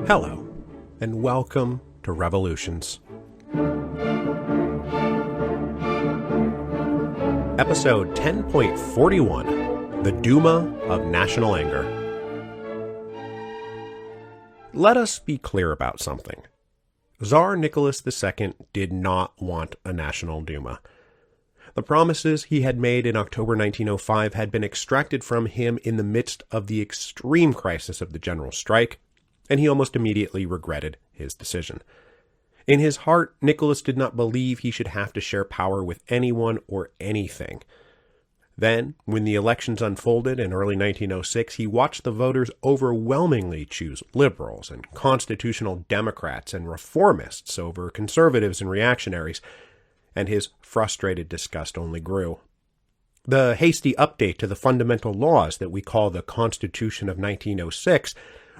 Hello, and welcome to Revolutions. Episode 10.41, The Duma of National Anger. Let us be clear about something. Tsar Nicholas II did not want a National Duma. The promises he had made in October 1905 had been extracted from him in the midst of the extreme crisis of the general strike, and he almost immediately regretted his decision. In his heart, Nicholas did not believe he should have to share power with anyone or anything. Then, when the elections unfolded in early 1906, he watched the voters overwhelmingly choose liberals and constitutional Democrats and reformists over conservatives and reactionaries, and his frustrated disgust only grew. The hasty update to the fundamental laws that we call the Constitution of 1906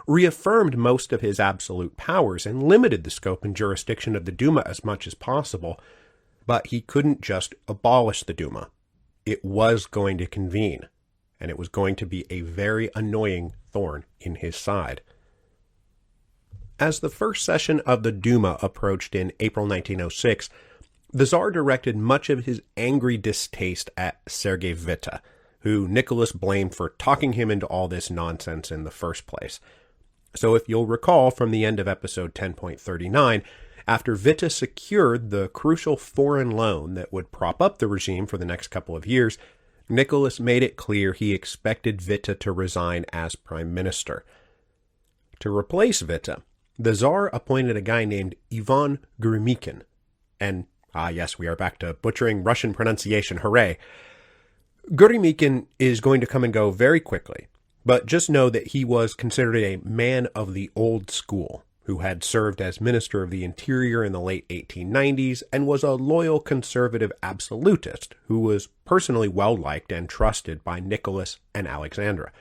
reaffirmed most of his absolute powers and limited the scope and jurisdiction of the Duma as much as possible, but he couldn't just abolish the Duma. It was going to convene, and it was going to be a very annoying thorn in his side. As the first session of the Duma approached in April 1906, the Tsar directed much of his angry distaste at Sergei Witte, who Nicholas blamed for talking him into all this nonsense in the first place. So if you'll recall from the end of episode 10.39, after Witte secured the crucial foreign loan that would prop up the regime for the next couple of years, Nicholas made it clear he expected Witte to resign as prime minister. To replace Witte, the Tsar appointed a guy named Ivan Gorymikin, and yes, we are back to butchering Russian pronunciation, hooray. Gorymikin is going to come and go very quickly, but just know that he was considered a man of the old school, who had served as Minister of the Interior in the late 1890s and was a loyal conservative absolutist who was personally well-liked and trusted by Nicholas and Alexandra.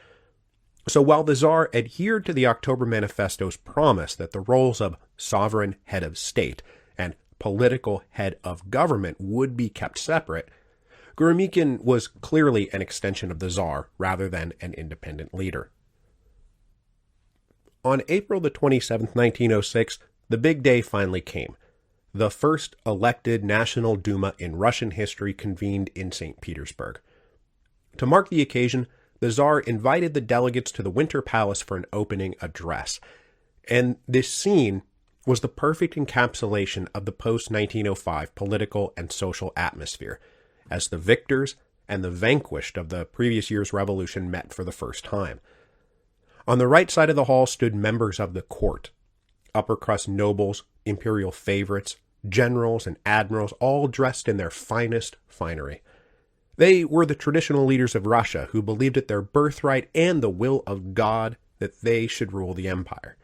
So while the Tsar adhered to the October Manifesto's promise that the roles of sovereign head of state and political head of government would be kept separate, Gorymikin was clearly an extension of the Tsar rather than an independent leader. On April the 27th, 1906, the big day finally came. The first elected National Duma in Russian history convened in St. Petersburg. To mark the occasion, the Tsar invited the delegates to the Winter Palace for an opening address, and this scene was the perfect encapsulation of the post-1905 political and social atmosphere, as the victors and the vanquished of the previous year's revolution met for the first time. On the right side of the hall stood members of the court, upper-crust nobles, imperial favorites, generals, and admirals, all dressed in their finest finery. They were the traditional leaders of Russia who believed it their birthright and the will of God that they should rule the empire.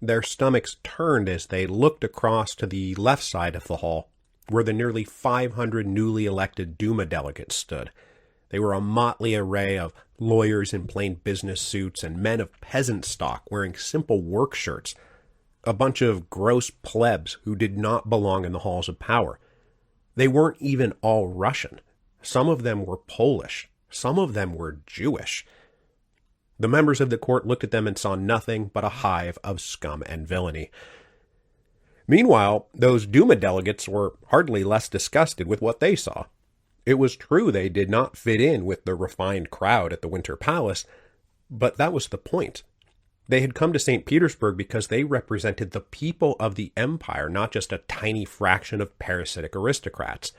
Their stomachs turned as they looked across to the left side of the hall, where the nearly 500 newly elected Duma delegates stood. They were a motley array of lawyers in plain business suits and men of peasant stock wearing simple work shirts, a bunch of gross plebs who did not belong in the halls of power. They weren't even all Russian. Some of them were Polish. Some of them were Jewish. The members of the court looked at them and saw nothing but a hive of scum and villainy. Meanwhile, those Duma delegates were hardly less disgusted with what they saw. It was true they did not fit in with the refined crowd at the Winter Palace, but that was the point. They had come to St. Petersburg because they represented the people of the empire, not just a tiny fraction of parasitic aristocrats.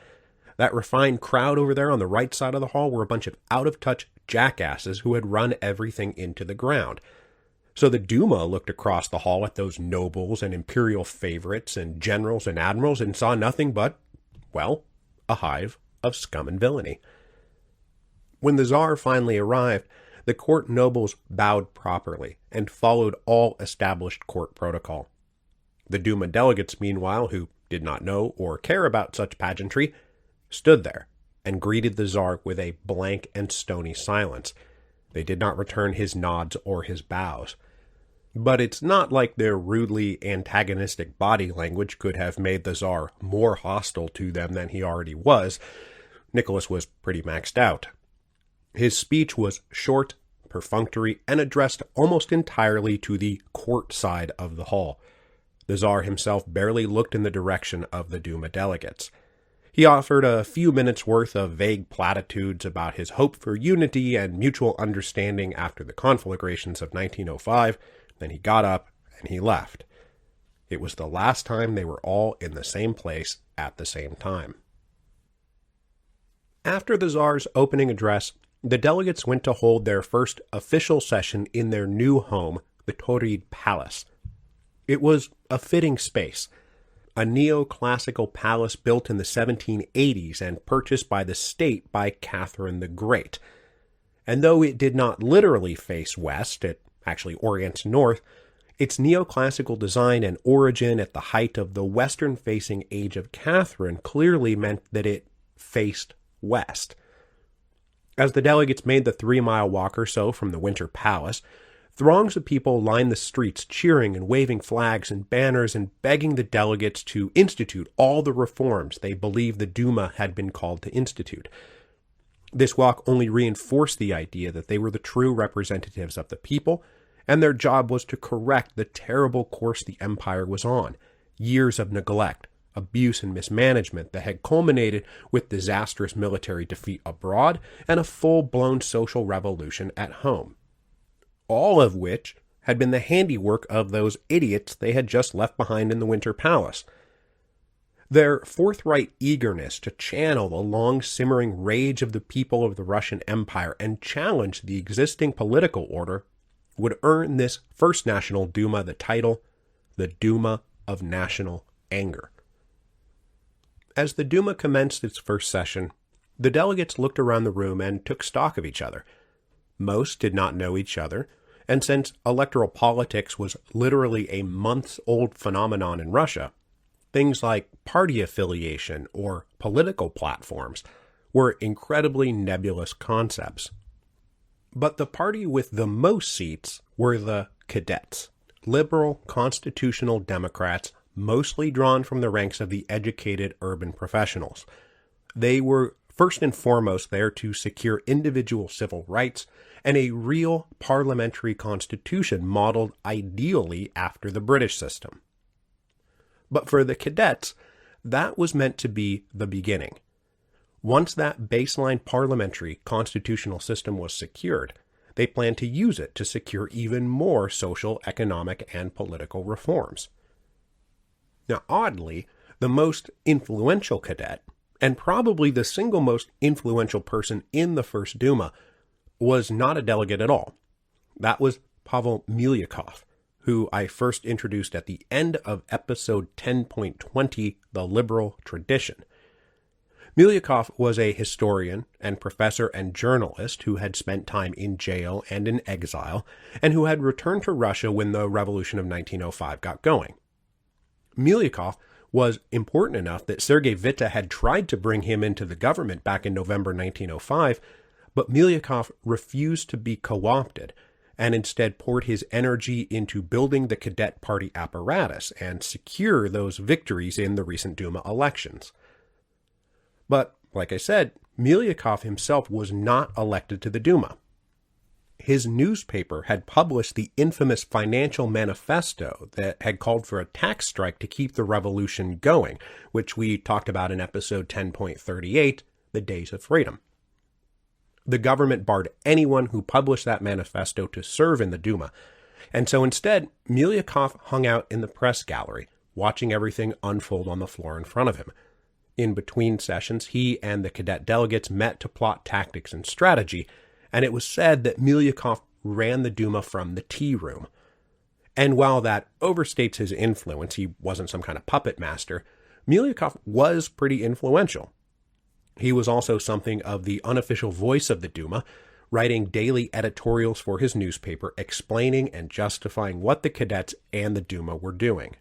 That refined crowd over there on the right side of the hall were a bunch of out-of-touch jackasses who had run everything into the ground. So the Duma looked across the hall at those nobles and imperial favorites and generals and admirals and saw nothing but, well, a hive of scum and villainy. When the Tsar finally arrived, the court nobles bowed properly and followed all established court protocol. The Duma delegates, meanwhile, who did not know or care about such pageantry, stood there and greeted the Tsar with a blank and stony silence. They did not return his nods or his bows. But it's not like their rudely antagonistic body language could have made the Tsar more hostile to them than he already was. Nicholas was pretty maxed out. His speech was short, perfunctory and addressed almost entirely to the court side of the hall. The Tsar himself barely looked in the direction of the Duma delegates. He offered a few minutes' worth of vague platitudes about his hope for unity and mutual understanding after the conflagrations of 1905, then he got up and he left. It was the last time they were all in the same place at the same time. After the Tsar's opening address, the delegates went to hold their first official session in their new home, the Tauride Palace. It was a fitting space, a neoclassical palace built in the 1780s and purchased by the state by Catherine the Great. And though it did not literally face west, it actually orients north, its neoclassical design and origin at the height of the western-facing age of Catherine clearly meant that it faced west. As the delegates made the 3-mile walk or so from the Winter Palace, throngs of people lined the streets cheering and waving flags and banners and begging the delegates to institute all the reforms they believed the Duma had been called to institute. This walk only reinforced the idea that they were the true representatives of the people, and their job was to correct the terrible course the empire was on, years of neglect, abuse, and mismanagement that had culminated with disastrous military defeat abroad and a full-blown social revolution at home. All of which had been the handiwork of those idiots they had just left behind in the Winter Palace. Their forthright eagerness to channel the long-simmering rage of the people of the Russian Empire and challenge the existing political order would earn this first National Duma the title, the Duma of National Anger. As the Duma commenced its first session, the delegates looked around the room and took stock of each other. Most did not know each other, and since electoral politics was literally a months-old phenomenon in Russia, things like party affiliation or political platforms were incredibly nebulous concepts. But the party with the most seats were the Cadets, liberal constitutional Democrats mostly drawn from the ranks of the educated urban professionals. They were first and foremost there to secure individual civil rights and a real parliamentary constitution modeled ideally after the British system. But for the Cadets, that was meant to be the beginning. Once that baseline parliamentary constitutional system was secured, they planned to use it to secure even more social, economic, and political reforms. Now, oddly, the most influential cadet, and probably the single most influential person in the First Duma, was not a delegate at all. That was Pavel Milyukov, who I first introduced at the end of episode 10.20, The Liberal Tradition. Milyukov was a historian and professor and journalist who had spent time in jail and in exile, and who had returned to Russia when the Revolution of 1905 got going. Milyukov was important enough that Sergei Witte had tried to bring him into the government back in November 1905, but Milyukov refused to be co-opted, and instead poured his energy into building the cadet party apparatus and secure those victories in the recent Duma elections. But, like I said, Milyukov himself was not elected to the Duma. His newspaper had published the infamous financial manifesto that had called for a tax strike to keep the revolution going, which we talked about in episode 10.38, The Days of Freedom. The government barred anyone who published that manifesto to serve in the Duma, and so instead, Milyukov hung out in the press gallery, watching everything unfold on the floor in front of him. In between sessions, he and the cadet delegates met to plot tactics and strategy, and it was said that Milyukov ran the Duma from the tea room. And while that overstates his influence, he wasn't some kind of puppet master, Milyukov was pretty influential. He was also something of the unofficial voice of the Duma, writing daily editorials for his newspaper explaining and justifying what the cadets and the Duma were doing.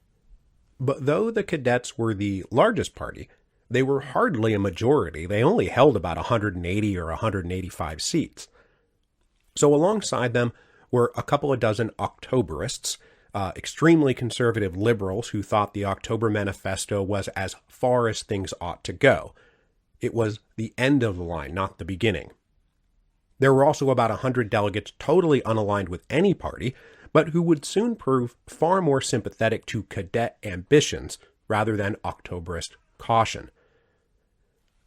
But though the cadets were the largest party, they were hardly a majority. They only held about 180 or 185 seats. So alongside them were a couple of dozen Octoberists, extremely conservative liberals who thought the October Manifesto was as far as things ought to go. It was the end of the line, not the beginning. There were also about 100 delegates totally unaligned with any party, but who would soon prove far more sympathetic to cadet ambitions rather than Octoberist caution.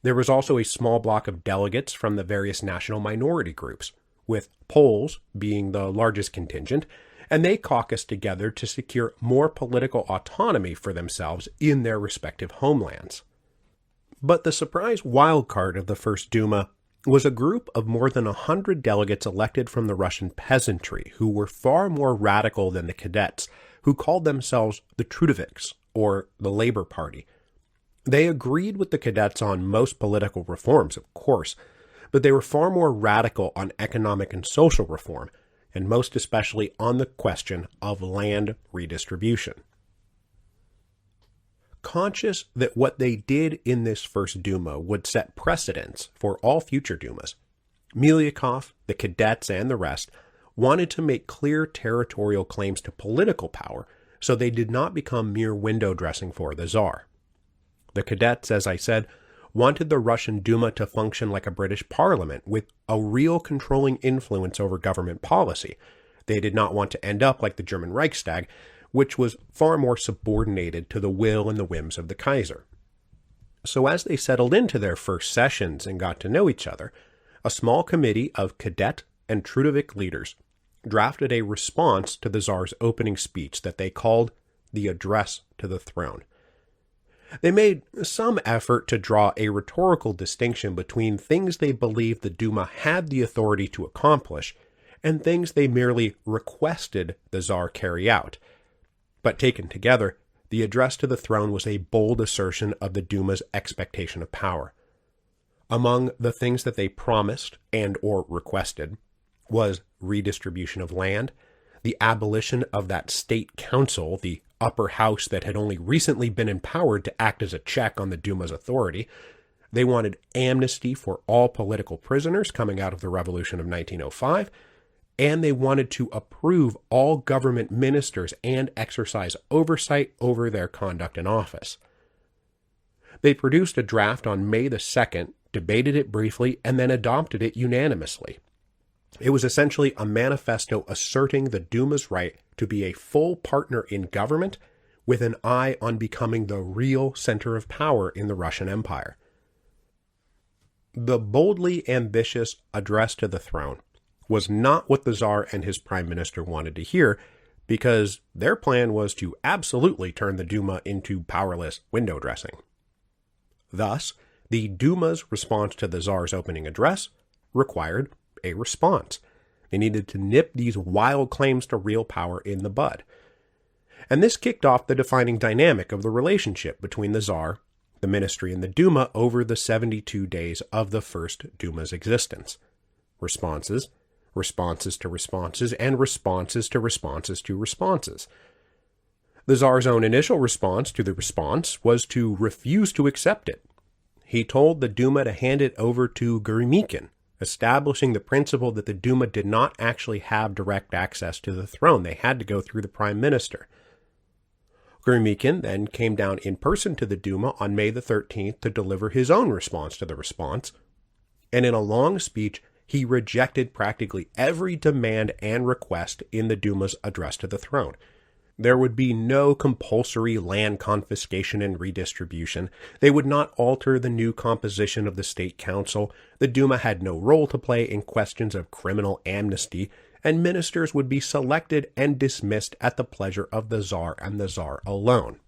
There was also a small block of delegates from the various national minority groups, with Poles being the largest contingent, and they caucused together to secure more political autonomy for themselves in their respective homelands. But the surprise wildcard of the First Duma was a group of more than 100 delegates elected from the Russian peasantry who were far more radical than the cadets, who called themselves the Trudoviks, or the Labor Party. They agreed with the cadets on most political reforms, of course, but they were far more radical on economic and social reform, and most especially on the question of land redistribution. Conscious that what they did in this first Duma would set precedents for all future Dumas, Milyakov, the cadets, and the rest wanted to make clear territorial claims to political power so they did not become mere window dressing for the Tsar. The cadets, as I said, wanted the Russian Duma to function like a British parliament with a real controlling influence over government policy. They did not want to end up like the German Reichstag, which was far more subordinated to the will and the whims of the Kaiser. So as they settled into their first sessions and got to know each other, a small committee of cadet and Trudovik leaders drafted a response to the Tsar's opening speech that they called the Address to the Throne. They made some effort to draw a rhetorical distinction between things they believed the Duma had the authority to accomplish and things they merely requested the Tsar carry out. But taken together, the Address to the Throne was a bold assertion of the Duma's expectation of power. Among the things that they promised and or requested was redistribution of land, the abolition of that state council, the upper house that had only recently been empowered to act as a check on the Duma's authority. They wanted amnesty for all political prisoners coming out of the Revolution of 1905, and they wanted to approve all government ministers and exercise oversight over their conduct in office. They produced a draft on May the 2nd, debated it briefly, and then adopted it unanimously. It was essentially a manifesto asserting the Duma's right to be a full partner in government with an eye on becoming the real center of power in the Russian Empire. The boldly ambitious Address to the Throne was not what the Tsar and his prime minister wanted to hear, because their plan was to absolutely turn the Duma into powerless window dressing. Thus, the Duma's response to the Tsar's opening address required a response. They needed to nip these wild claims to real power in the bud. And this kicked off the defining dynamic of the relationship between the Tsar, the ministry, and the Duma over the 72 days of the first Duma's existence. Responses, responses to responses, and responses to responses to responses. The Tsar's own initial response to the response was to refuse to accept it. He told the Duma to hand it over to Gorymikin, establishing the principle that the Duma did not actually have direct access to the throne. They had to go through the prime minister. Gorymikin then came down in person to the Duma on May the 13th to deliver his own response to the response, and in a long speech, he rejected practically every demand and request in the Duma's address to the throne. There would be no compulsory land confiscation and redistribution. They would not alter the new composition of the state council. The Duma had no role to play in questions of criminal amnesty, and ministers would be selected and dismissed at the pleasure of the Tsar and the Tsar alone.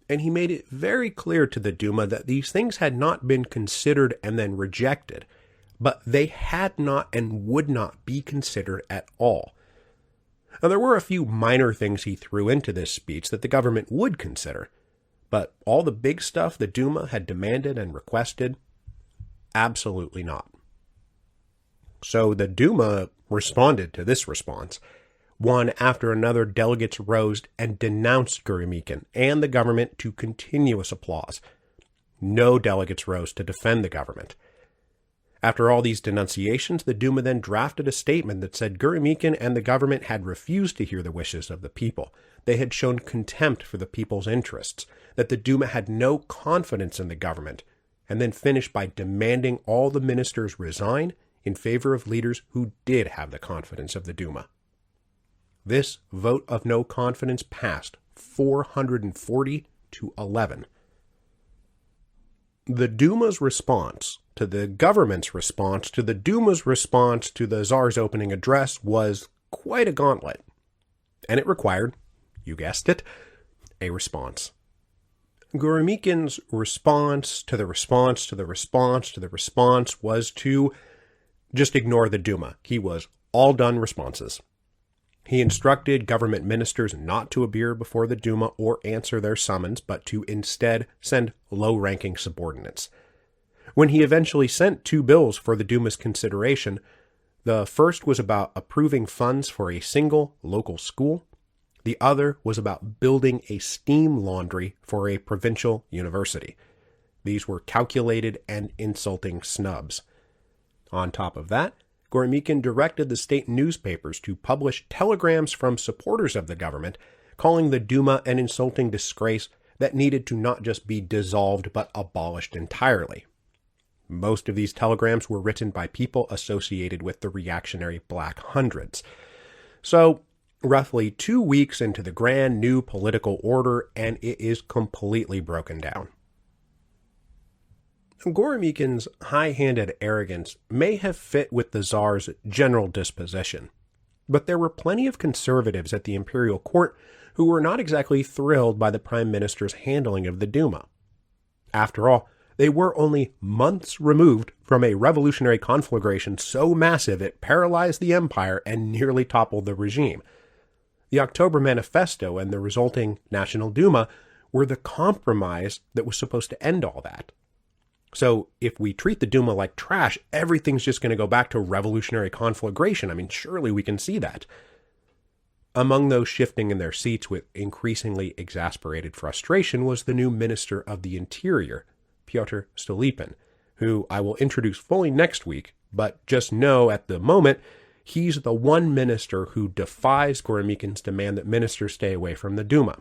And he made it very clear to the Duma that these things had not been considered and then rejected, but they had not and would not be considered at all. Now, there were a few minor things he threw into this speech that the government would consider, but all the big stuff the Duma had demanded and requested, absolutely not. So the Duma responded to this response. One after another, delegates rose and denounced Gorymikin and the government to continuous applause. No delegates rose to defend the government. After all these denunciations, the Duma then drafted a statement that said Gorymikin and the government had refused to hear the wishes of the people. They had shown contempt for the people's interests, that the Duma had no confidence in the government, and then finished by demanding all the ministers resign in favor of leaders who did have the confidence of the Duma. This vote of no confidence passed 440 to 11. The Duma's response to the government's response to the Duma's response to the Tsar's opening address was quite a gauntlet. And it required, you guessed it, a response. Goromikin's response to the response to the response to the response was to just ignore the Duma. He was all done responses. He instructed government ministers not to appear before the Duma or answer their summons, but to instead send low-ranking subordinates. When he eventually sent 2 bills for the Duma's consideration, the first was about approving funds for a single local school. The other was about building a steam laundry for a provincial university. These were calculated and insulting snubs. On top of that, Goromikin directed the state newspapers to publish telegrams from supporters of the government, calling the Duma an insulting disgrace that needed to not just be dissolved but abolished entirely. Most of these telegrams were written by people associated with the reactionary Black Hundreds. So, roughly 2 weeks into the grand new political order, and it is completely broken down. Goromikin's high-handed arrogance may have fit with the Tsar's general disposition, but there were plenty of conservatives at the imperial court who were not exactly thrilled by the prime minister's handling of the Duma. After all, they were only months removed from a revolutionary conflagration so massive it paralyzed the empire and nearly toppled the regime. The October Manifesto and the resulting National Duma were the compromise that was supposed to end all that. So if we treat the Duma like trash, everything's just going to go back to revolutionary conflagration. I mean, surely we can see that. Among those shifting in their seats with increasingly exasperated frustration was the new Minister of the Interior, Pyotr Stolypin, who I will introduce fully next week, but just know at the moment, he's the one minister who defies Goromikin's demand that ministers stay away from the Duma.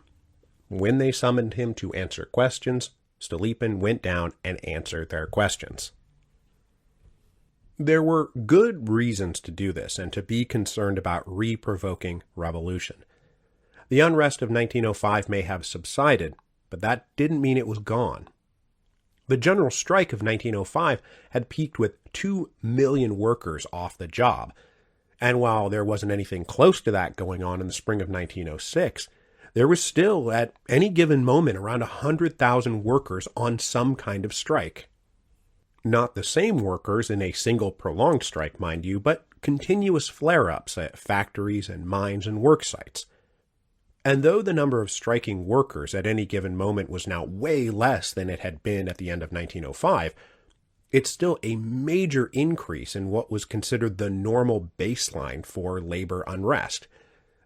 When they summoned him to answer questions, Stolypin went down and answered their questions. There were good reasons to do this and to be concerned about re-provoking revolution. The unrest of 1905 may have subsided, but that didn't mean it was gone. The general strike of 1905 had peaked with 2 million workers off the job, and while there wasn't anything close to that going on in the spring of 1906, there was still, at any given moment, around 100,000 workers on some kind of strike. Not the same workers in a single prolonged strike, mind you, but continuous flare-ups at factories and mines and work sites. And though the number of striking workers at any given moment was now way less than it had been at the end of 1905, it's still a major increase in what was considered the normal baseline for labor unrest.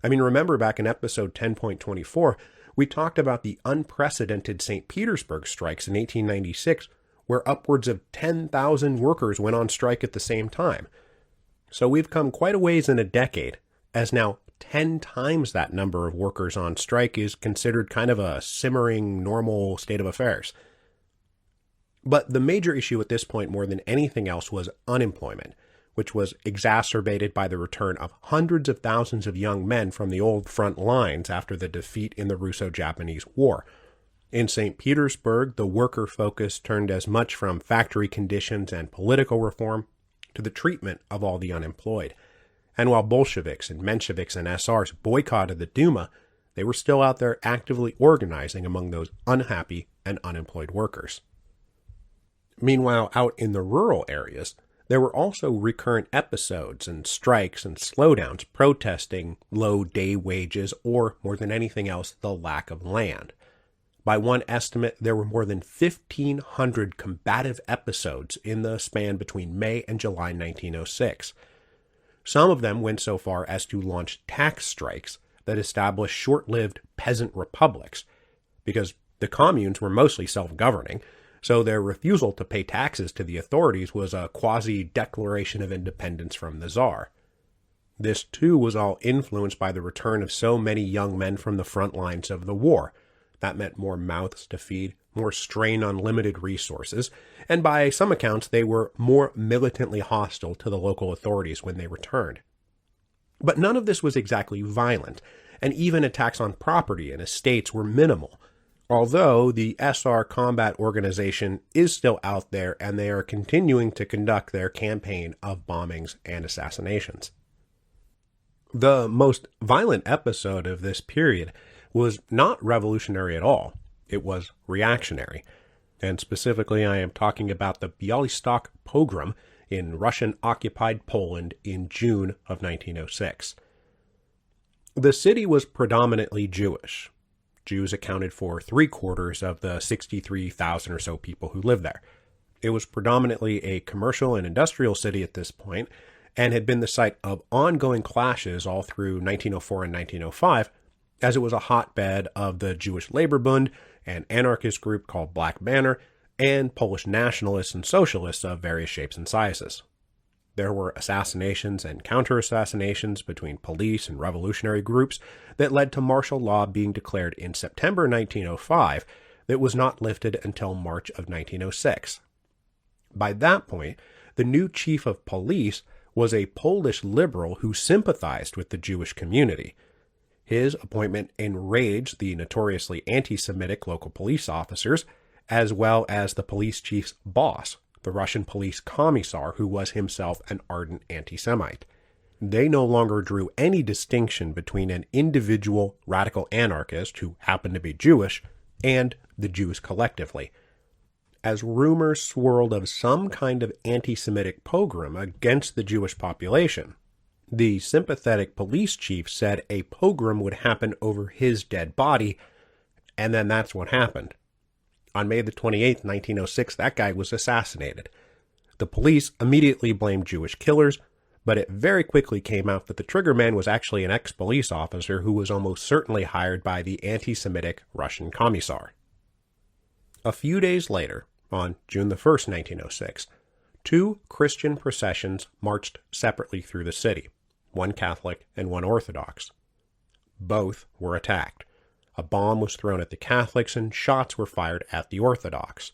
I mean, remember back in episode 10.24, we talked about the unprecedented St. Petersburg strikes in 1896, where upwards of 10,000 workers went on strike at the same time. So we've come quite a ways in a decade, as now 10 times that number of workers on strike is considered kind of a simmering, normal state of affairs. But the major issue at this point, more than anything else, was unemployment, which was exacerbated by the return of hundreds of thousands of young men from the old front lines after the defeat in the Russo-Japanese War. In St. Petersburg, the worker focus turned as much from factory conditions and political reform to the treatment of all the unemployed. And while Bolsheviks and Mensheviks and SRs boycotted the Duma, they were still out there actively organizing among those unhappy and unemployed workers. Meanwhile, out in the rural areas, there were also recurrent episodes and strikes and slowdowns protesting low day wages or, more than anything else, the lack of land. By one estimate, there were more than 1,500 combative episodes in the span between May and July 1906. Some of them went so far as to launch tax strikes that established short-lived peasant republics, because the communes were mostly self-governing, so their refusal to pay taxes to the authorities was a quasi-declaration of independence from the Tsar. This, too, was all influenced by the return of so many young men from the front lines of the war. That meant more mouths to feed, more strain on limited resources, and by some accounts they were more militantly hostile to the local authorities when they returned. But none of this was exactly violent, and even attacks on property and estates were minimal, although the SR Combat Organization is still out there and they are continuing to conduct their campaign of bombings and assassinations. The most violent episode of this period was not revolutionary at all. It was reactionary. And specifically, I am talking about the Białystok pogrom in Russian-occupied Poland in June of 1906. The city was predominantly Jewish. Jews accounted for 3/4 of the 63,000 or so people who lived there. It was predominantly a commercial and industrial city at this point, and had been the site of ongoing clashes all through 1904 and 1905, as it was a hotbed of the Jewish Labor Bund, an anarchist group called Black Banner, and Polish nationalists and socialists of various shapes and sizes. There were assassinations and counter-assassinations between police and revolutionary groups that led to martial law being declared in September 1905 that was not lifted until March of 1906. By that point, the new chief of police was a Polish liberal who sympathized with the Jewish community. His appointment enraged the notoriously anti-Semitic local police officers, as well as the police chief's boss, the Russian police commissar, who was himself an ardent anti-Semite. They no longer drew any distinction between an individual radical anarchist who happened to be Jewish and the Jews collectively. As rumors swirled of some kind of anti-Semitic pogrom against the Jewish population, the sympathetic police chief said a pogrom would happen over his dead body, and then that's what happened. On May the 28th, 1906, that guy was assassinated. The police immediately blamed Jewish killers, but it very quickly came out that the triggerman was actually an ex-police officer who was almost certainly hired by the anti-Semitic Russian commissar. A few days later, on June the 1st, 1906, 2 Christian processions marched separately through the city, one Catholic and one Orthodox. Both were attacked. A bomb was thrown at the Catholics and shots were fired at the Orthodox.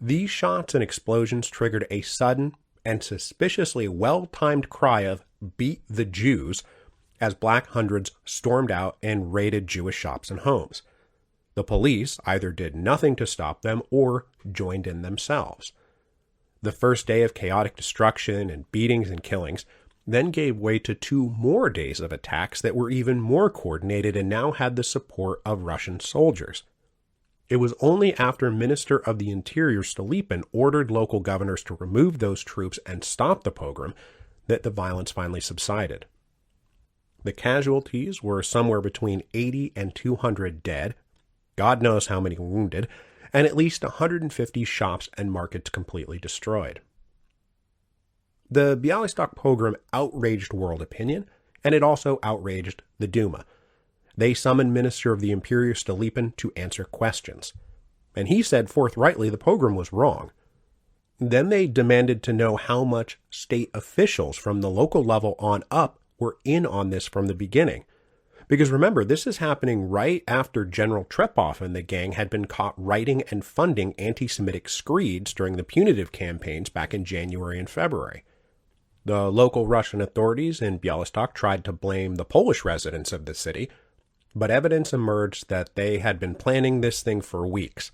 These shots and explosions triggered a sudden and suspiciously well-timed cry of "Beat the Jews" as black hundreds stormed out and raided Jewish shops and homes. The police either did nothing to stop them or joined in themselves. The first day of chaotic destruction and beatings and killings then gave way to 2 more days of attacks that were even more coordinated and now had the support of Russian soldiers. It was only after Minister of the Interior Stolypin ordered local governors to remove those troops and stop the pogrom that the violence finally subsided. The casualties were somewhere between 80 and 200 dead, God knows how many wounded, and at least 150 shops and markets completely destroyed. The Białystok pogrom outraged world opinion, and it also outraged the Duma. They summoned Minister of the Interior Stolypin to answer questions, and he said forthrightly the pogrom was wrong. Then they demanded to know how much state officials from the local level on up were in on this from the beginning. Because remember, this is happening right after General Trepov and the gang had been caught writing and funding anti-Semitic screeds during the punitive campaigns back in January and February. The local Russian authorities in Białystok tried to blame the Polish residents of the city, but evidence emerged that they had been planning this thing for weeks,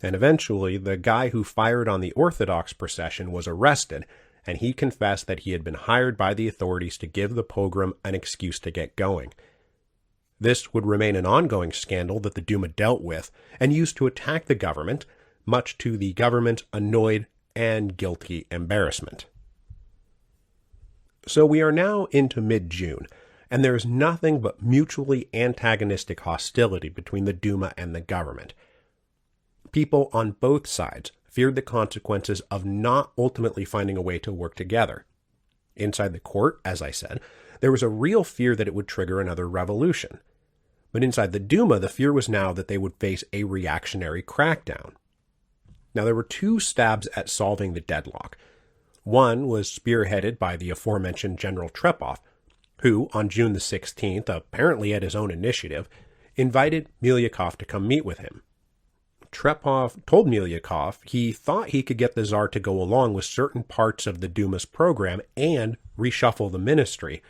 and eventually the guy who fired on the Orthodox procession was arrested, and he confessed that he had been hired by the authorities to give the pogrom an excuse to get going. This would remain an ongoing scandal that the Duma dealt with and used to attack the government, much to the government's annoyed and guilty embarrassment. So we are now into mid-June, and there is nothing but mutually antagonistic hostility between the Duma and the government. People on both sides feared the consequences of not ultimately finding a way to work together. Inside the court, as I said, there was a real fear that it would trigger another revolution. But inside the Duma, the fear was now that they would face a reactionary crackdown. Now, there were 2 stabs at solving the deadlock. One was spearheaded by the aforementioned General Trepov, who, on June the 16th, apparently at his own initiative, invited Milyakov to come meet with him. Trepov told Milyukov he thought he could get the Tsar to go along with certain parts of the Duma's program and reshuffle the ministry.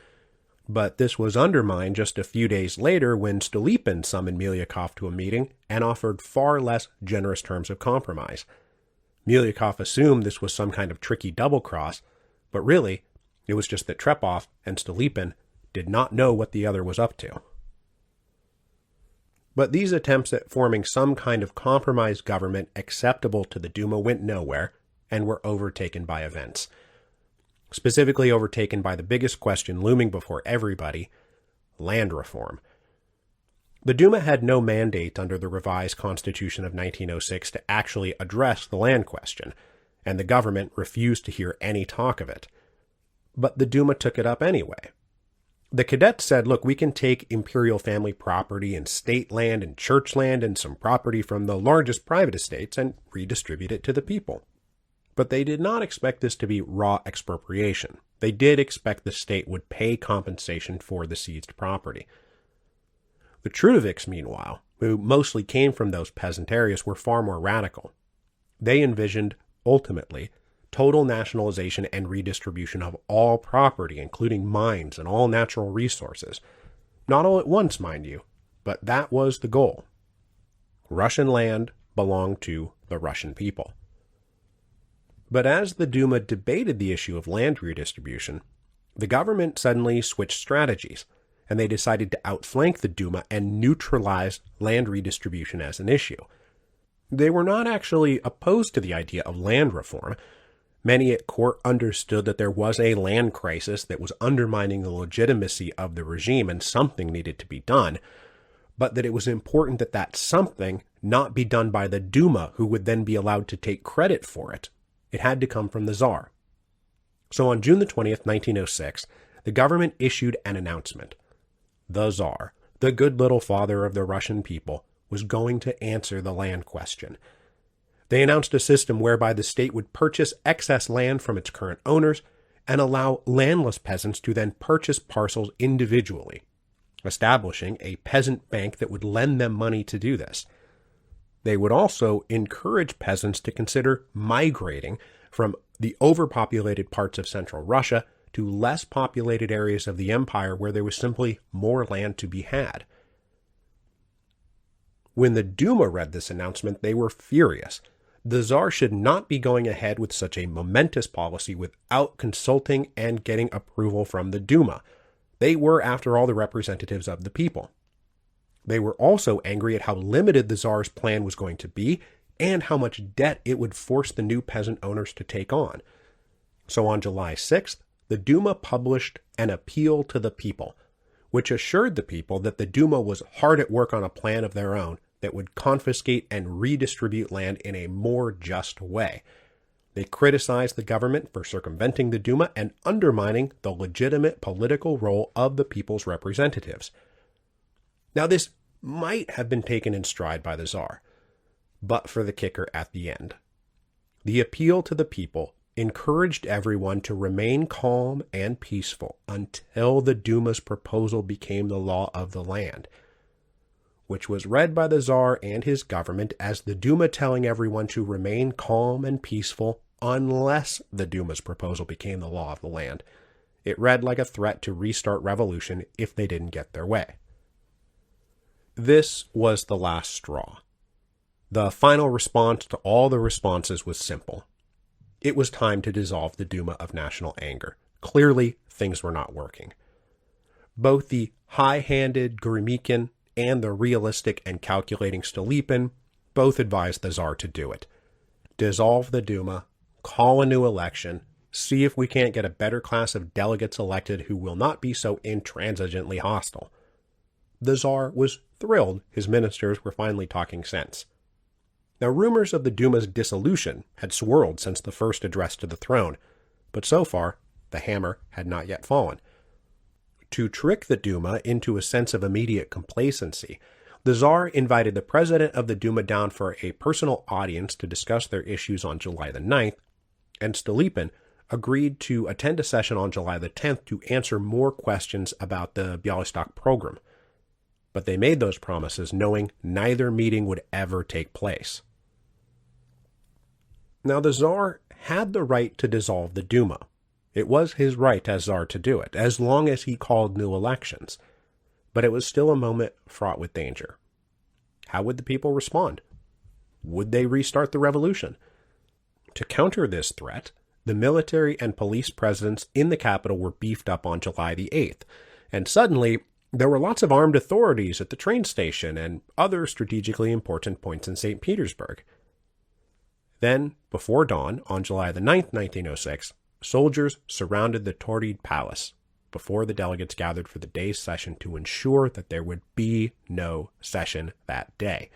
But this was undermined just a few days later when Stolypin summoned Milyukov to a meeting and offered far less generous terms of compromise. Milyukov assumed this was some kind of tricky double-cross, but really, it was just that Trepov and Stolypin did not know what the other was up to. But these attempts at forming some kind of compromise government acceptable to the Duma went nowhere and were overtaken by events. Specifically overtaken by the biggest question looming before everybody, land reform. The Duma had no mandate under the revised Constitution of 1906 to actually address the land question, and the government refused to hear any talk of it. But the Duma took it up anyway. The cadets said, look, we can take imperial family property and state land and church land and some property from the largest private estates and redistribute it to the people. But they did not expect this to be raw expropriation. They did expect the state would pay compensation for the seized property. The Trudovics, meanwhile, who mostly came from those peasant areas, were far more radical. They envisioned, ultimately, total nationalization and redistribution of all property, including mines and all natural resources. Not all at once, mind you, but that was the goal. Russian land belonged to the Russian people. But as the Duma debated the issue of land redistribution, the government suddenly switched strategies, and they decided to outflank the Duma and neutralize land redistribution as an issue. They were not actually opposed to the idea of land reform. Many at court understood that there was a land crisis that was undermining the legitimacy of the regime and something needed to be done, but that it was important that that something not be done by the Duma, who would then be allowed to take credit for it. It had to come from the Tsar. So on June the 20th, 1906, the government issued an announcement. The Tsar, the good little father of the Russian people, was going to answer the land question. They announced a system whereby the state would purchase excess land from its current owners and allow landless peasants to then purchase parcels individually, establishing a peasant bank that would lend them money to do this. They would also encourage peasants to consider migrating from the overpopulated parts of central Russia to less populated areas of the empire where there was simply more land to be had. When the Duma read this announcement, they were furious. The Tsar should not be going ahead with such a momentous policy without consulting and getting approval from the Duma. They were, after all, the representatives of the people. They were also angry at how limited the Tsar's plan was going to be and how much debt it would force the new peasant owners to take on. So on July 6th, the Duma published an appeal to the people, which assured the people that the Duma was hard at work on a plan of their own that would confiscate and redistribute land in a more just way. They criticized the government for circumventing the Duma and undermining the legitimate political role of the people's representatives. Now, this might have been taken in stride by the Tsar, but for the kicker at the end. The appeal to the people encouraged everyone to remain calm and peaceful until the Duma's proposal became the law of the land, which was read by the Tsar and his government as the Duma telling everyone to remain calm and peaceful unless the Duma's proposal became the law of the land. It read like a threat to restart revolution if they didn't get their way. This was the last straw. The final response to all the responses was simple. It was time to dissolve the Duma of national anger. Clearly, things were not working. Both the high-handed Gromykin and the realistic and calculating Stolypin both advised the Tsar to do it. Dissolve the Duma, call a new election, see if we can't get a better class of delegates elected who will not be so intransigently hostile. The Tsar was thrilled his ministers were finally talking sense. Now, rumors of the Duma's dissolution had swirled since the first address to the throne, but so far, the hammer had not yet fallen. To trick the Duma into a sense of immediate complacency, the Tsar invited the president of the Duma down for a personal audience to discuss their issues on July the 9th, and Stolypin agreed to attend a session on July the 10th to answer more questions about the Bialystok program. But they made those promises knowing neither meeting would ever take place. Now, the Tsar had the right to dissolve the Duma. It was his right as Tsar to do it, as long as he called new elections. But it was still a moment fraught with danger. How would the people respond? Would they restart the revolution? To counter this threat, the military and police presence in the capital were beefed up on July the 8th, and suddenly there were lots of armed authorities at the train station and other strategically important points in St. Petersburg. Then, before dawn, on July the 9th, 1906, soldiers surrounded the Tauride Palace before the delegates gathered for the day's session to ensure that there would be no session that day.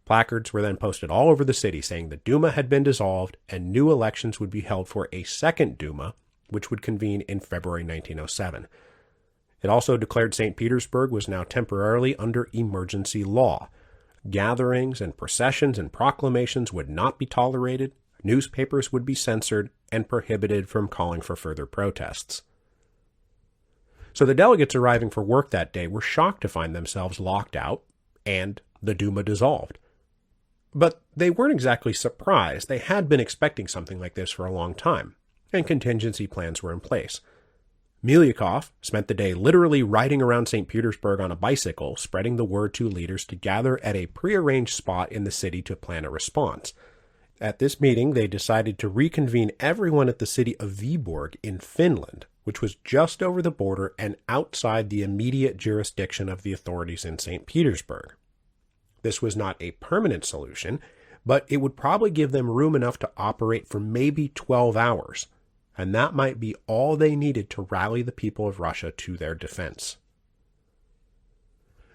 Placards were then posted all over the city saying the Duma had been dissolved and new elections would be held for a second Duma, which would convene in February 1907. It also declared St. Petersburg was now temporarily under emergency law. Gatherings and processions and proclamations would not be tolerated, newspapers would be censored, and prohibited from calling for further protests. So the delegates arriving for work that day were shocked to find themselves locked out and the Duma dissolved. But they weren't exactly surprised. They had been expecting something like this for a long time, and contingency plans were in place. Milyukov spent the day literally riding around St. Petersburg on a bicycle, spreading the word to leaders to gather at a prearranged spot in the city to plan a response. At this meeting, they decided to reconvene everyone at the city of Vyborg in Finland, which was just over the border and outside the immediate jurisdiction of the authorities in St. Petersburg. This was not a permanent solution, but it would probably give them room enough to operate for maybe 12 hours, and that might be all they needed to rally the people of Russia to their defense.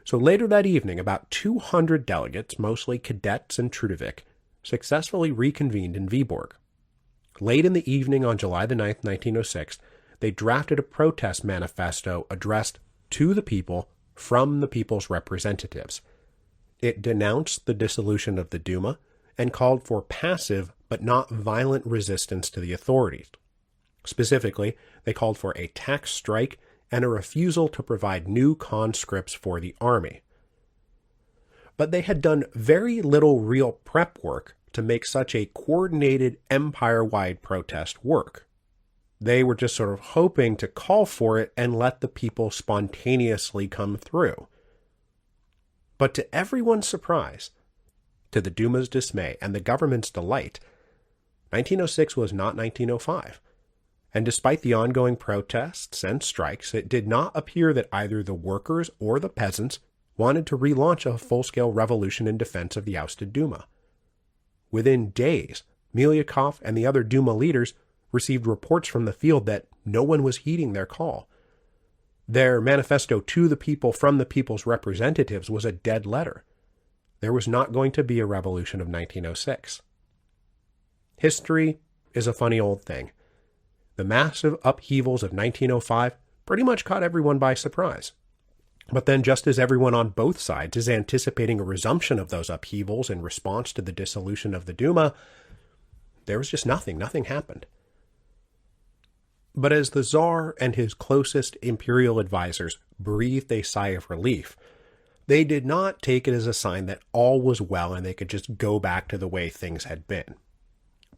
So later that evening, about 200 delegates, mostly cadets and Trudovik, successfully reconvened in Vyborg. Late in the evening on July the 9th, 1906, they drafted a protest manifesto addressed to the people from the people's representatives. It denounced the dissolution of the Duma and called for passive but not violent resistance to the authorities. Specifically, they called for a tax strike and a refusal to provide new conscripts for the army. But they had done very little real prep work to make such a coordinated empire-wide protest work. They were just sort of hoping to call for it and let the people spontaneously come through. But to everyone's surprise, to the Duma's dismay and the government's delight, 1906 was not 1905. And despite the ongoing protests and strikes, it did not appear that either the workers or the peasants wanted to relaunch a full-scale revolution in defense of the ousted Duma. Within days, Milyukov and the other Duma leaders received reports from the field that no one was heeding their call. Their manifesto to the people from the people's representatives was a dead letter. There was not going to be a revolution of 1906. History is a funny old thing. The massive upheavals of 1905 pretty much caught everyone by surprise. But then, just as everyone on both sides is anticipating a resumption of those upheavals in response to the dissolution of the Duma, there was just nothing. Nothing happened. But as the Tsar and his closest imperial advisors breathed a sigh of relief, they did not take it as a sign that all was well and they could just go back to the way things had been.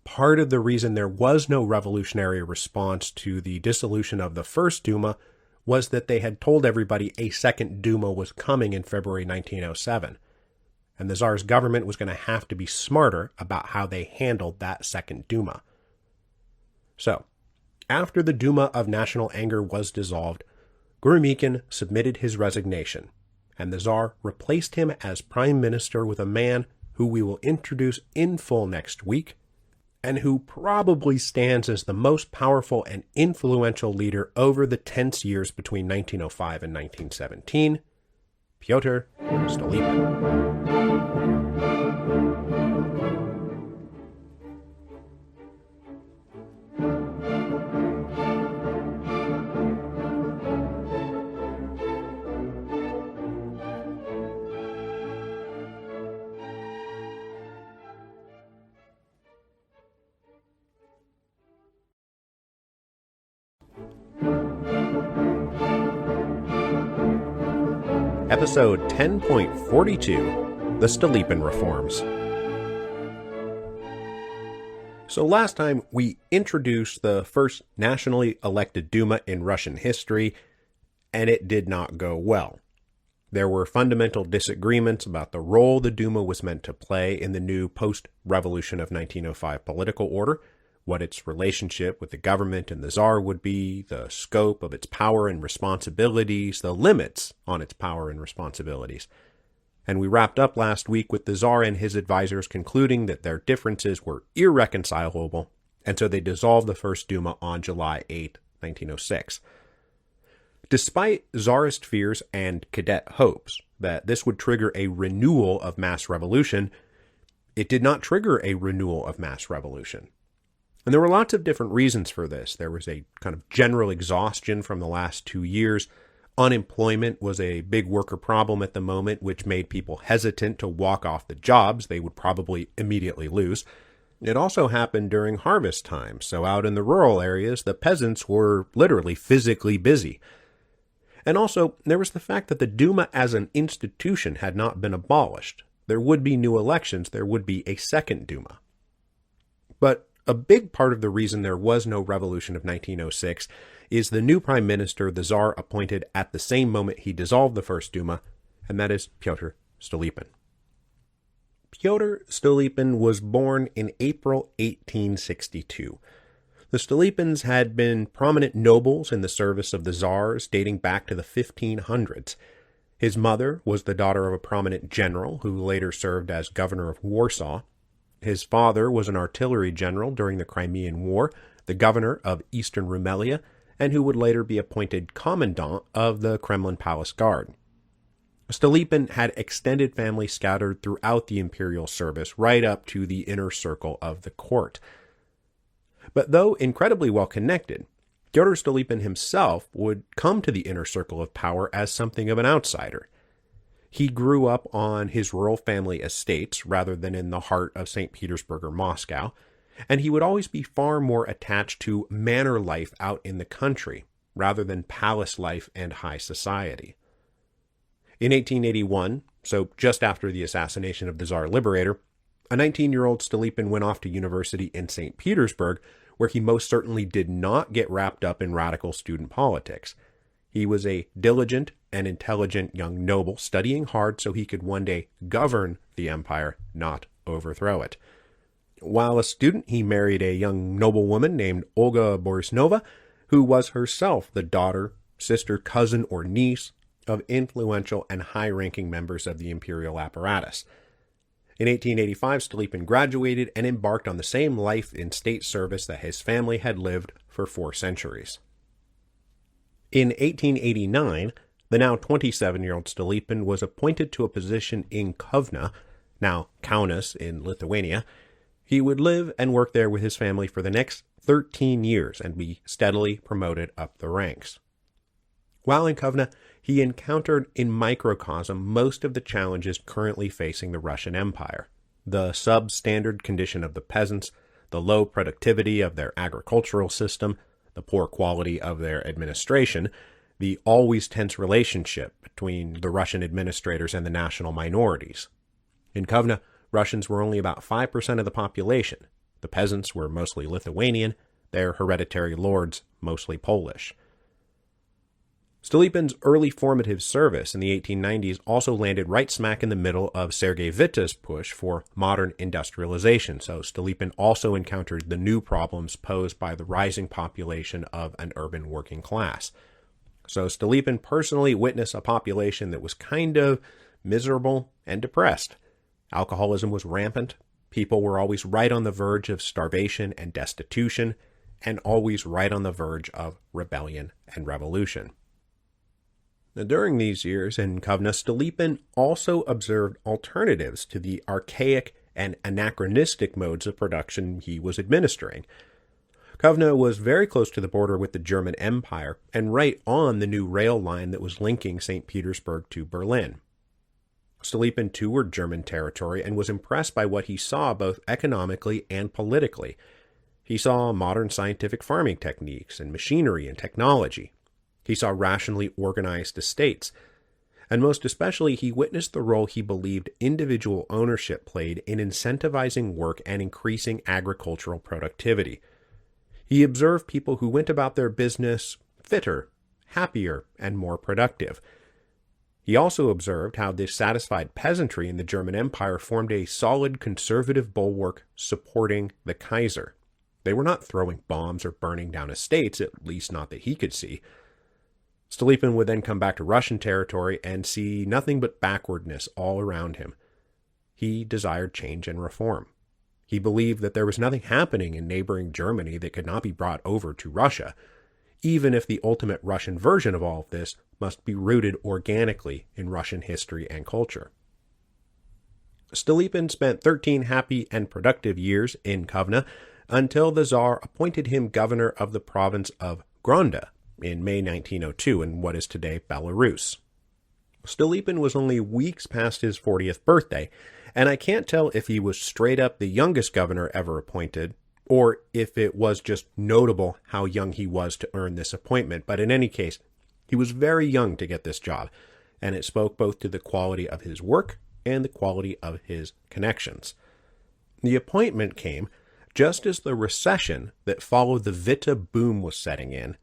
Part of the reason there was no revolutionary response to the dissolution of the first Duma was that they had told everybody a second Duma was coming in February 1907, and the Tsar's government was going to have to be smarter about how they handled that second Duma. So, after the Duma of National Anger was dissolved, Gromykin submitted his resignation, and the Tsar replaced him as prime minister with a man who we will introduce in full next week, and who probably stands as the most powerful and influential leader over the tense years between 1905 and 1917, Pyotr Stolypin. Episode 10.42, The Stolypin Reforms. So last time we introduced the first nationally elected Duma in Russian history, and it did not go well. There were fundamental disagreements about the role the Duma was meant to play in the new post-revolution of 1905 political order, what its relationship with the government and the Tsar would be, the scope of its power and responsibilities, the limits on its power and responsibilities. And we wrapped up last week with the Tsar and his advisors concluding that their differences were irreconcilable, and so they dissolved the First Duma on July 8, 1906. Despite Tsarist fears and cadet hopes that this would trigger a renewal of mass revolution, it did not trigger a renewal of mass revolution. And there were lots of different reasons for this. There was a kind of general exhaustion from the last 2 years. Unemployment was a big worker problem at the moment, which made people hesitant to walk off the jobs they would probably immediately lose. It also happened during harvest time, so out in the rural areas, the peasants were literally physically busy. And also, there was the fact that the Duma as an institution had not been abolished. There would be new elections, there would be a second Duma. But a big part of the reason there was no revolution of 1906 is the new prime minister the Tsar appointed at the same moment he dissolved the First Duma, and that is Pyotr Stolypin. Pyotr Stolypin was born in April 1862. The Stolypins had been prominent nobles in the service of the Tsars dating back to the 1500s. His mother was the daughter of a prominent general who later served as governor of Warsaw. His father was an artillery general during the Crimean War, the governor of Eastern Rumelia, and who would later be appointed commandant of the Kremlin Palace Guard. Stolypin had extended family scattered throughout the imperial service, right up to the inner circle of the court. But though incredibly well connected, Pyotr Stolypin himself would come to the inner circle of power as something of an outsider. He grew up on his rural family estates rather than in the heart of St. Petersburg or Moscow, and he would always be far more attached to manor life out in the country rather than palace life and high society. In 1881, so just after the assassination of the Tsar Liberator, a 19-year-old Stolypin went off to university in St. Petersburg, where he most certainly did not get wrapped up in radical student politics. He was a diligent and intelligent young noble, studying hard so he could one day govern the empire, not overthrow it. While a student, he married a young noblewoman named Olga Borisnova, who was herself the daughter, sister, cousin, or niece of influential and high-ranking members of the imperial apparatus. In 1885, Stolypin graduated and embarked on the same life in state service that his family had lived for 4 centuries. In 1889, the now 27-year-old Stolypin was appointed to a position in Kovna, now Kaunas in Lithuania. He would live and work there with his family for the next 13 years and be steadily promoted up the ranks. While in Kovna, he encountered in microcosm most of the challenges currently facing the Russian Empire: the substandard condition of the peasants, the low productivity of their agricultural system, the poor quality of their administration, the always tense relationship between the Russian administrators and the national minorities. In Kovna, Russians were only about 5% of the population. The peasants were mostly Lithuanian, their hereditary lords mostly Polish. Stolypin's early formative service in the 1890s also landed right smack in the middle of Sergei Witta's push for modern industrialization, so Stolypin also encountered the new problems posed by the rising population of an urban working class. So Stolypin personally witnessed a population that was kind of miserable and depressed. Alcoholism was rampant, people were always right on the verge of starvation and destitution, and always right on the verge of rebellion and revolution. Now, during these years in Kovna, Stolypin also observed alternatives to the archaic and anachronistic modes of production he was administering. Kovna was very close to the border with the German Empire and right on the new rail line that was linking St. Petersburg to Berlin. Stolypin toured German territory and was impressed by what he saw both economically and politically. He saw modern scientific farming techniques and machinery and technology. He saw rationally organized estates. and most especially he witnessed the role he believed individual ownership played in incentivizing work and increasing agricultural productivity. He observed people who went about their business fitter, happier, and more productive. He also observed how this satisfied peasantry in the German Empire formed a solid conservative bulwark supporting the Kaiser. They were not throwing bombs or burning down estates, at least not that he could see. Stolypin would then come back to Russian territory and see nothing but backwardness all around him. He desired change and reform. He believed that there was nothing happening in neighboring Germany that could not be brought over to Russia, even if the ultimate Russian version of all of this must be rooted organically in Russian history and culture. Stolypin spent 13 happy and productive years in Kovna until the Tsar appointed him governor of the province of Gronda in May 1902 in what is today Belarus. Stolypin was only weeks past his 40th birthday, and I can't tell if he was straight up the youngest governor ever appointed, or if it was just notable how young he was to earn this appointment, but in any case, he was very young to get this job, and it spoke both to the quality of his work and the quality of his connections. The appointment came just as the recession that followed the Witte boom was setting in,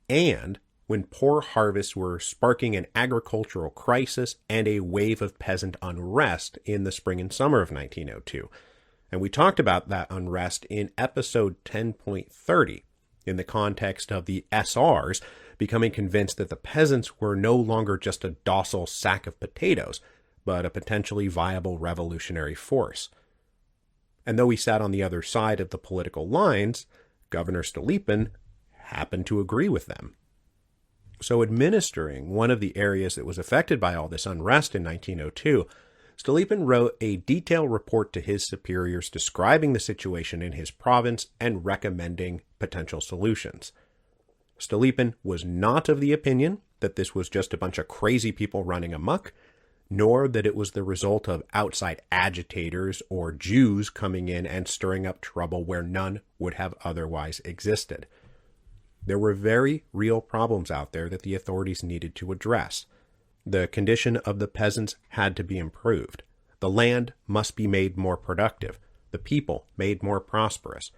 and when poor harvests were sparking an agricultural crisis and a wave of peasant unrest in the spring and summer of 1902. And we talked about that unrest in episode 10.30 in the context of the SRs becoming convinced that the peasants were no longer just a docile sack of potatoes, but a potentially viable revolutionary force. And though he sat on the other side of the political lines, Governor Stolypin happened to agree with them. So administering one of the areas that was affected by all this unrest in 1902, Stolypin wrote a detailed report to his superiors describing the situation in his province and recommending potential solutions. Stolypin was not of the opinion that this was just a bunch of crazy people running amok, nor that it was the result of outside agitators or Jews coming in and stirring up trouble where none would have otherwise existed. There were very real problems out there that the authorities needed to address. The condition of the peasants had to be improved. The land must be made more productive. The people made more prosperous.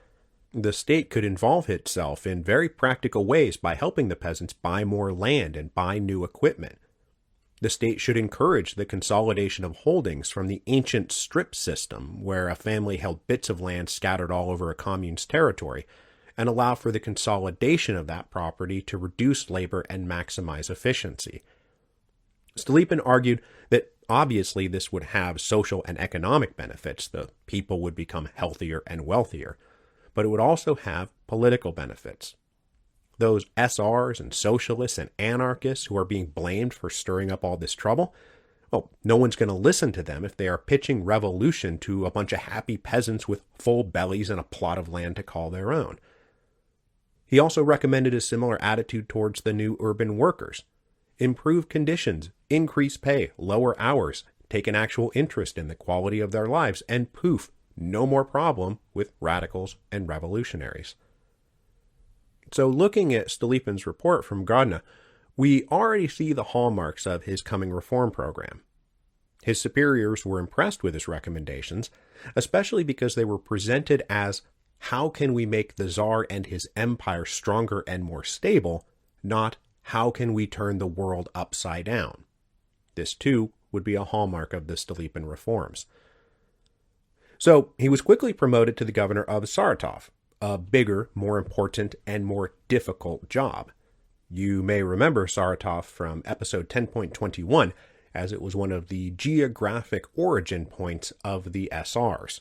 The state could involve itself in very practical ways by helping the peasants buy more land and buy new equipment. The state should encourage the consolidation of holdings from the ancient strip system, where a family held bits of land scattered all over a commune's territory, and allow for the consolidation of that property to reduce labor and maximize efficiency. Stolypin argued that obviously this would have social and economic benefits. The people would become healthier and wealthier, but it would also have political benefits. Those SRs and socialists and anarchists who are being blamed for stirring up all this trouble, well, no one's going to listen to them if they are pitching revolution to a bunch of happy peasants with full bellies and a plot of land to call their own. He also recommended a similar attitude towards the new urban workers. Improve conditions, increase pay, lower hours, take an actual interest in the quality of their lives, and poof, no more problem with radicals and revolutionaries. So looking at Stolypin's report from Grodno, we already see the hallmarks of his coming reform program. His superiors were impressed with his recommendations, especially because they were presented as how can we make the Tsar and his empire stronger and more stable, not how can we turn the world upside down. This, too, would be a hallmark of the Stolypin reforms. So he was quickly promoted to the governor of Saratov, a bigger, more important, and more difficult job. You may remember Saratov from episode 10.21, as it was one of the geographic origin points of the SRs.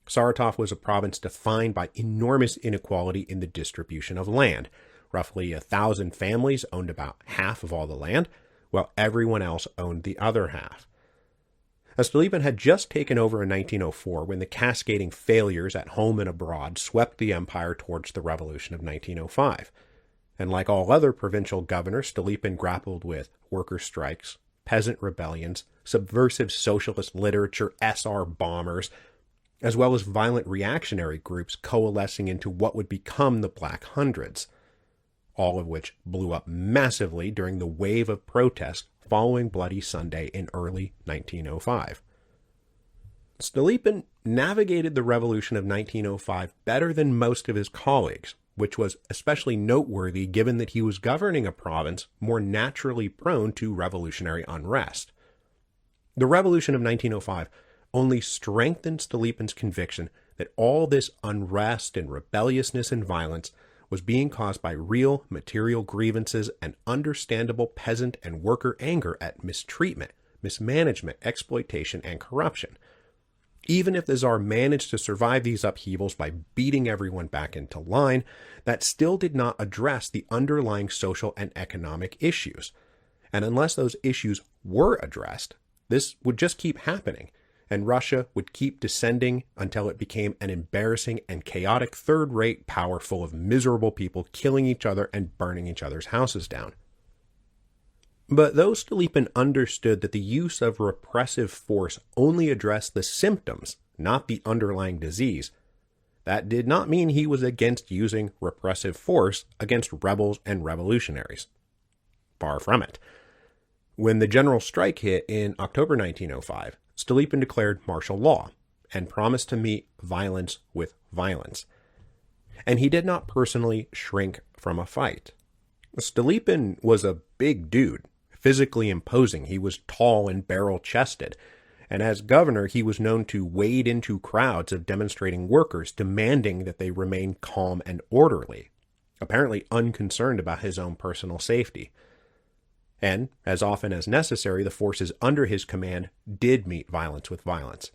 Saratov was a province defined by enormous inequality in the distribution of land. Roughly 1,000 families owned about half of all the land, while everyone else owned the other half. Stolypin had just taken over in 1904 when the cascading failures at home and abroad swept the empire towards the revolution of 1905. And like all other provincial governors, Stolypin grappled with worker strikes, peasant rebellions, subversive socialist literature, SR bombers, as well as violent reactionary groups coalescing into what would become the Black Hundreds, all of which blew up massively during the wave of protests following Bloody Sunday in early 1905. Stolypin navigated the revolution of 1905 better than most of his colleagues, which was especially noteworthy given that he was governing a province more naturally prone to revolutionary unrest. The revolution of 1905 only strengthened Stolypin's conviction that all this unrest and rebelliousness and violence was being caused by real material grievances and understandable peasant and worker anger at mistreatment, mismanagement, exploitation, and corruption. Even if the Tsar managed to survive these upheavals by beating everyone back into line, that still did not address the underlying social and economic issues. And unless those issues were addressed, this would just keep happening, and Russia would keep descending until it became an embarrassing and chaotic third-rate power full of miserable people killing each other and burning each other's houses down. But though Stolypin understood that the use of repressive force only addressed the symptoms, not the underlying disease, that did not mean he was against using repressive force against rebels and revolutionaries. Far from it. When the general strike hit in October 1905, Stolypin declared martial law and promised to meet violence with violence. And he did not personally shrink from a fight. Stolypin was a big dude, physically imposing. He was tall and barrel-chested, and as governor he was known to wade into crowds of demonstrating workers demanding that they remain calm and orderly, apparently unconcerned about his own personal safety. And, as often as necessary, the forces under his command did meet violence with violence.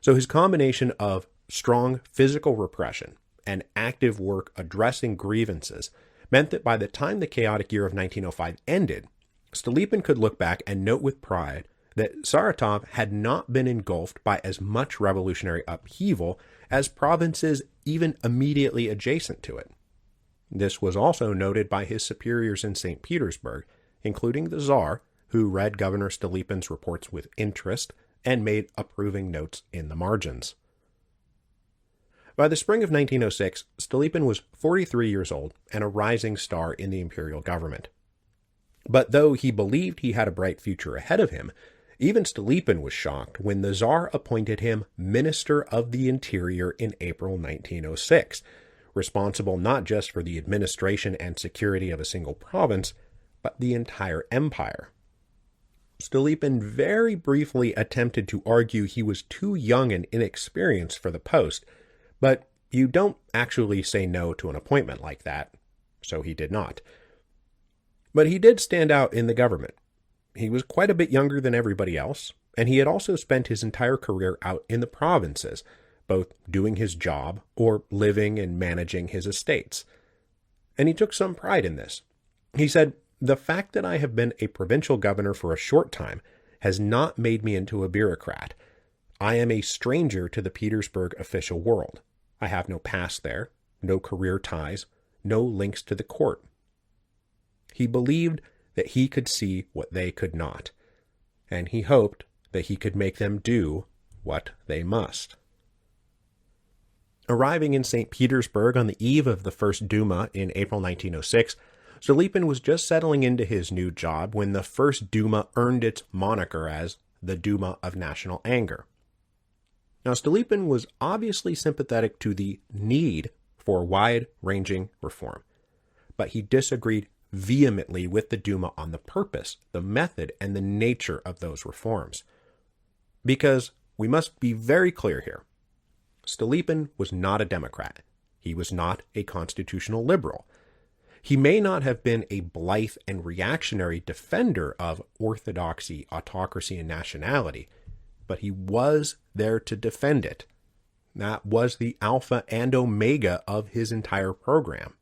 So his combination of strong physical repression and active work addressing grievances meant that by the time the chaotic year of 1905 ended, Stolypin could look back and note with pride that Saratov had not been engulfed by as much revolutionary upheaval as provinces even immediately adjacent to it. This was also noted by his superiors in St. Petersburg, including the Tsar, who read Governor Stolypin's reports with interest and made approving notes in the margins. By the spring of 1906, Stolypin was 43 years old and a rising star in the imperial government. But though he believed he had a bright future ahead of him, even Stolypin was shocked when the Tsar appointed him Minister of the Interior in April 1906, responsible not just for the administration and security of a single province, but the entire empire. Stolypin very briefly attempted to argue he was too young and inexperienced for the post, but you don't actually say no to an appointment like that, so he did not. But he did stand out in the government. He was quite a bit younger than everybody else, and he had also spent his entire career out in the provinces, both doing his job or living and managing his estates. And he took some pride in this. He said, "The fact that I have been a provincial governor for a short time has not made me into a bureaucrat. I am a stranger to the Petersburg official world. I have no past there, no career ties, no links to the court." He believed that he could see what they could not, and he hoped that he could make them do what they must. Arriving in St. Petersburg on the eve of the First Duma in April 1906, Stolypin was just settling into his new job when the First Duma earned its moniker as the Duma of National Anger. Now, Stolypin was obviously sympathetic to the need for wide-ranging reform, but he disagreed vehemently with the Duma on the purpose, the method, and the nature of those reforms. Because we must be very clear here. Stolypin was not a Democrat. He was not a constitutional liberal. He may not have been a blithe and reactionary defender of orthodoxy, autocracy, and nationality, but he was there to defend it. That was the alpha and omega of his entire program.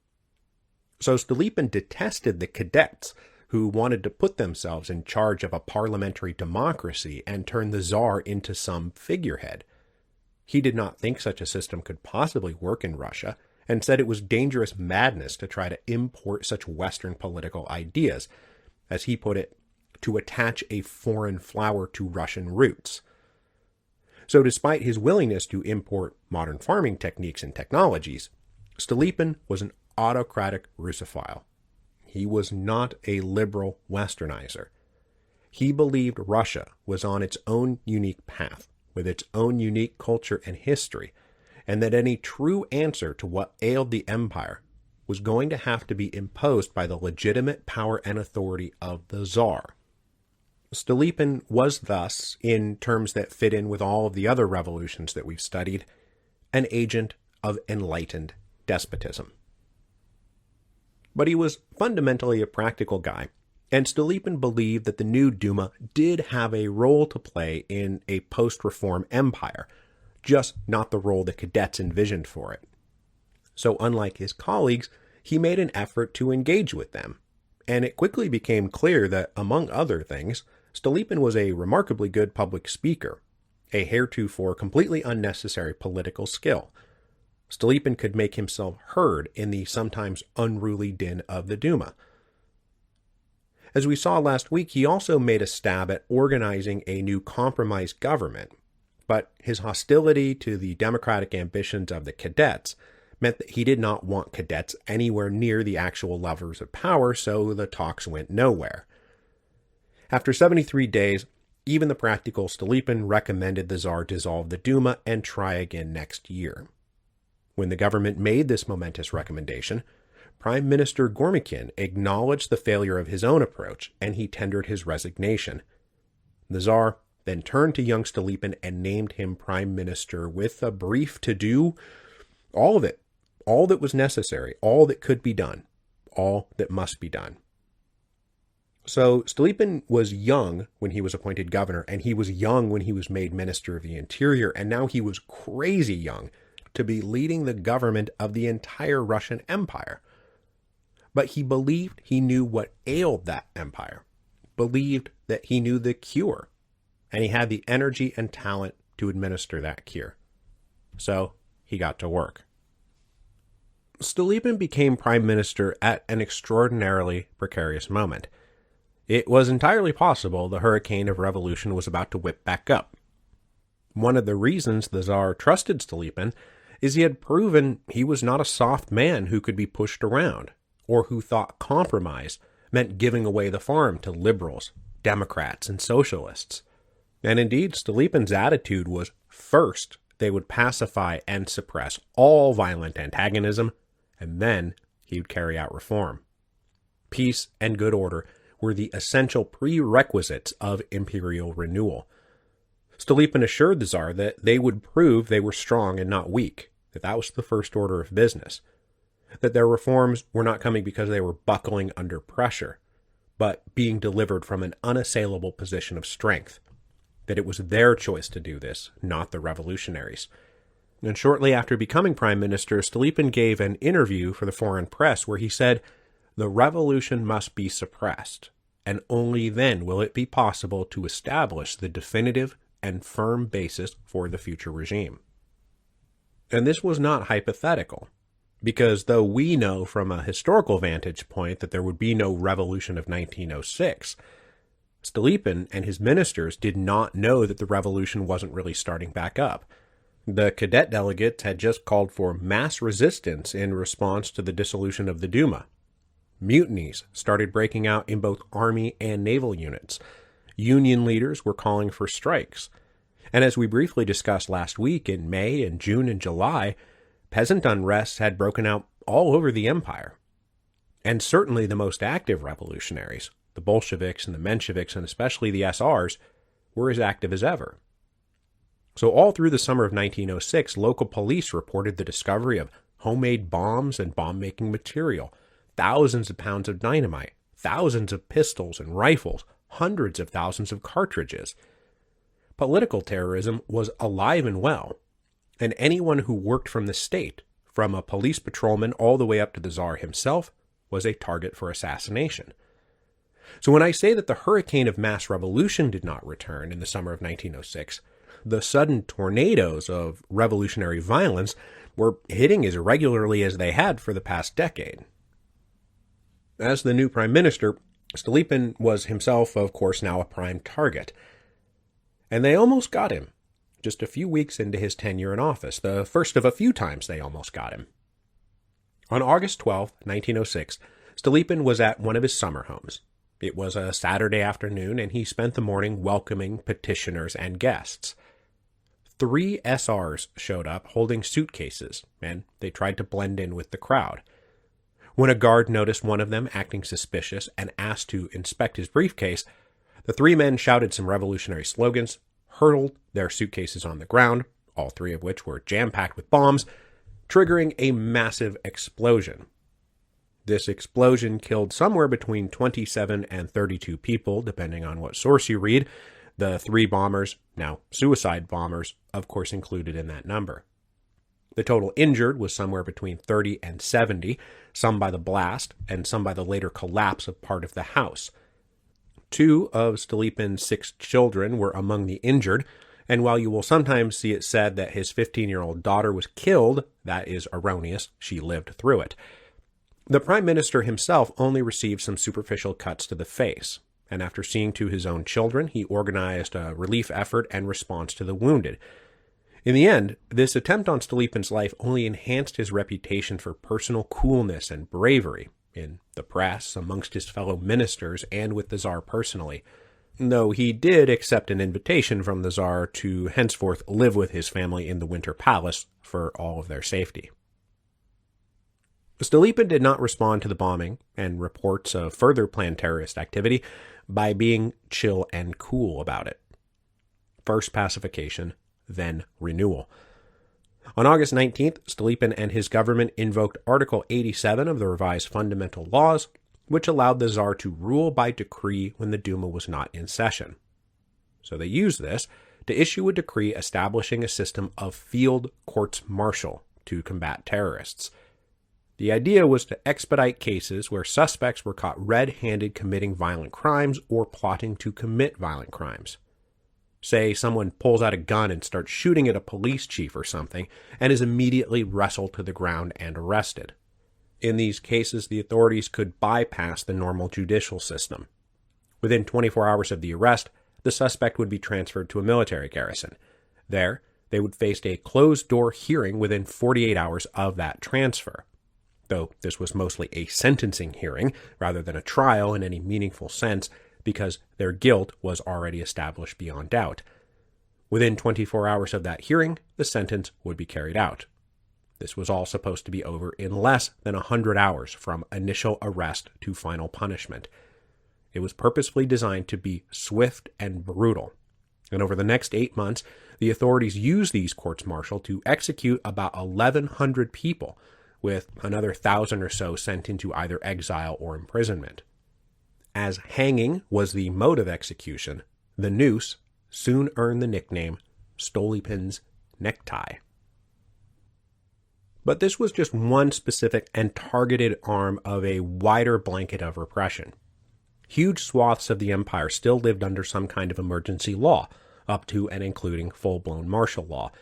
So Stolypin detested the cadets who wanted to put themselves in charge of a parliamentary democracy and turn the Tsar into some figurehead. He did not think such a system could possibly work in Russia, and said it was dangerous madness to try to import such Western political ideas, as he put it, to attach a foreign flower to Russian roots. So despite his willingness to import modern farming techniques and technologies, Stolypin was an autocratic Russophile. He was not a liberal Westernizer. He believed Russia was on its own unique path, with its own unique culture and history, and that any true answer to what ailed the empire was going to have to be imposed by the legitimate power and authority of the Tsar. Stolypin was thus, in terms that fit in with all of the other revolutions that we've studied, an agent of enlightened despotism. But he was fundamentally a practical guy, and Stolypin believed that the new Duma did have a role to play in a post-reform empire, just not the role the cadets envisioned for it. So unlike his colleagues, he made an effort to engage with them, and it quickly became clear that, among other things, Stolypin was a remarkably good public speaker, a heretofore completely unnecessary political skill. Stolypin could make himself heard in the sometimes unruly din of the Duma. As we saw last week, he also made a stab at organizing a new compromise government, but his hostility to the democratic ambitions of the cadets meant that he did not want cadets anywhere near the actual levers of power, so the talks went nowhere. After 73 days, even the practical Stolypin recommended the Tsar dissolve the Duma and try again next year. When the government made this momentous recommendation, Prime Minister Gormikin acknowledged the failure of his own approach, and he tendered his resignation. The Tsar then turned to young Stolypin and named him prime minister with a brief to do all of it, all that was necessary, all that could be done, all that must be done. So Stolypin was young when he was appointed governor, and he was young when he was made Minister of the Interior, and now he was crazy young to be leading the government of the entire Russian Empire. But he believed he knew what ailed that empire, believed that he knew the cure, and he had the energy and talent to administer that cure. So he got to work. Stolypin became prime minister at an extraordinarily precarious moment. It was entirely possible the hurricane of revolution was about to whip back up. One of the reasons the Tsar trusted Stolypin is he had proven he was not a soft man who could be pushed around, or who thought compromise meant giving away the farm to liberals, Democrats, and socialists. And indeed, Stolypin's attitude was, first, they would pacify and suppress all violent antagonism, and then he would carry out reform. Peace and good order were the essential prerequisites of imperial renewal. Stolypin assured the Tsar that they would prove they were strong and not weak, that was the first order of business, that their reforms were not coming because they were buckling under pressure, but being delivered from an unassailable position of strength, that it was their choice to do this, not the revolutionaries. And shortly after becoming prime minister, Stolypin gave an interview for the foreign press where he said, "The revolution must be suppressed, and only then will it be possible to establish the definitive and firm basis for the future regime." And this was not hypothetical, because though we know from a historical vantage point that there would be no revolution of 1906, Stolypin and his ministers did not know that the revolution wasn't really starting back up. The cadet delegates had just called for mass resistance in response to the dissolution of the Duma. Mutinies started breaking out in both army and naval units. Union leaders were calling for strikes. And as we briefly discussed last week, in May and June and July, peasant unrests had broken out all over the empire. And certainly the most active revolutionaries, the Bolsheviks and the Mensheviks, and especially the SRs, were as active as ever. So all through the summer of 1906, local police reported the discovery of homemade bombs and bomb-making material, thousands of pounds of dynamite, thousands of pistols and rifles, hundreds of thousands of cartridges. Political terrorism was alive and well, and anyone who worked from the state, from a police patrolman all the way up to the Tsar himself, was a target for assassination. So when I say that the hurricane of mass revolution did not return in the summer of 1906, the sudden tornadoes of revolutionary violence were hitting as regularly as they had for the past decade. As the new prime minister, Stolypin was himself, of course, now a prime target. And they almost got him, just a few weeks into his tenure in office, the first of a few times they almost got him. On August 12, 1906, Stolypin was at one of his summer homes. It was a Saturday afternoon, and he spent the morning welcoming petitioners and guests. 3 SRs showed up holding suitcases, and they tried to blend in with the crowd. When a guard noticed one of them acting suspicious and asked to inspect his briefcase, the 3 men shouted some revolutionary slogans, hurled their suitcases on the ground, all 3 of which were jam-packed with bombs, triggering a massive explosion. This explosion killed somewhere between 27 and 32 people, depending on what source you read. The 3 bombers, now suicide bombers, of course included in that number. The total injured was somewhere between 30 and 70, some by the blast and some by the later collapse of part of the house. 2 of Stolypin's 6 children were among the injured, and while you will sometimes see it said that his 15-year-old daughter was killed, that is erroneous. She lived through it. The Prime Minister himself only received some superficial cuts to the face, and after seeing to his own children, he organized a relief effort and response to the wounded. In the end, this attempt on Stolypin's life only enhanced his reputation for personal coolness and bravery, in the press, amongst his fellow ministers, and with the Tsar personally, though he did accept an invitation from the Tsar to henceforth live with his family in the Winter Palace for all of their safety. Stolypin did not respond to the bombing and reports of further planned terrorist activity by being chill and cool about it. First pacification, then renewal. On August 19th, Stolypin and his government invoked Article 87 of the revised fundamental laws, which allowed the Tsar to rule by decree when the Duma was not in session. So they used this to issue a decree establishing a system of field courts-martial to combat terrorists. The idea was to expedite cases where suspects were caught red-handed committing violent crimes or plotting to commit violent crimes. Say someone pulls out a gun and starts shooting at a police chief or something and is immediately wrestled to the ground and arrested. In these cases, the authorities could bypass the normal judicial system. Within 24 hours of the arrest, the suspect would be transferred to a military garrison. There, they would face a closed-door hearing within 48 hours of that transfer. Though this was mostly a sentencing hearing rather than a trial in any meaningful sense, because their guilt was already established beyond doubt. Within 24 hours of that hearing, the sentence would be carried out. This was all supposed to be over in less than 100 hours from initial arrest to final punishment. It was purposefully designed to be swift and brutal. And over the next 8 months, the authorities used these courts-martial to execute about 1,100 people, with another 1,000 or so sent into either exile or imprisonment. As hanging was the mode of execution, the noose soon earned the nickname Stolypin's necktie. But this was just one specific and targeted arm of a wider blanket of repression. Huge swaths of the empire still lived under some kind of emergency law, up to and including full-blown martial law.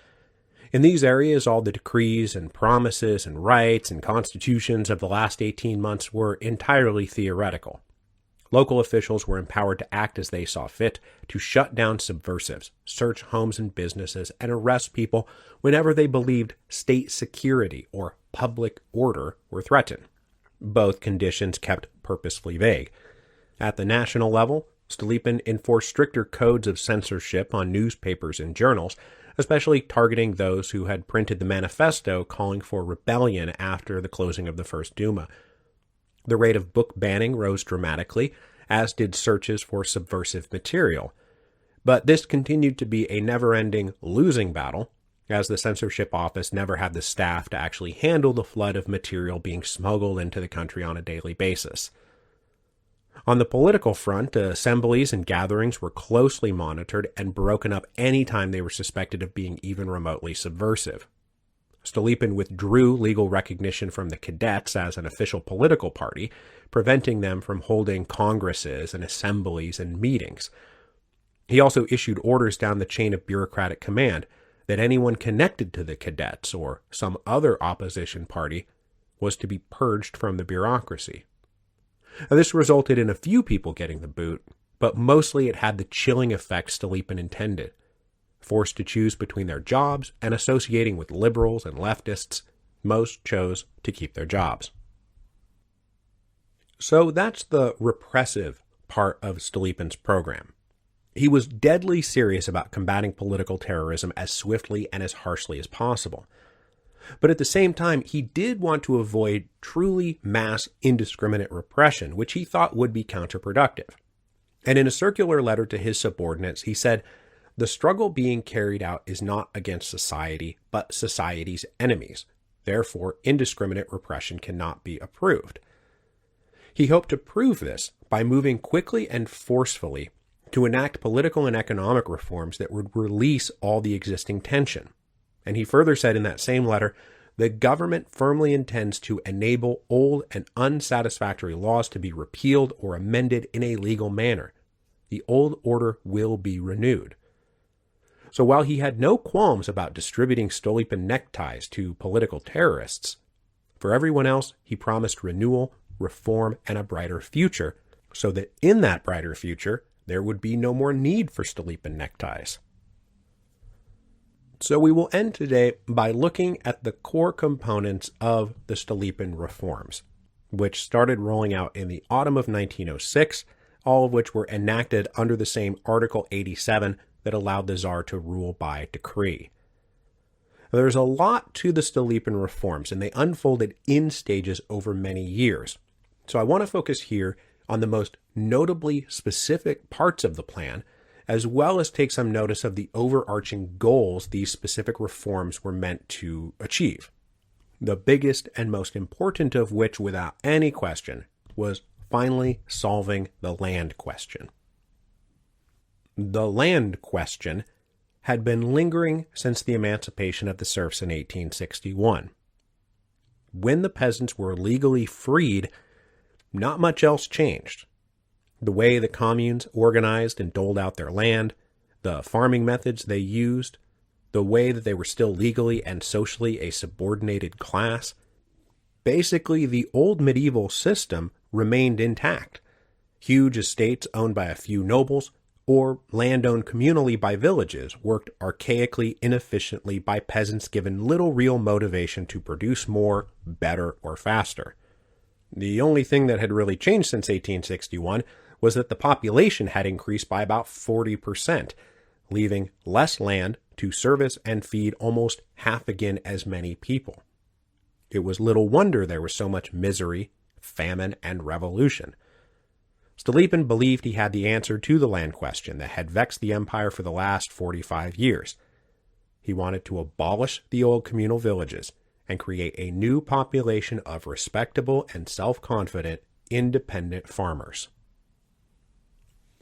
In these areas, all the decrees and promises and rights and constitutions of the last 18 months were entirely theoretical. Local officials were empowered to act as they saw fit, to shut down subversives, search homes and businesses, and arrest people whenever they believed state security or public order were threatened. Both conditions kept purposefully vague. At the national level, Stolypin enforced stricter codes of censorship on newspapers and journals, especially targeting those who had printed the manifesto calling for rebellion after the closing of the First Duma. The rate of book banning rose dramatically, as did searches for subversive material. But this continued to be a never-ending losing battle, as the censorship office never had the staff to actually handle the flood of material being smuggled into the country on a daily basis. On the political front, assemblies and gatherings were closely monitored and broken up any time they were suspected of being even remotely subversive. Stolypin withdrew legal recognition from the cadets as an official political party, preventing them from holding congresses and assemblies and meetings. He also issued orders down the chain of bureaucratic command that anyone connected to the cadets or some other opposition party was to be purged from the bureaucracy. Now, this resulted in a few people getting the boot, but mostly it had the chilling effect Stolypin intended. Forced to choose between their jobs and associating with liberals and leftists, most chose to keep their jobs. So that's the repressive part of Stolypin's program. He was deadly serious about combating political terrorism as swiftly and as harshly as possible. But at the same time, he did want to avoid truly mass indiscriminate repression, which he thought would be counterproductive. And in a circular letter to his subordinates, he said, "The struggle being carried out is not against society, but society's enemies. Therefore, indiscriminate repression cannot be approved." He hoped to prove this by moving quickly and forcefully to enact political and economic reforms that would release all the existing tension. And he further said in that same letter, "The government firmly intends to enable old and unsatisfactory laws to be repealed or amended in a legal manner. The old order will be renewed." So while he had no qualms about distributing Stolypin neckties to political terrorists, for everyone else he promised renewal, reform, and a brighter future, so that in that brighter future there would be no more need for Stolypin neckties. So we will end today by looking at the core components of the Stolypin reforms, which started rolling out in the autumn of 1906, all of which were enacted under the same Article 87 that allowed the Tsar to rule by decree. There's a lot to the Stolypin reforms, and they unfolded in stages over many years. So I want to focus here on the most notably specific parts of the plan, as well as take some notice of the overarching goals these specific reforms were meant to achieve. The biggest and most important of which, without any question, was finally solving the land question. The land question had been lingering since the emancipation of the serfs in 1861. When the peasants were legally freed, not much else changed. The way the communes organized and doled out their land, the farming methods they used, the way that they were still legally and socially a subordinated class. Basically, the old medieval system remained intact. Huge estates owned by a few nobles, or land owned communally by villages, worked archaically, inefficiently by peasants given little real motivation to produce more, better, or faster. The only thing that had really changed since 1861 was that the population had increased by about 40%, leaving less land to service and feed almost half again as many people. It was little wonder there was so much misery, famine, and revolution. Stolypin believed he had the answer to the land question that had vexed the empire for the last 45 years. He wanted to abolish the old communal villages and create a new population of respectable and self-confident, independent farmers.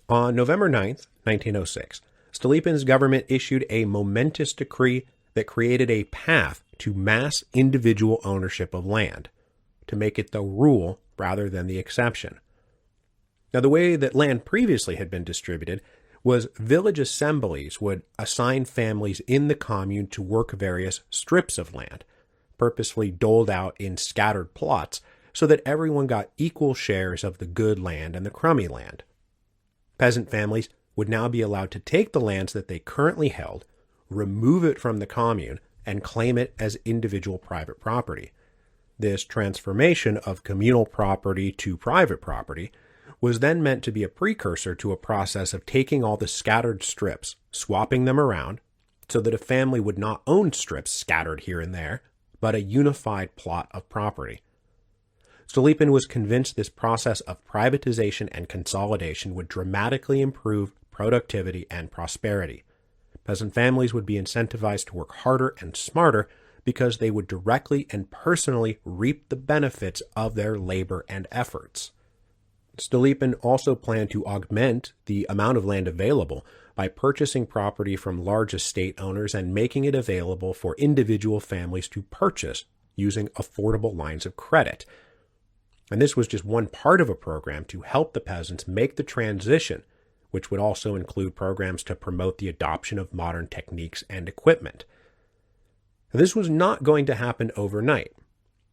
On November 9th, 1906, Stolypin's government issued a momentous decree that created a path to mass individual ownership of land, to make it the rule rather than the exception. Now, the way that land previously had been distributed was village assemblies would assign families in the commune to work various strips of land, purposefully doled out in scattered plots so that everyone got equal shares of the good land and the crummy land. Peasant families would now be allowed to take the lands that they currently held, remove it from the commune, and claim it as individual private property. This transformation of communal property to private property was then meant to be a precursor to a process of taking all the scattered strips, swapping them around, so that a family would not own strips scattered here and there, but a unified plot of property. Stolypin was convinced this process of privatization and consolidation would dramatically improve productivity and prosperity. Peasant families would be incentivized to work harder and smarter because they would directly and personally reap the benefits of their labor and efforts. Stolypin also planned to augment the amount of land available by purchasing property from large estate owners and making it available for individual families to purchase using affordable lines of credit. And this was just one part of a program to help the peasants make the transition, which would also include programs to promote the adoption of modern techniques and equipment. Now, this was not going to happen overnight,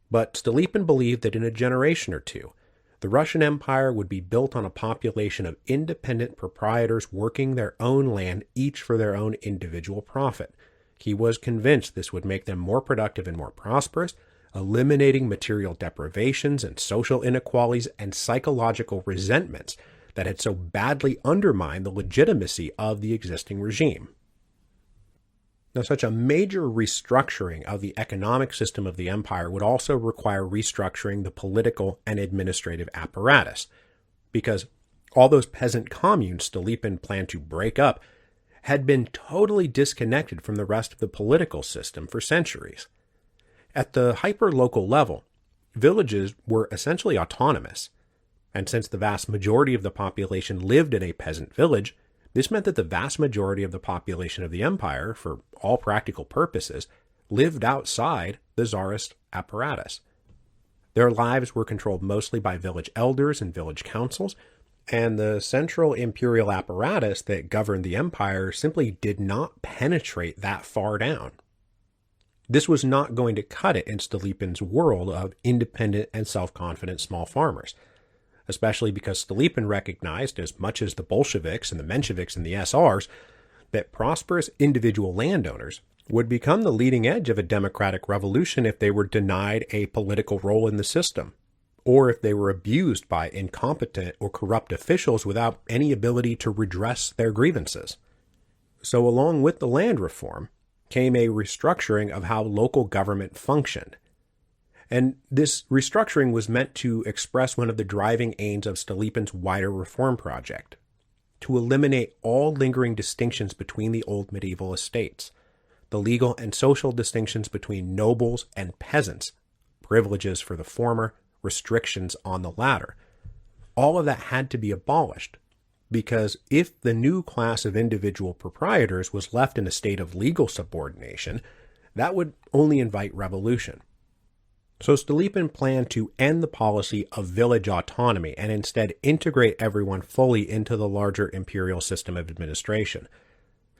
but Stolypin believed that in a generation or two, the Russian Empire would be built on a population of independent proprietors working their own land, each for their own individual profit. He was convinced this would make them more productive and more prosperous, eliminating material deprivations and social inequalities and psychological resentments that had so badly undermined the legitimacy of the existing regime. Now, such a major restructuring of the economic system of the empire would also require restructuring the political and administrative apparatus, because all those peasant communes Stolypin planned to break up had been totally disconnected from the rest of the political system for centuries. At the hyper-local level, villages were essentially autonomous, and since the vast majority of the population lived in a peasant village, this meant that the vast majority of the population of the empire, for all practical purposes, lived outside the czarist apparatus. Their lives were controlled mostly by village elders and village councils, and the central imperial apparatus that governed the empire simply did not penetrate that far down. This was not going to cut it in Stolypin's world of independent and self-confident small farmers, especially because Stolypin recognized, as much as the Bolsheviks and the Mensheviks and the SRs, that prosperous individual landowners would become the leading edge of a democratic revolution if they were denied a political role in the system, or if they were abused by incompetent or corrupt officials without any ability to redress their grievances. So along with the land reform came a restructuring of how local government functioned. And this restructuring was meant to express one of the driving aims of Stolypin's wider reform project, to eliminate all lingering distinctions between the old medieval estates, the legal and social distinctions between nobles and peasants, privileges for the former, restrictions on the latter. All of that had to be abolished, because if the new class of individual proprietors was left in a state of legal subordination, that would only invite revolution. So Stolypin planned to end the policy of village autonomy and instead integrate everyone fully into the larger imperial system of administration.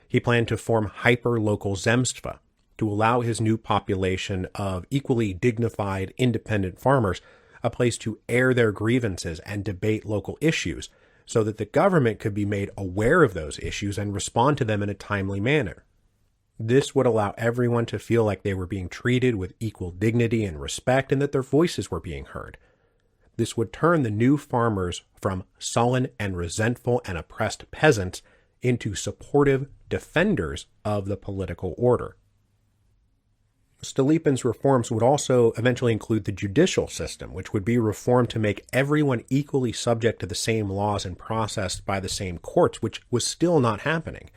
He planned to form hyper-local zemstva to allow his new population of equally dignified, independent farmers a place to air their grievances and debate local issues, so that the government could be made aware of those issues and respond to them in a timely manner. This would allow everyone to feel like they were being treated with equal dignity and respect and that their voices were being heard. This would turn the new farmers from sullen and resentful and oppressed peasants into supportive defenders of the political order. Stolypin's reforms would also eventually include the judicial system, which would be reformed to make everyone equally subject to the same laws and processed by the same courts, which was still not happening.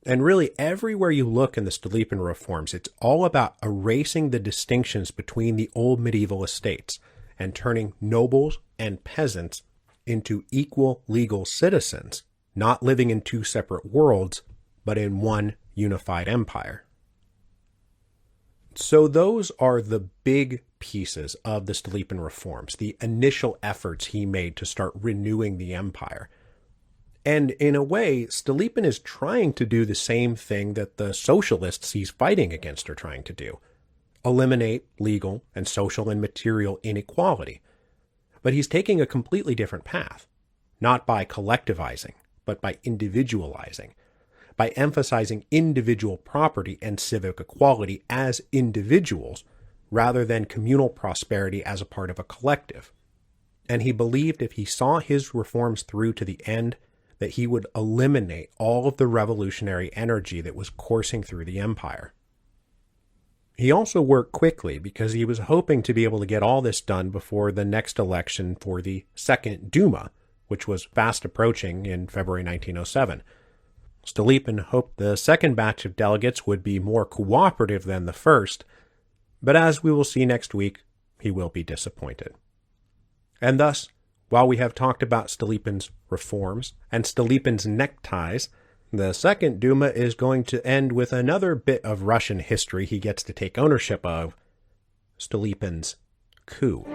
And really, everywhere you look in the Stolypin reforms, it's all about erasing the distinctions between the old medieval estates and turning nobles and peasants into equal legal citizens, not living in two separate worlds, but in one unified empire. So those are the big pieces of the Stolypin reforms, the initial efforts he made to start renewing the empire. And in a way, Stolypin is trying to do the same thing that the socialists he's fighting against are trying to do: eliminate legal and social and material inequality. But he's taking a completely different path, not by collectivizing, but by individualizing, by emphasizing individual property and civic equality as individuals, rather than communal prosperity as a part of a collective. And he believed if he saw his reforms through to the end, that he would eliminate all of the revolutionary energy that was coursing through the empire. He also worked quickly because he was hoping to be able to get all this done before the next election for the Second Duma, which was fast approaching in February 1907. Stolypin hoped the second batch of delegates would be more cooperative than the first, but as we will see next week, he will be disappointed. And thus, while we have talked about Stolypin's reforms and Stolypin's neckties, the Second Duma is going to end with another bit of Russian history he gets to take ownership of: Stolypin's coup.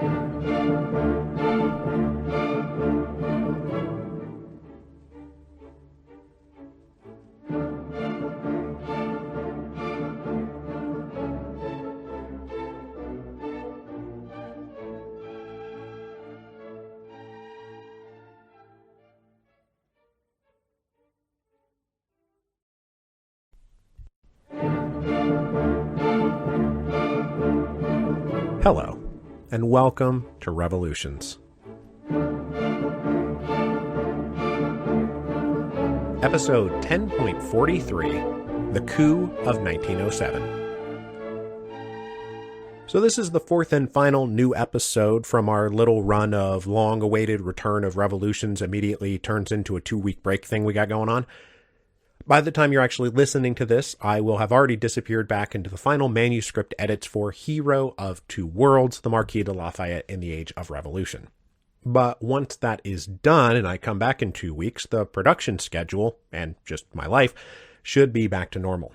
Hello, and welcome to Revolutions. Episode 10.43, The Coup of 1907. So this is the fourth and final new episode from our little run of long-awaited return of revolutions immediately turns into a 2-week break thing we got going on. By the time you're actually listening to this, I will have already disappeared back into the final manuscript edits for Hero of Two Worlds, the Marquis de Lafayette in the Age of Revolution. But once that is done and I come back in 2 weeks, the production schedule, and just my life, should be back to normal.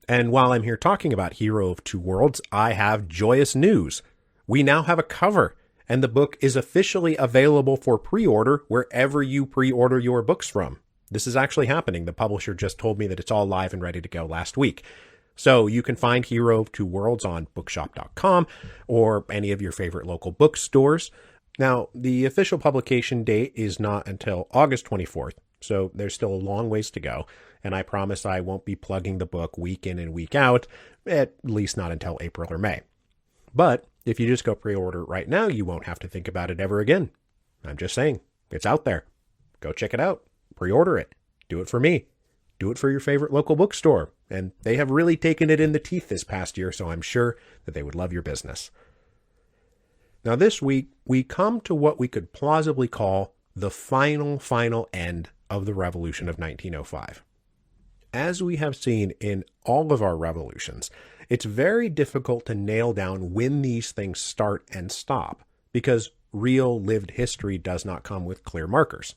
And while I'm here talking about Hero of Two Worlds, I have joyous news. We now have a cover, and the book is officially available for pre-order wherever you pre-order your books from. This is actually happening. The publisher just told me that it's all live and ready to go last week. So you can find Hero of Two Worlds on bookshop.com or any of your favorite local bookstores. Now, the official publication date is not until August 24th, so there's still a long ways to go, and I promise I won't be plugging the book week in and week out, at least not until April or May. But if you just go pre-order right now, you won't have to think about it ever again. I'm just saying, it's out there. Go check it out. Pre-order it. Do it for me. Do it for your favorite local bookstore. And they have really taken it in the teeth this past year, so I'm sure that they would love your business. Now this week, we come to what we could plausibly call the final end of the Revolution of 1905. As we have seen in all of our revolutions, it's very difficult to nail down when these things start and stop, because real lived history does not come with clear markers.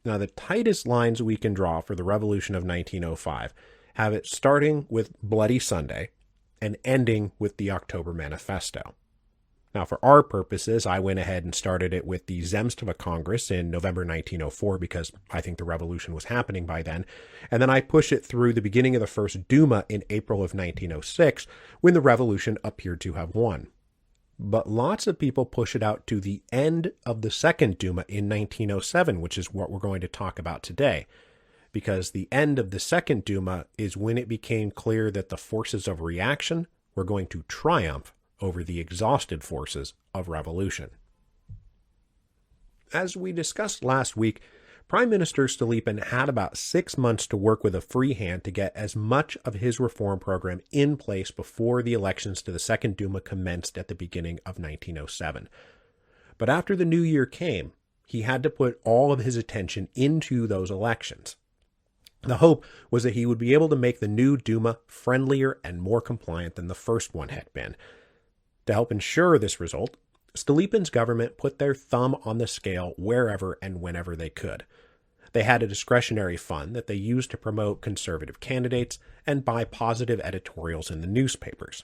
Now, the tightest lines we can draw for the Revolution of 1905 have it starting with Bloody Sunday and ending with the October Manifesto. Now, for our purposes, I went ahead and started it with the Zemstva Congress in November 1904 because I think the revolution was happening by then, and then I pushed it through the beginning of the First Duma in April of 1906 when the revolution appeared to have won. But lots of people push it out to the end of the Second Duma in 1907, which is what we're going to talk about today, because the end of the Second Duma is when it became clear that the forces of reaction were going to triumph over the exhausted forces of revolution. As we discussed last week, Prime Minister Stolypin had about 6 months to work with a free hand to get as much of his reform program in place before the elections to the Second Duma commenced at the beginning of 1907. But after the new year came, he had to put all of his attention into those elections. The hope was that he would be able to make the new Duma friendlier and more compliant than the first one had been. To help ensure this result, Stolypin's government put their thumb on the scale wherever and whenever they could. They had a discretionary fund that they used to promote conservative candidates and buy positive editorials in the newspapers.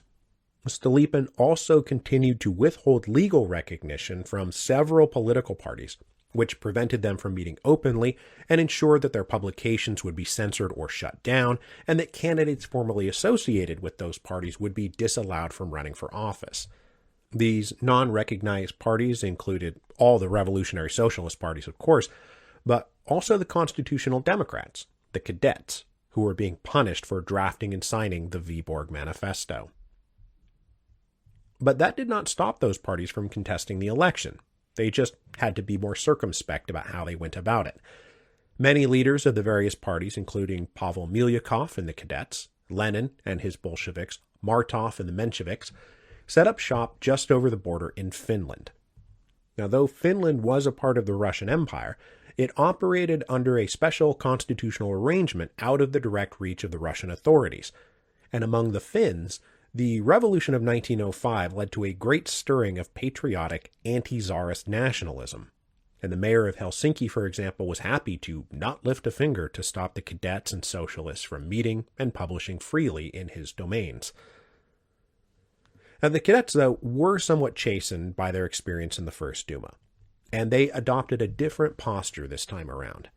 Stolypin also continued to withhold legal recognition from several political parties, which prevented them from meeting openly and ensured that their publications would be censored or shut down, and that candidates formerly associated with those parties would be disallowed from running for office. These non-recognized parties included all the revolutionary socialist parties, of course, but also the Constitutional Democrats, the Cadets, who were being punished for drafting and signing the Viborg Manifesto. But that did not stop those parties from contesting the election. They just had to be more circumspect about how they went about it. Many leaders of the various parties, including Pavel Milyukov and the Cadets, Lenin and his Bolsheviks, Martov and the Mensheviks, set up shop just over the border in Finland. Now, though Finland was a part of the Russian Empire, it operated under a special constitutional arrangement out of the direct reach of the Russian authorities. And among the Finns, the Revolution of 1905 led to a great stirring of patriotic, anti-Tsarist nationalism. And the mayor of Helsinki, for example, was happy to not lift a finger to stop the cadets and socialists from meeting and publishing freely in his domains. Now, the cadets, though, were somewhat chastened by their experience in the First Duma, and they adopted a different posture this time around.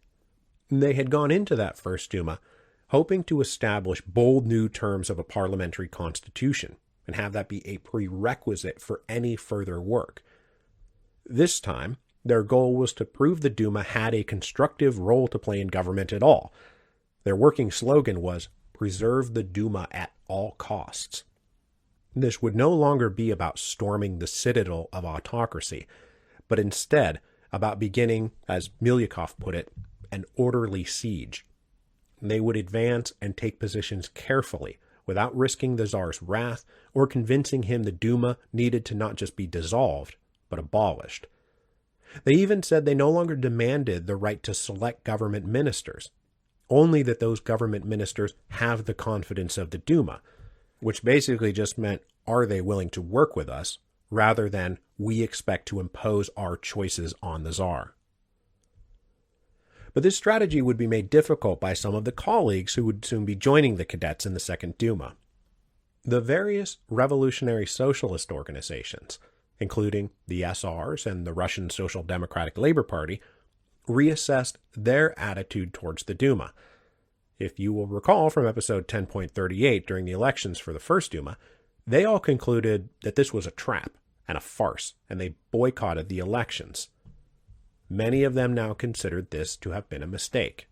They had gone into that First Duma hoping to establish bold new terms of a parliamentary constitution and have that be a prerequisite for any further work. This time, their goal was to prove the Duma had a constructive role to play in government at all. Their working slogan was, "Preserve the Duma at all costs." This would no longer be about storming the citadel of autocracy, but instead about beginning, as Milyukov put it, an orderly siege They would advance and take positions carefully, without risking the Tsar's wrath or convincing him the Duma needed to not just be dissolved, but abolished. They even said they no longer demanded the right to select government ministers, only that those government ministers have the confidence of the Duma, which basically just meant, are they willing to work with us, rather than we expect to impose our choices on the Tsar. But this strategy would be made difficult by some of the colleagues who would soon be joining the cadets in the Second Duma. The various revolutionary socialist organizations, including the SRs and the Russian Social Democratic Labor Party, reassessed their attitude towards the Duma. If you will recall from episode 10.38 during the elections for the First Duma, they all concluded that this was a trap and a farce, and they boycotted the elections. Many of them now considered this to have been a mistake.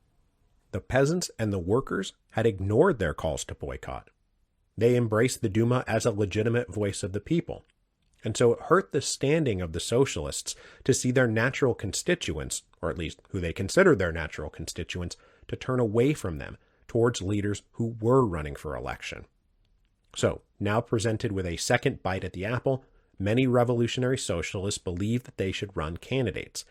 The peasants and the workers had ignored their calls to boycott. They embraced the Duma as a legitimate voice of the people, and so it hurt the standing of the socialists to see their natural constituents, or at least who they considered their natural constituents, to turn away from them towards leaders who were running for election. So, now presented with a second bite at the apple, many revolutionary socialists believed that they should run candidates,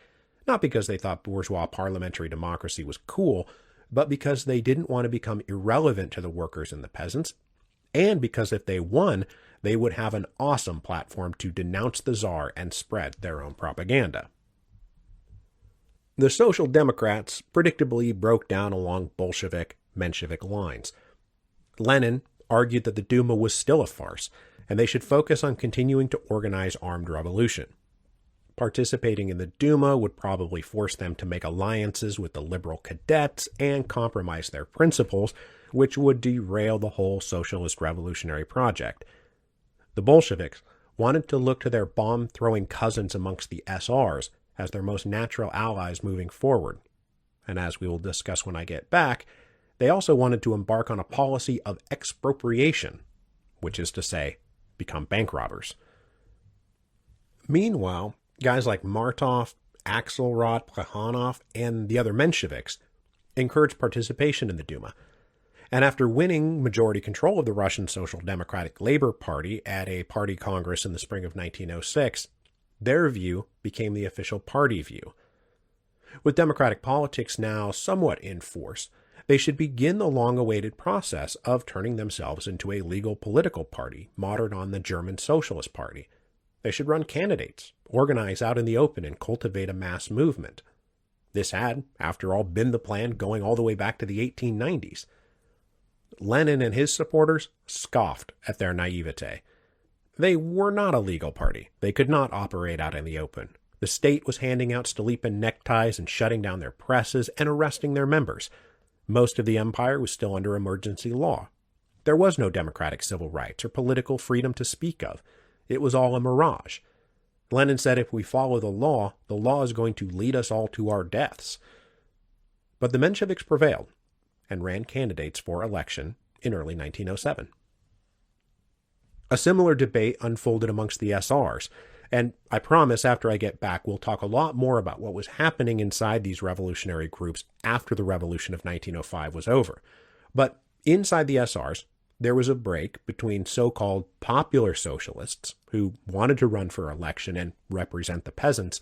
not because they thought bourgeois parliamentary democracy was cool, but because they didn't want to become irrelevant to the workers and the peasants, and because if they won, they would have an awesome platform to denounce the Tsar and spread their own propaganda. The Social Democrats predictably broke down along Bolshevik-Menshevik lines. Lenin argued that the Duma was still a farce, and they should focus on continuing to organize armed revolution. Participating in the Duma would probably force them to make alliances with the liberal cadets and compromise their principles, which would derail the whole socialist revolutionary project. The Bolsheviks wanted to look to their bomb-throwing cousins amongst the SRs as their most natural allies moving forward. And as we will discuss when I get back, they also wanted to embark on a policy of expropriation, which is to say, become bank robbers. Meanwhile, guys like Martov, Axelrod, Plekhanov, and the other Mensheviks encouraged participation in the Duma. And after winning majority control of the Russian Social Democratic Labor Party at a party congress in the spring of 1906, their view became the official party view. With democratic politics now somewhat in force, they should begin the long-awaited process of turning themselves into a legal political party modeled on the German Socialist Party. They should run candidates, organize out in the open, and cultivate a mass movement. This had, after all, been the plan going all the way back to the 1890s. Lenin and his supporters scoffed at their naivete. They were not a legal party. They could not operate out in the open. The state was handing out Stolypin neckties and shutting down their presses and arresting their members. Most of the empire was still under emergency law. There was no democratic civil rights or political freedom to speak of. It was all a mirage. Lenin said if we follow the law is going to lead us all to our deaths. But the Mensheviks prevailed and ran candidates for election in early 1907. A similar debate unfolded amongst the SRs, and I promise after I get back we'll talk a lot more about what was happening inside these revolutionary groups after the revolution of 1905 was over. But inside the SRs, there was a break between so-called popular socialists, who wanted to run for election and represent the peasants,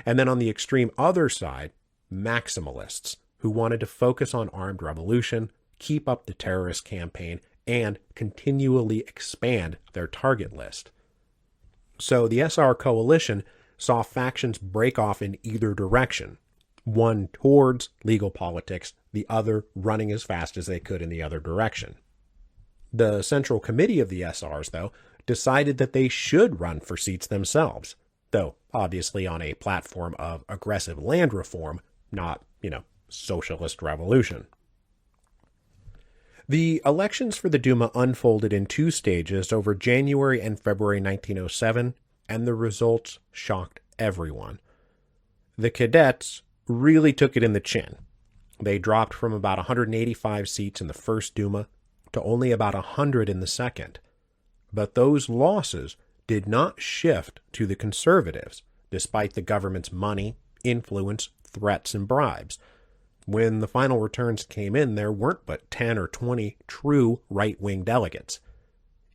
and then on the extreme other side, maximalists, who wanted to focus on armed revolution, keep up the terrorist campaign, and continually expand their target list. So the SR coalition saw factions break off in either direction, one towards legal politics, the other running as fast as they could in the other direction. The Central Committee of the SRs, though, decided that they should run for seats themselves, though obviously on a platform of aggressive land reform, not, socialist revolution. The elections for the Duma unfolded in two stages over January and February 1907, and the results shocked everyone. The cadets really took it in the chin. They dropped from about 185 seats in the first Duma to only about 100 in the second. But those losses did not shift to the conservatives, despite the government's money, influence, threats, and bribes. When the final returns came in, there weren't but 10 or 20 true right-wing delegates.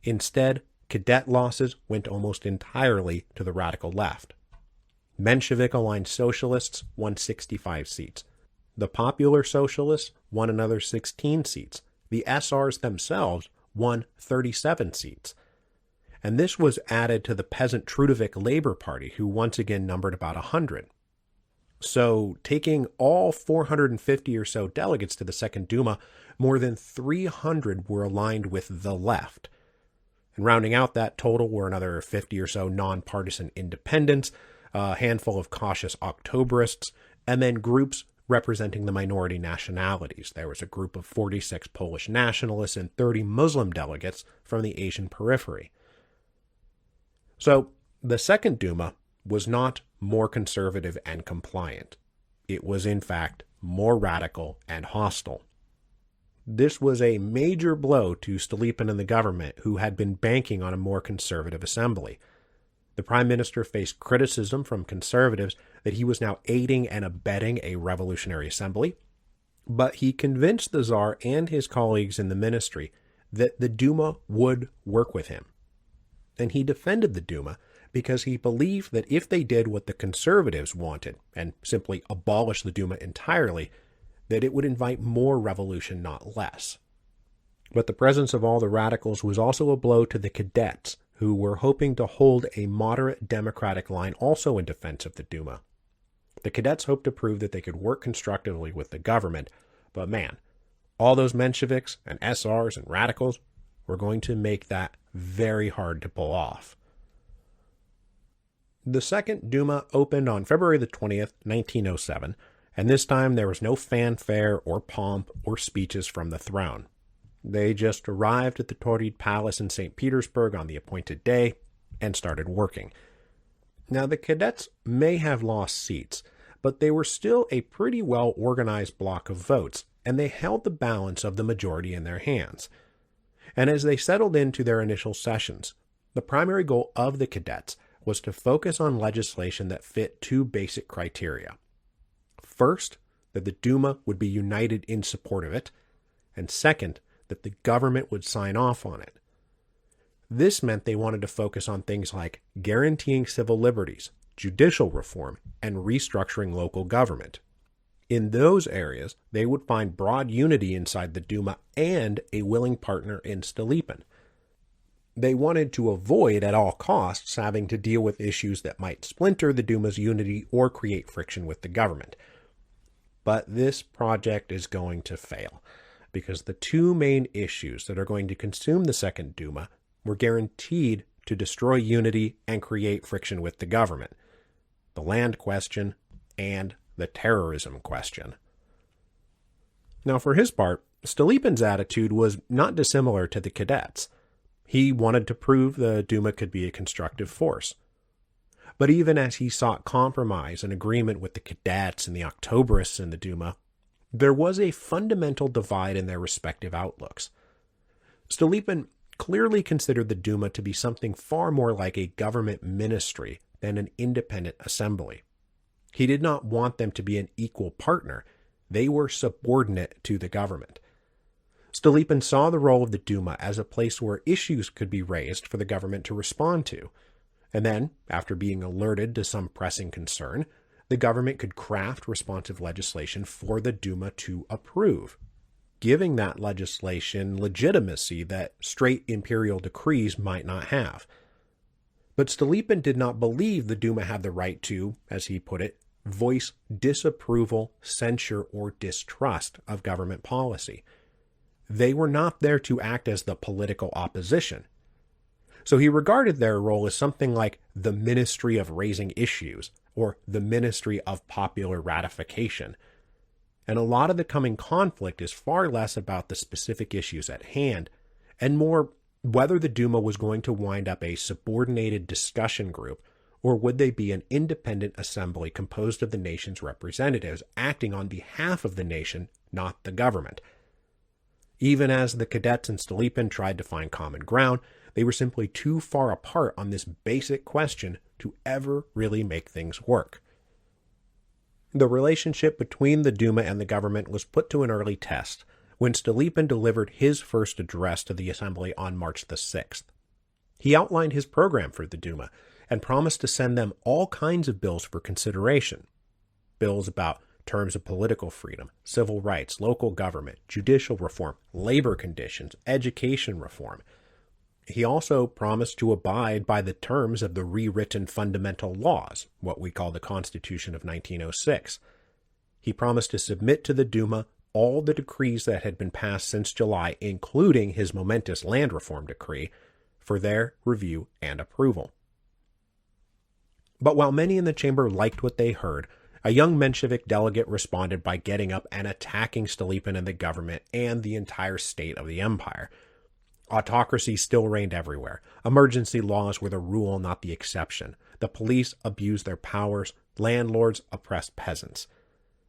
Instead, cadet losses went almost entirely to the radical left. Menshevik-aligned socialists won 65 seats. The Popular Socialists won another 16 seats. The SRs themselves won 37 seats. And this was added to the peasant Trudovik Labor Party, who once again numbered about 100. So, taking all 450 or so delegates to the Second Duma, more than 300 were aligned with the left. And rounding out that total were another 50 or so nonpartisan independents, a handful of cautious Octoberists, and then groups representing the minority nationalities. There was a group of 46 Polish nationalists and 30 Muslim delegates from the Asian periphery. So, the Second Duma was not more conservative and compliant. It was, in fact, more radical and hostile. This was a major blow to Stolypin and the government, who had been banking on a more conservative assembly. The prime minister faced criticism from conservatives that he was now aiding and abetting a revolutionary assembly, but he convinced the Tsar and his colleagues in the ministry that the Duma would work with him. And he defended the Duma because he believed that if they did what the conservatives wanted, and simply abolished the Duma entirely, that it would invite more revolution, not less. But the presence of all the radicals was also a blow to the cadets, who were hoping to hold a moderate democratic line also in defense of the Duma. The cadets hoped to prove that they could work constructively with the government, but man, all those Mensheviks and SRs and radicals were going to make that very hard to pull off. The Second Duma opened on February the 20th, 1907, and this time there was no fanfare or pomp or speeches from the throne. They just arrived at the Tauride Palace in St. Petersburg on the appointed day and started working. Now, the cadets may have lost seats, but they were still a pretty well-organized block of votes, and they held the balance of the majority in their hands. And as they settled into their initial sessions, the primary goal of the cadets was to focus on legislation that fit two basic criteria. First, that the Duma would be united in support of it, and second, that the government would sign off on it. This meant they wanted to focus on things like guaranteeing civil liberties, judicial reform, and restructuring local government. In those areas, they would find broad unity inside the Duma and a willing partner in Stolypin. They wanted to avoid at all costs having to deal with issues that might splinter the Duma's unity or create friction with the government. But this project is going to fail, because the two main issues that are going to consume the Second Duma were guaranteed to destroy unity and create friction with the government: the land question and the terrorism question. Now, for his part, Stolypin's attitude was not dissimilar to the cadets. He wanted to prove the Duma could be a constructive force. But even as he sought compromise and agreement with the cadets and the Octoberists in the Duma, there was a fundamental divide in their respective outlooks. Stolypin clearly considered the Duma to be something far more like a government ministry than an independent assembly. He did not want them to be an equal partner. They were subordinate to the government. Stolypin saw the role of the Duma as a place where issues could be raised for the government to respond to, and then, after being alerted to some pressing concern, the government could craft responsive legislation for the Duma to approve, giving that legislation legitimacy that straight imperial decrees might not have. But Stolypin did not believe the Duma had the right to, as he put it, voice disapproval, censure, or distrust of government policy. They were not there to act as the political opposition. So he regarded their role as something like the Ministry of Raising Issues, or the Ministry of Popular Ratification. And a lot of the coming conflict is far less about the specific issues at hand, and more whether the Duma was going to wind up a subordinated discussion group, or would they be an independent assembly composed of the nation's representatives acting on behalf of the nation, not the government. Even as the cadets and Stolypin tried to find common ground, they were simply too far apart on this basic question to ever really make things work. The relationship between the Duma and the government was put to an early test when Stolypin delivered his first address to the assembly on March the 6th. He outlined his program for the Duma and promised to send them all kinds of bills for consideration. Bills about terms of political freedom, civil rights, local government, judicial reform, labor conditions, education reform. He also promised to abide by the terms of the rewritten fundamental laws, what we call the Constitution of 1906. He promised to submit to the Duma all the decrees that had been passed since July, including his momentous land reform decree, for their review and approval. But while many in the chamber liked what they heard, a young Menshevik delegate responded by getting up and attacking Stolypin and the government and the entire state of the empire. Autocracy still reigned everywhere. Emergency laws were the rule, not the exception. The police abused their powers. Landlords oppressed peasants.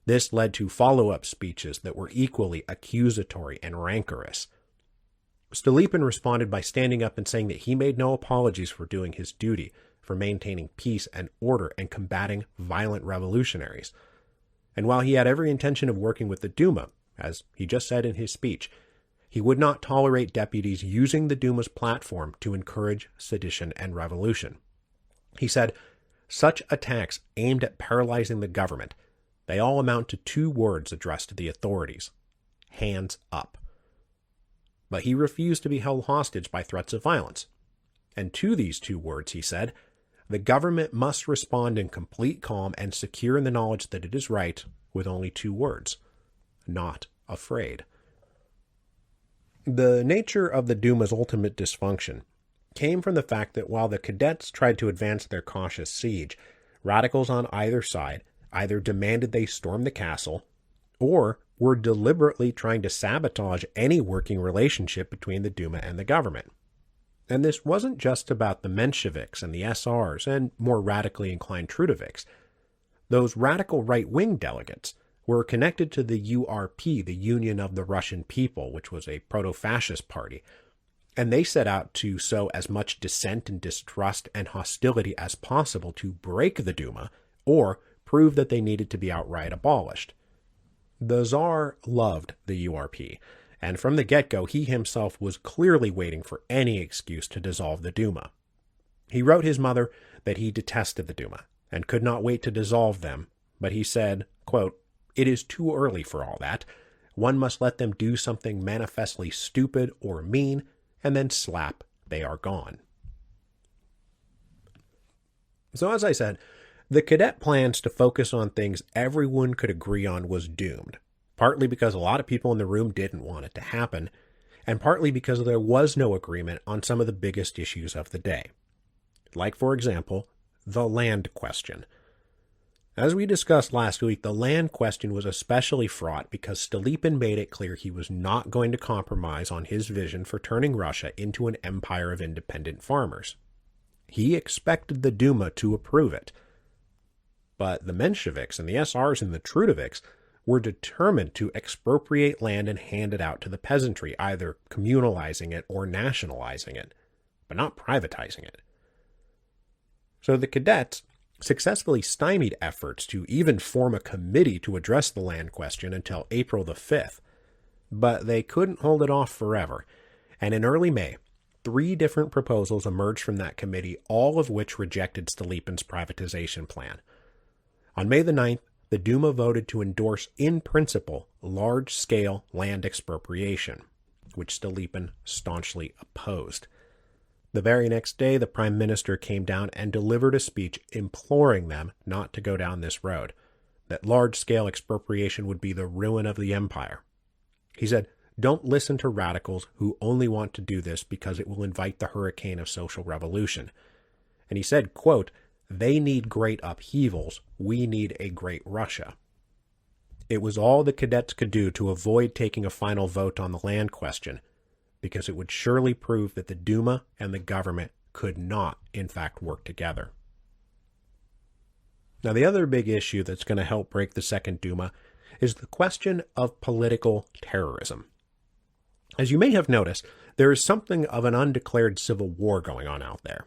This led to follow-up speeches that were equally accusatory and rancorous. Stolypin responded by standing up and saying that he made no apologies for doing his duty, for maintaining peace and order and combating violent revolutionaries. And while he had every intention of working with the Duma, as he just said in his speech, he would not tolerate deputies using the Duma's platform to encourage sedition and revolution. He said, "Such attacks aimed at paralyzing the government, they all amount to 2 words addressed to the authorities: hands up." But he refused to be held hostage by threats of violence. And to these 2 words, he said, the government must respond in complete calm and secure in the knowledge that it is right, with only 2 words: not afraid. The nature of the Duma's ultimate dysfunction came from the fact that while the cadets tried to advance their cautious siege, radicals on either side either demanded they storm the castle or were deliberately trying to sabotage any working relationship between the Duma and the government. And this wasn't just about the Mensheviks and the SRs and more radically inclined Trudoviks. Those radical right-wing delegates were connected to the URP, the Union of the Russian People, which was a proto-fascist party, and they set out to sow as much dissent and distrust and hostility as possible to break the Duma or prove that they needed to be outright abolished. The Tsar loved the URP, and from the get-go he himself was clearly waiting for any excuse to dissolve the Duma. He wrote his mother that he detested the Duma and could not wait to dissolve them, but he said, quote, "It is too early for all that. One must let them do something manifestly stupid or mean, and then slap, they are gone." So as I said, the cadet plans to focus on things everyone could agree on was doomed, partly because a lot of people in the room didn't want it to happen, and partly because there was no agreement on some of the biggest issues of the day. Like, for example, the land question. As we discussed last week, the land question was especially fraught because Stolypin made it clear he was not going to compromise on his vision for turning Russia into an empire of independent farmers. He expected the Duma to approve it. But the Mensheviks and the SRs and the Trudoviks were determined to expropriate land and hand it out to the peasantry, either communalizing it or nationalizing it, but not privatizing it. So the cadets successfully stymied efforts to even form a committee to address the land question until April the 5th, but they couldn't hold it off forever, and in early May, 3 different proposals emerged from that committee, all of which rejected Stolypin's privatization plan. On May the 9th, the Duma voted to endorse in principle large-scale land expropriation, which Stolypin staunchly opposed. The very next day, the Prime Minister came down and delivered a speech imploring them not to go down this road, that large-scale expropriation would be the ruin of the empire. He said, "Don't listen to radicals who only want to do this because it will invite the hurricane of social revolution." And he said, quote, "They need great upheavals. We need a great Russia." It was all the cadets could do to avoid taking a final vote on the land question, because it would surely prove that the Duma and the government could not, in fact, work together. Now, the other big issue that's going to help break the Second Duma is the question of political terrorism. As you may have noticed, there is something of an undeclared civil war going on out there.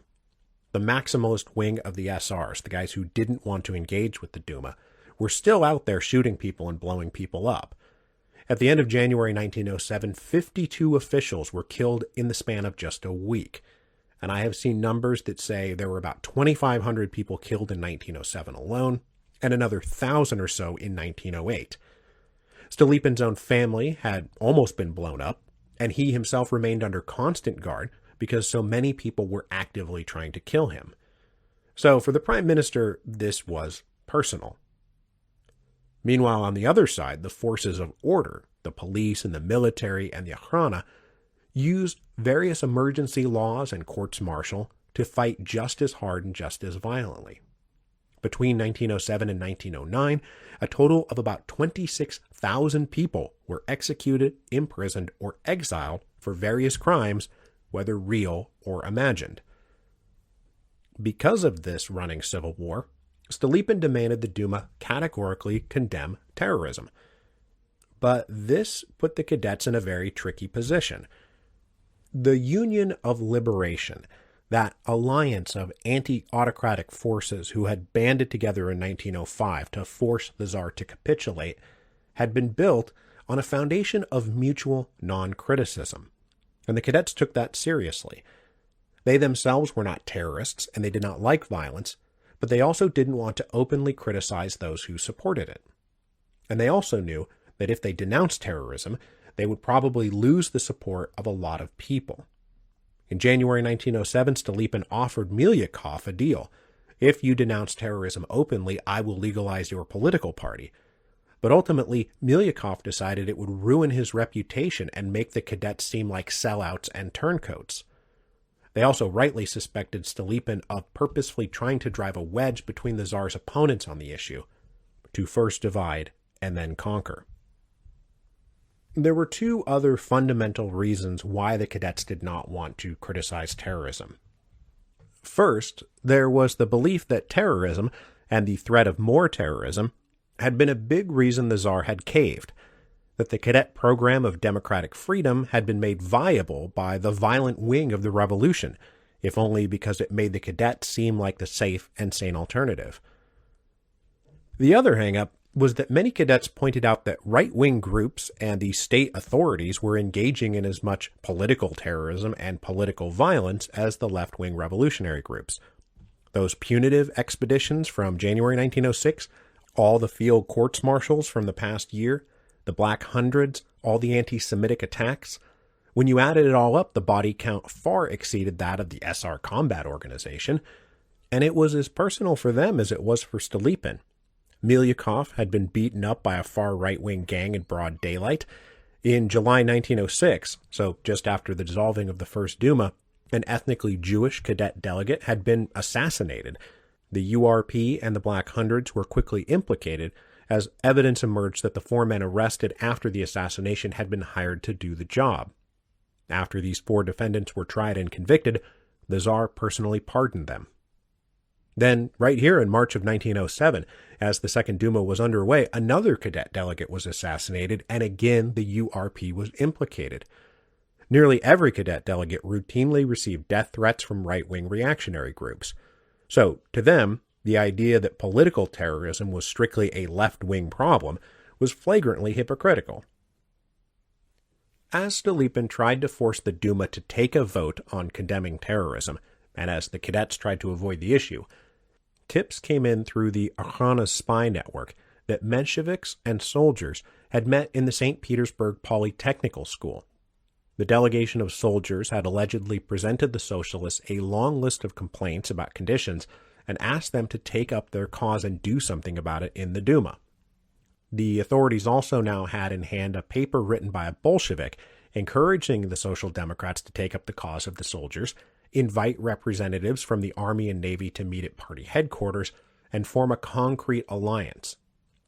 The maximalist wing of the SRs, the guys who didn't want to engage with the Duma, were still out there shooting people and blowing people up. At the end of January 1907, 52 officials were killed in the span of just a week. And I have seen numbers that say there were about 2,500 people killed in 1907 alone, and another 1,000 or so in 1908. Stolypin's own family had almost been blown up, and he himself remained under constant guard because so many people were actively trying to kill him. So for the Prime Minister, this was personal. Meanwhile, on the other side, the forces of order, the police and the military and the Ochrana, used various emergency laws and courts-martial to fight just as hard and just as violently. Between 1907 and 1909, a total of about 26,000 people were executed, imprisoned, or exiled for various crimes, whether real or imagined. Because of this running civil war, Stolypin demanded the Duma categorically condemn terrorism. But this put the cadets in a very tricky position. The Union of Liberation, that alliance of anti-autocratic forces who had banded together in 1905 to force the Tsar to capitulate, had been built on a foundation of mutual non-criticism, and the cadets took that seriously. They themselves were not terrorists, and they did not like violence, but they also didn't want to openly criticize those who supported it. And they also knew that if they denounced terrorism, they would probably lose the support of a lot of people. In January 1907, Stolypin offered Milyukov a deal. If you denounce terrorism openly, I will legalize your political party. But ultimately, Milyukov decided it would ruin his reputation and make the cadets seem like sellouts and turncoats. They also rightly suspected Stolypin of purposefully trying to drive a wedge between the Tsar's opponents on the issue, to first divide and then conquer. There were two other fundamental reasons why the cadets did not want to criticize terrorism. First, there was the belief that terrorism, and the threat of more terrorism, had been a big reason the Tsar had caved, that the cadet program of democratic freedom had been made viable by the violent wing of the revolution, if only because it made the cadets seem like the safe and sane alternative. The other hang-up was that many cadets pointed out that right-wing groups and the state authorities were engaging in as much political terrorism and political violence as the left-wing revolutionary groups. Those punitive expeditions from January 1906, all the field courts-martials from the past year, the Black Hundreds, all the anti-Semitic attacks. When you added it all up, the body count far exceeded that of the SR Combat Organization, and it was as personal for them as it was for Stolypin. Milyukov had been beaten up by a far right-wing gang in broad daylight. In July 1906, so just after the dissolving of the First Duma, an ethnically Jewish cadet delegate had been assassinated. The URP and the Black Hundreds were quickly implicated, as evidence emerged that the four men arrested after the assassination had been hired to do the job. After these four defendants were tried and convicted, the Tsar personally pardoned them. Then, right here in March of 1907, as the Second Duma was underway, another cadet delegate was assassinated, and again the URP was implicated. Nearly every cadet delegate routinely received death threats from right-wing reactionary groups. So, to them, the idea that political terrorism was strictly a left-wing problem was flagrantly hypocritical. As Stolypin tried to force the Duma to take a vote on condemning terrorism, and as the cadets tried to avoid the issue, tips came in through the Ochrana's spy network that Mensheviks and soldiers had met in the St. Petersburg Polytechnical School. The delegation of soldiers had allegedly presented the socialists a long list of complaints about conditions and asked them to take up their cause and do something about it in the Duma. The authorities also now had in hand a paper written by a Bolshevik encouraging the Social Democrats to take up the cause of the soldiers, invite representatives from the Army and Navy to meet at party headquarters, and form a concrete alliance.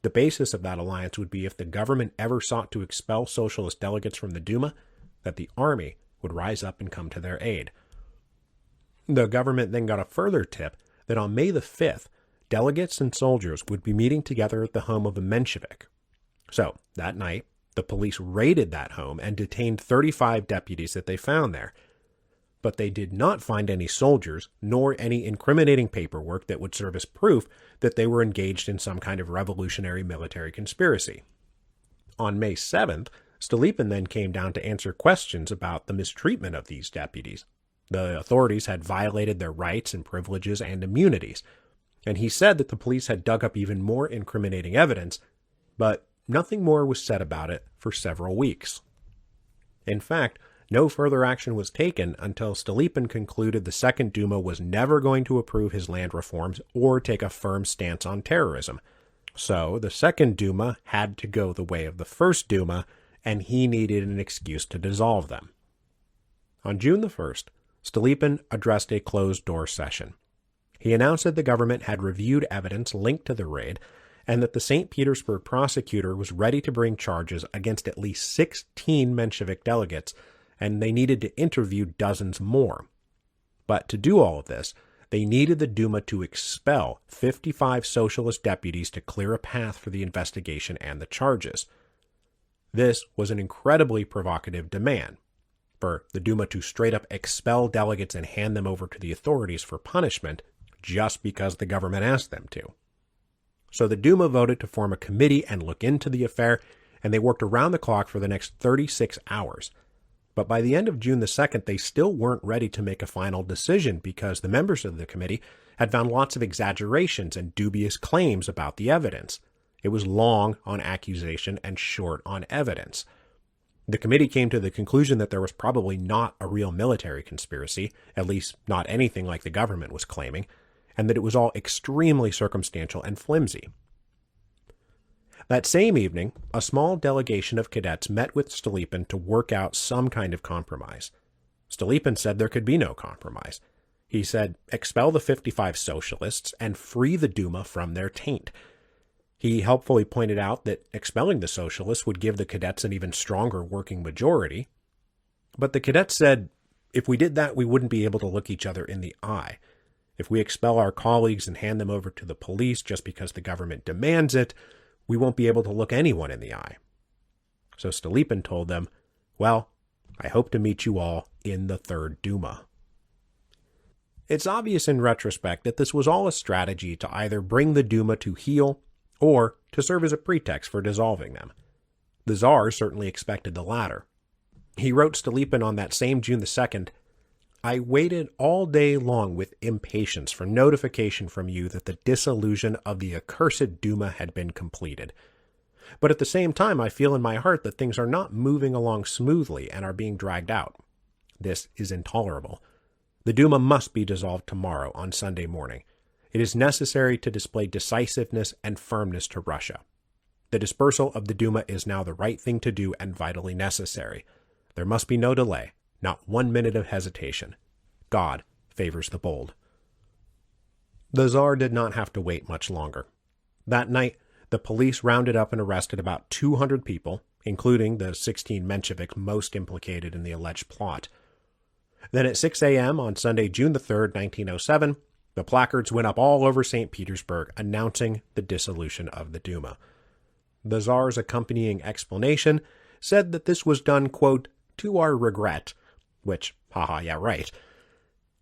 The basis of that alliance would be if the government ever sought to expel socialist delegates from the Duma, that the Army would rise up and come to their aid. The government then got a further tip that on May the 5th, delegates and soldiers would be meeting together at the home of a Menshevik. So, that night, the police raided that home and detained 35 deputies that they found there. but they did not find any soldiers nor any incriminating paperwork that would serve as proof that they were engaged in some kind of revolutionary military conspiracy. On May 7th, Stolypin then came down to answer questions about the mistreatment of these deputies. The authorities had violated their rights and privileges and immunities, and he said that the police had dug up even more incriminating evidence, but nothing more was said about it for several weeks. In fact, no further action was taken until Stolypin concluded the Second Duma was never going to approve his land reforms or take a firm stance on terrorism. So the Second Duma had to go the way of the First Duma, and he needed an excuse to dissolve them. On June the 1st, Stolypin addressed a closed-door session. He announced that the government had reviewed evidence linked to the raid and that the St. Petersburg prosecutor was ready to bring charges against at least 16 Menshevik delegates, and they needed to interview dozens more. But to do all of this, they needed the Duma to expel 55 socialist deputies to clear a path for the investigation and the charges. This was an incredibly provocative demand. For the Duma to straight up expel delegates and hand them over to the authorities for punishment just because the government asked them to. So the Duma voted to form a committee and look into the affair, and they worked around the clock for the next 36 hours. But by the end of June the 2nd, they still weren't ready to make a final decision because the members of the committee had found lots of exaggerations and dubious claims about the evidence. It was long on accusation and short on evidence. The committee came to the conclusion that there was probably not a real military conspiracy, at least not anything like the government was claiming, and that it was all extremely circumstantial and flimsy. That same evening, a small delegation of cadets met with Stolypin to work out some kind of compromise. Stolypin said there could be no compromise. He said, expel the 55 socialists and free the Duma from their taint. He helpfully pointed out that expelling the socialists would give the cadets an even stronger working majority. But the cadets said, if we did that, we wouldn't be able to look each other in the eye. If we expel our colleagues and hand them over to the police just because the government demands it, we won't be able to look anyone in the eye. So Stolypin told them, well, I hope to meet you all in the Third Duma. It's obvious in retrospect that this was all a strategy to either bring the Duma to heel or to serve as a pretext for dissolving them. The Tsar certainly expected the latter. He wrote Stolypin on that same June the 2nd, I waited all day long with impatience for notification from you that the dissolution of the accursed Duma had been completed. But at the same time, I feel in my heart that things are not moving along smoothly and are being dragged out. This is intolerable. The Duma must be dissolved tomorrow on Sunday morning. It is necessary to display decisiveness and firmness to Russia. The dispersal of the Duma is now the right thing to do and vitally necessary. There must be no delay. Not 1 minute of hesitation. God favors the bold. The Tsar did not have to wait much longer. That night, the police rounded up and arrested about 200 people, including the 16 Mensheviks most implicated in the alleged plot. Then at 6 a.m. on Sunday, June the 3rd, 1907, the placards went up all over St. Petersburg announcing the dissolution of the Duma. The Tsar's accompanying explanation said that this was done, quote, to our regret, which, yeah, right.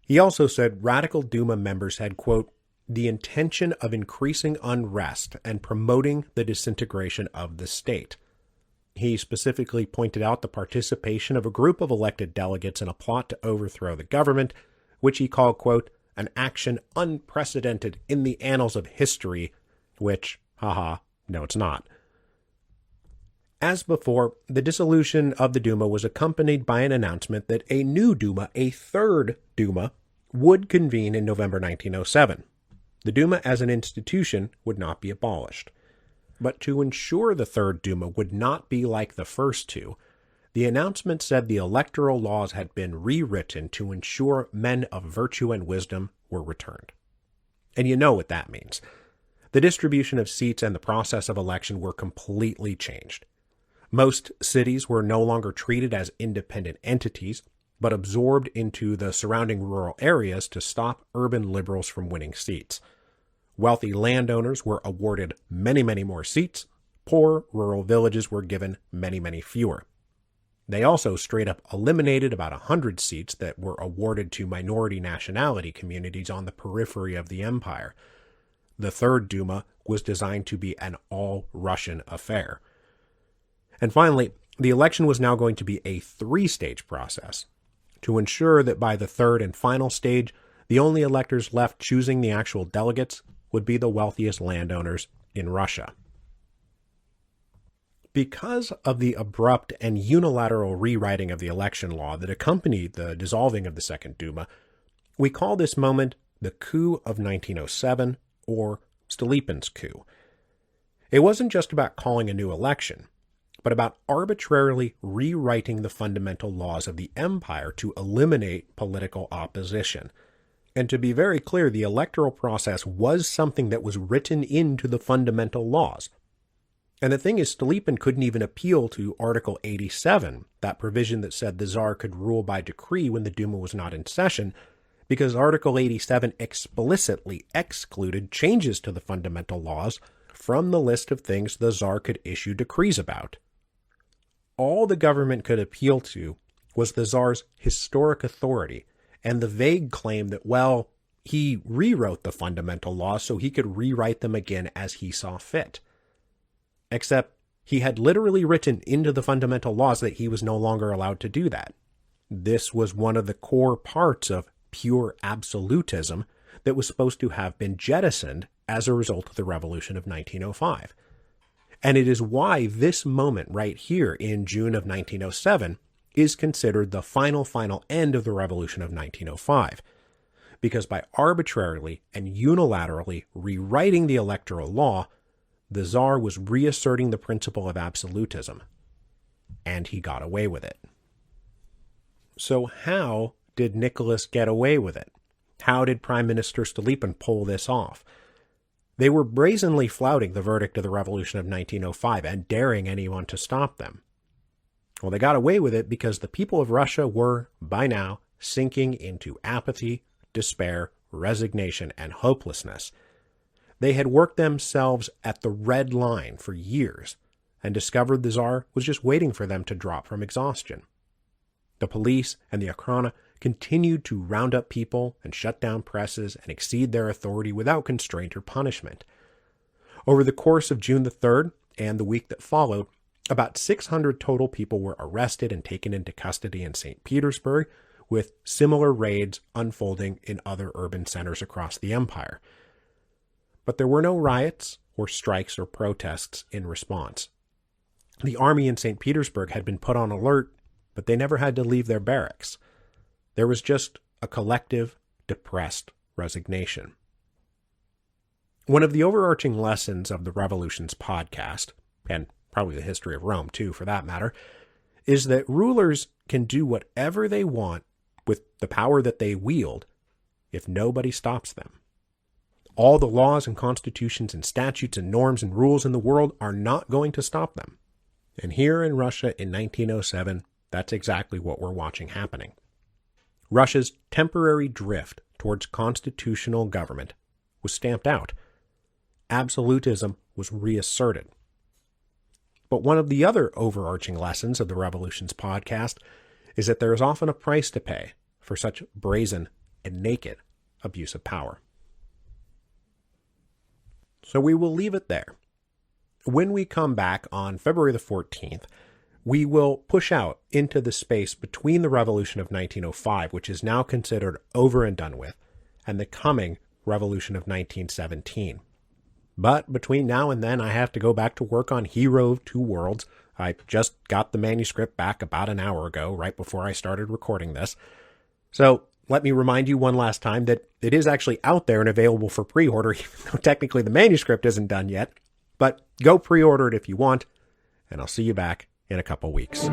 He also said radical Duma members had, quote, the intention of increasing unrest and promoting the disintegration of the state. He specifically pointed out the participation of a group of elected delegates in a plot to overthrow the government, which he called, quote, an action unprecedented in the annals of history, which, no, it's not. As before, the dissolution of the Duma was accompanied by an announcement that a new Duma, a third Duma, would convene in November 1907. The Duma as an institution would not be abolished. But to ensure the Third Duma would not be like the first two, the announcement said the electoral laws had been rewritten to ensure men of virtue and wisdom were returned. And you know what that means. The distribution of seats and the process of election were completely changed. Most cities were no longer treated as independent entities, but absorbed into the surrounding rural areas to stop urban liberals from winning seats. Wealthy landowners were awarded many, many more seats. Poor rural villages were given many, many fewer. They also straight up eliminated about 100 seats that were awarded to minority nationality communities on the periphery of the empire. The Third Duma was designed to be an all-Russian affair. And finally, the election was now going to be a three-stage process to ensure that by the third and final stage, the only electors left choosing the actual delegates would be the wealthiest landowners in Russia. Because of the abrupt and unilateral rewriting of the election law that accompanied the dissolving of the Second Duma, we call this moment the coup of 1907, or Stolypin's coup. It wasn't just about calling a new election, but about arbitrarily rewriting the fundamental laws of the empire to eliminate political opposition. And to be very clear, the electoral process was something that was written into the fundamental laws. And the thing is, Stolypin couldn't even appeal to Article 87, that provision that said the Tsar could rule by decree when the Duma was not in session, because Article 87 explicitly excluded changes to the fundamental laws from the list of things the Tsar could issue decrees about. All the government could appeal to was the Tsar's historic authority and the vague claim that, well, he rewrote the fundamental laws so he could rewrite them again as he saw fit. Except he had literally written into the fundamental laws that he was no longer allowed to do that. This was one of the core parts of pure absolutism that was supposed to have been jettisoned as a result of the Revolution of 1905. And it is why this moment right here in June of 1907 is considered the final end of the Revolution of 1905. Because by arbitrarily and unilaterally rewriting the electoral law, the Tsar was reasserting the principle of absolutism. And he got away with it. So how did Nicholas get away with it? How did Prime Minister Stolypin pull this off? They were brazenly flouting the verdict of the Revolution of 1905 and daring anyone to stop them. Well, they got away with it because the people of Russia were, by now, sinking into apathy, despair, resignation, and hopelessness. They had worked themselves at the red line for years and discovered the Tsar was just waiting for them to drop from exhaustion. The police and the Okhrana continued to round up people and shut down presses and exceed their authority without constraint or punishment. Over the course of June the 3rd and the week that followed, about 600 total people were arrested and taken into custody in St. Petersburg, with similar raids unfolding in other urban centers across the empire. But there were no riots or strikes or protests in response. The army in St. Petersburg had been put on alert, but they never had to leave their barracks. There was just a collective, depressed resignation. One of the overarching lessons of the Revolutions podcast, and probably the history of Rome too for that matter, is that rulers can do whatever they want with the power that they wield if nobody stops them. All the laws and constitutions and statutes and norms and rules in the world are not going to stop them. And here in Russia in 1907, that's exactly what we're watching happening. Russia's temporary drift towards constitutional government was stamped out. Absolutism was reasserted. But one of the other overarching lessons of the Revolutions podcast is that there is often a price to pay for such brazen and naked abuse of power. So we will leave it there. When we come back on February the 14th, we will push out into the space between the Revolution of 1905, which is now considered over and done with, and the coming Revolution of 1917. But between now and then, I have to go back to work on Hero of Two Worlds. I just got the manuscript back about an hour ago, right before I started recording this. So let me remind you one last time that it is actually out there and available for pre-order, even though technically the manuscript isn't done yet. But go pre-order it if you want, and I'll see you back in a couple weeks.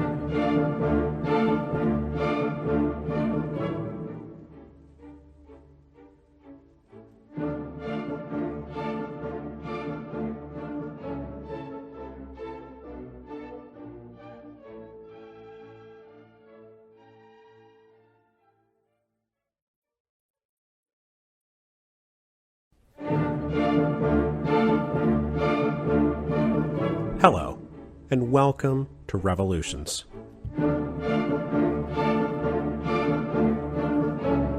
Hello, and welcome to Revolutions.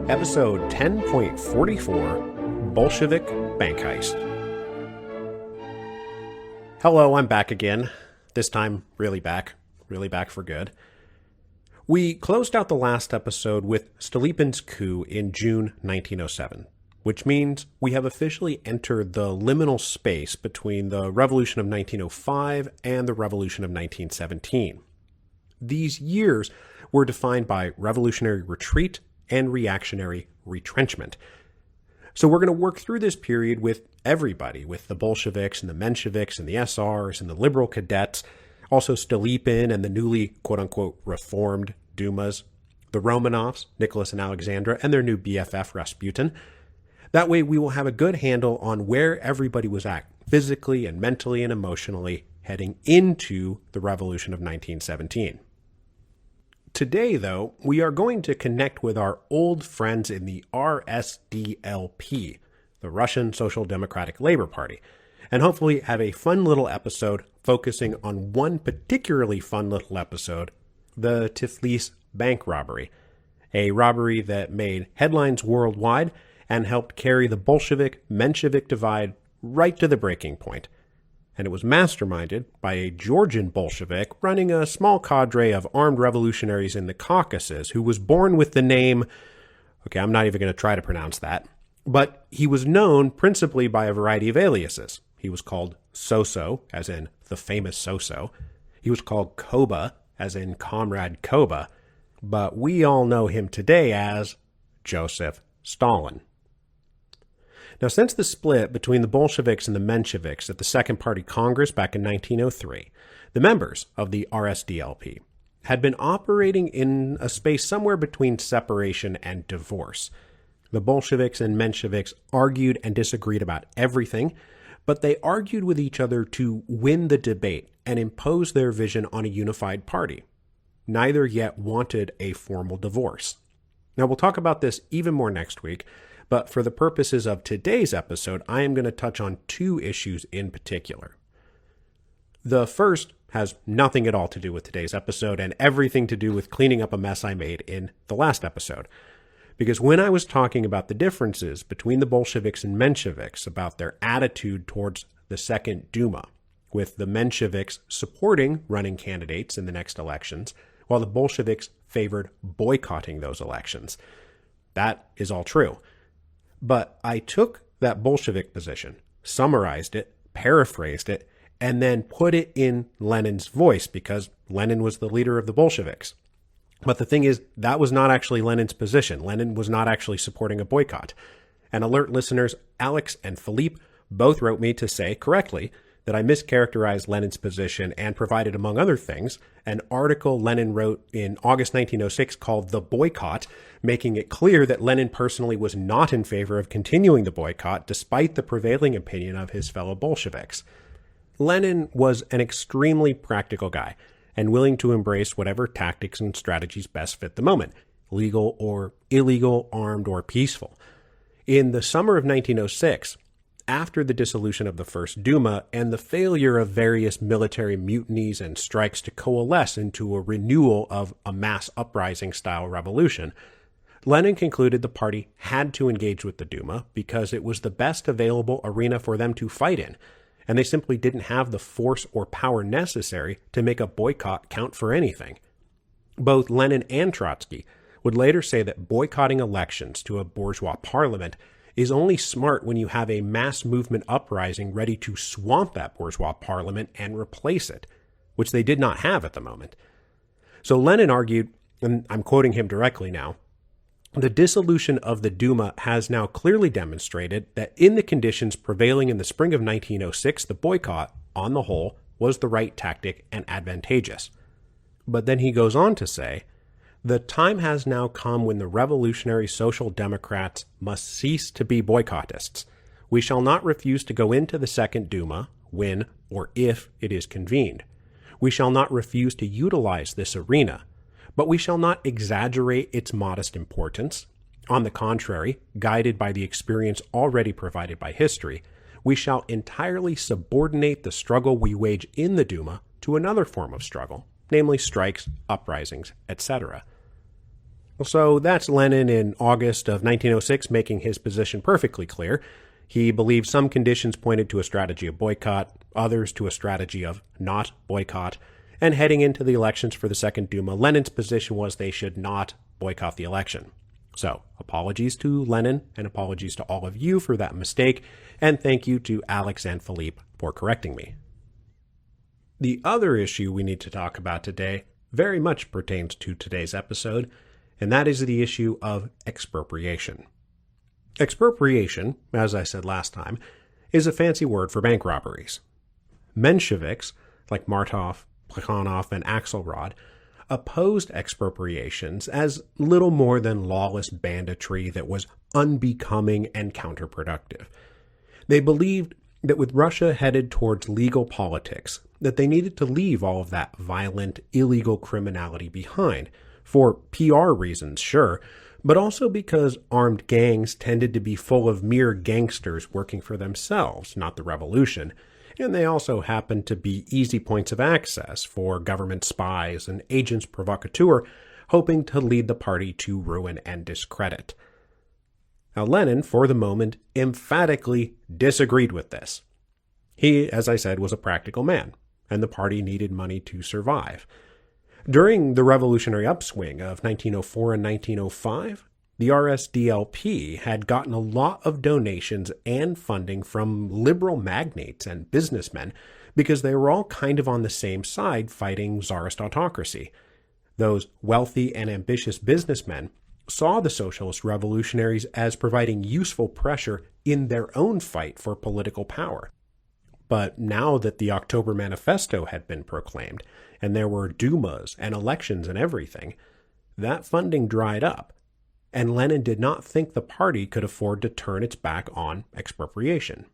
Episode 10.44, Bolshevik Bank Heist. Hello, I'm back again. This time, really back for good. We closed out the last episode with Stolypin's coup in June 1907, which means we have officially entered the liminal space between the Revolution of 1905 and the Revolution of 1917. These years were defined by revolutionary retreat and reactionary retrenchment. So we're going to work through this period with everybody, with the Bolsheviks and the Mensheviks and the SRs and the liberal cadets, also Stolypin and the newly quote-unquote reformed Dumas, the Romanovs, Nicholas and Alexandra, and their new BFF Rasputin. That way we will have a good handle on where everybody was at, physically and mentally and emotionally, heading into the Revolution of 1917. Today, though, we are going to connect with our old friends in the RSDLP, the Russian Social Democratic Labor Party, and hopefully have a fun little episode focusing on one particularly fun little episode, the Tiflis bank robbery, a robbery that made headlines worldwide and helped carry the Bolshevik-Menshevik divide right to the breaking point. And it was masterminded by a Georgian Bolshevik running a small cadre of armed revolutionaries in the Caucasus who was born with the name, okay, I'm not even going to try to pronounce that, but he was known principally by a variety of aliases. He was called Soso, as in the famous Soso. He was called Koba, as in Comrade Koba, but we all know him today as Joseph Stalin. Now, since the split between the Bolsheviks and the Mensheviks at the Second Party Congress back in 1903, the members of the RSDLP had been operating in a space somewhere between separation and divorce. The Bolsheviks and Mensheviks argued and disagreed about everything, but they argued with each other to win the debate and impose their vision on a unified party. Neither yet wanted a formal divorce. Now, we'll talk about this even more next week, but for the purposes of today's episode, I am going to touch on two issues in particular. The first has nothing at all to do with today's episode and everything to do with cleaning up a mess I made in the last episode. Because when I was talking about the differences between the Bolsheviks and Mensheviks, about their attitude towards the Second Duma, with the Mensheviks supporting running candidates in the next elections, while the Bolsheviks favored boycotting those elections. That is all true. But I took that Bolshevik position, summarized it, paraphrased it, and then put it in Lenin's voice because Lenin was the leader of the Bolsheviks. But the thing is, that was not actually Lenin's position. Lenin was not actually supporting a boycott. And alert listeners, Alex and Philippe both wrote me to say correctly that I mischaracterized Lenin's position and provided, among other things, an article Lenin wrote in August 1906 called The Boycott, making it clear that Lenin personally was not in favor of continuing the boycott despite the prevailing opinion of his fellow Bolsheviks. Lenin was an extremely practical guy and willing to embrace whatever tactics and strategies best fit the moment, legal or illegal, armed or peaceful. In the summer of 1906, after the dissolution of the First Duma and the failure of various military mutinies and strikes to coalesce into a renewal of a mass uprising-style revolution, Lenin concluded the party had to engage with the Duma because it was the best available arena for them to fight in, and they simply didn't have the force or power necessary to make a boycott count for anything. Both Lenin and Trotsky would later say that boycotting elections to a bourgeois parliament is only smart when you have a mass movement uprising ready to swamp that bourgeois parliament and replace it, which they did not have at the moment. So Lenin argued, and I'm quoting him directly now, the dissolution of the Duma has now clearly demonstrated that in the conditions prevailing in the spring of 1906, the boycott, on the whole, was the right tactic and advantageous. But then he goes on to say, the time has now come when the revolutionary Social Democrats must cease to be boycottists. We shall not refuse to go into the Second Duma when or if it is convened. We shall not refuse to utilize this arena, but we shall not exaggerate its modest importance. On the contrary, guided by the experience already provided by history, we shall entirely subordinate the struggle we wage in the Duma to another form of struggle, namely strikes, uprisings, etc. So that's Lenin in August of 1906 making his position perfectly clear. He believed some conditions pointed to a strategy of boycott, others to a strategy of not boycott, and heading into the elections for the Second Duma, Lenin's position was they should not boycott the election. So, apologies to Lenin, and apologies to all of you for that mistake, and thank you to Alex and Philippe for correcting me. The other issue we need to talk about today very much pertains to today's episode, and that is the issue of expropriation. Expropriation, as I said last time, is a fancy word for bank robberies. Mensheviks, like Martov, Plekhanov, and Axelrod, opposed expropriations as little more than lawless banditry that was unbecoming and counterproductive. They believed that with Russia headed towards legal politics, that they needed to leave all of that violent, illegal criminality behind, for PR reasons, sure, but also because armed gangs tended to be full of mere gangsters working for themselves, not the revolution, and they also happened to be easy points of access for government spies and agents provocateurs hoping to lead the party to ruin and discredit. Now, Lenin, for the moment, emphatically disagreed with this. He, as I said, was a practical man, and the party needed money to survive. During the revolutionary upswing of 1904 and 1905, the RSDLP had gotten a lot of donations and funding from liberal magnates and businessmen because they were all kind of on the same side fighting Tsarist autocracy. Those wealthy and ambitious businessmen saw the socialist revolutionaries as providing useful pressure in their own fight for political power. But now that the October Manifesto had been proclaimed, and there were Dumas and elections and everything, that funding dried up, and Lenin did not think the party could afford to turn its back on expropriation.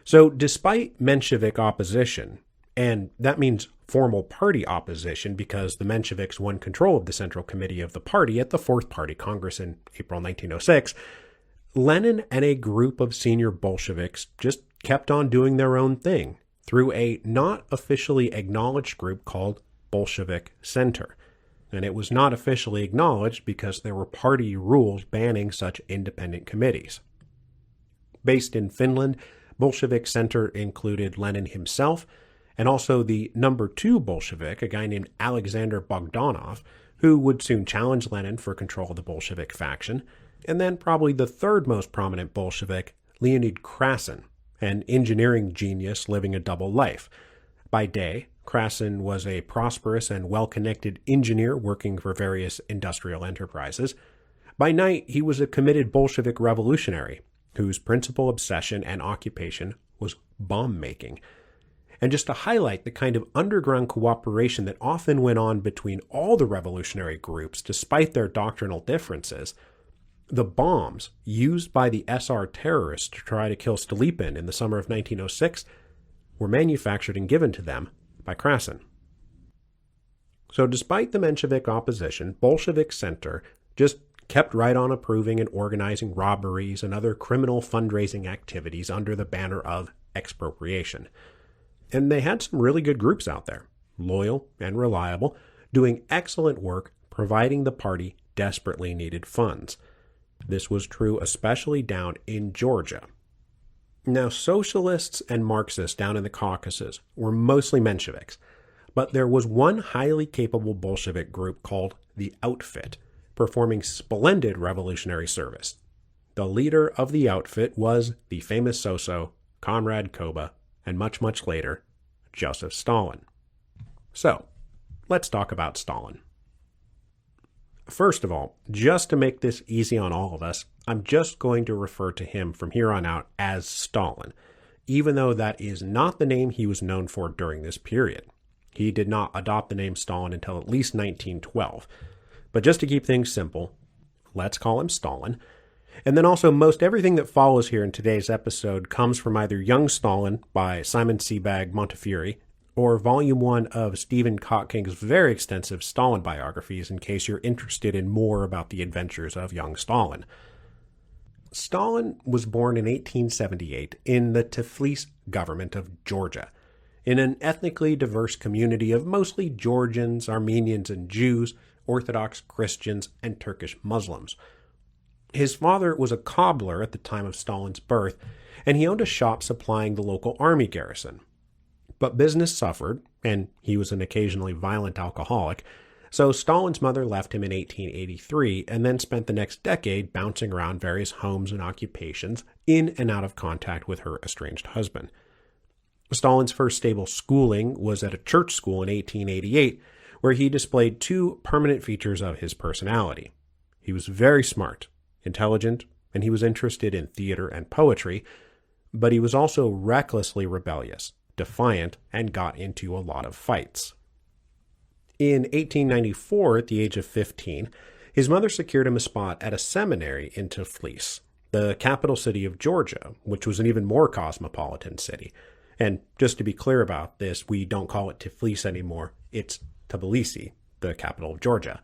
So despite Menshevik opposition, and that means formal party opposition because the Mensheviks won control of the Central Committee of the party at the Fourth Party Congress in April 1906, Lenin and a group of senior Bolsheviks just kept on doing their own thing through a not officially acknowledged group called Bolshevik Center. And it was not officially acknowledged because there were party rules banning such independent committees. Based in Finland, Bolshevik Center included Lenin himself, and also the number 2 Bolshevik, a guy named Alexander Bogdanov, who would soon challenge Lenin for control of the Bolshevik faction, and then probably the third most prominent Bolshevik, Leonid Krasin, an engineering genius living a double life. By day, Krasin was a prosperous and well-connected engineer working for various industrial enterprises. By night, he was a committed Bolshevik revolutionary whose principal obsession and occupation was bomb-making. And just to highlight the kind of underground cooperation that often went on between all the revolutionary groups despite their doctrinal differences, the bombs used by the SR terrorists to try to kill Stolypin in the summer of 1906 were manufactured and given to them by Krasin. So despite the Menshevik opposition, Bolshevik Center just kept right on approving and organizing robberies and other criminal fundraising activities under the banner of expropriation. And they had some really good groups out there, loyal and reliable, doing excellent work providing the party desperately needed funds. This was true especially down in Georgia. Now, socialists and Marxists down in the Caucasus were mostly Mensheviks, but there was one highly capable Bolshevik group called the Outfit, performing splendid revolutionary service. The leader of the Outfit was the famous Soso, Comrade Koba, and much later, Joseph Stalin. So, let's talk about Stalin. First of all, just to make this easy on all of us, I'm just going to refer to him from here on out as Stalin, even though that is not the name he was known for during this period. He did not adopt the name Stalin until at least 1912. But just to keep things simple, let's call him Stalin. And then also, most everything that follows here in today's episode comes from either Young Stalin by Simon Sebag Montefiore or Volume 1 of Stephen Kotkin's very extensive Stalin biographies in case you're interested in more about the adventures of young Stalin. Stalin was born in 1878 in the Tiflis government of Georgia. in an ethnically diverse community of mostly Georgians, Armenians, and Jews, Orthodox Christians, and Turkish Muslims. His father was a cobbler at the time of Stalin's birth, and he owned a shop supplying the local army garrison. But business suffered, and he was an occasionally violent alcoholic, so Stalin's mother left him in 1883 and then spent the next decade bouncing around various homes and occupations in and out of contact with her estranged husband. Stalin's first stable schooling was at a church school in 1888, where he displayed two permanent features of his personality. He was very smart, intelligent, and he was interested in theater and poetry, but he was also recklessly rebellious, defiant, and got into a lot of fights. In 1894, at the age of 15, his mother secured him a spot at a seminary in Tiflis, the capital city of Georgia, which was an even more cosmopolitan city. And just to be clear about this, we don't call it Tiflis anymore. It's Tbilisi, the capital of Georgia.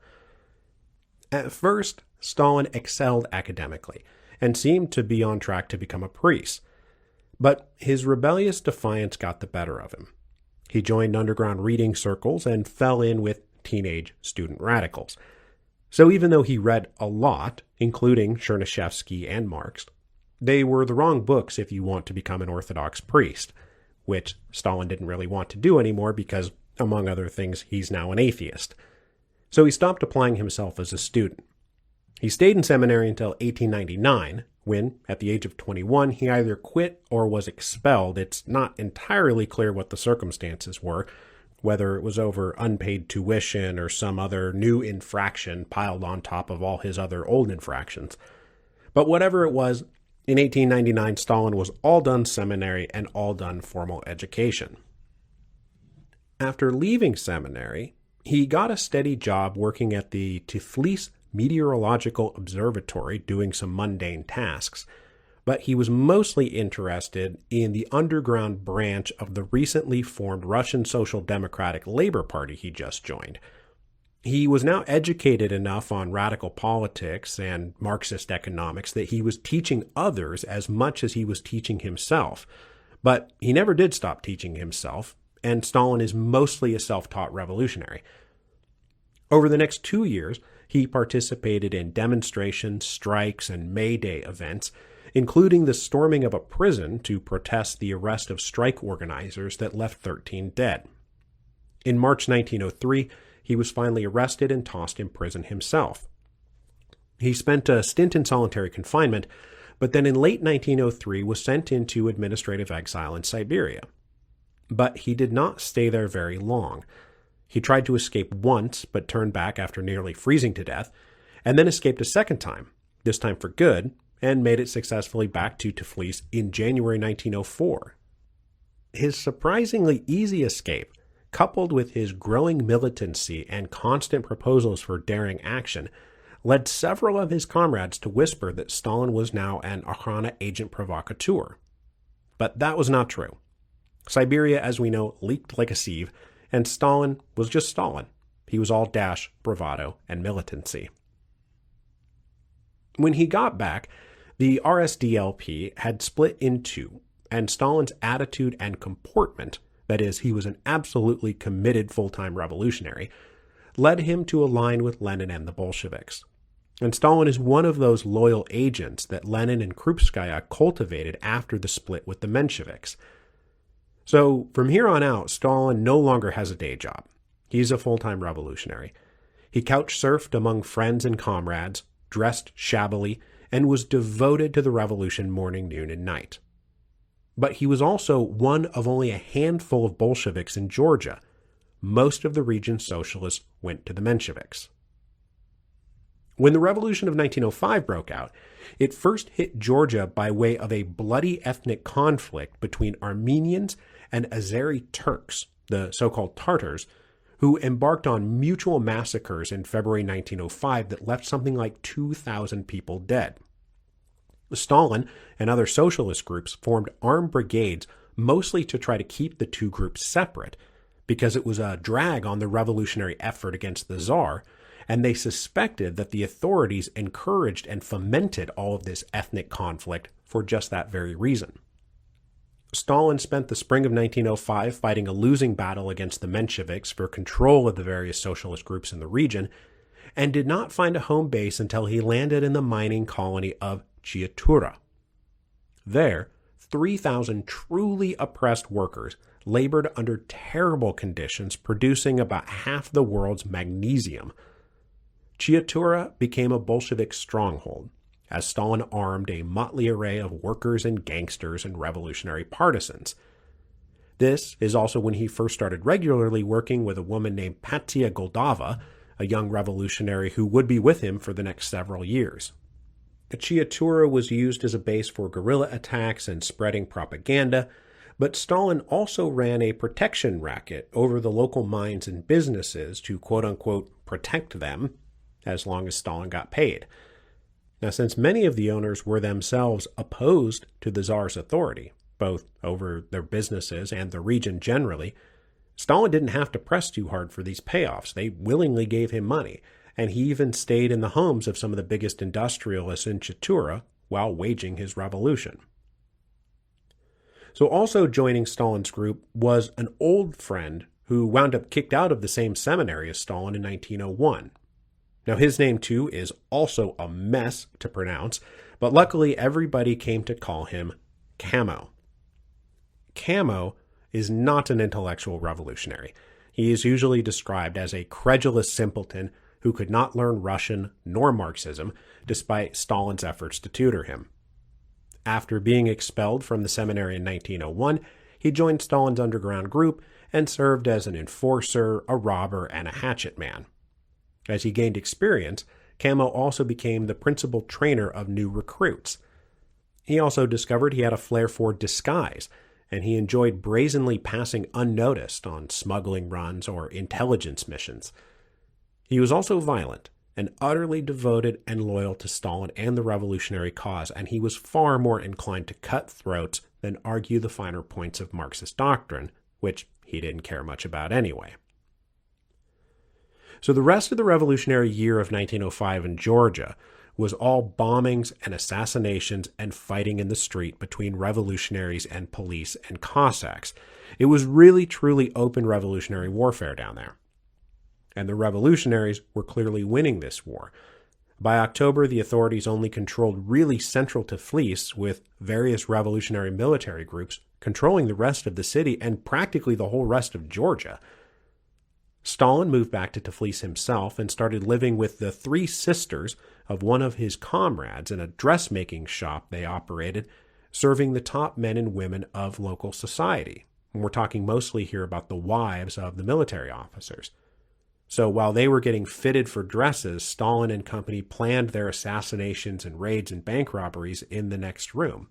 At first, Stalin excelled academically and seemed to be on track to become a priest. But his rebellious defiance got the better of him. He joined underground reading circles and fell in with teenage student radicals. So even though he read a lot, including Chernyshevsky and Marx, they were the wrong books if you want to become an Orthodox priest, which Stalin didn't really want to do anymore because, among other things, he's now an atheist. So he stopped applying himself as a student. He stayed in seminary until 1899, when, at the age of 21, he either quit or was expelled. It's not entirely clear what the circumstances were, whether it was over unpaid tuition or some other new infraction piled on top of all his other old infractions. But whatever it was, in 1899, Stalin was all done seminary and all done formal education. After leaving seminary, he got a steady job working at the Tiflis Meteorological Observatory doing some mundane tasks, but he was mostly interested in the underground branch of the recently formed Russian Social Democratic Labor Party he just joined. He was now educated enough on radical politics and Marxist economics that he was teaching others as much as he was teaching himself, but he never did stop teaching himself, and Stalin is mostly a self-taught revolutionary. Over the next 2 years, he participated in demonstrations, strikes, and May Day events, including the storming of a prison to protest the arrest of strike organizers that left 13 dead. In March 1903, he was finally arrested and tossed in prison himself. He spent a stint in solitary confinement, but then in late 1903 was sent into administrative exile in Siberia. But he did not stay there very long. He tried to escape once, but turned back after nearly freezing to death, and then escaped a second time, this time for good, and made it successfully back to Tiflis in January 1904. His surprisingly easy escape, coupled with his growing militancy and constant proposals for daring action, led several of his comrades to whisper that Stalin was now an Okhrana agent provocateur. But that was not true. Siberia, as we know, leaked like a sieve, and Stalin was just Stalin. He was all dash, bravado, and militancy. When he got back, the RSDLP had split in two, and Stalin's attitude and comportment, that is, he was an absolutely committed full-time revolutionary, led him to align with Lenin and the Bolsheviks. And Stalin is one of those loyal agents that Lenin and Krupskaya cultivated after the split with the Mensheviks. So from here on out, Stalin no longer has a day job. He's a full-time revolutionary. He couch-surfed among friends and comrades, dressed shabbily, and was devoted to the revolution morning, noon, and night. But he was also one of only a handful of Bolsheviks in Georgia. Most of the region's socialists went to the Mensheviks. When the Revolution of 1905 broke out, it first hit Georgia by way of a bloody ethnic conflict between Armenians and Azeri Turks, the so-called Tartars, who embarked on mutual massacres in February 1905 that left something like 2,000 people dead. Stalin and other socialist groups formed armed brigades mostly to try to keep the two groups separate, because it was a drag on the revolutionary effort against the Tsar, and they suspected that the authorities encouraged and fomented all of this ethnic conflict for just that very reason. Stalin spent the spring of 1905 fighting a losing battle against the Mensheviks for control of the various socialist groups in the region, and did not find a home base until he landed in the mining colony of Chiatura. There, 3,000 truly oppressed workers labored under terrible conditions, producing about half the world's magnesium. Chiatura became a Bolshevik stronghold, as Stalin armed a motley array of workers and gangsters and revolutionary partisans. This is also when he first started regularly working with a woman named Patsia Goldava, a young revolutionary who would be with him for the next several years. Chiatura was used as a base for guerrilla attacks and spreading propaganda, but Stalin also ran a protection racket over the local mines and businesses to quote-unquote protect them as long as Stalin got paid. Now, since many of the owners were themselves opposed to the Tsar's authority, both over their businesses and the region generally, Stalin didn't have to press too hard for these payoffs. They willingly gave him money, and he even stayed in the homes of some of the biggest industrialists in Chiatura while waging his revolution. So also joining Stalin's group was an old friend who wound up kicked out of the same seminary as Stalin in 1901. Now his name too is also a mess to pronounce, but luckily everybody came to call him Camo. Camo is not an intellectual revolutionary. He is usually described as a credulous simpleton who could not learn Russian nor Marxism, despite Stalin's efforts to tutor him. After being expelled from the seminary in 1901, he joined Stalin's underground group and served as an enforcer, a robber, and a hatchet man. As he gained experience, Camo also became the principal trainer of new recruits. He also discovered he had a flair for disguise, and he enjoyed brazenly passing unnoticed on smuggling runs or intelligence missions. He was also violent and utterly devoted and loyal to Stalin and the revolutionary cause, and he was far more inclined to cut throats than argue the finer points of Marxist doctrine, which he didn't care much about anyway. So the rest of the revolutionary year of 1905 in Georgia was all bombings and assassinations and fighting in the street between revolutionaries and police and Cossacks. It was really truly open revolutionary warfare down there. And the revolutionaries were clearly winning this war. By October, the authorities only controlled really central Tiflis, with various revolutionary military groups controlling the rest of the city and practically the whole rest of Georgia. Stalin moved back to Tiflis himself and started living with the three sisters of one of his comrades in a dressmaking shop they operated, serving the top men and women of local society. And we're talking mostly here about the wives of the military officers. So while they were getting fitted for dresses, Stalin and company planned their assassinations and raids and bank robberies in the next room.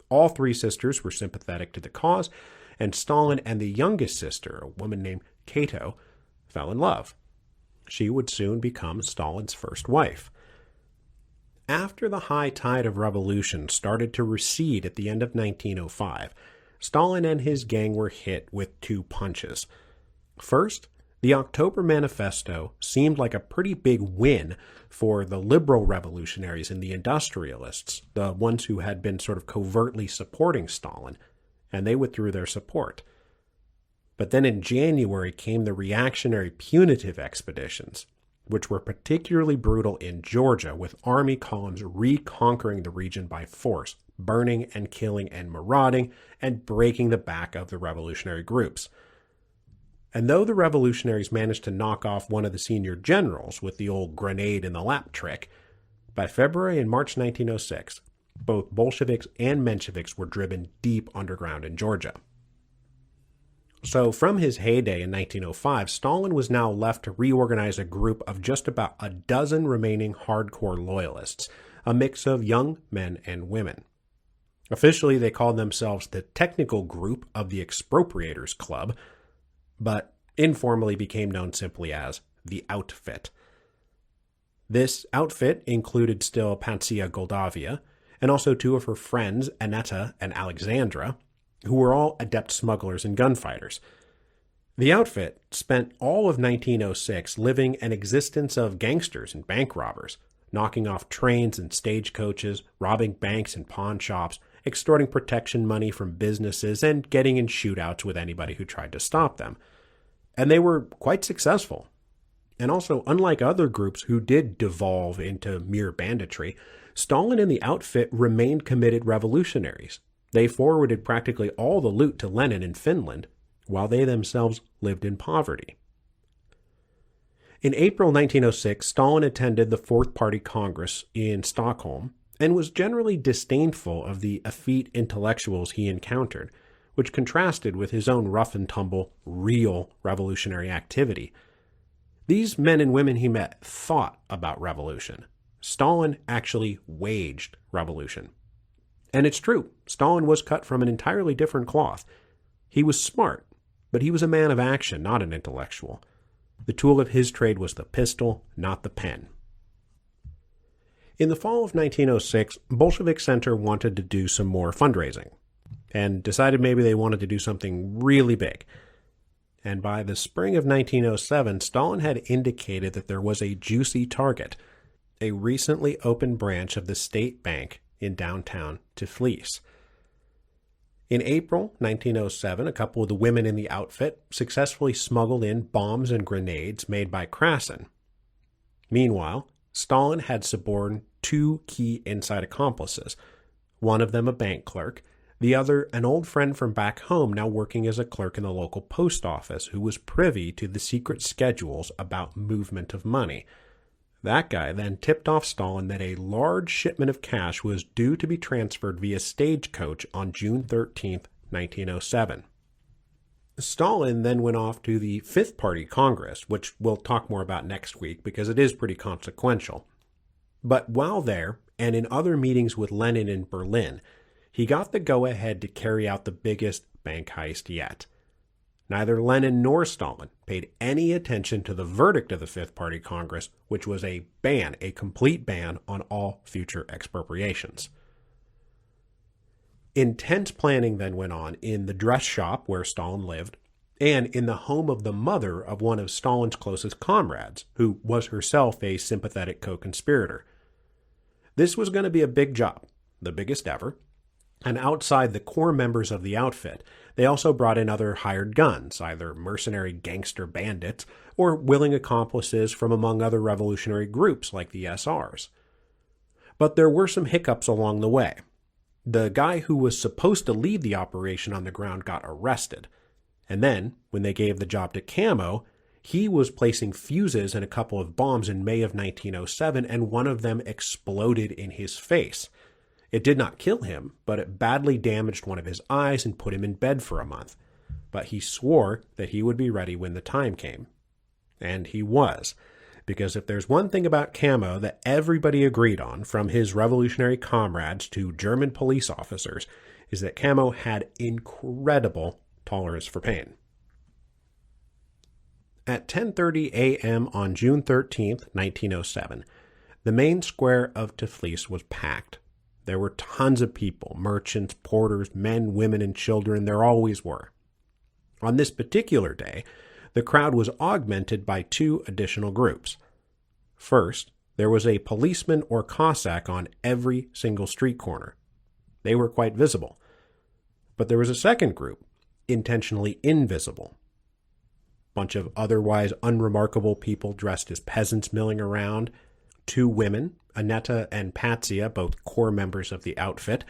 All three sisters were sympathetic to the cause, and Stalin and the youngest sister, a woman named Cato, fell in love. She would soon become Stalin's first wife. After the high tide of revolution started to recede at the end of 1905, Stalin and his gang were hit with two punches. First, the October Manifesto seemed like a pretty big win for the liberal revolutionaries and the industrialists, the ones who had been sort of covertly supporting Stalin, and they withdrew their support. But then in January came the reactionary punitive expeditions, which were particularly brutal in Georgia, with army columns reconquering the region by force, burning and killing and marauding, and breaking the back of the revolutionary groups. And though the revolutionaries managed to knock off one of the senior generals with the old grenade in the lap trick, by February and March 1906, both Bolsheviks and Mensheviks were driven deep underground in Georgia. So from his heyday in 1905, Stalin was now left to reorganize a group of just about a dozen remaining hardcore loyalists, a mix of young men and women. Officially, they called themselves the Technical Group of the Expropriators Club, but informally became known simply as the Outfit. This outfit included still Patsia Goldavia, and also two of her friends, Annetta and Alexandra, who were all adept smugglers and gunfighters. The outfit spent all of 1906 living an existence of gangsters and bank robbers, knocking off trains and stagecoaches, robbing banks and pawn shops, extorting protection money from businesses and getting in shootouts with anybody who tried to stop them. And they were quite successful. And also, unlike other groups who did devolve into mere banditry, Stalin and the outfit remained committed revolutionaries. They forwarded practically all the loot to Lenin in Finland, while they themselves lived in poverty. In April 1906, Stalin attended the Fourth Party Congress in Stockholm and was generally disdainful of the effete intellectuals he encountered, which contrasted with his own rough-and-tumble, real revolutionary activity. These men and women he met thought about revolution. Stalin actually waged revolution. And it's true, Stalin was cut from an entirely different cloth. He was smart, but he was a man of action, not an intellectual. The tool of his trade was the pistol, not the pen. In the fall of 1906, Bolshevik Center wanted to do some more fundraising, and decided maybe they wanted to do something really big. And by the spring of 1907, Stalin had indicated that there was a juicy target, a recently opened branch of the State Bank in downtown Tiflis. In April 1907, a couple of the women in the outfit successfully smuggled in bombs and grenades made by Krasin. Meanwhile, Stalin had suborned two key inside accomplices, one of them a bank clerk, the other an old friend from back home now working as a clerk in the local post office who was privy to the secret schedules about movement of money. That guy then tipped off Stalin that a large shipment of cash was due to be transferred via stagecoach on June 13, 1907. Stalin then went off to the Fifth Party Congress, which we'll talk more about next week because it is pretty consequential. But while there, and in other meetings with Lenin in Berlin, he got the go-ahead to carry out the biggest bank heist yet. Neither Lenin nor Stalin paid any attention to the verdict of the Fifth Party Congress, which was a ban, a complete ban on all future expropriations. Intense planning then went on in the dress shop where Stalin lived, and in the home of the mother of one of Stalin's closest comrades, who was herself a sympathetic co-conspirator. This was going to be a big job, the biggest ever, and outside the core members of the outfit, they also brought in other hired guns, either mercenary gangster bandits or willing accomplices from among other revolutionary groups like the SRs. But there were some hiccups along the way. The guy who was supposed to lead the operation on the ground got arrested. And then, when they gave the job to Camo, he was placing fuses in a couple of bombs in May of 1907, and one of them exploded in his face. It did not kill him, but it badly damaged one of his eyes and put him in bed for a month. But he swore that he would be ready when the time came. And he was. Because if there's one thing about Camo that everybody agreed on, from his revolutionary comrades to German police officers, is that Camo had incredible tolerance for pain. At 10:30 a.m. on June 13th, 1907, the main square of Tiflis was packed. There were tons of people, merchants, porters, men, women, and children. There always were. On this particular day, the crowd was augmented by two additional groups. First, there was a policeman or Cossack on every single street corner. They were quite visible. But there was a second group, intentionally invisible. Bunch of otherwise unremarkable people dressed as peasants milling around. Two women, Annetta and Patsia, both core members of the outfit,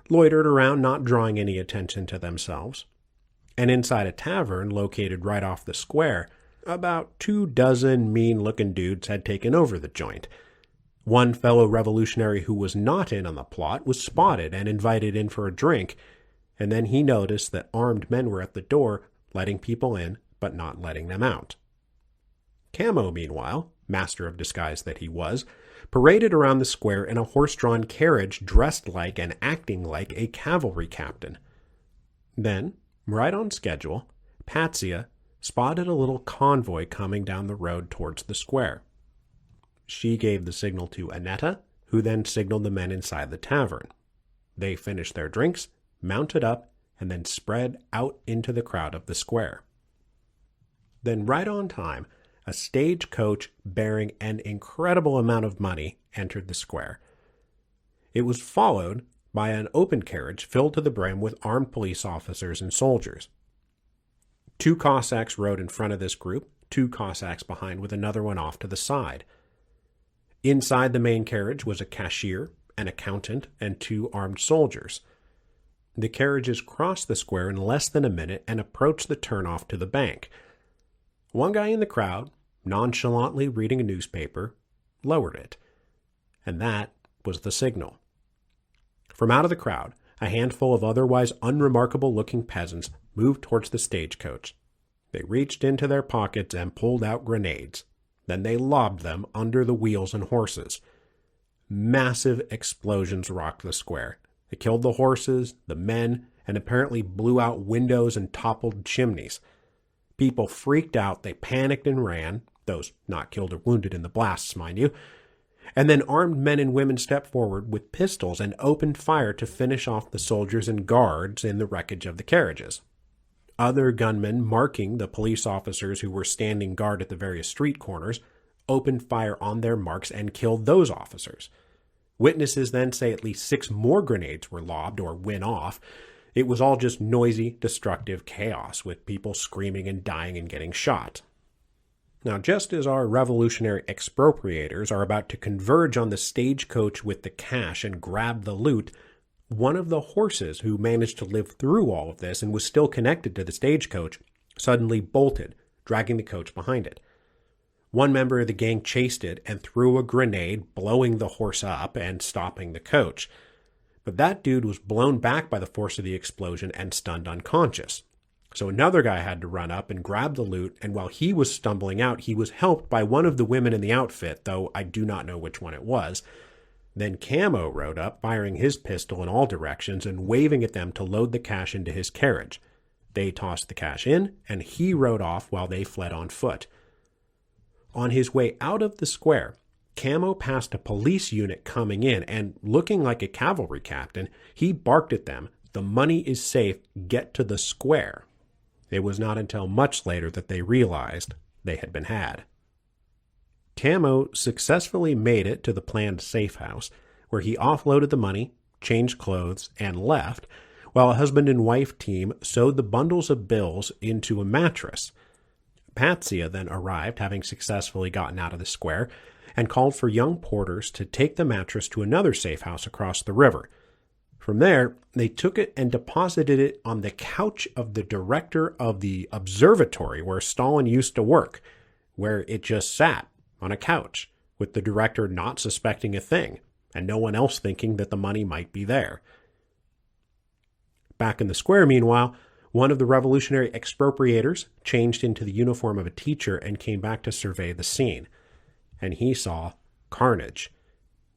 loitered around, not drawing any attention to themselves. And inside a tavern located right off the square, about 24 mean-looking dudes had taken over the joint. One fellow revolutionary who was not in on the plot was spotted and invited in for a drink, and then he noticed that armed men were at the door, letting people in, but not letting them out. Camo, meanwhile, master of disguise that he was, paraded around the square in a horse-drawn carriage dressed like and acting like a cavalry captain. Then, right on schedule, Patsia spotted a little convoy coming down the road towards the square. She gave the signal to Annetta, who then signaled the men inside the tavern. They finished their drinks, mounted up, and then spread out into the crowd of the square. Then, right on time, a stagecoach bearing an incredible amount of money entered the square. It was followed by an open carriage filled to the brim with armed police officers and soldiers. 2 Cossacks rode in front of this group, 2 Cossacks behind with another one off to the side. Inside the main carriage was a cashier, an accountant, and 2 armed soldiers. The carriages crossed the square in less than a minute and approached the turnoff to the bank. One guy in the crowd, nonchalantly reading a newspaper, lowered it. And that was the signal. From out of the crowd, a handful of otherwise unremarkable-looking peasants moved towards the stagecoach. They reached into their pockets and pulled out grenades. Then they lobbed them under the wheels and horses. Massive explosions rocked the square. They killed the horses, the men, and apparently blew out windows and toppled chimneys. People freaked out, they panicked and ran, those not killed or wounded in the blasts, mind you. And then armed men and women stepped forward with pistols and opened fire to finish off the soldiers and guards in the wreckage of the carriages. Other gunmen, marking the police officers who were standing guard at the various street corners, opened fire on their marks and killed those officers. Witnesses then say at least 6 more grenades were lobbed or went off. It was all just noisy, destructive chaos, with people screaming and dying and getting shot. Now, just as our revolutionary expropriators are about to converge on the stagecoach with the cash and grab the loot, one of the horses who managed to live through all of this and was still connected to the stagecoach suddenly bolted, dragging the coach behind it. One member of the gang chased it and threw a grenade, blowing the horse up and stopping the coach. But that dude was blown back by the force of the explosion and stunned unconscious. So another guy had to run up and grab the loot, and while he was stumbling out, he was helped by one of the women in the outfit, though I do not know which one it was. Then Camo rode up, firing his pistol in all directions and waving at them to load the cash into his carriage. They tossed the cash in, and he rode off while they fled on foot. On his way out of the square, Camo passed a police unit coming in, and looking like a cavalry captain, he barked at them, "The money is safe, get to the square." It was not until much later that they realized they had been had. Camo successfully made it to the planned safe house, where he offloaded the money, changed clothes, and left, while a husband and wife team sewed the bundles of bills into a mattress. Patsia then arrived, having successfully gotten out of the square, and called for young porters to take the mattress to another safe house across the river. From there, they took it and deposited it on the couch of the director of the observatory where Stalin used to work, where it just sat on a couch, with the director not suspecting a thing, and no one else thinking that the money might be there. Back in the square, meanwhile, one of the revolutionary expropriators changed into the uniform of a teacher and came back to survey the scene. And he saw carnage.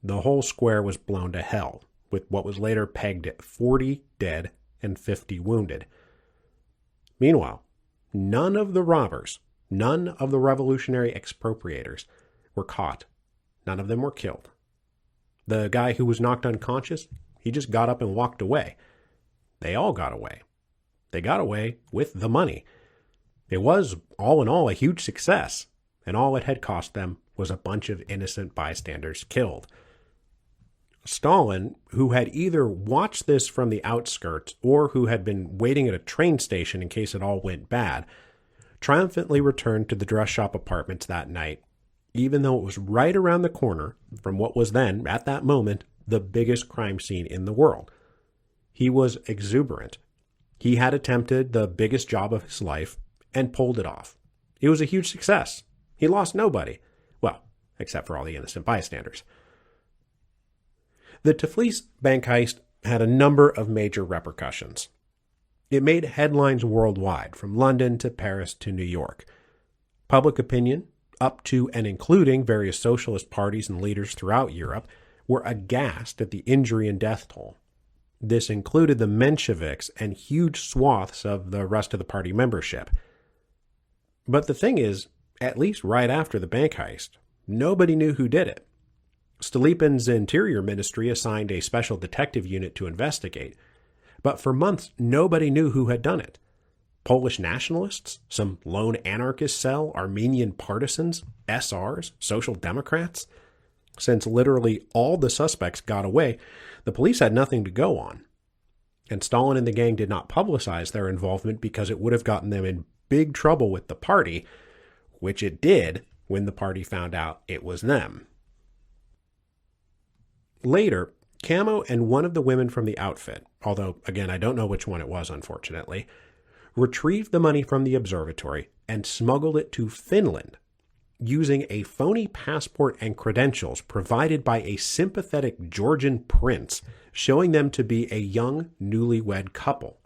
The whole square was blown to hell, with what was later pegged at 40 dead and 50 wounded. Meanwhile, none of the robbers, none of the revolutionary expropriators were caught. None of them were killed. The guy who was knocked unconscious, he just got up and walked away. They all got away. They got away with the money. It was, all in all, a huge success, and all it had cost them was a bunch of innocent bystanders killed. Stalin, who had either watched this from the outskirts or who had been waiting at a train station in case it all went bad, triumphantly returned to the dress shop apartments that night, even though it was right around the corner from what was then, at that moment, the biggest crime scene in the world. He was exuberant. He had attempted the biggest job of his life and pulled it off. It was a huge success. He lost nobody. Well, except for all the innocent bystanders. The Tiflis bank heist had a number of major repercussions. It made headlines worldwide, from London to Paris to New York. Public opinion, up to and including various socialist parties and leaders throughout Europe, were aghast at the injury and death toll. This included the Mensheviks and huge swaths of the rest of the party membership. But the thing is, at least right after the bank heist, nobody knew who did it. Stolypin's Interior Ministry assigned a special detective unit to investigate, but for months nobody knew who had done it. Polish nationalists, some lone anarchist cell, Armenian partisans, SRs, social democrats? Since literally all the suspects got away, the police had nothing to go on. And Stalin and the gang did not publicize their involvement because it would have gotten them in big trouble with the party, which it did when the party found out it was them. Later, Camo and one of the women from the outfit, although again I don't know which one it was unfortunately, retrieved the money from the observatory and smuggled it to Finland using a phony passport and credentials provided by a sympathetic Georgian prince showing them to be a young newlywed couple.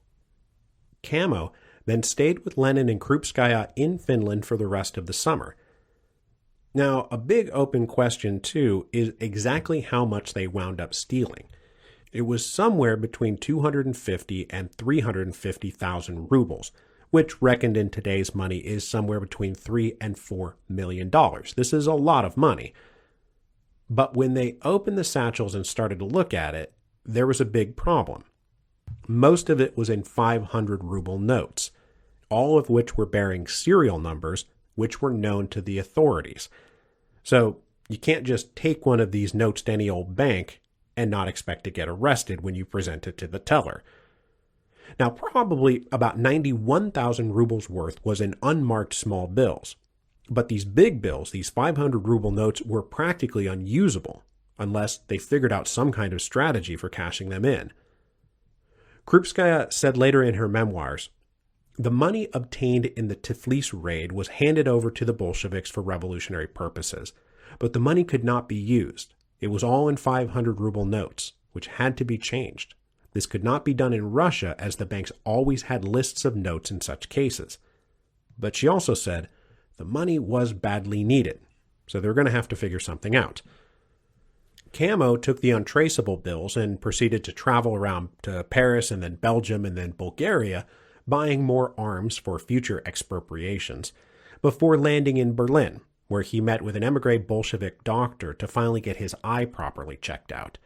Camo then stayed with Lenin and Krupskaya in Finland for the rest of the summer. Now, a big open question, too, is exactly how much they wound up stealing. It was somewhere between 250 and 350,000 rubles, which reckoned in today's money is somewhere between $3 and $4 million. This is a lot of money. But when they opened the satchels and started to look at it, there was a big problem. Most of it was in 500 ruble notes, all of which were bearing serial numbers which were known to the authorities. So you can't just take one of these notes to any old bank and not expect to get arrested when you present it to the teller. Now, probably about 91,000 rubles worth was in unmarked small bills. But these big bills, these 500 ruble notes, were practically unusable unless they figured out some kind of strategy for cashing them in. Krupskaya said later in her memoirs, "The money obtained in the Tiflis raid was handed over to the Bolsheviks for revolutionary purposes, but the money could not be used. It was all in 500 ruble notes, which had to be changed. This could not be done in Russia as the banks always had lists of notes in such cases." But she also said the money was badly needed, so they're going to have to figure something out. Camo took the untraceable bills and proceeded to travel around to Paris and then Belgium and then Bulgaria, buying more arms for future expropriations, before landing in Berlin, where he met with an emigre Bolshevik doctor to finally get his eye properly checked out.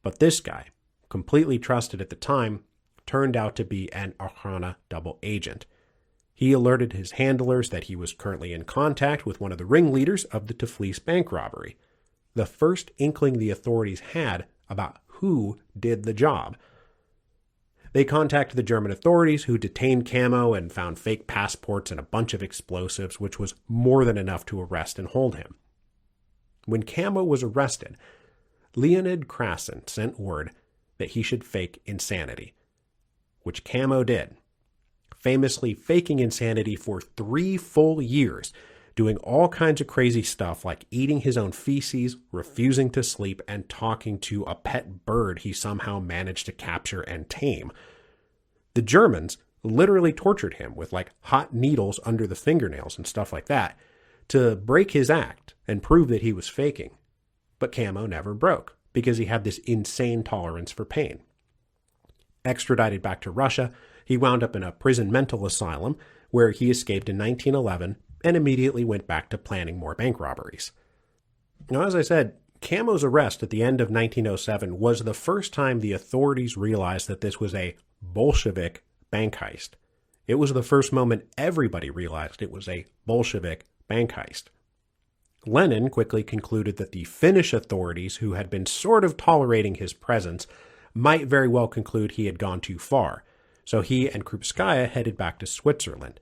But this guy, completely trusted at the time, turned out to be an Okhrana double agent. He alerted his handlers that he was currently in contact with one of the ringleaders of the Tiflis bank robbery, the first inkling the authorities had about who did the job. They contacted the German authorities, who detained Camo and found fake passports and a bunch of explosives, which was more than enough to arrest and hold him. When Camo was arrested, Leonid Krasin sent word that he should fake insanity, which Camo did, famously faking insanity for 3 full years, doing all kinds of crazy stuff like eating his own feces, refusing to sleep, and talking to a pet bird he somehow managed to capture and tame. The Germans literally tortured him with like hot needles under the fingernails and stuff like that to break his act and prove that he was faking. But Camo never broke because he had this insane tolerance for pain. Extradited back to Russia, he wound up in a prison mental asylum where he escaped in 1911 and immediately went back to planning more bank robberies. Now, as I said, Camo's arrest at the end of 1907 was the first time the authorities realized that this was a Bolshevik bank heist. It was the first moment everybody realized it was a Bolshevik bank heist. Lenin quickly concluded that the Finnish authorities, who had been sort of tolerating his presence, might very well conclude he had gone too far, so he and Krupskaya headed back to Switzerland.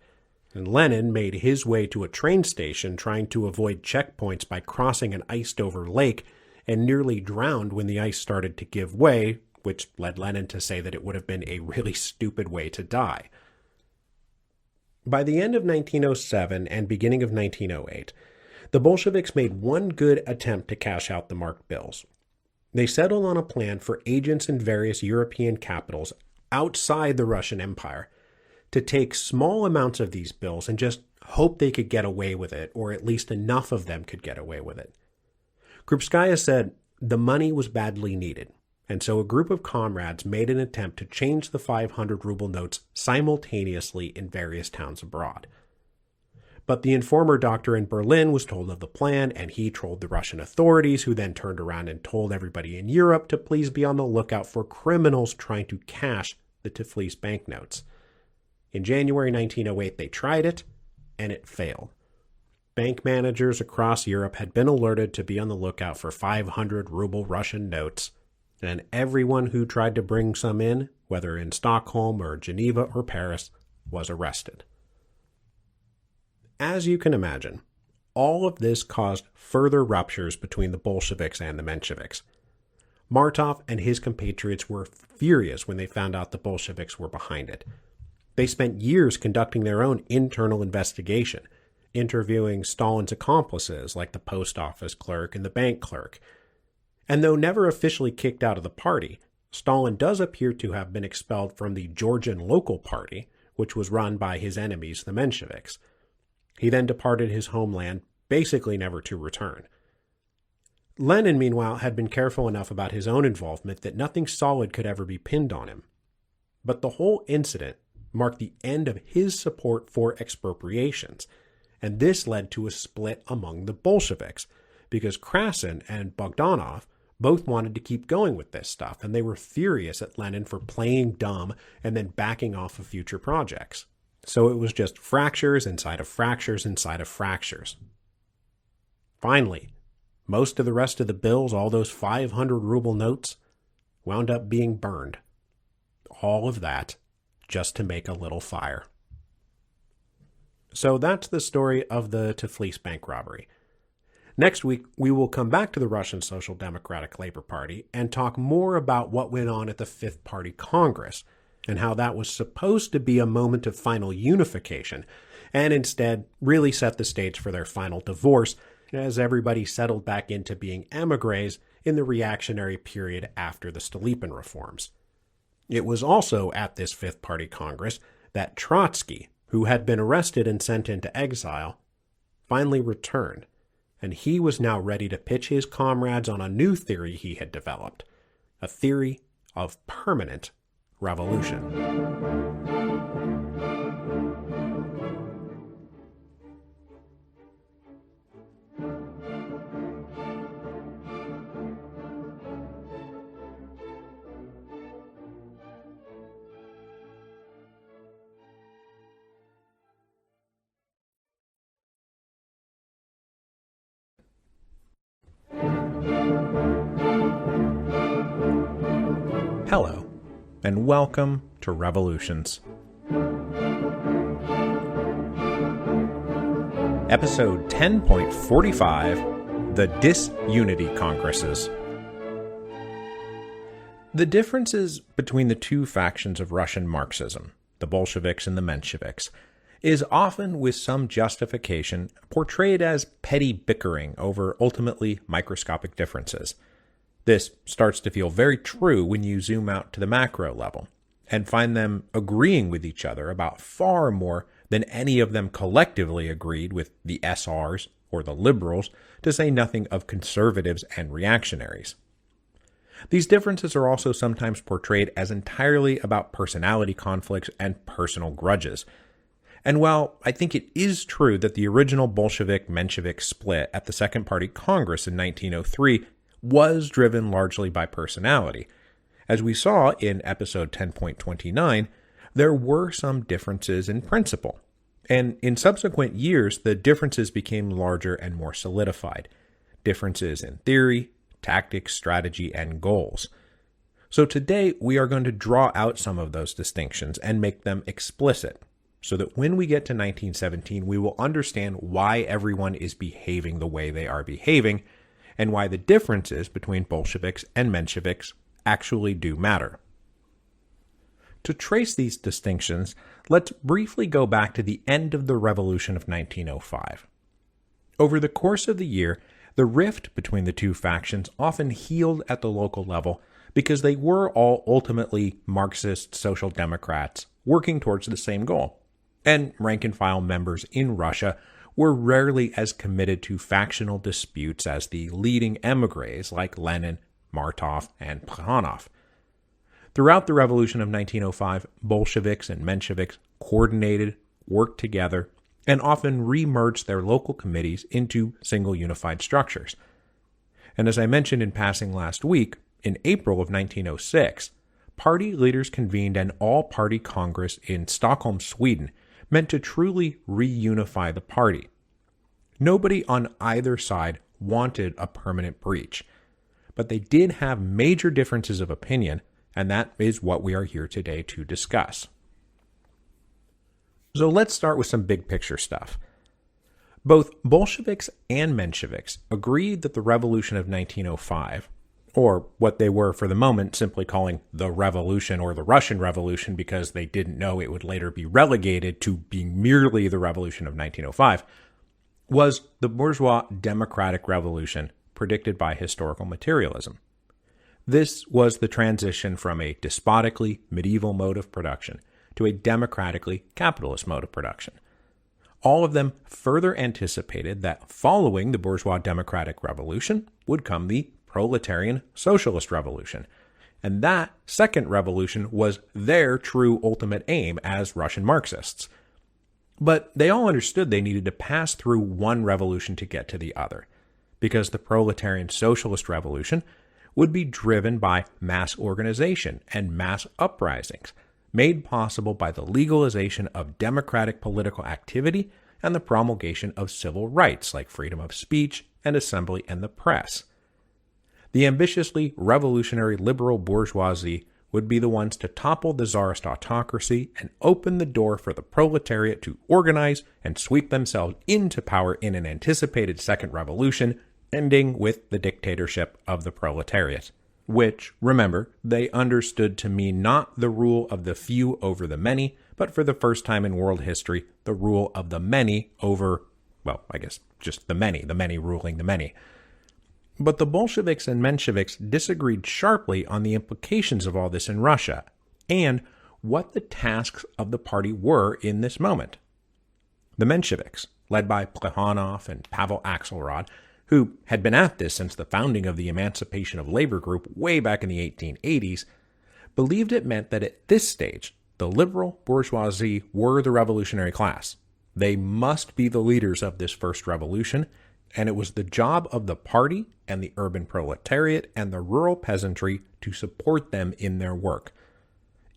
And Lenin made his way to a train station trying to avoid checkpoints by crossing an iced-over lake and nearly drowned when the ice started to give way, which led Lenin to say that it would have been a really stupid way to die. By the end of 1907 and beginning of 1908, the Bolsheviks made one good attempt to cash out the marked bills. They settled on a plan for agents in various European capitals outside the Russian Empire to take small amounts of these bills and just hope they could get away with it, or at least enough of them could get away with it. Krupskaya said the money was badly needed, and so a group of comrades made an attempt to change the 500 ruble notes simultaneously in various towns abroad. But the informer doctor in Berlin was told of the plan, and he told the Russian authorities, who then turned around and told everybody in Europe to please be on the lookout for criminals trying to cash the Tiflis banknotes. In January 1908, they tried it, and it failed. bank managers across Europe had been alerted to be on the lookout for 500 ruble Russian notes, and everyone who tried to bring some in, whether in Stockholm or Geneva or Paris, was arrested. As you can imagine, all of this caused further ruptures between the Bolsheviks and the Mensheviks. Martov and his compatriots were furious when they found out the Bolsheviks were behind it. They spent years conducting their own internal investigation, interviewing Stalin's accomplices like the post office clerk and the bank clerk. And though never officially kicked out of the party, Stalin does appear to have been expelled from the Georgian local party, which was run by his enemies, the Mensheviks. He then departed his homeland, basically never to return. Lenin, meanwhile, had been careful enough about his own involvement that nothing solid could ever be pinned on him. But the whole incident marked the end of his support for expropriations, and this led to a split among the Bolsheviks, because Krasin and Bogdanov both wanted to keep going with this stuff, and they were furious at Lenin for playing dumb and then backing off of future projects. So it was just fractures inside of fractures inside of fractures. Finally, most of the rest of the bills, all those 500 ruble notes, wound up being burned. All of that just to make a little fire. So that's the story of the Tiflis bank robbery. Next week, we will come back to the Russian Social Democratic Labor Party and talk more about what went on at the Fifth Party Congress and how that was supposed to be a moment of final unification and instead really set the stage for their final divorce as everybody settled back into being émigrés in the reactionary period after the Stolypin reforms. It was also at this Fifth Party Congress that Trotsky, who had been arrested and sent into exile, finally returned, and he was now ready to pitch his comrades on a new theory he had developed, a theory of permanent revolution. Hello, and welcome to Revolutions. Episode 10.45, The Disunity Congresses. The differences between the two factions of Russian Marxism, the Bolsheviks and the Mensheviks, is often, with some justification, portrayed as petty bickering over ultimately microscopic differences. This starts to feel very true when you zoom out to the macro level and find them agreeing with each other about far more than any of them collectively agreed with the SRs or the liberals, to say nothing of conservatives and reactionaries. These differences are also sometimes portrayed as entirely about personality conflicts and personal grudges. And while I think it is true that the original Bolshevik-Menshevik split at the Second Party Congress in 1903 was driven largely by personality, as we saw in episode 10.29, there were some differences in principle, and in subsequent years the differences became larger and more solidified, differences in theory, tactics, strategy, and goals. So today we are going to draw out some of those distinctions and make them explicit, so that when we get to 1917 we will understand why everyone is behaving the way they are behaving, and why the differences between Bolsheviks and Mensheviks actually do matter. To trace these distinctions, let's briefly go back to the end of the Revolution of 1905. Over the course of the year, the rift between the two factions often healed at the local level because they were all ultimately Marxist social democrats working towards the same goal, and rank-and-file members in Russia were rarely as committed to factional disputes as the leading émigrés like Lenin, Martov, and Plekhanov. Throughout the Revolution of 1905, Bolsheviks and Mensheviks coordinated, worked together, and often re-merged their local committees into single unified structures. And as I mentioned in passing last week, in April of 1906, party leaders convened an all-party congress in Stockholm, Sweden, meant to truly reunify the party. Nobody on either side wanted a permanent breach, but they did have major differences of opinion, and that is what we are here today to discuss. So let's start with some big picture stuff. Both Bolsheviks and Mensheviks agreed that the revolution of 1905, or what they were for the moment simply calling the Revolution or the Russian Revolution because they didn't know it would later be relegated to being merely the Revolution of 1905, was the bourgeois democratic revolution predicted by historical materialism. This was the transition from a despotically medieval mode of production to a democratically capitalist mode of production. All of them further anticipated that following the bourgeois democratic revolution would come the proletarian socialist revolution, and that second revolution was their true ultimate aim as Russian Marxists. But they all understood they needed to pass through one revolution to get to the other, because the proletarian socialist revolution would be driven by mass organization and mass uprisings, made possible by the legalization of democratic political activity and the promulgation of civil rights like freedom of speech and assembly and the press. The ambitiously revolutionary liberal bourgeoisie would be the ones to topple the czarist autocracy and open the door for the proletariat to organize and sweep themselves into power in an anticipated second revolution, ending with the dictatorship of the proletariat, which, remember, they understood to mean not the rule of the few over the many, but for the first time in world history, the rule of the many over, well, I guess just the many ruling the many. But the Bolsheviks and Mensheviks disagreed sharply on the implications of all this in Russia, and what the tasks of the party were in this moment. The Mensheviks, led by Plekhanov and Pavel Axelrod, who had been at this since the founding of the Emancipation of Labor group way back in the 1880s, believed it meant that at this stage, the liberal bourgeoisie were the revolutionary class. They must be the leaders of this first revolution, and it was the job of the party and the urban proletariat and the rural peasantry to support them in their work.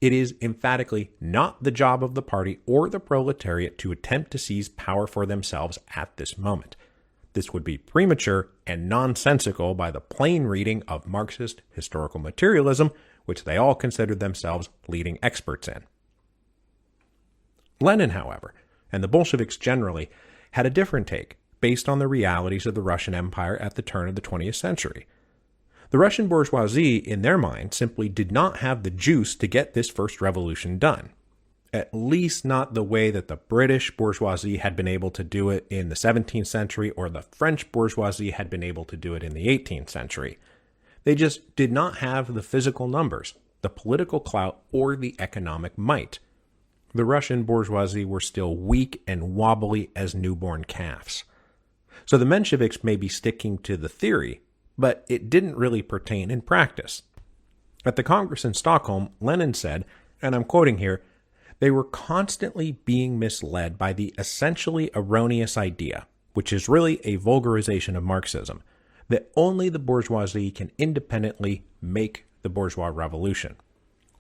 It is emphatically not the job of the party or the proletariat to attempt to seize power for themselves at this moment. This would be premature and nonsensical by the plain reading of Marxist historical materialism, which they all considered themselves leading experts in. Lenin, however, and the Bolsheviks generally, had a different take, based on the realities of the Russian Empire at the turn of the 20th century. The Russian bourgeoisie, in their mind, simply did not have the juice to get this first revolution done. At least not the way that the British bourgeoisie had been able to do it in the 17th century or the French bourgeoisie had been able to do it in the 18th century. They just did not have the physical numbers, the political clout, or the economic might. The Russian bourgeoisie were still weak and wobbly as newborn calves. So the Mensheviks may be sticking to the theory, but it didn't really pertain in practice. At the Congress in Stockholm, Lenin said, and I'm quoting here, "They were constantly being misled by the essentially erroneous idea, which is really a vulgarization of Marxism, that only the bourgeoisie can independently make the bourgeois revolution,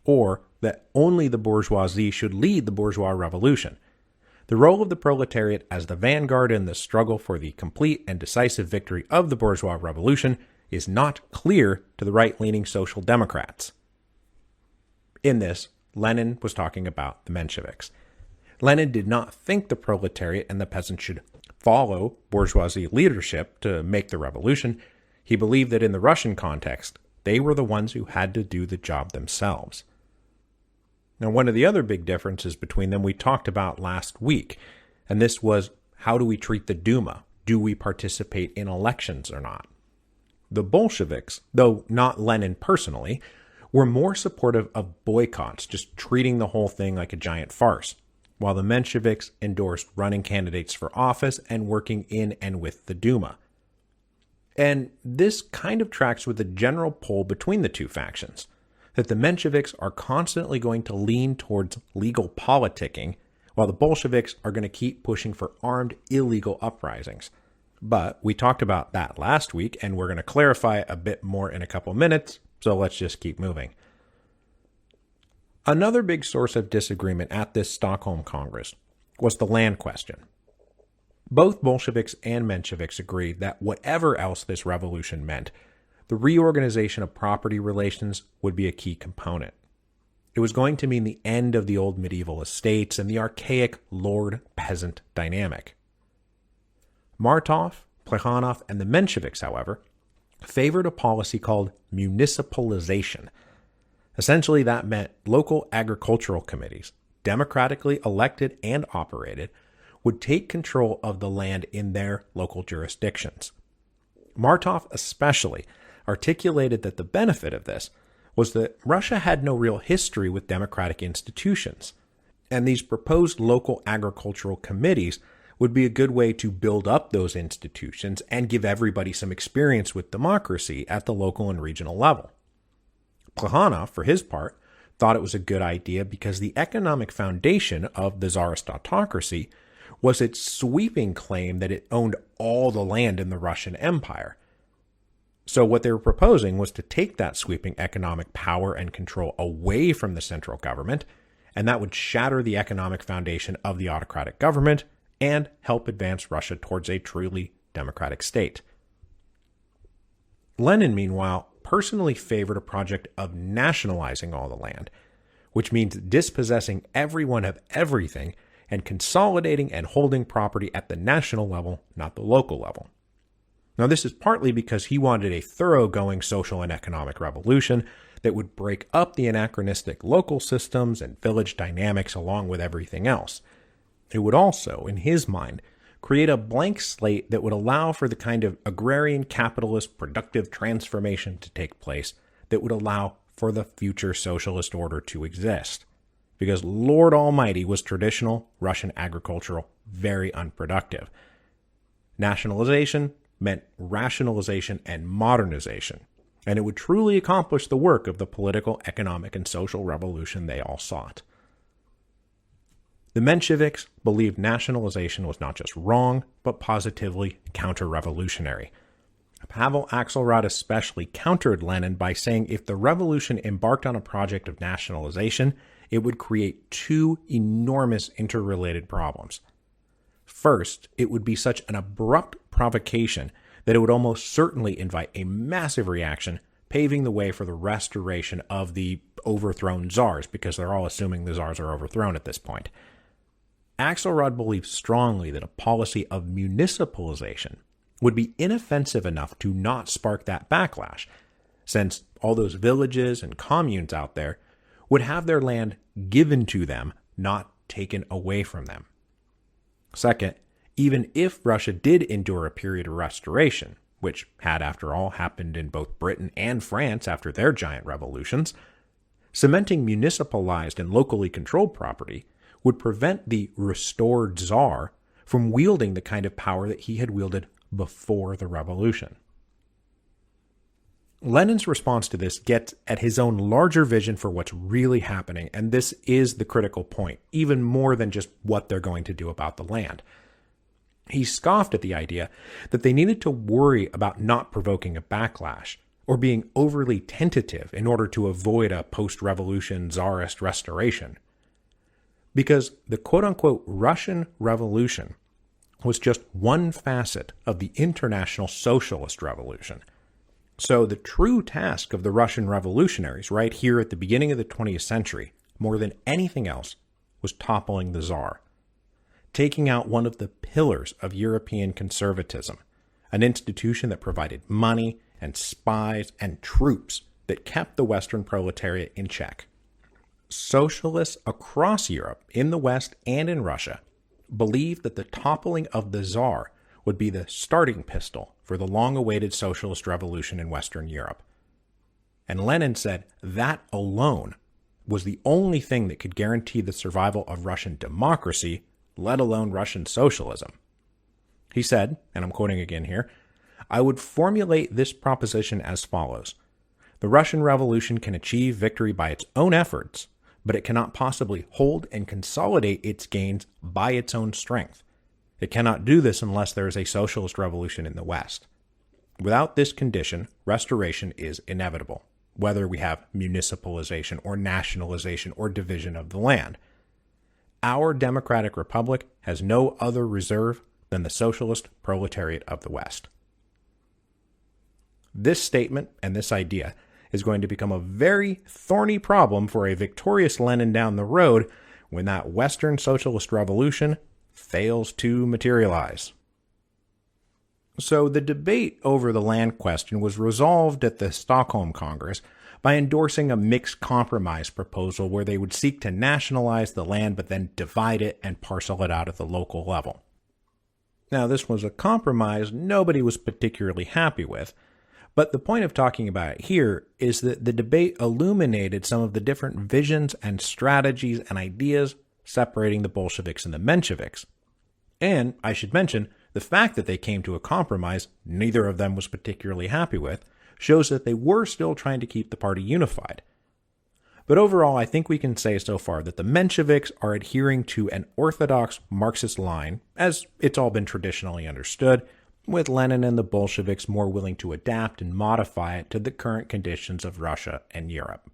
or that only the bourgeoisie should lead the bourgeois revolution. The role of the proletariat as the vanguard in the struggle for the complete and decisive victory of the bourgeois revolution is not clear to the right-leaning social democrats." In this, Lenin was talking about the Mensheviks. Lenin did not think the proletariat and the peasants should follow bourgeoisie leadership to make the revolution. He believed that in the Russian context, they were the ones who had to do the job themselves. Now, one of the other big differences between them we talked about last week, and this was, how do we treat the Duma? Do we participate in elections or not? The Bolsheviks, though not Lenin personally, were more supportive of boycotts, just treating the whole thing like a giant farce, while the Mensheviks endorsed running candidates for office and working in and with the Duma. And this kind of tracks with the general pull between the two factions, that the Mensheviks are constantly going to lean towards legal politicking, while the Bolsheviks are going to keep pushing for armed illegal uprisings. But we talked about that last week, and we're going to clarify a bit more in a couple minutes, so let's just keep moving. Another big source of disagreement at this Stockholm Congress was the land question. Both Bolsheviks and Mensheviks agreed that whatever else this revolution meant, the reorganization of property relations would be a key component. It was going to mean the end of the old medieval estates and the archaic lord-peasant dynamic. Martov, Plekhanov, and the Mensheviks, however, favored a policy called municipalization. Essentially, that meant local agricultural committees, democratically elected and operated, would take control of the land in their local jurisdictions. Martov especially articulated that the benefit of this was that Russia had no real history with democratic institutions, and these proposed local agricultural committees would be a good way to build up those institutions and give everybody some experience with democracy at the local and regional level. Plekhanov, for his part, thought it was a good idea because the economic foundation of the Tsarist autocracy was its sweeping claim that it owned all the land in the Russian Empire. So what they were proposing was to take that sweeping economic power and control away from the central government, and that would shatter the economic foundation of the autocratic government and help advance Russia towards a truly democratic state. Lenin, meanwhile, personally favored a project of nationalizing all the land, which means dispossessing everyone of everything and consolidating and holding property at the national level, not the local level. Now, this is partly because he wanted a thoroughgoing social and economic revolution that would break up the anachronistic local systems and village dynamics along with everything else. It would also, in his mind, create a blank slate that would allow for the kind of agrarian capitalist productive transformation to take place that would allow for the future socialist order to exist. Because Lord Almighty was traditional Russian agricultural very unproductive. Nationalization meant rationalization and modernization, and it would truly accomplish the work of the political, economic, and social revolution they all sought. The Mensheviks believed nationalization was not just wrong, but positively counter-revolutionary. Pavel Axelrod especially countered Lenin by saying if the revolution embarked on a project of nationalization, it would create two enormous interrelated problems. First, it would be such an abrupt provocation that it would almost certainly invite a massive reaction, paving the way for the restoration of the overthrown czars, because they're all assuming the czars are overthrown at this point. Axelrod believed strongly that a policy of municipalization would be inoffensive enough to not spark that backlash, since all those villages and communes out there would have their land given to them, not taken away from them. Second, even if Russia did endure a period of restoration, which had, after all, happened in both Britain and France after their giant revolutions, cementing municipalized and locally controlled property would prevent the restored czar from wielding the kind of power that he had wielded before the revolution. Lenin's response to this gets at his own larger vision for what's really happening, and this is the critical point, even more than just what they're going to do about the land. He scoffed at the idea that they needed to worry about not provoking a backlash, or being overly tentative in order to avoid a post-revolution czarist restoration. Because the quote-unquote Russian Revolution was just one facet of the international socialist revolution. So the true task of the Russian revolutionaries right here at the beginning of the 20th century, more than anything else, was toppling the Tsar, taking out one of the pillars of European conservatism, an institution that provided money and spies and troops that kept the Western proletariat in check. Socialists across Europe, in the West and in Russia, believed that the toppling of the Tsar would be the starting pistol for the long-awaited socialist revolution in Western Europe. And Lenin said that alone was the only thing that could guarantee the survival of Russian democracy, let alone Russian socialism. He said, and I'm quoting again here, "I would formulate this proposition as follows. The Russian Revolution can achieve victory by its own efforts, but it cannot possibly hold and consolidate its gains by its own strength. It cannot do this unless there is a socialist revolution in the West. Without this condition, restoration is inevitable, whether we have municipalization or nationalization or division of the land. Our democratic republic has no other reserve than the socialist proletariat of the West. This statement and this idea is going to become a very thorny problem for a victorious Lenin down the road when that Western socialist revolution fails to materialize. So the debate over the land question was resolved at the Stockholm Congress by endorsing a mixed compromise proposal where they would seek to nationalize the land but then divide it and parcel it out at the local level. Now, this was a compromise nobody was particularly happy with, but the point of talking about it here is that the debate illuminated some of the different visions and strategies and ideas separating the Bolsheviks and the Mensheviks. And, I should mention, the fact that they came to a compromise neither of them was particularly happy with shows that they were still trying to keep the party unified. But overall, I think we can say so far that the Mensheviks are adhering to an orthodox Marxist line, as it's all been traditionally understood, with Lenin and the Bolsheviks more willing to adapt and modify it to the current conditions of Russia and Europe.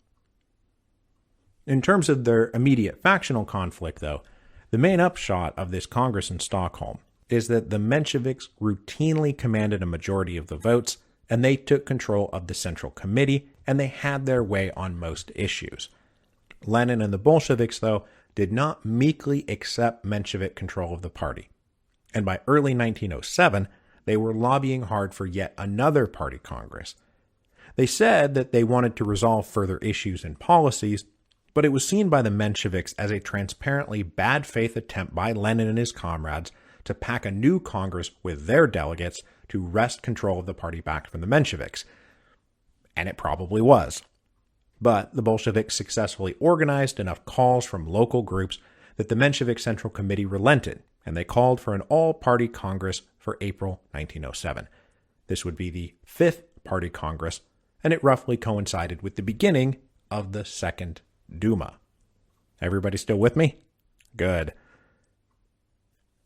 In terms of their immediate factional conflict, though, the main upshot of this Congress in Stockholm is that the Mensheviks routinely commanded a majority of the votes, and they took control of the Central Committee, and they had their way on most issues. Lenin and the Bolsheviks, though, did not meekly accept Menshevik control of the party. And by early 1907, they were lobbying hard for yet another party congress. They said that they wanted to resolve further issues and policies, but it was seen by the Mensheviks as a transparently bad faith attempt by Lenin and his comrades to pack a new Congress with their delegates to wrest control of the party back from the Mensheviks. And it probably was. But the Bolsheviks successfully organized enough calls from local groups that the Menshevik Central Committee relented, and they called for an all-party Congress for April 1907. This would be the fifth party Congress, and it roughly coincided with the beginning of the Second Duma. Everybody still with me? Good.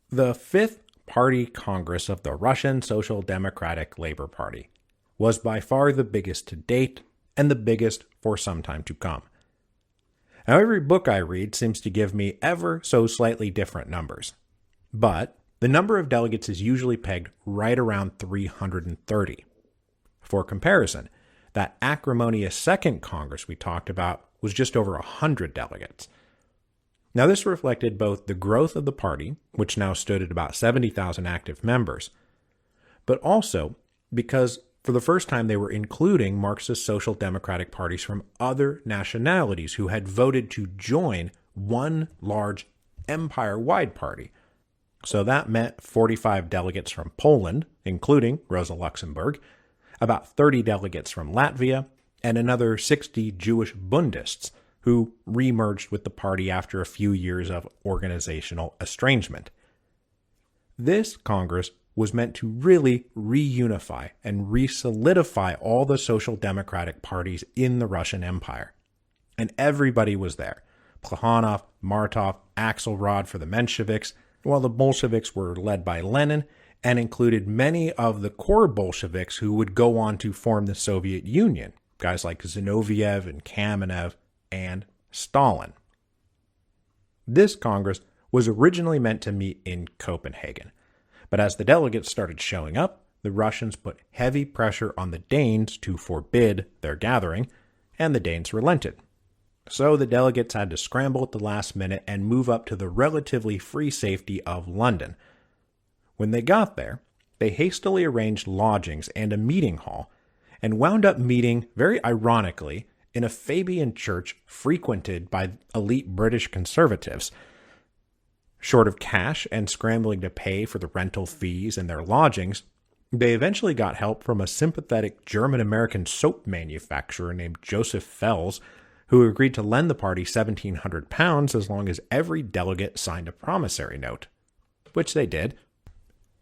The Fifth Party Congress of the Russian Social Democratic Labor Party was by far the biggest to date and the biggest for some time to come. Now, every book I read seems to give me ever so slightly different numbers, but the number of delegates is usually pegged right around 330. For comparison, that acrimonious Second Congress we talked about was just over 100 delegates. Now, this reflected both the growth of the party, which now stood at about 70,000 active members, but also because for the first time they were including Marxist social democratic parties from other nationalities who had voted to join one large empire-wide party. So that meant 45 delegates from Poland, including Rosa Luxemburg, about 30 delegates from Latvia, and another 60 Jewish Bundists, who re-merged with the party after a few years of organizational estrangement. This Congress was meant to really reunify and re-solidify all the social democratic parties in the Russian Empire. And everybody was there. Plekhanov, Martov, Axelrod for the Mensheviks, while the Bolsheviks were led by Lenin and included many of the core Bolsheviks who would go on to form the Soviet Union, guys like Zinoviev and Kamenev and Stalin. This Congress was originally meant to meet in Copenhagen, but as the delegates started showing up, the Russians put heavy pressure on the Danes to forbid their gathering, and the Danes relented. So the delegates had to scramble at the last minute and move up to the relatively free safety of London. When they got there, they hastily arranged lodgings and a meeting hall, and wound up meeting, very ironically, in a Fabian church frequented by elite British conservatives. Short of cash and scrambling to pay for the rental fees and their lodgings, they eventually got help from a sympathetic German-American soap manufacturer named Joseph Fels, who agreed to lend the party £1,700 as long as every delegate signed a promissory note, which they did,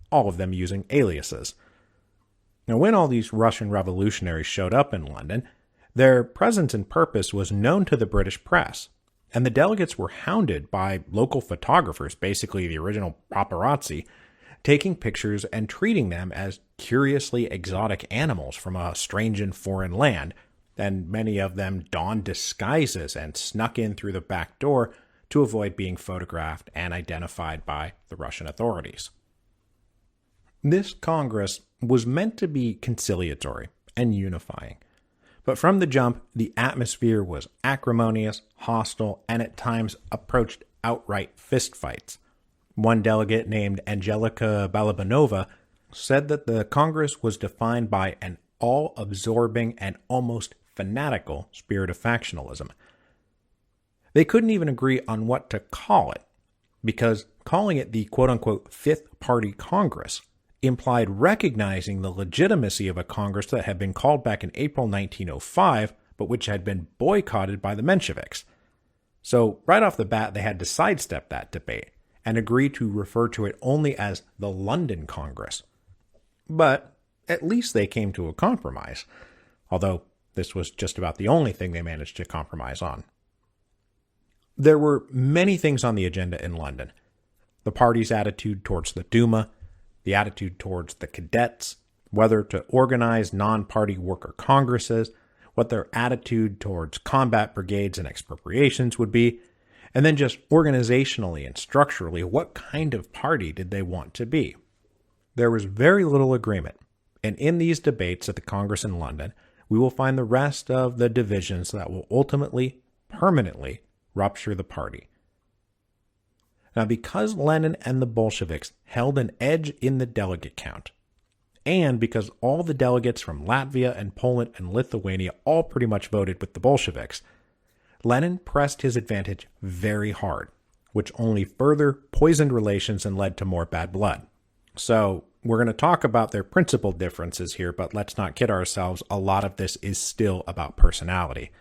all of them using aliases. Now, when all these Russian revolutionaries showed up in London, their presence and purpose was known to the British press, and the delegates were hounded by local photographers, basically the original paparazzi, taking pictures and treating them as curiously exotic animals from a strange and foreign land, and many of them donned disguises and snuck in through the back door to avoid being photographed and identified by the Russian authorities. This Congress was meant to be conciliatory and unifying. But from the jump, the atmosphere was acrimonious, hostile, and at times approached outright fistfights. One delegate named Angelica Balabanova said that the Congress was defined by an all-absorbing and almost fanatical spirit of factionalism. They couldn't even agree on what to call it, because calling it the quote-unquote Fifth Party Congress implied recognizing the legitimacy of a Congress that had been called back in April 1905, but which had been boycotted by the Mensheviks. So right off the bat, they had to sidestep that debate and agree to refer to it only as the London Congress. But at least they came to a compromise, although this was just about the only thing they managed to compromise on. There were many things on the agenda in London. The party's attitude towards the Duma, the attitude towards the cadets, whether to organize non-party worker congresses, what their attitude towards combat brigades and expropriations would be, and then just organizationally and structurally, what kind of party did they want to be? There was very little agreement, and in these debates at the Congress in London, we will find the rest of the divisions that will ultimately, permanently, rupture the party. Now, because Lenin and the Bolsheviks held an edge in the delegate count, and because all the delegates from Latvia and Poland and Lithuania all pretty much voted with the Bolsheviks, Lenin pressed his advantage very hard, which only further poisoned relations and led to more bad blood. So, we're going to talk about their principal differences here, but let's not kid ourselves, a lot of this is still about personality.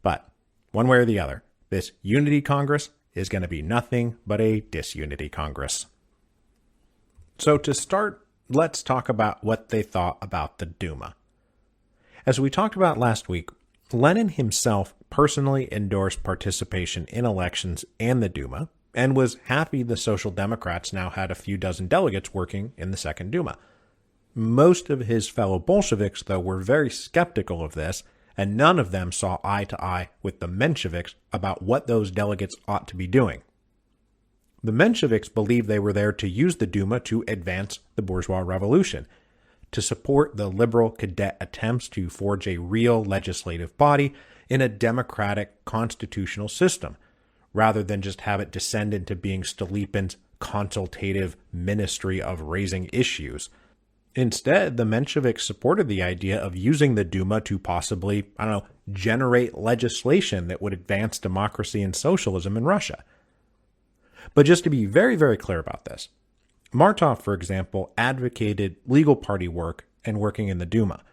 But, one way or the other, this Unity Congress is going to be nothing but a disunity Congress. So to start, let's talk about what they thought about the Duma. As we talked about last week, Lenin himself personally endorsed participation in elections and the Duma, and was happy the Social Democrats now had a few dozen delegates working in the Second Duma. Most of his fellow Bolsheviks, though, were very skeptical of this, and none of them saw eye to eye with the Mensheviks about what those delegates ought to be doing. The Mensheviks believed they were there to use the Duma to advance the bourgeois revolution, to support the liberal cadet attempts to forge a real legislative body in a democratic constitutional system, rather than just have it descend into being Stolypin's consultative ministry of raising issues. Instead, the Mensheviks supported the idea of using the Duma to possibly, generate legislation that would advance democracy and socialism in Russia. But just to be very, very clear about this, Martov, for example, advocated legal party work and working in the Duma,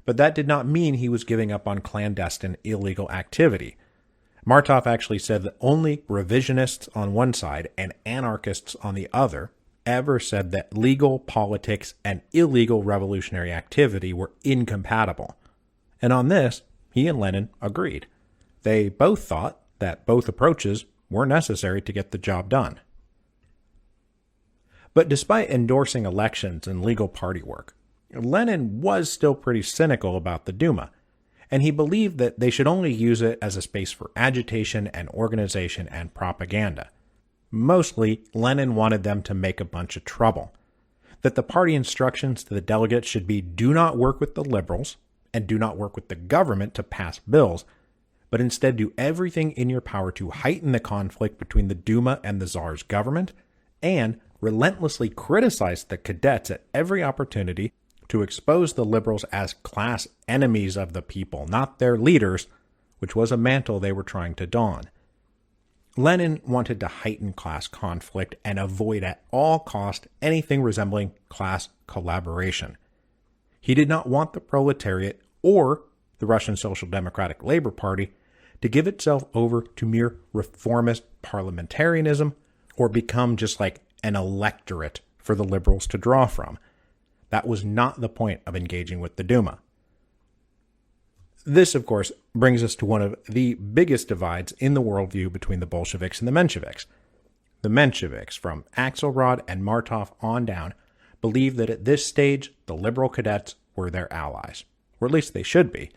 but that did not mean he was giving up on clandestine illegal activity. Martov actually said that only revisionists on one side and anarchists on the other ever said that legal politics and illegal revolutionary activity were incompatible. And on this, he and Lenin agreed. They both thought that both approaches were necessary to get the job done. But despite endorsing elections and legal party work, Lenin was still pretty cynical about the Duma, and he believed that they should only use it as a space for agitation and organization and propaganda. Mostly, Lenin wanted them to make a bunch of trouble. That the party instructions to the delegates should be do not work with the liberals and do not work with the government to pass bills, but instead do everything in your power to heighten the conflict between the Duma and the Tsar's government, and relentlessly criticize the cadets at every opportunity to expose the liberals as class enemies of the people, not their leaders, which was a mantle they were trying to don. Lenin wanted to heighten class conflict and avoid at all cost anything resembling class collaboration. He did not want the proletariat or the Russian Social Democratic Labor Party to give itself over to mere reformist parliamentarianism or become just like an electorate for the liberals to draw from. That was not the point of engaging with the Duma. This, of course, brings us to one of the biggest divides in the worldview between the Bolsheviks and the Mensheviks. The Mensheviks, from Axelrod and Martov on down, believed that at this stage the liberal cadets were their allies, or at least they should be.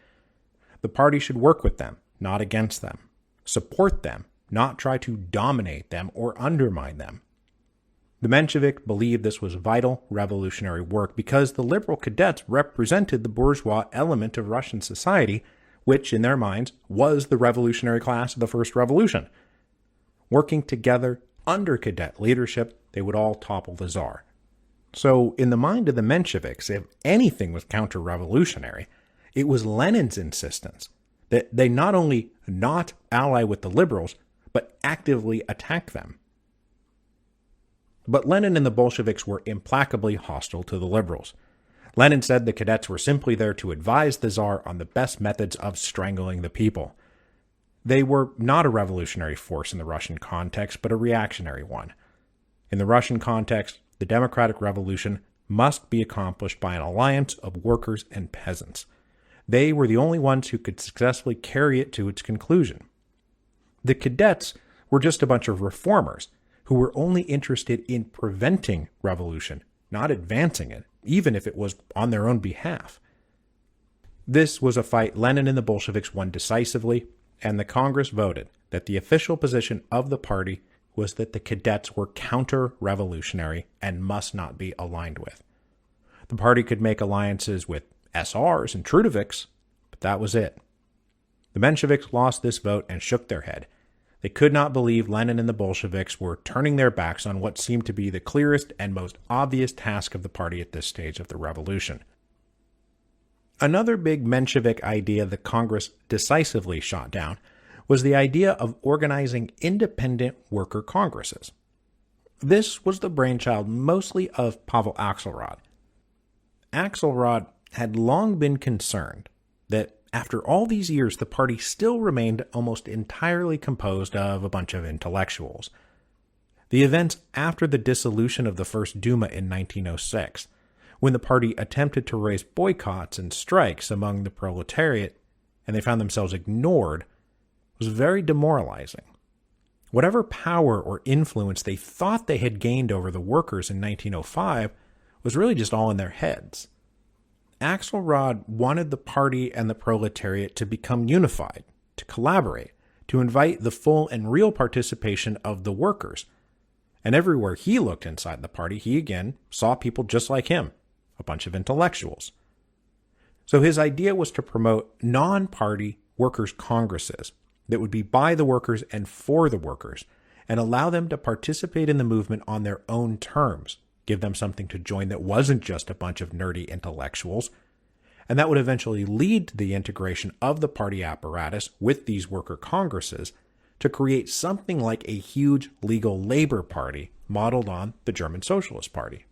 The party should work with them, not against them, support them, not try to dominate them or undermine them. The Menshevik believed this was vital revolutionary work because the liberal cadets represented the bourgeois element of Russian society, which, in their minds, was the revolutionary class of the First Revolution. Working together under cadet leadership, they would all topple the Tsar. So, in the mind of the Mensheviks, if anything was counter-revolutionary, it was Lenin's insistence that they not only not ally with the liberals, but actively attack them. But Lenin and the Bolsheviks were implacably hostile to the liberals. Lenin said the cadets were simply there to advise the Tsar on the best methods of strangling the people. They were not a revolutionary force in the Russian context, but a reactionary one. In the Russian context, the democratic revolution must be accomplished by an alliance of workers and peasants. They were the only ones who could successfully carry it to its conclusion. The cadets were just a bunch of reformers who were only interested in preventing revolution, not advancing it, even if it was on their own behalf. This was a fight Lenin and the Bolsheviks won decisively, and the Congress voted that the official position of the party was that the cadets were counter-revolutionary and must not be aligned with. The party could make alliances with SRs and Trudoviks, but that was it. The Mensheviks lost this vote and shook their head. They could not believe Lenin and the Bolsheviks were turning their backs on what seemed to be the clearest and most obvious task of the party at this stage of the revolution. Another big Menshevik idea that Congress decisively shot down was the idea of organizing independent worker congresses. This was the brainchild mostly of Pavel Axelrod. Axelrod had long been concerned that after all these years, the party still remained almost entirely composed of a bunch of intellectuals. The events after the dissolution of the First Duma in 1906, when the party attempted to raise boycotts and strikes among the proletariat, and they found themselves ignored, was very demoralizing. Whatever power or influence they thought they had gained over the workers in 1905 was really just all in their heads. Axelrod wanted the party and the proletariat to become unified, to collaborate, to invite the full and real participation of the workers. And everywhere he looked inside the party, he again saw people just like him, a bunch of intellectuals. So his idea was to promote non-party workers' congresses that would be by the workers and for the workers, and allow them to participate in the movement on their own terms, give them something to join that wasn't just a bunch of nerdy intellectuals, and that would eventually lead to the integration of the party apparatus with these worker congresses to create something like a huge legal labor party modeled on the German Socialist Party.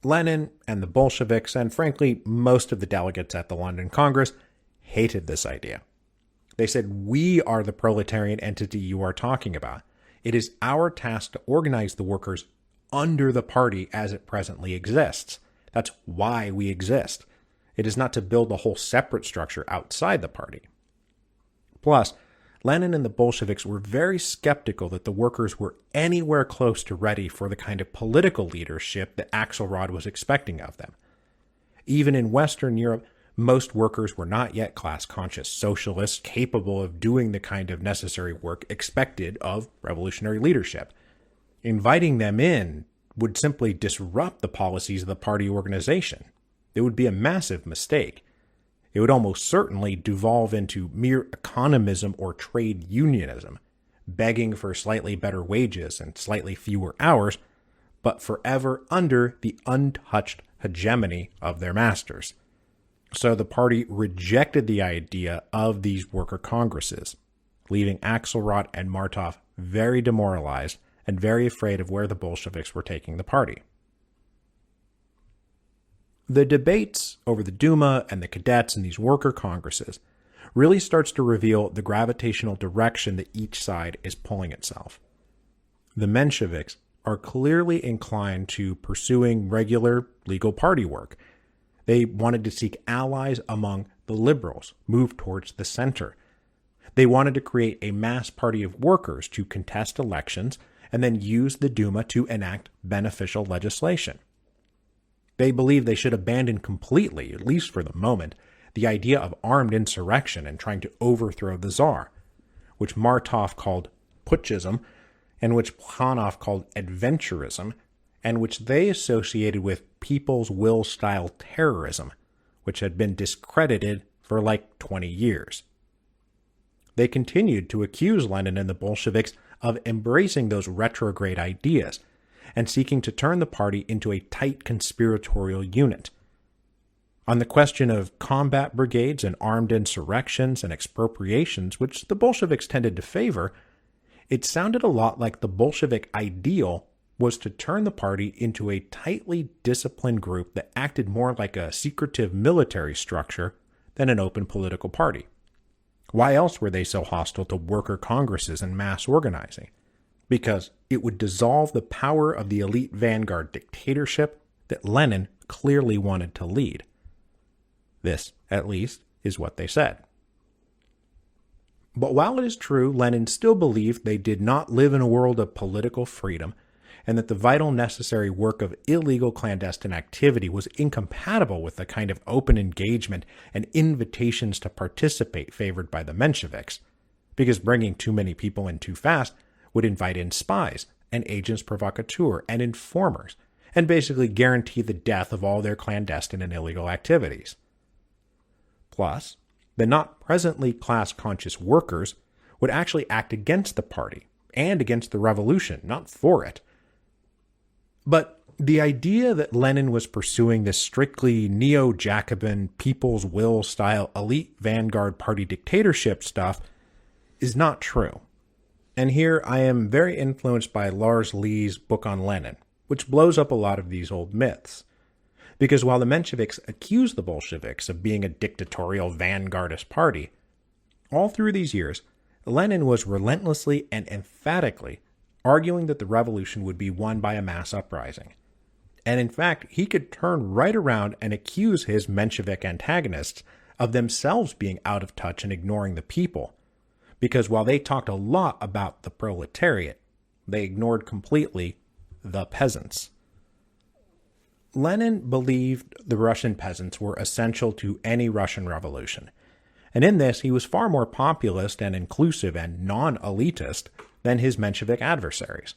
Lenin and the Bolsheviks, and frankly most of the delegates at the London Congress, hated this idea. They said, "We are the proletarian entity you are talking about. It is our task to organize the workers under the party as it presently exists. That's why we exist. It is not to build a whole separate structure outside the party." Plus, Lenin and the Bolsheviks were very skeptical that the workers were anywhere close to ready for the kind of political leadership that Axelrod was expecting of them. Even in Western Europe, most workers were not yet class-conscious socialists capable of doing the kind of necessary work expected of revolutionary leadership. Inviting them in would simply disrupt the policies of the party organization. It would be a massive mistake. It would almost certainly devolve into mere economism or trade unionism, begging for slightly better wages and slightly fewer hours, but forever under the untouched hegemony of their masters. So the party rejected the idea of these worker congresses, leaving Axelrod and Martov very demoralized and very afraid of where the Bolsheviks were taking the party. The debates over the Duma and the cadets and these worker congresses really starts to reveal the gravitational direction that each side is pulling itself. The Mensheviks are clearly inclined to pursuing regular legal party work. They wanted to seek allies among the liberals, move towards the center. They wanted to create a mass party of workers to contest elections and then use the Duma to enact beneficial legislation. They believed they should abandon completely, at least for the moment, the idea of armed insurrection and trying to overthrow the Tsar, which Martov called putschism, and which Plekhanov called adventurism, and which they associated with people's will-style terrorism, which had been discredited for like 20 years. They continued to accuse Lenin and the Bolsheviks of embracing those retrograde ideas and seeking to turn the party into a tight conspiratorial unit. On the question of combat brigades and armed insurrections and expropriations, which the Bolsheviks tended to favor, it sounded a lot like the Bolshevik ideal was to turn the party into a tightly disciplined group that acted more like a secretive military structure than an open political party. Why else were they so hostile to worker congresses and mass organizing? Because it would dissolve the power of the elite vanguard dictatorship that Lenin clearly wanted to lead. This, at least, is what they said. But while it is true Lenin still believed they did not live in a world of political freedom, and that the vital necessary work of illegal clandestine activity was incompatible with the kind of open engagement and invitations to participate favored by the Mensheviks, because bringing too many people in too fast would invite in spies and agents provocateurs and informers, and basically guarantee the death of all their clandestine and illegal activities. Plus, the not presently class-conscious workers would actually act against the party and against the revolution, not for it. But the idea that Lenin was pursuing this strictly neo-Jacobin, people's will-style elite vanguard party dictatorship stuff is not true. And here I am very influenced by Lars Lee's book on Lenin, which blows up a lot of these old myths. Because while the Mensheviks accused the Bolsheviks of being a dictatorial vanguardist party, all through these years, Lenin was relentlessly and emphatically arguing that the revolution would be won by a mass uprising. And in fact, he could turn right around and accuse his Menshevik antagonists of themselves being out of touch and ignoring the people, because while they talked a lot about the proletariat, they ignored completely the peasants. Lenin believed the Russian peasants were essential to any Russian revolution, and in this he was far more populist and inclusive and non-elitist than his Menshevik adversaries.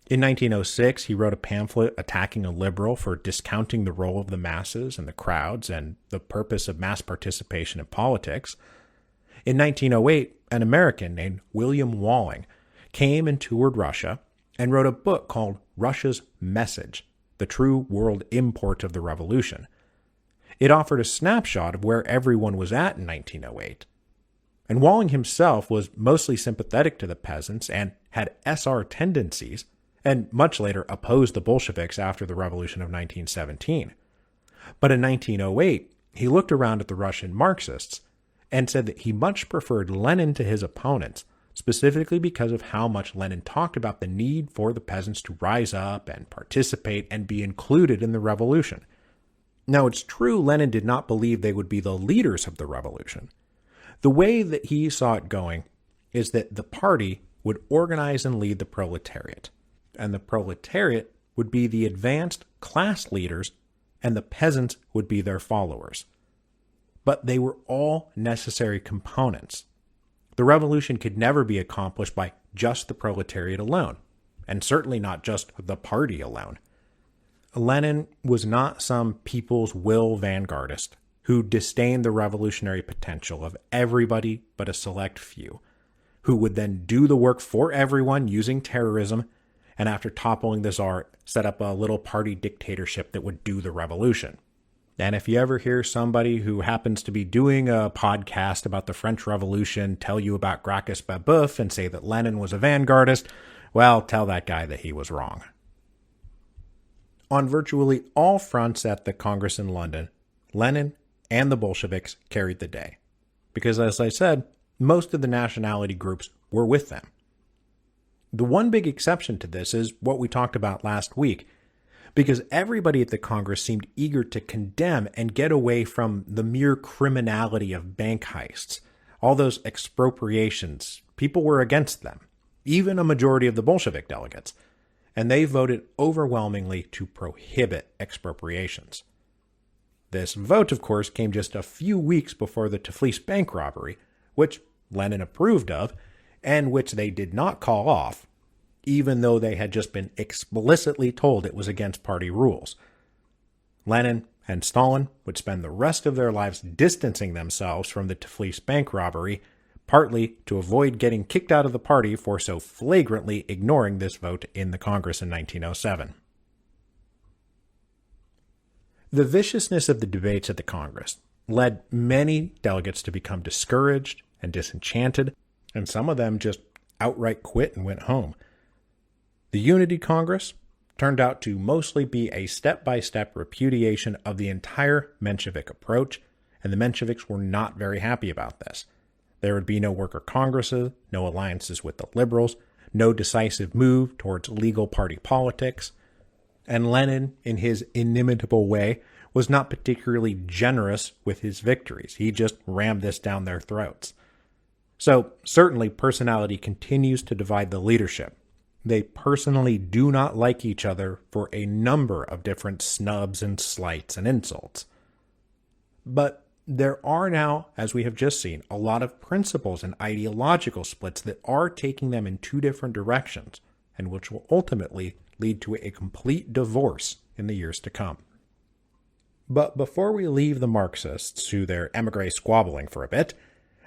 In 1906, he wrote a pamphlet attacking a liberal for discounting the role of the masses and the crowds and the purpose of mass participation in politics. In 1908, an American named William Walling came and toured Russia and wrote a book called Russia's Message, the True World Import of the Revolution. It offered a snapshot of where everyone was at in 1908. And Walling himself was mostly sympathetic to the peasants and had SR tendencies, and much later opposed the Bolsheviks after the Revolution of 1917. But in 1908, he looked around at the Russian Marxists and said that he much preferred Lenin to his opponents, specifically because of how much Lenin talked about the need for the peasants to rise up and participate and be included in the revolution. Now, it's true Lenin did not believe they would be the leaders of the revolution. The way that he saw it going is that the party would organize and lead the proletariat, and the proletariat would be the advanced class leaders, and the peasants would be their followers. But they were all necessary components. The revolution could never be accomplished by just the proletariat alone, and certainly not just the party alone. Lenin was not some people's will vanguardist who disdained the revolutionary potential of everybody but a select few, who would then do the work for everyone using terrorism, and after toppling the Tsar, set up a little party dictatorship that would do the revolution. And if you ever hear somebody who happens to be doing a podcast about the French Revolution tell you about Gracchus Babeuf and say that Lenin was a vanguardist, well, tell that guy that he was wrong. On virtually all fronts at the Congress in London, Lenin and the Bolsheviks carried the day, because as I said, most of the nationality groups were with them. The one big exception to this is what we talked about last week, because everybody at the Congress seemed eager to condemn and get away from the mere criminality of bank heists. All those expropriations, people were against them, even a majority of the Bolshevik delegates, and they voted overwhelmingly to prohibit expropriations. This vote, of course, came just a few weeks before the Tiflis bank robbery, which Lenin approved of, and which they did not call off, even though they had just been explicitly told it was against party rules. Lenin and Stalin would spend the rest of their lives distancing themselves from the Tiflis bank robbery, partly to avoid getting kicked out of the party for so flagrantly ignoring this vote in the Congress in 1907. The viciousness of the debates at the Congress led many delegates to become discouraged and disenchanted, and some of them just outright quit and went home. The Unity Congress turned out to mostly be a step-by-step repudiation of the entire Menshevik approach, and the Mensheviks were not very happy about this. There would be no worker congresses, no alliances with the liberals, no decisive move towards legal party politics, and Lenin, in his inimitable way, was not particularly generous with his victories. He just rammed this down their throats. So, certainly personality continues to divide the leadership. They personally do not like each other for a number of different snubs and slights and insults. But there are now, as we have just seen, a lot of principles and ideological splits that are taking them in two different directions, and which will ultimately lead to a complete divorce in the years to come. But before we leave the Marxists to their emigre squabbling for a bit,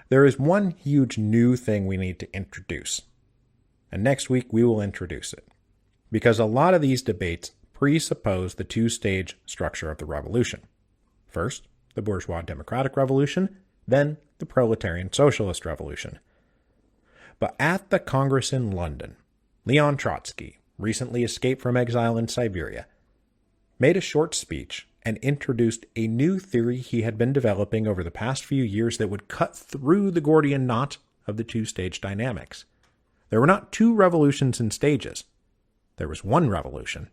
there is one huge new thing we need to introduce. And next week we will introduce it. Because a lot of these debates presuppose the two-stage structure of the revolution. First, the bourgeois democratic revolution, then the proletarian socialist revolution. But at the Congress in London, Leon Trotsky, recently escaped from exile in Siberia, made a short speech and introduced a new theory he had been developing over the past few years that would cut through the Gordian knot of the two-stage dynamics. There were not two revolutions in stages. There was one revolution,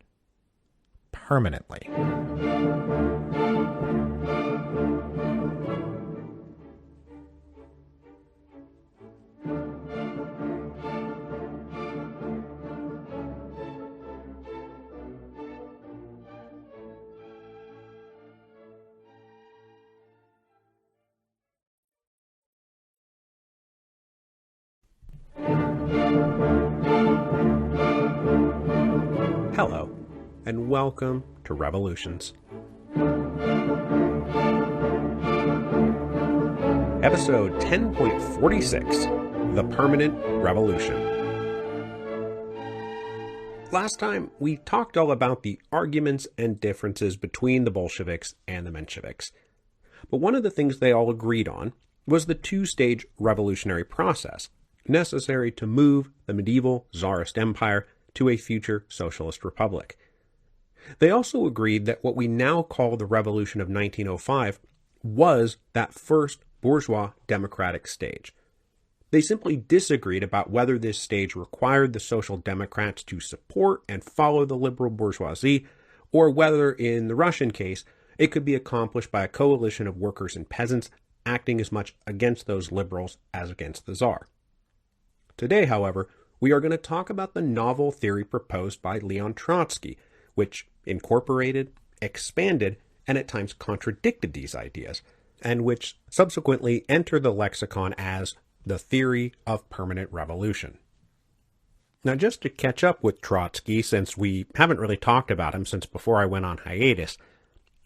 permanently. Hello, and welcome to Revolutions. Episode 10.46, The Permanent Revolution. Last time, we talked all about the arguments and differences between the Bolsheviks and the Mensheviks. But one of the things they all agreed on was the two-stage revolutionary process necessary to move the medieval Tsarist Empire to a future socialist republic. They also agreed that what we now call the Revolution of 1905 was that first bourgeois democratic stage. They simply disagreed about whether this stage required the Social Democrats to support and follow the liberal bourgeoisie, or whether, in the Russian case, it could be accomplished by a coalition of workers and peasants acting as much against those liberals as against the Tsar. Today, however, we are going to talk about the novel theory proposed by Leon Trotsky, which incorporated, expanded, and at times contradicted these ideas, and which subsequently entered the lexicon as the theory of permanent revolution. Now, just to catch up with Trotsky, since we haven't really talked about him since before I went on hiatus,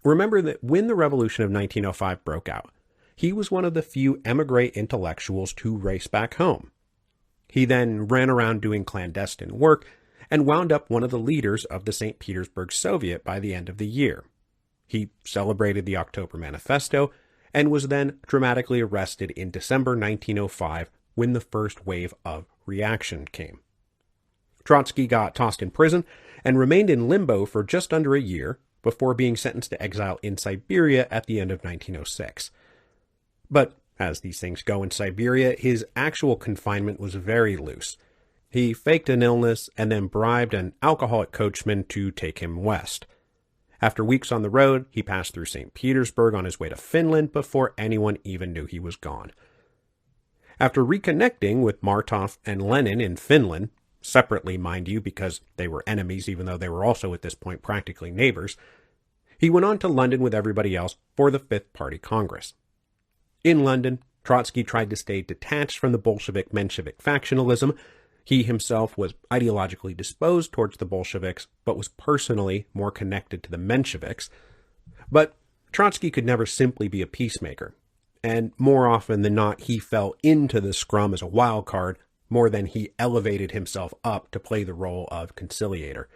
remember that when the Revolution of 1905 broke out, he was one of the few émigré intellectuals to race back home. He then ran around doing clandestine work and wound up one of the leaders of the St. Petersburg Soviet by the end of the year. He celebrated the October Manifesto and was then dramatically arrested in December 1905 when the first wave of reaction came. Trotsky got tossed in prison and remained in limbo for just under a year before being sentenced to exile in Siberia at the end of 1906. But as these things go in Siberia, his actual confinement was very loose. He faked an illness and then bribed an alcoholic coachman to take him west. After weeks on the road, he passed through St. Petersburg on his way to Finland before anyone even knew he was gone. After reconnecting with Martov and Lenin in Finland, separately, mind you, because they were enemies even though they were also at this point practically neighbors, he went on to London with everybody else for the Fifth Party Congress. In London, Trotsky tried to stay detached from the Bolshevik-Menshevik factionalism. He himself was ideologically disposed towards the Bolsheviks, but was personally more connected to the Mensheviks. But Trotsky could never simply be a peacemaker, and more often than not, he fell into the scrum as a wild card more than he elevated himself up to play the role of conciliator.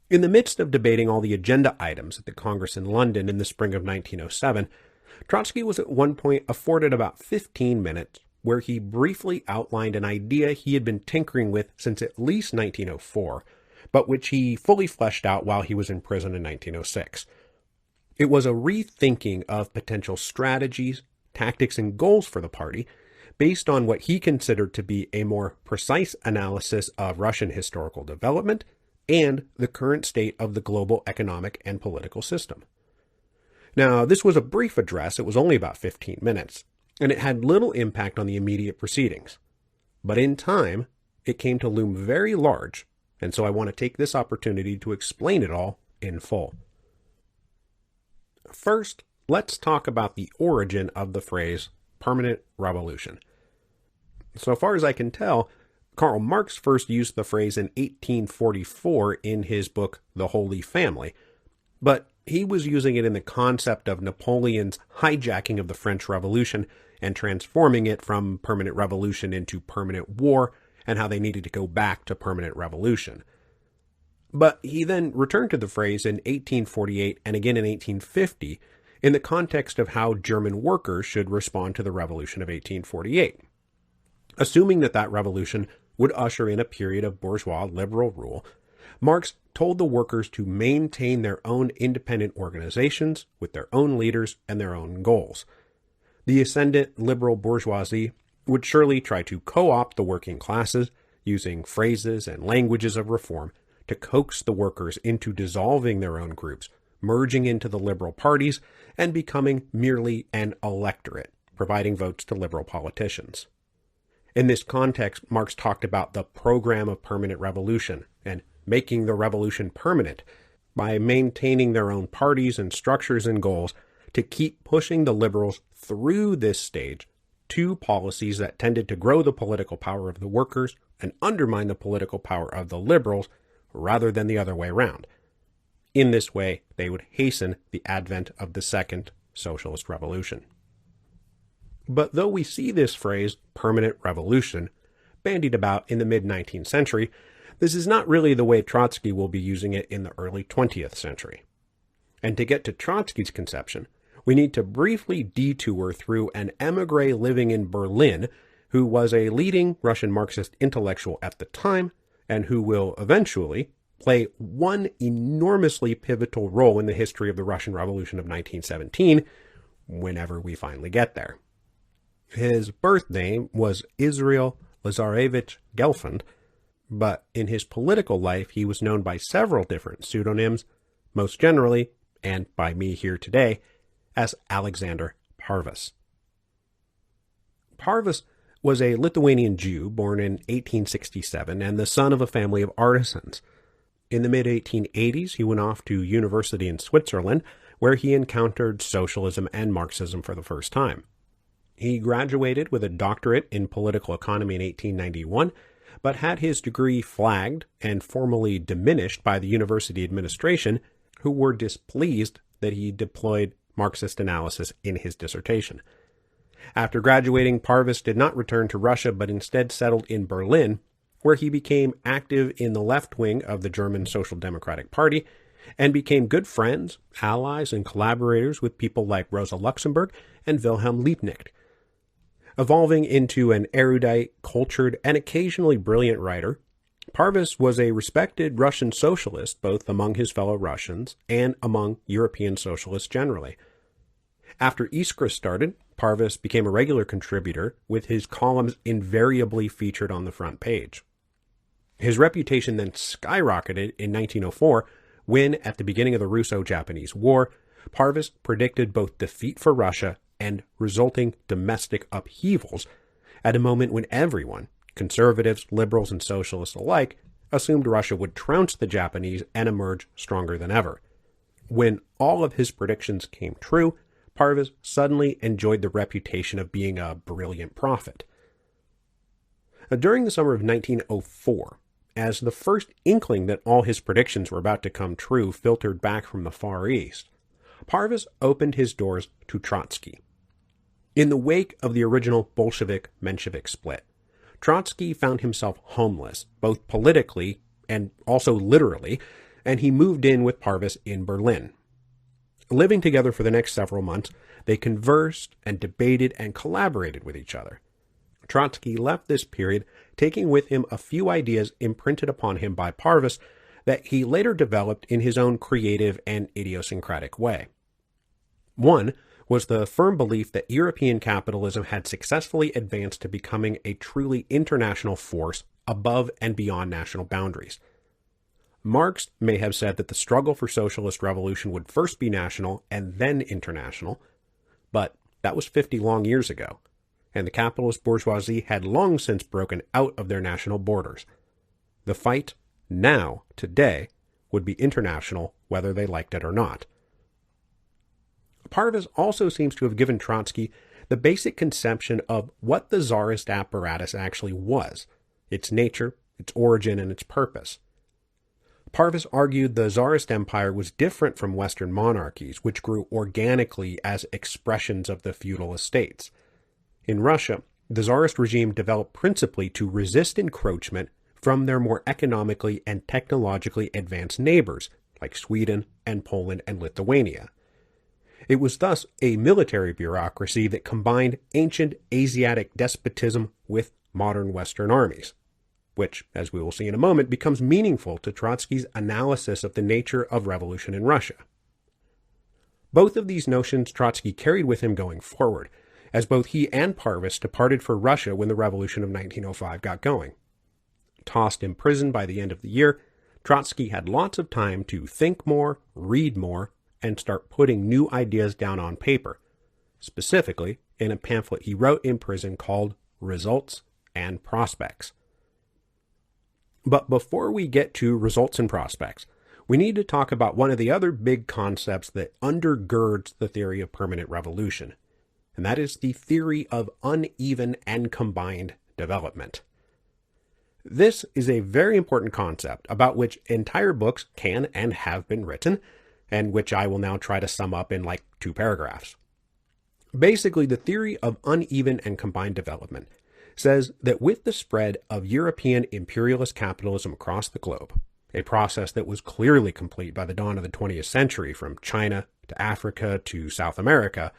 In the midst of debating all the agenda items at the Congress in London in the spring of 1907, Trotsky was at one point afforded about 15 minutes where he briefly outlined an idea he had been tinkering with since at least 1904, but which he fully fleshed out while he was in prison in 1906. It was a rethinking of potential strategies, tactics, and goals for the party based on what he considered to be a more precise analysis of Russian historical development and the current state of the global economic and political system. Now, this was a brief address. It was only about 15 minutes, and it had little impact on the immediate proceedings. But in time, it came to loom very large, and so I want to take this opportunity to explain it all in full. First, let's talk about the origin of the phrase permanent revolution. So far as I can tell, Karl Marx first used the phrase in 1844 in his book The Holy Family, but he was using it in the concept of Napoleon's hijacking of the French Revolution and transforming it from permanent revolution into permanent war, and how they needed to go back to permanent revolution. But he then returned to the phrase in 1848 and again in 1850 in the context of how German workers should respond to the Revolution of 1848. Assuming that that revolution would usher in a period of bourgeois liberal rule, Marx told the workers to maintain their own independent organizations with their own leaders and their own goals. The ascendant liberal bourgeoisie would surely try to co-opt the working classes, using phrases and languages of reform to coax the workers into dissolving their own groups, merging into the liberal parties, and becoming merely an electorate, providing votes to liberal politicians. In this context, Marx talked about the program of permanent revolution and making the revolution permanent by maintaining their own parties and structures and goals to keep pushing the liberals through this stage to policies that tended to grow the political power of the workers and undermine the political power of the liberals rather than the other way around. In this way, they would hasten the advent of the Second Socialist Revolution. But though we see this phrase, permanent revolution, bandied about in the mid-19th century, this is not really the way Trotsky will be using it in the early 20th century. And to get to Trotsky's conception, we need to briefly detour through an émigré living in Berlin who was a leading Russian Marxist intellectual at the time and who will eventually play one enormously pivotal role in the history of the Russian Revolution of 1917 whenever we finally get there. His birth name was Israel Lazarevich Gelfand, but in his political life he was known by several different pseudonyms, most generally, and by me here today, as Alexander Parvus. Parvus was a Lithuanian Jew born in 1867 and the son of a family of artisans. In the mid-1880s, he went off to university in Switzerland, where he encountered socialism and Marxism for the first time. He graduated with a doctorate in political economy in 1891, but had his degree flagged and formally diminished by the university administration, who were displeased that he deployed Marxist analysis in his dissertation. After graduating, Parvus did not return to Russia, but instead settled in Berlin, where he became active in the left wing of the German Social Democratic Party and became good friends, allies, and collaborators with people like Rosa Luxemburg and Wilhelm Liebknecht. Evolving into an erudite, cultured, and occasionally brilliant writer, Parvus was a respected Russian socialist both among his fellow Russians and among European socialists generally. After Iskra started, Parvus became a regular contributor, with his columns invariably featured on the front page. His reputation then skyrocketed in 1904 when, at the beginning of the Russo-Japanese War, Parvus predicted both defeat for Russia and resulting domestic upheavals at a moment when everyone, conservatives, liberals, and socialists alike, assumed Russia would trounce the Japanese and emerge stronger than ever. When all of his predictions came true, Parvus suddenly enjoyed the reputation of being a brilliant prophet. During the summer of 1904, as the first inkling that all his predictions were about to come true filtered back from the Far East, Parvis opened his doors to Trotsky. In the wake of the original Bolshevik-Menshevik split, Trotsky found himself homeless, both politically and also literally, and he moved in with Parvis in Berlin. Living together for the next several months, they conversed and debated and collaborated with each other. Trotsky left this period taking with him a few ideas imprinted upon him by Parvis that he later developed in his own creative and idiosyncratic way. One was the firm belief that European capitalism had successfully advanced to becoming a truly international force above and beyond national boundaries. Marx may have said that the struggle for socialist revolution would first be national and then international, but that was 50 long years ago, and the capitalist bourgeoisie had long since broken out of their national borders. The fight, now, today, would be international whether they liked it or not. Parvis also seems to have given Trotsky the basic conception of what the Tsarist apparatus actually was, its nature, its origin, and its purpose. Parvis argued the Tsarist Empire was different from Western monarchies, which grew organically as expressions of the feudal estates. In Russia, the Tsarist regime developed principally to resist encroachment from their more economically and technologically advanced neighbors, like Sweden and Poland and Lithuania. It was thus a military bureaucracy that combined ancient Asiatic despotism with modern Western armies, which, as we will see in a moment, becomes meaningful to Trotsky's analysis of the nature of revolution in Russia. Both of these notions Trotsky carried with him going forward, as both he and Parvis departed for Russia when the revolution of 1905 got going. Tossed in prison by the end of the year, Trotsky had lots of time to think more, read more, and start putting new ideas down on paper, specifically in a pamphlet he wrote in prison called Results and Prospects. But before we get to Results and Prospects, we need to talk about one of the other big concepts that undergirds the theory of permanent revolution, and that is the theory of uneven and combined development. This is a very important concept about which entire books can and have been written, and which I will now try to sum up in like 2 paragraphs. Basically, the theory of uneven and combined development says that with the spread of European imperialist capitalism across the globe, a process that was clearly complete by the dawn of the 20th century from China to Africa to South America,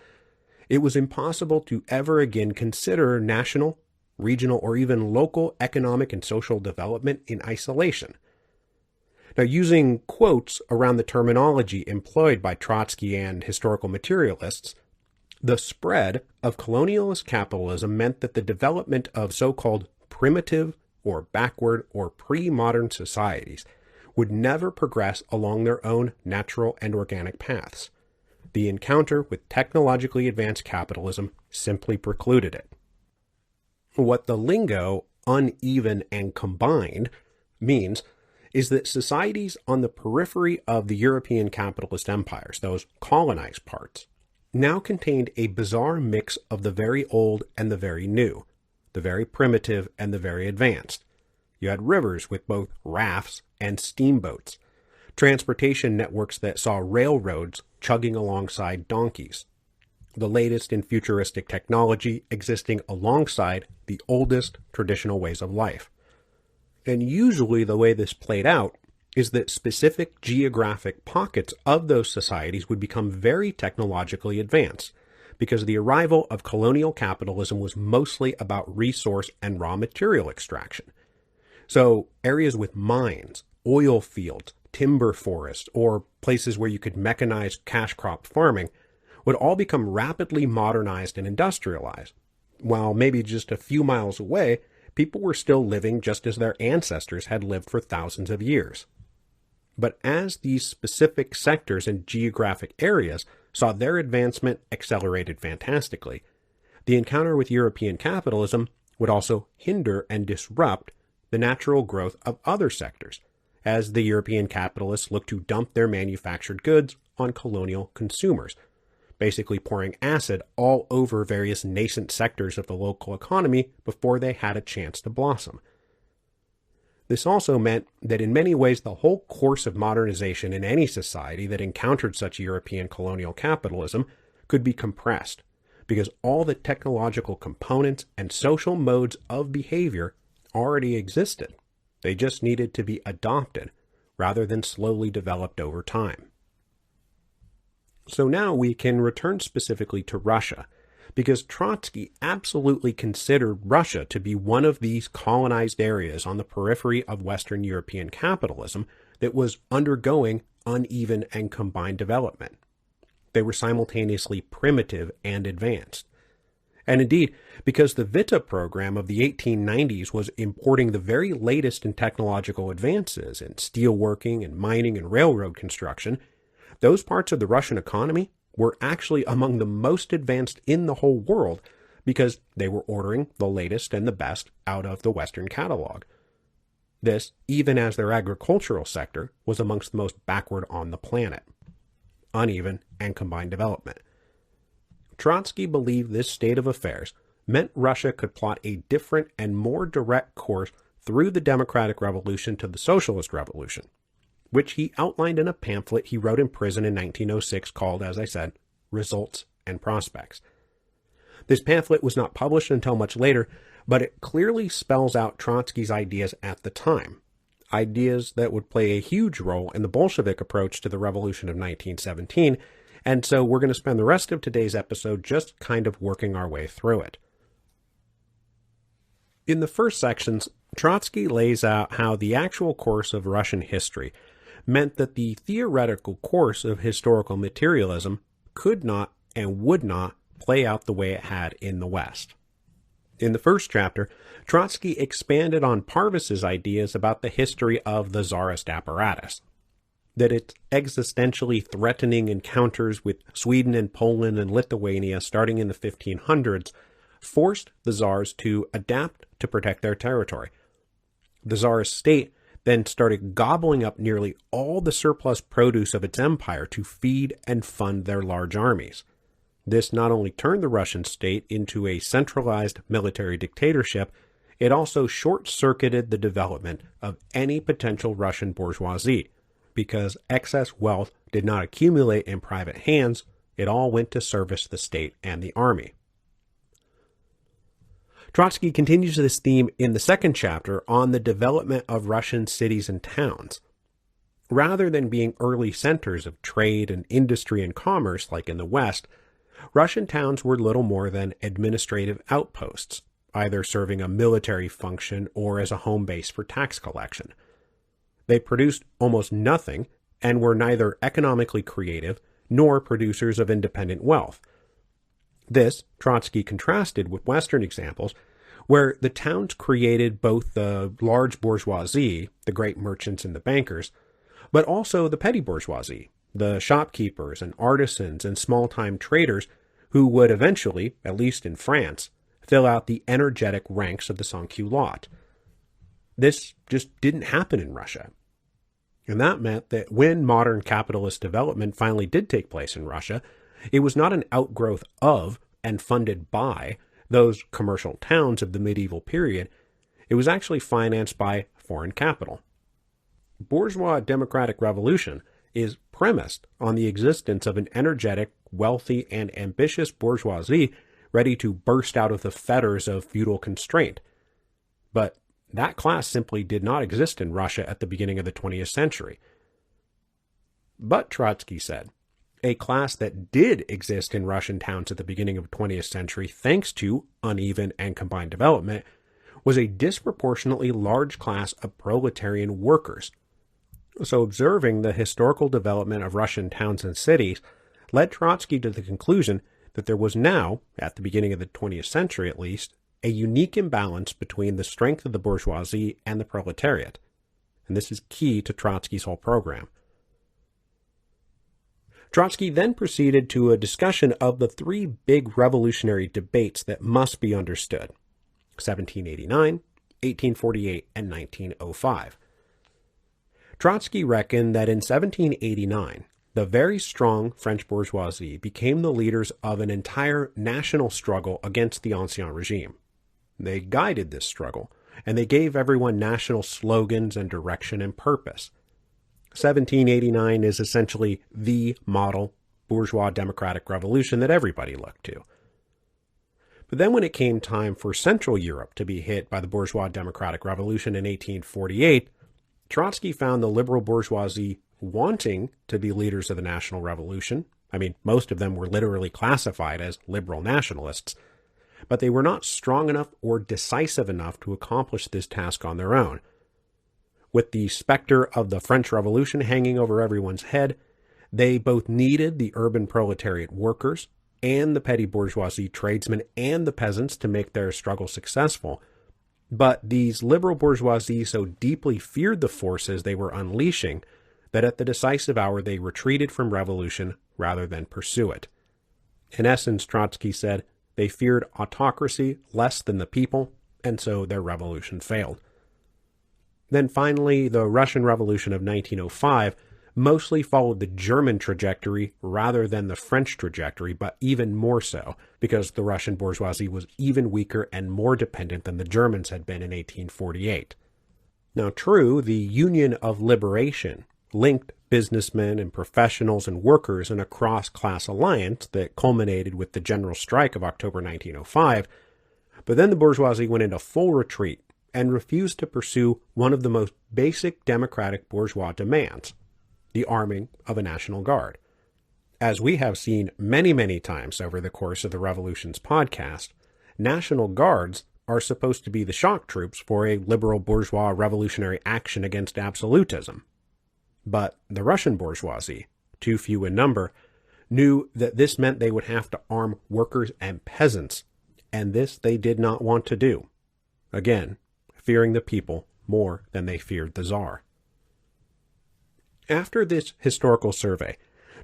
it was impossible to ever again consider national, regional, or even local economic and social development in isolation. Now, using quotes around the terminology employed by Trotsky and historical materialists, the spread of colonialist capitalism meant that the development of so-called primitive or backward or pre-modern societies would never progress along their own natural and organic paths. The encounter with technologically advanced capitalism simply precluded it. What the lingo uneven and combined means is that societies on the periphery of the European capitalist empires, those colonized parts, now contained a bizarre mix of the very old and the very new, the very primitive and the very advanced. You had rivers with both rafts and steamboats, transportation networks that saw railroads chugging alongside donkeys, the latest in futuristic technology existing alongside the oldest traditional ways of life. And usually the way this played out is that specific geographic pockets of those societies would become very technologically advanced, because the arrival of colonial capitalism was mostly about resource and raw material extraction. So areas with mines, oil fields, timber forests, or places where you could mechanize cash crop farming would all become rapidly modernized and industrialized, while maybe just a few miles away, people were still living just as their ancestors had lived for thousands of years. But as these specific sectors and geographic areas saw their advancement accelerated fantastically, the encounter with European capitalism would also hinder and disrupt the natural growth of other sectors, as the European capitalists looked to dump their manufactured goods on colonial consumers, basically pouring acid all over various nascent sectors of the local economy before they had a chance to blossom. This also meant that in many ways the whole course of modernization in any society that encountered such European colonial capitalism could be compressed, because all the technological components and social modes of behavior already existed. They just needed to be adopted, rather than slowly developed over time. So now we can return specifically to Russia, because Trotsky absolutely considered Russia to be one of these colonized areas on the periphery of Western European capitalism that was undergoing uneven and combined development. They were simultaneously primitive and advanced. And indeed, because the Vita program of the 1890s was importing the very latest in technological advances in steelworking and mining and railroad construction, those parts of the Russian economy were actually among the most advanced in the whole world because they were ordering the latest and the best out of the Western catalog. This, even as their agricultural sector was amongst the most backward on the planet. Uneven and combined development. Trotsky believed this state of affairs meant Russia could plot a different and more direct course through the democratic revolution to the socialist revolution, which he outlined in a pamphlet he wrote in prison in 1906 called, as I said, Results and Prospects. This pamphlet was not published until much later, but it clearly spells out Trotsky's ideas at the time, ideas that would play a huge role in the Bolshevik approach to the revolution of 1917, and so we're going to spend the rest of today's episode just kind of working our way through it. In the first sections, Trotsky lays out how the actual course of Russian history meant that the theoretical course of historical materialism could not and would not play out the way it had in the West. In the first chapter, Trotsky expanded on Parvis's ideas about the history of the Tsarist apparatus, that its existentially threatening encounters with Sweden and Poland and Lithuania starting in the 1500s forced the Tsars to adapt to protect their territory. The Tsarist state then started gobbling up nearly all the surplus produce of its empire to feed and fund their large armies. This not only turned the Russian state into a centralized military dictatorship, it also short-circuited the development of any potential Russian bourgeoisie, because excess wealth did not accumulate in private hands, it all went to service the state and the army. Trotsky continues this theme in the second chapter on the development of Russian cities and towns. Rather than being early centers of trade and industry and commerce like in the West, Russian towns were little more than administrative outposts, either serving a military function or as a home base for tax collection. They produced almost nothing and were neither economically creative nor producers of independent wealth. This, Trotsky contrasted with Western examples, where the towns created both the large bourgeoisie, the great merchants and the bankers, but also the petty bourgeoisie, the shopkeepers and artisans and small-time traders who would eventually, at least in France, fill out the energetic ranks of the sans-culottes. This just didn't happen in Russia. And that meant that when modern capitalist development finally did take place in Russia, it was not an outgrowth of and funded by those commercial towns of the medieval period. It was actually financed by foreign capital. Bourgeois democratic revolution is premised on the existence of an energetic, wealthy, and ambitious bourgeoisie ready to burst out of the fetters of feudal constraint. But that class simply did not exist in Russia at the beginning of the 20th century. But, Trotsky said, a class that did exist in Russian towns at the beginning of the 20th century, thanks to uneven and combined development, was a disproportionately large class of proletarian workers. So observing the historical development of Russian towns and cities led Trotsky to the conclusion that there was now, at the beginning of the 20th century at least, a unique imbalance between the strength of the bourgeoisie and the proletariat. And this is key to Trotsky's whole program. Trotsky then proceeded to a discussion of the three big revolutionary debates that must be understood: 1789, 1848, and 1905. Trotsky reckoned that in 1789, The very strong French bourgeoisie became the leaders of an entire national struggle against the Ancien regime. They guided this struggle, and they gave everyone national slogans and direction and purpose. 1789 is essentially the model bourgeois democratic revolution that everybody looked to. But then when it came time for Central Europe to be hit by the bourgeois democratic revolution in 1848, Trotsky found the liberal bourgeoisie wanting to be leaders of the national revolution. I mean, most of them were literally classified as liberal nationalists, but they were not strong enough or decisive enough to accomplish this task on their own. With the specter of the French Revolution hanging over everyone's head, they both needed the urban proletariat workers and the petty bourgeoisie tradesmen and the peasants to make their struggle successful. But these liberal bourgeoisie so deeply feared the forces they were unleashing that at the decisive hour they retreated from revolution rather than pursue it. In essence, Trotsky said, they feared autocracy less than the people, and so their revolution failed. Then finally, the Russian Revolution of 1905 mostly followed the German trajectory rather than the French trajectory, but even more so, because the Russian bourgeoisie was even weaker and more dependent than the Germans had been in 1848. Now true, the Union of Liberation linked businessmen and professionals and workers in a cross-class alliance that culminated with the general strike of October 1905, but then the bourgeoisie went into full retreat and refused to pursue one of the most basic democratic bourgeois demands, the arming of a National Guard. As we have seen many, many times over the course of the Revolution's podcast, National Guards are supposed to be the shock troops for a liberal bourgeois revolutionary action against absolutism. But the Russian bourgeoisie, too few in number, knew that this meant they would have to arm workers and peasants, and this they did not want to do. Again, fearing the people more than they feared the Tsar. After this historical survey,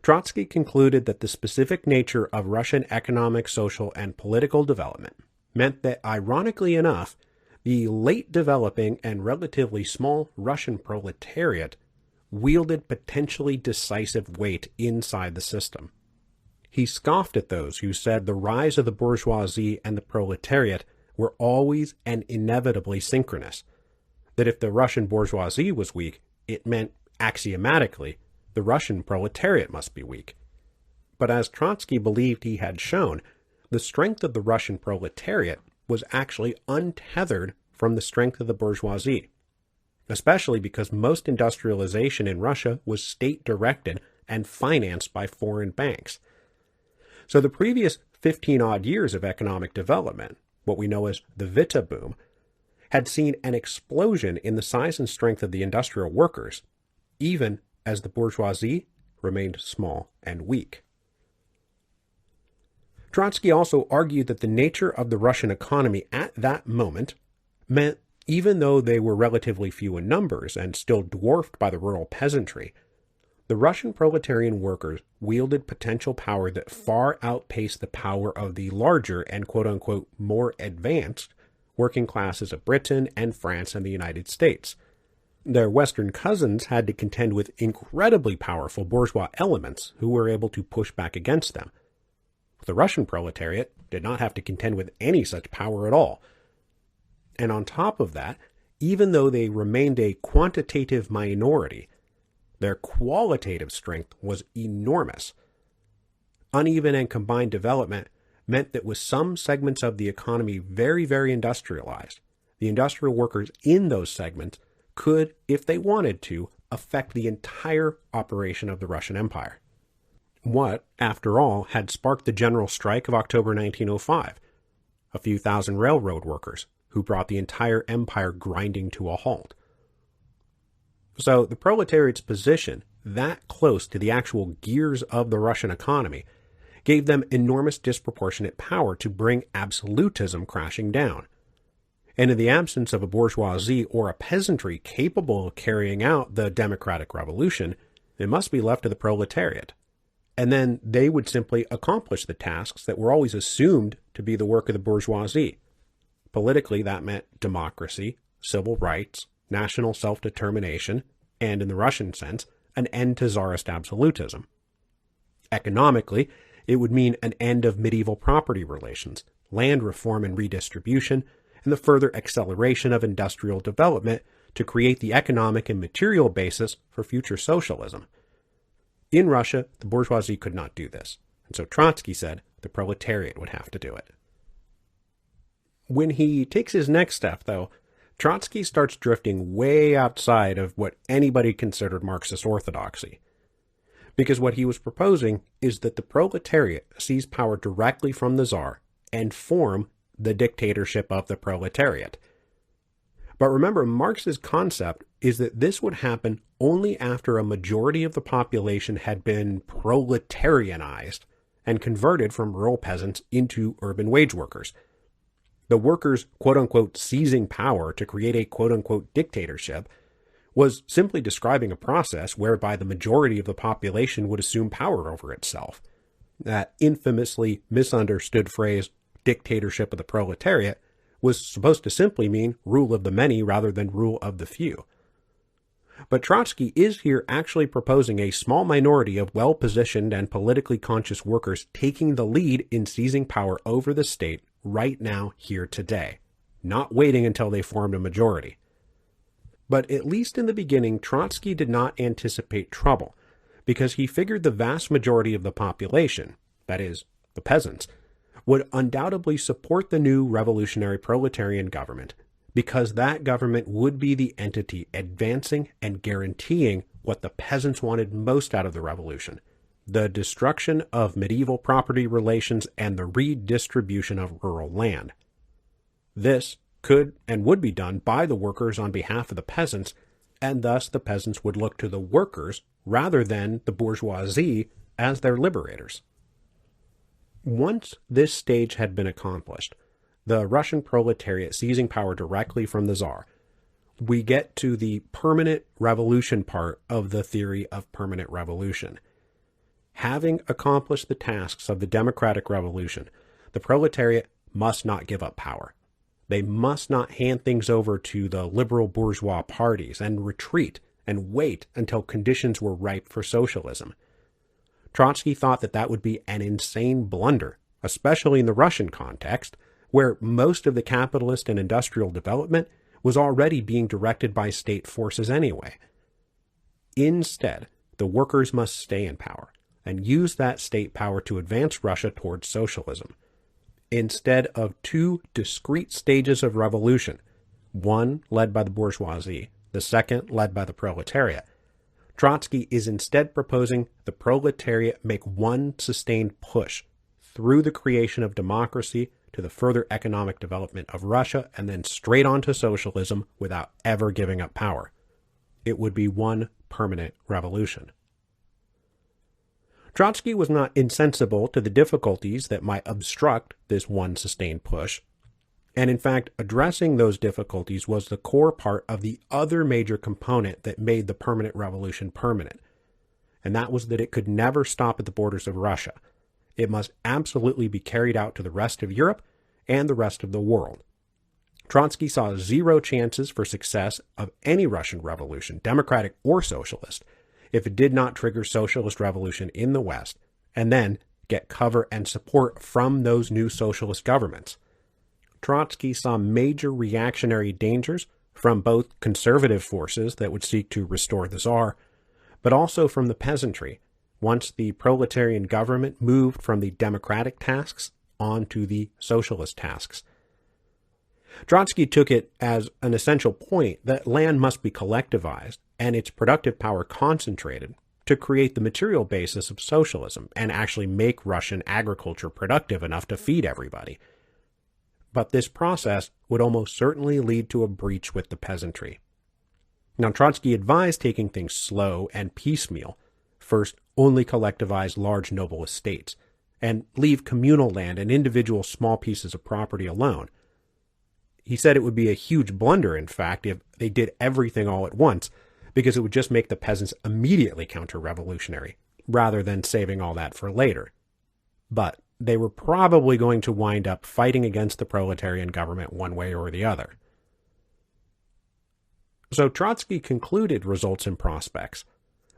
Trotsky concluded that the specific nature of Russian economic, social, and political development meant that, ironically enough, the late developing and relatively small Russian proletariat wielded potentially decisive weight inside the system. He scoffed at those who said the rise of the bourgeoisie and the proletariat were always and inevitably synchronous, that if the Russian bourgeoisie was weak, it meant, axiomatically, the Russian proletariat must be weak. But as Trotsky believed he had shown, the strength of the Russian proletariat was actually untethered from the strength of the bourgeoisie, especially because most industrialization in Russia was state-directed and financed by foreign banks. So the previous 15-odd years of economic development, what we know as the Witte boom, had seen an explosion in the size and strength of the industrial workers, even as the bourgeoisie remained small and weak. Trotsky also argued that the nature of the Russian economy at that moment meant, even though they were relatively few in numbers and still dwarfed by the rural peasantry, the Russian proletarian workers wielded potential power that far outpaced the power of the larger and quote-unquote more advanced working classes of Britain and France and the United States. Their Western cousins had to contend with incredibly powerful bourgeois elements who were able to push back against them. The Russian proletariat did not have to contend with any such power at all. And on top of that, even though they remained a quantitative minority, their qualitative strength was enormous. Uneven and combined development meant that with some segments of the economy very, very industrialized, the industrial workers in those segments could, if they wanted to, affect the entire operation of the Russian Empire. What, after all, had sparked the general strike of October 1905? A few thousand railroad workers who brought the entire empire grinding to a halt. So the proletariat's position, that close to the actual gears of the Russian economy, gave them enormous disproportionate power to bring absolutism crashing down. And in the absence of a bourgeoisie or a peasantry capable of carrying out the democratic revolution, it must be left to the proletariat. And then they would simply accomplish the tasks that were always assumed to be the work of the bourgeoisie. Politically, that meant democracy, civil rights, national self-determination, and in the Russian sense, an end to Tsarist absolutism, Economically, it would mean an end of medieval property relations, land reform and redistribution, and the further acceleration of industrial development to create the economic and material basis for future socialism. In Russia, the bourgeoisie could not do this, and so Trotsky said the proletariat would have to do it. When he takes his next step, though, Trotsky starts drifting way outside of what anybody considered Marxist orthodoxy. Because what he was proposing is that the proletariat seize power directly from the Tsar and form the dictatorship of the proletariat. But remember, Marx's concept is that this would happen only after a majority of the population had been proletarianized and converted from rural peasants into urban wage workers. The workers, quote-unquote, seizing power to create a quote-unquote dictatorship was simply describing a process whereby the majority of the population would assume power over itself. That infamously misunderstood phrase, dictatorship of the proletariat, was supposed to simply mean rule of the many rather than rule of the few. But Trotsky is here actually proposing a small minority of well-positioned and politically conscious workers taking the lead in seizing power over the state right now, here, today, not waiting until they formed a majority. But at least in the beginning, Trotsky did not anticipate trouble, because he figured the vast majority of the population, that is, the peasants, would undoubtedly support the new revolutionary proletarian government, because that government would be the entity advancing and guaranteeing what the peasants wanted most out of the revolution: the destruction of medieval property relations and the redistribution of rural land. This could and would be done by the workers on behalf of the peasants, and thus the peasants would look to the workers rather than the bourgeoisie as their liberators. Once this stage had been accomplished, the Russian proletariat seizing power directly from the Tsar, we get to the permanent revolution part of the theory of permanent revolution. Having accomplished the tasks of the democratic revolution, the proletariat must not give up power. They must not hand things over to the liberal bourgeois parties and retreat and wait until conditions were ripe for socialism. Trotsky thought that that would be an insane blunder, especially in the Russian context, where most of the capitalist and industrial development was already being directed by state forces anyway. Instead, the workers must stay in power and use that state power to advance Russia towards socialism. Instead of two discrete stages of revolution, one led by the bourgeoisie, the second led by the proletariat, Trotsky is instead proposing the proletariat make one sustained push through the creation of democracy to the further economic development of Russia and then straight on to socialism without ever giving up power. It would be one permanent revolution. Trotsky was not insensible to the difficulties that might obstruct this one sustained push, and in fact, addressing those difficulties was the core part of the other major component that made the permanent revolution permanent, and that was that it could never stop at the borders of Russia. It must absolutely be carried out to the rest of Europe and the rest of the world. Trotsky saw zero chances for success of any Russian revolution, democratic or socialist, if it did not trigger socialist revolution in the West, and then get cover and support from those new socialist governments. Trotsky saw major reactionary dangers from both conservative forces that would seek to restore the Tsar, but also from the peasantry, once the proletarian government moved from the democratic tasks onto the socialist tasks. Trotsky took it as an essential point that land must be collectivized and its productive power concentrated to create the material basis of socialism and actually make Russian agriculture productive enough to feed everybody. But this process would almost certainly lead to a breach with the peasantry. Now, Trotsky advised taking things slow and piecemeal. First, only collectivize large noble estates, and leave communal land and individual small pieces of property alone. He said it would be a huge blunder, in fact, if they did everything all at once, because it would just make the peasants immediately counter-revolutionary, rather than saving all that for later. But they were probably going to wind up fighting against the proletarian government one way or the other. So Trotsky concluded results and prospects,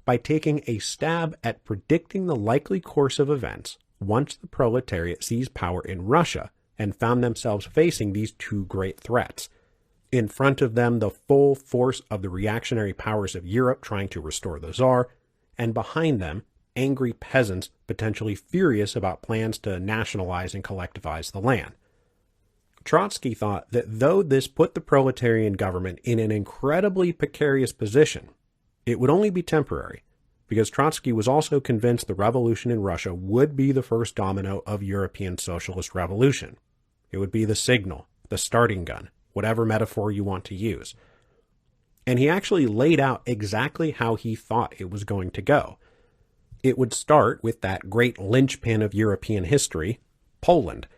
by taking a stab at predicting the likely course of events once the proletariat seized power in Russia and found themselves facing these two great threats. In front of them, the full force of the reactionary powers of Europe trying to restore the Tsar, and behind them, angry peasants potentially furious about plans to nationalize and collectivize the land. Trotsky thought that though this put the proletarian government in an incredibly precarious position, it would only be temporary, because Trotsky was also convinced the revolution in Russia would be the first domino of European socialist revolution. It would be the signal, the starting gun, whatever metaphor you want to use. And he actually laid out exactly how he thought it was going to go. It would start with that great linchpin of European history, Poland.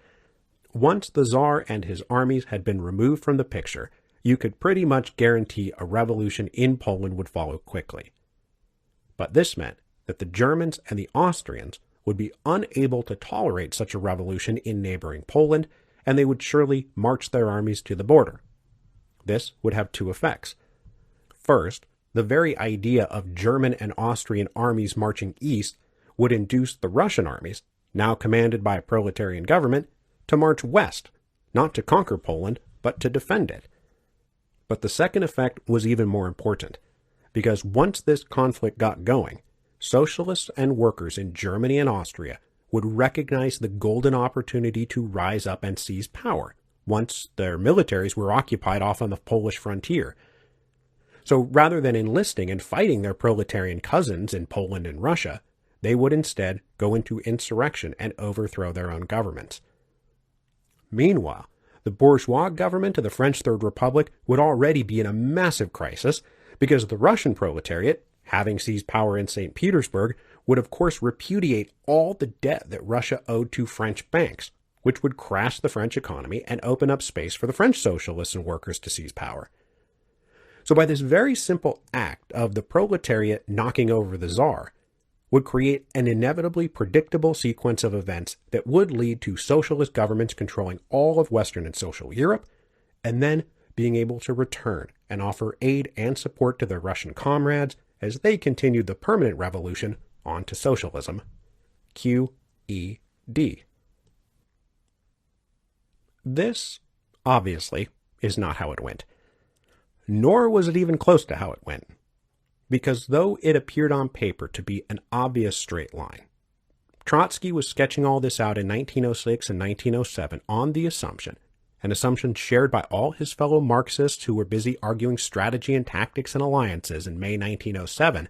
Once the Tsar and his armies had been removed from the picture, you could pretty much guarantee a revolution in Poland would follow quickly. But this meant that the Germans and the Austrians would be unable to tolerate such a revolution in neighboring Poland, and they would surely march their armies to the border. This would have two effects. First, the very idea of German and Austrian armies marching east would induce the Russian armies, now commanded by a proletarian government, to march west, not to conquer Poland, but to defend it. But the second effect was even more important, because once this conflict got going, socialists and workers in Germany and Austria would recognize the golden opportunity to rise up and seize power, once their militaries were occupied off on the Polish frontier. So rather than enlisting and fighting their proletarian cousins in Poland and Russia, they would instead go into insurrection and overthrow their own governments. Meanwhile, the bourgeois government of the French Third Republic would already be in a massive crisis because the Russian proletariat, having seized power in St. Petersburg, would of course repudiate all the debt that Russia owed to French banks, which would crash the French economy and open up space for the French socialists and workers to seize power. So by this very simple act of the proletariat knocking over the Tsar, would create an inevitably predictable sequence of events that would lead to socialist governments controlling all of Western and social Europe, and then being able to return and offer aid and support to their Russian comrades as they continued the permanent revolution on to socialism. QED. This, obviously, is not how it went. Nor was it even close to how it went. Because though it appeared on paper to be an obvious straight line, Trotsky was sketching all this out in 1906 and 1907 on the assumption, an assumption shared by all his fellow Marxists who were busy arguing strategy and tactics and alliances in May 1907,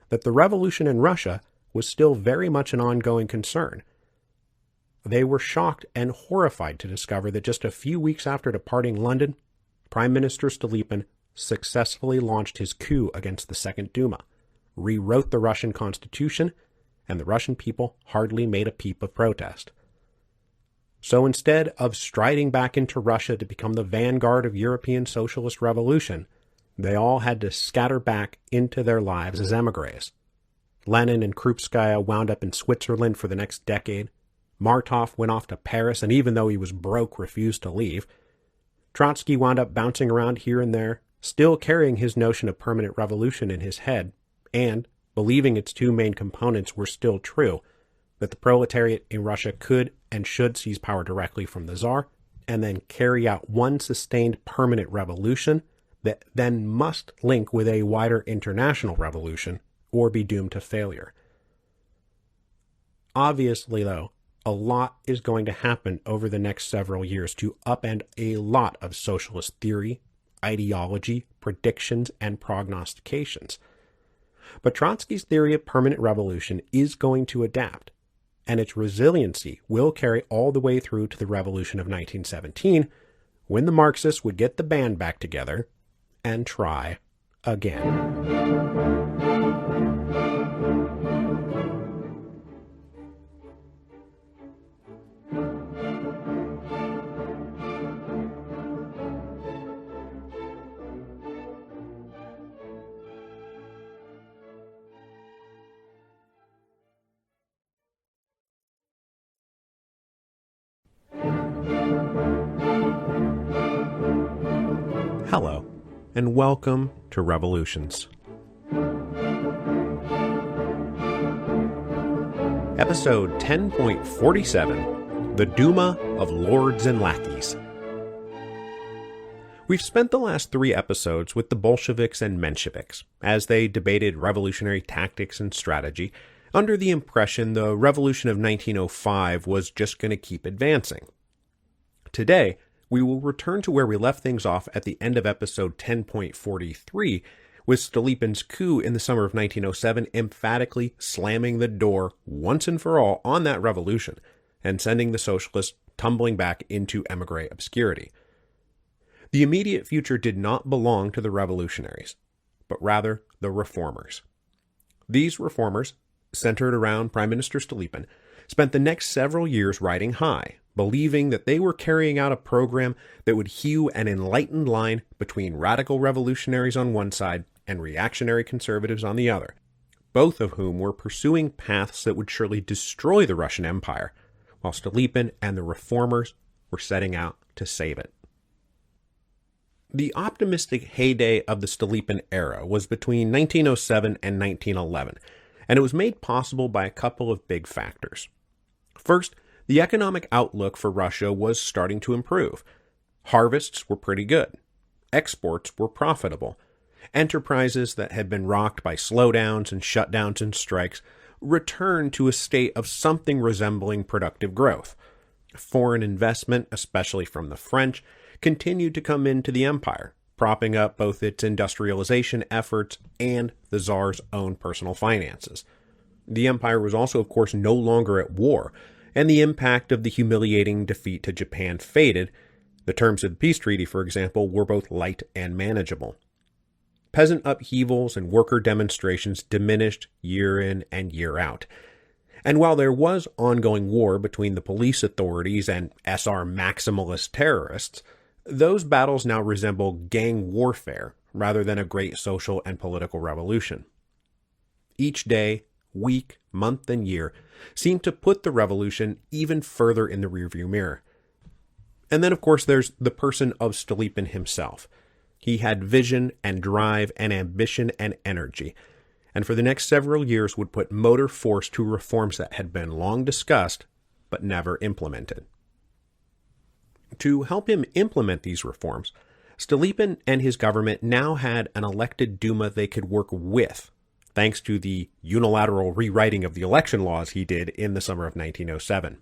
that the revolution in Russia was still very much an ongoing concern. They were shocked and horrified to discover that just a few weeks after departing London, Prime Minister Stolypin successfully launched his coup against the Second Duma, rewrote the Russian constitution, and the Russian people hardly made a peep of protest. So instead of striding back into Russia to become the vanguard of European socialist revolution, they all had to scatter back into their lives as émigrés. Lenin and Krupskaya wound up in Switzerland for the next decade. Martov went off to Paris, and even though he was broke, refused to leave. Trotsky wound up bouncing around here and there, still carrying his notion of permanent revolution in his head, and believing its two main components were still true, that the proletariat in Russia could and should seize power directly from the Tsar, and then carry out one sustained permanent revolution that then must link with a wider international revolution, or be doomed to failure. Obviously, though, a lot is going to happen over the next several years to upend a lot of socialist theory, ideology, predictions, and prognostications. But Trotsky's theory of permanent revolution is going to adapt, and its resiliency will carry all the way through to the revolution of 1917, when the Marxists would get the band back together and try again. Hello, and welcome to Revolutions. episode 10.47, The Duma of Lords and Lackeys. We've spent the last 3 episodes with the Bolsheviks and Mensheviks, as they debated revolutionary tactics and strategy, under the impression the revolution of 1905 was just going to keep advancing. Today, we will return to where we left things off at the end of episode 10.43, with Stolypin's coup in the summer of 1907 emphatically slamming the door once and for all on that revolution, and sending the socialists tumbling back into emigre obscurity. The immediate future did not belong to the revolutionaries, but rather the reformers. These reformers, centered around Prime Minister Stolypin, spent the next several years riding high, believing that they were carrying out a program that would hew an enlightened line between radical revolutionaries on one side and reactionary conservatives on the other, both of whom were pursuing paths that would surely destroy the Russian Empire, while Stolypin and the reformers were setting out to save it. The optimistic heyday of the Stolypin era was between 1907 and 1911, and it was made possible by a couple of big factors. First, the economic outlook for Russia was starting to improve. Harvests were pretty good. Exports were profitable. Enterprises that had been rocked by slowdowns and shutdowns and strikes returned to a state of something resembling productive growth. Foreign investment, especially from the French, continued to come into the empire, propping up both its industrialization efforts and the Tsar's own personal finances. The empire was also, of course, no longer at war, and the impact of the humiliating defeat to Japan faded. The terms of the peace treaty, for example, were both light and manageable. Peasant upheavals and worker demonstrations diminished year in and year out. And while there was ongoing war between the police authorities and SR maximalist terrorists, those battles now resemble gang warfare rather than a great social and political revolution. Each day, week, month, and year seemed to put the revolution even further in the rearview mirror. And then, of course, there's the person of Stolypin himself. He had vision and drive and ambition and energy, and for the next several years would put motor force to reforms that had been long discussed but never implemented. To help him implement these reforms, Stolypin and his government now had an elected Duma they could work with, thanks to the unilateral rewriting of the election laws he did in the summer of 1907.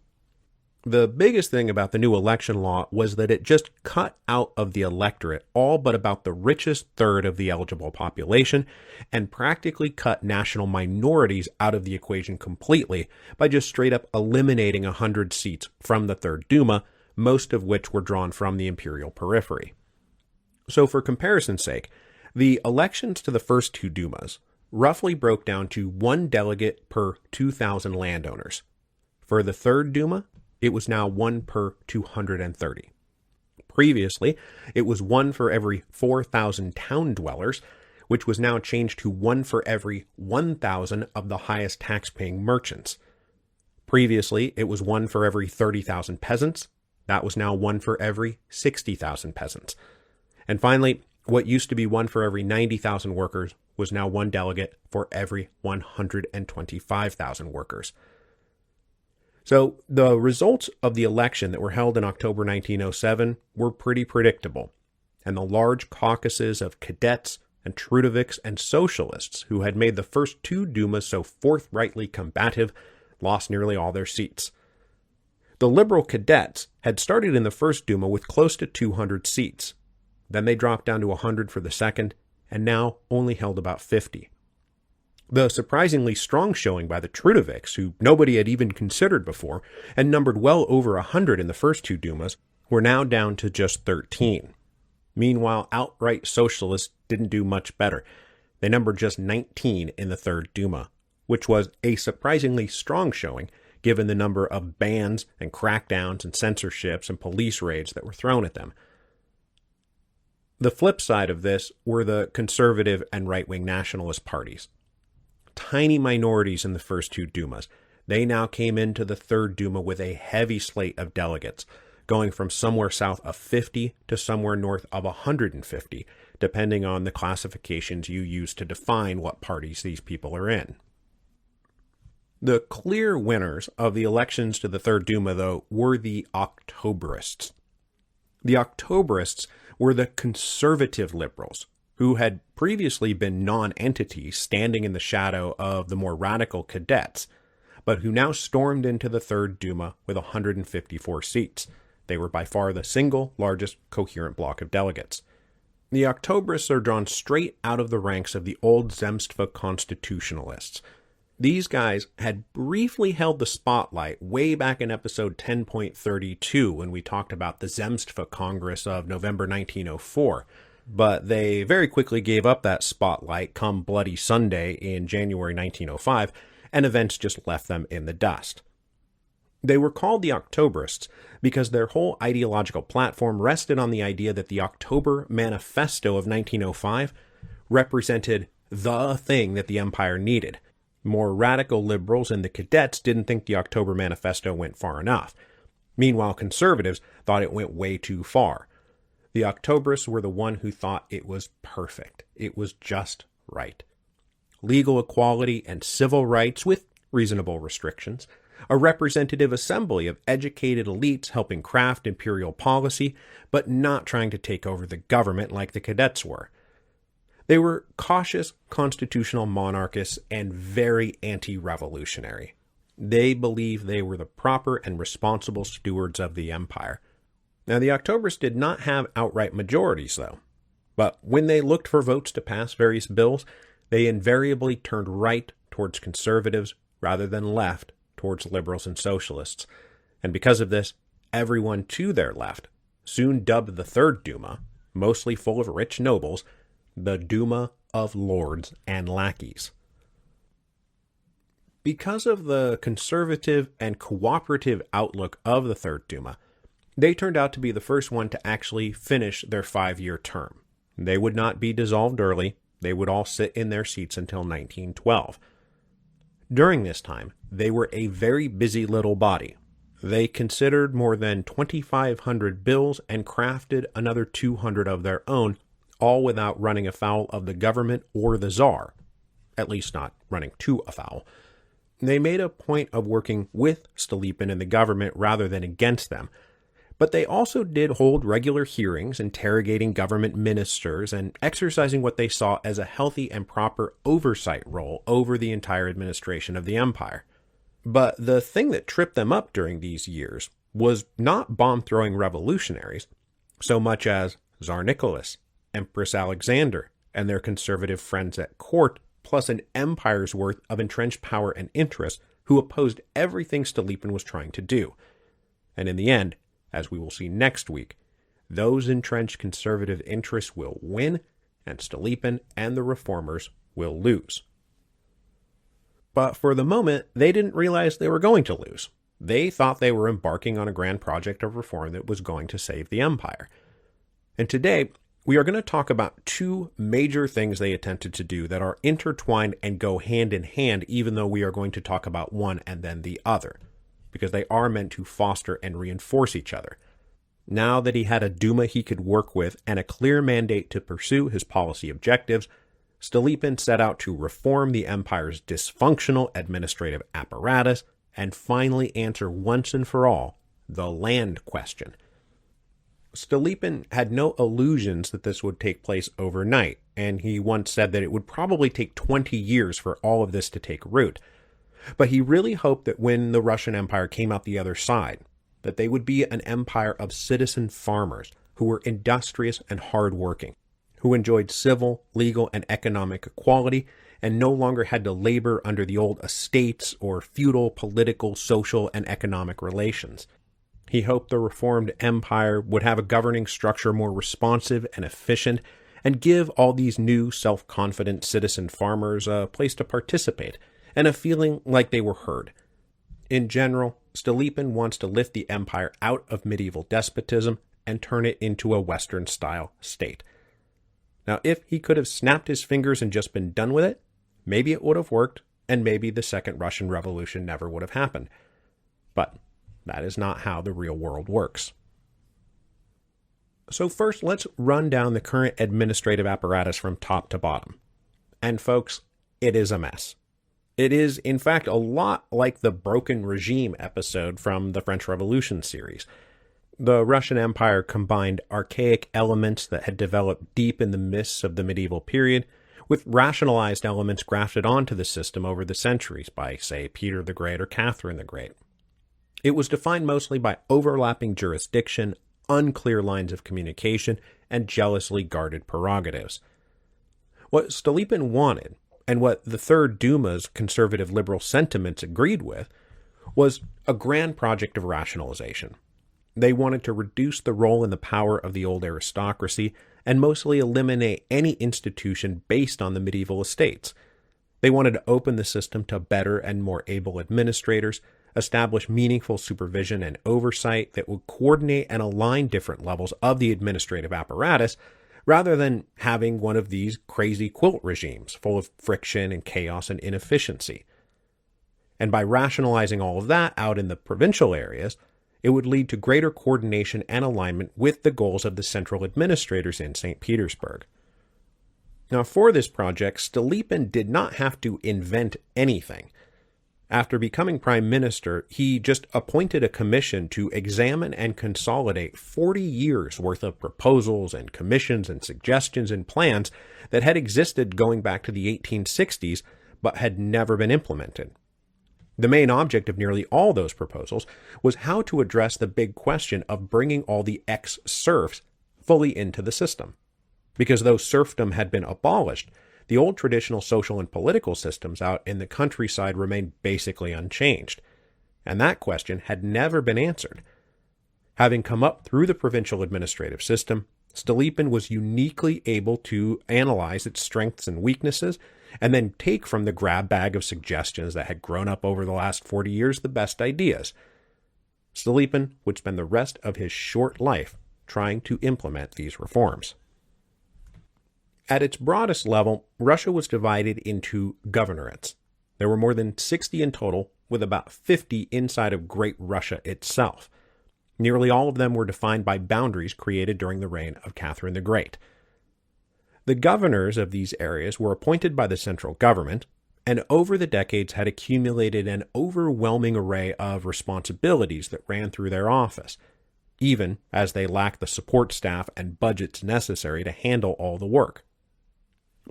The biggest thing about the new election law was that it just cut out of the electorate all but about the richest third of the eligible population, and practically cut national minorities out of the equation completely by just straight up eliminating 100 seats from the Third Duma, most of which were drawn from the imperial periphery. So for comparison's sake, the elections to the first 2 Dumas roughly broke down to 1 delegate per 2,000 landowners. For the Third Duma, it was now 1 per 230. Previously, it was 1 for every 4,000 town dwellers, which was now changed to 1 for every 1,000 of the highest tax-paying merchants. Previously, it was 1 for every 30,000 peasants. That was now 1 for every 60,000 peasants. And finally, what used to be 1 for every 90,000 workers was now 1 delegate for every 125,000 workers. So the results of the election that were held in October 1907 were pretty predictable, and the large caucuses of cadets and Trudoviks and socialists who had made the first 2 Dumas so forthrightly combative lost nearly all their seats. The liberal cadets had started in the first Duma with close to 200 seats. Then they dropped down to 100 for the second, and now only held about 50. The surprisingly strong showing by the Trudoviks, who nobody had even considered before, and numbered well over 100 in the first 2 Dumas, were now down to just 13. Meanwhile, outright socialists didn't do much better. They numbered just 19 in the Third Duma, which was a surprisingly strong showing given the number of bans and crackdowns and censorships and police raids that were thrown at them. The flip side of this were the conservative and right-wing nationalist parties. Tiny minorities in the first 2 Dumas, they now came into the Third Duma with a heavy slate of delegates, going from somewhere south of 50 to somewhere north of 150, depending on the classifications you use to define what parties these people are in. The clear winners of the elections to the Third Duma, though, were the Octoberists. The Octoberists were the conservative liberals who had previously been non-entities standing in the shadow of the more radical cadets, but who now stormed into the Third Duma with 154 seats. They were by far the single largest coherent bloc of delegates. The Octoberists are drawn straight out of the ranks of the old Zemstva constitutionalists. These guys had briefly held the spotlight way back in episode 10.32 when we talked about the Zemstva Congress of November 1904, but they very quickly gave up that spotlight come Bloody Sunday in January 1905, and events just left them in the dust. They were called the Octoberists because their whole ideological platform rested on the idea that the October Manifesto of 1905 represented the thing that the empire needed. More radical liberals and the cadets didn't think the October Manifesto went far enough. Meanwhile, conservatives thought it went way too far. The Octoberists were the one who thought it was perfect. It was just right. Legal equality and civil rights with reasonable restrictions. A representative assembly of educated elites helping craft imperial policy, but not trying to take over the government like the cadets were. They were cautious constitutional monarchists and very anti-revolutionary. They believed they were the proper and responsible stewards of the empire. Now, the Octoberists did not have outright majorities, though. But when they looked for votes to pass various bills, they invariably turned right towards conservatives rather than left towards liberals and socialists. And because of this, everyone to their left soon dubbed the Third Duma, mostly full of rich nobles, the Duma of lords and lackeys. Because of the conservative and cooperative outlook of the Third Duma, they turned out to be the first one to actually finish their 5-year term. They would not be dissolved early. They would all sit in their seats until 1912. During this time, they were a very busy little body. They considered more than 2,500 bills and crafted another 200 of their own, all without running afoul of the government or the Tsar, at least not running too afoul. They made a point of working with Stolypin and the government rather than against them, but they also did hold regular hearings, interrogating government ministers and exercising what they saw as a healthy and proper oversight role over the entire administration of the empire. But the thing that tripped them up during these years was not bomb-throwing revolutionaries, so much as Tsar Nicholas, Empress Alexander, and their conservative friends at court, plus an empire's worth of entrenched power and interest who opposed everything Stolypin was trying to do. And in the end, as we will see next week, those entrenched conservative interests will win, and Stolypin and the reformers will lose. But for the moment, they didn't realize they were going to lose. They thought they were embarking on a grand project of reform that was going to save the empire. And today, we are going to talk about two major things they attempted to do that are intertwined and go hand in hand, even though we are going to talk about one and then the other, because they are meant to foster and reinforce each other. Now that he had a Duma he could work with and a clear mandate to pursue his policy objectives, Stolypin set out to reform the empire's dysfunctional administrative apparatus and finally answer once and for all the land question. Stolypin had no illusions that this would take place overnight, and he once said that it would probably take 20 years for all of this to take root. But he really hoped that when the Russian Empire came out the other side, that they would be an empire of citizen farmers who were industrious and hardworking, who enjoyed civil, legal, and economic equality, and no longer had to labor under the old estates or feudal political, social, and economic relations. He hoped the reformed empire would have a governing structure more responsive and efficient, and give all these new self-confident citizen farmers a place to participate, and a feeling like they were heard. In general, Stolypin wants to lift the empire out of medieval despotism and turn it into a Western-style state. Now, if he could have snapped his fingers and just been done with it, maybe it would have worked, and maybe the Second Russian Revolution never would have happened. But that is not how the real world works. So first, let's run down the current administrative apparatus from top to bottom. And folks, it is a mess. It is, in fact, a lot like the Broken Regime episode from the French Revolution series. The Russian Empire combined archaic elements that had developed deep in the mists of the medieval period with rationalized elements grafted onto the system over the centuries by, say, Peter the Great or Catherine the Great. It was defined mostly by overlapping jurisdiction, unclear lines of communication, and jealously guarded prerogatives. What Stolypin wanted, and what the Third Duma's conservative liberal sentiments agreed with, was a grand project of rationalization. They wanted to reduce the role and the power of the old aristocracy and mostly eliminate any institution based on the medieval estates. They wanted to open the system to better and more able administrators, establish meaningful supervision and oversight that would coordinate and align different levels of the administrative apparatus, rather than having one of these crazy quilt regimes full of friction and chaos and inefficiency. And by rationalizing all of that out in the provincial areas, it would lead to greater coordination and alignment with the goals of the central administrators in St. Petersburg. Now, for this project, Stolypin did not have to invent anything. After becoming prime minister, he just appointed a commission to examine and consolidate 40 years' worth of proposals and commissions and suggestions and plans that had existed going back to the 1860s but had never been implemented. The main object of nearly all those proposals was how to address the big question of bringing all the ex-serfs fully into the system. Because though serfdom had been abolished, the old traditional social and political systems out in the countryside remained basically unchanged, and that question had never been answered. Having come up through the provincial administrative system, Stolypin was uniquely able to analyze its strengths and weaknesses, and then take from the grab bag of suggestions that had grown up over the last 40 years the best ideas. Stolypin would spend the rest of his short life trying to implement these reforms. At its broadest level, Russia was divided into governorates. There were more than 60 in total, with about 50 inside of Great Russia itself. Nearly all of them were defined by boundaries created during the reign of Catherine the Great. The governors of these areas were appointed by the central government, and over the decades had accumulated an overwhelming array of responsibilities that ran through their office, even as they lacked the support staff and budgets necessary to handle all the work.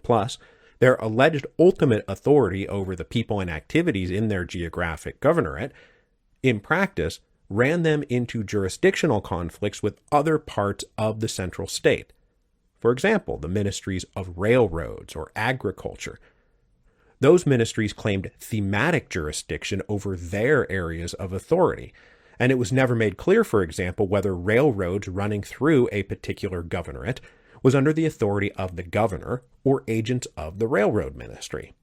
Plus, their alleged ultimate authority over the people and activities in their geographic governorate, in practice, ran them into jurisdictional conflicts with other parts of the central state. For example, the ministries of railroads or agriculture. Those ministries claimed thematic jurisdiction over their areas of authority, and it was never made clear, for example, whether railroads running through a particular governorate was under the authority of the governor or agents of the railroad ministry.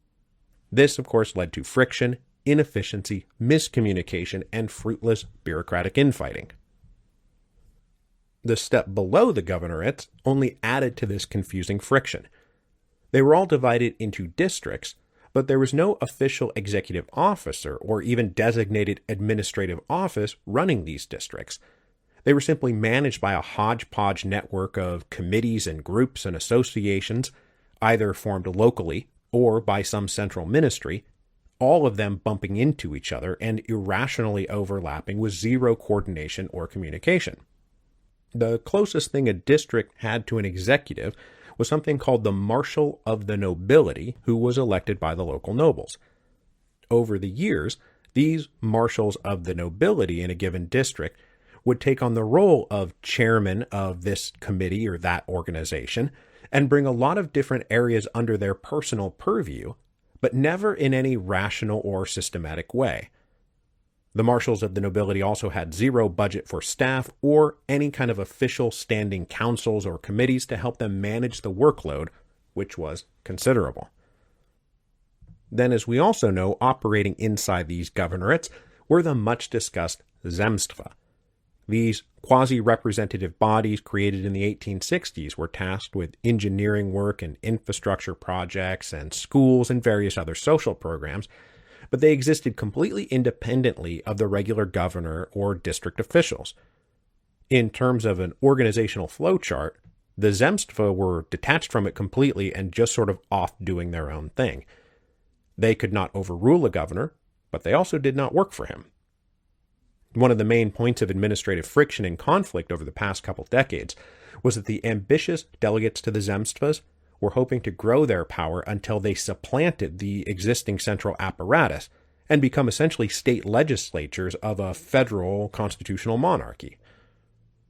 This, of course, led to friction, inefficiency, miscommunication, and fruitless bureaucratic infighting. The step below the governorates only added to this confusing friction. They were all divided into districts, but there was no official executive officer or even designated administrative office running these districts. They were simply managed by a hodgepodge network of committees and groups and associations, either formed locally or by some central ministry, all of them bumping into each other and irrationally overlapping with zero coordination or communication. The closest thing a district had to an executive was something called the Marshal of the Nobility, who was elected by the local nobles. Over the years, these marshals of the nobility in a given district would take on the role of chairman of this committee or that organization and bring a lot of different areas under their personal purview, but never in any rational or systematic way. The marshals of the nobility also had zero budget for staff or any kind of official standing councils or committees to help them manage the workload, which was considerable. Then, as we also know, operating inside these governorates were the much-discussed zemstva. These quasi-representative bodies created in the 1860s were tasked with engineering work and infrastructure projects and schools and various other social programs, but they existed completely independently of the regular governor or district officials. In terms of an organizational flowchart, the zemstva were detached from it completely and just sort of off doing their own thing. They could not overrule a governor, but they also did not work for him. One of the main points of administrative friction and conflict over the past couple decades was that the ambitious delegates to the Zemstvas were hoping to grow their power until they supplanted the existing central apparatus and become essentially state legislatures of a federal constitutional monarchy.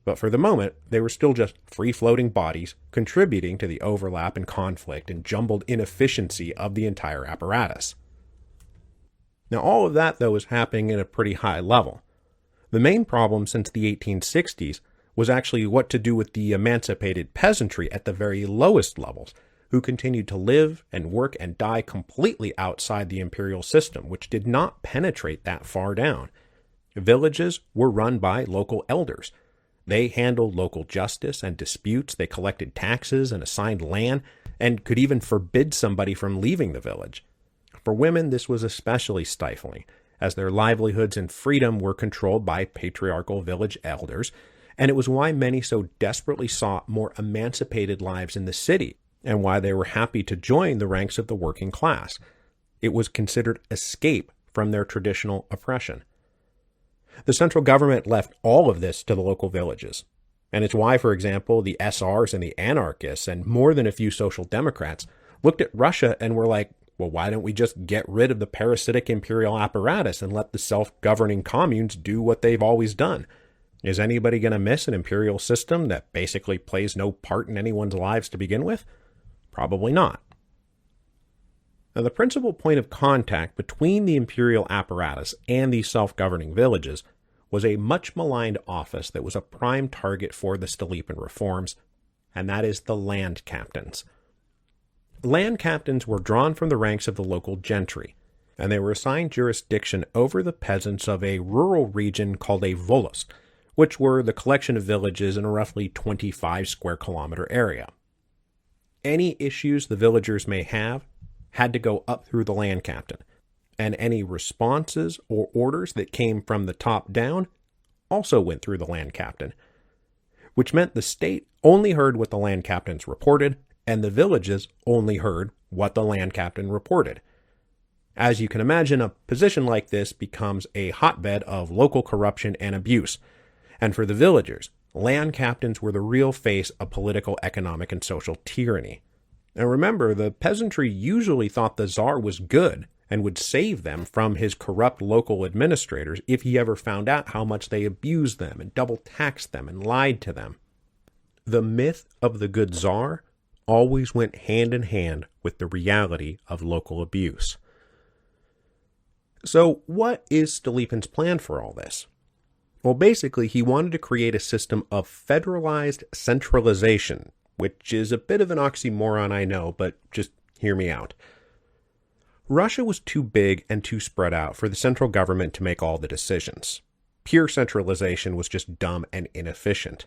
But for the moment, they were still just free-floating bodies contributing to the overlap and conflict and jumbled inefficiency of the entire apparatus. Now, all of that, though, was happening at a pretty high level. The main problem since the 1860s was actually what to do with the emancipated peasantry at the very lowest levels, who continued to live and work and die completely outside the imperial system, which did not penetrate that far down. Villages were run by local elders. They handled local justice and disputes, they collected taxes and assigned land, and could even forbid somebody from leaving the village. For women, this was especially stifling, as their livelihoods and freedom were controlled by patriarchal village elders, and it was why many so desperately sought more emancipated lives in the city, and why they were happy to join the ranks of the working class. It was considered escape from their traditional oppression. The central government left all of this to the local villages, and it's why, for example, the SRs and the anarchists, and more than a few social democrats, looked at Russia and were like, well, why don't we just get rid of the parasitic imperial apparatus and let the self-governing communes do what they've always done? Is anybody going to miss an imperial system that basically plays no part in anyone's lives to begin with? Probably not. Now, the principal point of contact between the imperial apparatus and these self-governing villages was a much maligned office that was a prime target for the Stolypin reforms, and that is the land captains. Land captains were drawn from the ranks of the local gentry, and they were assigned jurisdiction over the peasants of a rural region called a volost, which were the collection of villages in a roughly 25 square kilometer area. Any issues the villagers may have had to go up through the land captain, and any responses or orders that came from the top down also went through the land captain, which meant the state only heard what the land captains reported, and the villages only heard what the land captain reported. As you can imagine, a position like this becomes a hotbed of local corruption and abuse, and for the villagers, land captains were the real face of political, economic, and social tyranny. And remember, the peasantry usually thought the Tsar was good and would save them from his corrupt local administrators if he ever found out how much they abused them and double-taxed them and lied to them. The myth of the good Tsar always went hand in hand with the reality of local abuse. So what is Stolypin's plan for all this? Well, basically, he wanted to create a system of federalized centralization, which is a bit of an oxymoron, I know, but just hear me out. Russia was too big and too spread out for the central government to make all the decisions. Pure centralization was just dumb and inefficient.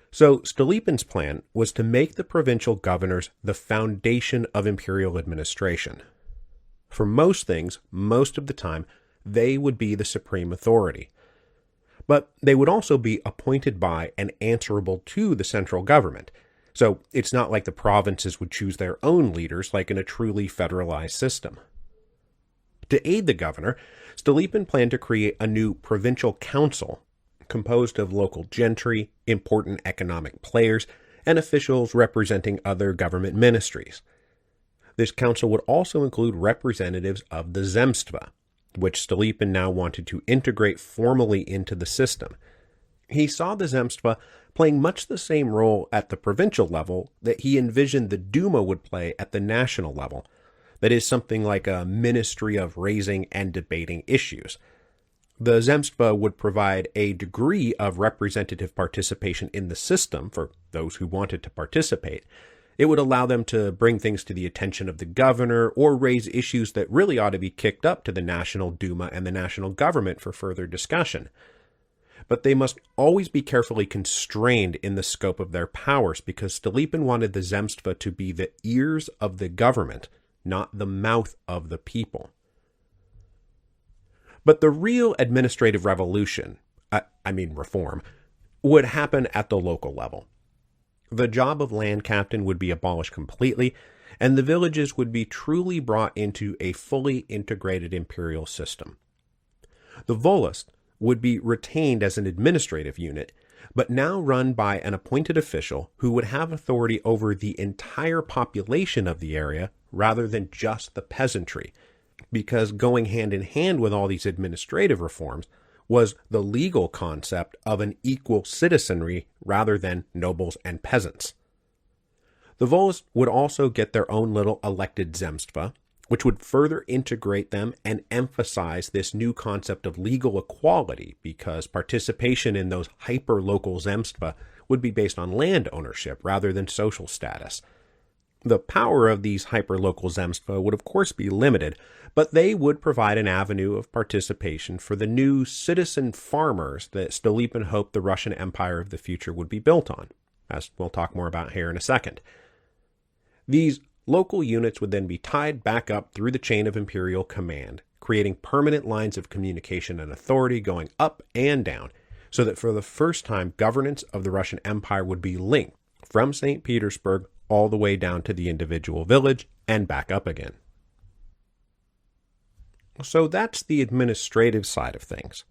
So Stolypin's plan was to make the provincial governors the foundation of imperial administration. For most things, most of the time, they would be the supreme authority. But they would also be appointed by and answerable to the central government. So it's not like the provinces would choose their own leaders like in a truly federalized system. To aid the governor, Stolypin planned to create a new provincial council composed of local gentry, important economic players, and officials representing other government ministries. This council would also include representatives of the Zemstva, which Stolypin now wanted to integrate formally into the system. He saw the Zemstva playing much the same role at the provincial level that he envisioned the Duma would play at the national level. That is, something like a ministry of raising and debating issues. The Zemstva would provide a degree of representative participation in the system for those who wanted to participate. It would allow them to bring things to the attention of the governor or raise issues that really ought to be kicked up to the National Duma and the national government for further discussion. But they must always be carefully constrained in the scope of their powers because Stolypin wanted the Zemstva to be the ears of the government, not the mouth of the people. But the real administrative revolution, reform, would happen at the local level. The job of land captain would be abolished completely, and the villages would be truly brought into a fully integrated imperial system. The volost would be retained as an administrative unit, but now run by an appointed official who would have authority over the entire population of the area rather than just the peasantry, because going hand in hand with all these administrative reforms was the legal concept of an equal citizenry rather than nobles and peasants. The volost would also get their own little elected zemstva, which would further integrate them and emphasize this new concept of legal equality, because participation in those hyper-local zemstva would be based on land ownership rather than social status. The power of these hyper-local zemstva would of course be limited, but they would provide an avenue of participation for the new citizen farmers that Stolypin hoped the Russian Empire of the future would be built on, as we'll talk more about here in a second. These local units would then be tied back up through the chain of imperial command, creating permanent lines of communication and authority going up and down, so that for the first time governance of the Russian Empire would be linked from St. Petersburg all the way down to the individual village and back up again. So that's the administrative side of things.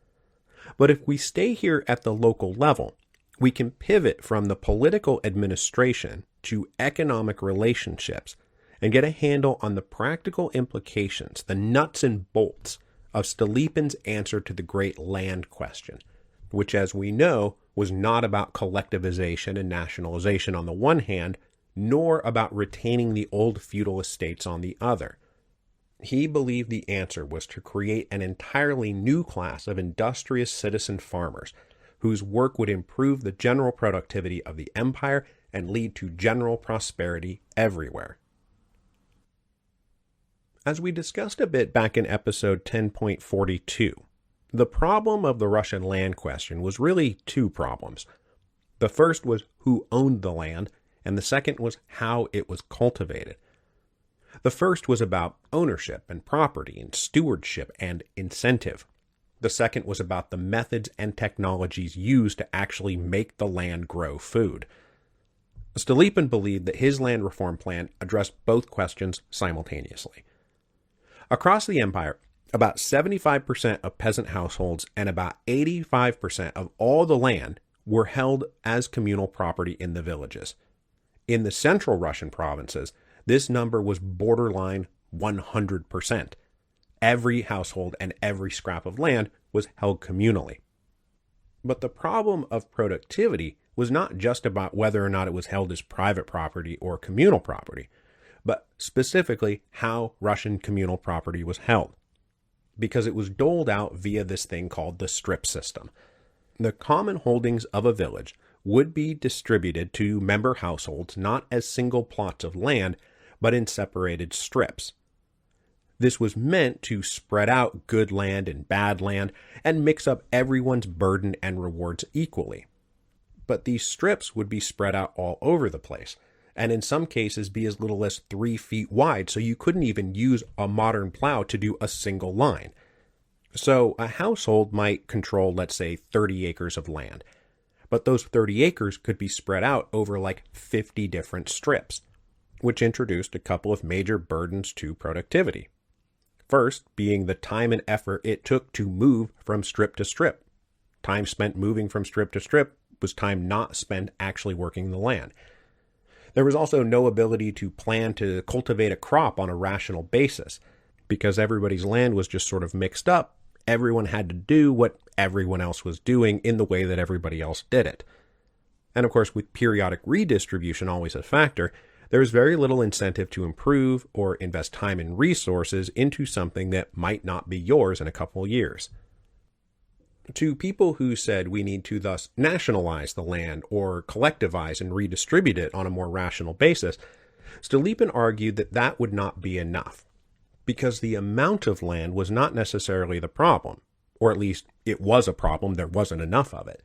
But if we stay here at the local level, we can pivot from the political administration to economic relationships and get a handle on the practical implications, the nuts and bolts of Stolypin's answer to the great land question, which, as we know, was not about collectivization and nationalization on the one hand, nor about retaining the old feudal estates on the other. He believed the answer was to create an entirely new class of industrious citizen farmers whose work would improve the general productivity of the empire and lead to general prosperity everywhere. As we discussed a bit back in episode 10.42, the problem of the Russian land question was really two problems. The first was who owned the land, and the second was how it was cultivated. The first was about ownership and property and stewardship and incentive. The second was about the methods and technologies used to actually make the land grow food. Stolypin believed that his land reform plan addressed both questions simultaneously. Across the empire, about 75% of peasant households and about 85% of all the land were held as communal property in the villages. In the central Russian provinces, this number was borderline 100%. Every household and every scrap of land was held communally. But the problem of productivity was not just about whether or not it was held as private property or communal property, but specifically how Russian communal property was held, because it was doled out via this thing called the strip system. The common holdings of a village would be distributed to member households not as single plots of land, but in separated strips. This was meant to spread out good land and bad land and mix up everyone's burden and rewards equally. But these strips would be spread out all over the place, and in some cases be as little as 3 feet wide, so you couldn't even use a modern plow to do a single line. So a household might control, let's say, 30 acres of land, but those 30 acres could be spread out over like 50 different strips, which introduced a couple of major burdens to productivity. First, being the time and effort it took to move from strip to strip. Time spent moving from strip to strip was time not spent actually working the land. There was also no ability to plan to cultivate a crop on a rational basis. Because everybody's land was just sort of mixed up, everyone had to do what everyone else was doing in the way that everybody else did it. And of course, with periodic redistribution always a factor, there is very little incentive to improve or invest time and resources into something that might not be yours in a couple of years. To people who said we need to thus nationalize the land or collectivize and redistribute it on a more rational basis, Stolypin argued that that would not be enough, because the amount of land was not necessarily the problem, or at least it was a problem, there wasn't enough of it.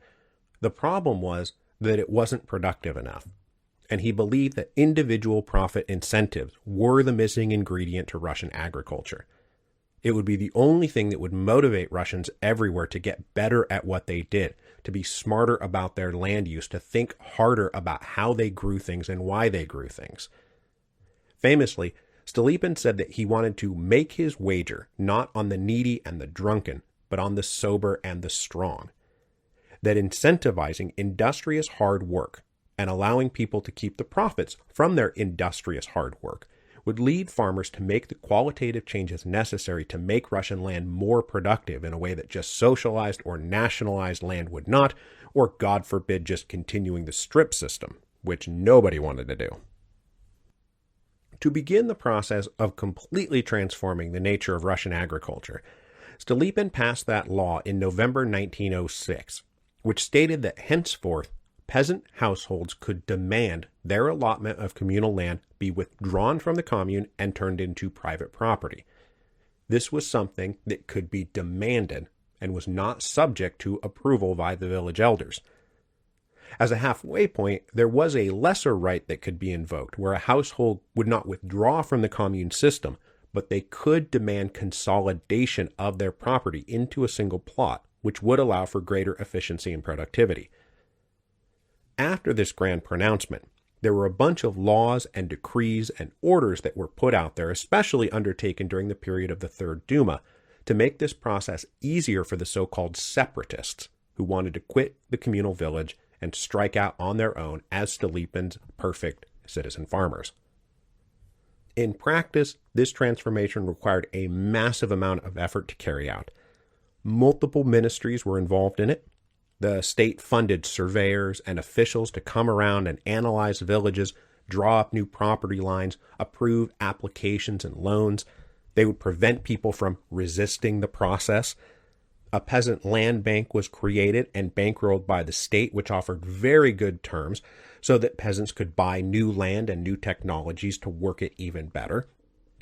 The problem was that it wasn't productive enough, and he believed that individual profit incentives were the missing ingredient to Russian agriculture. It would be the only thing that would motivate Russians everywhere to get better at what they did, to be smarter about their land use, to think harder about how they grew things and why they grew things. Famously, Stolypin said that he wanted to make his wager not on the needy and the drunken, but on the sober and the strong. That incentivizing industrious hard work and allowing people to keep the profits from their industrious hard work would lead farmers to make the qualitative changes necessary to make Russian land more productive in a way that just socialized or nationalized land would not, or God forbid just continuing the strip system, which nobody wanted to do. To begin the process of completely transforming the nature of Russian agriculture, Stolypin passed that law in November 1906, which stated that henceforth peasant households could demand their allotment of communal land be withdrawn from the commune and turned into private property. This was something that could be demanded and was not subject to approval by the village elders. As a halfway point, there was a lesser right that could be invoked, where a household would not withdraw from the commune system, but they could demand consolidation of their property into a single plot, which would allow for greater efficiency and productivity. After this grand pronouncement, there were a bunch of laws and decrees and orders that were put out there, especially undertaken during the period of the Third Duma, to make this process easier for the so-called separatists who wanted to quit the communal village and strike out on their own as Stolypin's perfect citizen farmers. In practice, this transformation required a massive amount of effort to carry out. Multiple ministries were involved in it. The state funded surveyors and officials to come around and analyze villages, draw up new property lines, approve applications and loans. They would prevent people from resisting the process. A peasant land bank was created and bankrolled by the state, which offered very good terms so that peasants could buy new land and new technologies to work it even better.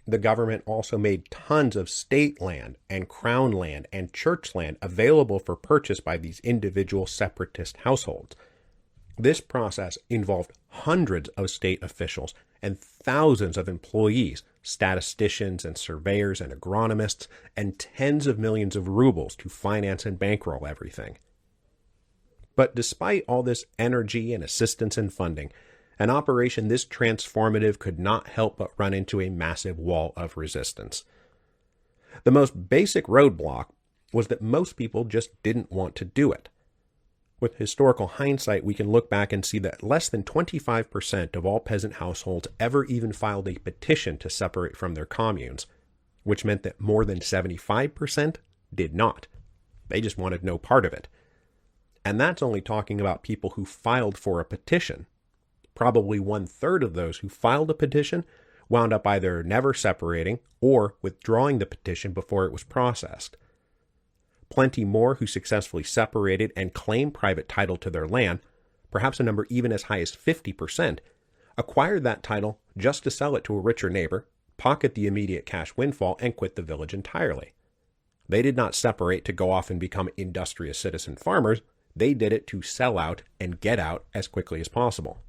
The government also made tons of state land and crown land and church land available for purchase by these individual separatist households. This process involved hundreds of state officials and thousands of employees, statisticians and surveyors and agronomists, and tens of millions of rubles to finance and bankroll everything. But despite all this energy and assistance and funding, an operation this transformative could not help but run into a massive wall of resistance. The most basic roadblock was that most people just didn't want to do it. With historical hindsight, we can look back and see that less than 25% of all peasant households ever even filed a petition to separate from their communes, which meant that more than 75% did not. They just wanted no part of it. And that's only talking about people who filed for a petition. Probably 1/3 of those who filed a petition wound up either never separating or withdrawing the petition before it was processed. Plenty more who successfully separated and claimed private title to their land, perhaps a number even as high as 50%, acquired that title just to sell it to a richer neighbor, pocket the immediate cash windfall, and quit the village entirely. They did not separate to go off and become industrious citizen farmers. They did it to sell out and get out as quickly as possible.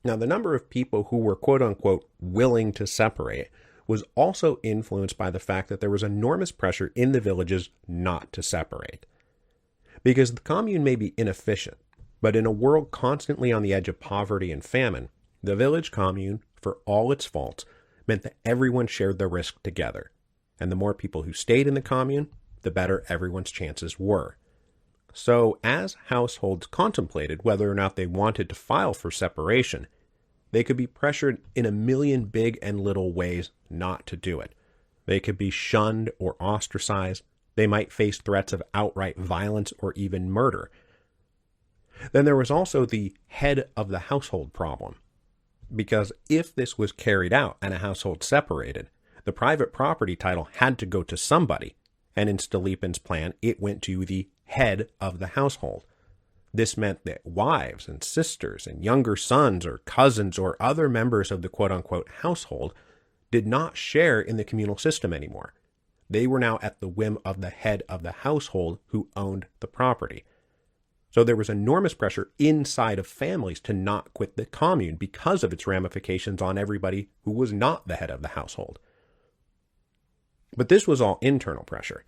Now, the number of people who were quote-unquote willing to separate was also influenced by the fact that there was enormous pressure in the villages not to separate. Because the commune may be inefficient, but in a world constantly on the edge of poverty and famine, the village commune, for all its faults, meant that everyone shared the risk together. And the more people who stayed in the commune, the better everyone's chances were. So, as households contemplated whether or not they wanted to file for separation, they could be pressured in a million big and little ways not to do it. They could be shunned or ostracized. They might face threats of outright violence or even murder. Then there was also the head of the household problem. Because if this was carried out and a household separated, the private property title had to go to somebody, and in Stolypin's plan, it went to the head of the household. This meant that wives and sisters and younger sons or cousins or other members of the quote-unquote household did not share in the communal system anymore. They were now at the whim of the head of the household who owned the property. So there was enormous pressure inside of families to not quit the commune because of its ramifications on everybody who was not the head of the household. But this was all internal pressure.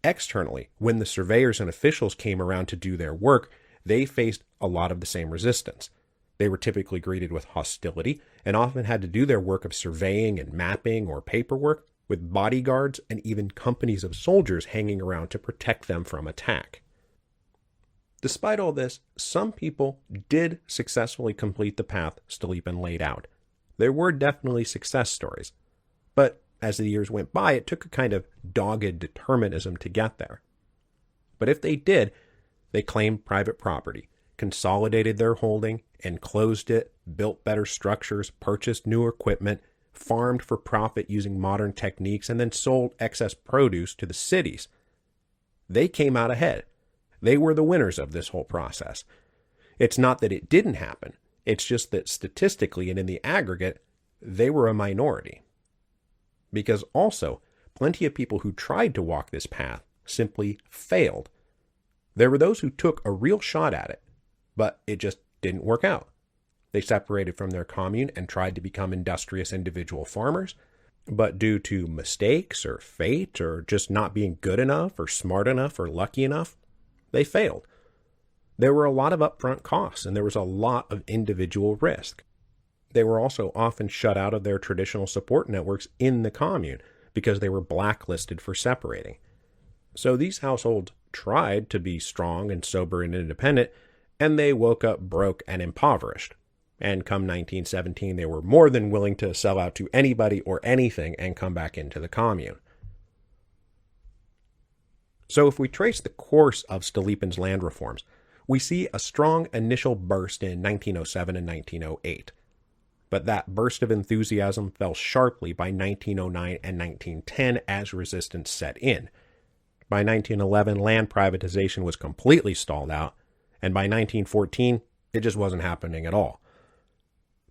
Externally, when the surveyors and officials came around to do their work, they faced a lot of the same resistance. They were typically greeted with hostility and often had to do their work of surveying and mapping or paperwork with bodyguards and even companies of soldiers hanging around to protect them from attack. Despite all this, some people did successfully complete the path Stolypin laid out. There were definitely success stories, but as the years went by, it took a kind of dogged determinism to get there. But if they did, they claimed private property, consolidated their holding, enclosed it, built better structures, purchased new equipment, farmed for profit using modern techniques, and then sold excess produce to the cities. They came out ahead. They were the winners of this whole process. It's not that it didn't happen. It's just that statistically and in the aggregate, they were a minority. Because also, plenty of people who tried to walk this path simply failed. There were those who took a real shot at it, but it just didn't work out. They separated from their commune and tried to become industrious individual farmers, but due to mistakes or fate or just not being good enough or smart enough or lucky enough, they failed. There were a lot of upfront costs and there was a lot of individual risk. They were also often shut out of their traditional support networks in the commune because they were blacklisted for separating. So these households tried to be strong and sober and independent, and they woke up broke and impoverished. And come 1917, they were more than willing to sell out to anybody or anything and come back into the commune. So if we trace the course of Stolypin's land reforms, we see a strong initial burst in 1907 and 1908. But that burst of enthusiasm fell sharply by 1909 and 1910 as resistance set in. By 1911, land privatization was completely stalled out, and by 1914, it just wasn't happening at all.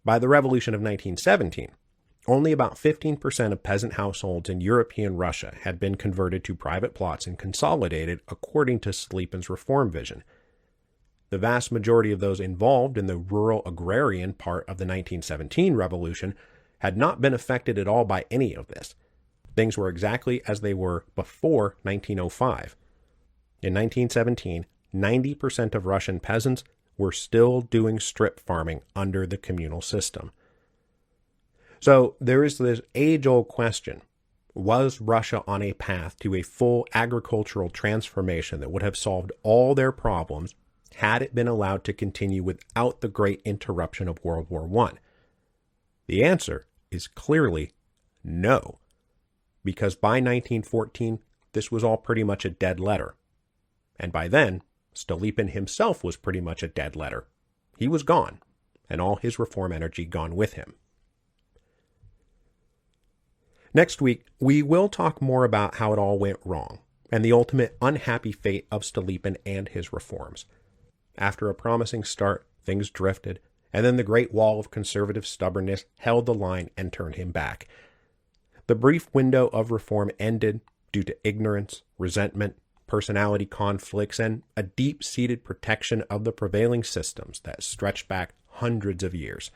By the Revolution of 1917, only about 15% of peasant households in European Russia had been converted to private plots and consolidated according to Stolypin's reform vision. The vast majority of those involved in the rural agrarian part of the 1917 revolution had not been affected at all by any of this. Things were exactly as they were before 1905. In 1917, 90% of Russian peasants were still doing strip farming under the communal system. So there is this age-old question: was Russia on a path to a full agricultural transformation that would have solved all their problems had it been allowed to continue without the great interruption of World War I? The answer is clearly no, because by 1914, this was all pretty much a dead letter. And by then, Stolypin himself was pretty much a dead letter. He was gone, and all his reform energy gone with him. Next week, we will talk more about how it all went wrong, and the ultimate unhappy fate of Stolypin and his reforms. After a promising start, things drifted, and then the Great Wall of conservative stubbornness held the line and turned him back. The brief window of reform ended due to ignorance, resentment, personality conflicts, and a deep-seated protection of the prevailing systems that stretched back hundreds of years.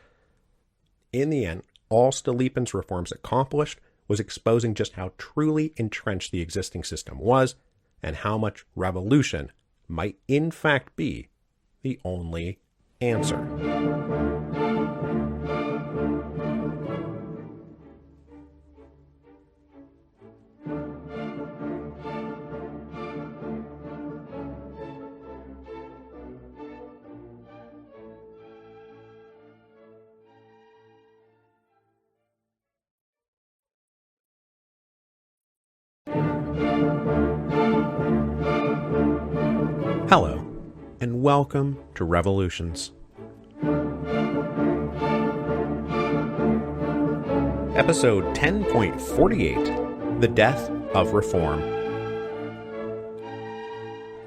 In the end, all Stolypin's reforms accomplished was exposing just how truly entrenched the existing system was, and how much revolution might in fact be the only answer. Hello, and welcome to Revolutions. Episode 10.48, The Death of Reform.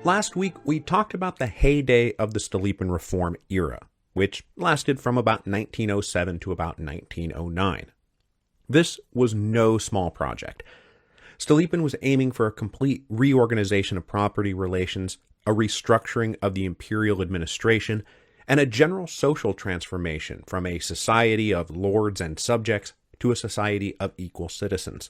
Last week, we talked about the heyday of the Stolypin reform era, which lasted from about 1907 to about 1909. This was no small project. Stolypin was aiming for a complete reorganization of property relations, a restructuring of the imperial administration, and a general social transformation from a society of lords and subjects to a society of equal citizens.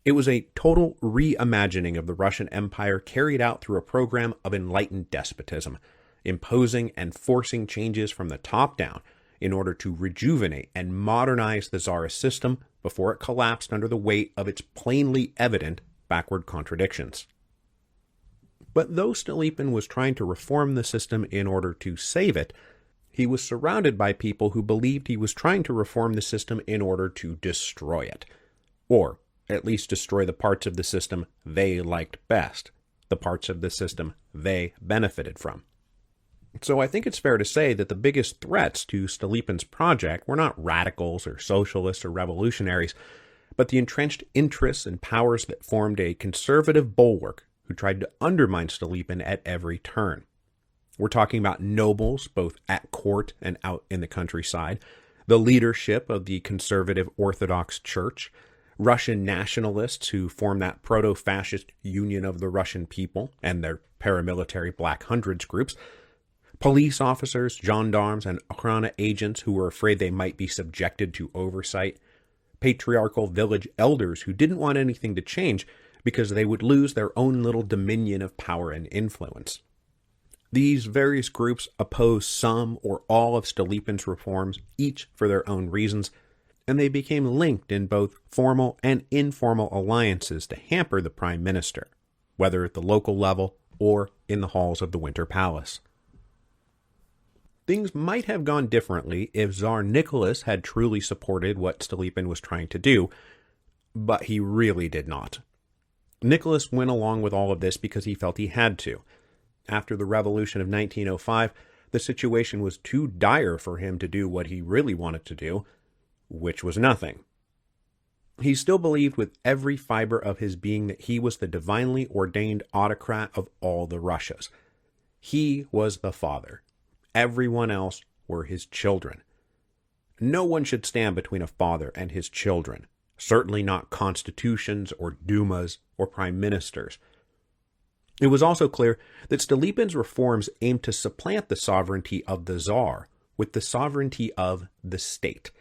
It was a total reimagining of the Russian Empire carried out through a program of enlightened despotism, imposing and forcing changes from the top down in order to rejuvenate and modernize the Tsarist system before it collapsed under the weight of its plainly evident backward contradictions. But though Stolypin was trying to reform the system in order to save it, he was surrounded by people who believed he was trying to reform the system in order to destroy it, or at least destroy the parts of the system they liked best, the parts of the system they benefited from. So I think it's fair to say that the biggest threats to Stolypin's project were not radicals or socialists or revolutionaries, but the entrenched interests and powers that formed a conservative bulwark who tried to undermine Stolypin at every turn. We're talking about nobles, both at court and out in the countryside, the leadership of the conservative Orthodox Church, Russian nationalists who formed that proto-fascist Union of the Russian People and their paramilitary Black Hundreds groups, police officers, gendarmes, and Okhrana agents who were afraid they might be subjected to oversight, patriarchal village elders who didn't want anything to change because they would lose their own little dominion of power and influence. These various groups opposed some or all of Stolypin's reforms, each for their own reasons, and they became linked in both formal and informal alliances to hamper the prime minister, whether at the local level or in the halls of the Winter Palace. Things might have gone differently if Tsar Nicholas had truly supported what Stolypin was trying to do, but he really did not. Nicholas went along with all of this because he felt he had to. After the revolution of 1905, the situation was too dire for him to do what he really wanted to do, which was nothing. He still believed with every fiber of his being that he was the divinely ordained autocrat of all the Russias. He was the father. Everyone else were his children. No one should stand between a father and his children, certainly not constitutions or dumas or prime ministers. It was also clear that Stolypin's reforms aimed to supplant the sovereignty of the Tsar with the sovereignty of the state.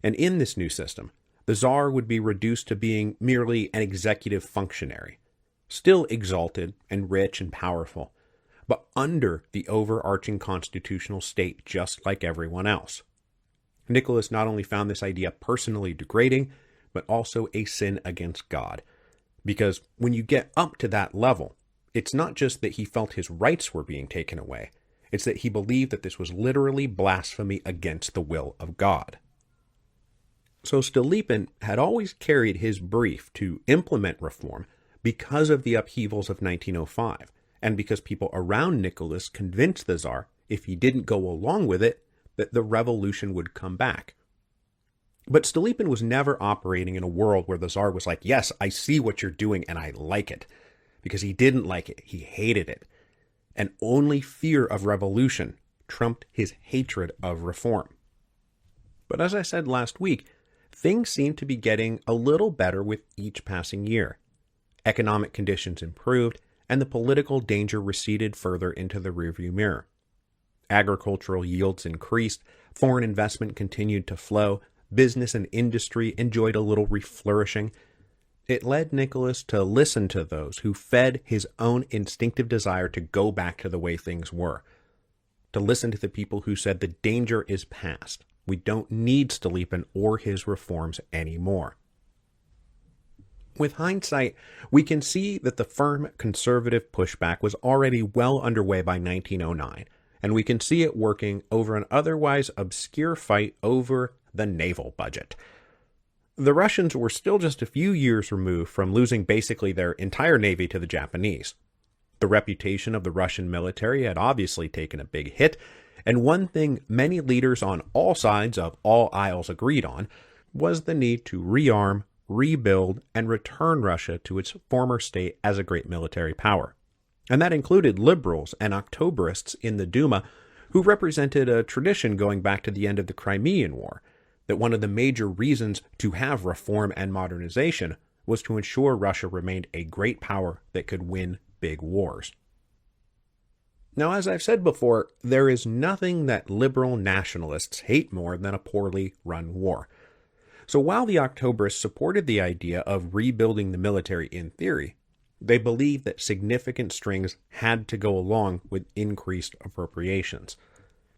And in this new system, the Tsar would be reduced to being merely an executive functionary, still exalted and rich and powerful, but under the overarching constitutional state just like everyone else. Nicholas not only found this idea personally degrading, but also a sin against God. Because when you get up to that level, it's not just that he felt his rights were being taken away, it's that he believed that this was literally blasphemy against the will of God. So Stolypin had always carried his brief to implement reform because of the upheavals of 1905, and because people around Nicholas convinced the Tsar, if he didn't go along with it, that the revolution would come back. But Stolypin was never operating in a world where the Tsar was like, yes, I see what you're doing and I like it. Because he didn't like it, he hated it. And only fear of revolution trumped his hatred of reform. But as I said last week, things seemed to be getting a little better with each passing year. Economic conditions improved, and the political danger receded further into the rearview mirror. Agricultural yields increased, foreign investment continued to flow, business and industry enjoyed a little reflourishing. It led Nicholas to listen to those who fed his own instinctive desire to go back to the way things were. To listen to the people who said the danger is past. We don't need Stolypin or his reforms anymore. With hindsight, we can see that the firm conservative pushback was already well underway by 1909, and we can see it working over an otherwise obscure fight over the naval budget. The Russians were still just a few years removed from losing basically their entire navy to the Japanese. The reputation of the Russian military had obviously taken a big hit, and one thing many leaders on all sides of all aisles agreed on was the need to rearm, rebuild, and return Russia to its former state as a great military power. And that included liberals and Octoberists in the Duma, who represented a tradition going back to the end of the Crimean War, that one of the major reasons to have reform and modernization was to ensure Russia remained a great power that could win big wars. Now, as I've said before, there is nothing that liberal nationalists hate more than a poorly run war. So while the Octoberists supported the idea of rebuilding the military in theory, they believed that significant strings had to go along with increased appropriations.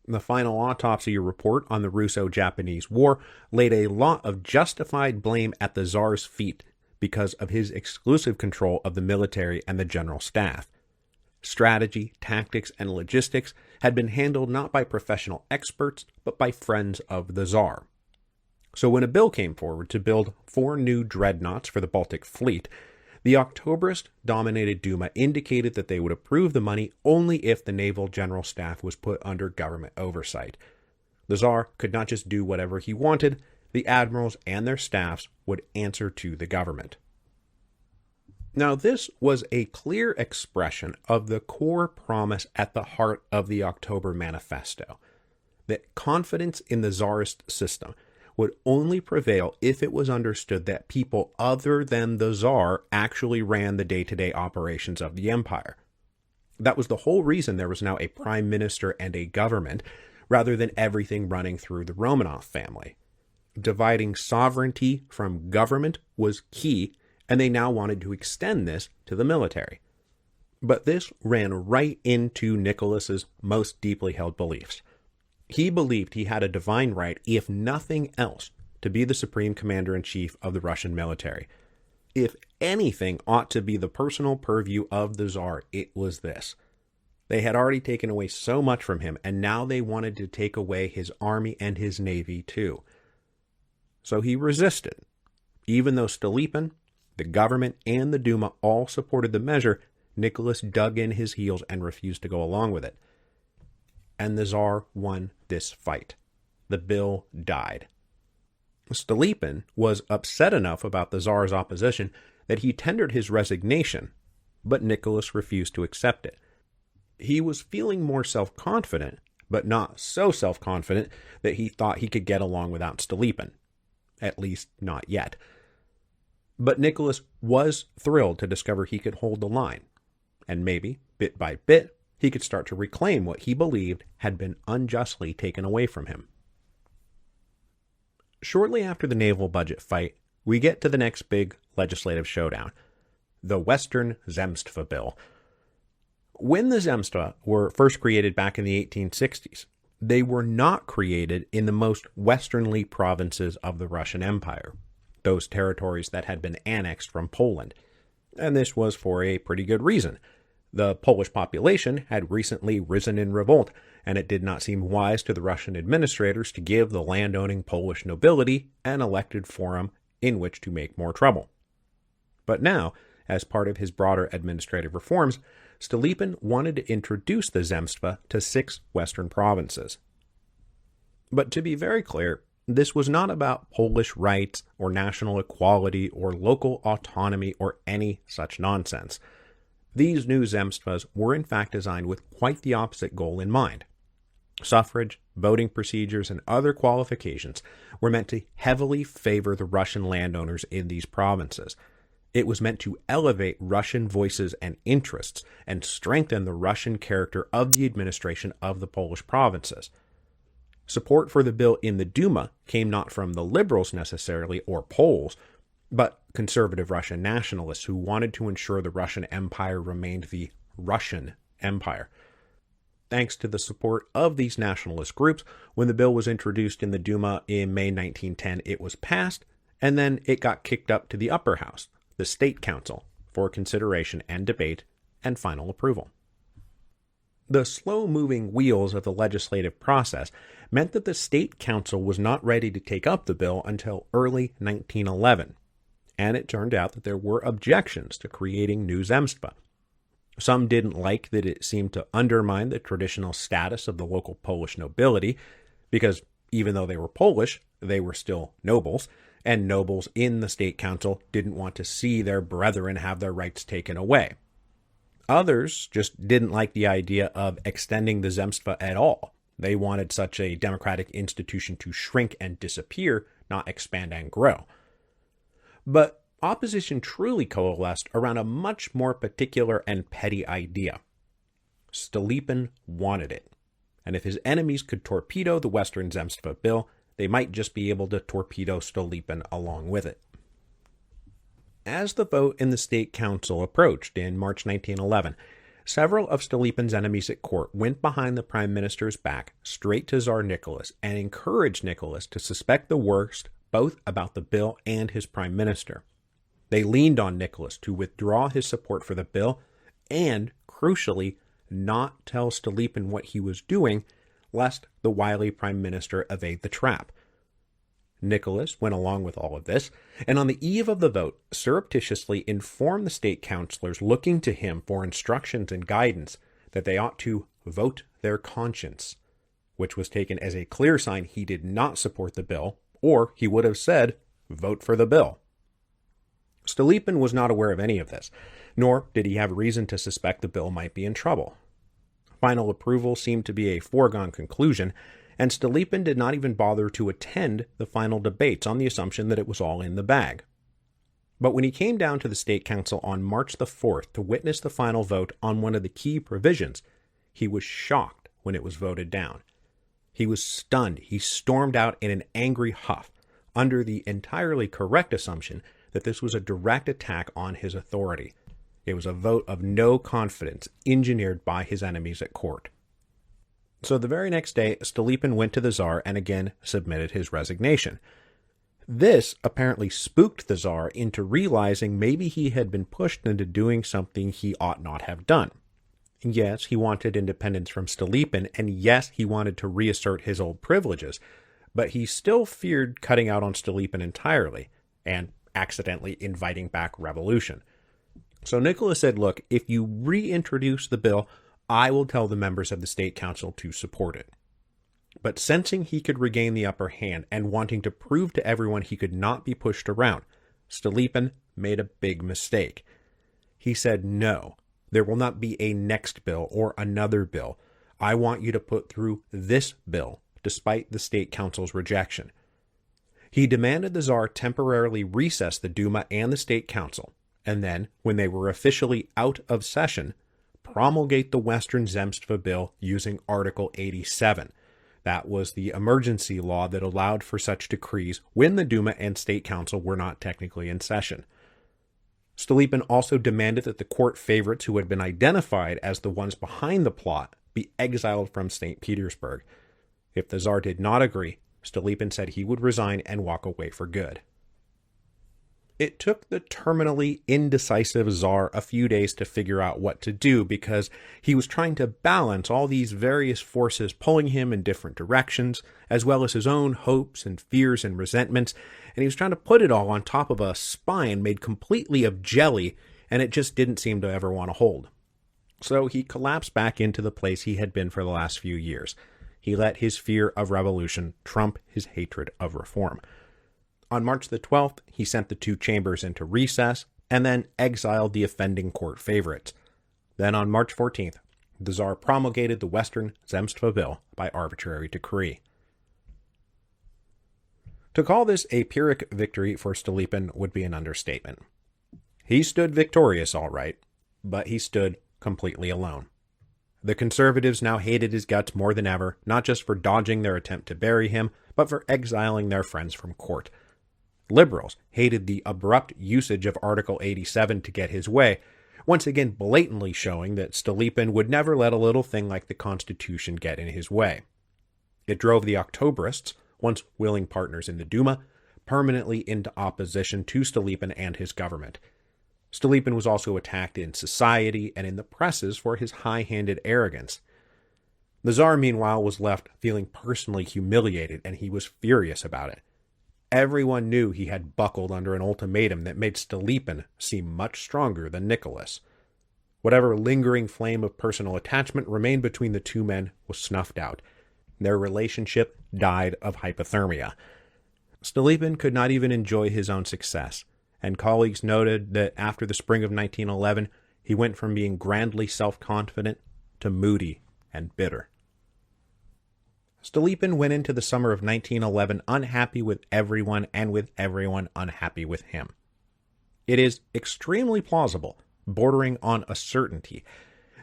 The final autopsy report on the Russo-Japanese War laid a lot of justified blame at the Tsar's feet because of his exclusive control of the military and the general staff. Strategy, tactics, and logistics had been handled not by professional experts, but by friends of the Tsar. So when a bill came forward to build 4 new dreadnoughts for the Baltic Fleet, the Octoberist-dominated Duma indicated that they would approve the money only if the naval general staff was put under government oversight. The Tsar could not just do whatever he wanted. The admirals and their staffs would answer to the government. Now, this was a clear expression of the core promise at the heart of the October Manifesto, that confidence in the Tsarist system would only prevail if it was understood that people other than the Tsar actually ran the day-to-day operations of the empire. That was the whole reason there was now a prime minister and a government, rather than everything running through the Romanov family. Dividing sovereignty from government was key, and they now wanted to extend this to the military. But this ran right into Nicholas's most deeply held beliefs. He believed he had a divine right, if nothing else, to be the supreme commander-in-chief of the Russian military. If anything ought to be the personal purview of the Tsar, it was this. They had already taken away so much from him, and now they wanted to take away his army and his navy too. So he resisted. Even though Stolypin, the government, and the Duma all supported the measure, Nicholas dug in his heels and refused to go along with it. And the Tsar won this fight. The bill died. Stolypin was upset enough about the Tsar's opposition that he tendered his resignation, but Nicholas refused to accept it. He was feeling more self-confident, but not so self-confident that he thought he could get along without Stolypin. At least, not yet. But Nicholas was thrilled to discover he could hold the line, and maybe, bit by bit, he could start to reclaim what he believed had been unjustly taken away from him. Shortly after the naval budget fight, we get to the next big legislative showdown, the Western Zemstva Bill. When the Zemstva were first created back in the 1860s, they were not created in the most westernly provinces of the Russian Empire, those territories that had been annexed from Poland. And this was for a pretty good reason. The Polish population had recently risen in revolt, and it did not seem wise to the Russian administrators to give the landowning Polish nobility an elected forum in which to make more trouble. But now, as part of his broader administrative reforms, Stolypin wanted to introduce the Zemstva to 6 western provinces. But to be very clear, this was not about Polish rights or national equality or local autonomy or any such nonsense. These new Zemstvas were in fact designed with quite the opposite goal in mind. Suffrage, voting procedures, and other qualifications were meant to heavily favor the Russian landowners in these provinces. It was meant to elevate Russian voices and interests and strengthen the Russian character of the administration of the Polish provinces. Support for the bill in the Duma came not from the liberals necessarily or Poles, but conservative Russian nationalists who wanted to ensure the Russian Empire remained the Russian Empire. Thanks to the support of these nationalist groups, when the bill was introduced in the Duma in May 1910, it was passed, and then it got kicked up to the upper house, the State Council, for consideration and debate and final approval. The slow-moving wheels of the legislative process meant that the State Council was not ready to take up the bill until early 1911, and it turned out that there were objections to creating new Zemstva. Some didn't like that it seemed to undermine the traditional status of the local Polish nobility, because even though they were Polish, they were still nobles, and nobles in the State Council didn't want to see their brethren have their rights taken away. Others just didn't like the idea of extending the Zemstva at all. They wanted such a democratic institution to shrink and disappear, not expand and grow. But opposition truly coalesced around a much more particular and petty idea. Stolypin wanted it, and if his enemies could torpedo the Western Zemstva bill, they might just be able to torpedo Stolypin along with it. As the vote in the State Council approached in March 1911, Several of Stolypin's enemies at court went behind the prime minister's back straight to Tsar Nicholas and encouraged Nicholas to suspect the worst both about the bill and his prime minister. They leaned on Nicholas to withdraw his support for the bill and, crucially, not tell Stolypin what he was doing, lest the wily prime minister evade the trap. Nicholas went along with all of this, and on the eve of the vote, surreptitiously informed the state councilors looking to him for instructions and guidance that they ought to vote their conscience, which was taken as a clear sign he did not support the bill, or he would have said, vote for the bill. Stolypin was not aware of any of this, nor did he have reason to suspect the bill might be in trouble. Final approval seemed to be a foregone conclusion, and Stolypin did not even bother to attend the final debates on the assumption that it was all in the bag. But when he came down to the State Council on March the 4th to witness the final vote on one of the key provisions, he was shocked when it was voted down. He was stunned. He stormed out in an angry huff, under the entirely correct assumption that this was a direct attack on his authority. It was a vote of no confidence engineered by his enemies at court. So the very next day, Stolypin went to the Tsar and again submitted his resignation. This apparently spooked the Tsar into realizing maybe he had been pushed into doing something he ought not have done. Yes, he wanted independence from Stolypin, and yes, he wanted to reassert his old privileges, but he still feared cutting out on Stolypin entirely and accidentally inviting back revolution. So Nicholas said, look, if you reintroduce the bill, I will tell the members of the State Council to support it. But sensing he could regain the upper hand and wanting to prove to everyone he could not be pushed around, Stolypin made a big mistake. He said, no, there will not be a next bill or another bill. I want you to put through this bill, despite the State Council's rejection. He demanded the Tsar temporarily recess the Duma and the State Council, and then, when they were officially out of session, promulgate the Western Zemstva Bill using Article 87. That was the emergency law that allowed for such decrees when the Duma and State Council were not technically in session. Stolypin also demanded that the court favorites who had been identified as the ones behind the plot be exiled from St. Petersburg. If the Tsar did not agree, Stolypin said he would resign and walk away for good. It took the terminally indecisive Tsar a few days to figure out what to do because he was trying to balance all these various forces pulling him in different directions, as well as his own hopes and fears and resentments, and he was trying to put it all on top of a spine made completely of jelly, and it just didn't seem to ever want to hold. So he collapsed back into the place he had been for the last few years. He let his fear of revolution trump his hatred of reform. On March the 12th, he sent the two chambers into recess and then exiled the offending court favorites. Then on March 14th, the Tsar promulgated the Western Zemstva Bill by arbitrary decree. To call this a Pyrrhic victory for Stolypin would be an understatement. He stood victorious, all right, but he stood completely alone. The conservatives now hated his guts more than ever, not just for dodging their attempt to bury him, but for exiling their friends from court. Liberals hated the abrupt usage of Article 87 to get his way, once again blatantly showing that Stolypin would never let a little thing like the Constitution get in his way. It drove the Octobrists, once willing partners in the Duma, permanently into opposition to Stolypin and his government. Stolypin was also attacked in society and in the presses for his high-handed arrogance. The Tsar, meanwhile, was left feeling personally humiliated, and he was furious about it. Everyone knew he had buckled under an ultimatum that made Stolypin seem much stronger than Nicholas. Whatever lingering flame of personal attachment remained between the two men was snuffed out. Their relationship died of hypothermia. Stolypin could not even enjoy his own success, and colleagues noted that after the spring of 1911, he went from being grandly self-confident to moody and bitter. Stolypin went into the summer of 1911 unhappy with everyone and with everyone unhappy with him. It is extremely plausible, bordering on a certainty,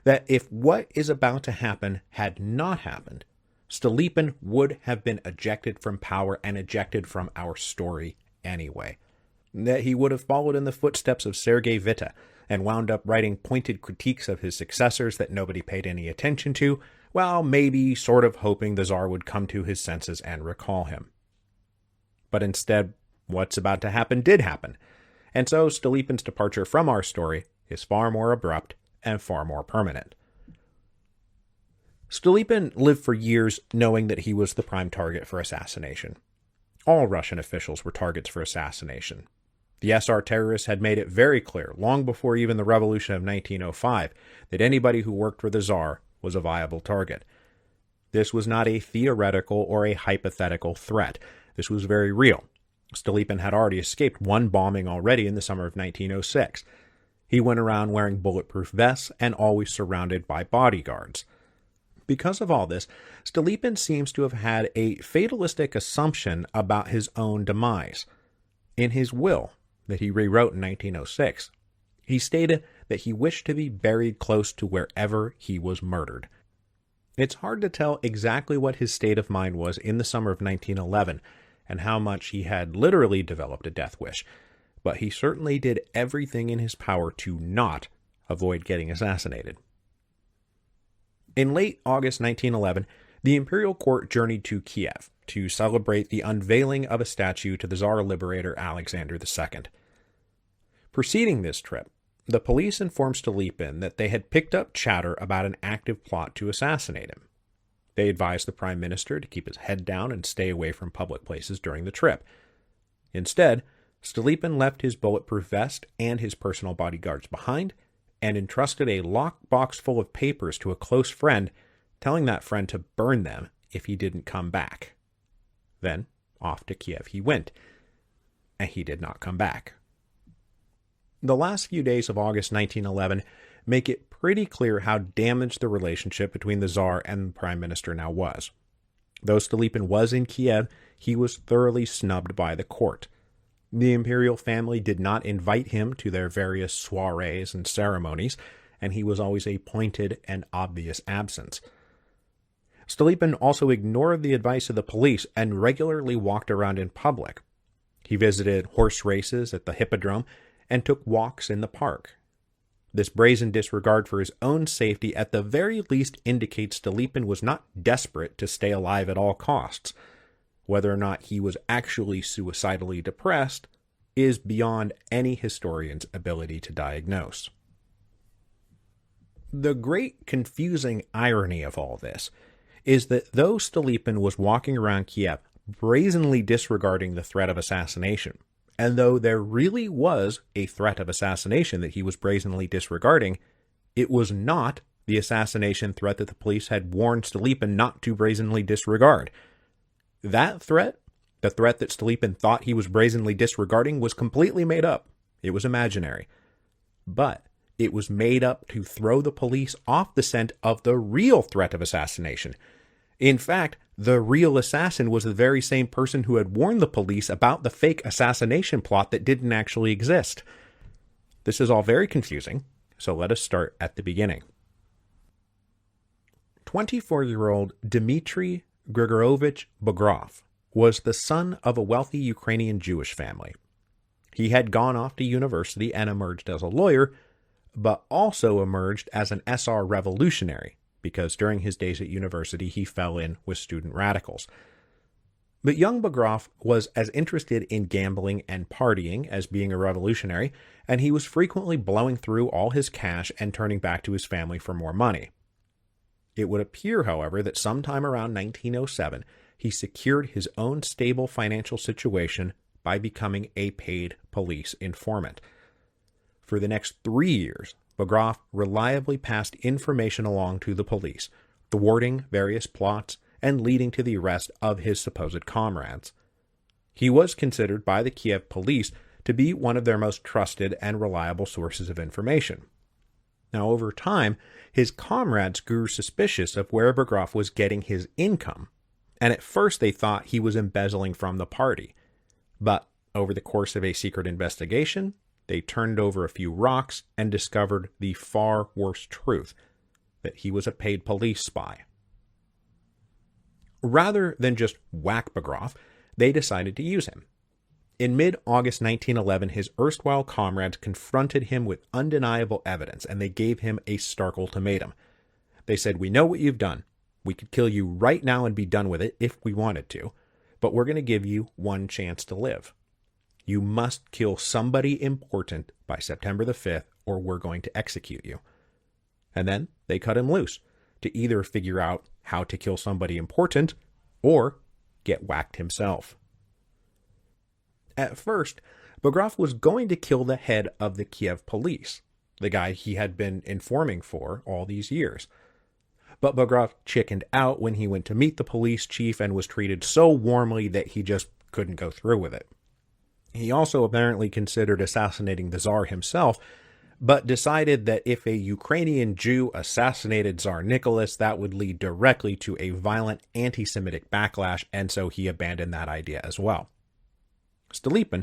that if what is about to happen had not happened, Stolypin would have been ejected from power and ejected from our story anyway. That he would have followed in the footsteps of Sergei Witte, and wound up writing pointed critiques of his successors that nobody paid any attention to, while maybe sort of hoping the Tsar would come to his senses and recall him. But instead, what's about to happen did happen, and so Stolypin's departure from our story is far more abrupt and far more permanent. Stolypin lived for years knowing that he was the prime target for assassination. All Russian officials were targets for assassination. The SR terrorists had made it very clear, long before even the revolution of 1905, that anybody who worked for the Tsar was a viable target. This was not a theoretical or a hypothetical threat. This was very real. Stolypin had already escaped one bombing already in the summer of 1906. He went around wearing bulletproof vests and always surrounded by bodyguards. Because of all this, Stolypin seems to have had a fatalistic assumption about his own demise. In his will, that he rewrote in 1906, he stated that he wished to be buried close to wherever he was murdered. It's hard to tell exactly what his state of mind was in the summer of 1911 and how much he had literally developed a death wish, but he certainly did everything in his power to not avoid getting assassinated. In late August 1911, the imperial court journeyed to Kiev to celebrate the unveiling of a statue to the Tsar Liberator Alexander II. Preceding this trip, the police informed Stolypin that they had picked up chatter about an active plot to assassinate him. They advised the prime minister to keep his head down and stay away from public places during the trip. Instead, Stolypin left his bulletproof vest and his personal bodyguards behind and entrusted a locked box full of papers to a close friend, telling that friend to burn them if he didn't come back. Then, off to Kiev he went, and he did not come back. The last few days of August 1911 make it pretty clear how damaged the relationship between the Tsar and the Prime Minister now was. Though Stolypin was in Kiev, he was thoroughly snubbed by the court. The imperial family did not invite him to their various soirees and ceremonies, and he was always a pointed and obvious absence. Stolypin also ignored the advice of the police and regularly walked around in public. He visited horse races at the hippodrome and took walks in the park. This brazen disregard for his own safety at the very least indicates Stolypin was not desperate to stay alive at all costs. Whether or not he was actually suicidally depressed is beyond any historian's ability to diagnose. The great confusing irony of all this is that though Stolypin was walking around Kiev brazenly disregarding the threat of assassination, and though there really was a threat of assassination that he was brazenly disregarding, it was not the assassination threat that the police had warned Stolypin not to brazenly disregard. That threat, the threat that Stolypin thought he was brazenly disregarding, was completely made up. It was imaginary. But it was made up to throw the police off the scent of the real threat of assassination. In fact, the real assassin was the very same person who had warned the police about the fake assassination plot that didn't actually exist. This is all very confusing, so let us start at the beginning. 24-year-old Dmitry Grigorovich Bogrov was the son of a wealthy Ukrainian Jewish family. He had gone off to university and emerged as a lawyer, but also emerged as an SR revolutionary, because during his days at university he fell in with student radicals. But young Bogrov was as interested in gambling and partying as being a revolutionary, and he was frequently blowing through all his cash and turning back to his family for more money. It would appear, however, that sometime around 1907, he secured his own stable financial situation by becoming a paid police informant. For the next 3 years, Bogrov reliably passed information along to the police, thwarting various plots and leading to the arrest of his supposed comrades. He was considered by the Kiev police to be one of their most trusted and reliable sources of information. Now, over time, his comrades grew suspicious of where Bogrov was getting his income, and at first they thought he was embezzling from the party. But over the course of a secret investigation, they turned over a few rocks and discovered the far worse truth, that he was a paid police spy. Rather than just whack Bogrov, they decided to use him. In mid-August 1911, his erstwhile comrades confronted him with undeniable evidence, and they gave him a stark ultimatum. They said, "We know what you've done. We could kill you right now and be done with it if we wanted to, but we're going to give you one chance to live. You must kill somebody important by September the 5th, or we're going to execute you." And then they cut him loose to either figure out how to kill somebody important or get whacked himself. At first, Bagrat was going to kill the head of the Kiev police, the guy he had been informing for all these years. But Bagrat chickened out when he went to meet the police chief and was treated so warmly that he just couldn't go through with it. He also apparently considered assassinating the Tsar himself, but decided that if a Ukrainian Jew assassinated Tsar Nicholas, that would lead directly to a violent anti-Semitic backlash, and so he abandoned that idea as well. Stolypin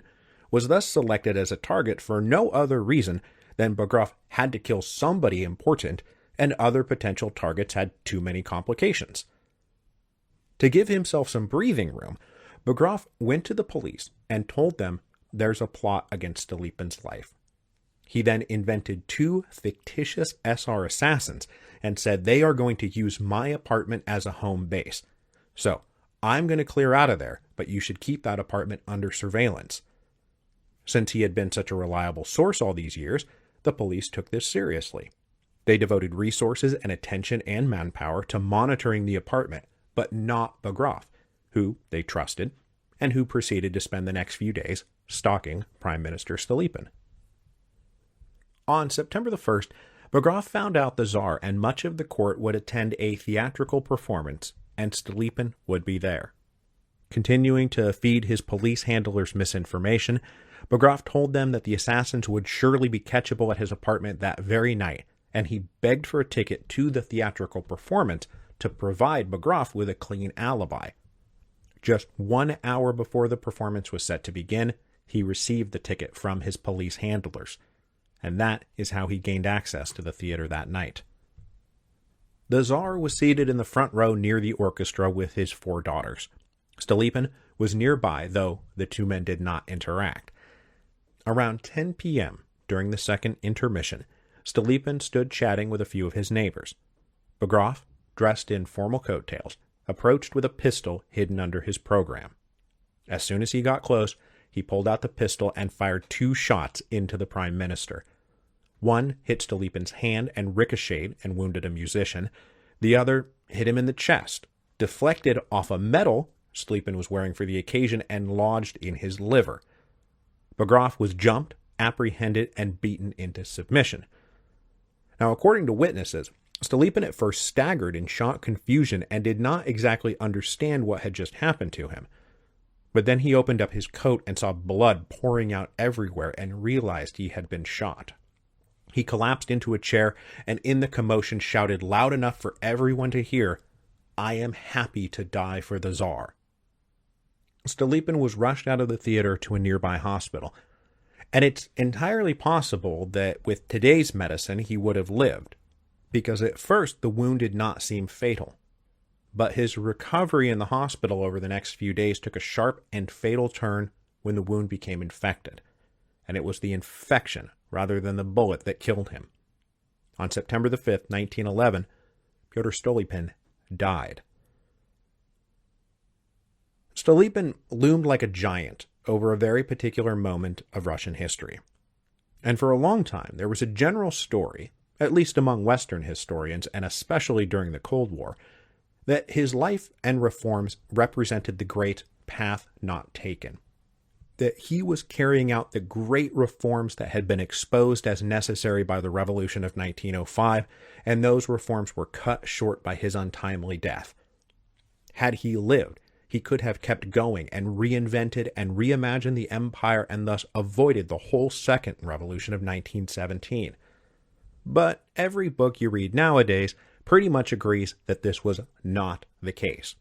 was thus selected as a target for no other reason than Bagrat had to kill somebody important, and other potential targets had too many complications. To give himself some breathing room, Bagrat went to the police and told them there's a plot against Stolypin's life. He then invented 2 fictitious SR assassins and said they are going to use my apartment as a home base. So, I'm going to clear out of there, but you should keep that apartment under surveillance. Since he had been such a reliable source all these years, the police took this seriously. They devoted resources and attention and manpower to monitoring the apartment, but not Bagrat, who they trusted, and who proceeded to spend the next few days stalking Prime Minister Stolypin. On September the 1st, Bagrat found out the Tsar and much of the court would attend a theatrical performance, and Stolypin would be there. Continuing to feed his police handlers misinformation, Bagrat told them that the assassins would surely be catchable at his apartment that very night, and he begged for a ticket to the theatrical performance to provide Bagrat with a clean alibi. Just 1 hour before the performance was set to begin, he received the ticket from his police handlers, and that is how he gained access to the theater that night. The Tsar was seated in the front row near the orchestra with his 4 daughters. Stolypin was nearby, though the 2 men did not interact. Around 10 p.m., during the second intermission, Stolypin stood chatting with a few of his neighbors. Bagrat, dressed in formal coattails, approached with a pistol hidden under his program. As soon as he got close, he pulled out the pistol and fired 2 shots into the Prime Minister. One hit Stolypin's hand and ricocheted and wounded a musician. The other hit him in the chest, deflected off a medal Stolypin was wearing for the occasion, and lodged in his liver. Bagrat was jumped, apprehended, and beaten into submission. Now, according to witnesses, Stolypin at first staggered in shock confusion and did not exactly understand what had just happened to him. But then he opened up his coat and saw blood pouring out everywhere and realized he had been shot. He collapsed into a chair and in the commotion shouted loud enough for everyone to hear, "I am happy to die for the Tsar." Stolypin was rushed out of the theater to a nearby hospital, and it's entirely possible that with today's medicine he would have lived, because at first the wound did not seem fatal. But his recovery in the hospital over the next few days took a sharp and fatal turn when the wound became infected, and it was the infection rather than the bullet that killed him. On September the 5th, 1911, Pyotr Stolypin died. Stolypin loomed like a giant over a very particular moment of Russian history. And for a long time, there was a general story, at least among Western historians, and especially during the Cold War, that his life and reforms represented the great path not taken. That he was carrying out the great reforms that had been exposed as necessary by the Revolution of 1905, and those reforms were cut short by his untimely death. Had he lived, he could have kept going and reinvented and reimagined the empire and thus avoided the whole Second Revolution of 1917. But every book you read nowadays pretty much agrees that this was not the case.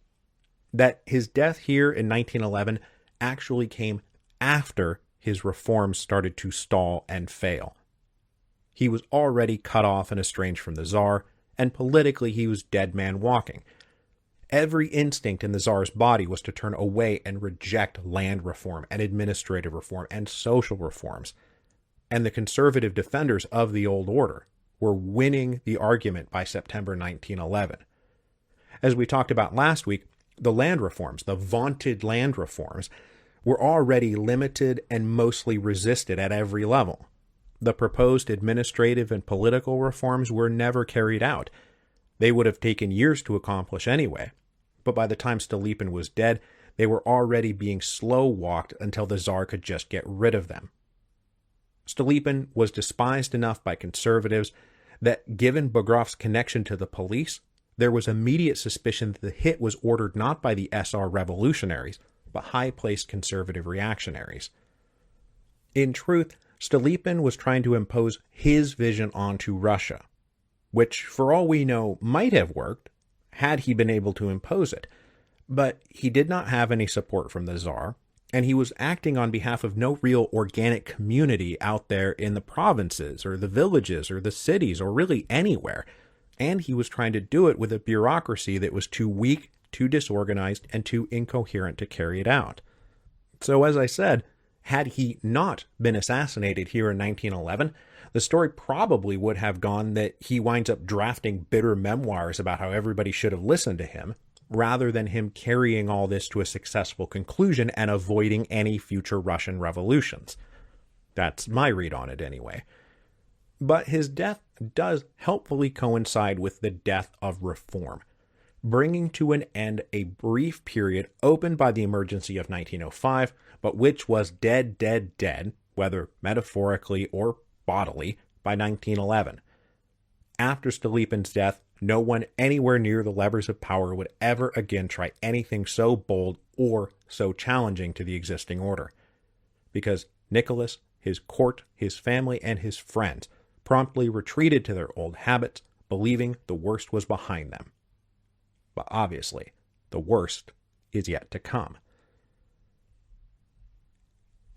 That his death here in 1911 actually came after his reforms started to stall and fail. He was already cut off and estranged from the Tsar, and politically he was dead man walking. Every instinct in the Tsar's body was to turn away and reject land reform and administrative reform and social reforms. And the conservative defenders of the old order were winning the argument by September 1911. As we talked about last week, the land reforms, the vaunted land reforms, were already limited and mostly resisted at every level. The proposed administrative and political reforms were never carried out. They would have taken years to accomplish anyway. But by the time Stolypin was dead, they were already being slow-walked until the Tsar could just get rid of them. Stolypin was despised enough by conservatives that, given Bagrat's connection to the police, there was immediate suspicion that the hit was ordered not by the SR revolutionaries, but high-placed conservative reactionaries. In truth, Stolypin was trying to impose his vision onto Russia, which, for all we know, might have worked had he been able to impose it. But he did not have any support from the Tsar, and he was acting on behalf of no real organic community out there in the provinces, or the villages, or the cities, or really anywhere. And he was trying to do it with a bureaucracy that was too weak, too disorganized, and too incoherent to carry it out. So as I said, had he not been assassinated here in 1911, the story probably would have gone that he winds up drafting bitter memoirs about how everybody should have listened to him, rather than him carrying all this to a successful conclusion and avoiding any future Russian revolutions. That's my read on it anyway. But his death does helpfully coincide with the death of reform, bringing to an end a brief period opened by the emergency of 1905, but which was dead, whether metaphorically or bodily, by 1911. After Stolypin's death, no one anywhere near the levers of power would ever again try anything so bold or so challenging to the existing order. Because Nicholas, his court, his family, and his friends promptly retreated to their old habits, believing the worst was behind them. But obviously, the worst is yet to come.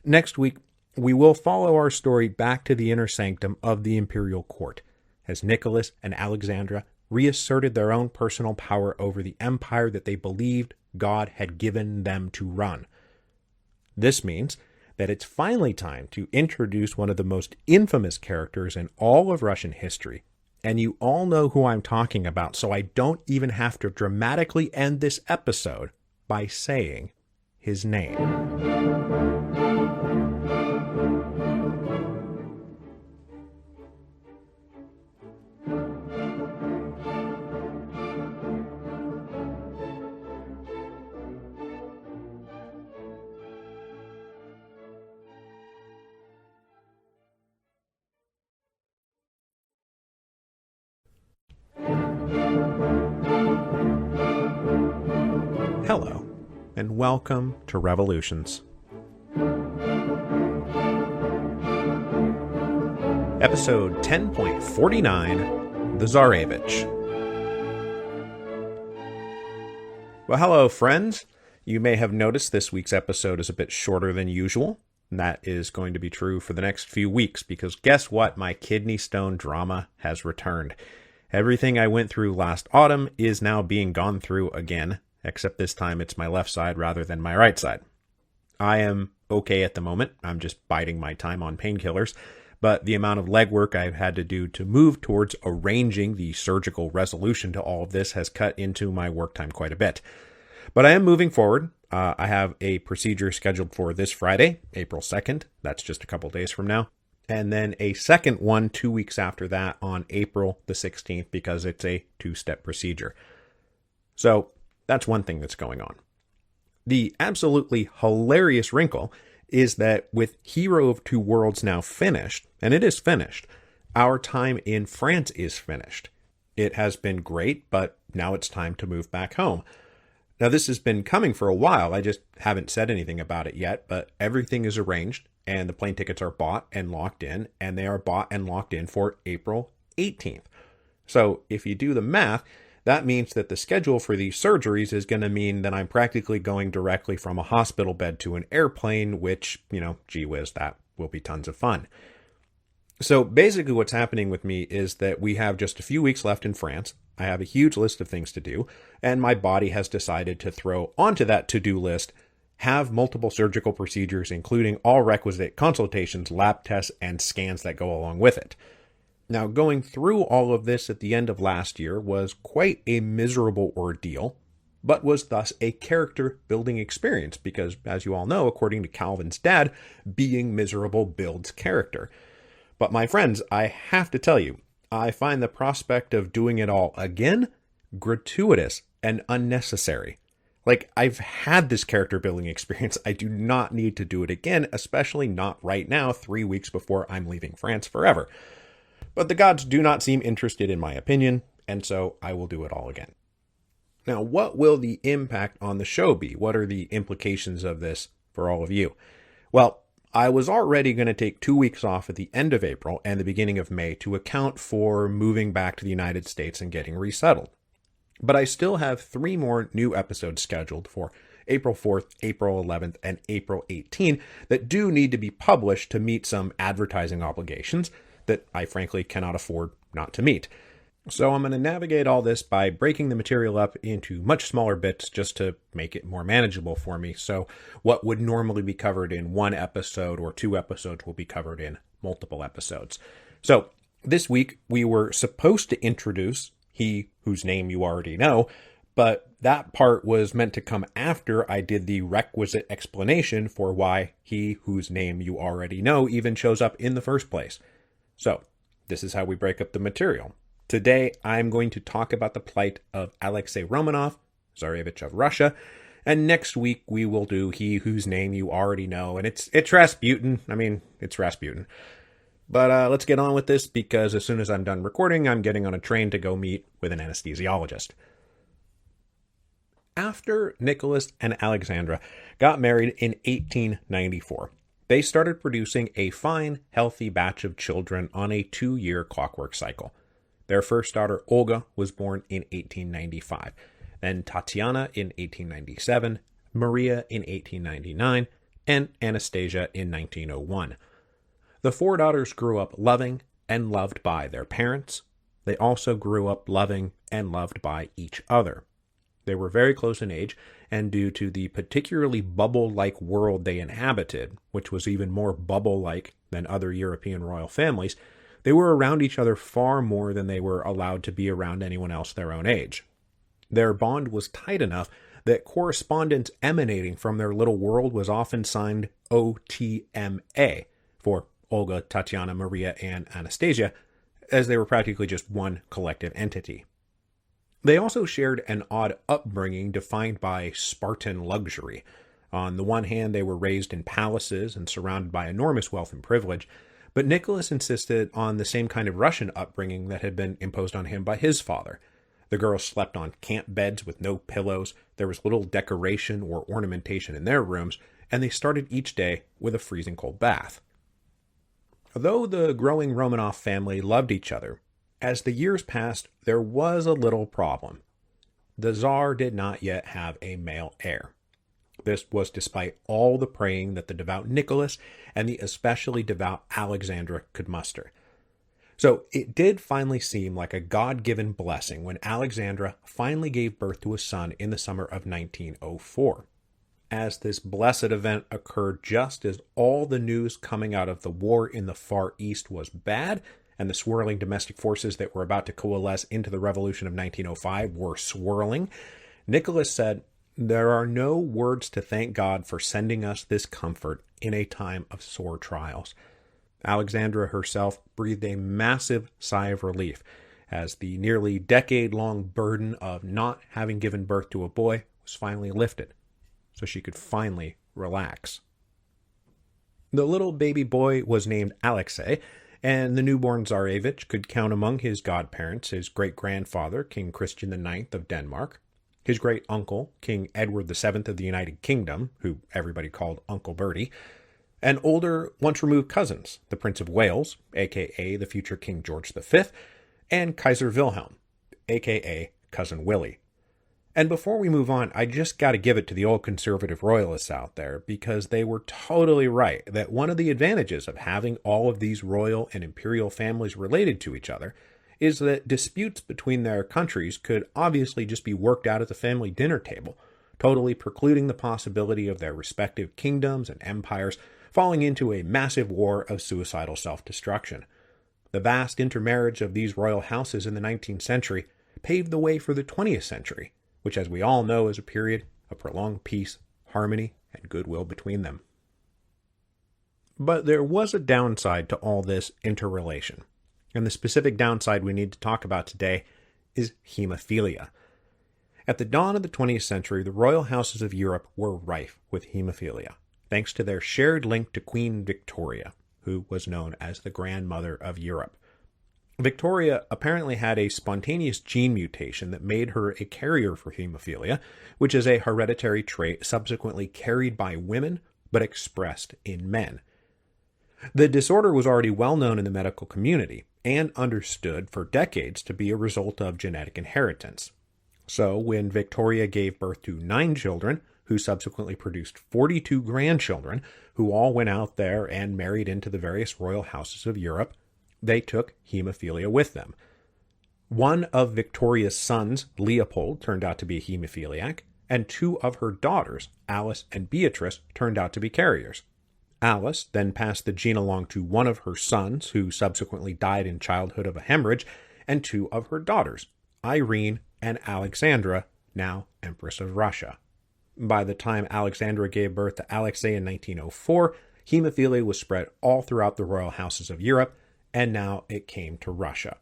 Next week, we will follow our story back to the inner sanctum of the imperial court, as Nicholas and Alexandra reasserted their own personal power over the empire that they believed God had given them to run. This means that it's finally time to introduce one of the most infamous characters in all of Russian history, and you all know who I'm talking about, so I don't even have to dramatically end this episode by saying his name. Hello, and welcome to Revolutions. Episode 10.49, The Tsarevich. Well, hello, friends. You may have noticed this week's episode is a bit shorter than usual, and that is going to be true for the next few weeks, because guess what? My kidney stone drama has returned. Everything I went through last autumn is now being gone through again, except this time it's my left side rather than my right side. I am okay at the moment. I'm just biding my time on painkillers, but the amount of legwork I've had to do to move towards arranging the surgical resolution to all of this has cut into my work time quite a bit. But I am moving forward. I have a procedure scheduled for this Friday, April 2nd. That's just a couple days from now. And then a second one 2 weeks after that on April the 16th, because it's a 2-step procedure. So that's one thing that's going on. The absolutely hilarious wrinkle is that with Hero of Two Worlds now finished, and it is finished, our time in France is finished. It has been great, but now it's time to move back home. Now, this has been coming for a while. I just haven't said anything about it yet, but everything is arranged, and the plane tickets are bought and locked in, and they are bought and locked in for April 18th. So if you do the math, that means that the schedule for these surgeries is going to mean that I'm practically going directly from a hospital bed to an airplane, which, gee whiz, that will be tons of fun. So basically what's happening with me is that we have just a few weeks left in France. I have a huge list of things to do, and my body has decided to throw onto that to-do list have multiple surgical procedures, including all requisite consultations, lab tests, and scans that go along with it. Now, going through all of this at the end of last year was quite a miserable ordeal, but was thus a character-building experience because, as you all know, according to Calvin's dad, being miserable builds character. But my friends, I have to tell you, I find the prospect of doing it all again gratuitous and unnecessary. Like, I've had this character-building experience. I do not need to do it again, especially not right now, 3 weeks before I'm leaving France forever. But the gods do not seem interested in my opinion, and so I will do it all again. Now, what will the impact on the show be? What are the implications of this for all of you? Well, I was already going to take 2 weeks off at the end of April and the beginning of May to account for moving back to the United States and getting resettled. But I still have 3 more new episodes scheduled for April 4th, April 11th, and April 18th that do need to be published to meet some advertising obligations that I frankly cannot afford not to meet. So I'm going to navigate all this by breaking the material up into much smaller bits just to make it more manageable for me. So what would normally be covered in 1 episode or 2 episodes will be covered in multiple episodes. So this week we were supposed to introduce he whose name you already know, but that part was meant to come after I did the requisite explanation for why he whose name you already know even shows up in the first place. So this is how we break up the material. Today, I'm going to talk about the plight of Alexei Romanov, Tsarevich of Russia, and next week we will do he whose name you already know, and it's Rasputin. It's Rasputin. But let's get on with this, because as soon as I'm done recording, I'm getting on a train to go meet with an anesthesiologist. After Nicholas and Alexandra got married in 1894, they started producing a fine, healthy batch of children on a 2-year clockwork cycle. Their first daughter, Olga, was born in 1895, then Tatiana in 1897, Maria in 1899, and Anastasia in 1901. The 4 daughters grew up loving and loved by their parents. They also grew up loving and loved by each other. They were very close in age, and due to the particularly bubble-like world they inhabited, which was even more bubble-like than other European royal families, they were around each other far more than they were allowed to be around anyone else their own age. Their bond was tight enough that correspondence emanating from their little world was often signed OTMA for Olga, Tatiana, Maria, and Anastasia, as they were practically just one collective entity. They also shared an odd upbringing defined by Spartan luxury. On the one hand, they were raised in palaces and surrounded by enormous wealth and privilege, but Nicholas insisted on the same kind of Russian upbringing that had been imposed on him by his father. The girls slept on camp beds with no pillows, there was little decoration or ornamentation in their rooms, and they started each day with a freezing cold bath. Though the growing Romanov family loved each other, as the years passed, there was a little problem. The Tsar did not yet have a male heir. This was despite all the praying that the devout Nicholas and the especially devout Alexandra could muster. So it did finally seem like a God-given blessing when Alexandra finally gave birth to a son in the summer of 1904. As this blessed event occurred just as all the news coming out of the war in the Far East was bad, and the swirling domestic forces that were about to coalesce into the revolution of 1905 were swirling, Nicholas said, "There are no words to thank God for sending us this comfort in a time of sore trials." Alexandra herself breathed a massive sigh of relief as the nearly decade-long burden of not having given birth to a boy was finally lifted, so she could finally relax. The little baby boy was named Alexei, and the newborn Tsarevich could count among his godparents his great-grandfather, King Christian IX of Denmark, his great-uncle, King Edward VII of the United Kingdom, who everybody called Uncle Bertie, and older, once-removed cousins, the Prince of Wales, a.k.a. the future King George V, and Kaiser Wilhelm, a.k.a. Cousin Willie. And before we move on, I just got to give it to the old conservative royalists out there, because they were totally right that one of the advantages of having all of these royal and imperial families related to each other is that disputes between their countries could obviously just be worked out at the family dinner table, totally precluding the possibility of their respective kingdoms and empires falling into a massive war of suicidal self-destruction. The vast intermarriage of these royal houses in the 19th century paved the way for the 20th century, which, as we all know, is a period of prolonged peace, harmony, and goodwill between them. But there was a downside to all this interrelation, and the specific downside we need to talk about today is hemophilia. At the dawn of the 20th century, the royal houses of Europe were rife with hemophilia, thanks to their shared link to Queen Victoria, who was known as the Grandmother of Europe. Victoria apparently had a spontaneous gene mutation that made her a carrier for hemophilia, which is a hereditary trait subsequently carried by women but expressed in men. The disorder was already well known in the medical community and understood for decades to be a result of genetic inheritance. So, when Victoria gave birth to 9 children, who subsequently produced 42 grandchildren, who all went out there and married into the various royal houses of Europe, they took hemophilia with them. One of Victoria's sons, Leopold, turned out to be a hemophiliac, and 2 of her daughters, Alice and Beatrice, turned out to be carriers. Alice then passed the gene along to one of her sons, who subsequently died in childhood of a hemorrhage, and 2 of her daughters, Irene and Alexandra, now Empress of Russia. By the time Alexandra gave birth to Alexei in 1904, hemophilia was spread all throughout the royal houses of Europe, and now it came to Russia.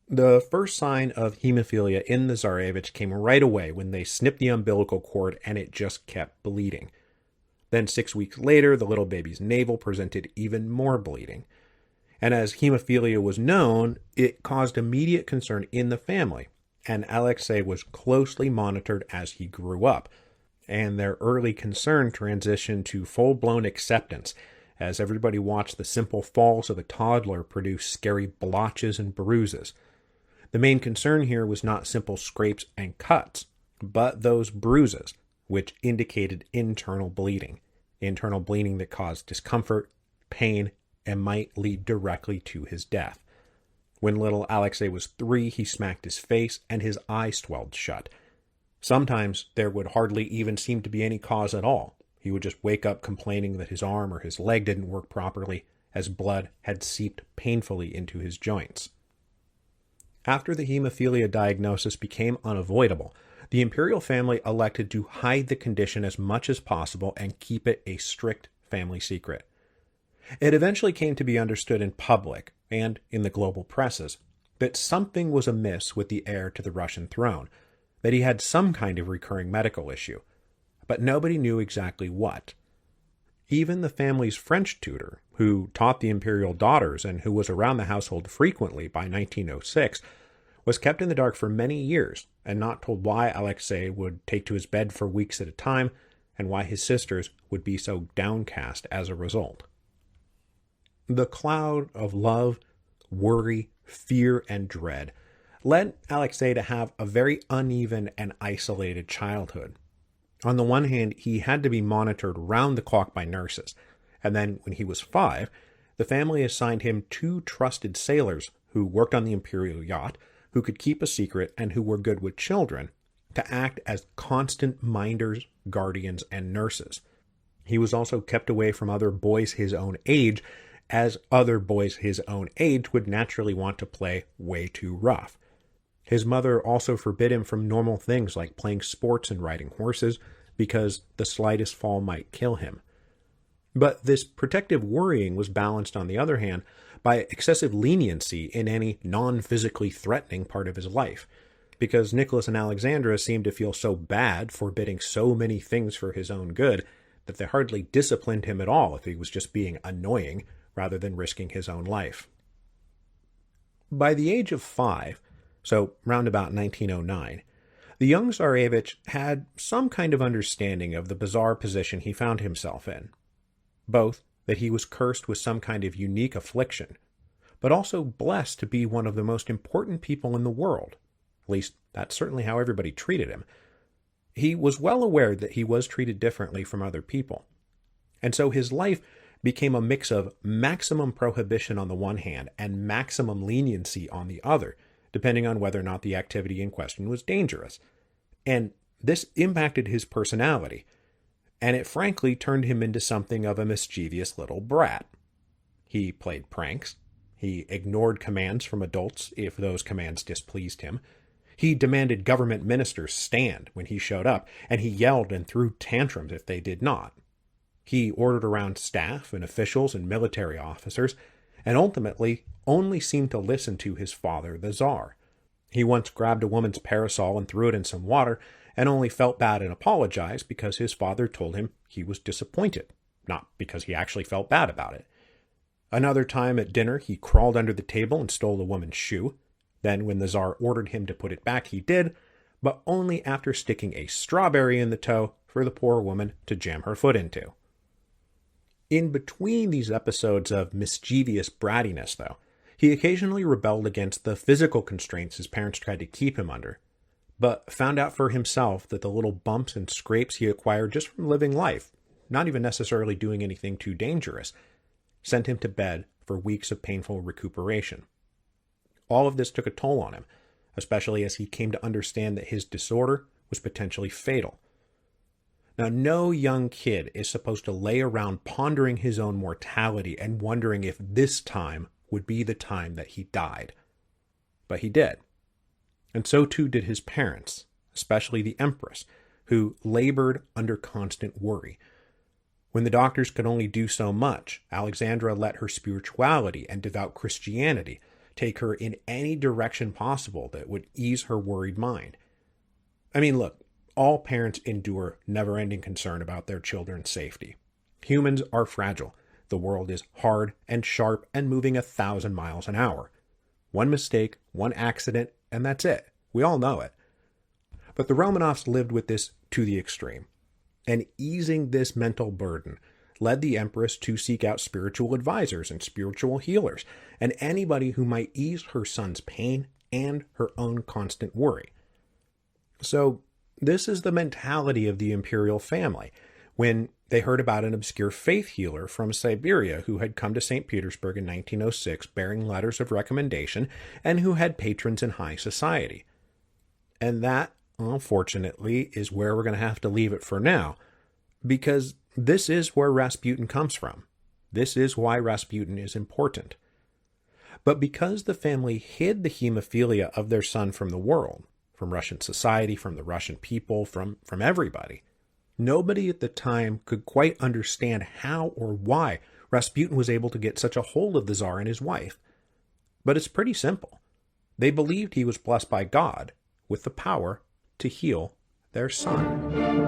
The first sign of hemophilia in the Tsarevich came right away when they snipped the umbilical cord and it just kept bleeding. Then 6 weeks later, the little baby's navel presented even more bleeding. And as hemophilia was known, it caused immediate concern in the family, and Alexei was closely monitored as he grew up, and their early concern transitioned to full-blown acceptance as everybody watched the simple falls of a toddler produce scary blotches and bruises. The main concern here was not simple scrapes and cuts, but those bruises, which indicated internal bleeding that caused discomfort, pain, and might lead directly to his death. When little Alexei was 3, he smacked his face and his eye swelled shut. Sometimes there would hardly even seem to be any cause at all. He would just wake up complaining that his arm or his leg didn't work properly, as blood had seeped painfully into his joints. After the hemophilia diagnosis became unavoidable, the imperial family elected to hide the condition as much as possible and keep it a strict family secret. It eventually came to be understood in public and in the global presses that something was amiss with the heir to the Russian throne, that he had some kind of recurring medical issue, but nobody knew exactly what. Even the family's French tutor, who taught the imperial daughters and who was around the household frequently by 1906, was kept in the dark for many years and not told why Alexei would take to his bed for weeks at a time and why his sisters would be so downcast as a result. The cloud of love, worry, fear, and dread led Alexei to have a very uneven and isolated childhood. On the one hand, he had to be monitored round the clock by nurses, and then when he was 5, the family assigned him 2 trusted sailors who worked on the imperial yacht, who could keep a secret and who were good with children, to act as constant minders, guardians, and nurses. He was also kept away from other boys his own age, as other boys his own age would naturally want to play way too rough. His mother also forbid him from normal things like playing sports and riding horses, because the slightest fall might kill him. But this protective worrying was balanced, on the other hand, by excessive leniency in any non-physically threatening part of his life, because Nicholas and Alexandra seemed to feel so bad forbidding so many things for his own good that they hardly disciplined him at all if he was just being annoying rather than risking his own life. By the age of 5, so round about 1909, the young Tsarevich had some kind of understanding of the bizarre position he found himself in. Both that he was cursed with some kind of unique affliction, but also blessed to be one of the most important people in the world. At least, that's certainly how everybody treated him. He was well aware that he was treated differently from other people, and so his life became a mix of maximum prohibition on the one hand and maximum leniency on the other, depending on whether or not the activity in question was dangerous. And this impacted his personality, and it frankly turned him into something of a mischievous little brat. He played pranks. He ignored commands from adults if those commands displeased him. He demanded government ministers stand when he showed up, and he yelled and threw tantrums if they did not. He ordered around staff and officials and military officers, and ultimately only seemed to listen to his father, the Tsar. He once grabbed a woman's parasol and threw it in some water, and only felt bad and apologized because his father told him he was disappointed, not because he actually felt bad about it. Another time at dinner, he crawled under the table and stole a woman's shoe. Then, when the Tsar ordered him to put it back, he did, but only after sticking a strawberry in the toe for the poor woman to jam her foot into. In between these episodes of mischievous brattiness, though, he occasionally rebelled against the physical constraints his parents tried to keep him under, but found out for himself that the little bumps and scrapes he acquired just from living life, not even necessarily doing anything too dangerous, sent him to bed for weeks of painful recuperation. All of this took a toll on him, especially as he came to understand that his disorder was potentially fatal. Now, no young kid is supposed to lay around pondering his own mortality and wondering if this time would be the time that he died. But he did. And so too did his parents, especially the Empress, who labored under constant worry. When the doctors could only do so much, Alexandra let her spirituality and devout Christianity take her in any direction possible that would ease her worried mind. I mean, look, all parents endure never-ending concern about their children's safety. Humans are fragile. The world is hard and sharp and moving 1,000 miles an hour. One mistake, one accident, and that's it. We all know it. But the Romanovs lived with this to the extreme. And easing this mental burden led the Empress to seek out spiritual advisors and spiritual healers, and anybody who might ease her son's pain and her own constant worry. So, this is the mentality of the imperial family when they heard about an obscure faith healer from Siberia who had come to St. Petersburg in 1906 bearing letters of recommendation and who had patrons in high society. And that, unfortunately, is where we're going to have to leave it for now, because this is where Rasputin comes from. This is why Rasputin is important. But because the family hid the hemophilia of their son from the world, from Russian society, from the Russian people, from everybody, nobody at the time could quite understand how or why Rasputin was able to get such a hold of the Tsar and his wife. But it's pretty simple. They believed he was blessed by God with the power to heal their son.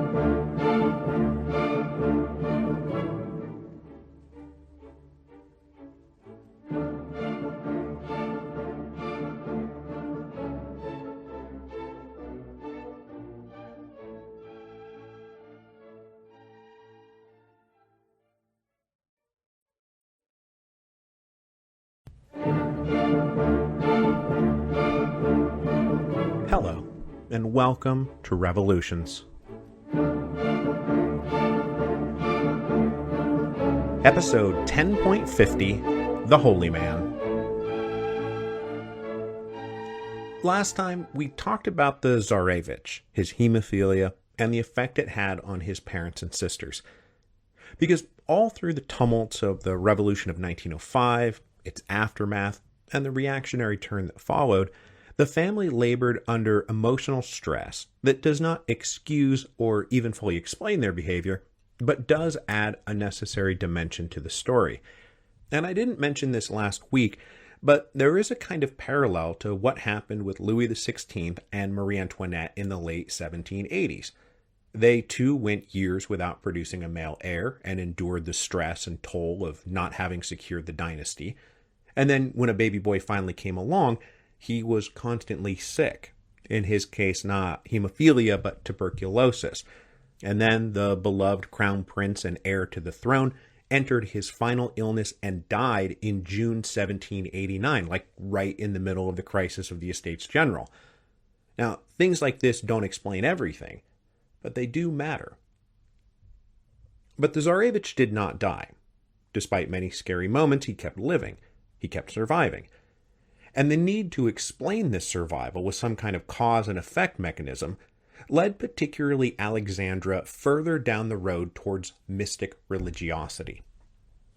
Hello, and welcome to Revolutions. Episode 10.50, The Holy Man. Last time, we talked about the Tsarevich, his hemophilia, and the effect it had on his parents and sisters. Because all through the tumults of the Revolution of 1905, its aftermath, and the reactionary turn that followed, the family labored under emotional stress that does not excuse or even fully explain their behavior, but does add a necessary dimension to the story. And I didn't mention this last week, but there is a kind of parallel to what happened with Louis XVI and Marie Antoinette in the late 1780s. They too went years without producing a male heir and endured the stress and toll of not having secured the dynasty. And then when a baby boy finally came along, he was constantly sick. In his case, not hemophilia, but tuberculosis. And then the beloved crown prince and heir to the throne entered his final illness and died in June 1789, like right in the middle of the crisis of the Estates General. Now, things like this don't explain everything, but they do matter. But the Tsarevich did not die. Despite many scary moments, he kept living. He kept surviving. And the need to explain this survival with some kind of cause and effect mechanism led particularly Alexandra further down the road towards mystic religiosity.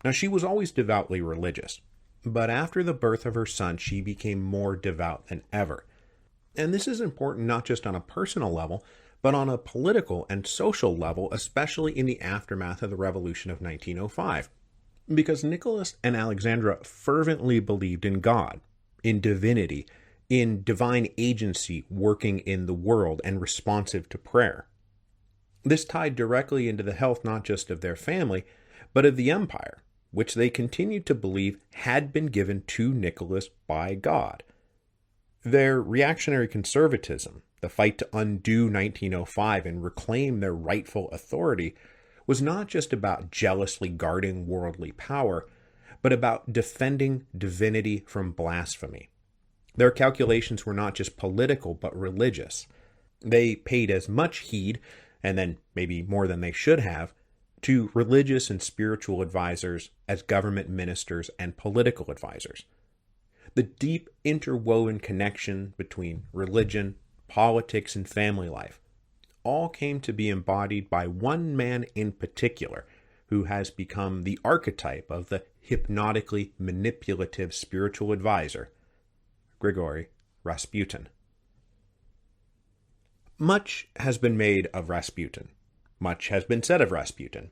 Now, she was always devoutly religious, but after the birth of her son, she became more devout than ever. And this is important not just on a personal level, but on a political and social level, especially in the aftermath of the Revolution of 1905. Because Nicholas and Alexandra fervently believed in God, in divinity, in divine agency working in the world and responsive to prayer. This tied directly into the health not just of their family, but of the empire, which they continued to believe had been given to Nicholas by God. Their reactionary conservatism, the fight to undo 1905 and reclaim their rightful authority, was not just about jealously guarding worldly power, but about defending divinity from blasphemy. Their calculations were not just political, but religious. They paid as much heed, and then maybe more than they should have, to religious and spiritual advisors as government ministers and political advisors. The deep interwoven connection between religion, politics, and family life all came to be embodied by one man in particular, who has become the archetype of the hypnotically manipulative spiritual advisor, Grigory Rasputin. Much has been made of Rasputin. Much has been said of Rasputin.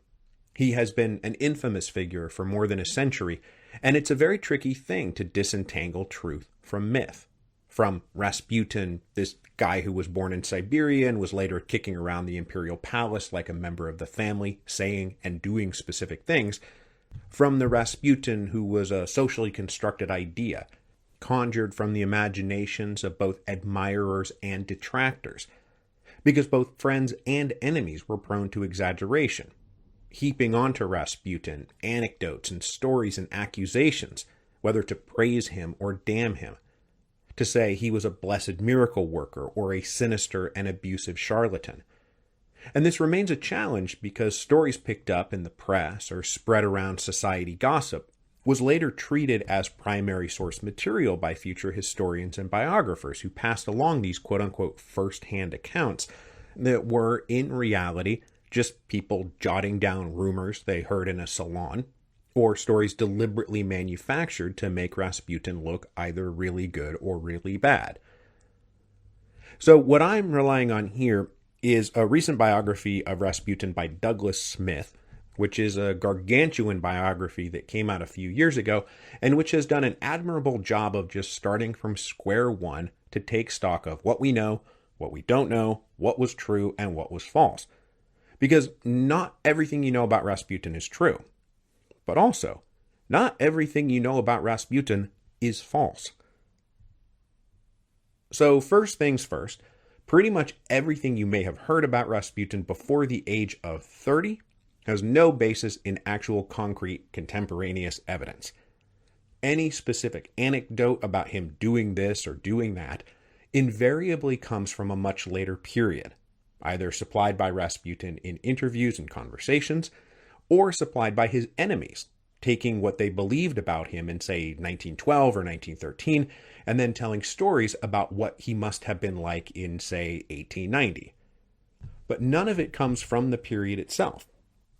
He has been an infamous figure for more than a century, and it's a very tricky thing to disentangle truth from myth. From Rasputin, this guy who was born in Siberia and was later kicking around the imperial palace like a member of the family, saying and doing specific things, from the Rasputin who was a socially constructed idea, conjured from the imaginations of both admirers and detractors, because both friends and enemies were prone to exaggeration, heaping onto Rasputin anecdotes and stories and accusations, whether to praise him or damn him, to say he was a blessed miracle worker or a sinister and abusive charlatan. And this remains a challenge because stories picked up in the press or spread around society gossip was later treated as primary source material by future historians and biographers who passed along these quote-unquote first-hand accounts that were, in reality, just people jotting down rumors they heard in a salon, or stories deliberately manufactured to make Rasputin look either really good or really bad. So what I'm relying on here is a recent biography of Rasputin by Douglas Smith, which is a gargantuan biography that came out a few years ago, and which has done an admirable job of just starting from square one to take stock of what we know, what we don't know, what was true, and what was false. Because not everything you know about Rasputin is true. But also, not everything you know about Rasputin is false. So first things first, pretty much everything you may have heard about Rasputin before the age of 30 has no basis in actual concrete contemporaneous evidence. Any specific anecdote about him doing this or doing that invariably comes from a much later period, either supplied by Rasputin in interviews and conversations, or supplied by his enemies, taking what they believed about him in, say, 1912 or 1913, and then telling stories about what he must have been like in, say, 1890. But none of it comes from the period itself,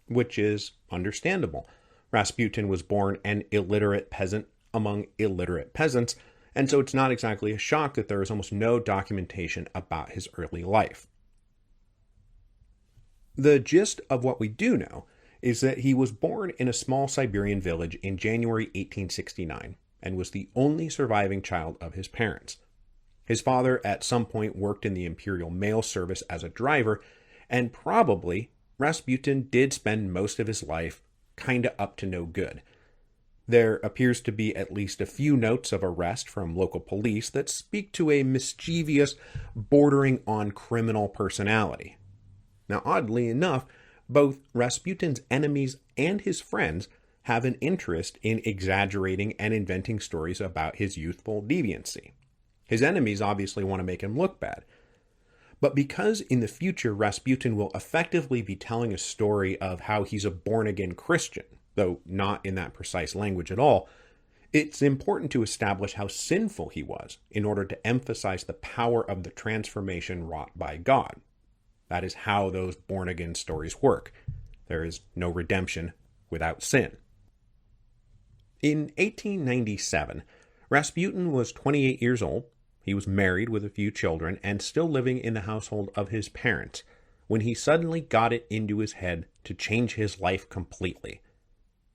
which is understandable. Rasputin was born an illiterate peasant among illiterate peasants, and so it's not exactly a shock that there is almost no documentation about his early life. The gist of what we do know is that he was born in a small Siberian village in January 1869 and was the only surviving child of his parents. His father at some point worked in the imperial mail service as a driver, and probably Rasputin did spend most of his life kinda up to no good. There appears to be at least a few notes of arrest from local police that speak to a mischievous, bordering on criminal personality. Now, oddly enough, both Rasputin's enemies and his friends have an interest in exaggerating and inventing stories about his youthful deviancy. His enemies obviously want to make him look bad. But because in the future Rasputin will effectively be telling a story of how he's a born-again Christian, though not in that precise language at all, it's important to establish how sinful he was in order to emphasize the power of the transformation wrought by God. That is how those born-again stories work. There is no redemption without sin. In 1897, Rasputin was 28 years old. He was married with a few children and still living in the household of his parents when he suddenly got it into his head to change his life completely.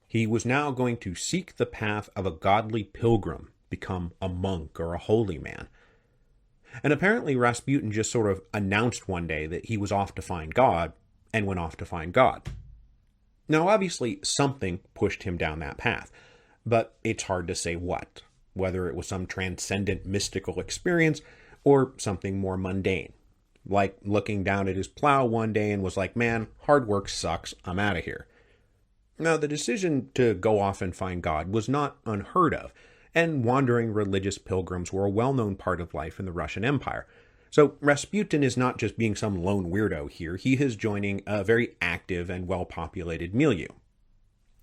He was now going to seek the path of a godly pilgrim, become a monk or a holy man. And apparently Rasputin just sort of announced one day that he was off to find God, and went off to find God. Now obviously something pushed him down that path, but it's hard to say what, whether it was some transcendent mystical experience or something more mundane, like looking down at his plow one day and was like, man, hard work sucks, I'm out of here. Now, the decision to go off and find God was not unheard of, and wandering religious pilgrims were a well-known part of life in the Russian Empire. So Rasputin is not just being some lone weirdo here, he is joining a very active and well-populated milieu.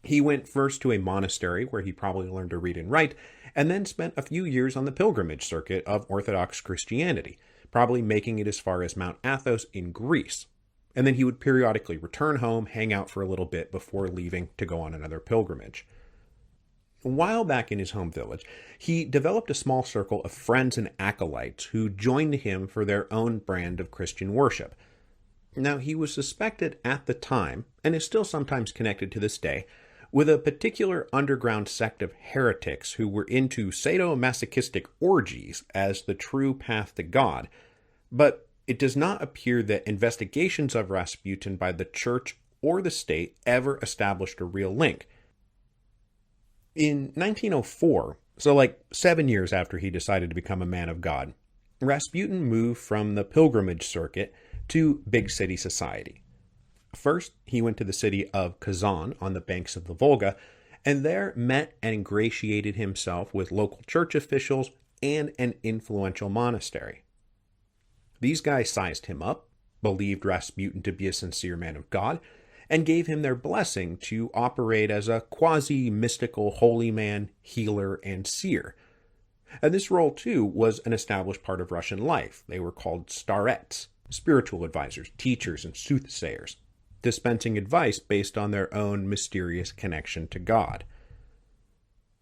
He went first to a monastery where he probably learned to read and write, and then spent a few years on the pilgrimage circuit of Orthodox Christianity, probably making it as far as Mount Athos in Greece. And then he would periodically return home, hang out for a little bit before leaving to go on another pilgrimage. While back in his home village, he developed a small circle of friends and acolytes who joined him for their own brand of Christian worship. Now, he was suspected at the time, and is still sometimes connected to this day, with a particular underground sect of heretics who were into sadomasochistic orgies as the true path to God. But it does not appear that investigations of Rasputin by the church or the state ever established a real link. In 1904, so like 7 years after he decided to become a man of God, Rasputin moved from the pilgrimage circuit to big city society. First, he went to the city of Kazan on the banks of the Volga, and there met and ingratiated himself with local church officials and an influential monastery. These guys sized him up, believed Rasputin to be a sincere man of God, and gave him their blessing to operate as a quasi-mystical holy man, healer, and seer. And this role, too, was an established part of Russian life. They were called starets, spiritual advisors, teachers, and soothsayers, dispensing advice based on their own mysterious connection to God.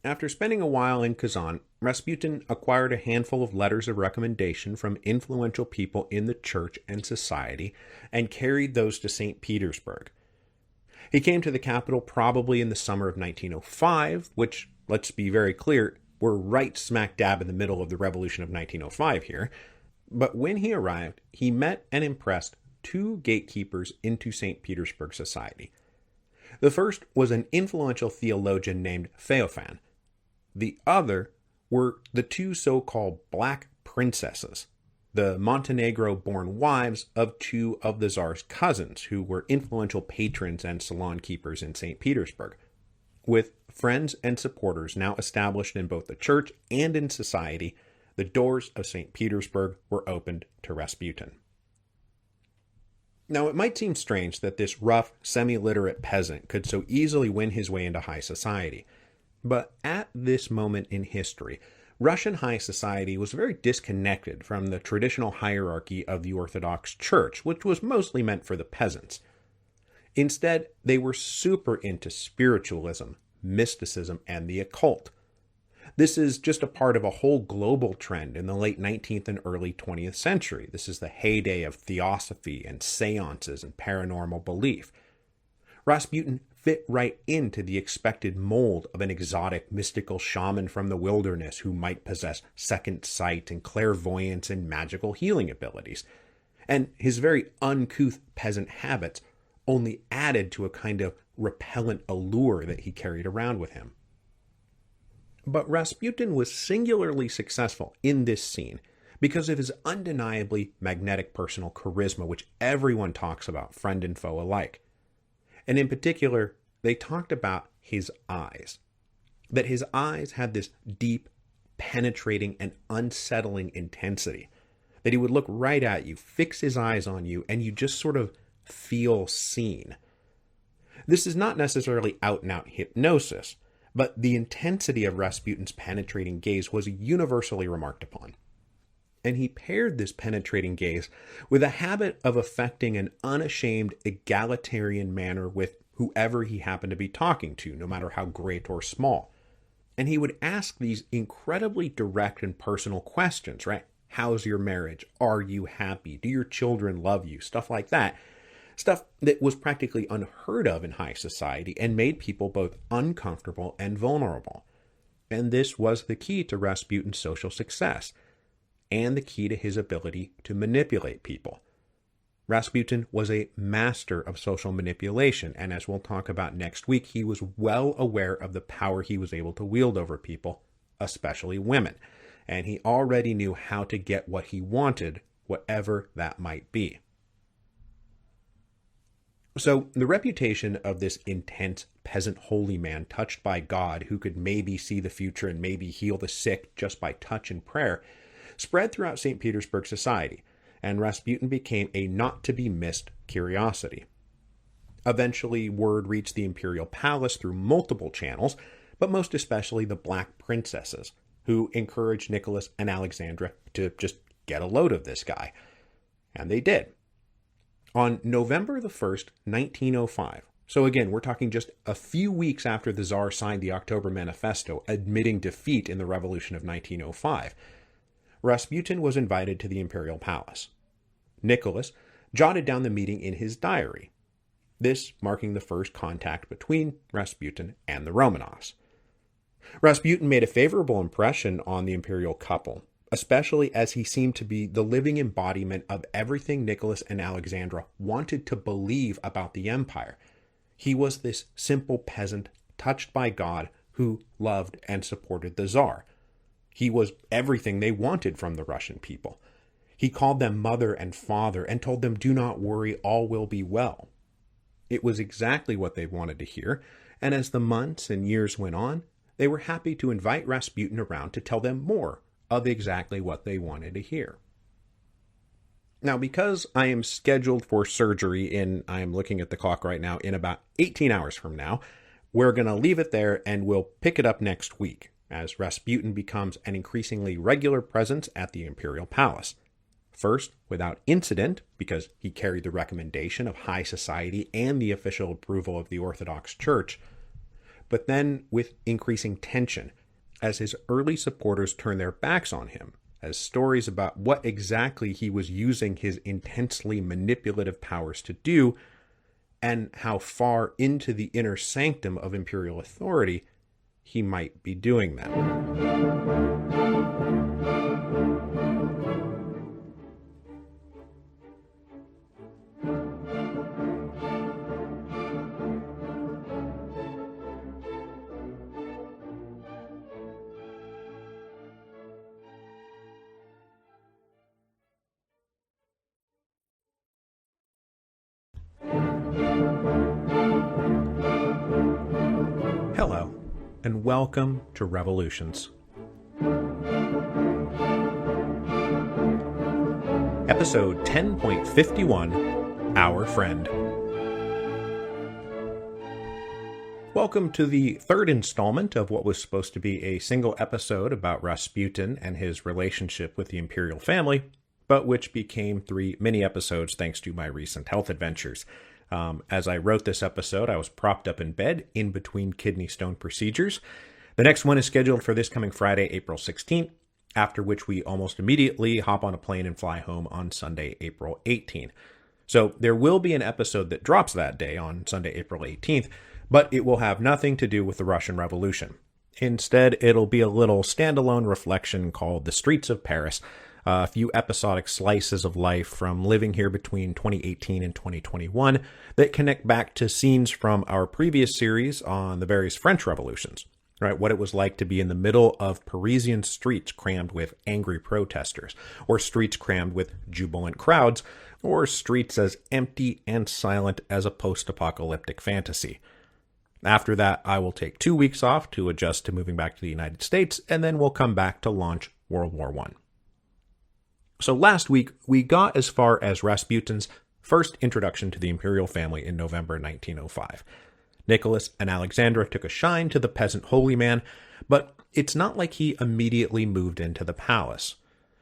After spending a while in Kazan, Rasputin acquired a handful of letters of recommendation from influential people in the church and society, and carried those to St. Petersburg. He came to the capital probably in the summer of 1905, which, let's be very clear, we're right smack dab in the middle of the revolution of 1905 here. But when he arrived, he met and impressed two gatekeepers into St. Petersburg society. The first was an influential theologian named Feofan. The other were the two so-called Black Princesses, the Montenegro-born wives of two of the Tsar's cousins, who were influential patrons and salon keepers in St. Petersburg. With friends and supporters now established in both the church and in society, the doors of St. Petersburg were opened to Rasputin. Now, it might seem strange that this rough, semi-literate peasant could so easily win his way into high society. But at this moment in history, Russian high society was very disconnected from the traditional hierarchy of the Orthodox Church, which was mostly meant for the peasants. Instead, they were super into spiritualism, mysticism, and the occult. This is just a part of a whole global trend in the late 19th and early 20th century. This is the heyday of theosophy and seances and paranormal belief. Rasputin fit right into the expected mold of an exotic mystical shaman from the wilderness who might possess second sight and clairvoyance and magical healing abilities. And his very uncouth peasant habits only added to a kind of repellent allure that he carried around with him. But Rasputin was singularly successful in this scene because of his undeniably magnetic personal charisma, which everyone talks about, friend and foe alike. And in particular, they talked about his eyes. That his eyes had this deep, penetrating, and unsettling intensity. That he would look right at you, fix his eyes on you, and you just sort of feel seen. This is not necessarily out-and-out hypnosis, but the intensity of Rasputin's penetrating gaze was universally remarked upon. And he paired this penetrating gaze with a habit of affecting an unashamed, egalitarian manner with whoever he happened to be talking to, no matter how great or small. And he would ask these incredibly direct and personal questions, right? How's your marriage? Are you happy? Do your children love you? Stuff like that. Stuff that was practically unheard of in high society and made people both uncomfortable and vulnerable. And this was the key to Rasputin's social success, and the key to his ability to manipulate people. Rasputin was a master of social manipulation, and as we'll talk about next week, he was well aware of the power he was able to wield over people, especially women, and he already knew how to get what he wanted, whatever that might be. So the reputation of this intense peasant holy man touched by God, who could maybe see the future and maybe heal the sick just by touch and prayer, spread throughout St. Petersburg society, and Rasputin became a not-to-be-missed curiosity. Eventually, word reached the imperial palace through multiple channels, but most especially the Black Princesses, who encouraged Nicholas and Alexandra to just get a load of this guy. And they did. On November the 1st, 1905, so again, we're talking just a few weeks after the Tsar signed the October Manifesto admitting defeat in the Revolution of 1905, Rasputin was invited to the imperial palace. Nicholas jotted down the meeting in his diary, this marking the first contact between Rasputin and the Romanovs. Rasputin made a favorable impression on the imperial couple, especially as he seemed to be the living embodiment of everything Nicholas and Alexandra wanted to believe about the empire. He was this simple peasant touched by God who loved and supported the Tsar. He was everything they wanted from the Russian people. He called them mother and father and told them, "Do not worry, all will be well." It was exactly what they wanted to hear, and as the months and years went on, they were happy to invite Rasputin around to tell them more of exactly what they wanted to hear. Now, because I am scheduled for surgery I am looking at the clock right now, in about 18 hours from now, we're going to leave it there and we'll pick it up next week, as Rasputin becomes an increasingly regular presence at the imperial palace. First, without incident, because he carried the recommendation of high society and the official approval of the Orthodox Church, but then with increasing tension, as his early supporters turned their backs on him, as stories about what exactly he was using his intensely manipulative powers to do, and how far into the inner sanctum of imperial authority he might be doing them. Hello, and welcome to Revolutions. Episode 10.51, Our Friend. Welcome to the third installment of what was supposed to be a single episode about Rasputin and his relationship with the imperial family, but which became 3 mini-episodes thanks to my recent health adventures. As I wrote this episode, I was propped up in bed in between kidney stone procedures. The next one is scheduled for this coming Friday, April 16th, after which we almost immediately hop on a plane and fly home on Sunday, April 18th. So there will be an episode that drops that day on Sunday, April 18th, but it will have nothing to do with the Russian Revolution. Instead, it'll be a little standalone reflection called The Streets of Paris, a few episodic slices of life from living here between 2018 and 2021 that connect back to scenes from our previous series on the various French revolutions, right? What it was like to be in the middle of Parisian streets crammed with angry protesters, or streets crammed with jubilant crowds, or streets as empty and silent as a post-apocalyptic fantasy. After that, I will take 2 weeks off to adjust to moving back to the United States, and then we'll come back to launch World War I. So last week, we got as far as Rasputin's first introduction to the imperial family in November 1905. Nicholas and Alexandra took a shine to the peasant holy man, but it's not like he immediately moved into the palace.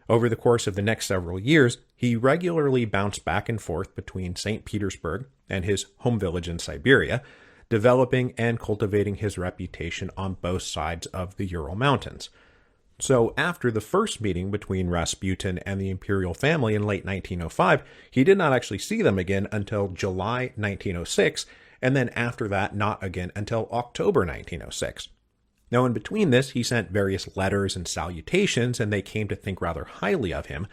Over the course of the next several years, he regularly bounced back and forth between St. Petersburg and his home village in Siberia, developing and cultivating his reputation on both sides of the Ural Mountains. So after the first meeting between Rasputin and the imperial family in late 1905, he did not actually see them again until July 1906, and then after that, not again until October 1906. Now, in between this, he sent various letters and salutations, and they came to think rather highly of him,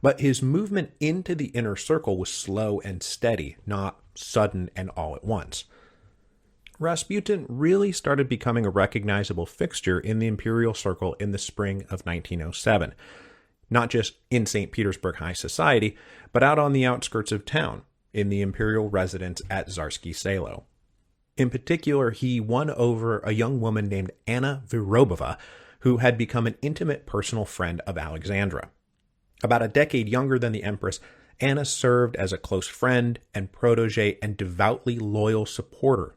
but his movement into the inner circle was slow and steady, not sudden and all at once. Rasputin really started becoming a recognizable fixture in the imperial circle in the spring of 1907, not just in St. Petersburg high society, but out on the outskirts of town, in the imperial residence at Tsarsky Selo. In particular, he won over a young woman named Anna Vorobova, who had become an intimate personal friend of Alexandra. About a decade younger than the Empress, Anna served as a close friend and protege and devoutly loyal supporter.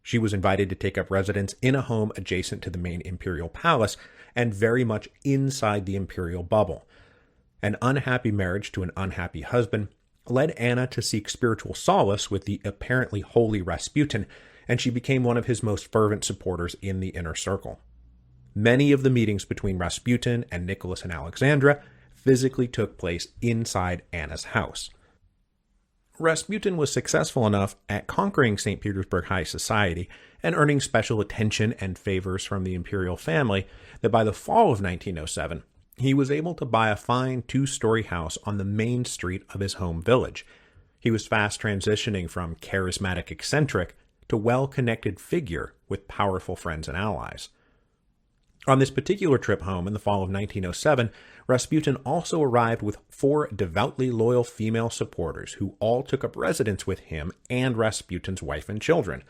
She was invited to take up residence in a home adjacent to the main imperial palace and very much inside the imperial bubble. An unhappy marriage to an unhappy husband led Anna to seek spiritual solace with the apparently holy Rasputin, and she became one of his most fervent supporters in the inner circle. Many of the meetings between Rasputin and Nicholas and Alexandra physically took place inside Anna's house. Rasputin was successful enough at conquering St. Petersburg high society and earning special attention and favors from the imperial family that by the fall of 1907, he was able to buy a fine two-story house on the main street of his home village. He was fast transitioning from charismatic eccentric to well-connected figure with powerful friends and allies. On this particular trip home in the fall of 1907, Rasputin also arrived with 4 devoutly loyal female supporters who all took up residence with him and Rasputin's wife and children.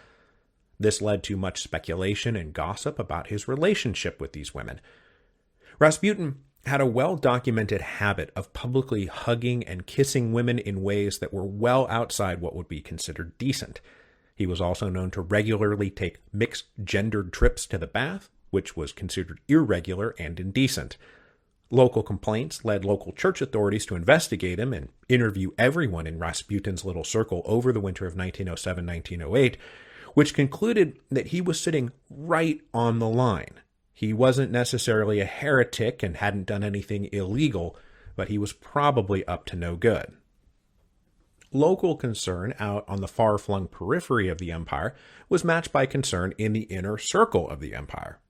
This led to much speculation and gossip about his relationship with these women. Rasputin had a well-documented habit of publicly hugging and kissing women in ways that were well outside what would be considered decent. He was also known to regularly take mixed-gendered trips to the bath, which was considered irregular and indecent. Local complaints led local church authorities to investigate him and interview everyone in Rasputin's little circle over the winter of 1907-1908, which concluded that he was sitting right on the line. He wasn't necessarily a heretic and hadn't done anything illegal, but he was probably up to no good. Local concern out on the far-flung periphery of the empire was matched by concern in the inner circle of the empire.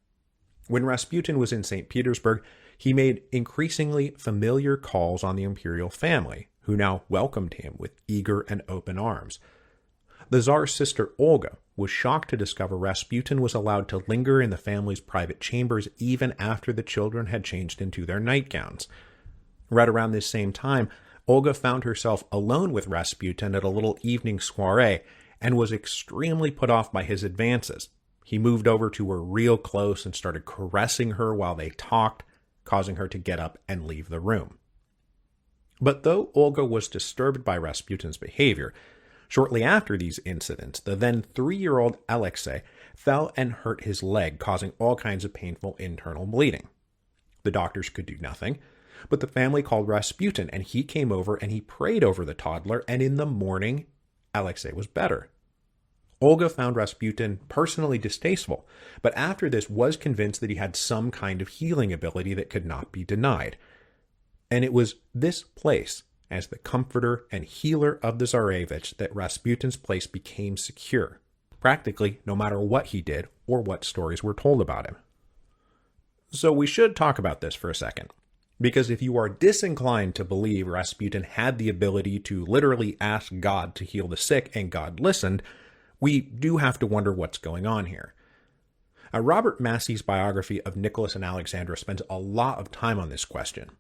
When Rasputin was in St. Petersburg, he made increasingly familiar calls on the imperial family, who now welcomed him with eager and open arms. The Tsar's sister Olga was shocked to discover Rasputin was allowed to linger in the family's private chambers even after the children had changed into their nightgowns. Right around this same time, Olga found herself alone with Rasputin at a little evening soiree and was extremely put off by his advances. He moved over to her real close and started caressing her while they talked, causing her to get up and leave the room. But though Olga was disturbed by Rasputin's behavior, shortly after these incidents, the then 3-year-old Alexei fell and hurt his leg, causing all kinds of painful internal bleeding. The doctors could do nothing, but the family called Rasputin, and he came over and he prayed over the toddler, and in the morning, Alexei was better. Olga found Rasputin personally distasteful, but after this was convinced that he had some kind of healing ability that could not be denied. And it was this place, as the comforter and healer of the Tsarevich, that Rasputin's place became secure, practically no matter what he did or what stories were told about him. So we should talk about this for a second. Because if you are disinclined to believe Rasputin had the ability to literally ask God to heal the sick and God listened, we do have to wonder what's going on here. Robert Massey's biography of Nicholas and Alexandra spends a lot of time on this question.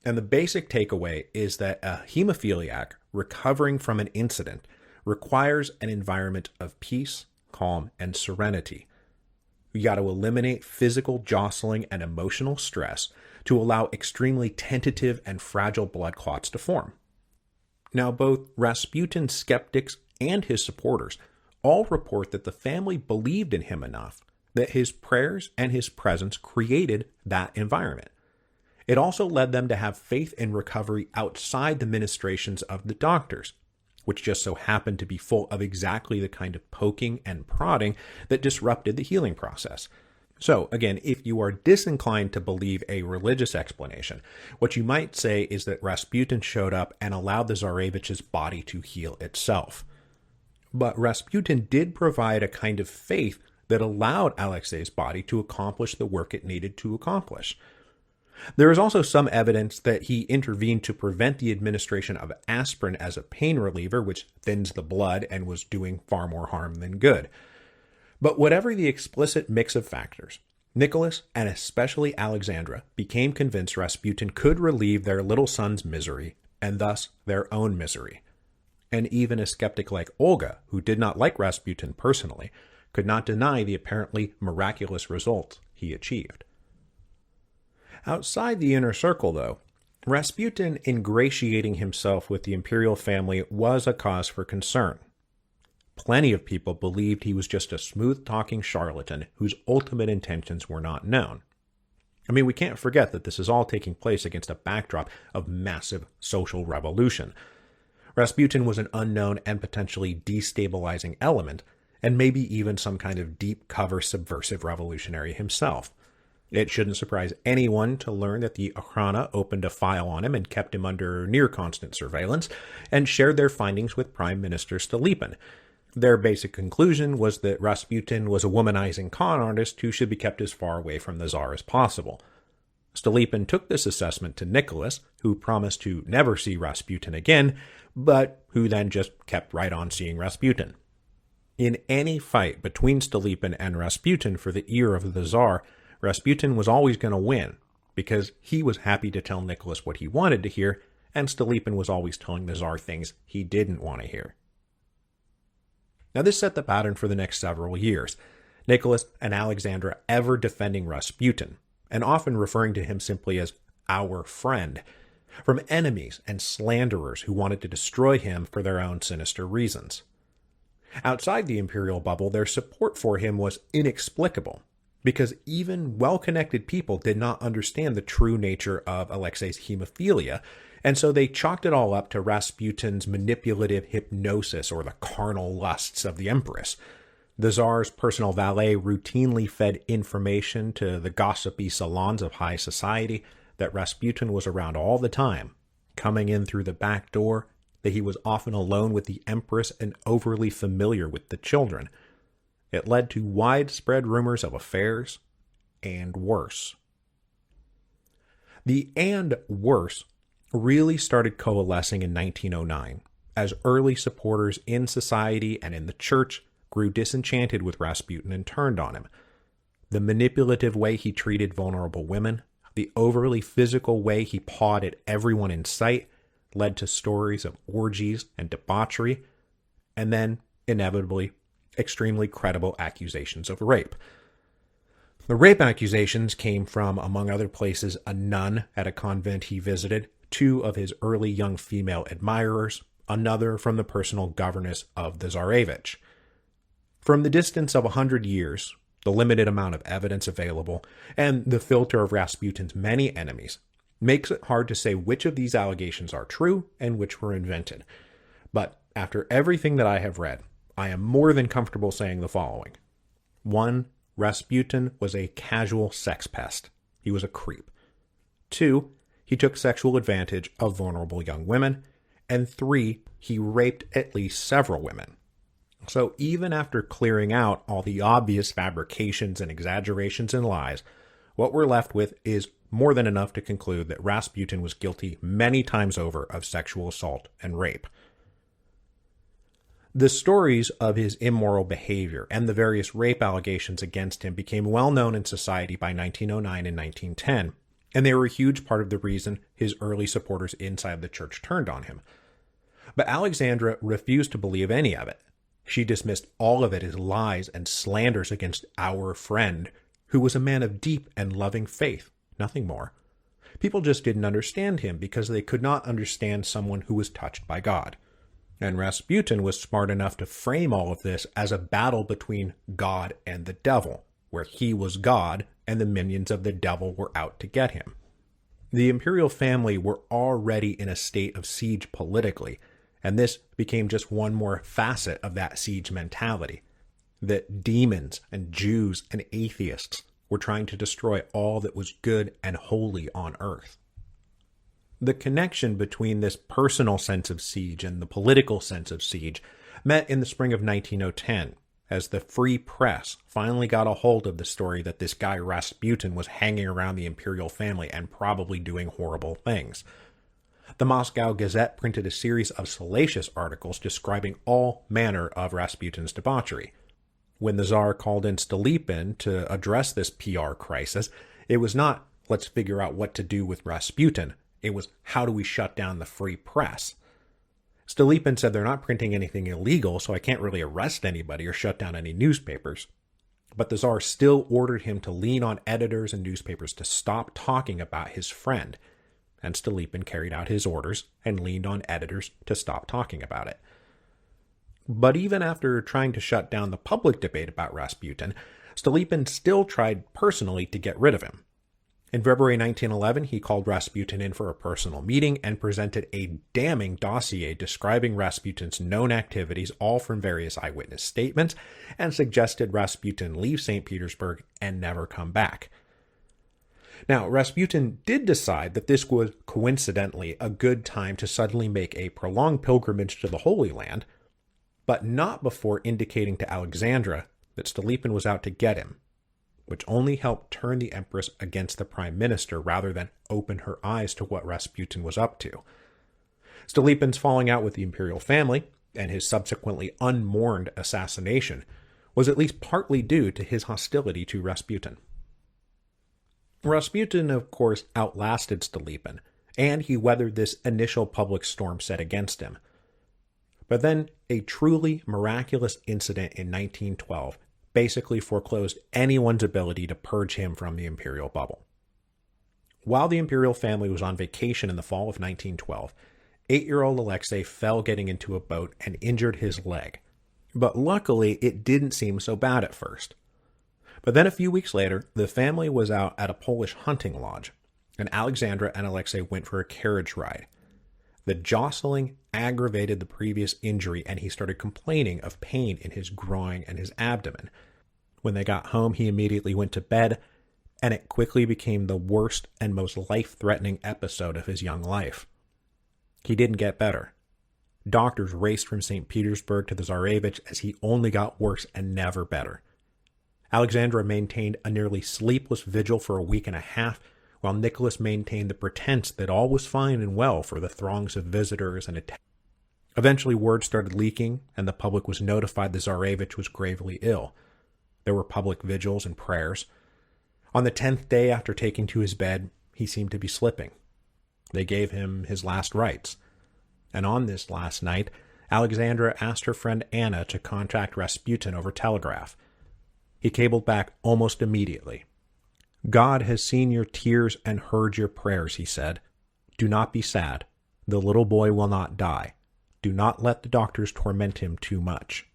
And the basic takeaway is that a hemophiliac recovering from an incident requires an environment of peace, calm, and serenity. You got to eliminate physical jostling and emotional stress to allow extremely tentative and fragile blood clots to form. Now, both Rasputin's skeptics and his supporters all report that the family believed in him enough that his prayers and his presence created that environment. It also led them to have faith in recovery outside the ministrations of the doctors, which just so happened to be full of exactly the kind of poking and prodding that disrupted the healing process. So, again, if you are disinclined to believe a religious explanation, what you might say is that Rasputin showed up and allowed the Tsarevich's body to heal itself. But Rasputin did provide a kind of faith that allowed Alexei's body to accomplish the work it needed to accomplish. There is also some evidence that he intervened to prevent the administration of aspirin as a pain reliever, which thins the blood and was doing far more harm than good. But whatever the explicit mix of factors, Nicholas, and especially Alexandra, became convinced Rasputin could relieve their little son's misery, and thus their own misery. And even a skeptic like Olga, who did not like Rasputin personally, could not deny the apparently miraculous results he achieved. Outside the inner circle, though, Rasputin ingratiating himself with the imperial family was a cause for concern. Plenty of people believed he was just a smooth-talking charlatan whose ultimate intentions were not known. I mean, we can't forget that this is all taking place against a backdrop of massive social revolution. Rasputin was an unknown and potentially destabilizing element, and maybe even some kind of deep-cover subversive revolutionary himself. It shouldn't surprise anyone to learn that the Okhrana opened a file on him and kept him under near-constant surveillance, and shared their findings with Prime Minister Stolypin. Their basic conclusion was that Rasputin was a womanizing con artist who should be kept as far away from the Tsar as possible. Stolypin took this assessment to Nicholas, who promised to never see Rasputin again, but who then just kept right on seeing Rasputin. In any fight between Stolypin and Rasputin for the ear of the Tsar, Rasputin was always going to win, because he was happy to tell Nicholas what he wanted to hear, and Stolypin was always telling the Tsar things he didn't want to hear. Now this set the pattern for the next several years, Nicholas and Alexandra ever defending Rasputin, and often referring to him simply as our friend, from enemies and slanderers who wanted to destroy him for their own sinister reasons. Outside the imperial bubble, their support for him was inexplicable, because even well-connected people did not understand the true nature of Alexei's hemophilia, and so they chalked it all up to Rasputin's manipulative hypnosis or the carnal lusts of the Empress. The Tsar's personal valet routinely fed information to the gossipy salons of high society that Rasputin was around all the time, coming in through the back door, that he was often alone with the Empress and overly familiar with the children. It led to widespread rumors of affairs, and worse. The "and worse" really started coalescing in 1909, as early supporters in society and in the church grew disenchanted with Rasputin and turned on him. The manipulative way he treated vulnerable women, the overly physical way he pawed at everyone in sight, led to stories of orgies and debauchery, and then, inevitably, extremely credible accusations of rape. The rape accusations came from, among other places, a nun at a convent he visited, 2 of his early young female admirers, another from the personal governess of the Tsarevich. From the distance of 100 years, the limited amount of evidence available, and the filter of Rasputin's many enemies, makes it hard to say which of these allegations are true and which were invented. But after everything that I have read, I am more than comfortable saying the following. 1. Rasputin was a casual sex pest. He was a creep. 2. He took sexual advantage of vulnerable young women. And 3. He raped at least several women. So even after clearing out all the obvious fabrications and exaggerations and lies, what we're left with is more than enough to conclude that Rasputin was guilty many times over of sexual assault and rape. The stories of his immoral behavior and the various rape allegations against him became well known in society by 1909 and 1910, and they were a huge part of the reason his early supporters inside the church turned on him. But Alexandra refused to believe any of it. She dismissed all of it as lies and slanders against our friend, who was a man of deep and loving faith, nothing more. People just didn't understand him because they could not understand someone who was touched by God. And Rasputin was smart enough to frame all of this as a battle between God and the devil, where he was God and the minions of the devil were out to get him. The imperial family were already in a state of siege politically, and this became just one more facet of that siege mentality, that demons and Jews and atheists were trying to destroy all that was good and holy on earth. The connection between this personal sense of siege and the political sense of siege met in the spring of 1910, as the free press finally got a hold of the story that this guy Rasputin was hanging around the imperial family and probably doing horrible things. The Moscow Gazette printed a series of salacious articles describing all manner of Rasputin's debauchery. When the Tsar called in Stolypin to address this PR crisis, it was not, let's figure out what to do with Rasputin. It was, how do we shut down the free press? Stolypin said they're not printing anything illegal, so I can't really arrest anybody or shut down any newspapers. But the Tsar still ordered him to lean on editors and newspapers to stop talking about his friend. And Stolypin carried out his orders and leaned on editors to stop talking about it. But even after trying to shut down the public debate about Rasputin, Stolypin still tried personally to get rid of him. In February 1911, he called Rasputin in for a personal meeting and presented a damning dossier describing Rasputin's known activities, all from various eyewitness statements, and suggested Rasputin leave St. Petersburg and never come back. Now, Rasputin did decide that this was coincidentally a good time to suddenly make a prolonged pilgrimage to the Holy Land, but not before indicating to Alexandra that Stolypin was out to get him, which only helped turn the Empress against the Prime Minister rather than open her eyes to what Rasputin was up to. Stolypin's falling out with the imperial family, and his subsequently unmourned assassination, was at least partly due to his hostility to Rasputin. Rasputin, of course, outlasted Stolypin, and he weathered this initial public storm set against him. But then a truly miraculous incident in 1912 basically foreclosed anyone's ability to purge him from the imperial bubble. While the imperial family was on vacation in the fall of 1912, 8-year-old Alexei fell getting into a boat and injured his leg. But luckily, it didn't seem so bad at first. But then a few weeks later, the family was out at a Polish hunting lodge, and Alexandra and Alexei went for a carriage ride. The jostling aggravated the previous injury, and he started complaining of pain in his groin and his abdomen. When they got home, he immediately went to bed, and it quickly became the worst and most life-threatening episode of his young life. He didn't get better. Doctors raced from St. Petersburg to the Tsarevich as he only got worse and never better. Alexandra maintained a nearly sleepless vigil for a week and a half, while Nicholas maintained the pretense that all was fine and well for the throngs of visitors and attendants. Eventually word started leaking, and the public was notified the Tsarevich was gravely ill. There were public vigils and prayers. On the 10th day after taking to his bed, he seemed to be slipping. They gave him his last rites. And on this last night, Alexandra asked her friend Anna to contact Rasputin over telegraph. He cabled back almost immediately. "God has seen your tears and heard your prayers," he said. "Do not be sad. The little boy will not die. Do not let the doctors torment him too much."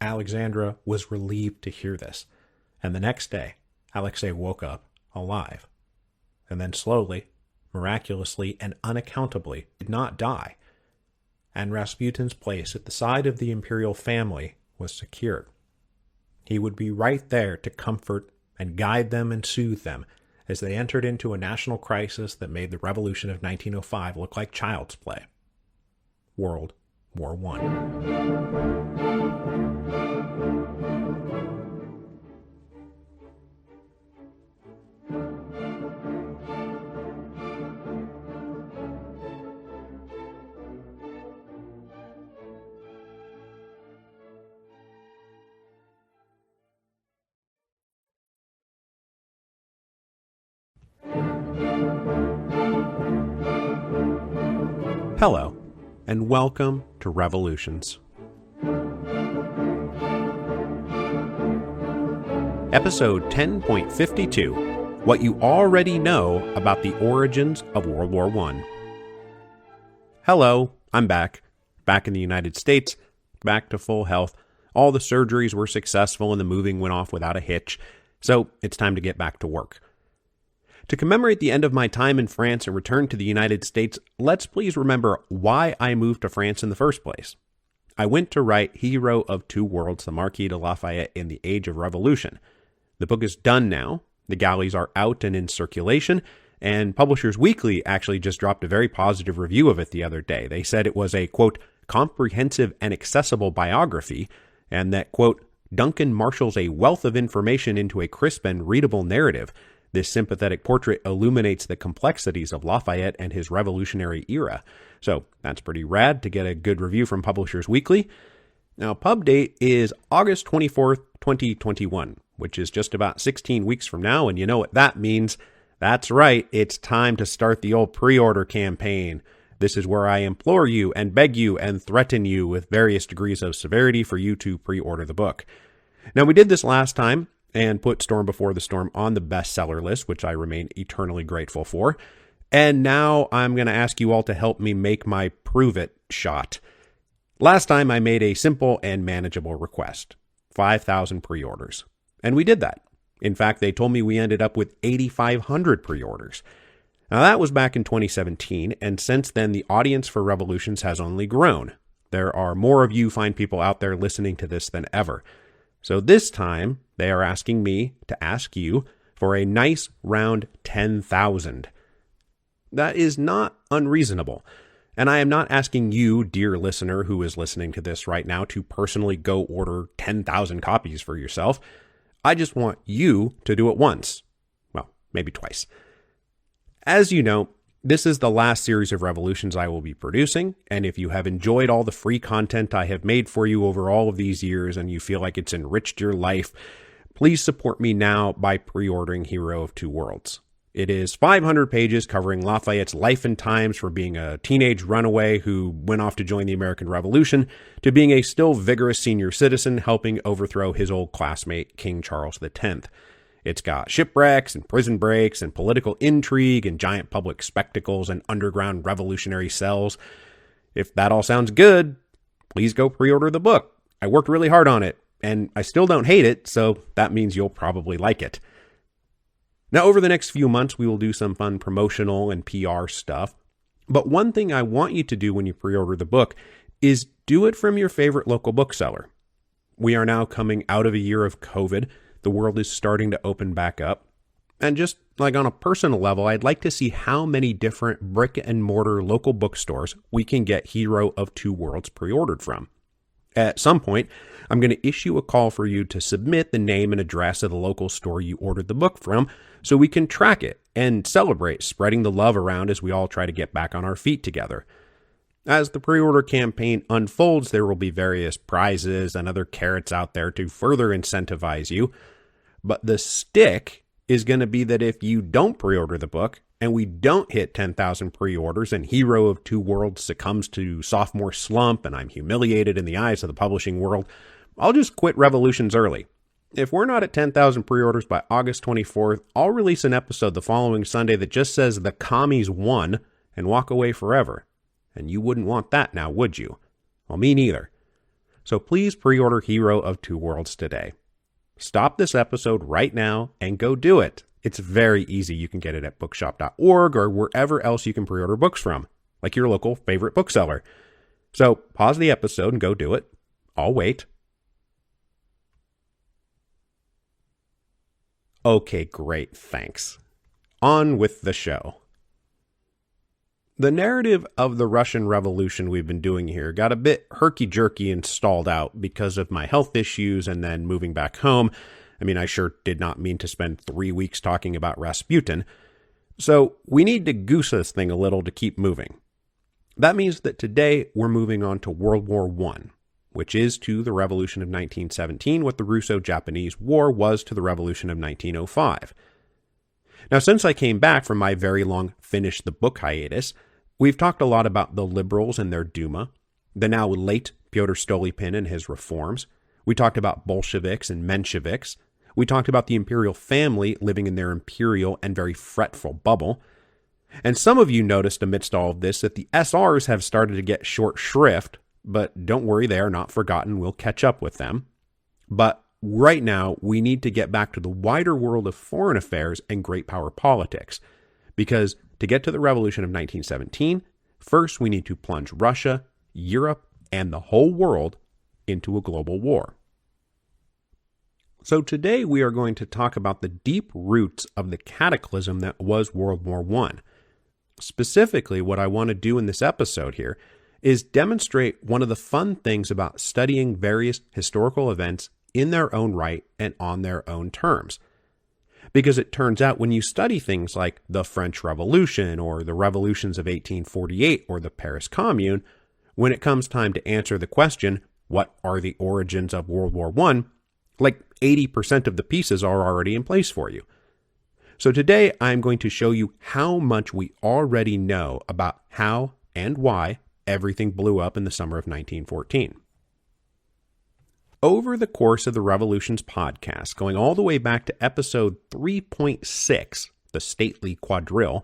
Alexandra was relieved to hear this, and the next day, Alexei woke up alive. And then slowly, miraculously, and unaccountably did not die, and Rasputin's place at the side of the imperial family was secured. He would be right there to comfort and guide them and soothe them as they entered into a national crisis that made the revolution of 1905 look like child's play. World War I. Hello, and welcome to Revolutions. Episode 10.52, What You Already Know About the Origins of World War I. Hello, I'm back. back in the United States, back to full health. All the surgeries were successful and the moving went off without a hitch. So it's time to get back to work. To commemorate the end of my time in France and return to the United States, let's please remember why I moved to France in the first place. I went to write Hero of Two Worlds, the Marquis de Lafayette in the Age of Revolution. The book is done now. The galleys are out and in circulation, and Publishers Weekly actually just dropped a very positive review of it the other day. They said it was a, quote, comprehensive and accessible biography, and that, quote, Duncan marshals a wealth of information into a crisp and readable narrative. This sympathetic portrait illuminates the complexities of Lafayette and his revolutionary era. So that's pretty rad to get a good review from Publishers Weekly. Now, pub date is August 24th, 2021, which is just about 16 weeks from now, and you know what that means. That's right, it's time to start the old pre-order campaign. This is where I implore you and beg you and threaten you with various degrees of severity for you to pre-order the book. Now, we did this last time and put Storm Before the Storm on the bestseller list, which I remain eternally grateful for. And now I'm going to ask you all to help me make my prove it shot. Last time I made a simple and manageable request, 5,000 pre-orders. And we did that. In fact, they told me we ended up with 8,500 pre-orders. Now that was back in 2017, and since then the audience for Revolutions has only grown. There are more of you fine people out there listening to this than ever. So this time, they are asking me to ask you for a nice round 10,000. That is not unreasonable. And I am not asking you, dear listener who is listening to this right now, to personally go order 10,000 copies for yourself. I just want you to do it once. Well, maybe twice. As you know, this is the last series of Revolutions I will be producing, and if you have enjoyed all the free content I have made for you over all of these years and you feel like it's enriched your life, please support me now by pre-ordering Hero of Two Worlds. It is 500 pages covering Lafayette's life and times from being a teenage runaway who went off to join the American Revolution to being a still vigorous senior citizen helping overthrow his old classmate, King Charles X. It's got shipwrecks and prison breaks and political intrigue and giant public spectacles and underground revolutionary cells. If that all sounds good, please go pre-order the book. I worked really hard on it, and I still don't hate it, so that means you'll probably like it. Now, over the next few months, we will do some fun promotional and PR stuff. But one thing I want you to do when you pre-order the book is do it from your favorite local bookseller. We are now coming out of a year of COVID. The world is starting to open back up. And just like on a personal level, I'd like to see how many different brick and mortar local bookstores we can get Hero of Two Worlds pre-ordered from. At some point, I'm going to issue a call for you to submit the name and address of the local store you ordered the book from so we can track it and celebrate spreading the love around as we all try to get back on our feet together. As the pre-order campaign unfolds, there will be various prizes and other carrots out there to further incentivize you. But the stick is going to be that if you don't pre-order the book and we don't hit 10,000 pre-orders and Hero of Two Worlds succumbs to sophomore slump and I'm humiliated in the eyes of the publishing world, I'll just quit Revolutions early. If we're not at 10,000 pre-orders by August 24th, I'll release an episode the following Sunday that just says the commies won and walk away forever. And you wouldn't want that now, would you? Well, me neither. So please pre-order Hero of Two Worlds today. Stop this episode right now and go do it. It's very easy. You can get it at bookshop.org or wherever else you can pre-order books from, like your local favorite bookseller. So pause the episode and go do it. I'll wait. Okay, great. Thanks. On with the show. The narrative of the Russian Revolution we've been doing here got a bit herky-jerky and stalled out because of my health issues and then moving back home. I mean, I sure did not mean to spend 3 weeks talking about Rasputin. So we need to goose this thing a little to keep moving. That means that today we're moving on to World War I, which is to the Revolution of 1917 what the Russo-Japanese War was to the Revolution of 1905. Now, since I came back from my very long finish the book hiatus, we've talked a lot about the liberals and their Duma, the now late Pyotr Stolypin and his reforms. We talked about Bolsheviks and Mensheviks. We talked about the imperial family living in their imperial and very fretful bubble. And some of you noticed amidst all of this that the SRs have started to get short shrift but don't worry, they are not forgotten. We'll catch up with them. But right now, we need to get back to the wider world of foreign affairs and great power politics. Because to get to the revolution of 1917, first we need to plunge Russia, Europe, and the whole world into a global war. So today we are going to talk about the deep roots of the cataclysm that was World War I. Specifically, what I want to do in this episode here is demonstrate one of the fun things about studying various historical events in their own right and on their own terms. Because it turns out when you study things like the French Revolution or the revolutions of 1848 or the Paris Commune, when it comes time to answer the question, what are the origins of World War I, like 80% of the pieces are already in place for you. So today I'm going to show you how much we already know about how and why everything blew up in the summer of 1914. Over the course of the Revolutions podcast, going all the way back to episode 3.6, the Stately Quadrille,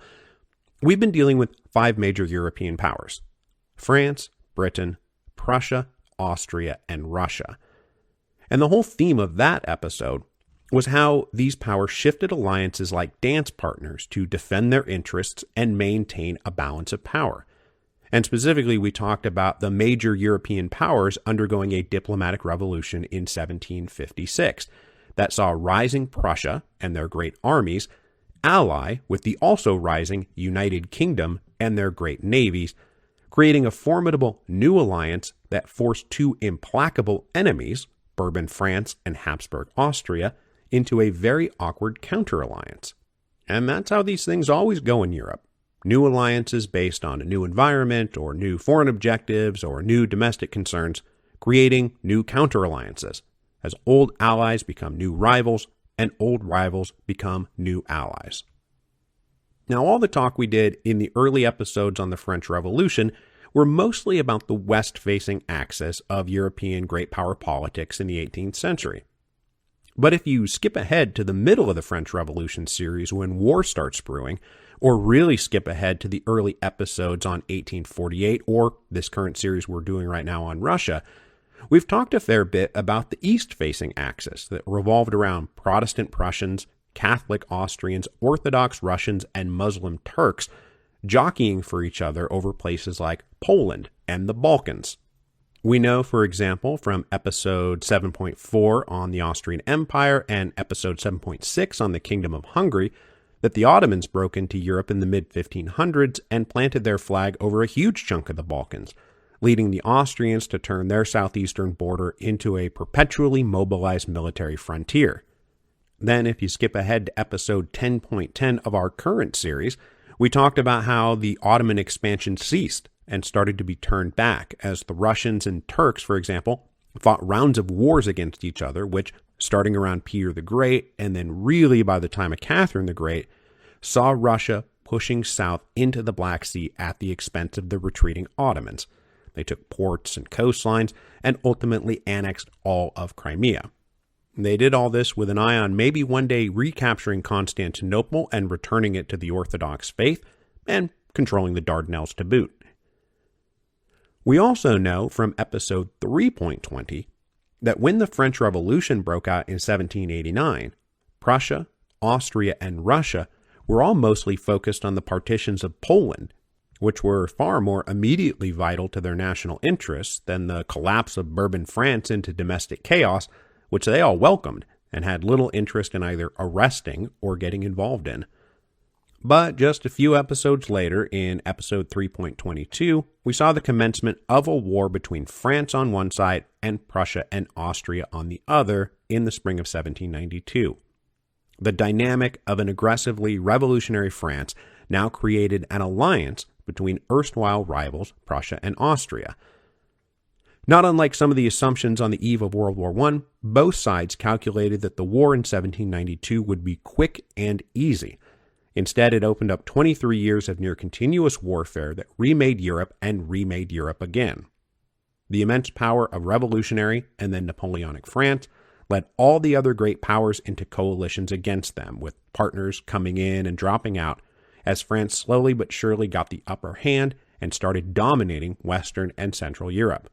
we've been dealing with 5 major European powers: France, Britain, Prussia, Austria, and Russia. And the whole theme of that episode was how these powers shifted alliances like dance partners to defend their interests and maintain a balance of power. And specifically, we talked about the major European powers undergoing a diplomatic revolution in 1756 that saw rising Prussia and their great armies ally with the also rising United Kingdom and their great navies, creating a formidable new alliance that forced 2 implacable enemies, Bourbon France and Habsburg Austria, into a very awkward counter-alliance. And that's how these things always go in Europe. New alliances based on a new environment or new foreign objectives or new domestic concerns, creating new counter-alliances, as old allies become new rivals and old rivals become new allies. Now, all the talk we did in the early episodes on the French Revolution were mostly about the west-facing axis of European great power politics in the 18th century. But if you skip ahead to the middle of the French Revolution series when war starts brewing, or really skip ahead to the early episodes on 1848 or this current series we're doing right now on Russia, we've talked a fair bit about the east-facing axis that revolved around Protestant Prussians, Catholic Austrians, Orthodox Russians, and Muslim Turks jockeying for each other over places like Poland and the Balkans. We know, for example, from episode 7.4 on the Austrian Empire and episode 7.6 on the Kingdom of Hungary, that the Ottomans broke into Europe in the mid-1500s and planted their flag over a huge chunk of the Balkans, leading the Austrians to turn their southeastern border into a perpetually mobilized military frontier. Then, if you skip ahead to episode 10.10 of our current series, we talked about how the Ottoman expansion ceased and started to be turned back as the Russians and Turks, for example, fought rounds of wars against each other, which, starting around Peter the Great and then really by the time of Catherine the Great, saw Russia pushing south into the Black Sea at the expense of the retreating Ottomans. They took ports and coastlines and ultimately annexed all of Crimea. They did all this with an eye on maybe one day recapturing Constantinople and returning it to the Orthodox faith, and controlling the Dardanelles to boot. We also know from episode 3.20 that when the French Revolution broke out in 1789, Prussia, Austria, and Russia were all mostly focused on the partitions of Poland, which were far more immediately vital to their national interests than the collapse of Bourbon France into domestic chaos, which they all welcomed and had little interest in either arresting or getting involved in. But just a few episodes later, in episode 3.22, we saw the commencement of a war between France on one side and Prussia and Austria on the other in the spring of 1792. The dynamic of an aggressively revolutionary France now created an alliance between erstwhile rivals Prussia and Austria. Not unlike some of the assumptions on the eve of World War I, both sides calculated that the war in 1792 would be quick and easy. Instead, it opened up 23 years of near-continuous warfare that remade Europe and remade Europe again. The immense power of revolutionary and then Napoleonic France led all the other great powers into coalitions against them, with partners coming in and dropping out, as France slowly but surely got the upper hand and started dominating Western and Central Europe.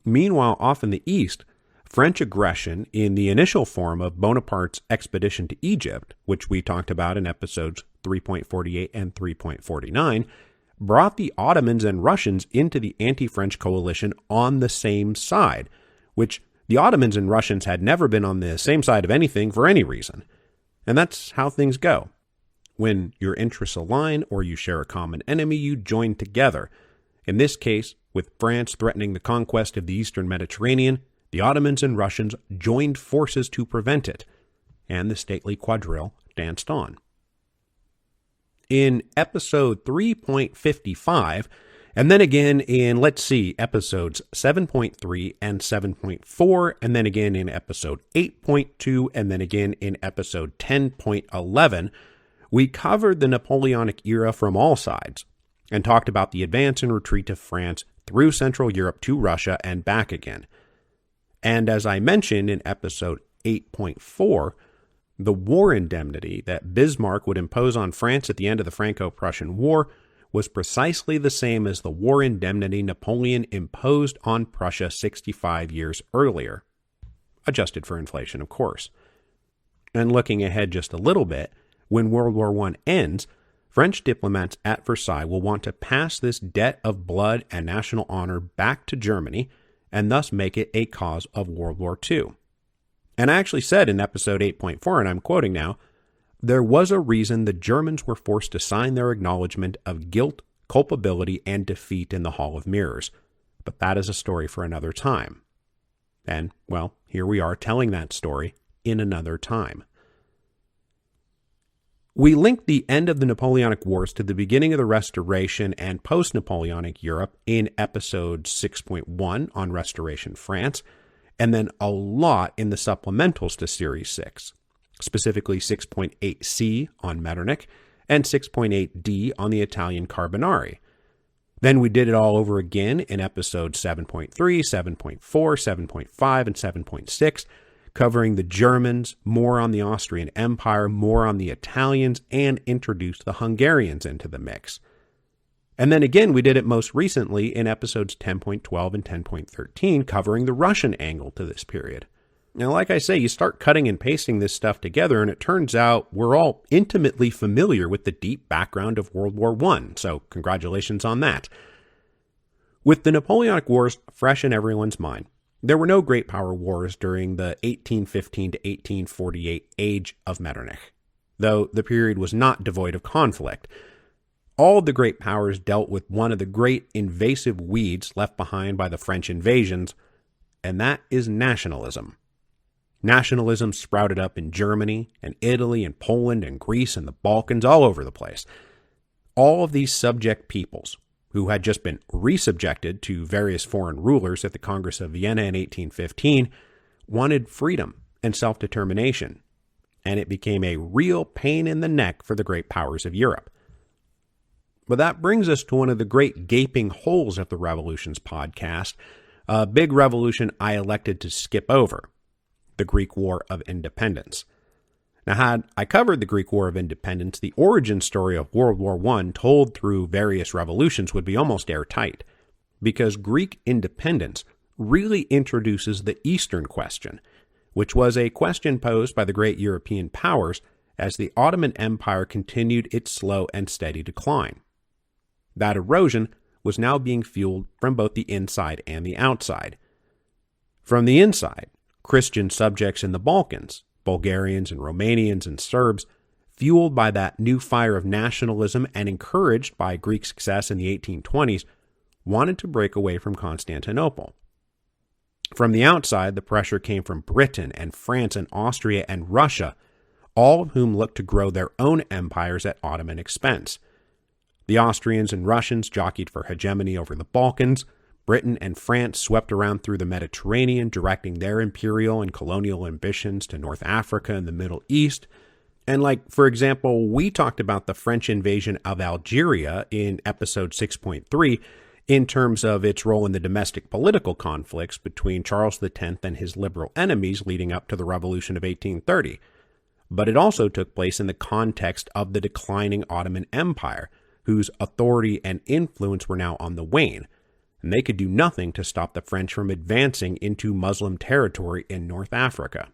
Meanwhile, off in the east, French aggression in the initial form of Bonaparte's expedition to Egypt, which we talked about in episodes 3.48 and 3.49, brought the Ottomans and Russians into the anti-French coalition on the same side, which the Ottomans and Russians had never been on the same side of anything for any reason. And that's how things go. When your interests align or you share a common enemy, you join together. In this case, with France threatening the conquest of the Eastern Mediterranean, the Ottomans and Russians joined forces to prevent it, and the stately quadrille danced on. In episode 3.55, and then again in, episodes 7.3 and 7.4, and then again in episode 8.2, and then again in episode 10.11, we covered the Napoleonic era from all sides, and talked about the advance and retreat of France through Central Europe to Russia and back again. And as I mentioned in episode 8.4, the war indemnity that Bismarck would impose on France at the end of the Franco-Prussian War was precisely the same as the war indemnity Napoleon imposed on Prussia 65 years earlier, adjusted for inflation, of course. And looking ahead just a little bit, when World War I ends, French diplomats at Versailles will want to pass this debt of blood and national honor back to Germany, and thus make it a cause of World War II. And I actually said in episode 8.4, and I'm quoting now, there was a reason the Germans were forced to sign their acknowledgement of guilt, culpability, and defeat in the Hall of Mirrors. But that is a story for another time. And, well, here we are telling that story in another time. We linked the end of the Napoleonic Wars to the beginning of the Restoration and post-Napoleonic Europe in episode 6.1 on Restoration France, and then a lot in the supplementals to Series 6, specifically 6.8c on Metternich and 6.8d on the Italian Carbonari. Then we did it all over again in episodes 7.3, 7.4, 7.5, and 7.6, covering the Germans, more on the Austrian Empire, more on the Italians, and introduced the Hungarians into the mix. And then again, we did it most recently in episodes 10.12 and 10.13, covering the Russian angle to this period. Now, like I say, you start cutting and pasting this stuff together, and it turns out we're all intimately familiar with the deep background of World War I, so congratulations on that. With the Napoleonic Wars fresh in everyone's mind, there were no great power wars during the 1815 to 1848 age of Metternich, though the period was not devoid of conflict. All of the great powers dealt with one of the great invasive weeds left behind by the French invasions, and that is nationalism. Nationalism sprouted up in Germany and Italy and Poland and Greece and the Balkans, all over the place. All of these subject peoples, who had just been resubjected to various foreign rulers at the Congress of Vienna in 1815, wanted freedom and self-determination, and it became a real pain in the neck for the great powers of Europe. But that brings us to one of the great gaping holes of the Revolutions podcast, a big revolution I elected to skip over, the Greek War of Independence. Now, had I covered the Greek War of Independence, the origin story of World War I told through various revolutions would be almost airtight, because Greek independence really introduces the Eastern question, which was a question posed by the great European powers as the Ottoman Empire continued its slow and steady decline. That erosion was now being fueled from both the inside and the outside. From the inside, Christian subjects in the Balkans, Bulgarians and Romanians and Serbs, fueled by that new fire of nationalism and encouraged by Greek success in the 1820s, wanted to break away from Constantinople. From the outside, the pressure came from Britain and France and Austria and Russia, all of whom looked to grow their own empires at Ottoman expense. The Austrians and Russians jockeyed for hegemony over the Balkans. Britain and France swept around through the Mediterranean, directing their imperial and colonial ambitions to North Africa and the Middle East. And for example, we talked about the French invasion of Algeria in episode 6.3 in terms of its role in the domestic political conflicts between Charles X and his liberal enemies leading up to the Revolution of 1830. But it also took place in the context of the declining Ottoman Empire, whose authority and influence were now on the wane. and they could do nothing to stop the French from advancing into Muslim territory in North Africa.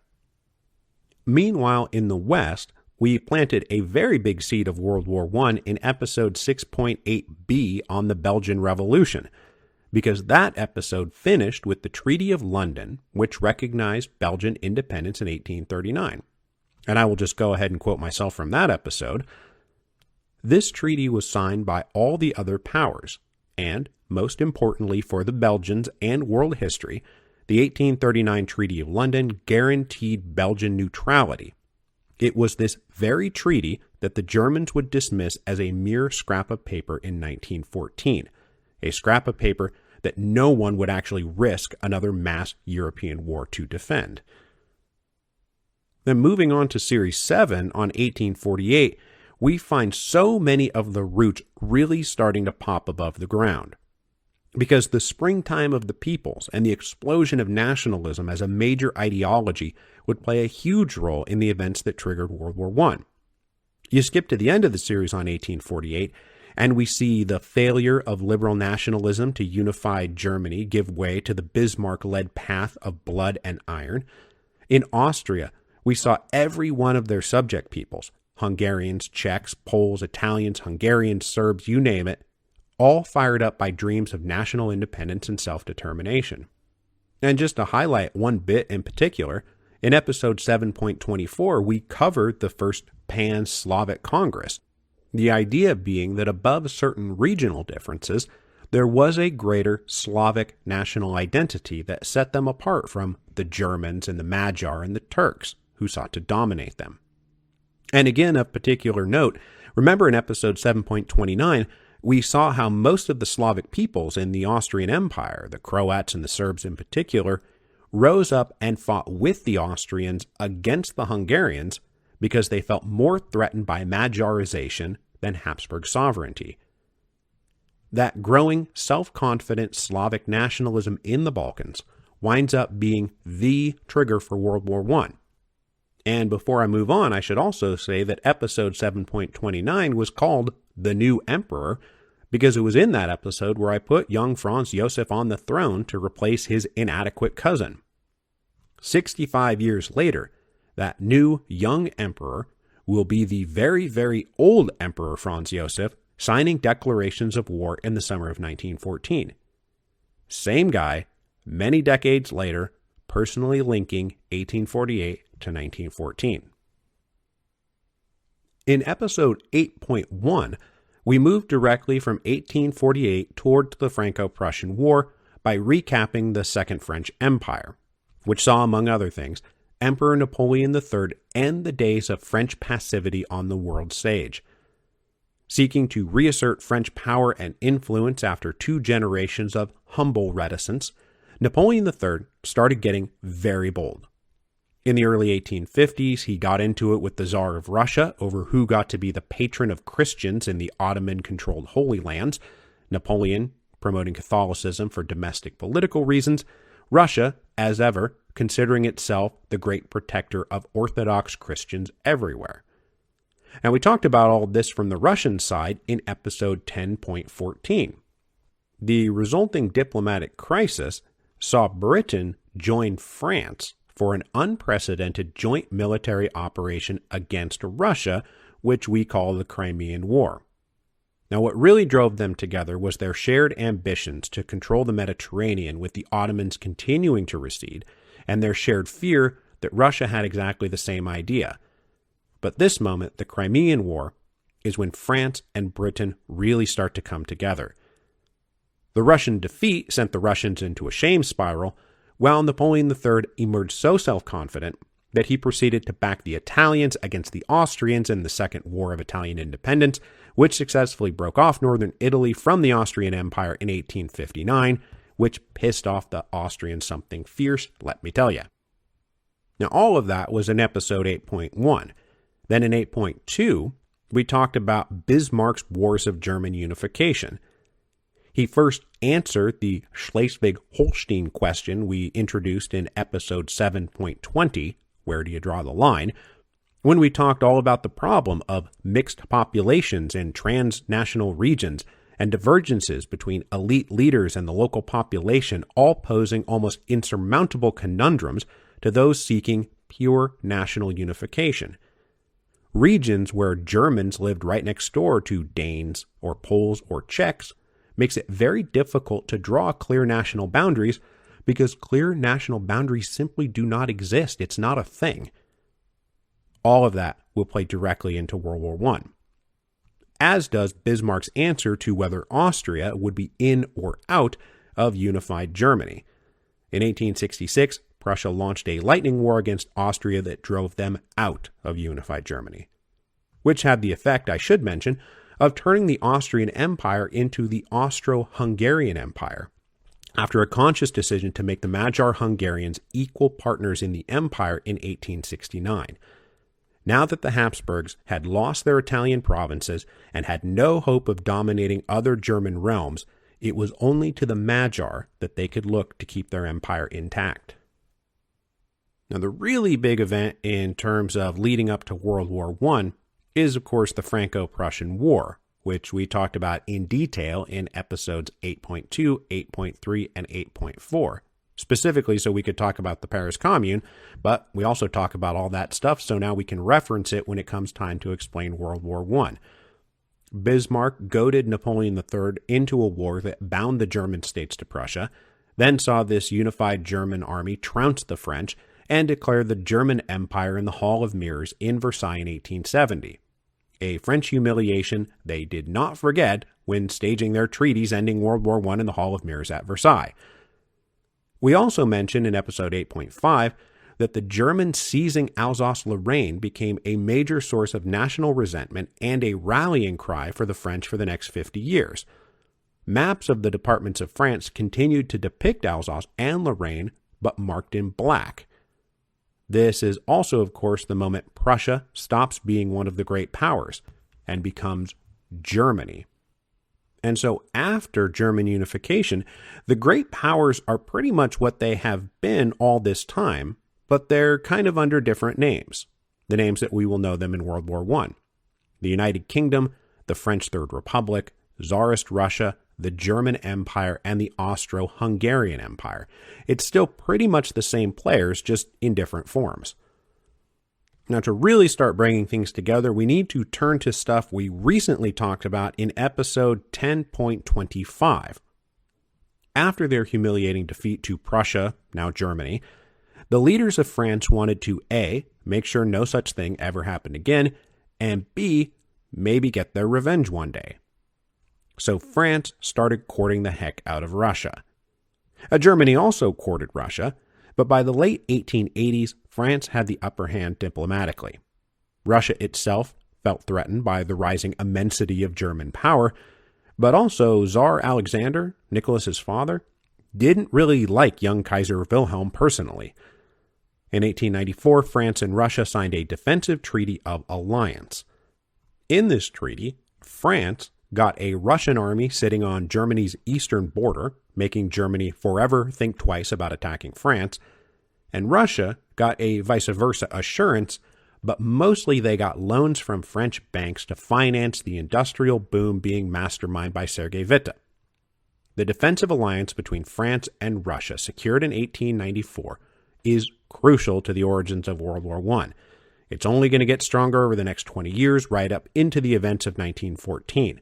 Meanwhile, in the West, we planted a very big seed of World War I in episode 6.8b on the Belgian Revolution, because that episode finished with the Treaty of London, which recognized Belgian independence in 1839. And I will just go ahead and quote myself from that episode. This treaty was signed by all the other powers, and, most importantly for the Belgians and world history, the 1839 Treaty of London guaranteed Belgian neutrality. It was this very treaty that the Germans would dismiss as a mere scrap of paper in 1914, a scrap of paper that no one would actually risk another mass European war to defend. Then moving on to Series 7 on 1848, we find so many of the roots really starting to pop above the ground. Because the springtime of the peoples and the explosion of nationalism as a major ideology would play a huge role in the events that triggered World War I. You skip to the end of the series on 1848, and we see the failure of liberal nationalism to unify Germany give way to the Bismarck-led path of blood and iron. In Austria, we saw every one of their subject peoples, Hungarians, Czechs, Poles, Italians, Hungarians, Serbs, you name it, all fired up by dreams of national independence and self-determination. And just to highlight one bit in particular, in episode 7.24, we covered the first Pan-Slavic Congress, the idea being that above certain regional differences, there was a greater Slavic national identity that set them apart from the Germans and the Magyar and the Turks, who sought to dominate them. And again, of particular note, remember in episode 7.29, we saw how most of the Slavic peoples in the Austrian Empire, the Croats and the Serbs in particular, rose up and fought with the Austrians against the Hungarians because they felt more threatened by Magyarization than Habsburg sovereignty. That growing, self-confident Slavic nationalism in the Balkans winds up being the trigger for World War I. And before I move on, I should also say that episode 7.29 was called The New Emperor because it was in that episode where I put young Franz Josef on the throne to replace his inadequate cousin. 65 years later, that new young emperor will be the very, very old Emperor Franz Josef, signing declarations of war in the summer of 1914. Same guy, many decades later, personally linking 1848 to 1914. In episode 8.1, we move directly from 1848 towards the Franco-Prussian War by recapping the Second French Empire, which saw, among other things, Emperor Napoleon III end the days of French passivity on the world stage. Seeking to reassert French power and influence after 2 generations of humble reticence, Napoleon III started getting very bold. In the early 1850s, he got into it with the Tsar of Russia over who got to be the patron of Christians in the Ottoman-controlled Holy Lands, Napoleon promoting Catholicism for domestic political reasons, Russia, as ever, considering itself the great protector of Orthodox Christians everywhere. Now, we talked about all this from the Russian side in episode 10.14. The resulting diplomatic crisis saw Britain join France for an unprecedented joint military operation against Russia, which we call the Crimean War. Now, what really drove them together was their shared ambitions to control the Mediterranean, with the Ottomans continuing to recede, and their shared fear that Russia had exactly the same idea. But this moment, the Crimean War, is when France and Britain really start to come together. The Russian defeat sent the Russians into a shame spiral, while Napoleon III emerged so self-confident that he proceeded to back the Italians against the Austrians in the Second War of Italian Independence, which successfully broke off northern Italy from the Austrian Empire in 1859, which pissed off the Austrians something fierce, let me tell you. Now, all of that was in episode 8.1. Then in 8.2, we talked about Bismarck's Wars of German Unification. He first answered the Schleswig-Holstein question we introduced in episode 7.20, Where Do You Draw the Line?, when we talked all about the problem of mixed populations in transnational regions and divergences between elite leaders and the local population, all posing almost insurmountable conundrums to those seeking pure national unification. Regions where Germans lived right next door to Danes or Poles or Czechs makes it very difficult to draw clear national boundaries because clear national boundaries simply do not exist. It's not a thing. All of that will play directly into World War I, as does Bismarck's answer to whether Austria would be in or out of unified Germany. In 1866, Prussia launched a lightning war against Austria that drove them out of unified Germany, which had the effect, I should mention, of turning the Austrian Empire into the Austro-Hungarian Empire, after a conscious decision to make the Magyar-Hungarians equal partners in the empire in 1869. Now that the Habsburgs had lost their Italian provinces and had no hope of dominating other German realms, it was only to the Magyar that they could look to keep their empire intact. Now, the really big event in terms of leading up to World War I is, of course, the Franco-Prussian War, which we talked about in detail in episodes 8.2, 8.3, and 8.4, specifically so we could talk about the Paris Commune, but we also talk about all that stuff, so now we can reference it when it comes time to explain World War I. Bismarck goaded Napoleon III into a war that bound the German states to Prussia, then saw this unified German army trounce the French, and declared the German Empire in the Hall of Mirrors in Versailles in 1870. A French humiliation they did not forget when staging their treaties ending World War I in the Hall of Mirrors at Versailles. We also mentioned in episode 8.5 that the Germans seizing Alsace-Lorraine became a major source of national resentment and a rallying cry for the French for the next 50 years. Maps of the departments of France continued to depict Alsace and Lorraine, but marked in black. This is also, of course, the moment Prussia stops being one of the great powers and becomes Germany. And so after German unification, the great powers are pretty much what they have been all this time, but they're kind of under different names, the names that we will know them in World War I. The United Kingdom, the French Third Republic, Tsarist Russia, the German Empire, and the Austro-Hungarian Empire. It's still pretty much the same players, just in different forms. Now, to really start bringing things together, we need to turn to stuff we recently talked about in episode 10.25. After their humiliating defeat to Prussia, now Germany, the leaders of France wanted to A, make sure no such thing ever happened again, and B, maybe get their revenge one day. So France started courting the heck out of Russia. Germany also courted Russia, but by the late 1880s, France had the upper hand diplomatically. Russia itself felt threatened by the rising immensity of German power, but also Tsar Alexander, Nicholas's father, didn't really like young Kaiser Wilhelm personally. In 1894, France and Russia signed a defensive treaty of alliance. In this treaty, France got a Russian army sitting on Germany's eastern border, making Germany forever think twice about attacking France, and Russia got a vice versa assurance, but mostly they got loans from French banks to finance the industrial boom being masterminded by Sergei Witte. The defensive alliance between France and Russia, secured in 1894, is crucial to the origins of World War I. It's only going to get stronger over the next 20 years, right up into the events of 1914.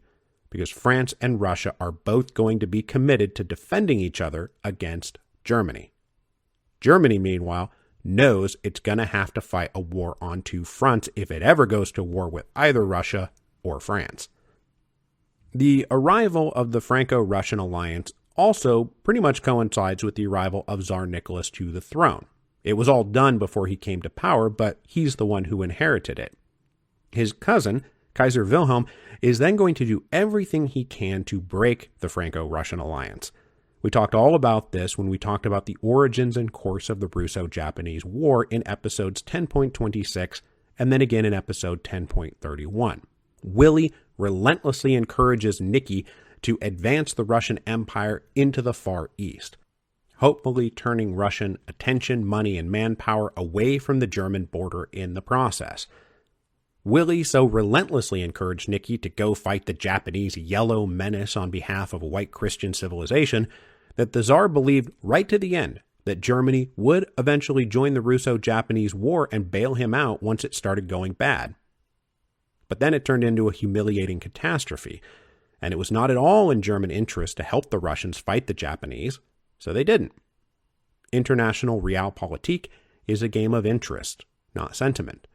Because France and Russia are both going to be committed to defending each other against Germany. Germany, meanwhile, knows it's going to have to fight a war on two fronts if it ever goes to war with either Russia or France. The arrival of the Franco-Russian alliance also pretty much coincides with the arrival of Tsar Nicholas to the throne. It was all done before he came to power, but he's the one who inherited it. His cousin, Kaiser Wilhelm, is then going to do everything he can to break the Franco-Russian alliance. We talked all about this when we talked about the origins and course of the Russo-Japanese War in episodes 10.26 and then again in episode 10.31. Willie relentlessly encourages Nicky to advance the Russian Empire into the Far East, hopefully turning Russian attention, money, and manpower away from the German border in the process. Willie so relentlessly encouraged Nicky to go fight the Japanese yellow menace on behalf of a white Christian civilization that the Tsar believed right to the end that Germany would eventually join the Russo-Japanese War and bail him out once it started going bad. But then it turned into a humiliating catastrophe, and it was not at all in German interest to help the Russians fight the Japanese, so they didn't. International realpolitik is a game of interest, not sentiment.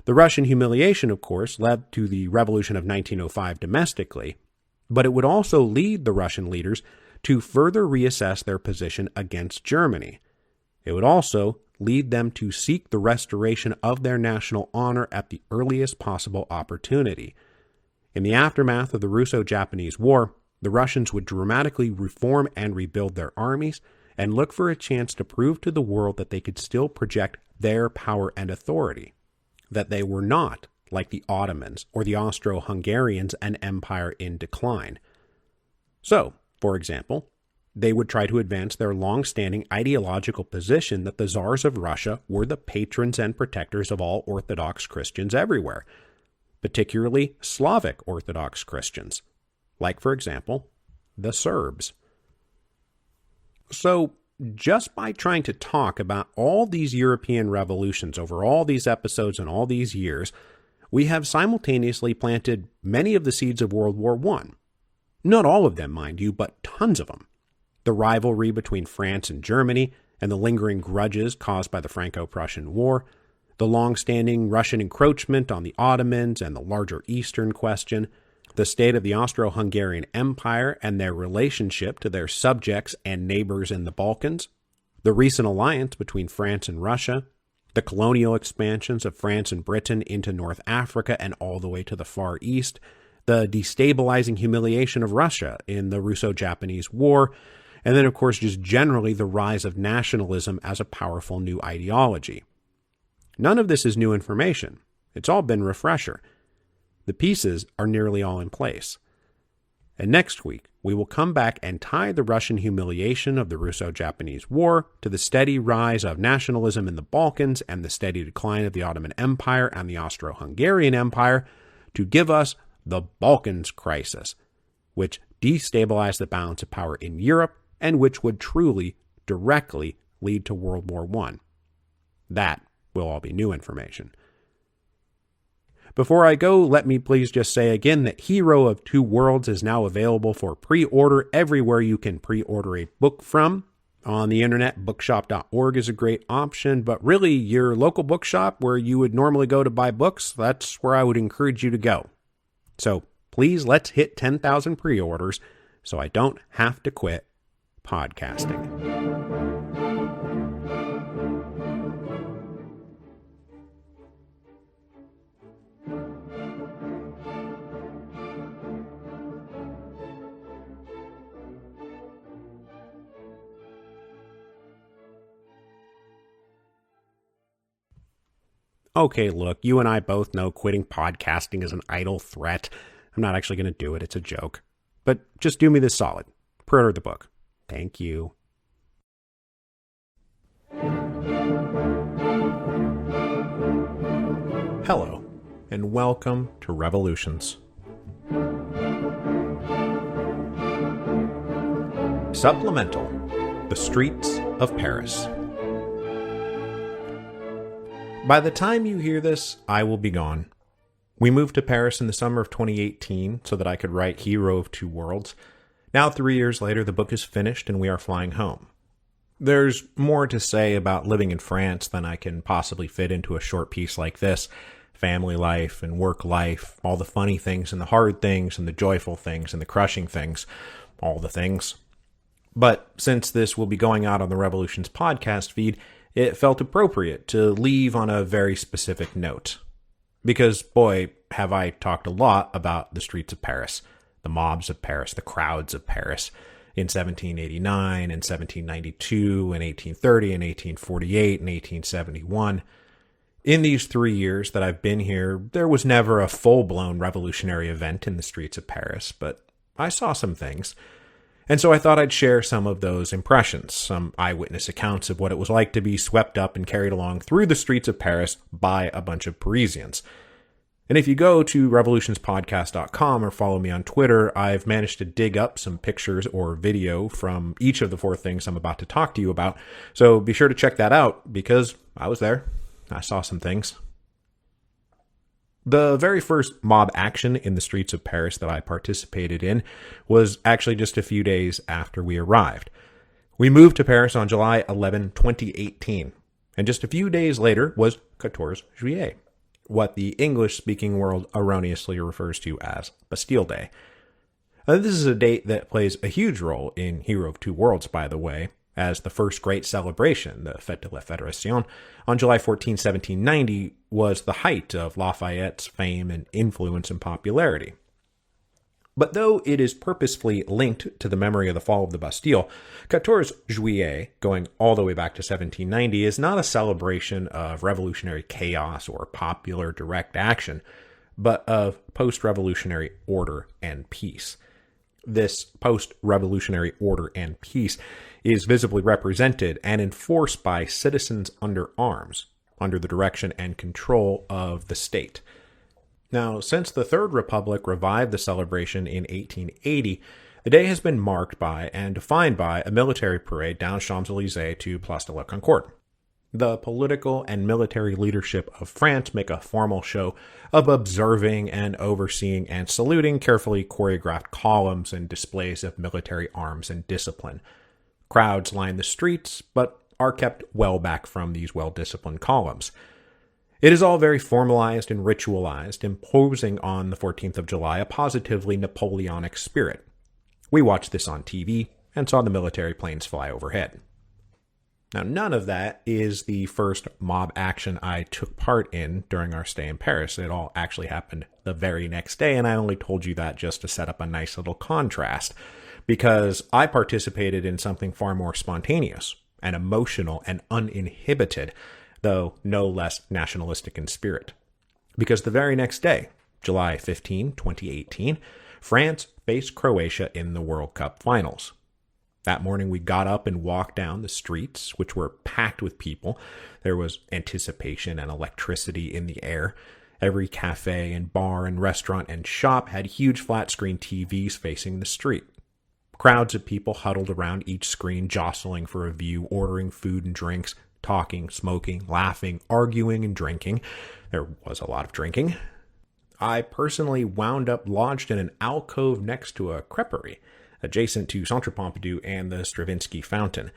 The Russian humiliation, of course, led to the Revolution of 1905 domestically, but it would also lead the Russian leaders to further reassess their position against Germany. It would also lead them to seek the restoration of their national honor at the earliest possible opportunity. In the aftermath of the Russo-Japanese War, the Russians would dramatically reform and rebuild their armies and look for a chance to prove to the world that they could still project their power and authority, that they were not, like the Ottomans or the Austro-Hungarians, an empire in decline. So, for example, they would try to advance their long-standing ideological position that the Tsars of Russia were the patrons and protectors of all Orthodox Christians everywhere, particularly Slavic Orthodox Christians, like, for example, the Serbs. So, just by trying to talk about all these European revolutions over all these episodes and all these years, we have simultaneously planted many of the seeds of World War I. Not all of them, mind you, but tons of them. The rivalry between France and Germany, and the lingering grudges caused by the Franco-Prussian War, the long-standing Russian encroachment on the Ottomans and the larger Eastern question, the state of the Austro-Hungarian Empire and their relationship to their subjects and neighbors in the Balkans, the recent alliance between France and Russia, the colonial expansions of France and Britain into North Africa and all the way to the Far East, the destabilizing humiliation of Russia in the Russo-Japanese War, and then, of course, just generally the rise of nationalism as a powerful new ideology. None of this is new information. It's all been refresher. The pieces are nearly all in place. And next week, we will come back and tie the Russian humiliation of the Russo-Japanese War to the steady rise of nationalism in the Balkans and the steady decline of the Ottoman Empire and the Austro-Hungarian Empire to give us the Balkans crisis, which destabilized the balance of power in Europe and which would truly, directly lead to World War I. That will all be new information. Before I go, let me please just say again that Hero of Two Worlds is now available for pre-order everywhere you can pre-order a book from. On the internet, bookshop.org is a great option, but really your local bookshop where you would normally go to buy books, that's where I would encourage you to go. So please let's hit 10,000 pre-orders so I don't have to quit podcasting. Okay, look, you and I both know quitting podcasting is an idle threat. I'm not actually going to do it. It's a joke. But just do me this solid. Pre-order the book. Thank you. Hello, and welcome to Revolutions. Supplemental: The Streets of Paris. By the time you hear this, I will be gone. We moved to Paris in the summer of 2018 so that I could write Hero of Two Worlds. Now, 3 years later, the book is finished and we are flying home. There's more to say about living in France than I can possibly fit into a short piece like this. Family life and work life, all the funny things and the hard things and the joyful things and the crushing things, all the things. But since this will be going out on the Revolutions podcast feed, it felt appropriate to leave on a very specific note. Because, boy, have I talked a lot about the streets of Paris, the mobs of Paris, the crowds of Paris, in 1789, and 1792, and 1830, and 1848, and 1871. In these 3 years that I've been here, there was never a full-blown revolutionary event in the streets of Paris, but I saw some things. And so I thought I'd share some of those impressions, some eyewitness accounts of what it was like to be swept up and carried along through the streets of Paris by a bunch of Parisians. And if you go to revolutionspodcast.com or follow me on Twitter, I've managed to dig up some pictures or video from each of the four things I'm about to talk to you about. So be sure to check that out because I was there. I saw some things. The very first mob action in the streets of Paris that I participated in was actually just a few days after we arrived. We moved to Paris on July 11, 2018, and just a few days later was 14 Juillet, what the English-speaking world erroneously refers to as Bastille Day. This is a date that plays a huge role in Hero of Two Worlds, by the way, as the first great celebration, the Fête de la Fédération, on July 14, 1790, was the height of Lafayette's fame and influence and popularity. But though it is purposefully linked to the memory of the fall of the Bastille, 14 Juillet, going all the way back to 1790, is not a celebration of revolutionary chaos or popular direct action, but of post-revolutionary order and peace. This post-revolutionary order and peace is visibly represented and enforced by citizens under arms, under the direction and control of the state. Now, since the Third Republic revived the celebration in 1880, the day has been marked by and defined by a military parade down Champs-Élysées to Place de la Concorde. The political and military leadership of France make a formal show of observing and overseeing and saluting carefully choreographed columns and displays of military arms and discipline. Crowds line the streets, but are kept well back from these well-disciplined columns. It is all very formalized and ritualized, imposing on the 14th of July a positively Napoleonic spirit. We watched this on TV and saw the military planes fly overhead. Now, none of that is the first mob action I took part in during our stay in Paris. It all actually happened the very next day, and I only told you that just to set up a nice little contrast, because I participated in something far more spontaneous and emotional and uninhibited, though no less nationalistic in spirit. Because the very next day, July 15, 2018, France faced Croatia in the World Cup finals. That morning we got up and walked down the streets, which were packed with people. There was anticipation and electricity in the air. Every cafe and bar and restaurant and shop had huge flat-screen TVs facing the street. Crowds of people huddled around each screen, jostling for a view, ordering food and drinks, talking, smoking, laughing, arguing, and drinking. There was a lot of drinking. I personally wound up lodged in an alcove next to a creperie, adjacent to Centre Pompidou and the Stravinsky Fountain.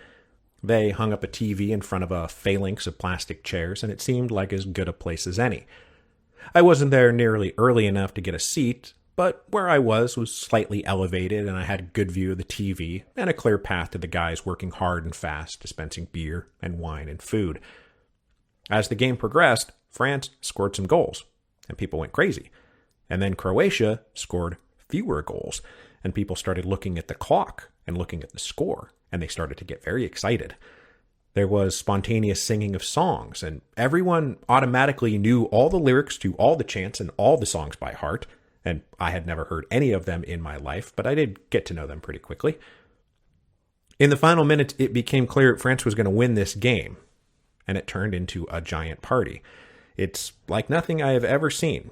They hung up a TV in front of a phalanx of plastic chairs, and it seemed like as good a place as any. I wasn't there nearly early enough to get a seat, but where I was slightly elevated, and I had a good view of the TV and a clear path to the guys working hard and fast, dispensing beer and wine and food. As the game progressed, France scored some goals, and people went crazy. And then Croatia scored fewer goals, and people started looking at the clock and looking at the score, and they started to get very excited. There was spontaneous singing of songs, and everyone automatically knew all the lyrics to all the chants and all the songs by heart, and I had never heard any of them in my life, but I did get to know them pretty quickly. In the final minutes, it became clear France was going to win this game, and it turned into a giant party. It's like nothing I have ever seen.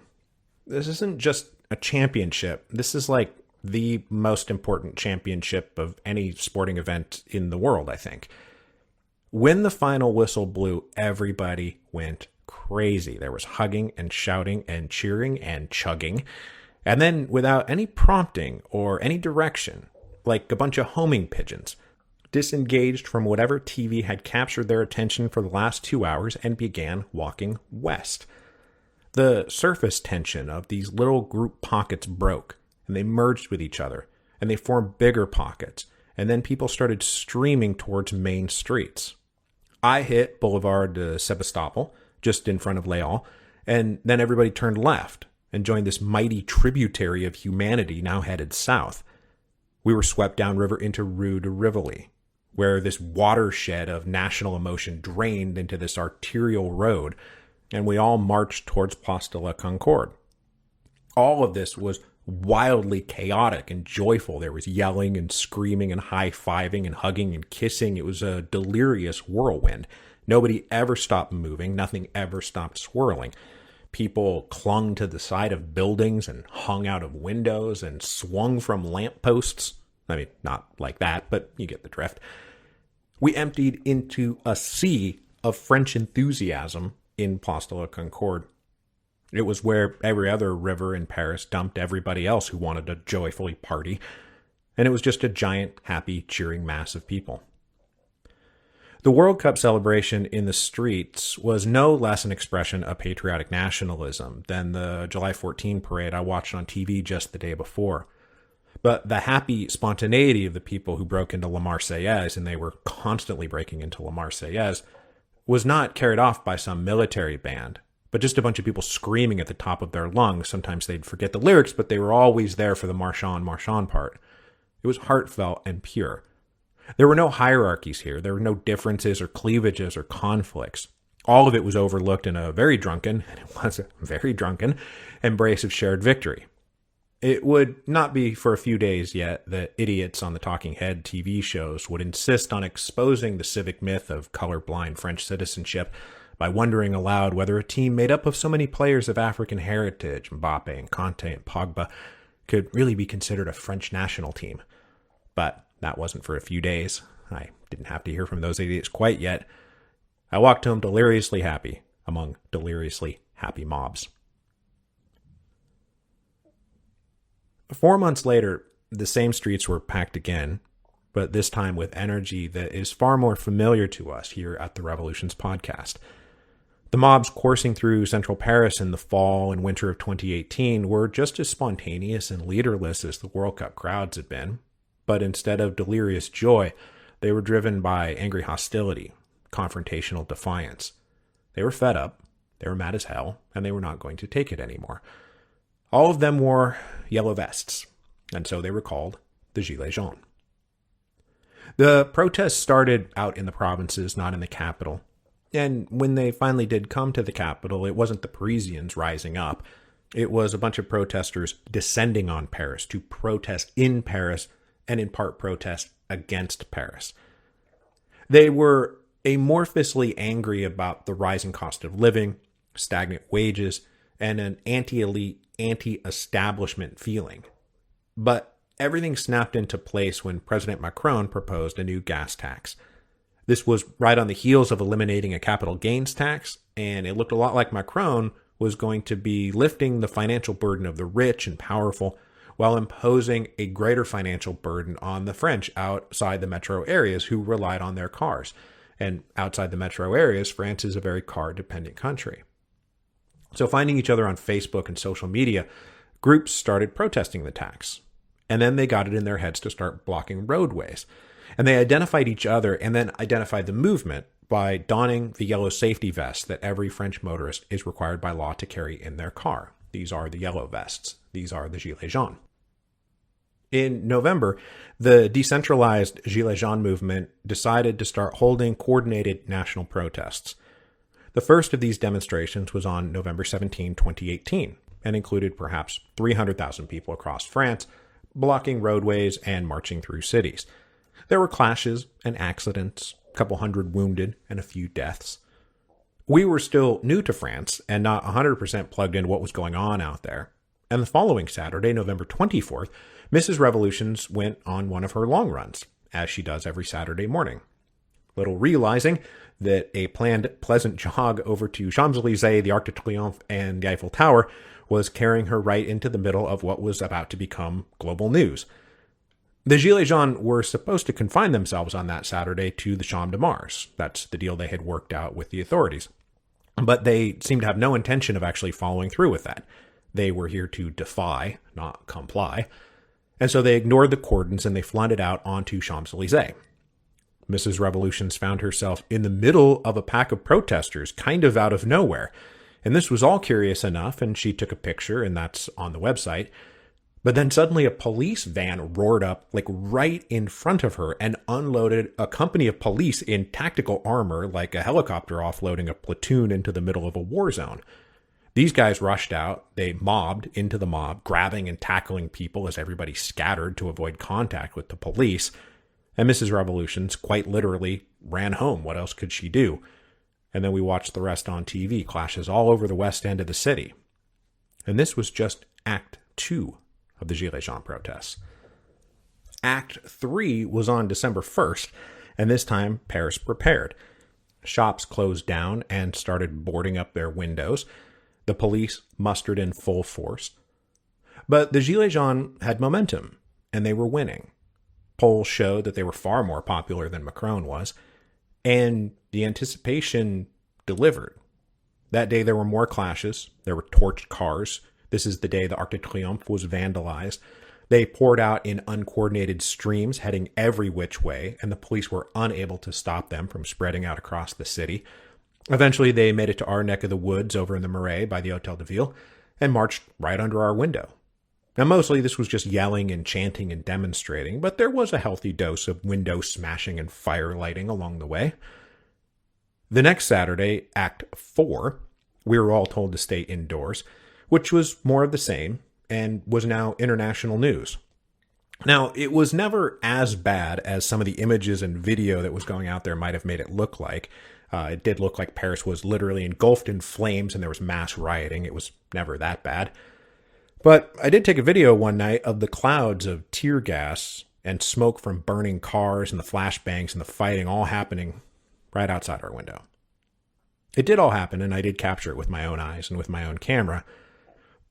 This isn't just a championship. This is like the most important championship of any sporting event in the world, I think. When the final whistle blew, everybody went crazy. There was hugging and shouting and cheering and chugging. And then, without any prompting or any direction, like a bunch of homing pigeons, disengaged from whatever TV had captured their attention for the last 2 hours and began walking west. The surface tension of these little group pockets broke, and they merged with each other, and they formed bigger pockets, and then people started streaming towards main streets. I hit Boulevard de Sebastopol, just in front of Léon, and then everybody turned left and joined this mighty tributary of humanity now headed south. We were swept downriver into Rue de Rivoli, where this watershed of national emotion drained into this arterial road, and we all marched towards Place de la Concorde. All of this was wildly chaotic and joyful. There was yelling and screaming and high-fiving and hugging and kissing. It was a delirious whirlwind. Nobody ever stopped moving. Nothing ever stopped swirling. People clung to the side of buildings and hung out of windows and swung from lampposts. I mean, not like that, but you get the drift. We emptied into a sea of French enthusiasm in Place de la Concorde. It was where every other river in Paris dumped everybody else who wanted to joyfully party, and it was just a giant, happy, cheering mass of people. The World Cup celebration in the streets was no less an expression of patriotic nationalism than the July 14 parade I watched on TV just the day before. But the happy spontaneity of the people who broke into La Marseillaise, and they were constantly breaking into La Marseillaise, was not carried off by some military band, but just a bunch of people screaming at the top of their lungs. Sometimes they'd forget the lyrics, but they were always there for the Marchand part. It was heartfelt and pure. There were no hierarchies here. There were no differences or cleavages or conflicts. All of it was overlooked in a very drunken, and it was a very drunken, embrace of shared victory. It would not be for a few days yet that idiots on the talking head TV shows would insist on exposing the civic myth of colorblind French citizenship by wondering aloud whether a team made up of so many players of African heritage, Mbappe and Kanté and Pogba, could really be considered a French national team. But that wasn't for a few days. I didn't have to hear from those idiots quite yet. I walked home deliriously happy among deliriously happy mobs. 4 months later, the same streets were packed again, but this time with energy that is far more familiar to us here at the Revolutions podcast. The mobs coursing through central Paris in the fall and winter of 2018 were just as spontaneous and leaderless as the World Cup crowds had been, but instead of delirious joy, they were driven by angry hostility, confrontational defiance. They were fed up, they were mad as hell, and they were not going to take it anymore. All of them wore yellow vests, and so they were called the Gilets jaunes. The protests started out in the provinces, not in the capital. And when they finally did come to the capital, it wasn't the Parisians rising up. It was a bunch of protesters descending on Paris to protest in Paris and in part protest against Paris. They were amorphously angry about the rising cost of living, stagnant wages, and an anti-elite, anti-establishment feeling. But everything snapped into place when President Macron proposed a new gas tax. This was right on the heels of eliminating a capital gains tax, and it looked a lot like Macron was going to be lifting the financial burden of the rich and powerful while imposing a greater financial burden on the French outside the metro areas who relied on their cars. And outside the metro areas, France is a very car-dependent country. So finding each other on Facebook and social media, groups started protesting the tax. And then they got it in their heads to start blocking roadways. And they identified each other and then identified the movement by donning the yellow safety vest that every French motorist is required by law to carry in their car. These are the yellow vests. These are the Gilets jaunes. In November, the decentralized Gilets jaunes movement decided to start holding coordinated national protests. The first of these demonstrations was on November 17, 2018, and included perhaps 300,000 people across France, blocking roadways and marching through cities. There were clashes and accidents, a couple hundred wounded, and a few deaths. We were still new to France and not 100% plugged into what was going on out there. And the following Saturday, November 24th, Mrs. Revolutions went on one of her long runs, as she does every Saturday morning. Little realizing that a planned pleasant jog over to Champs-Élysées, the Arc de Triomphe, and the Eiffel Tower was carrying her right into the middle of what was about to become global news. The Gilets jaunes were supposed to confine themselves on that Saturday to the Champ de Mars. That's the deal they had worked out with the authorities. But they seemed to have no intention of actually following through with that. They were here to defy, not comply. And so they ignored the cordons and they flaunted out onto Champs-Élysées. Mrs. Revolutions found herself in the middle of a pack of protesters, kind of out of nowhere. And this was all curious enough, and she took a picture, and that's on the website. But then suddenly a police van roared up, like right in front of her, and unloaded a company of police in tactical armor, like a helicopter offloading a platoon into the middle of a war zone. These guys rushed out. They mobbed into the mob, grabbing and tackling people as everybody scattered to avoid contact with the police. And Mrs. Revolutions quite literally ran home. What else could she do? And then we watched the rest on TV, clashes all over the west end of the city. And this was just Act 2 of the Gilets Jaunes protests. Act 3 was on December 1st, and this time Paris prepared. Shops closed down and started boarding up their windows. The police mustered in full force. But the Gilets Jaunes had momentum, and they were winning. Polls showed that they were far more popular than Macron was, and the anticipation delivered. That day there were more clashes. There were torched cars. This is the day the Arc de Triomphe was vandalized. They poured out in uncoordinated streams heading every which way, and the police were unable to stop them from spreading out across the city. Eventually, they made it to our neck of the woods over in the Marais by the Hôtel de Ville and marched right under our window. Now, mostly this was just yelling and chanting and demonstrating, but there was a healthy dose of window smashing and fire lighting along the way. The next Saturday, Act 4, we were all told to stay indoors, which was more of the same and was now international news. Now, it was never as bad as some of the images and video that was going out there might have made it look like. It did look like Paris was literally engulfed in flames and there was mass rioting. It was never that bad. But I did take a video one night of the clouds of tear gas and smoke from burning cars and the flashbangs and the fighting all happening right outside our window. It did all happen, and I did capture it with my own eyes and with my own camera.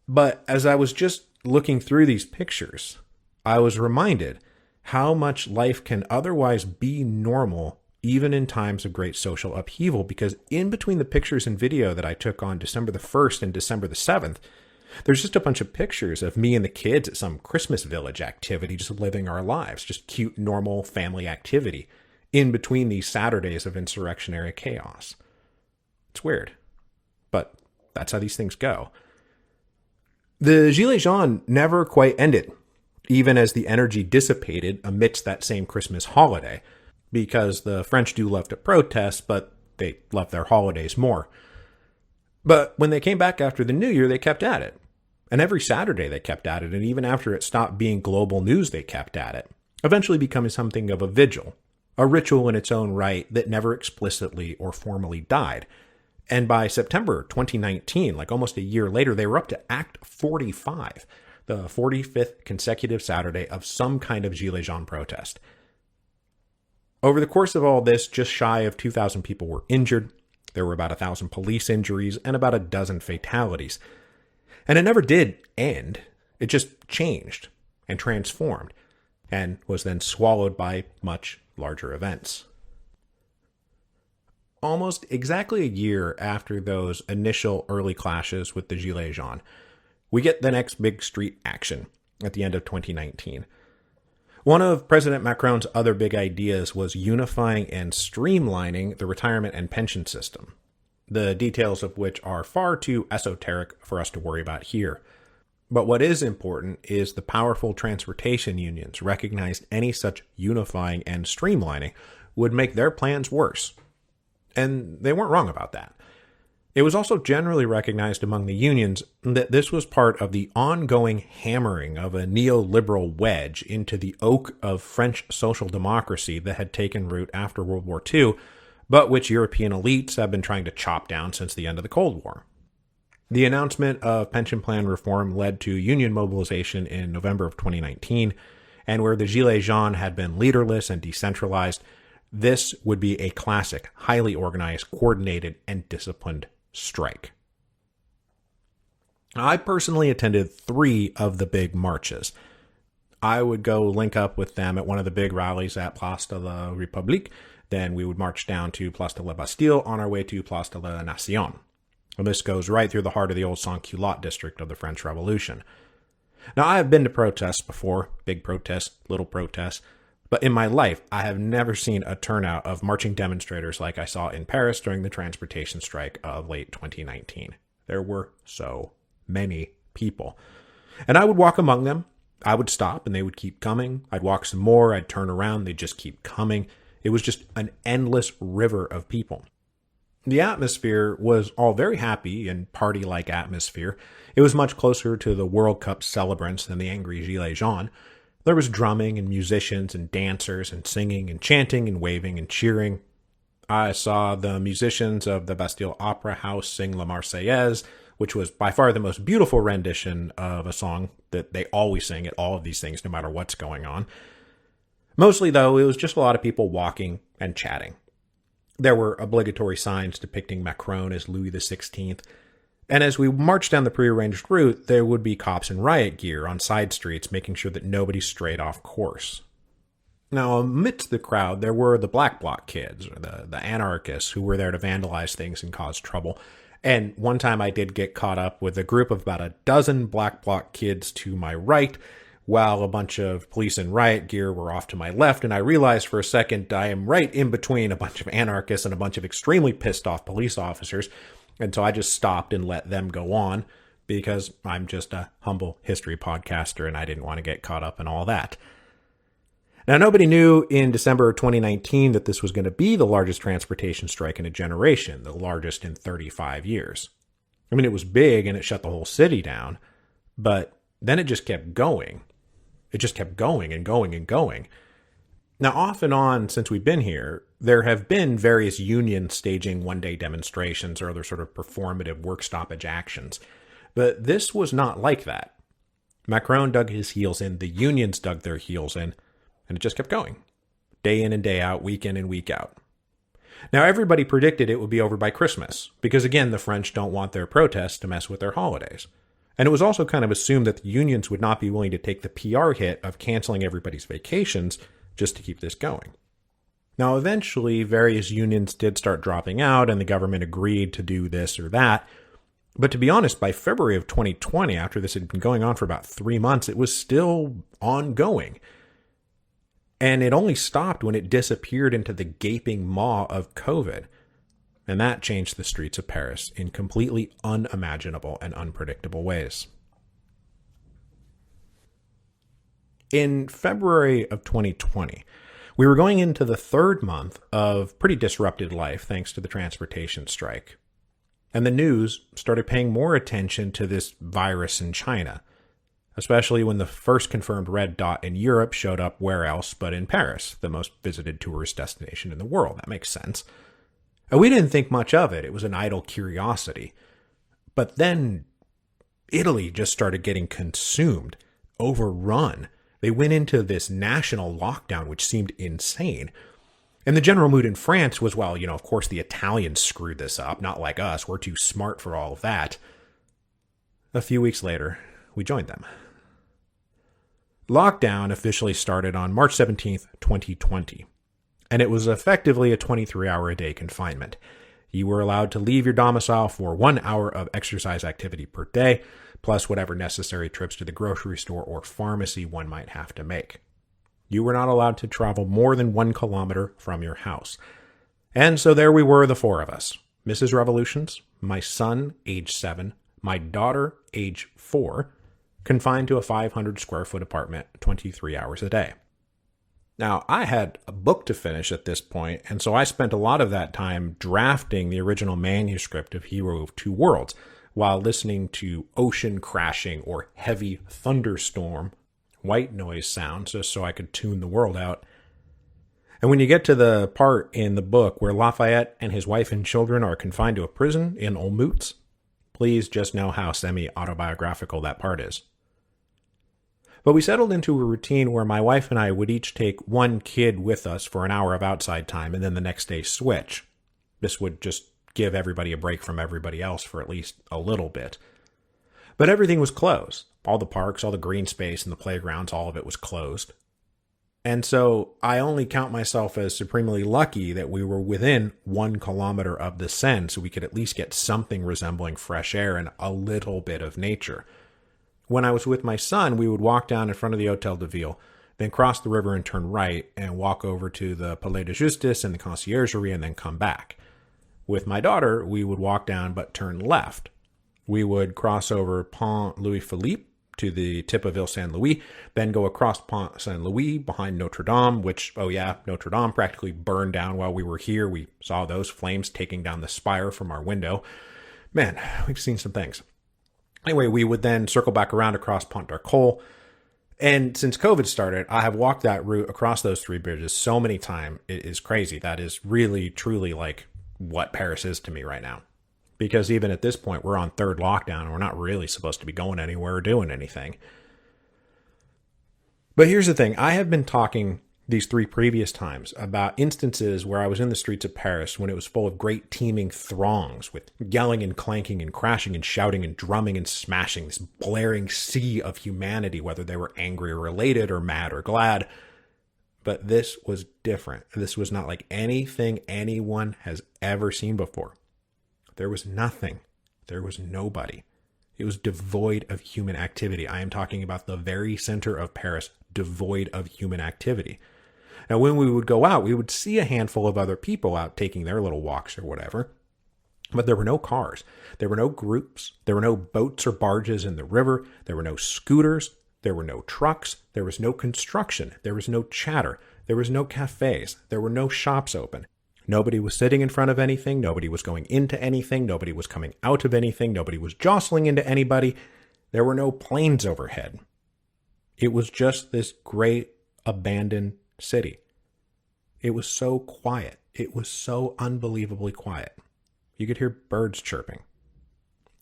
But as I was just looking through these pictures, I was reminded how much life can otherwise be normal even in times of great social upheaval, because in between the pictures and video that I took on December the 1st and December the 7th, there's just a bunch of pictures of me and the kids at some Christmas village activity, just living our lives, just cute, normal family activity in between these Saturdays of insurrectionary chaos. It's weird, but that's how these things go. The Gilets Jaunes never quite ended, even as the energy dissipated amidst that same Christmas holiday, because the French do love to protest, but they love their holidays more. But when they came back after the New Year, they kept at it. And every Saturday they kept at it, and even after it stopped being global news, they kept at it, eventually becoming something of a vigil, a ritual in its own right that never explicitly or formally died. And by September 2019, like almost a year later, they were up to Act 45, the 45th consecutive Saturday of some kind of Gilets Jaunes protest. Over the course of all this, just shy of 2,000 people were injured. There were about 1,000 police injuries and about a dozen fatalities. And it never did end. It just changed and transformed and was then swallowed by much larger events. Almost exactly a year after those initial early clashes with the Gilets Jaunes, we get the next big street action at the end of 2019. One of President Macron's other big ideas was unifying and streamlining the retirement and pension system, the details of which are far too esoteric for us to worry about here. But what is important is the powerful transportation unions recognized any such unifying and streamlining would make their plans worse. And they weren't wrong about that. It was also generally recognized among the unions that this was part of the ongoing hammering of a neoliberal wedge into the oak of French social democracy that had taken root after World War II, but which European elites have been trying to chop down since the end of the Cold War. The announcement of pension plan reform led to union mobilization in November of 2019, and where the Gilets Jaunes had been leaderless and decentralized, this would be a classic, highly organized, coordinated, and disciplined strike. I personally attended 3 of the big marches. I would go link up with them at one of the big rallies at Place de la République. Then we would march down to Place de la Bastille on our way to Place de la Nation. And this goes right through the heart of the old sans-culotte district of the French Revolution. Now, I have been to protests before, big protests, little protests, but in my life, I have never seen a turnout of marching demonstrators like I saw in Paris during the transportation strike of late 2019. There were so many people. And I would walk among them. I would stop and they would keep coming. I'd walk some more. I'd turn around. They'd just keep coming. It was just an endless river of people. The atmosphere was all very happy and party-like atmosphere. It was much closer to the World Cup celebrants than the angry Gilets jaunes. There was drumming and musicians and dancers and singing and chanting and waving and cheering. I saw the musicians of the Bastille Opera House sing La Marseillaise, which was by far the most beautiful rendition of a song that they always sing at all of these things, no matter what's going on. Mostly, though, it was just a lot of people walking and chatting. There were obligatory signs depicting Macron as Louis XVI, and as we marched down the prearranged route, there would be cops in riot gear on side streets making sure that nobody strayed off course. Now, amidst the crowd, there were the Black Bloc kids, or the anarchists, who were there to vandalize things and cause trouble. And one time I did get caught up with a group of about a dozen Black Bloc kids to my right, while a bunch of police in riot gear were off to my left, and I realized for a second I am right in between a bunch of anarchists and a bunch of extremely pissed off police officers, and so I just stopped and let them go on, because I'm just a humble history podcaster and I didn't want to get caught up in all that. Now, nobody knew in December of 2019 that this was going to be the largest transportation strike in a generation, the largest in 35 years. I mean, it was big and it shut the whole city down, but then it just kept going. It just kept going and going and going. Now, off and on since we've been here, there have been various unions staging one-day demonstrations or other sort of performative work stoppage actions. But this was not like that. Macron dug his heels in, the unions dug their heels in, and it just kept going. Day in and day out, week in and week out. Now, everybody predicted it would be over by Christmas, because again, the French don't want their protests to mess with their holidays. And it was also kind of assumed that the unions would not be willing to take the PR hit of canceling everybody's vacations just to keep this going. Now, eventually, various unions did start dropping out, and the government agreed to do this or that. But to be honest, by February of 2020, after this had been going on for about 3 months, it was still ongoing. And it only stopped when it disappeared into the gaping maw of COVID. And that changed the streets of Paris in completely unimaginable and unpredictable ways. In February of 2020, we were going into the third month of pretty disrupted life thanks to the transportation strike. And the news started paying more attention to this virus in China, especially when the first confirmed red dot in Europe showed up where else but in Paris, the most visited tourist destination in the world. That makes sense. And we didn't think much of it. It was an idle curiosity. But then Italy just started getting consumed, overrun. They went into this national lockdown, which seemed insane. And the general mood in France was, well, of course the Italians screwed this up, not like us. We're too smart for all of that. A few weeks later, we joined them. Lockdown officially started on March 17th, 2020. And it was effectively a 23-hour-a-day confinement. You were allowed to leave your domicile for 1 hour of exercise activity per day, plus whatever necessary trips to the grocery store or pharmacy one might have to make. You were not allowed to travel more than 1 kilometer from your house. And so there we were, the four of us. Mrs. Revolutions, my son, age 7, my daughter, age 4, confined to a 500-square-foot apartment 23 hours a day. Now, I had a book to finish at this point, and so I spent a lot of that time drafting the original manuscript of Hero of Two Worlds, while listening to ocean crashing or heavy thunderstorm white noise sounds, just so I could tune the world out. And when you get to the part in the book where Lafayette and his wife and children are confined to a prison in Olmütz, please just know how semi-autobiographical that part is. But we settled into a routine where my wife and I would each take one kid with us for an hour of outside time and then the next day switch. This would just give everybody a break from everybody else for at least a little bit. But everything was closed. All the parks, all the green space and the playgrounds, all of it was closed. And so I only count myself as supremely lucky that we were within 1 kilometer of the Seine, so we could at least get something resembling fresh air and a little bit of nature. When I was with my son, we would walk down in front of the Hôtel de Ville, then cross the river and turn right and walk over to the Palais de Justice and the Conciergerie and then come back. With my daughter, we would walk down but turn left. We would cross over Pont Louis-Philippe to the tip of Ile Saint Louis, then go across Pont Saint Louis behind Notre Dame, which, oh yeah, Notre Dame practically burned down while we were here. We saw those flames taking down the spire from our window. Man, we've seen some things. Anyway, we would then circle back around across Pont d'Arcole. And since COVID started, I have walked that route across those three bridges so many times. It is crazy. That is really, truly like what Paris is to me right now. Because even at this point, we're on third lockdown and we're not really supposed to be going anywhere or doing anything. But here's the thing. I have been talking these three previous times about instances where I was in the streets of Paris when it was full of great teeming throngs with yelling and clanking and crashing and shouting and drumming and smashing, this blaring sea of humanity, whether they were angry or elated or mad or glad. But this was different. This was not like anything anyone has ever seen before. There was nothing. There was nobody. It was devoid of human activity. I am talking about the very center of Paris, devoid of human activity. Now, when we would go out, we would see a handful of other people out taking their little walks or whatever, but there were no cars. There were no groups. There were no boats or barges in the river. There were no scooters. There were no trucks. There was no construction. There was no chatter. There was no cafes. There were no shops open. Nobody was sitting in front of anything. Nobody was going into anything. Nobody was coming out of anything. Nobody was jostling into anybody. There were no planes overhead. It was just this great abandoned city. It was so quiet. It was so unbelievably quiet. You could hear birds chirping.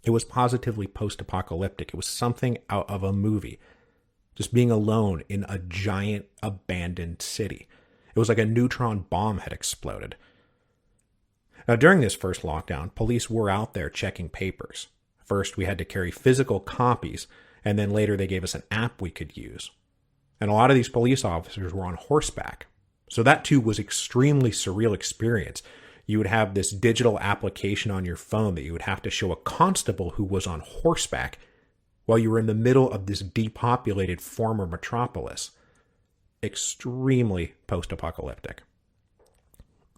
It was positively post-apocalyptic. It was something out of a movie. Just being alone in a giant abandoned city. It was like a neutron bomb had exploded. Now, during this first lockdown, police were out there checking papers. First, we had to carry physical copies, and then later they gave us an app we could use. And a lot of these police officers were on horseback. So that too was extremely surreal experience. You would have this digital application on your phone that you would have to show a constable who was on horseback while you were in the middle of this depopulated former metropolis. Extremely post-apocalyptic.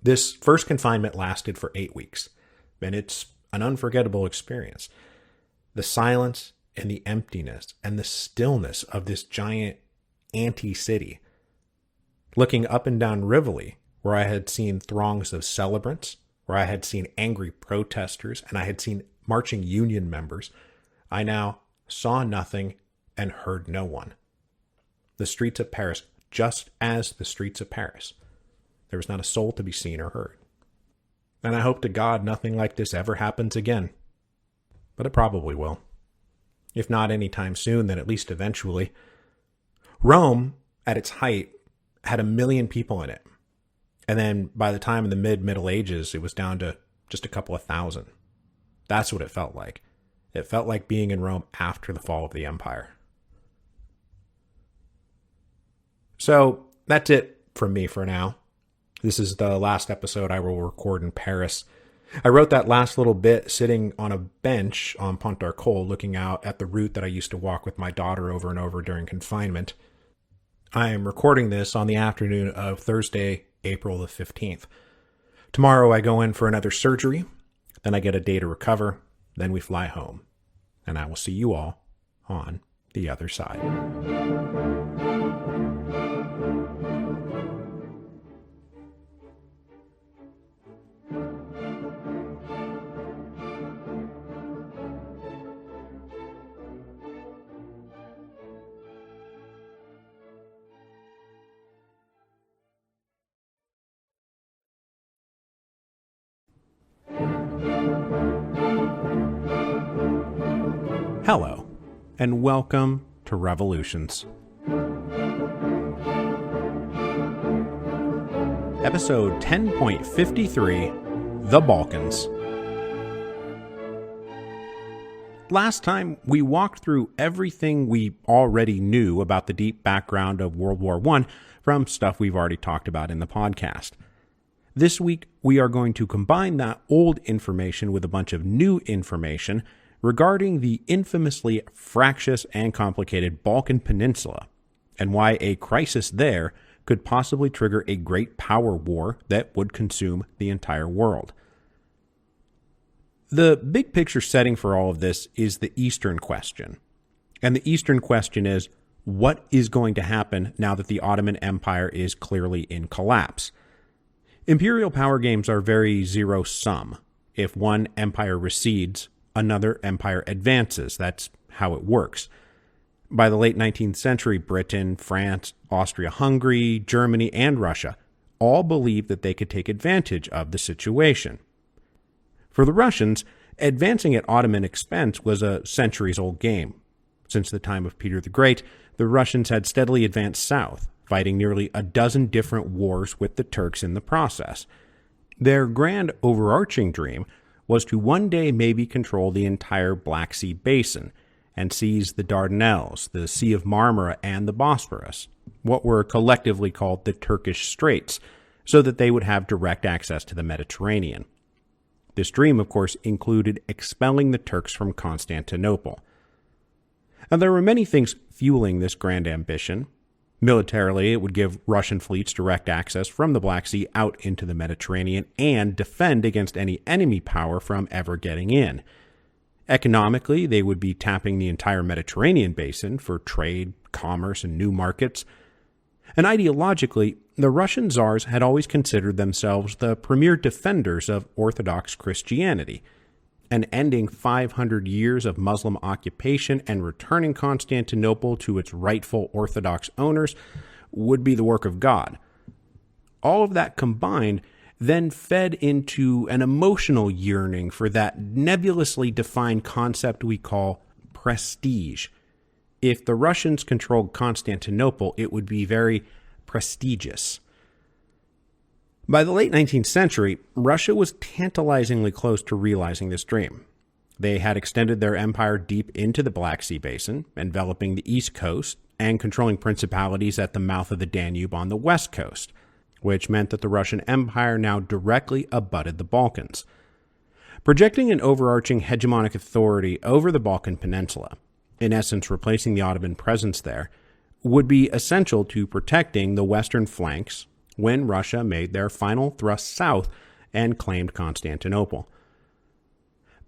This first confinement lasted for 8 weeks, and it's an unforgettable experience. The silence and the emptiness and the stillness of this giant anti-city. Looking up and down Rivoli, where I had seen throngs of celebrants, where I had seen angry protesters, and I had seen marching union members, I now saw nothing and heard no one. The streets of Paris, just as the streets of Paris. There was not a soul to be seen or heard. And I hope to God nothing like this ever happens again. But it probably will. If not anytime soon, then at least eventually. Rome, at its height, had 1 million people in it. And then by the time in the Middle Ages, it was down to just a couple of thousand. That's what it felt like. It felt like being in Rome after the fall of the empire. So that's it from me for now. This is the last episode I will record in Paris. I wrote that last little bit sitting on a bench on Pont d'Arcole looking out at the route that I used to walk with my daughter over and over during confinement. I am recording this on the afternoon of Thursday, April the 15th. Tomorrow I go in for another surgery, then I get a day to recover, then we fly home. And I will see you all on the other side. Hello, and welcome to Revolutions. Episode 10.53, The Balkans. Last time, we walked through everything we already knew about the deep background of World War I from stuff we've already talked about in the podcast. This week, we are going to combine that old information with a bunch of new information regarding the infamously fractious and complicated Balkan Peninsula, and why a crisis there could possibly trigger a great power war that would consume the entire world. The big picture setting for all of this is the Eastern question. And the Eastern question is, what is going to happen now that the Ottoman Empire is clearly in collapse? Imperial power games are very zero-sum. If one empire recedes, another empire advances. That's how it works. By the late 19th century, Britain, France, Austria-Hungary, Germany, and Russia all believed that they could take advantage of the situation. For the Russians, advancing at Ottoman expense was a centuries-old game. Since the time of Peter the Great, the Russians had steadily advanced south, fighting nearly a dozen different wars with the Turks in the process. Their grand overarching dream was to one day maybe control the entire Black Sea basin and seize the Dardanelles, the Sea of Marmara, and the Bosphorus, what were collectively called the Turkish Straits, so that they would have direct access to the Mediterranean. This dream, of course, included expelling the Turks from Constantinople. Now, there were many things fueling this grand ambition. Militarily, it would give Russian fleets direct access from the Black Sea out into the Mediterranean and defend against any enemy power from ever getting in. Economically, they would be tapping the entire Mediterranean basin for trade, commerce, and new markets. And ideologically, the Russian czars had always considered themselves the premier defenders of Orthodox Christianity, and ending 500 years of Muslim occupation and returning Constantinople to its rightful Orthodox owners would be the work of God. All of that combined then fed into an emotional yearning for that nebulously defined concept we call prestige. If the Russians controlled Constantinople, it would be very prestigious. By the late 19th century, Russia was tantalizingly close to realizing this dream. They had extended their empire deep into the Black Sea basin, enveloping the east coast and controlling principalities at the mouth of the Danube on the west coast, which meant that the Russian Empire now directly abutted the Balkans. Projecting an overarching hegemonic authority over the Balkan Peninsula, in essence replacing the Ottoman presence there, would be essential to protecting the western flanks when Russia made their final thrust south and claimed Constantinople.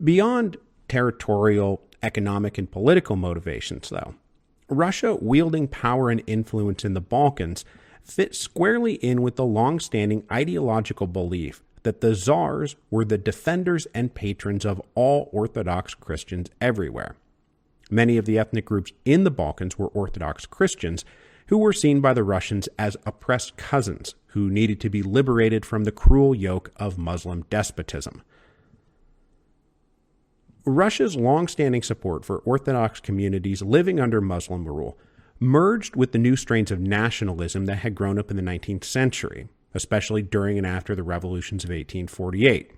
Beyond territorial, economic, and political motivations, though, Russia wielding power and influence in the Balkans fit squarely in with the long-standing ideological belief that the czars were the defenders and patrons of all Orthodox Christians everywhere. Many of the ethnic groups in the Balkans were Orthodox Christians who were seen by the Russians as oppressed cousins who needed to be liberated from the cruel yoke of Muslim despotism. Russia's long-standing support for Orthodox communities living under Muslim rule merged with the new strains of nationalism that had grown up in the 19th century, especially during and after the revolutions of 1848.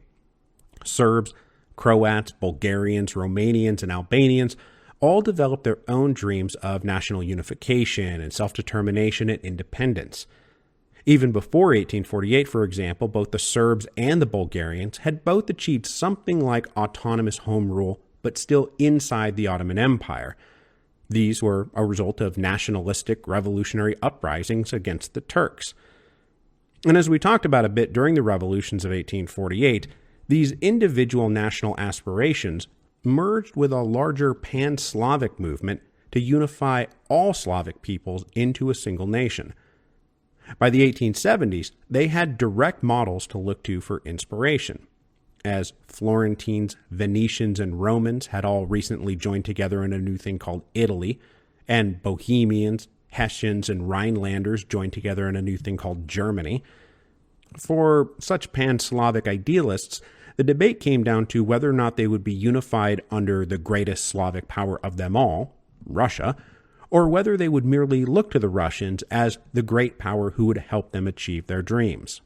Serbs, Croats, Bulgarians, Romanians, and Albanians all developed their own dreams of national unification and self-determination and independence. Even before 1848, for example, both the Serbs and the Bulgarians had both achieved something like autonomous home rule, but still inside the Ottoman Empire. These were a result of nationalistic revolutionary uprisings against the Turks. And as we talked about a bit during the revolutions of 1848, these individual national aspirations merged with a larger pan-Slavic movement to unify all Slavic peoples into a single nation. By the 1870s, they had direct models to look to for inspiration, as Florentines, Venetians, and Romans had all recently joined together in a new thing called Italy, and Bohemians, Hessians, and Rhinelanders joined together in a new thing called Germany. For such pan-Slavic idealists, the debate came down to whether or not they would be unified under the greatest Slavic power of them all, Russia, or whether they would merely look to the Russians as the great power who would help them achieve their dreams.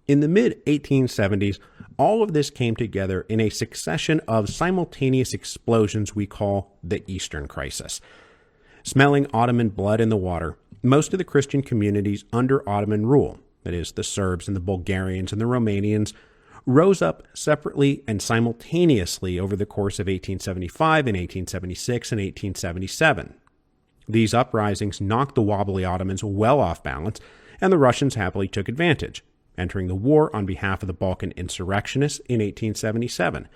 In the mid-1870s, all of this came together in a succession of simultaneous explosions we call the Eastern Crisis. Smelling Ottoman blood in the water, most of the Christian communities under Ottoman rule, that is, the Serbs and the Bulgarians and the Romanians, rose up separately and simultaneously over the course of 1875 and 1876 and 1877. These uprisings knocked the wobbly Ottomans well off balance, and the Russians happily took advantage, entering the war on behalf of the Balkan insurrectionists in 1877.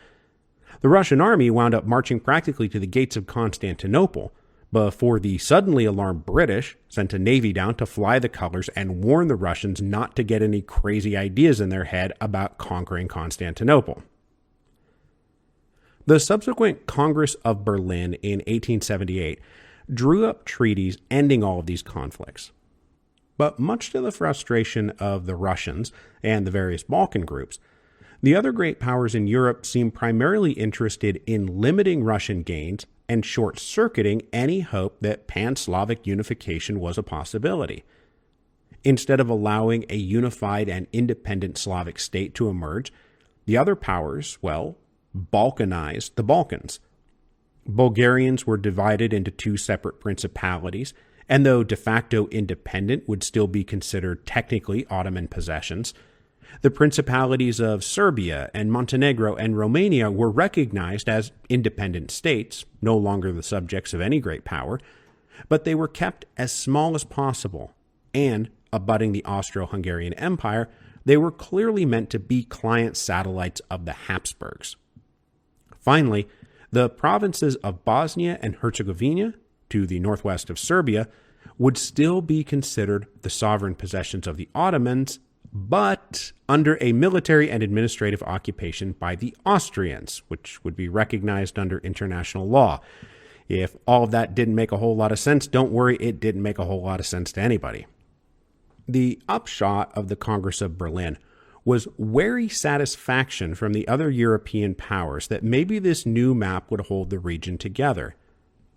The Russian army wound up marching practically to the gates of Constantinople before the suddenly alarmed British sent a navy down to fly the colors and warn the Russians not to get any crazy ideas in their head about conquering Constantinople. The subsequent Congress of Berlin in 1878 drew up treaties ending all of these conflicts. But much to the frustration of the Russians and the various Balkan groups, the other great powers in Europe seemed primarily interested in limiting Russian gains and short-circuiting any hope that pan-Slavic unification was a possibility. Instead of allowing a unified and independent Slavic state to emerge, the other powers, balkanized the Balkans. Bulgarians were divided into two separate principalities, and though de facto independent would still be considered technically Ottoman possessions, the principalities of Serbia and Montenegro and Romania were recognized as independent states, no longer the subjects of any great power, but they were kept as small as possible, and, abutting the Austro-Hungarian Empire, they were clearly meant to be client satellites of the Habsburgs. Finally, the provinces of Bosnia and Herzegovina, to the northwest of Serbia, would still be considered the sovereign possessions of the Ottomans, but under a military and administrative occupation by the Austrians, which would be recognized under international law. If all of that didn't make a whole lot of sense, don't worry, it didn't make a whole lot of sense to anybody. The upshot of the Congress of Berlin was wary satisfaction from the other European powers that maybe this new map would hold the region together.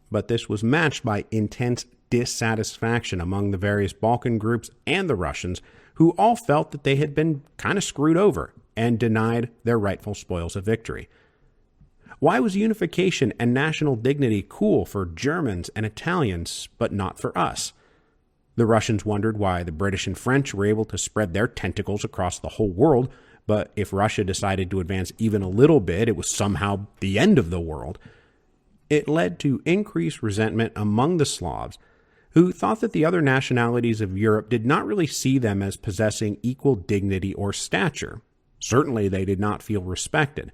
But this was matched by intense dissatisfaction among the various Balkan groups and the Russians, who all felt that they had been kind of screwed over and denied their rightful spoils of victory. Why was unification and national dignity cool for Germans and Italians, but not for us? The Russians wondered why the British and French were able to spread their tentacles across the whole world, but if Russia decided to advance even a little bit, it was somehow the end of the world. It led to increased resentment among the Slavs, who thought that the other nationalities of Europe did not really see them as possessing equal dignity or stature. Certainly they did not feel respected.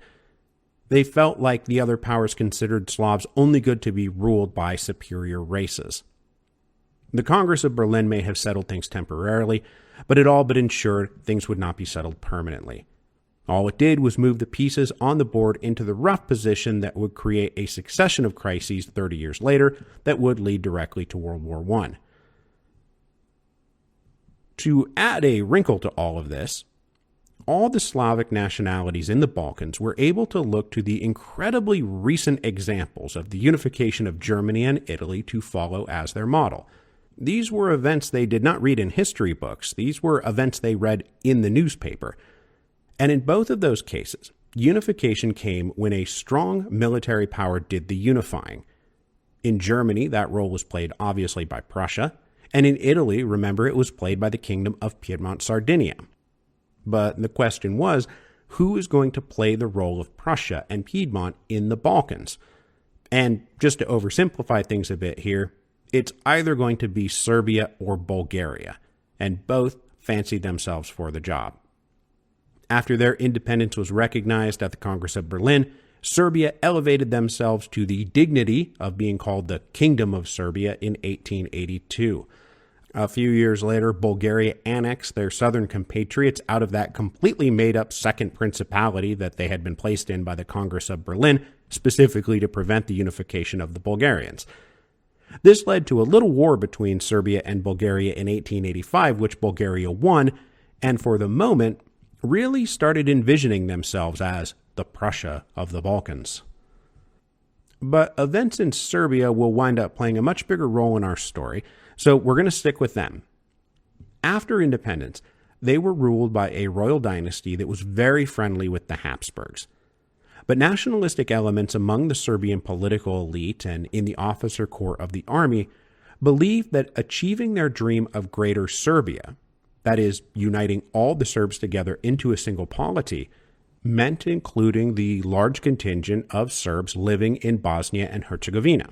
They felt like the other powers considered Slavs only good to be ruled by superior races. The Congress of Berlin may have settled things temporarily, but it all but ensured things would not be settled permanently. All it did was move the pieces on the board into the rough position that would create a succession of crises 30 years later that would lead directly to World War I. To add a wrinkle to all of this, all the Slavic nationalities in the Balkans were able to look to the incredibly recent examples of the unification of Germany and Italy to follow as their model. These were events they did not read in history books. These were events they read in the newspaper. And in both of those cases, unification came when a strong military power did the unifying. In Germany, that role was played obviously by Prussia, and in Italy, remember, it was played by the Kingdom of Piedmont-Sardinia. But the question was, who is going to play the role of Prussia and Piedmont in the Balkans? And just to oversimplify things a bit here, it's either going to be Serbia or Bulgaria, and both fancied themselves for the job. After their independence was recognized at the Congress of Berlin, Serbia elevated themselves to the dignity of being called the Kingdom of Serbia in 1882. A few years later, Bulgaria annexed their southern compatriots out of that completely made-up second principality that they had been placed in by the Congress of Berlin, specifically to prevent the unification of the Bulgarians. This led to a little war between Serbia and Bulgaria in 1885, which Bulgaria won, and for the moment, really started envisioning themselves as the Prussia of the Balkans. But events in Serbia will wind up playing a much bigger role in our story, so we're going to stick with them. After independence, they were ruled by a royal dynasty that was very friendly with the Habsburgs. But nationalistic elements among the Serbian political elite and in the officer corps of the army believed that achieving their dream of Greater Serbia, that is, uniting all the Serbs together into a single polity, meant including the large contingent of Serbs living in Bosnia and Herzegovina,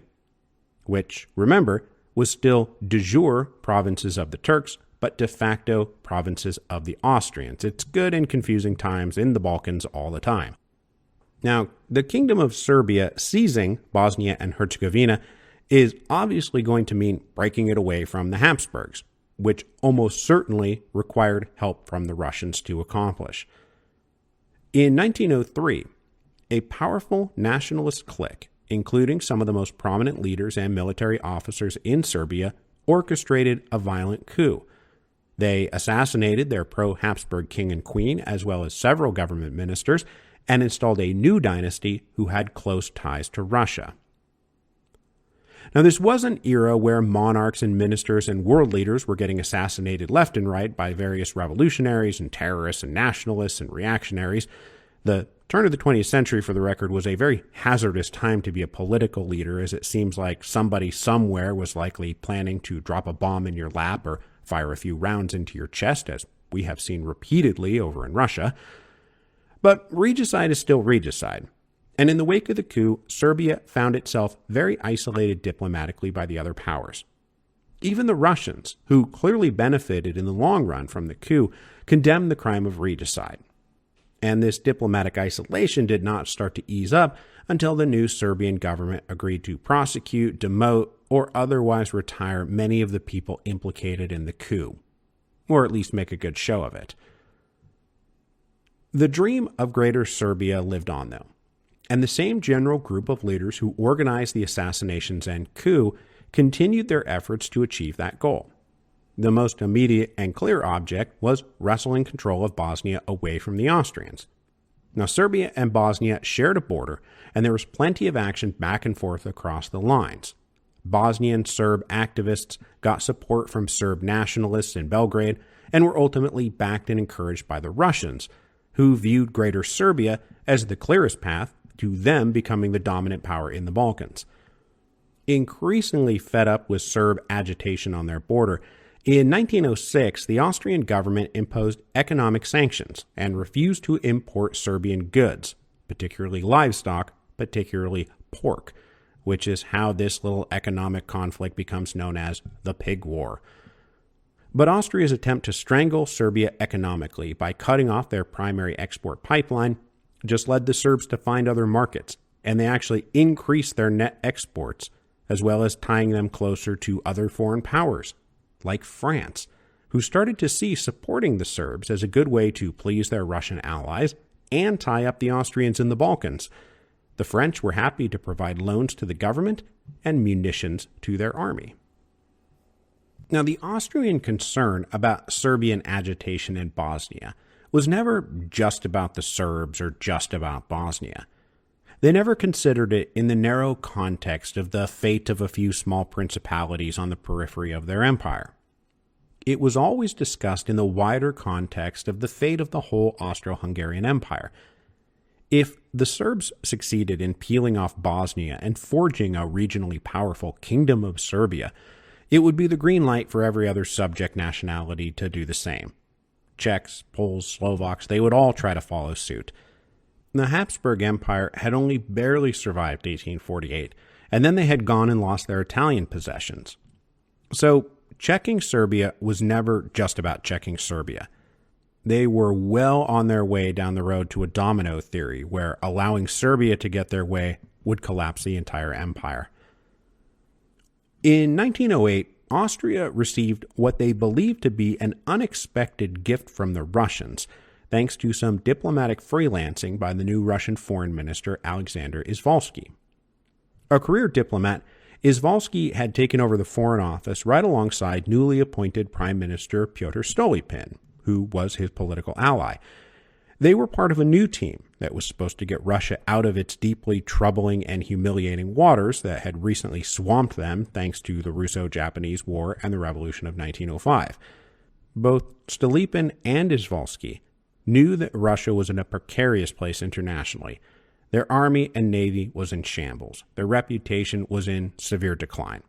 which, remember, was still de jure provinces of the Turks, but de facto provinces of the Austrians. It's good and confusing times in the Balkans all the time. Now, the Kingdom of Serbia seizing Bosnia and Herzegovina is obviously going to mean breaking it away from the Habsburgs, which almost certainly required help from the Russians to accomplish. In 1903, a powerful nationalist clique, including some of the most prominent leaders and military officers in Serbia, orchestrated a violent coup. They assassinated their pro-Habsburg king and queen, as well as several government ministers, and installed a new dynasty who had close ties to Russia. Now, this was an era where monarchs and ministers and world leaders were getting assassinated left and right by various revolutionaries and terrorists and nationalists and reactionaries. The turn of the 20th century, for the record, was a very hazardous time to be a political leader, as it seems like somebody somewhere was likely planning to drop a bomb in your lap or fire a few rounds into your chest, as we have seen repeatedly over in Russia. But regicide is still regicide. And in the wake of the coup, Serbia found itself very isolated diplomatically by the other powers. Even the Russians, who clearly benefited in the long run from the coup, condemned the crime of regicide. And this diplomatic isolation did not start to ease up until the new Serbian government agreed to prosecute, demote, or otherwise retire many of the people implicated in the coup, or at least make a good show of it. The dream of Greater Serbia lived on, though, and the same general group of leaders who organized the assassinations and coup continued their efforts to achieve that goal. The most immediate and clear object was wresting control of Bosnia away from the Austrians. Now, Serbia and Bosnia shared a border, and there was plenty of action back and forth across the lines. Bosnian Serb activists got support from Serb nationalists in Belgrade and were ultimately backed and encouraged by the Russians, who viewed Greater Serbia as the clearest path to them becoming the dominant power in the Balkans. Increasingly fed up with Serb agitation on their border, in 1906, the Austrian government imposed economic sanctions and refused to import Serbian goods, particularly livestock, particularly pork, which is how this little economic conflict becomes known as the Pig War. But Austria's attempt to strangle Serbia economically by cutting off their primary export pipeline just led the Serbs to find other markets, and they actually increased their net exports, as well as tying them closer to other foreign powers, like France, who started to see supporting the Serbs as a good way to please their Russian allies and tie up the Austrians in the Balkans. The French were happy to provide loans to the government and munitions to their army. Now, the Austrian concern about Serbian agitation in Bosnia was never just about the Serbs or just about Bosnia. They never considered it in the narrow context of the fate of a few small principalities on the periphery of their empire. It was always discussed in the wider context of the fate of the whole Austro-Hungarian Empire. If the Serbs succeeded in peeling off Bosnia and forging a regionally powerful Kingdom of Serbia, it would be the green light for every other subject nationality to do the same. Czechs, Poles, Slovaks, they would all try to follow suit. The Habsburg Empire had only barely survived 1848, and then they had gone and lost their Italian possessions. So, checking Serbia was never just about checking Serbia. They were well on their way down the road to a domino theory, where allowing Serbia to get their way would collapse the entire empire. In 1908, Austria received what they believed to be an unexpected gift from the Russians, thanks to some diplomatic freelancing by the new Russian foreign minister Alexander Izvolsky. A career diplomat, Izvolsky had taken over the Foreign Office right alongside newly appointed Prime Minister Pyotr Stolypin, who was his political ally. They were part of a new team that was supposed to get Russia out of its deeply troubling and humiliating waters that had recently swamped them thanks to the Russo-Japanese War and the Revolution of 1905. Both Stolypin and Izvolsky knew that Russia was in a precarious place internationally. Their army and navy was in shambles. Their reputation was in severe decline.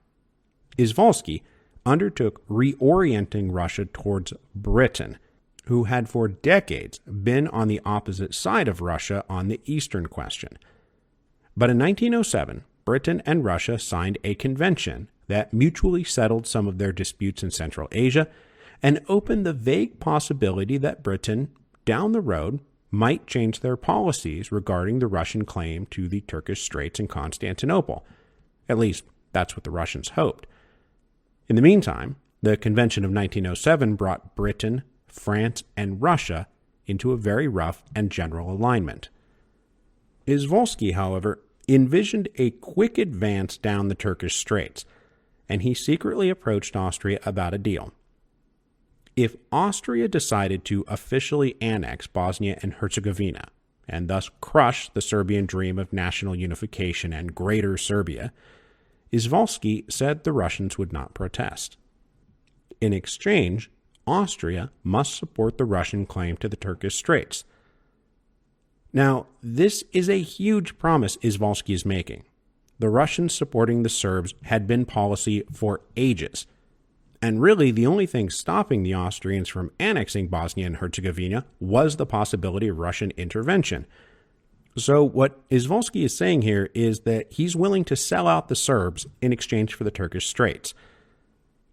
Izvolsky undertook reorienting Russia towards Britain, who had for decades been on the opposite side of Russia on the Eastern question. But in 1907, Britain and Russia signed a convention that mutually settled some of their disputes in Central Asia and opened the vague possibility that Britain, down the road, might change their policies regarding the Russian claim to the Turkish Straits in Constantinople. At least, that's what the Russians hoped. In the meantime, the Convention of 1907 brought Britain, France, and Russia into a very rough and general alignment. Izvolsky, however, envisioned a quick advance down the Turkish Straits, and he secretly approached Austria about a deal. If Austria decided to officially annex Bosnia and Herzegovina, and thus crush the Serbian dream of national unification and Greater Serbia, Izvolsky said the Russians would not protest. In exchange, Austria must support the Russian claim to the Turkish Straits. Now, this is a huge promise Izvolsky is making. The Russians supporting the Serbs had been policy for ages, and really the only thing stopping the Austrians from annexing Bosnia and Herzegovina was the possibility of Russian intervention. So what Izvolsky is saying here is that he's willing to sell out the Serbs in exchange for the Turkish Straits.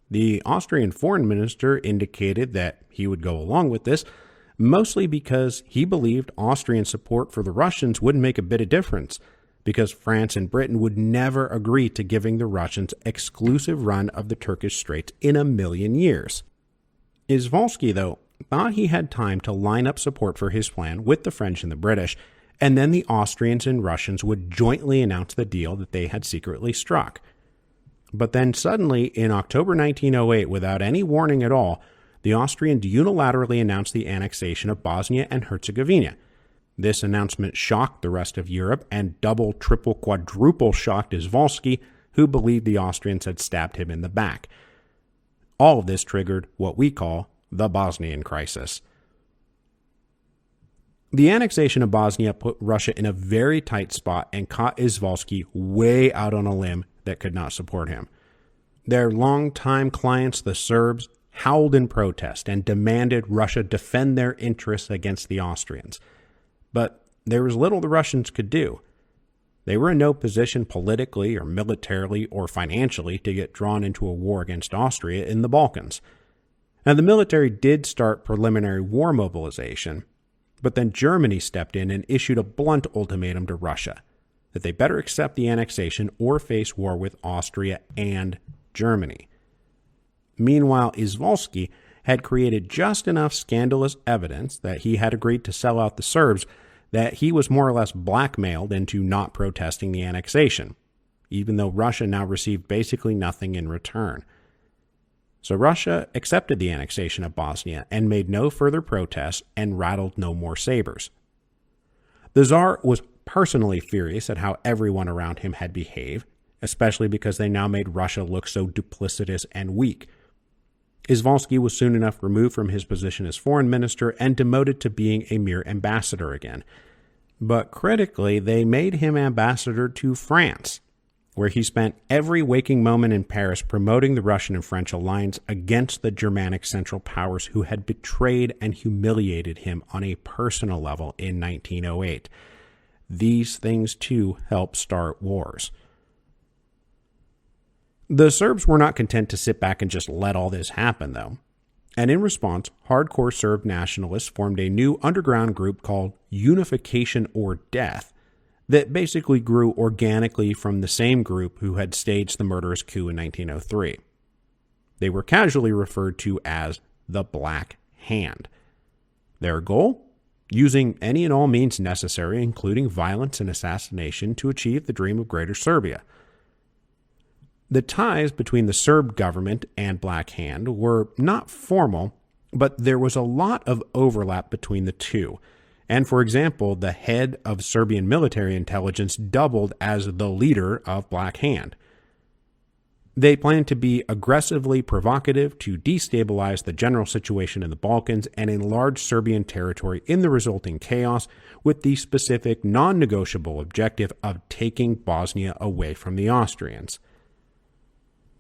The Austrian foreign minister indicated that he would go along with this, mostly because he believed Austrian support for the Russians wouldn't make a bit of difference, because France and Britain would never agree to giving the Russians exclusive run of the Turkish Straits in a million years. Izvolsky, though, thought he had time to line up support for his plan with the French and the British, and then the Austrians and Russians would jointly announce the deal that they had secretly struck. But then suddenly, in October 1908, without any warning at all, the Austrians unilaterally announced the annexation of Bosnia and Herzegovina. This announcement shocked the rest of Europe and double, triple, quadruple shocked Izvolsky, who believed the Austrians had stabbed him in the back. All of this triggered what we call the Bosnian crisis. The annexation of Bosnia put Russia in a very tight spot and caught Izvolsky way out on a limb that could not support him. Their longtime clients, the Serbs, howled in protest and demanded Russia defend their interests against the Austrians. But there was little the Russians could do. They were in no position politically or militarily or financially to get drawn into a war against Austria in the Balkans. Now, the military did start preliminary war mobilization, but then Germany stepped in and issued a blunt ultimatum to Russia that they better accept the annexation or face war with Austria and Germany. Meanwhile, Izvolsky had created just enough scandalous evidence that he had agreed to sell out the Serbs that he was more or less blackmailed into not protesting the annexation, even though Russia now received basically nothing in return. So Russia accepted the annexation of Bosnia and made no further protests and rattled no more sabers. The Tsar was personally furious at how everyone around him had behaved, especially because they now made Russia look so duplicitous and weak. Izvolsky was soon enough removed from his position as foreign minister and demoted to being a mere ambassador again. But critically, they made him ambassador to France, where he spent every waking moment in Paris promoting the Russian and French alliance against the Germanic Central Powers who had betrayed and humiliated him on a personal level in 1908. These things, too, helped start wars. The Serbs were not content to sit back and just let all this happen, though. And in response, hardcore Serb nationalists formed a new underground group called Unification or Death that basically grew organically from the same group who had staged the murderous coup in 1903. They were casually referred to as the Black Hand. Their goal? Using any and all means necessary, including violence and assassination, to achieve the dream of Greater Serbia. The ties between the Serb government and Black Hand were not formal, but there was a lot of overlap between the two. And for example, the head of Serbian military intelligence doubled as the leader of Black Hand. They planned to be aggressively provocative to destabilize the general situation in the Balkans and enlarge Serbian territory in the resulting chaos, with the specific non-negotiable objective of taking Bosnia away from the Austrians.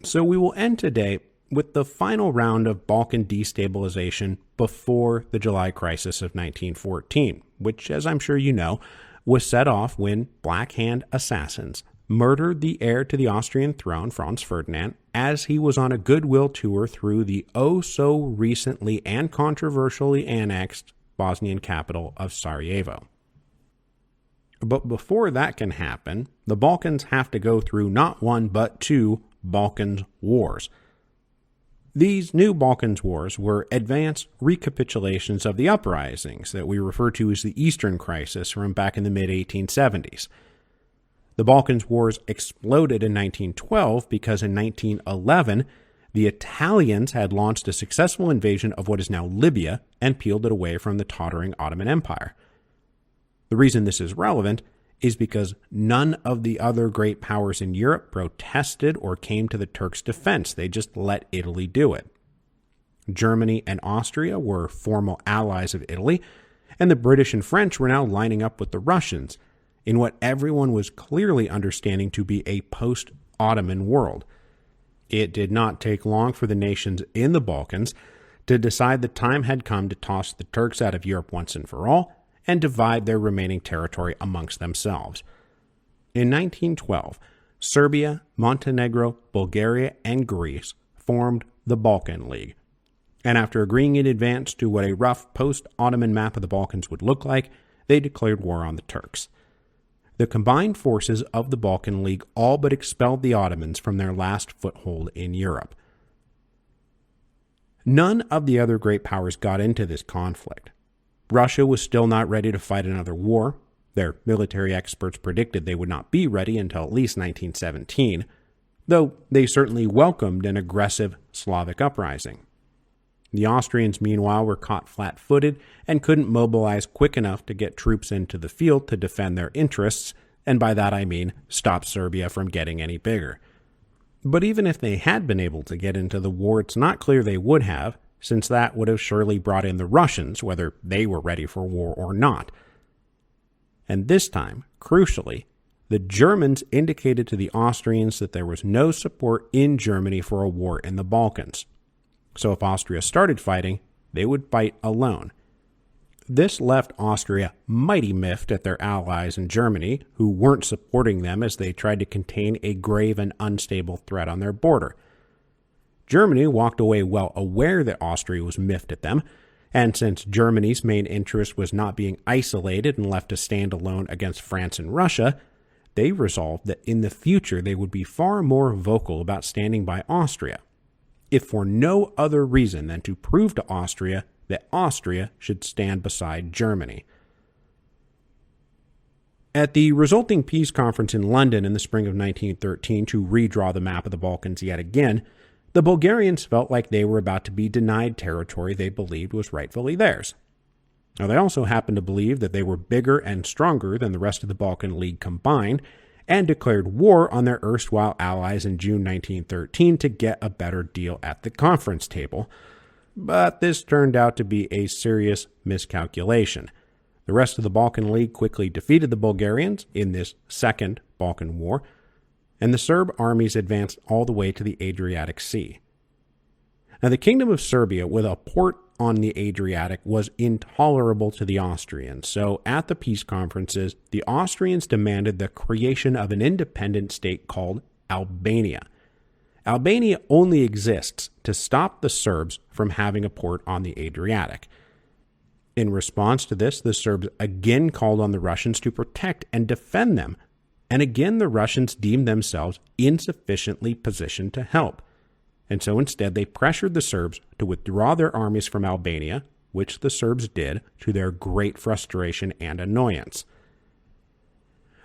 So we will end today with the final round of Balkan destabilization before the July crisis of 1914, which, as I'm sure you know, was set off when Black Hand assassins murdered the heir to the Austrian throne, Franz Ferdinand, as he was on a goodwill tour through the oh-so-recently and controversially annexed Bosnian capital of Sarajevo. But before that can happen, the Balkans have to go through not one but two Balkans Wars. These new Balkans Wars were advanced recapitulations of the uprisings that we refer to as the Eastern Crisis from back in the mid-1870s. The Balkans Wars exploded in 1912 because in 1911, the Italians had launched a successful invasion of what is now Libya and peeled it away from the tottering Ottoman Empire. The reason this is relevant is because none of the other great powers in Europe protested or came to the Turks' defense. They just let Italy do it. Germany and Austria were formal allies of Italy, and the British and French were now lining up with the Russians in what everyone was clearly understanding to be a post-Ottoman world. It did not take long for the nations in the Balkans to decide the time had come to toss the Turks out of Europe once and for all, and divide their remaining territory amongst themselves. In 1912, Serbia, Montenegro, Bulgaria, and Greece formed the Balkan League. And after agreeing in advance to what a rough post-Ottoman map of the Balkans would look like, they declared war on the Turks. The combined forces of the Balkan League all but expelled the Ottomans from their last foothold in Europe. None of the other great powers got into this conflict. Russia was still not ready to fight another war. Their military experts predicted they would not be ready until at least 1917, though they certainly welcomed an aggressive Slavic uprising. The Austrians, meanwhile, were caught flat-footed and couldn't mobilize quick enough to get troops into the field to defend their interests, and by that I mean stop Serbia from getting any bigger. But even if they had been able to get into the war, it's not clear they would have, since that would have surely brought in the Russians, whether they were ready for war or not. And this time, crucially, the Germans indicated to the Austrians that there was no support in Germany for a war in the Balkans. So if Austria started fighting, they would fight alone. This left Austria mighty miffed at their allies in Germany, who weren't supporting them as they tried to contain a grave and unstable threat on their border. Germany walked away well aware that Austria was miffed at them, and since Germany's main interest was not being isolated and left to stand alone against France and Russia, they resolved that in the future they would be far more vocal about standing by Austria, if for no other reason than to prove to Austria that Austria should stand beside Germany. At the resulting peace conference in London in the spring of 1913 to redraw the map of the Balkans yet again, the Bulgarians felt like they were about to be denied territory they believed was rightfully theirs. Now, they also happened to believe that they were bigger and stronger than the rest of the Balkan League combined, and declared war on their erstwhile allies in June 1913 to get a better deal at the conference table. But this turned out to be a serious miscalculation. The rest of the Balkan League quickly defeated the Bulgarians in this Second Balkan War, and the Serb armies advanced all the way to the Adriatic Sea. Now, the Kingdom of Serbia, with a port on the Adriatic, was intolerable to the Austrians, so at the peace conferences, the Austrians demanded the creation of an independent state called Albania. Albania only exists to stop the Serbs from having a port on the Adriatic. In response to this, the Serbs again called on the Russians to protect and defend them, and again the Russians deemed themselves insufficiently positioned to help. And so instead they pressured the Serbs to withdraw their armies from Albania, which the Serbs did to their great frustration and annoyance.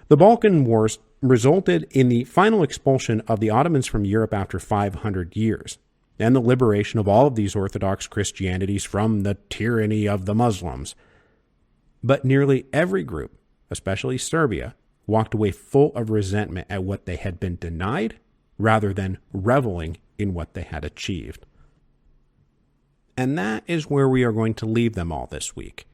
The Balkan Wars resulted in the final expulsion of the Ottomans from Europe after 500 years, and the liberation of all of these Orthodox Christianities from the tyranny of the Muslims. But nearly every group, especially Serbia, walked away full of resentment at what they had been denied, rather than reveling in what they had achieved. And that is where we are going to leave them all this week.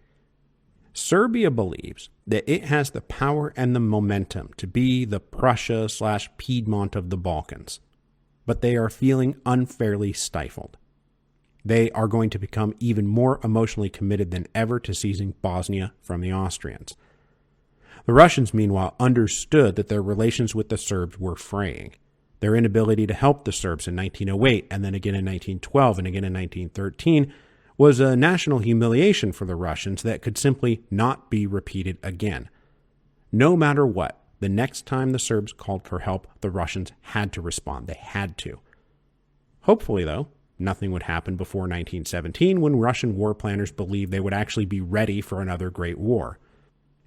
Serbia believes that it has the power and the momentum to be the Prussia/Piedmont of the Balkans, but they are feeling unfairly stifled. They are going to become even more emotionally committed than ever to seizing Bosnia from the Austrians. The Russians, meanwhile, understood that their relations with the Serbs were fraying. Their inability to help the Serbs in 1908 and then again in 1912 and again in 1913 was a national humiliation for the Russians that could simply not be repeated again. No matter what, the next time the Serbs called for help, the Russians had to respond. They had to. Hopefully, though, nothing would happen before 1917 when Russian war planners believed they would actually be ready for another great war.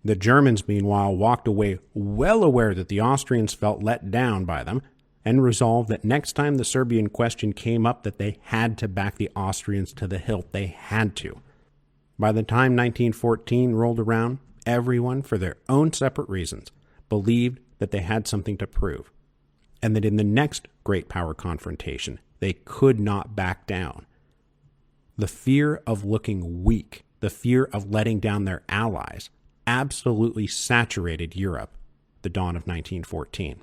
The Germans, meanwhile, walked away well aware that the Austrians felt let down by them and resolved that next time the Serbian question came up that they had to back the Austrians to the hilt. They had to. By the time 1914 rolled around, everyone, for their own separate reasons, believed that they had something to prove, and that in the next great power confrontation, they could not back down. The fear of looking weak, the fear of letting down their allies, absolutely saturated Europe at the dawn of 1914.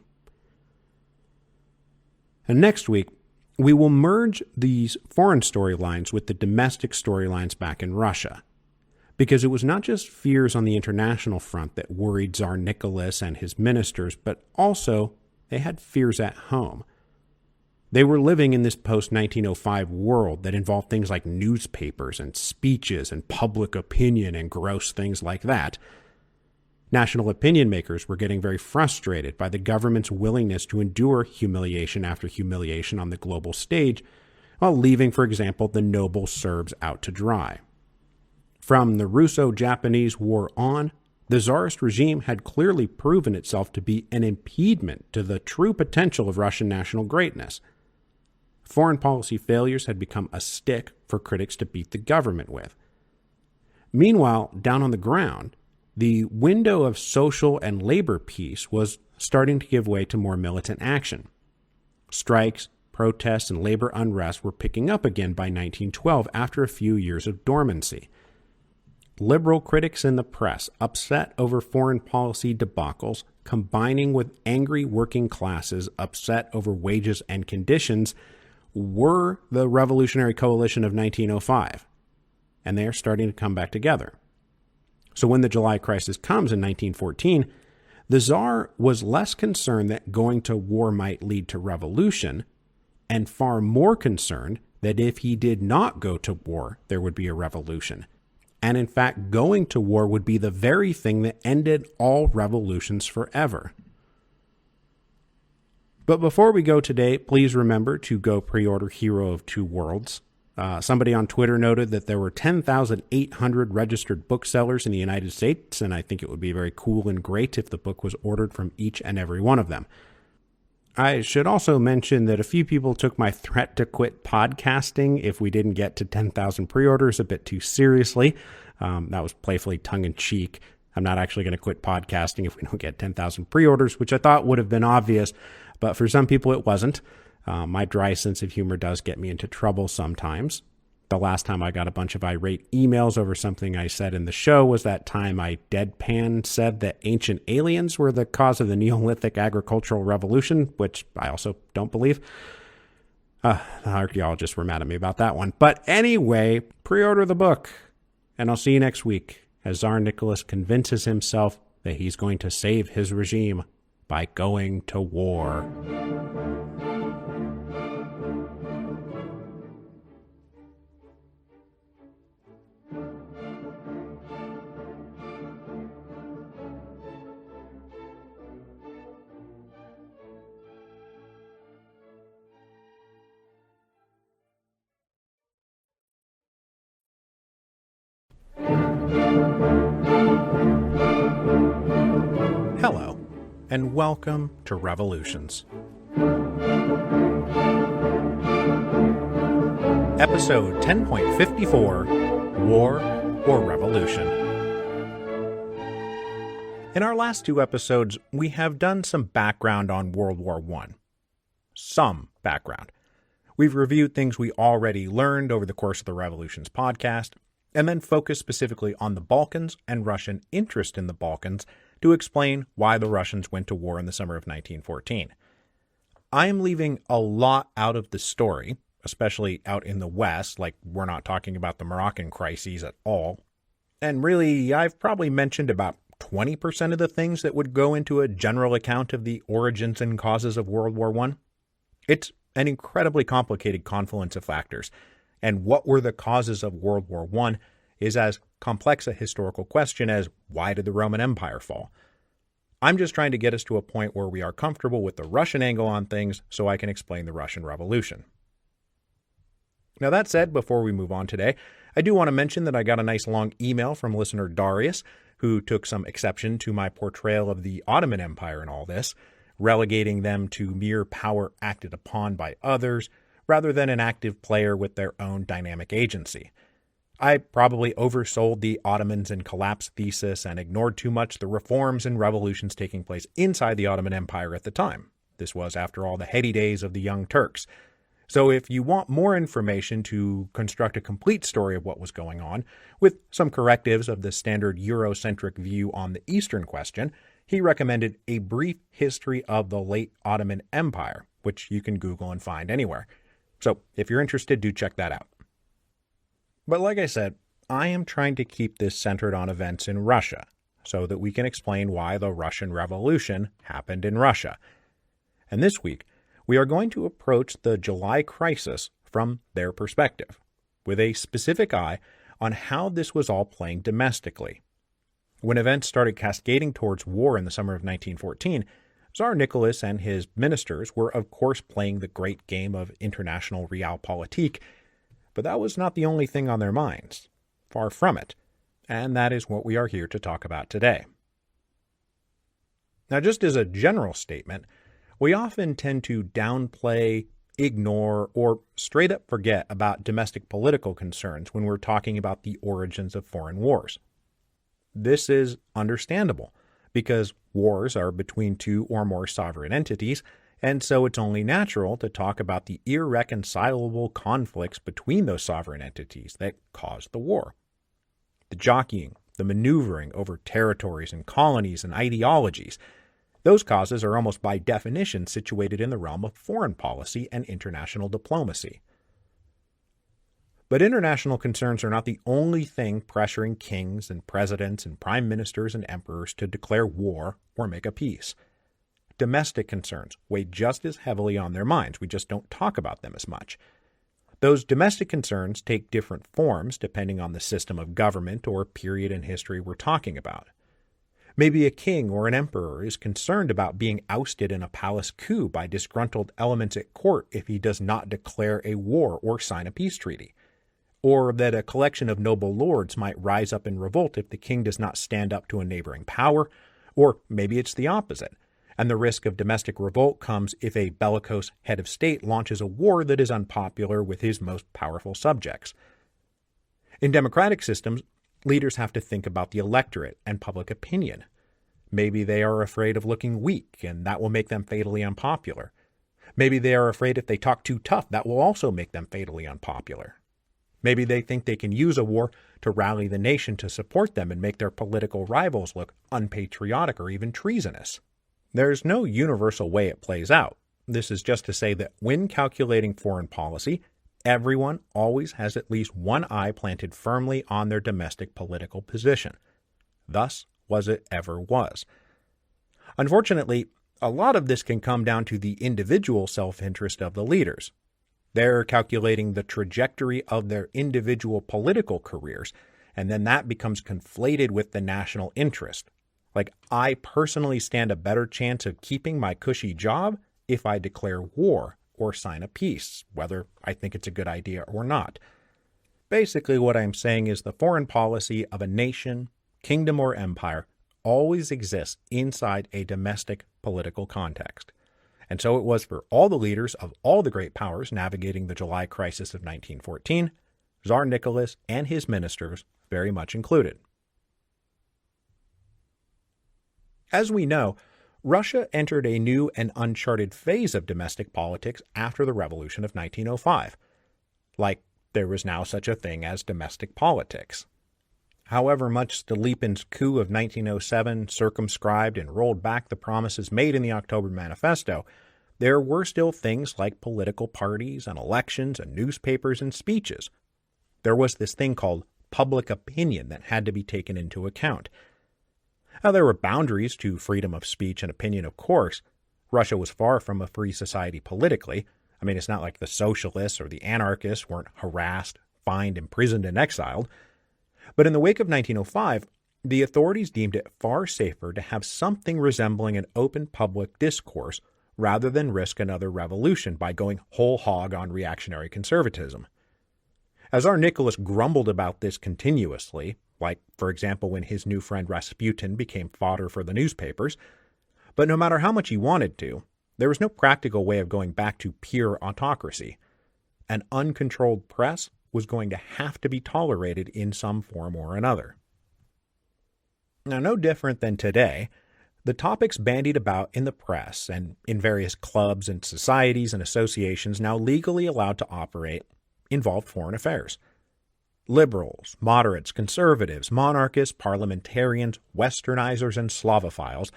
And next week, we will merge these foreign storylines with the domestic storylines back in Russia, because it was not just fears on the international front that worried Tsar Nicholas and his ministers, but also they had fears at home. They were living in this post-1905 world that involved things like newspapers and speeches and public opinion and gross things like that. National opinion makers were getting very frustrated by the government's willingness to endure humiliation after humiliation on the global stage, while leaving, for example, the noble Serbs out to dry. From the Russo-Japanese War on, the Tsarist regime had clearly proven itself to be an impediment to the true potential of Russian national greatness. Foreign policy failures had become a stick for critics to beat the government with. Meanwhile, down on the ground, the window of social and labor peace was starting to give way to more militant action. Strikes, protests, and labor unrest were picking up again by 1912 after a few years of dormancy. Liberal critics in the press, upset over foreign policy debacles, combining with angry working classes upset over wages and conditions, were the Revolutionary Coalition of 1905, and they are starting to come back together. So when the July crisis comes in 1914, the Tsar was less concerned that going to war might lead to revolution, and far more concerned that if he did not go to war, there would be a revolution. And in fact, going to war would be the very thing that ended all revolutions forever. But before we go today, please remember to go pre-order Hero of Two Worlds. Somebody on Twitter noted that there were 10,800 registered booksellers in the United States, and I think it would be very cool and great if the book was ordered from each and every one of them. I should also mention that a few people took my threat to quit podcasting if we didn't get to 10,000 pre-orders a bit too seriously. That was playfully tongue-in-cheek. I'm not actually going to quit podcasting if we don't get 10,000 pre-orders, which I thought would have been obvious, but for some people it wasn't. My dry sense of humor does get me into trouble sometimes. The last time I got a bunch of irate emails over something I said in the show was that time I deadpan said that ancient aliens were the cause of the Neolithic agricultural revolution, which I also don't believe. The archaeologists were mad at me about that one. But anyway, pre-order the book, and I'll see you next week as Tsar Nicholas convinces himself that he's going to save his regime by going to war. Hello, and welcome to Revolutions. Episode 10.54, War or Revolution. In our last two episodes, we have done some background on World War I. Some background. We've reviewed things we already learned over the course of the Revolutions podcast, and then focused specifically on the Balkans and Russian interest in the Balkans to explain why the Russians went to war in the summer of 1914. I am leaving a lot out of the story, especially out in the West, like we're not talking about the Moroccan crises at all. And really, I've probably mentioned about 20% of the things that would go into a general account of the origins and causes of World War I. It's an incredibly complicated confluence of factors, and what were the causes of World War I is as complex a historical question as why did the Roman Empire fall? I'm just trying to get us to a point where we are comfortable with the Russian angle on things so I can explain the Russian Revolution. Now that said, before we move on today, I do want to mention that I got a nice long email from listener Darius, who took some exception to my portrayal of the Ottoman Empire in all this, relegating them to mere power acted upon by others, rather than an active player with their own dynamic agency. I probably oversold the Ottomans and collapse thesis and ignored too much the reforms and revolutions taking place inside the Ottoman Empire at the time. This was, after all, the heady days of the Young Turks. So if you want more information to construct a complete story of what was going on, with some correctives of the standard Eurocentric view on the Eastern question, he recommended A Brief History of the Late Ottoman Empire, which you can Google and find anywhere. So if you're interested, do check that out. But like I said, I am trying to keep this centered on events in Russia, so that we can explain why the Russian Revolution happened in Russia. And this week, we are going to approach the July crisis from their perspective, with a specific eye on how this was all playing domestically. When events started cascading towards war in the summer of 1914, Tsar Nicholas and his ministers were of course playing the great game of international realpolitik, but that was not the only thing on their minds. Far from it. And that is what we are here to talk about today. Now, just as a general statement, we often tend to downplay, ignore, or straight up forget about domestic political concerns when we're talking about the origins of foreign wars. This is understandable, because wars are between two or more sovereign entities, and so it's only natural to talk about the irreconcilable conflicts between those sovereign entities that caused the war. The jockeying, the maneuvering over territories and colonies and ideologies, those causes are almost by definition situated in the realm of foreign policy and international diplomacy. But international concerns are not the only thing pressuring kings and presidents and prime ministers and emperors to declare war or make a peace. Domestic concerns weigh just as heavily on their minds. We just don't talk about them as much. Those domestic concerns take different forms depending on the system of government or period in history we're talking about. Maybe a king or an emperor is concerned about being ousted in a palace coup by disgruntled elements at court if he does not declare a war or sign a peace treaty. Or that a collection of noble lords might rise up in revolt if the king does not stand up to a neighboring power. Or maybe it's the opposite, and the risk of domestic revolt comes if a bellicose head of state launches a war that is unpopular with his most powerful subjects. In democratic systems, leaders have to think about the electorate and public opinion. Maybe they are afraid of looking weak, and that will make them fatally unpopular. Maybe they are afraid if they talk too tough, that will also make them fatally unpopular. Maybe they think they can use a war to rally the nation to support them and make their political rivals look unpatriotic or even treasonous. There's no universal way it plays out. This is just to say that when calculating foreign policy, everyone always has at least one eye planted firmly on their domestic political position. Thus was it ever was. Unfortunately, a lot of this can come down to the individual self-interest of the leaders. They're calculating the trajectory of their individual political careers, and then that becomes conflated with the national interest. Like, I personally stand a better chance of keeping my cushy job if I declare war or sign a peace, whether I think it's a good idea or not. Basically, what I'm saying is the foreign policy of a nation, kingdom, or empire always exists inside a domestic political context. And so it was for all the leaders of all the great powers navigating the July crisis of 1914, Tsar Nicholas and his ministers very much included. As we know, Russia entered a new and uncharted phase of domestic politics after the Revolution of 1905. Like, there was now such a thing as domestic politics. However much Stolypin's coup of 1907 circumscribed and rolled back the promises made in the October Manifesto, there were still things like political parties and elections and newspapers and speeches. There was this thing called public opinion that had to be taken into account. Now, there were boundaries to freedom of speech and opinion, of course. Russia was far from a free society politically. I mean, it's not like the socialists or the anarchists weren't harassed, fined, imprisoned, and exiled. But in the wake of 1905, the authorities deemed it far safer to have something resembling an open public discourse rather than risk another revolution by going whole hog on reactionary conservatism. As Tsar Nicholas grumbled about this continuously, like, for example, when his new friend Rasputin became fodder for the newspapers, but no matter how much he wanted to, there was no practical way of going back to pure autocracy. An uncontrolled press was going to have to be tolerated in some form or another. Now, no different than today, the topics bandied about in the press and in various clubs and societies and associations now legally allowed to operate involved foreign affairs. Liberals, moderates, conservatives, monarchists, parliamentarians, westernizers, and Slavophiles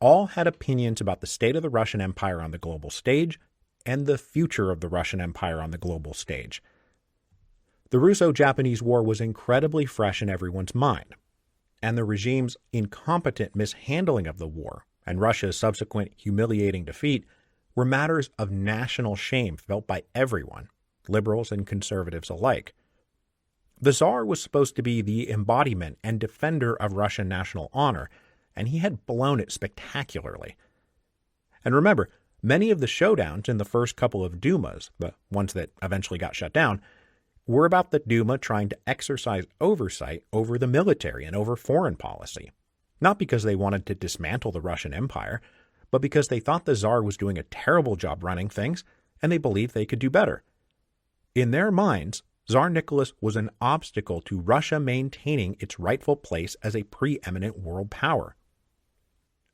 all had opinions about the state of the Russian Empire on the global stage and the future of the Russian Empire on the global stage. The Russo-Japanese War was incredibly fresh in everyone's mind, and the regime's incompetent mishandling of the war and Russia's subsequent humiliating defeat were matters of national shame felt by everyone, liberals and conservatives alike. The Tsar was supposed to be the embodiment and defender of Russian national honor, and he had blown it spectacularly. And remember, many of the showdowns in the first couple of Dumas, the ones that eventually got shut down, were about the Duma trying to exercise oversight over the military and over foreign policy, not because they wanted to dismantle the Russian Empire, but because they thought the Tsar was doing a terrible job running things, and they believed they could do better. In their minds, Tsar Nicholas was an obstacle to Russia maintaining its rightful place as a preeminent world power.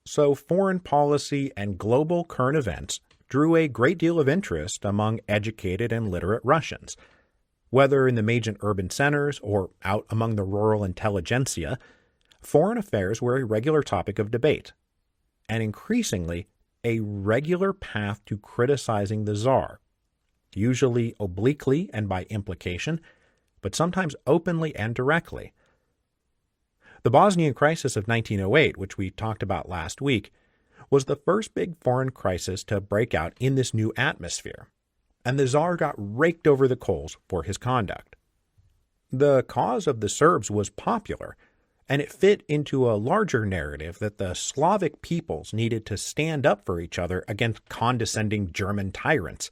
So foreign policy and global current events drew a great deal of interest among educated and literate Russians. Whether in the major urban centers or out among the rural intelligentsia, foreign affairs were a regular topic of debate, and increasingly a regular path to criticizing the Tsar, usually obliquely and by implication, but sometimes openly and directly. The Bosnian crisis of 1908, which we talked about last week, was the first big foreign crisis to break out in this new atmosphere, and the Tsar got raked over the coals for his conduct. The cause of the Serbs was popular, and it fit into a larger narrative that the Slavic peoples needed to stand up for each other against condescending German tyrants,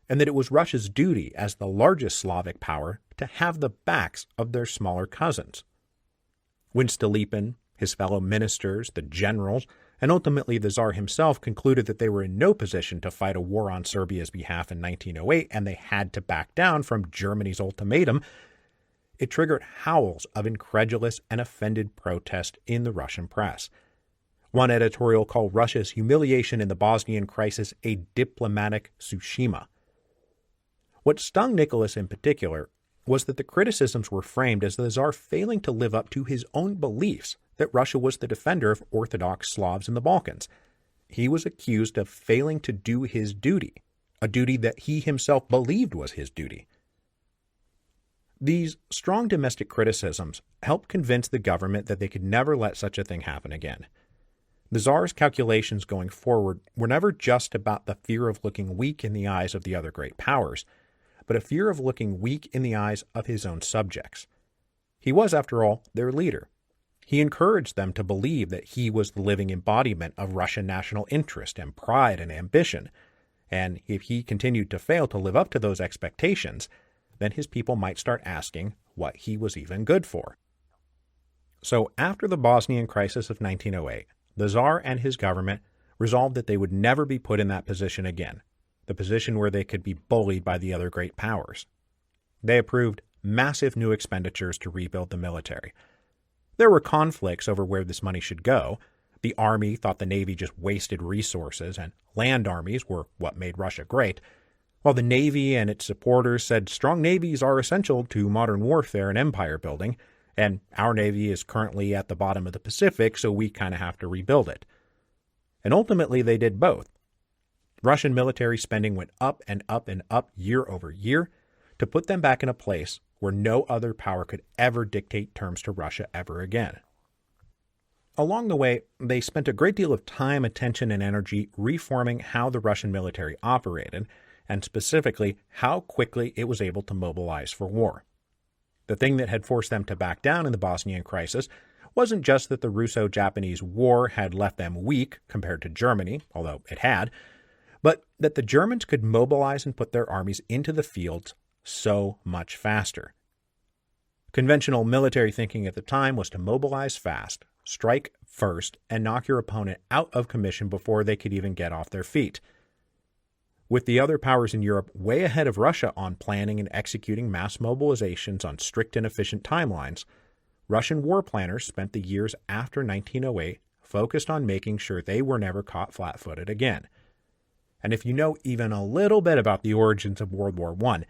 and that it was Russia's duty as the largest Slavic power to have the backs of their smaller cousins. When Stolypin, his fellow ministers, the generals, and ultimately the Tsar himself concluded that they were in no position to fight a war on Serbia's behalf in 1908 and they had to back down from Germany's ultimatum, it triggered howls of incredulous and offended protest in the Russian press. One editorial called Russia's humiliation in the Bosnian crisis a diplomatic Tsushima. What stung Nicholas in particular was that the criticisms were framed as the Tsar failing to live up to his own beliefs that Russia was the defender of Orthodox Slavs in the Balkans. He was accused of failing to do his duty, a duty that he himself believed was his duty. These strong domestic criticisms helped convince the government that they could never let such a thing happen again. The Tsar's calculations going forward were never just about the fear of looking weak in the eyes of the other great powers, but a fear of looking weak in the eyes of his own subjects. He was, after all, their leader. He encouraged them to believe that he was the living embodiment of Russian national interest and pride and ambition, and if he continued to fail to live up to those expectations, then his people might start asking what he was even good for. So after the Bosnian crisis of 1908, the Tsar and his government resolved that they would never be put in that position again, the position where they could be bullied by the other great powers. They approved massive new expenditures to rebuild the military. There were conflicts over where this money should go. The army thought the navy just wasted resources, and land armies were what made Russia great, while the navy and its supporters said strong navies are essential to modern warfare and empire building, and our navy is currently at the bottom of the Pacific, so we kind of have to rebuild it. And ultimately they did both. Russian military spending went up and up and up year over year to put them back in a place where no other power could ever dictate terms to Russia ever again. Along the way, they spent a great deal of time, attention, and energy reforming how the Russian military operated, and specifically how quickly it was able to mobilize for war. The thing that had forced them to back down in the Bosnian crisis wasn't just that the Russo-Japanese War had left them weak compared to Germany, although it had, but that the Germans could mobilize and put their armies into the fields so much faster. Conventional military thinking at the time was to mobilize fast, strike first, and knock your opponent out of commission before they could even get off their feet. With the other powers in Europe way ahead of Russia on planning and executing mass mobilizations on strict and efficient timelines, Russian war planners spent the years after 1908 focused on making sure they were never caught flat-footed again. And if you know even a little bit about the origins of World War I,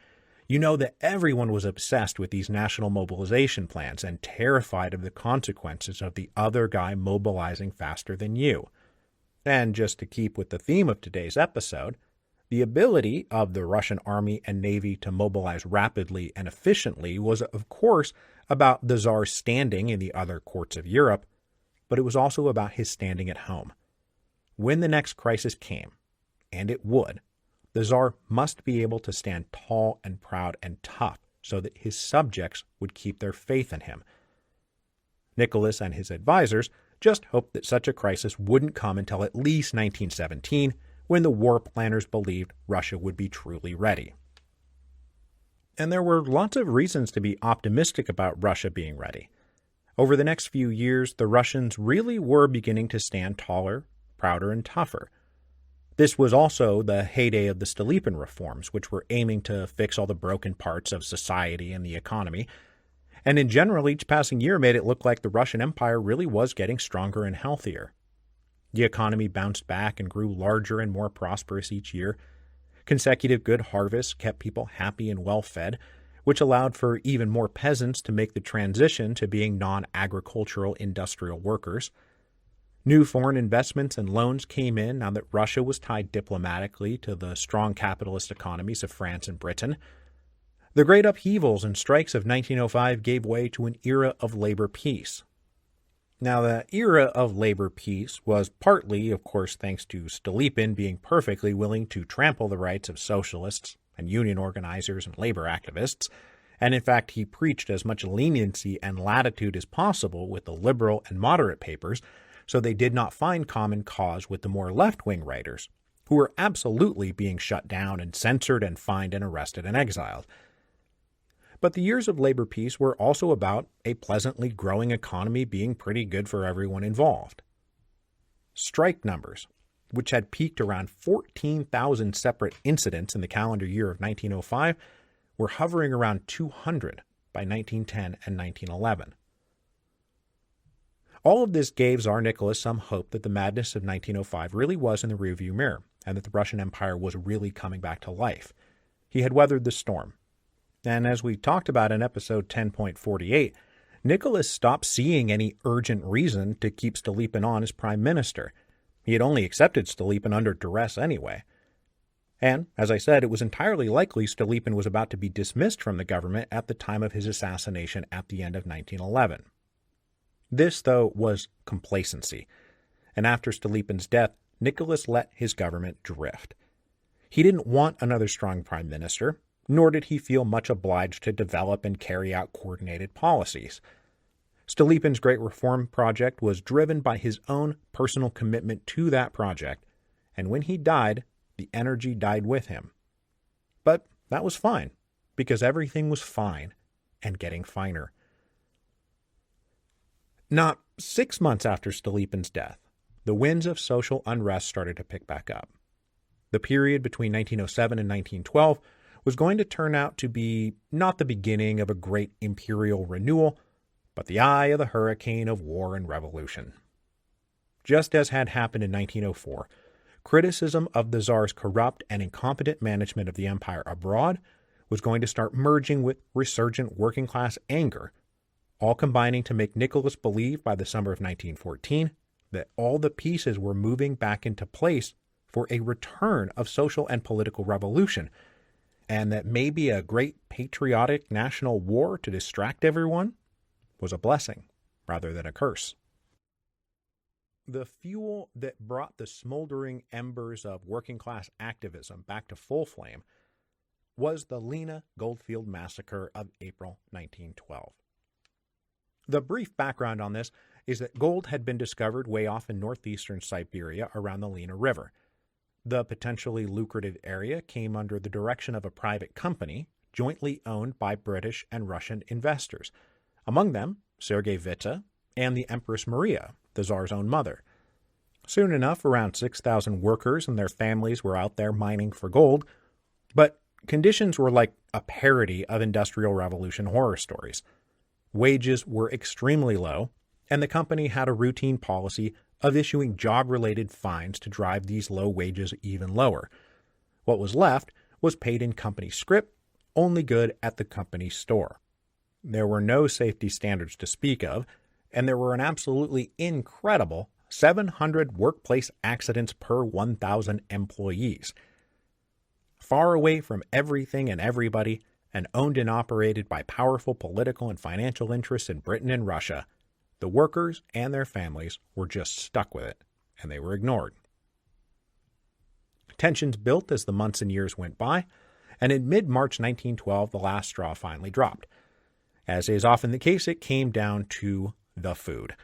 you know that everyone was obsessed with these national mobilization plans and terrified of the consequences of the other guy mobilizing faster than you. And just to keep with the theme of today's episode, the ability of the Russian army and navy to mobilize rapidly and efficiently was, of course, about the Tsar's standing in the other courts of Europe, but it was also about his standing at home. When the next crisis came, and it would, the Tsar must be able to stand tall and proud and tough so that his subjects would keep their faith in him. Nicholas and his advisors just hoped that such a crisis wouldn't come until at least 1917, when the war planners believed Russia would be truly ready. And there were lots of reasons to be optimistic about Russia being ready. Over the next few years, the Russians really were beginning to stand taller, prouder, and tougher. This was also the heyday of the Stolypin reforms, which were aiming to fix all the broken parts of society and the economy. And in general, each passing year made it look like the Russian Empire really was getting stronger and healthier. The economy bounced back and grew larger and more prosperous each year. Consecutive good harvests kept people happy and well-fed, which allowed for even more peasants to make the transition to being non-agricultural industrial workers. New foreign investments and loans came in now that Russia was tied diplomatically to the strong capitalist economies of France and Britain. The great upheavals and strikes of 1905 gave way to an era of labor peace. Now, the era of labor peace was partly, of course, thanks to Stolypin being perfectly willing to trample the rights of socialists and union organizers and labor activists, and in fact he preached as much leniency and latitude as possible with the liberal and moderate papers, so they did not find common cause with the more left-wing writers, who were absolutely being shut down and censored and fined and arrested and exiled. But the years of labor peace were also about a pleasantly growing economy being pretty good for everyone involved. Strike numbers, which had peaked around 14,000 separate incidents in the calendar year of 1905, were hovering around 200 by 1910 and 1911. All of this gave Tsar Nicholas some hope that the madness of 1905 really was in the rearview mirror, and that the Russian Empire was really coming back to life. He had weathered the storm. And as we talked about in episode 10.48, Nicholas stopped seeing any urgent reason to keep Stolypin on as prime minister. He had only accepted Stolypin under duress anyway. And, as I said, it was entirely likely Stolypin was about to be dismissed from the government at the time of his assassination at the end of 1911. This, though, was complacency. And after Stolypin's death, Nicholas let his government drift. He didn't want another strong prime minister, nor did he feel much obliged to develop and carry out coordinated policies. Stolypin's great reform project was driven by his own personal commitment to that project, and when he died, the energy died with him. But that was fine, because everything was fine and getting finer. Not 6 months after Stolypin's death, the winds of social unrest started to pick back up. The period between 1907 and 1912 was going to turn out to be not the beginning of a great imperial renewal, but the eye of the hurricane of war and revolution. Just as had happened in 1904, criticism of the Tsar's corrupt and incompetent management of the empire abroad was going to start merging with resurgent working-class anger, all combining to make Nicholas believe by the summer of 1914 that all the pieces were moving back into place for a return of social and political revolution, and that maybe a great patriotic national war to distract everyone was a blessing rather than a curse. The fuel that brought the smoldering embers of working-class activism back to full flame was the Lena Goldfield Massacre of April 1912. The brief background on this is that gold had been discovered way off in northeastern Siberia around the Lena River. The potentially lucrative area came under the direction of a private company jointly owned by British and Russian investors, among them Sergei Witte and the Empress Maria, the Tsar's own mother. Soon enough, around 6,000 workers and their families were out there mining for gold, but conditions were like a parody of Industrial Revolution horror stories. Wages were extremely low, and the company had a routine policy of issuing job-related fines to drive these low wages even lower. What was left was paid in company scrip, only good at the company store. There were no safety standards to speak of, and there were an absolutely incredible 700 workplace accidents per 1,000 employees. Far away from everything and everybody, and owned and operated by powerful political and financial interests in Britain and Russia, the workers and their families were just stuck with it, and they were ignored. Tensions built as the months and years went by, and in mid-March 1912, the last straw finally dropped. As is often the case, it came down to the food.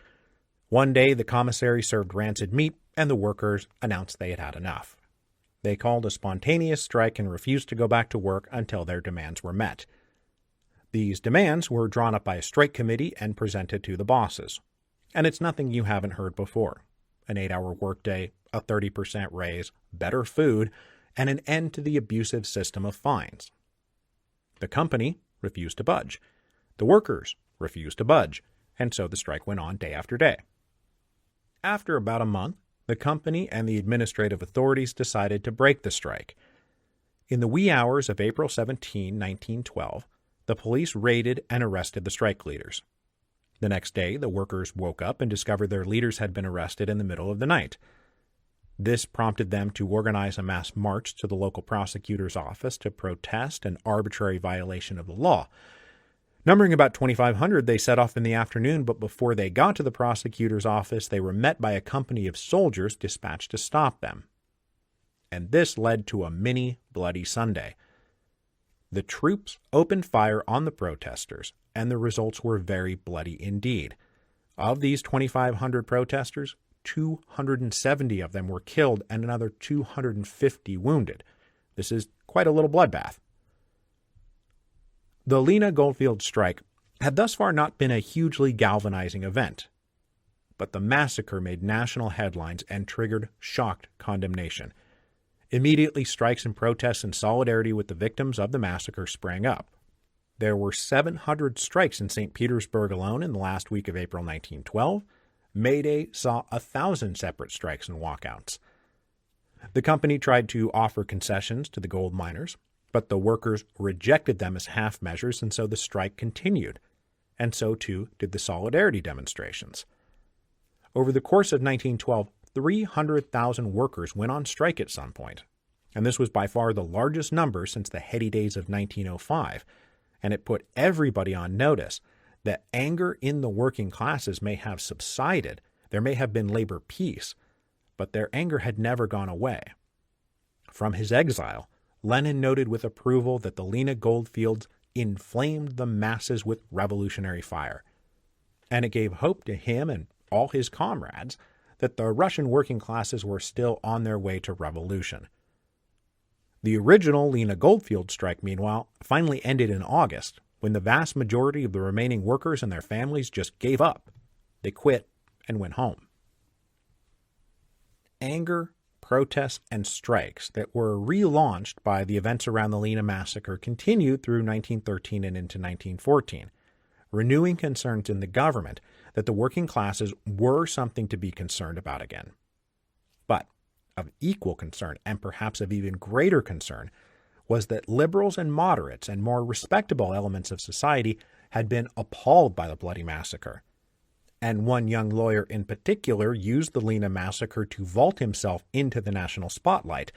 One day, the commissary served rancid meat, and the workers announced they had had enough. They called a spontaneous strike and refused to go back to work until their demands were met. These demands were drawn up by a strike committee and presented to the bosses. And it's nothing you haven't heard before. An 8-hour workday, a 30% raise, better food, and an end to the abusive system of fines. The company refused to budge. The workers refused to budge, and so the strike went on day after day. After about a month, the company and the administrative authorities decided to break the strike. In the wee hours of April 17, 1912, the police raided and arrested the strike leaders. The next day, the workers woke up and discovered their leaders had been arrested in the middle of the night. This prompted them to organize a mass march to the local prosecutor's office to protest an arbitrary violation of the law. Numbering about 2,500, they set off in the afternoon, but before they got to the prosecutor's office, they were met by a company of soldiers dispatched to stop them. And this led to a mini Bloody Sunday. The troops opened fire on the protesters, and the results were very bloody indeed. Of these 2,500 protesters, 270 of them were killed and another 250 wounded. This is quite a little bloodbath. The Lena Goldfield strike had thus far not been a hugely galvanizing event, but the massacre made national headlines and triggered shocked condemnation. Immediately, strikes and protests in solidarity with the victims of the massacre sprang up. There were 700 strikes in St. Petersburg alone in the last week of April 1912. May Day saw 1,000 separate strikes and walkouts. The company tried to offer concessions to the gold miners, but the workers rejected them as half measures, and so the strike continued. And so, too, did the solidarity demonstrations. Over the course of 1912, 300,000 workers went on strike at some point, and this was by far the largest number since the heady days of 1905, and it put everybody on notice that anger in the working classes may have subsided, there may have been labor peace, but their anger had never gone away. From his exile, Lenin noted with approval that the Lena Goldfields inflamed the masses with revolutionary fire, and it gave hope to him and all his comrades that the Russian working classes were still on their way to revolution. The original Lena Goldfield strike, meanwhile, finally ended in August, when the vast majority of the remaining workers and their families just gave up. They quit and went home. Anger, protests, and strikes that were relaunched by the events around the Lena massacre continued through 1913 and into 1914, renewing concerns in the government that the working classes were something to be concerned about again. But of equal concern, and perhaps of even greater concern, was that liberals and moderates and more respectable elements of society had been appalled by the bloody massacre. And one young lawyer in particular used the Lena massacre to vault himself into the national spotlight,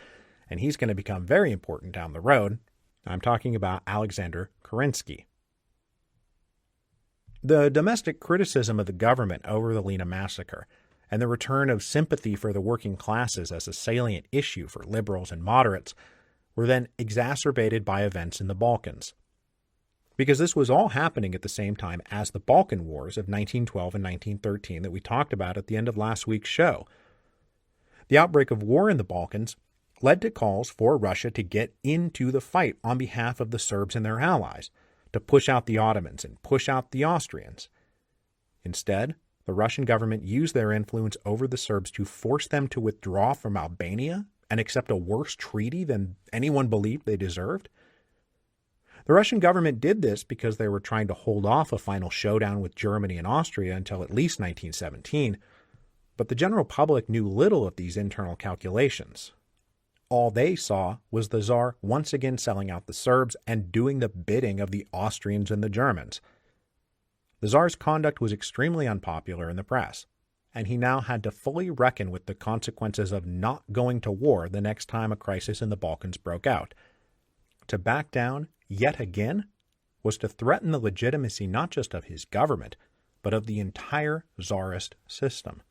and he's going to become very important down the road. I'm talking about Alexander Kerensky. The domestic criticism of the government over the Lena massacre and the return of sympathy for the working classes as a salient issue for liberals and moderates were then exacerbated by events in the Balkans. Because this was all happening at the same time as the Balkan Wars of 1912 and 1913 that we talked about at the end of last week's show. The outbreak of war in the Balkans led to calls for Russia to get into the fight on behalf of the Serbs and their allies, to push out the Ottomans and push out the Austrians. Instead, the Russian government used their influence over the Serbs to force them to withdraw from Albania and accept a worse treaty than anyone believed they deserved. The Russian government did this because they were trying to hold off a final showdown with Germany and Austria until at least 1917, but the general public knew little of these internal calculations. All they saw was the Tsar once again selling out the Serbs and doing the bidding of the Austrians and the Germans. The Tsar's conduct was extremely unpopular in the press, and he now had to fully reckon with the consequences of not going to war the next time a crisis in the Balkans broke out. To back down yet again was to threaten the legitimacy not just of his government, but of the entire Tsarist system.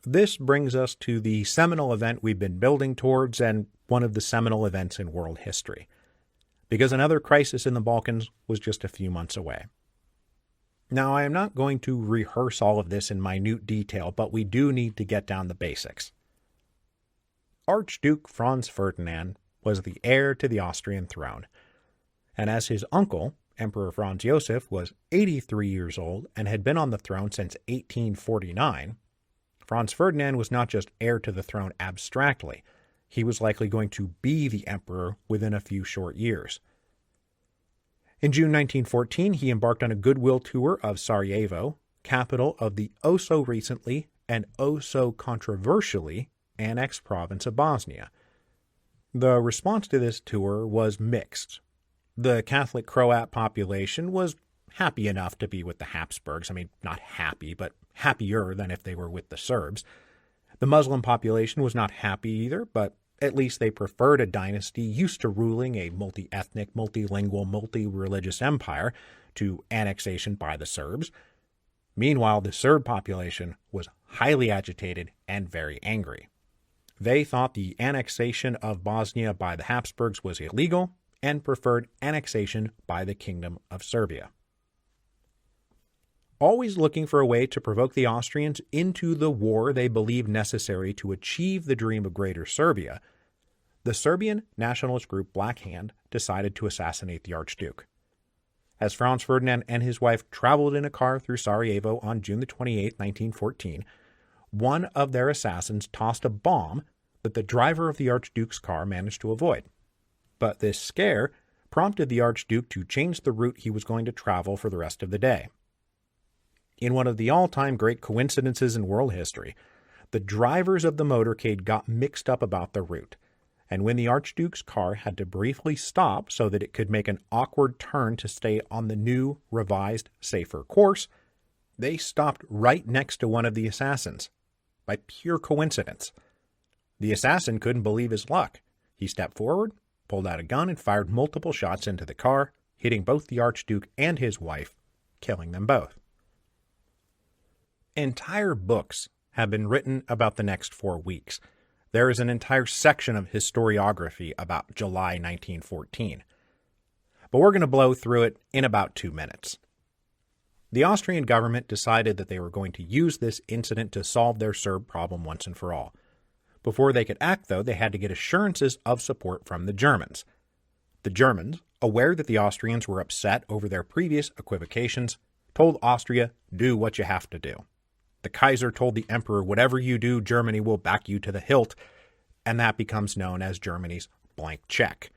This brings us to the seminal event we've been building towards and one of the seminal events in world history, because another crisis in the Balkans was just a few months away. Now, I am not going to rehearse all of this in minute detail, but we do need to get down the basics. Archduke Franz Ferdinand was the heir to the Austrian throne, and as his uncle, Emperor Franz Joseph, was 83 years old and had been on the throne since 1849, Franz Ferdinand was not just heir to the throne abstractly, he was likely going to be the emperor within a few short years. In June 1914, he embarked on a goodwill tour of Sarajevo, capital of the oh-so-recently and oh-so-controversially annexed province of Bosnia. The response to this tour was mixed. The Catholic Croat population was happy enough to be with the Habsburgs. I mean, not happy, but happier than if they were with the Serbs. The Muslim population was not happy either, but at least they preferred a dynasty used to ruling a multi-ethnic, multilingual, multi-religious empire to annexation by the Serbs. Meanwhile, the Serb population was highly agitated and very angry. They thought the annexation of Bosnia by the Habsburgs was illegal and preferred annexation by the Kingdom of Serbia. Always looking for a way to provoke the Austrians into the war they believed necessary to achieve the dream of Greater Serbia, the Serbian nationalist group Black Hand decided to assassinate the Archduke. As Franz Ferdinand and his wife traveled in a car through Sarajevo on June 28, 1914, one of their assassins tossed a bomb that the driver of the Archduke's car managed to avoid. But this scare prompted the Archduke to change the route he was going to travel for the rest of the day. In one of the all-time great coincidences in world history, the drivers of the motorcade got mixed up about the route, and when the Archduke's car had to briefly stop so that it could make an awkward turn to stay on the new, revised, safer course, they stopped right next to one of the assassins, by pure coincidence. The assassin couldn't believe his luck. He stepped forward, pulled out a gun, and fired multiple shots into the car, hitting both the Archduke and his wife, killing them both. Entire books have been written about the next 4 weeks. There is an entire section of historiography about July 1914. But we're going to blow through it in about 2 minutes. The Austrian government decided that they were going to use this incident to solve their Serb problem once and for all. Before they could act, though, they had to get assurances of support from the Germans. The Germans, aware that the Austrians were upset over their previous equivocations, told Austria, "Do what you have to do." The Kaiser told the Emperor, "Whatever you do, Germany will back you to the hilt," and that becomes known as Germany's blank check.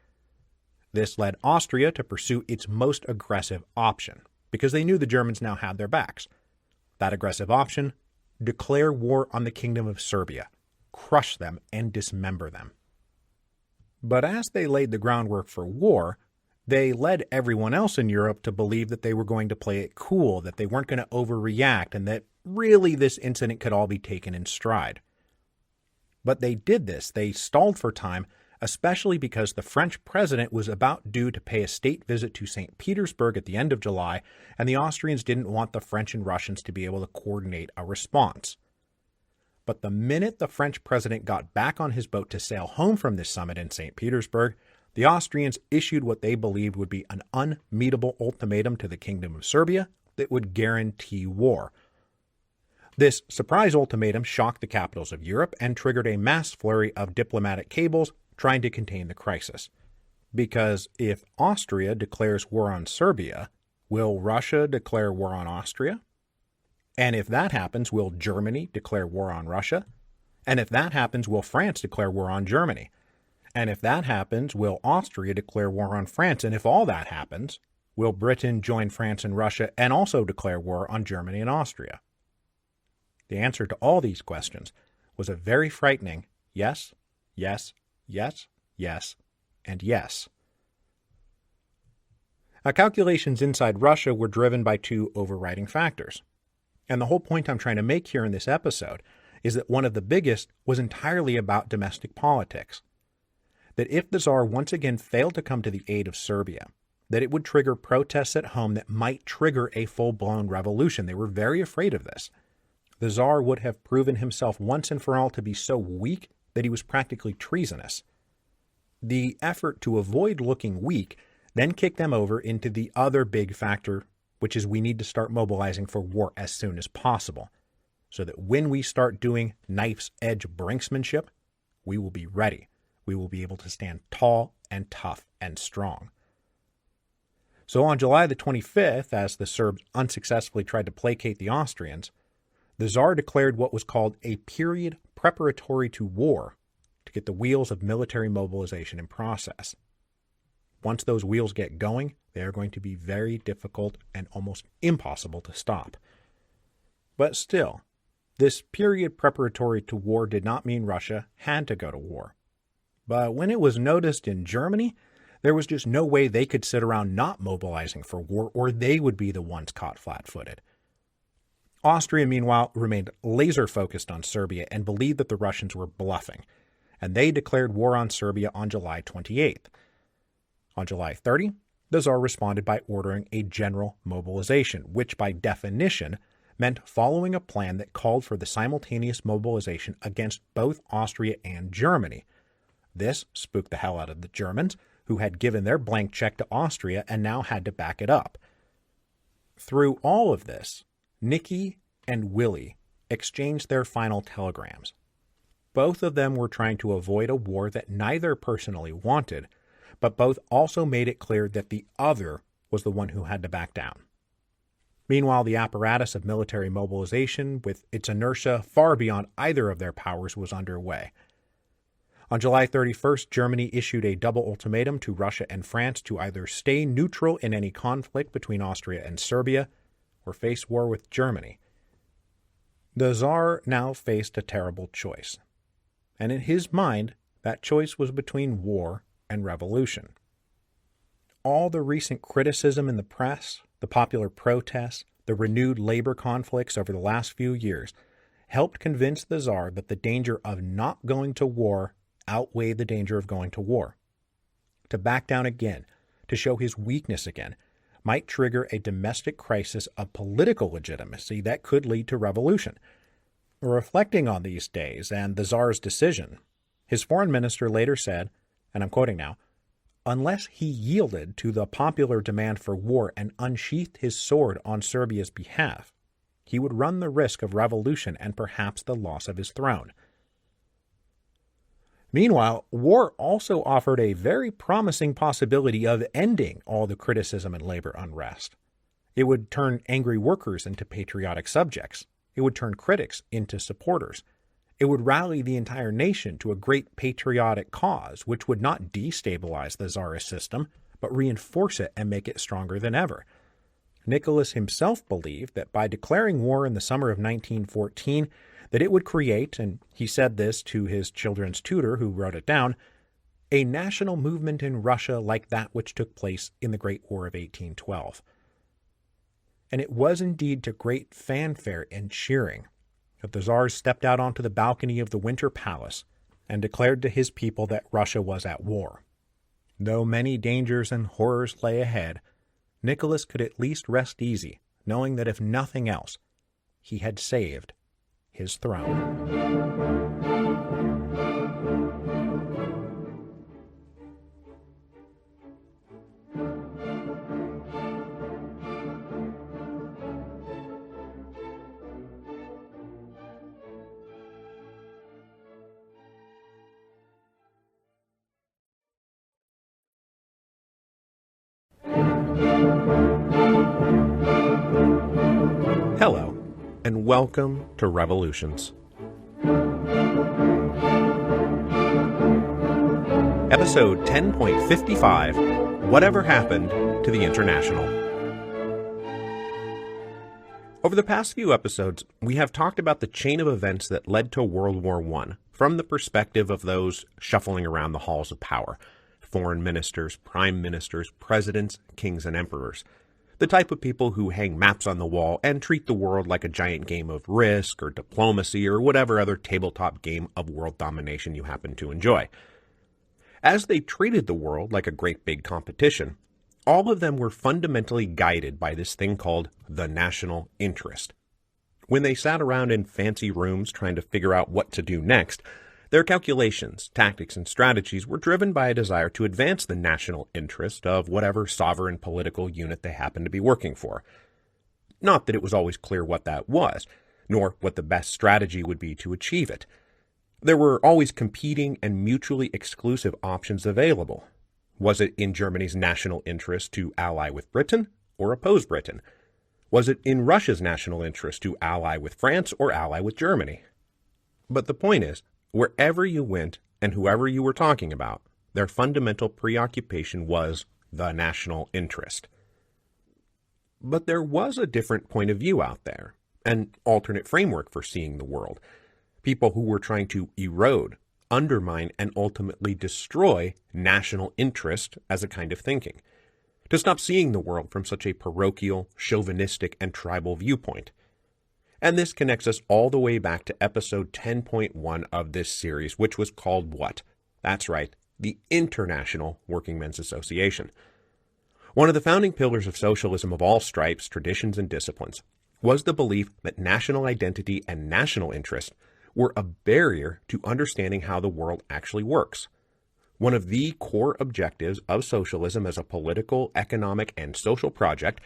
This led Austria to pursue its most aggressive option, because they knew the Germans now had their backs. That aggressive option: declare war on the Kingdom of Serbia, crush them and dismember them. But as they laid the groundwork for war, they led everyone else in Europe to believe that they were going to play it cool, that they weren't going to overreact, and that really this incident could all be taken in stride. But they did this. They stalled for time especially because the French president was about due to pay a state visit to St. Petersburg at the end of July, and the Austrians didn't want the French and Russians to be able to coordinate a response. But the minute the French president got back on his boat to sail home from this summit in St. Petersburg, the Austrians issued what they believed would be an unmeetable ultimatum to the Kingdom of Serbia that would guarantee war. This surprise ultimatum shocked the capitals of Europe and triggered a mass flurry of diplomatic cables trying to contain the crisis. Because if Austria declares war on Serbia, will Russia declare war on Austria? And if that happens, will Germany declare war on Russia? And if that happens, will France declare war on Germany? And if that happens, will Austria declare war on France? And if all that happens, will Britain join France and Russia and also declare war on Germany and Austria? The answer to all these questions was a very frightening yes, yes, yes, yes, and yes. Now, calculations inside Russia were driven by two overriding factors. And the whole point I'm trying to make here in this episode is that one of the biggest was entirely about domestic politics. That if the Tsar once again failed to come to the aid of Serbia, that it would trigger protests at home that might trigger a full-blown revolution. They were very afraid of this. The Tsar would have proven himself once and for all to be so weak that he was practically treasonous. The effort to avoid looking weak then kicked them over into the other big factor, which is we need to start mobilizing for war as soon as possible, so that when we start doing knife's edge brinksmanship, we will be ready. We will be able to stand tall and tough and strong. So on July the 25th, as the Serbs unsuccessfully tried to placate the Austrians, the Tsar declared what was called a period preparatory to war to get the wheels of military mobilization in process. Once those wheels get going, they are going to be very difficult and almost impossible to stop. But still, this period preparatory to war did not mean Russia had to go to war. But when it was noticed in Germany, there was just no way they could sit around not mobilizing for war, or they would be the ones caught flat-footed. Austria, meanwhile, remained laser-focused on Serbia and believed that the Russians were bluffing, and they declared war on Serbia on July 28th. On July 30, the Tsar responded by ordering a general mobilization, which by definition meant following a plan that called for the simultaneous mobilization against both Austria and Germany. This spooked the hell out of the Germans, who had given their blank check to Austria and now had to back it up. Through all of this, Nicky and Willie exchanged their final telegrams. Both of them were trying to avoid a war that neither personally wanted, but both also made it clear that the other was the one who had to back down. Meanwhile, the apparatus of military mobilization, with its inertia far beyond either of their powers, was underway. On July 31st, Germany issued a double ultimatum to Russia and France to either stay neutral in any conflict between Austria and Serbia or face war with Germany. The Tsar now faced a terrible choice, and in his mind, that choice was between war and revolution. All the recent criticism in the press, the popular protests, the renewed labor conflicts over the last few years helped convince the Tsar that the danger of not going to war outweighed the danger of going to war. To back down again, to show his weakness again, might trigger a domestic crisis of political legitimacy that could lead to revolution. Reflecting on these days and the Tsar's decision, his foreign minister later said, and I'm quoting now, "Unless he yielded to the popular demand for war and unsheathed his sword on Serbia's behalf, he would run the risk of revolution and perhaps the loss of his throne." Meanwhile, war also offered a very promising possibility of ending all the criticism and labor unrest. It would turn angry workers into patriotic subjects. It would turn critics into supporters. It would rally the entire nation to a great patriotic cause, which would not destabilize the Tsarist system, but reinforce it and make it stronger than ever. Nicholas himself believed that by declaring war in the summer of 1914, that it would create, and he said this to his children's tutor who wrote it down, a national movement in Russia like that which took place in the Great War of 1812. And it was indeed to great fanfare and cheering that the Tsars stepped out onto the balcony of the Winter Palace and declared to his people that Russia was at war. Though many dangers and horrors lay ahead, Nicholas could at least rest easy, knowing that if nothing else, he had saved his throne. Hello, and welcome to Revolutions. Episode 10.55, Whatever Happened to the International? Over the past few episodes, we have talked about the chain of events that led to World War I from the perspective of those shuffling around the halls of power: foreign ministers, prime ministers, presidents, kings, and emperors. The type of people who hang maps on the wall and treat the world like a giant game of Risk or diplomacy or whatever other tabletop game of world domination you happen to enjoy. As they treated the world like a great big competition, all of them were fundamentally guided by this thing called the national interest. When they sat around in fancy rooms trying to figure out what to do next, their calculations, tactics, and strategies were driven by a desire to advance the national interest of whatever sovereign political unit they happened to be working for. Not that it was always clear what that was, nor what the best strategy would be to achieve it. There were always competing and mutually exclusive options available. Was it in Germany's national interest to ally with Britain or oppose Britain? Was it in Russia's national interest to ally with France or ally with Germany? But the point is, wherever you went and whoever you were talking about, their fundamental preoccupation was the national interest. But there was a different point of view out there, an alternate framework for seeing the world. People who were trying to erode, undermine, and ultimately destroy national interest as a kind of thinking. To stop seeing the world from such a parochial, chauvinistic, and tribal viewpoint. And this connects us all the way back to episode 10.1 of this series, which was called what? That's right, the International Workingmen's Association. One of the founding pillars of socialism of all stripes, traditions, and disciplines was the belief that national identity and national interest were a barrier to understanding how the world actually works. One of the core objectives of socialism as a political, economic, and social project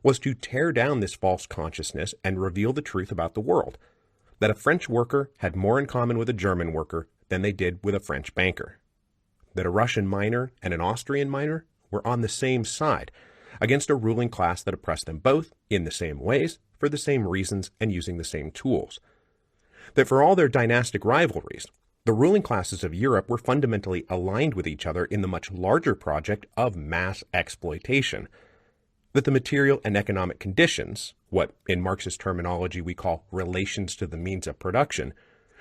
was to tear down this false consciousness and reveal the truth about the world, that a French worker had more in common with a German worker than they did with a French banker, that a Russian miner and an Austrian miner were on the same side against a ruling class that oppressed them both in the same ways, for the same reasons, and using the same tools, that for all their dynastic rivalries, the ruling classes of Europe were fundamentally aligned with each other in the much larger project of mass exploitation, that the material and economic conditions, what in Marxist terminology we call relations to the means of production,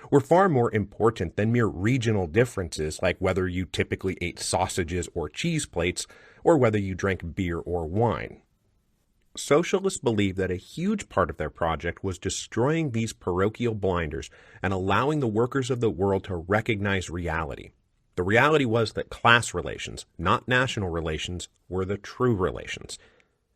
were far more important than mere regional differences like whether you typically ate sausages or cheese plates, or whether you drank beer or wine. Socialists believed that a huge part of their project was destroying these parochial blinders and allowing the workers of the world to recognize reality. The reality was that class relations, not national relations, were the true relations.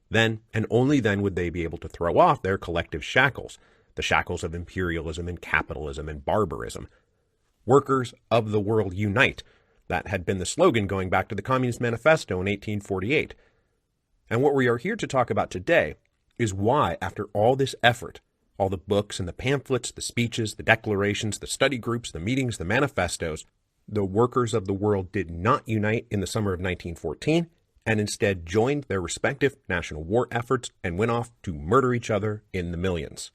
Then, and only then, would they be able to throw off their collective shackles, the shackles of imperialism and capitalism and barbarism. Workers of the world unite. That had been the slogan going back to the Communist Manifesto in 1848. And what we are here to talk about today is why, after all this effort, all the books and the pamphlets, the speeches, the declarations, the study groups, the meetings, the manifestos, the workers of the world did not unite in the summer of 1914, and instead joined their respective national war efforts and went off to murder each other in the millions.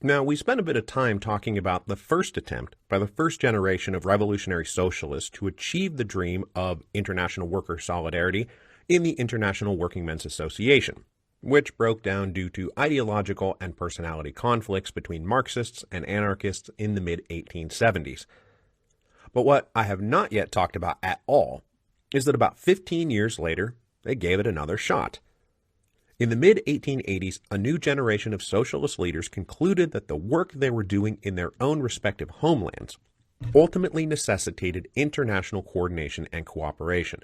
Now, we spent a bit of time talking about the first attempt by the first generation of revolutionary socialists to achieve the dream of international worker solidarity in the International Workingmen's Association, which broke down due to ideological and personality conflicts between Marxists and anarchists in the mid-1870s. But what I have not yet talked about at all is that about 15 years later, they gave it another shot. In the mid-1880s, a new generation of socialist leaders concluded that the work they were doing in their own respective homelands ultimately necessitated international coordination and cooperation.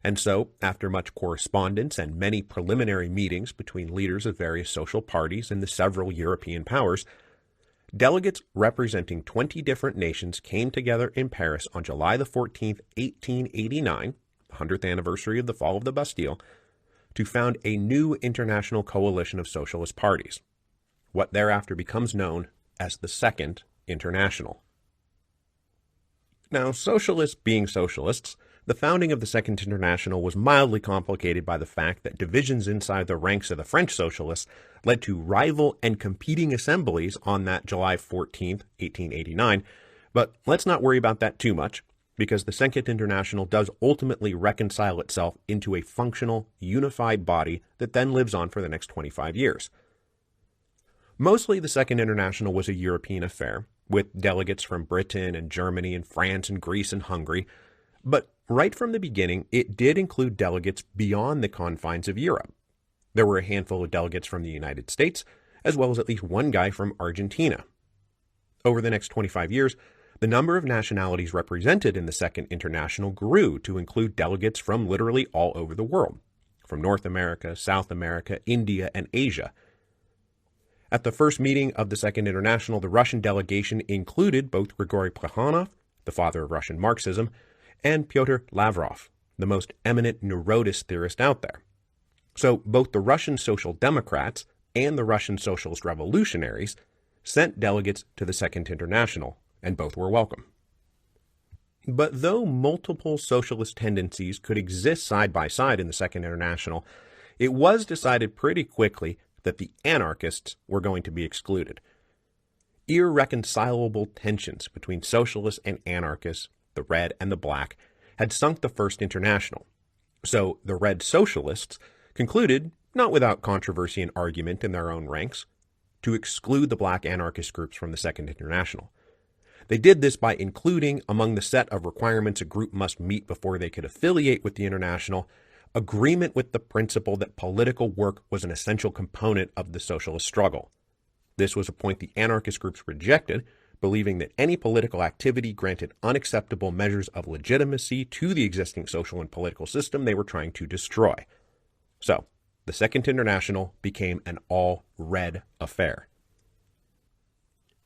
And so, after much correspondence and many preliminary meetings between leaders of various social parties and the several European powers, delegates representing 20 different nations came together in Paris on July the 14th, 1889, the 100th anniversary of the fall of the Bastille, to found a new international coalition of socialist parties, what thereafter becomes known as the Second International. Now, socialists being socialists, the founding of the Second International was mildly complicated by the fact that divisions inside the ranks of the French socialists led to rival and competing assemblies on that July 14th, 1889, but let's not worry about that too much, because the Second International does ultimately reconcile itself into a functional, unified body that then lives on for the next 25 years. Mostly the Second International was a European affair, with delegates from Britain and Germany and France and Greece and Hungary, but right from the beginning, it did include delegates beyond the confines of Europe. There were a handful of delegates from the United States, as well as at least one guy from Argentina. Over the next 25 years, the number of nationalities represented in the Second International grew to include delegates from literally all over the world, from North America, South America, India, and Asia. At the first meeting of the Second International, the Russian delegation included both Grigory Plekhanov, the father of Russian Marxism, and Pyotr Lavrov, the most eminent neurotist theorist out there. So both the Russian Social Democrats and the Russian Socialist Revolutionaries sent delegates to the Second International, and both were welcome. But though multiple socialist tendencies could exist side by side in the Second International, it was decided pretty quickly that the anarchists were going to be excluded. Irreconcilable tensions between socialists and anarchists, the red and the black, had sunk the First International. So the red socialists concluded, not without controversy and argument in their own ranks, to exclude the black anarchist groups from the Second International. They did this by including, among the set of requirements a group must meet before they could affiliate with the International, agreement with the principle that political work was an essential component of the socialist struggle. This was a point the anarchist groups rejected, believing that any political activity granted unacceptable measures of legitimacy to the existing social and political system they were trying to destroy. So, the Second International became an all-red affair.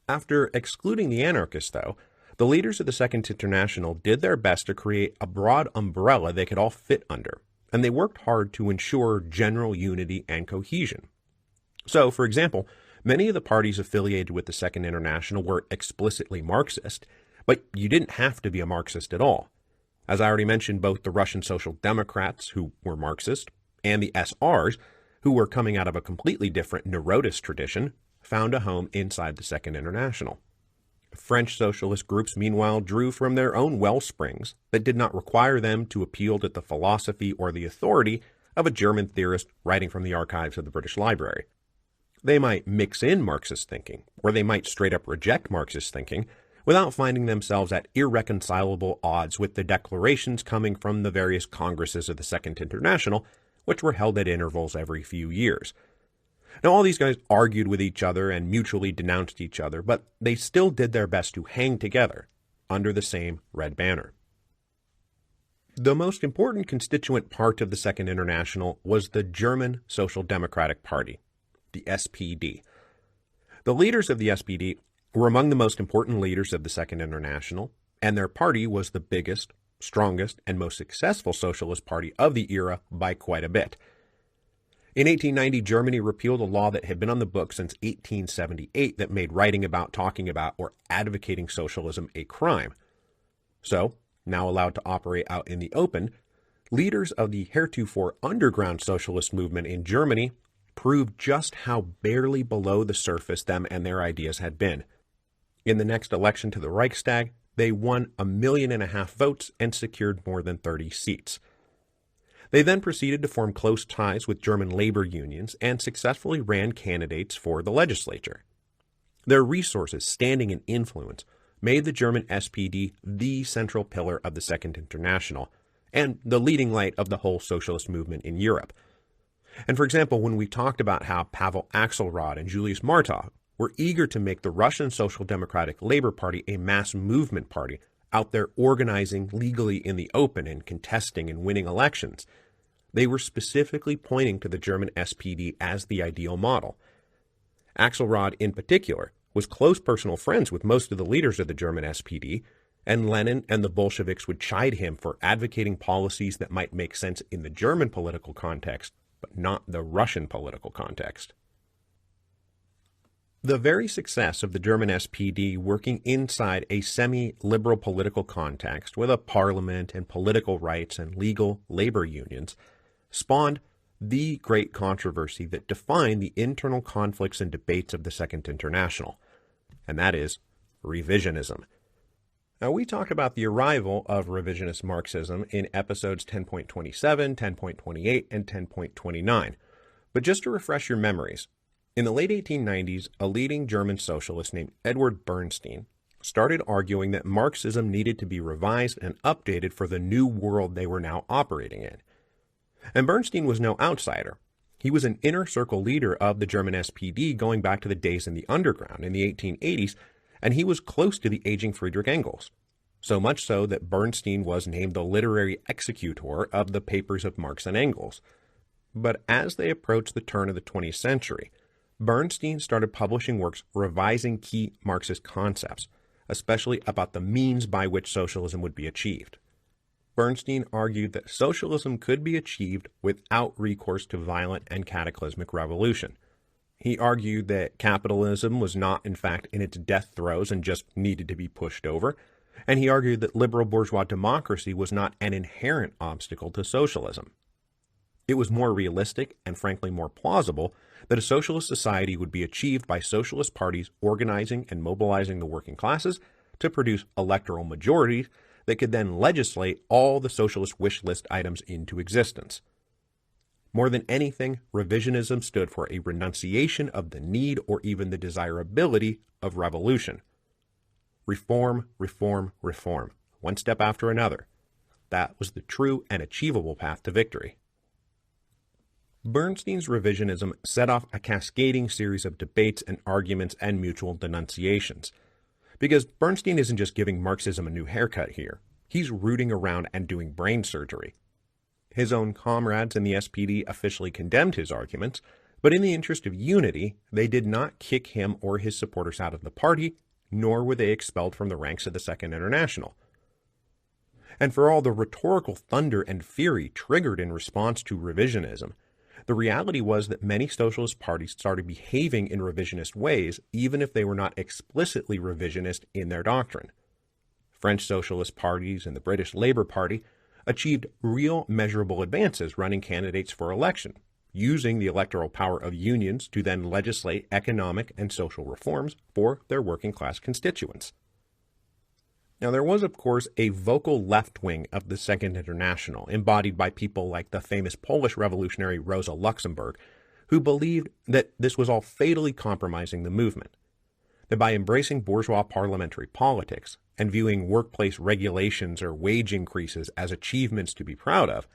After excluding the anarchists, though, the leaders of the Second International did their best to create a broad umbrella they could all fit under, and they worked hard to ensure general unity and cohesion. So, for example, many of the parties affiliated with the Second International were explicitly Marxist, but you didn't have to be a Marxist at all. As I already mentioned, both the Russian Social Democrats, who were Marxist, and the SRs, who were coming out of a completely different neurotist tradition, found a home inside the Second International. French socialist groups, meanwhile, drew from their own wellsprings that did not require them to appeal to the philosophy or the authority of a German theorist writing from the archives of the British Library. They might mix in Marxist thinking, or they might straight up reject Marxist thinking, without finding themselves at irreconcilable odds with the declarations coming from the various congresses of the Second International, which were held at intervals every few years. Now, all these guys argued with each other and mutually denounced each other, but they still did their best to hang together under the same red banner. The most important constituent part of the Second International was the German Social Democratic Party, the SPD. The leaders of the SPD were among the most important leaders of the Second International, and their party was the biggest, strongest, and most successful socialist party of the era by quite a bit. In 1890, Germany repealed a law that had been on the books since 1878 that made writing about, talking about, or advocating socialism a crime. So, now allowed to operate out in the open, leaders of the heretofore underground socialist movement in Germany proved just how barely below the surface them and their ideas had been. In the next election to the Reichstag, they won 1.5 million votes and secured more than 30 seats. They then proceeded to form close ties with German labor unions and successfully ran candidates for the legislature. Their resources, standing, and influence made the German SPD the central pillar of the Second International and the leading light of the whole socialist movement in Europe. And for example, when we talked about how Pavel Axelrod and Julius Martov were eager to make the Russian Social Democratic Labor Party a mass movement party, out there organizing legally in the open and contesting and winning elections. They were specifically pointing to the German SPD as the ideal model. Axelrod, in particular, was close personal friends with most of the leaders of the German SPD, and Lenin and the Bolsheviks would chide him for advocating policies that might make sense in the German political context, but not the Russian political context. The very success of the German SPD working inside a semi-liberal political context with a parliament and political rights and legal labor unions spawned the great controversy that defined the internal conflicts and debates of the Second International, and that is revisionism. Now, we talked about the arrival of revisionist Marxism in episodes 10.27, 10.28, and 10.29, but just to refresh your memories, in the late 1890s, a leading German socialist named Edward Bernstein started arguing that Marxism needed to be revised and updated for the new world they were now operating in. And Bernstein was no outsider. He was an inner circle leader of the German SPD going back to the days in the underground in the 1880s, and he was close to the aging Friedrich Engels. So much so that Bernstein was named the literary executor of the papers of Marx and Engels. But as they approached the turn of the 20th century, Bernstein started publishing works revising key Marxist concepts, especially about the means by which socialism would be achieved. Bernstein argued that socialism could be achieved without recourse to violent and cataclysmic revolution. He argued that capitalism was not, in fact, in its death throes and just needed to be pushed over, and he argued that liberal bourgeois democracy was not an inherent obstacle to socialism. It was more realistic and frankly more plausible that a socialist society would be achieved by socialist parties organizing and mobilizing the working classes to produce electoral majorities that could then legislate all the socialist wish list items into existence. More than anything, revisionism stood for a renunciation of the need or even the desirability of revolution. Reform, reform, reform, one step after another. That was the true and achievable path to victory. Bernstein's revisionism set off a cascading series of debates and arguments and mutual denunciations. Because Bernstein isn't just giving Marxism a new haircut here. He's rooting around and doing brain surgery. His own comrades in the SPD officially condemned his arguments, but in the interest of unity, they did not kick him or his supporters out of the party, nor were they expelled from the ranks of the Second International. And for all the rhetorical thunder and fury triggered in response to revisionism, the reality was that many socialist parties started behaving in revisionist ways, even if they were not explicitly revisionist in their doctrine. French socialist parties and the British Labour Party achieved real measurable advances running candidates for election, using the electoral power of unions to then legislate economic and social reforms for their working class constituents. Now, there was, of course, a vocal left wing of the Second International, embodied by people like the famous Polish revolutionary Rosa Luxemburg, who believed that this was all fatally compromising the movement, that by embracing bourgeois parliamentary politics and viewing workplace regulations or wage increases as achievements to be proud of,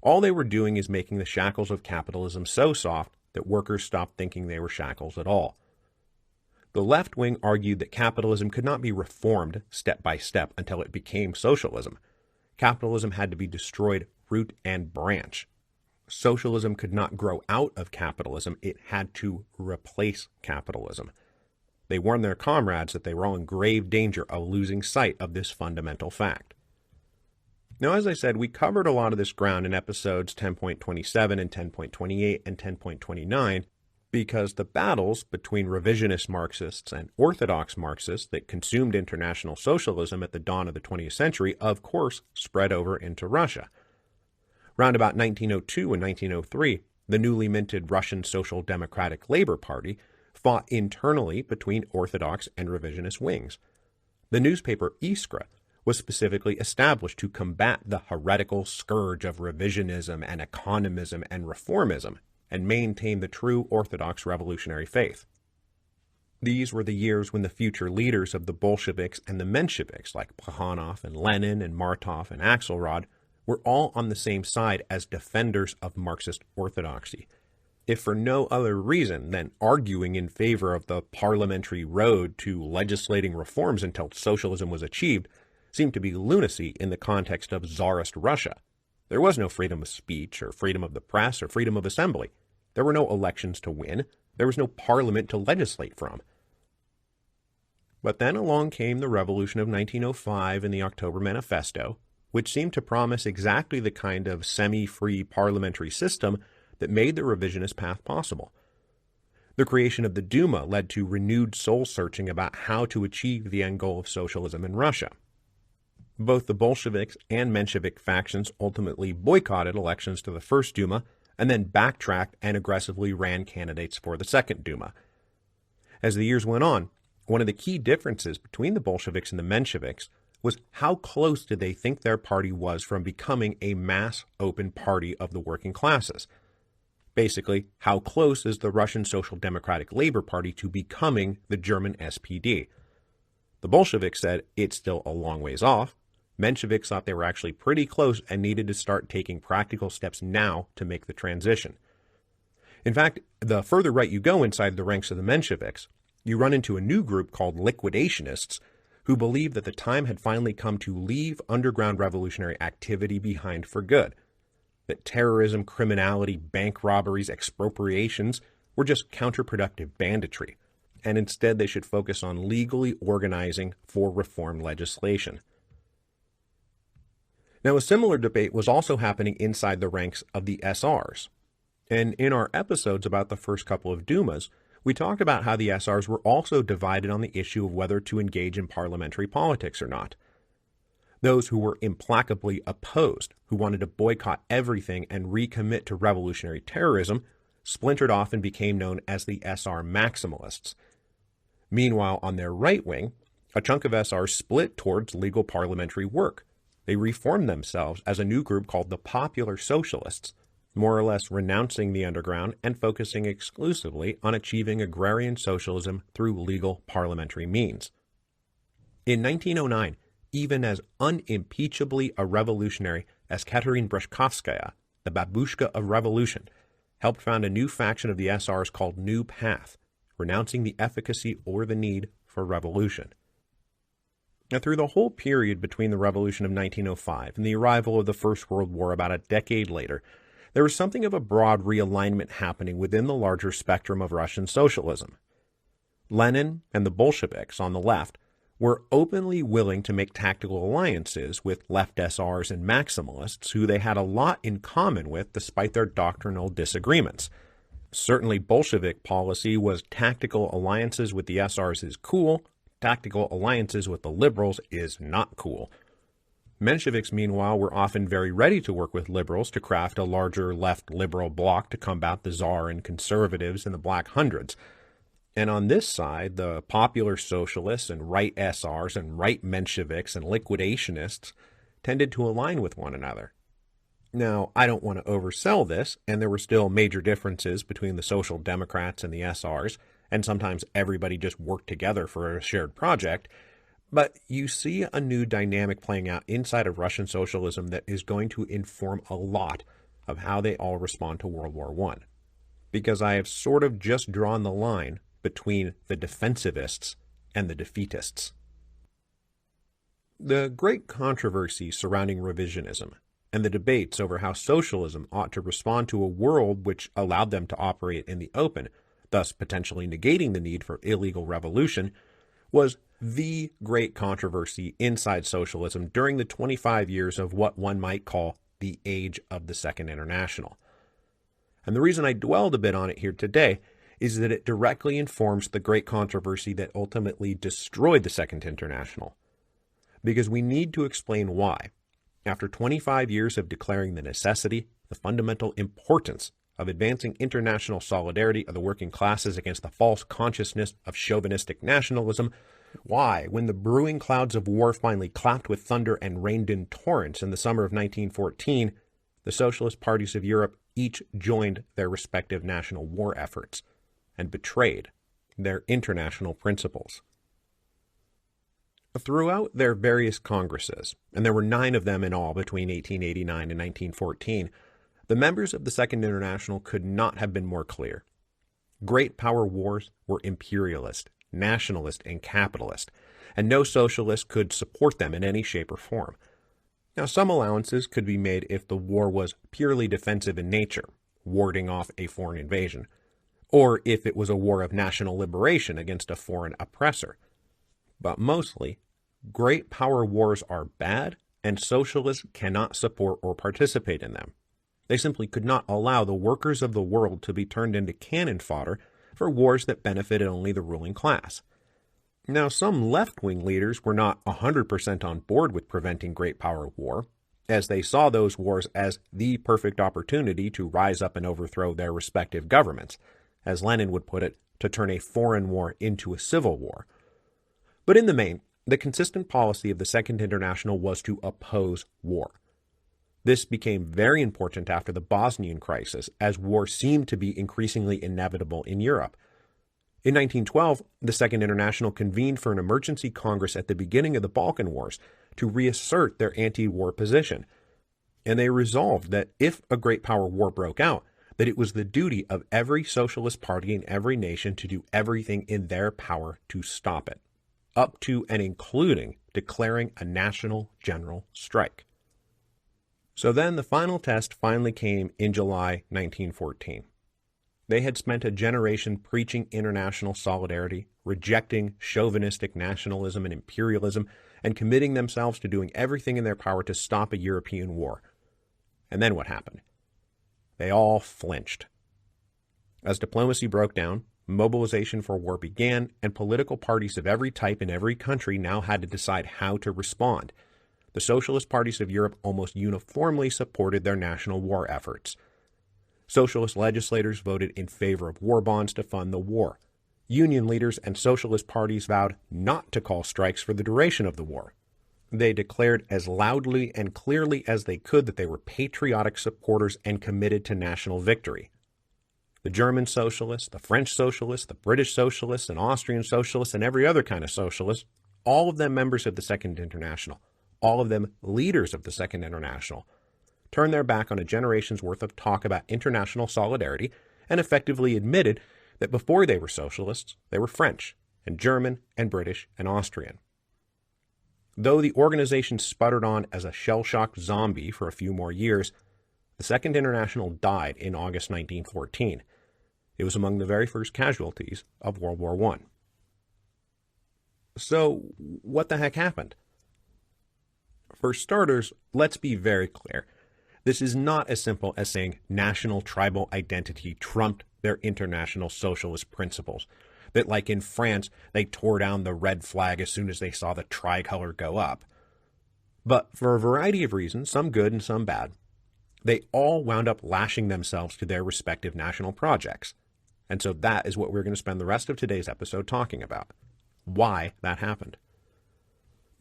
all they were doing is making the shackles of capitalism so soft that workers stopped thinking they were shackles at all. The left wing argued that capitalism could not be reformed step by step until it became socialism. Capitalism had to be destroyed root and branch. Socialism could not grow out of capitalism, it had to replace capitalism. They warned their comrades that they were all in grave danger of losing sight of this fundamental fact. Now, as I said, we covered a lot of this ground in episodes 10.27 and 10.28 and 10.29, because the battles between revisionist Marxists and orthodox Marxists that consumed international socialism at the dawn of the 20th century, of course, spread over into Russia. Round about 1902 and 1903, the newly minted Russian Social Democratic Labor Party fought internally between orthodox and revisionist wings. The newspaper Iskra was specifically established to combat the heretical scourge of revisionism and economism and reformism, and maintain the true Orthodox revolutionary faith. These were the years when the future leaders of the Bolsheviks and the Mensheviks, like Plekhanov and Lenin and Martov and Axelrod, were all on the same side as defenders of Marxist orthodoxy. if for no other reason than arguing in favor of the parliamentary road to legislating reforms until socialism was achieved, seemed to be lunacy in the context of Tsarist Russia. There was no freedom of speech or freedom of the press or freedom of assembly. There were no elections to win. There was no parliament to legislate from. But then along came the Revolution of 1905 and the October Manifesto, which seemed to promise exactly the kind of semi-free parliamentary system that made the revisionist path possible. The creation of the Duma led to renewed soul-searching about how to achieve the end goal of socialism in Russia. Both the Bolsheviks and Menshevik factions ultimately boycotted elections to the first Duma and then backtracked and aggressively ran candidates for the second Duma. As the years went on, one of the key differences between the Bolsheviks and the Mensheviks was how close did they think their party was from becoming a mass open party of the working classes. Basically, how close is the Russian Social Democratic Labor Party to becoming the German SPD? The Bolsheviks said it's still a long ways off. Mensheviks thought they were actually pretty close and needed to start taking practical steps now to make the transition. In fact, the further right you go inside the ranks of the Mensheviks, you run into a new group called liquidationists who believed that the time had finally come to leave underground revolutionary activity behind for good, that terrorism, criminality, bank robberies, expropriations were just counterproductive banditry, and instead they should focus on legally organizing for reform legislation. Now, a similar debate was also happening inside the ranks of the SRs. And in our episodes about the first couple of Dumas, we talked about how the SRs were also divided on the issue of whether to engage in parliamentary politics or not. Those who were implacably opposed, who wanted to boycott everything and recommit to revolutionary terrorism, splintered off and became known as the SR Maximalists. Meanwhile, on their right wing, a chunk of SRs split towards legal parliamentary work. They reformed themselves as a new group called the Popular Socialists, more or less renouncing the underground and focusing exclusively on achieving agrarian socialism through legal parliamentary means. In 1909, even as unimpeachably a revolutionary as Katerina Breshkovskaya, the babushka of revolution, helped found a new faction of the SRs called New Path, renouncing the efficacy or the need for revolution. Now, through the whole period between the Revolution of 1905 and the arrival of the First World War about a decade later, there was something of a broad realignment happening within the larger spectrum of Russian socialism. Lenin and the Bolsheviks on the left were openly willing to make tactical alliances with left SRs and Maximalists who they had a lot in common with despite their doctrinal disagreements. Certainly Bolshevik policy was tactical alliances with the SRs is cool, tactical alliances with the liberals is not cool. Mensheviks, meanwhile, were often very ready to work with liberals to craft a larger left liberal bloc to combat the Tsar and conservatives in the Black Hundreds. And on this side, the popular socialists and right SRs and right Mensheviks and liquidationists tended to align with one another. Now, I don't want to oversell this, and there were still major differences between the Social Democrats and the SRs, and sometimes everybody just worked together for a shared project, but you see a new dynamic playing out inside of Russian socialism that is going to inform a lot of how they all respond to World War I, because I have sort of just drawn the line between the defensivists and the defeatists. The great controversy surrounding revisionism and the debates over how socialism ought to respond to a world which allowed them to operate in the open, thus potentially negating the need for illegal revolution, was the great controversy inside socialism during the 25 years of what one might call the age of the Second International. And the reason I dwelled a bit on it here today is that it directly informs the great controversy that ultimately destroyed the Second International. Because we need to explain why, after 25 years of declaring the necessity, the fundamental importance of advancing international solidarity of the working classes against the false consciousness of chauvinistic nationalism, why, when the brewing clouds of war finally clapped with thunder and rained in torrents in the summer of 1914, the socialist parties of Europe each joined their respective national war efforts and betrayed their international principles. Throughout their various congresses, and there were 9 of them in all between 1889 and 1914, The members of the Second International could not have been more clear. Great power wars were imperialist, nationalist, and capitalist, and no socialist could support them in any shape or form. Now, some allowances could be made if the war was purely defensive in nature, warding off a foreign invasion, or if it was a war of national liberation against a foreign oppressor. But mostly, great power wars are bad, and socialists cannot support or participate in them. They simply could not allow the workers of the world to be turned into cannon fodder for wars that benefited only the ruling class. Now, some left-wing leaders were not 100% on board with preventing great power war, as they saw those wars as the perfect opportunity to rise up and overthrow their respective governments, as Lenin would put it, to turn a foreign war into a civil war. But in the main, the consistent policy of the Second International was to oppose war. This became very important after the Bosnian crisis, as war seemed to be increasingly inevitable in Europe. In 1912, the Second International convened for an emergency congress at the beginning of the Balkan Wars to reassert their anti-war position, and they resolved that if a great power war broke out, that it was the duty of every socialist party in every nation to do everything in their power to stop it, up to and including declaring a national general strike. So then the final test finally came in July 1914. They had spent a generation preaching international solidarity, rejecting chauvinistic nationalism and imperialism, and committing themselves to doing everything in their power to stop a European war. And then what happened? They all flinched. As diplomacy broke down, mobilization for war began, and political parties of every type in every country now had to decide how to respond. The socialist parties of Europe almost uniformly supported their national war efforts. Socialist legislators voted in favor of war bonds to fund the war. Union leaders and socialist parties vowed not to call strikes for the duration of the war. They declared as loudly and clearly as they could that they were patriotic supporters and committed to national victory. The German socialists, the French socialists, the British socialists, and Austrian socialists, and every other kind of socialist, all of them members of the Second International, all of them leaders of the Second International, turned their back on a generation's worth of talk about international solidarity and effectively admitted that before they were socialists, they were French and German and British and Austrian. Though the organization sputtered on as a shell-shocked zombie for a few more years, the Second International died in August 1914. It was among the very first casualties of World War I. So, what the heck happened? For starters, let's be very clear. This is not as simple as saying national tribal identity trumped their international socialist principles. That, like in France, they tore down the red flag as soon as they saw the tricolor go up. But for a variety of reasons, some good and some bad, they all wound up lashing themselves to their respective national projects. And so that is what we're going to spend the rest of today's episode talking about. Why that happened.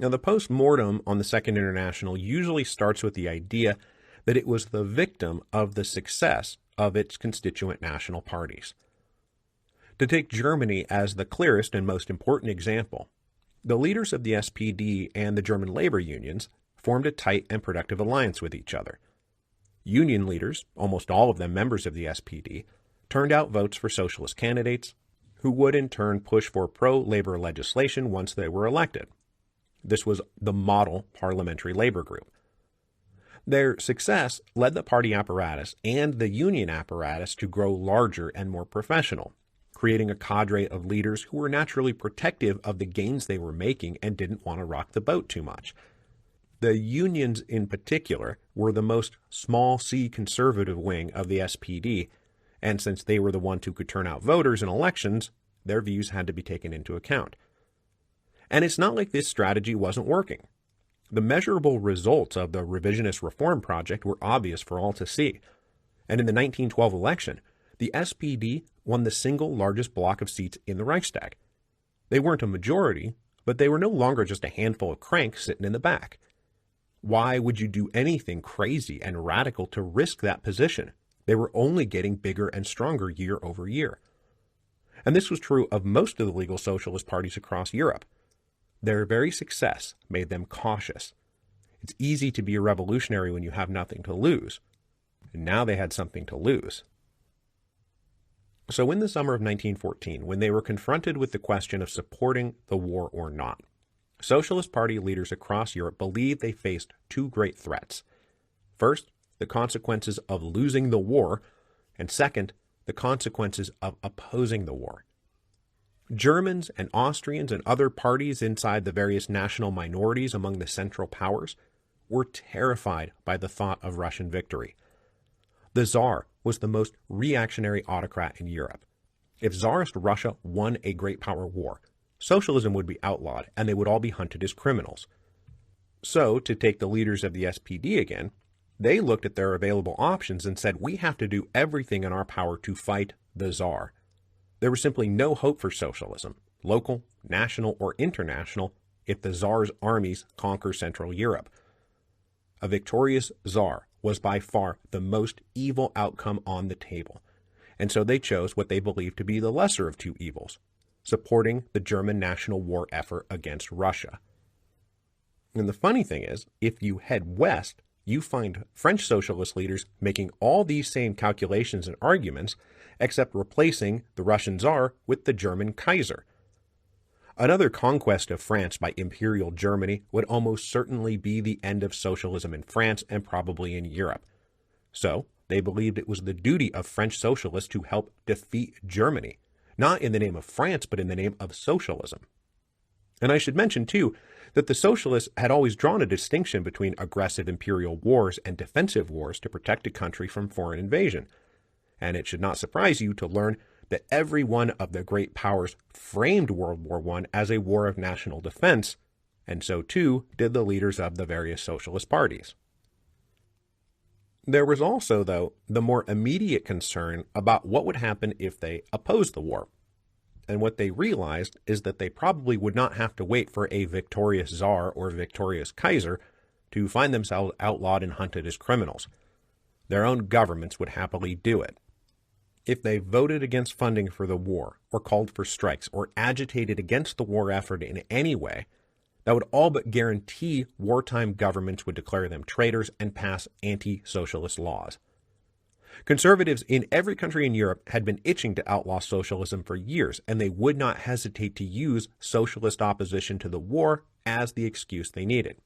Now, the post-mortem on the Second International usually starts with the idea that it was the victim of the success of its constituent national parties. To take Germany as the clearest and most important example, the leaders of the SPD and the German labor unions formed a tight and productive alliance with each other. Union leaders, almost all of them members of the SPD, turned out votes for socialist candidates, who would in turn push for pro-labor legislation once they were elected. This was the model parliamentary labor group. Their success led the party apparatus and the union apparatus to grow larger and more professional, creating a cadre of leaders who were naturally protective of the gains they were making and didn't want to rock the boat too much. The unions in particular were the most small c conservative wing of the SPD, and since they were the ones who could turn out voters in elections, their views had to be taken into account. And it's not like this strategy wasn't working. The measurable results of the revisionist reform project were obvious for all to see. And in the 1912 election, the SPD won the single largest block of seats in the Reichstag. They weren't a majority, but they were no longer just a handful of cranks sitting in the back. Why would you do anything crazy and radical to risk that position? They were only getting bigger and stronger year over year. And this was true of most of the legal socialist parties across Europe. Their very success made them cautious. It's easy to be a revolutionary when you have nothing to lose. and now they had something to lose. So in the summer of 1914, when they were confronted with the question of supporting the war or not, Socialist Party leaders across Europe believed they faced two great threats. First, the consequences of losing the war, and second, the consequences of opposing the war. Germans and Austrians and other parties inside the various national minorities among the Central Powers were terrified by the thought of Russian victory. The Tsar was the most reactionary autocrat in Europe. If Tsarist Russia won a great power war, socialism would be outlawed and they would all be hunted as criminals. So, to take the leaders of the SPD again, they looked at their available options and said, we have to do everything in our power to fight the Tsar. There was simply no hope for socialism, local, national, or international, if the Tsar's armies conquer Central Europe. A victorious Tsar was by far the most evil outcome on the table, and so they chose what they believed to be the lesser of two evils, supporting the German national war effort against Russia. And the funny thing is, if you head west, you find French socialist leaders making all these same calculations and arguments, except replacing the Russian Tsar with the German Kaiser. Another conquest of France by Imperial Germany would almost certainly be the end of socialism in France and probably in Europe. So, they believed it was the duty of French socialists to help defeat Germany, not in the name of France, but in the name of socialism. And I should mention, too, that the socialists had always drawn a distinction between aggressive imperial wars and defensive wars to protect a country from foreign invasion. And it should not surprise you to learn that every one of the great powers framed World War I as a war of national defense, and so too did the leaders of the various socialist parties. There was also, though, the more immediate concern about what would happen if they opposed the war. And what they realized is that they probably would not have to wait for a victorious Tsar or victorious Kaiser to find themselves outlawed and hunted as criminals. Their own governments would happily do it. If they voted against funding for the war, or called for strikes, or agitated against the war effort in any way, that would all but guarantee wartime governments would declare them traitors and pass anti-socialist laws. Conservatives in every country in Europe had been itching to outlaw socialism for years, and they would not hesitate to use socialist opposition to the war as the excuse they needed.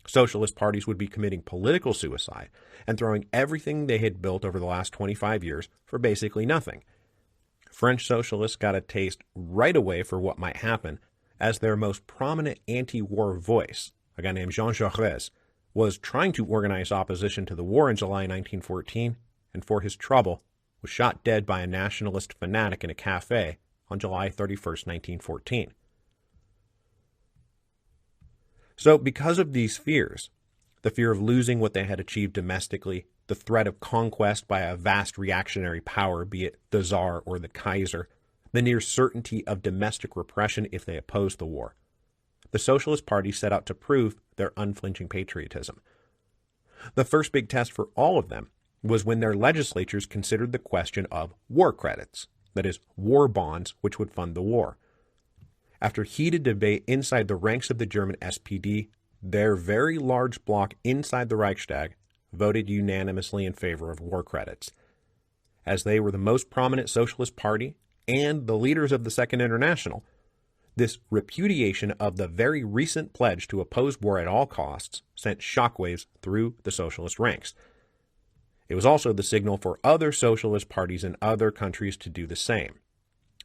Socialist parties would be committing political suicide and throwing everything they had built over the last 25 years for basically nothing. French socialists got a taste right away for what might happen, as their most prominent anti-war voice, a guy named Jean Jaurès, was trying to organize opposition to the war in July 1914, and for his trouble was shot dead by a nationalist fanatic in a cafe on July 31st, 1914. So because of these fears, the fear of losing what they had achieved domestically, the threat of conquest by a vast reactionary power, be it the Tsar or the Kaiser, the near certainty of domestic repression if they opposed the war, the Socialist Party set out to prove their unflinching patriotism. The first big test for all of them was when their legislatures considered the question of war credits, that is, war bonds which would fund the war. After heated debate inside the ranks of the German SPD, their very large bloc inside the Reichstag voted unanimously in favor of war credits. As they were the most prominent socialist party and the leaders of the Second International, this repudiation of the very recent pledge to oppose war at all costs sent shockwaves through the socialist ranks. It was also the signal for other socialist parties in other countries to do the same.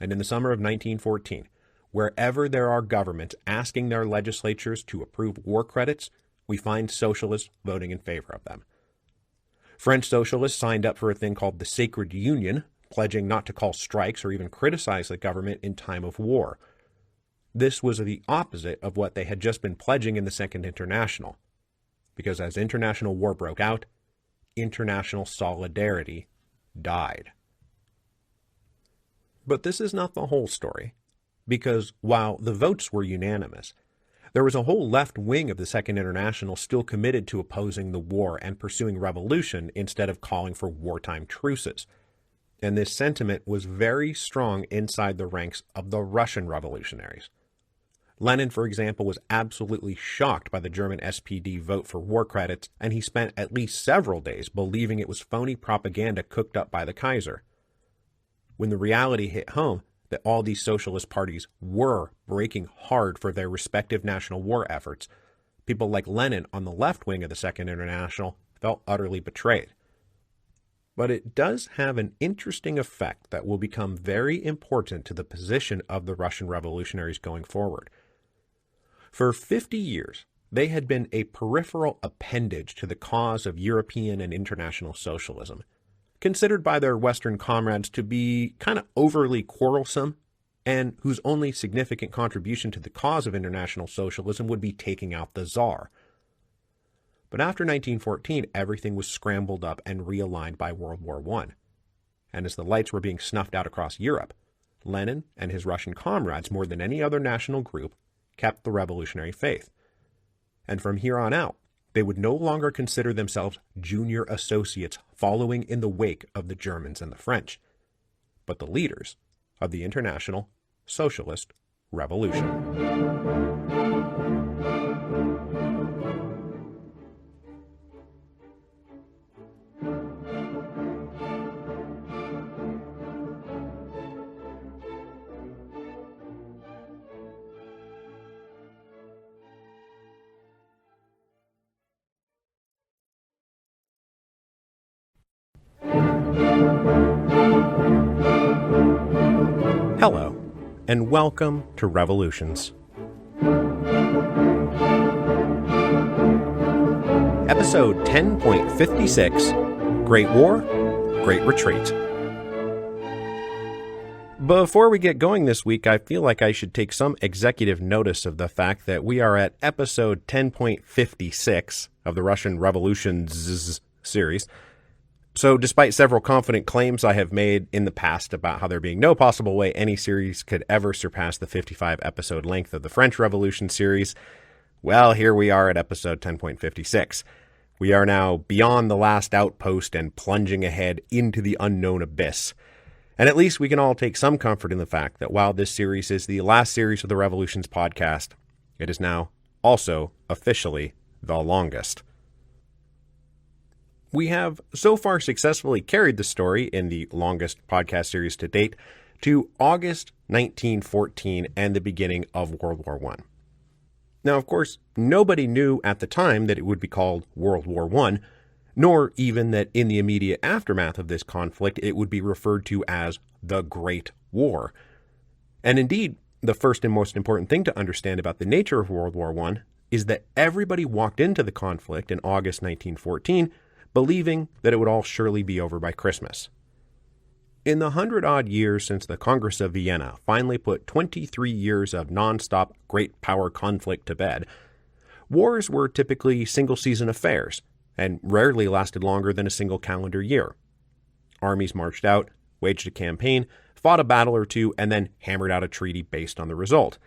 And in the summer of 1914, wherever there are governments asking their legislatures to approve war credits, we find socialists voting in favor of them. French socialists signed up for a thing called the Sacred Union, pledging not to call strikes or even criticize the government in time of war. This was the opposite of what they had just been pledging in the Second International, because as international war broke out, international solidarity died. But this is not the whole story, because while the votes were unanimous, there was a whole left wing of the Second International still committed to opposing the war and pursuing revolution instead of calling for wartime truces. And this sentiment was very strong inside the ranks of the Russian revolutionaries. Lenin, for example, was absolutely shocked by the German SPD vote for war credits, and he spent at least several days believing it was phony propaganda cooked up by the Kaiser. When the reality hit home that all these socialist parties were breaking hard for their respective national war efforts, people like Lenin on the left wing of the Second International felt utterly betrayed. But it does have an interesting effect that will become very important to the position of the Russian revolutionaries going forward. For 50 years, they had been a peripheral appendage to the cause of European and international socialism, considered by their Western comrades to be kind of overly quarrelsome, and whose only significant contribution to the cause of international socialism would be taking out the Tsar. But after 1914, everything was scrambled up and realigned by World War I. And as the lights were being snuffed out across Europe, Lenin and his Russian comrades, more than any other national group, kept the revolutionary faith. And from here on out, they would no longer consider themselves junior associates following in the wake of the Germans and the French, but the leaders of the international socialist revolution. Hello, and welcome to Revolutions. Episode 10.56, Great War, Great Retreat. Before we get going this week, I feel like I should take some executive notice of the fact that we are at episode 10.56 of the Russian Revolutions series. So despite several confident claims I have made in the past about how there being no possible way any series could ever surpass the 55-episode length of the French Revolution series, well, here we are at episode 10.56. We are now beyond the last outpost and plunging ahead into the unknown abyss. And at least we can all take some comfort in the fact that while this series is the last series of the Revolutions podcast, it is now also officially the longest. We have so far successfully carried the story in the longest podcast series to date to August 1914 and the beginning of World War I. Now, of course, nobody knew at the time that it would be called World War I, nor even that in the immediate aftermath of this conflict it would be referred to as the Great War. And indeed, the first and most important thing to understand about the nature of World War I is that everybody walked into the conflict in August 1914 believing that it would all surely be over by Christmas. In the 100-odd years since the Congress of Vienna finally put 23 years of non-stop great power conflict to bed, wars were typically single-season affairs and rarely lasted longer than a single calendar year. Armies marched out, waged a campaign, fought a battle or two, and then hammered out a treaty based on the result.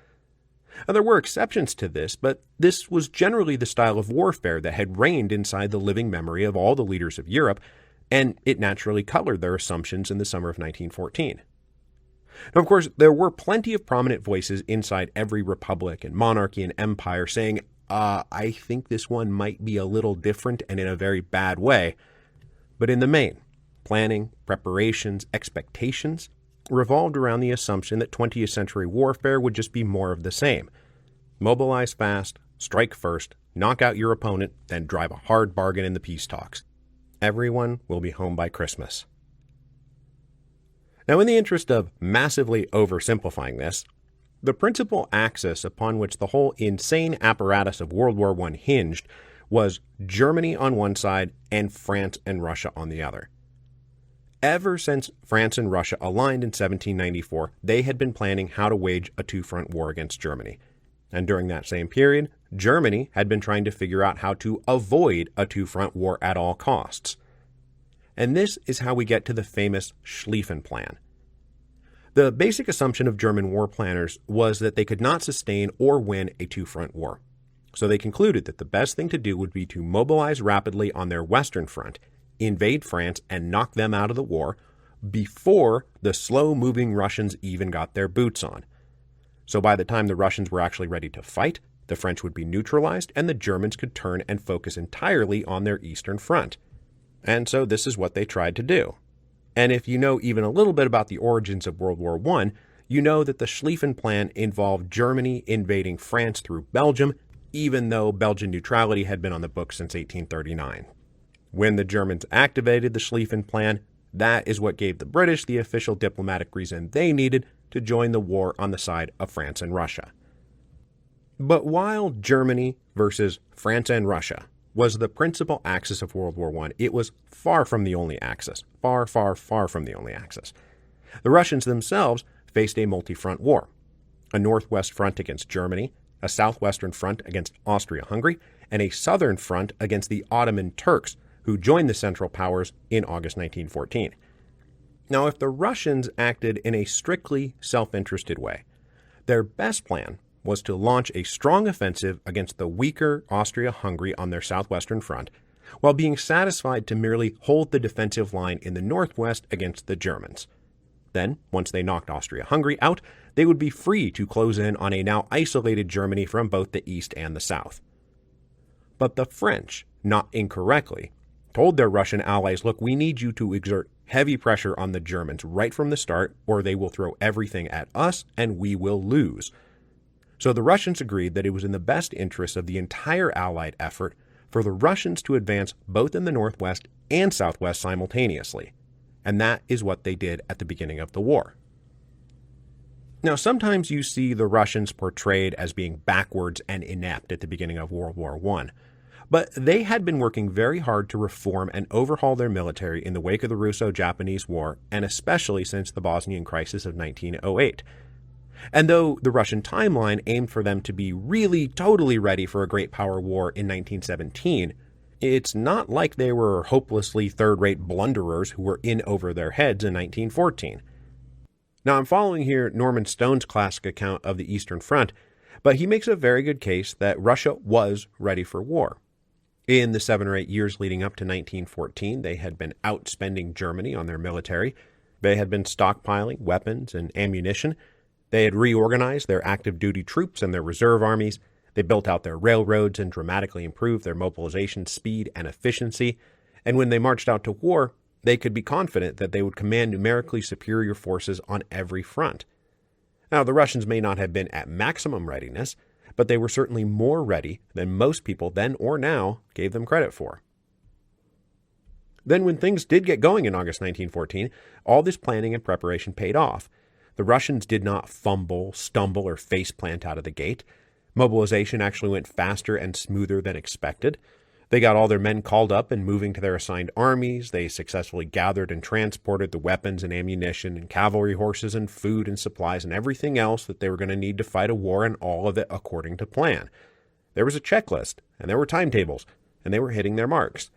Now, there were exceptions to this, but this was generally the style of warfare that had reigned inside the living memory of all the leaders of Europe, and it naturally colored their assumptions in the summer of 1914. Now, of course, there were plenty of prominent voices inside every republic and monarchy and empire saying, I think this one might be a little different and in a very bad way. But in the main, planning, preparations, expectations revolved around the assumption that 20th century warfare would just be more of the same. Mobilize fast, strike first, knock out your opponent, then drive a hard bargain in the peace talks. Everyone will be home by Christmas. Now, in the interest of massively oversimplifying this, the principal axis upon which the whole insane apparatus of World War I hinged was Germany on one side and France and Russia on the other. Ever since France and Russia aligned in 1794, they had been planning how to wage a two-front war against Germany. And during that same period, Germany had been trying to figure out how to avoid a two-front war at all costs. And this is how we get to the famous Schlieffen Plan. The basic assumption of German war planners was that they could not sustain or win a two-front war. So they concluded that the best thing to do would be to mobilize rapidly on their western front, invade France, and knock them out of the war before the slow-moving Russians even got their boots on. So by the time the Russians were actually ready to fight, the French would be neutralized and the Germans could turn and focus entirely on their eastern front. And so this is what they tried to do. And if you know even a little bit about the origins of World War I, you know that the Schlieffen Plan involved Germany invading France through Belgium, even though Belgian neutrality had been on the books since 1839. When the Germans activated the Schlieffen Plan, that is what gave the British the official diplomatic reason they needed to join the war on the side of France and Russia. But while Germany versus France and Russia was the principal axis of World War I, it was far from the only axis. Far, far, far from the only axis. The Russians themselves faced a multi-front war. A northwest front against Germany, a southwestern front against Austria-Hungary, and a southern front against the Ottoman Turks, who joined the Central Powers in August 1914. Now, if the Russians acted in a strictly self-interested way, their best plan was to launch a strong offensive against the weaker Austria-Hungary on their southwestern front, while being satisfied to merely hold the defensive line in the northwest against the Germans. Then, once they knocked Austria-Hungary out, they would be free to close in on a now isolated Germany from both the east and the south. But the French, not incorrectly, told their Russian allies, look, we need you to exert heavy pressure on the Germans right from the start, or they will throw everything at us and we will lose. So the Russians agreed that it was in the best interest of the entire Allied effort for the Russians to advance both in the northwest and southwest simultaneously. And that is what they did at the beginning of the war. Now, sometimes you see the Russians portrayed as being backwards and inept at the beginning of World War I. But they had been working very hard to reform and overhaul their military in the wake of the Russo-Japanese War, and especially since the Bosnian crisis of 1908. And though the Russian timeline aimed for them to be really totally ready for a great power war in 1917, it's not like they were hopelessly third-rate blunderers who were in over their heads in 1914. Now, I'm following here Norman Stone's classic account of the Eastern Front, but he makes a very good case that Russia was ready for war. In the 7 or 8 years leading up to 1914, they had been outspending Germany on their military. They had been stockpiling weapons and ammunition. They had reorganized their active duty troops and their reserve armies. They built out their railroads and dramatically improved their mobilization speed and efficiency. And when they marched out to war, they could be confident that they would command numerically superior forces on every front. Now, the Russians may not have been at maximum readiness, but they were certainly more ready than most people then or now gave them credit for. Then when things did get going in August 1914, all this planning and preparation paid off. The Russians did not fumble, stumble, or faceplant out of the gate. Mobilization actually went faster and smoother than expected. They got all their men called up and moving to their assigned armies. They successfully gathered and transported the weapons and ammunition and cavalry horses and food and supplies and everything else that they were going to need to fight a war, and all of it according to plan. There was a checklist, and there were timetables, and they were hitting their marks.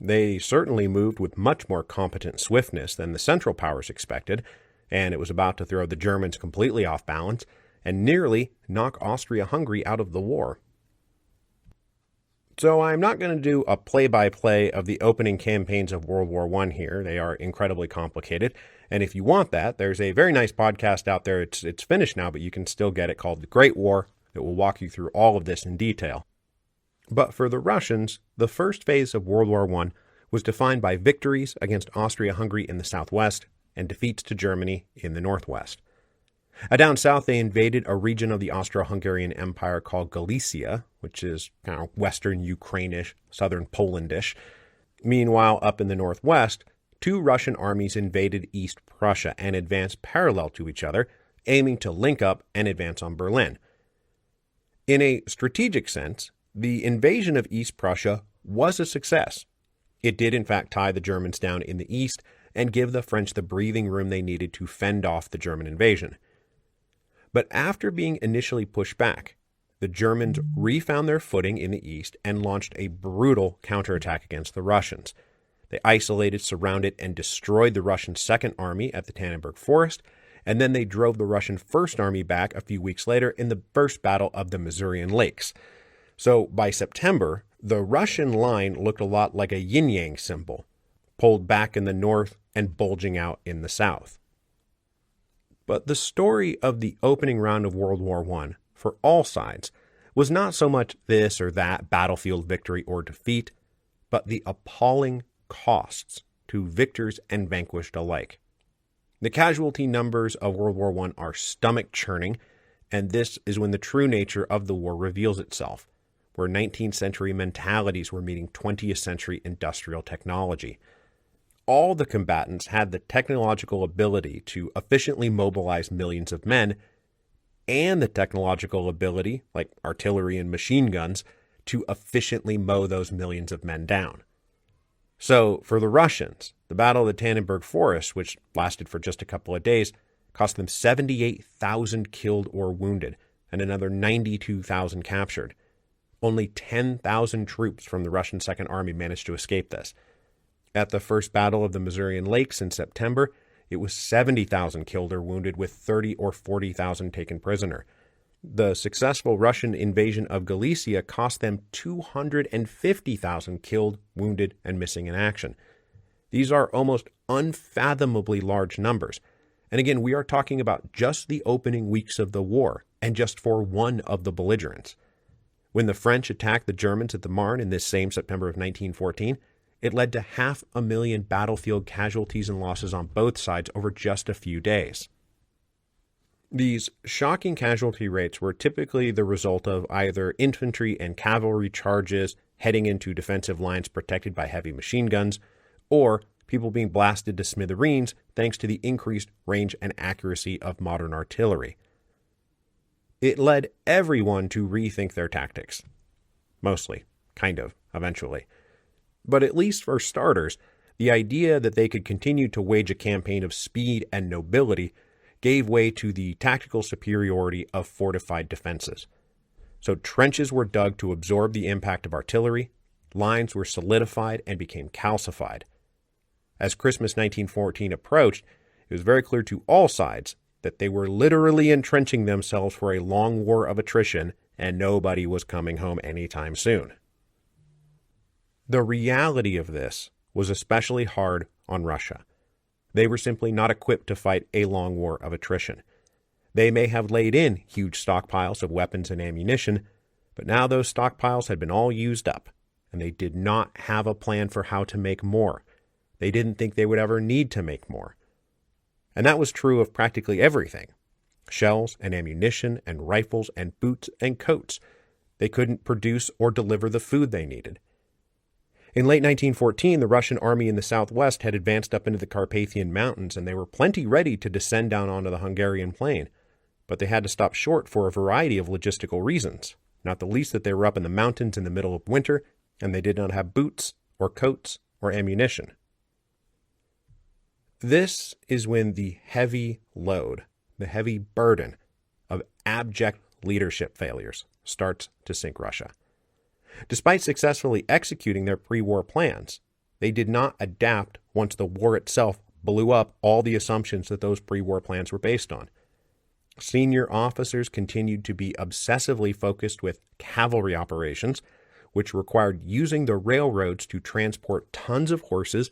They certainly moved with much more competent swiftness than the Central Powers expected, and it was about to throw the Germans completely off balance and nearly knock Austria-Hungary out of the war. So I'm not going to do a play-by-play of the opening campaigns of World War I here. They are incredibly complicated. And if you want that, there's a very nice podcast out there. It's finished now, but you can still get it, called The Great War, that will walk you through all of this in detail. But for the Russians, the first phase of World War I was defined by victories against Austria-Hungary in the southwest and defeats to Germany in the northwest. Down south, they invaded a region of the Austro-Hungarian Empire called Galicia, which is kind of western Ukrainish, southern Polandish. Meanwhile, up in the northwest, 2 Russian armies invaded East Prussia and advanced parallel to each other, aiming to link up and advance on Berlin. In a strategic sense, the invasion of East Prussia was a success. It did in fact tie the Germans down in the east and give the French the breathing room they needed to fend off the German invasion. But after being initially pushed back, the Germans refound their footing in the east and launched a brutal counterattack against the Russians. They isolated, surrounded, and destroyed the Russian Second Army at the Tannenberg Forest, and then they drove the Russian First Army back a few weeks later in the First Battle of the Masurian Lakes. So by September, the Russian line looked a lot like a yin-yang symbol, pulled back in the north and bulging out in the south. But the story of the opening round of World War I, for all sides, was not so much this or that battlefield victory or defeat, but the appalling costs to victors and vanquished alike. The casualty numbers of World War I are stomach-churning, and this is when the true nature of the war reveals itself, where 19th century mentalities were meeting 20th century industrial technology. All the combatants had the technological ability to efficiently mobilize millions of men, and the technological ability, like artillery and machine guns, to efficiently mow those millions of men down. So, for the Russians, the Battle of the Tannenberg Forest, which lasted for just a couple of days, cost them 78,000 killed or wounded, and another 92,000 captured. Only 10,000 troops from the Russian Second Army managed to escape this. At the First Battle of the Masurian Lakes in September, it was 70,000 killed or wounded, with 30 or 40,000 taken prisoner. The successful Russian invasion of Galicia cost them 250,000 killed, wounded, and missing in action. These are almost unfathomably large numbers. And again, we are talking about just the opening weeks of the war, and just for one of the belligerents. When the French attacked the Germans at the Marne in this same September of 1914, it led to 500,000 battlefield casualties and losses on both sides over just a few days. These shocking casualty rates were typically the result of either infantry and cavalry charges heading into defensive lines protected by heavy machine guns, or people being blasted to smithereens thanks to the increased range and accuracy of modern artillery. It led everyone to rethink their tactics. Mostly, kind of, eventually. But at least for starters, the idea that they could continue to wage a campaign of speed and nobility gave way to the tactical superiority of fortified defenses. So trenches were dug to absorb the impact of artillery, lines were solidified and became calcified. As Christmas 1914 approached, it was very clear to all sides that they were literally entrenching themselves for a long war of attrition, and nobody was coming home anytime soon. The reality of this was especially hard on Russia. They were simply not equipped to fight a long war of attrition. They may have laid in huge stockpiles of weapons and ammunition, but now those stockpiles had been all used up, and they did not have a plan for how to make more. They didn't think they would ever need to make more. And that was true of practically everything. Shells and ammunition and rifles and boots and coats. They couldn't produce or deliver the food they needed. In late 1914, the Russian army in the southwest had advanced up into the Carpathian Mountains, and they were plenty ready to descend down onto the Hungarian plain. But they had to stop short for a variety of logistical reasons, not the least that they were up in the mountains in the middle of winter, and they did not have boots or coats or ammunition. This is when the heavy load, the heavy burden of abject leadership failures starts to sink Russia. Despite successfully executing their pre-war plans, they did not adapt once the war itself blew up all the assumptions that those pre-war plans were based on. Senior officers continued to be obsessively focused with cavalry operations, which required using the railroads to transport tons of horses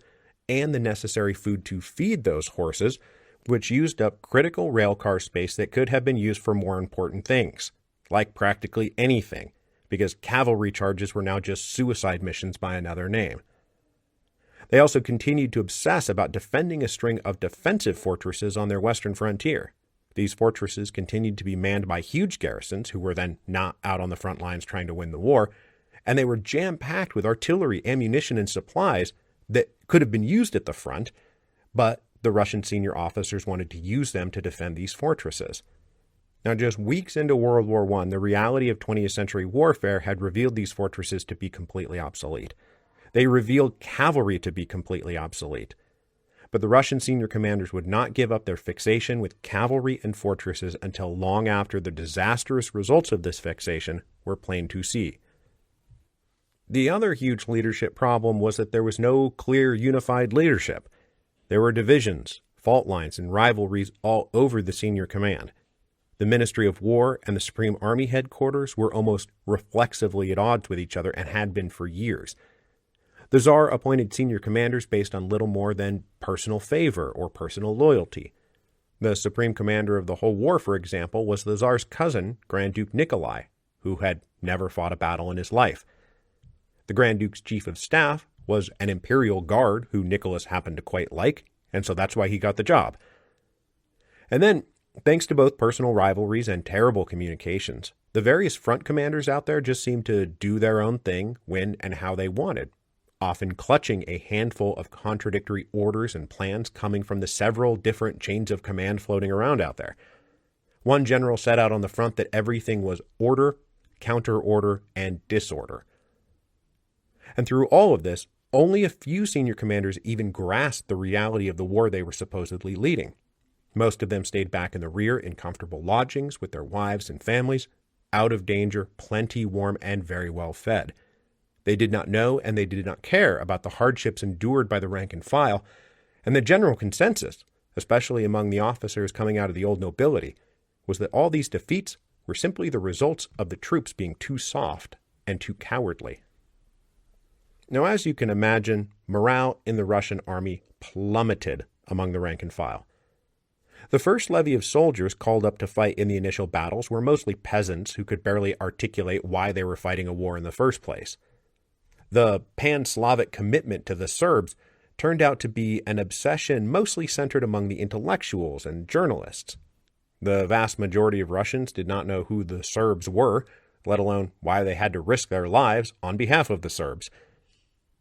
and the necessary food to feed those horses, which used up critical railcar space that could have been used for more important things, like practically anything, because cavalry charges were now just suicide missions by another name. They also continued to obsess about defending a string of defensive fortresses on their western frontier. These fortresses continued to be manned by huge garrisons who were then not out on the front lines trying to win the war, and they were jam-packed with artillery, ammunition, and supplies that could have been used at the front, but the Russian senior officers wanted to use them to defend these fortresses. Now, just weeks into World War I, the reality of 20th century warfare had revealed these fortresses to be completely obsolete. They revealed cavalry to be completely obsolete. But the Russian senior commanders would not give up their fixation with cavalry and fortresses until long after the disastrous results of this fixation were plain to see. The other huge leadership problem was that there was no clear unified leadership. There were divisions, fault lines, and rivalries all over the senior command. The Ministry of War and the Supreme Army Headquarters were almost reflexively at odds with each other and had been for years. The Tsar appointed senior commanders based on little more than personal favor or personal loyalty. The supreme commander of the whole war, for example, was the Tsar's cousin, Grand Duke Nikolai, who had never fought a battle in his life. The Grand Duke's chief of staff was an imperial guard who Nicholas happened to quite like, and so that's why he got the job. And then, thanks to both personal rivalries and terrible communications, the various front commanders out there just seemed to do their own thing when and how they wanted, often clutching a handful of contradictory orders and plans coming from the several different chains of command floating around out there. One general set out on the front that everything was order, counter-order, and disorder. And through all of this, only a few senior commanders even grasped the reality of the war they were supposedly leading. Most of them stayed back in the rear in comfortable lodgings with their wives and families, out of danger, plenty warm, and very well fed. They did not know and they did not care about the hardships endured by the rank and file, and the general consensus, especially among the officers coming out of the old nobility, was that all these defeats were simply the results of the troops being too soft and too cowardly. Now, as you can imagine, morale in the Russian army plummeted among the rank and file. The first levy of soldiers called up to fight in the initial battles were mostly peasants who could barely articulate why they were fighting a war in the first place. The pan-Slavic commitment to the Serbs turned out to be an obsession mostly centered among the intellectuals and journalists. The vast majority of Russians did not know who the Serbs were, let alone why they had to risk their lives on behalf of the Serbs.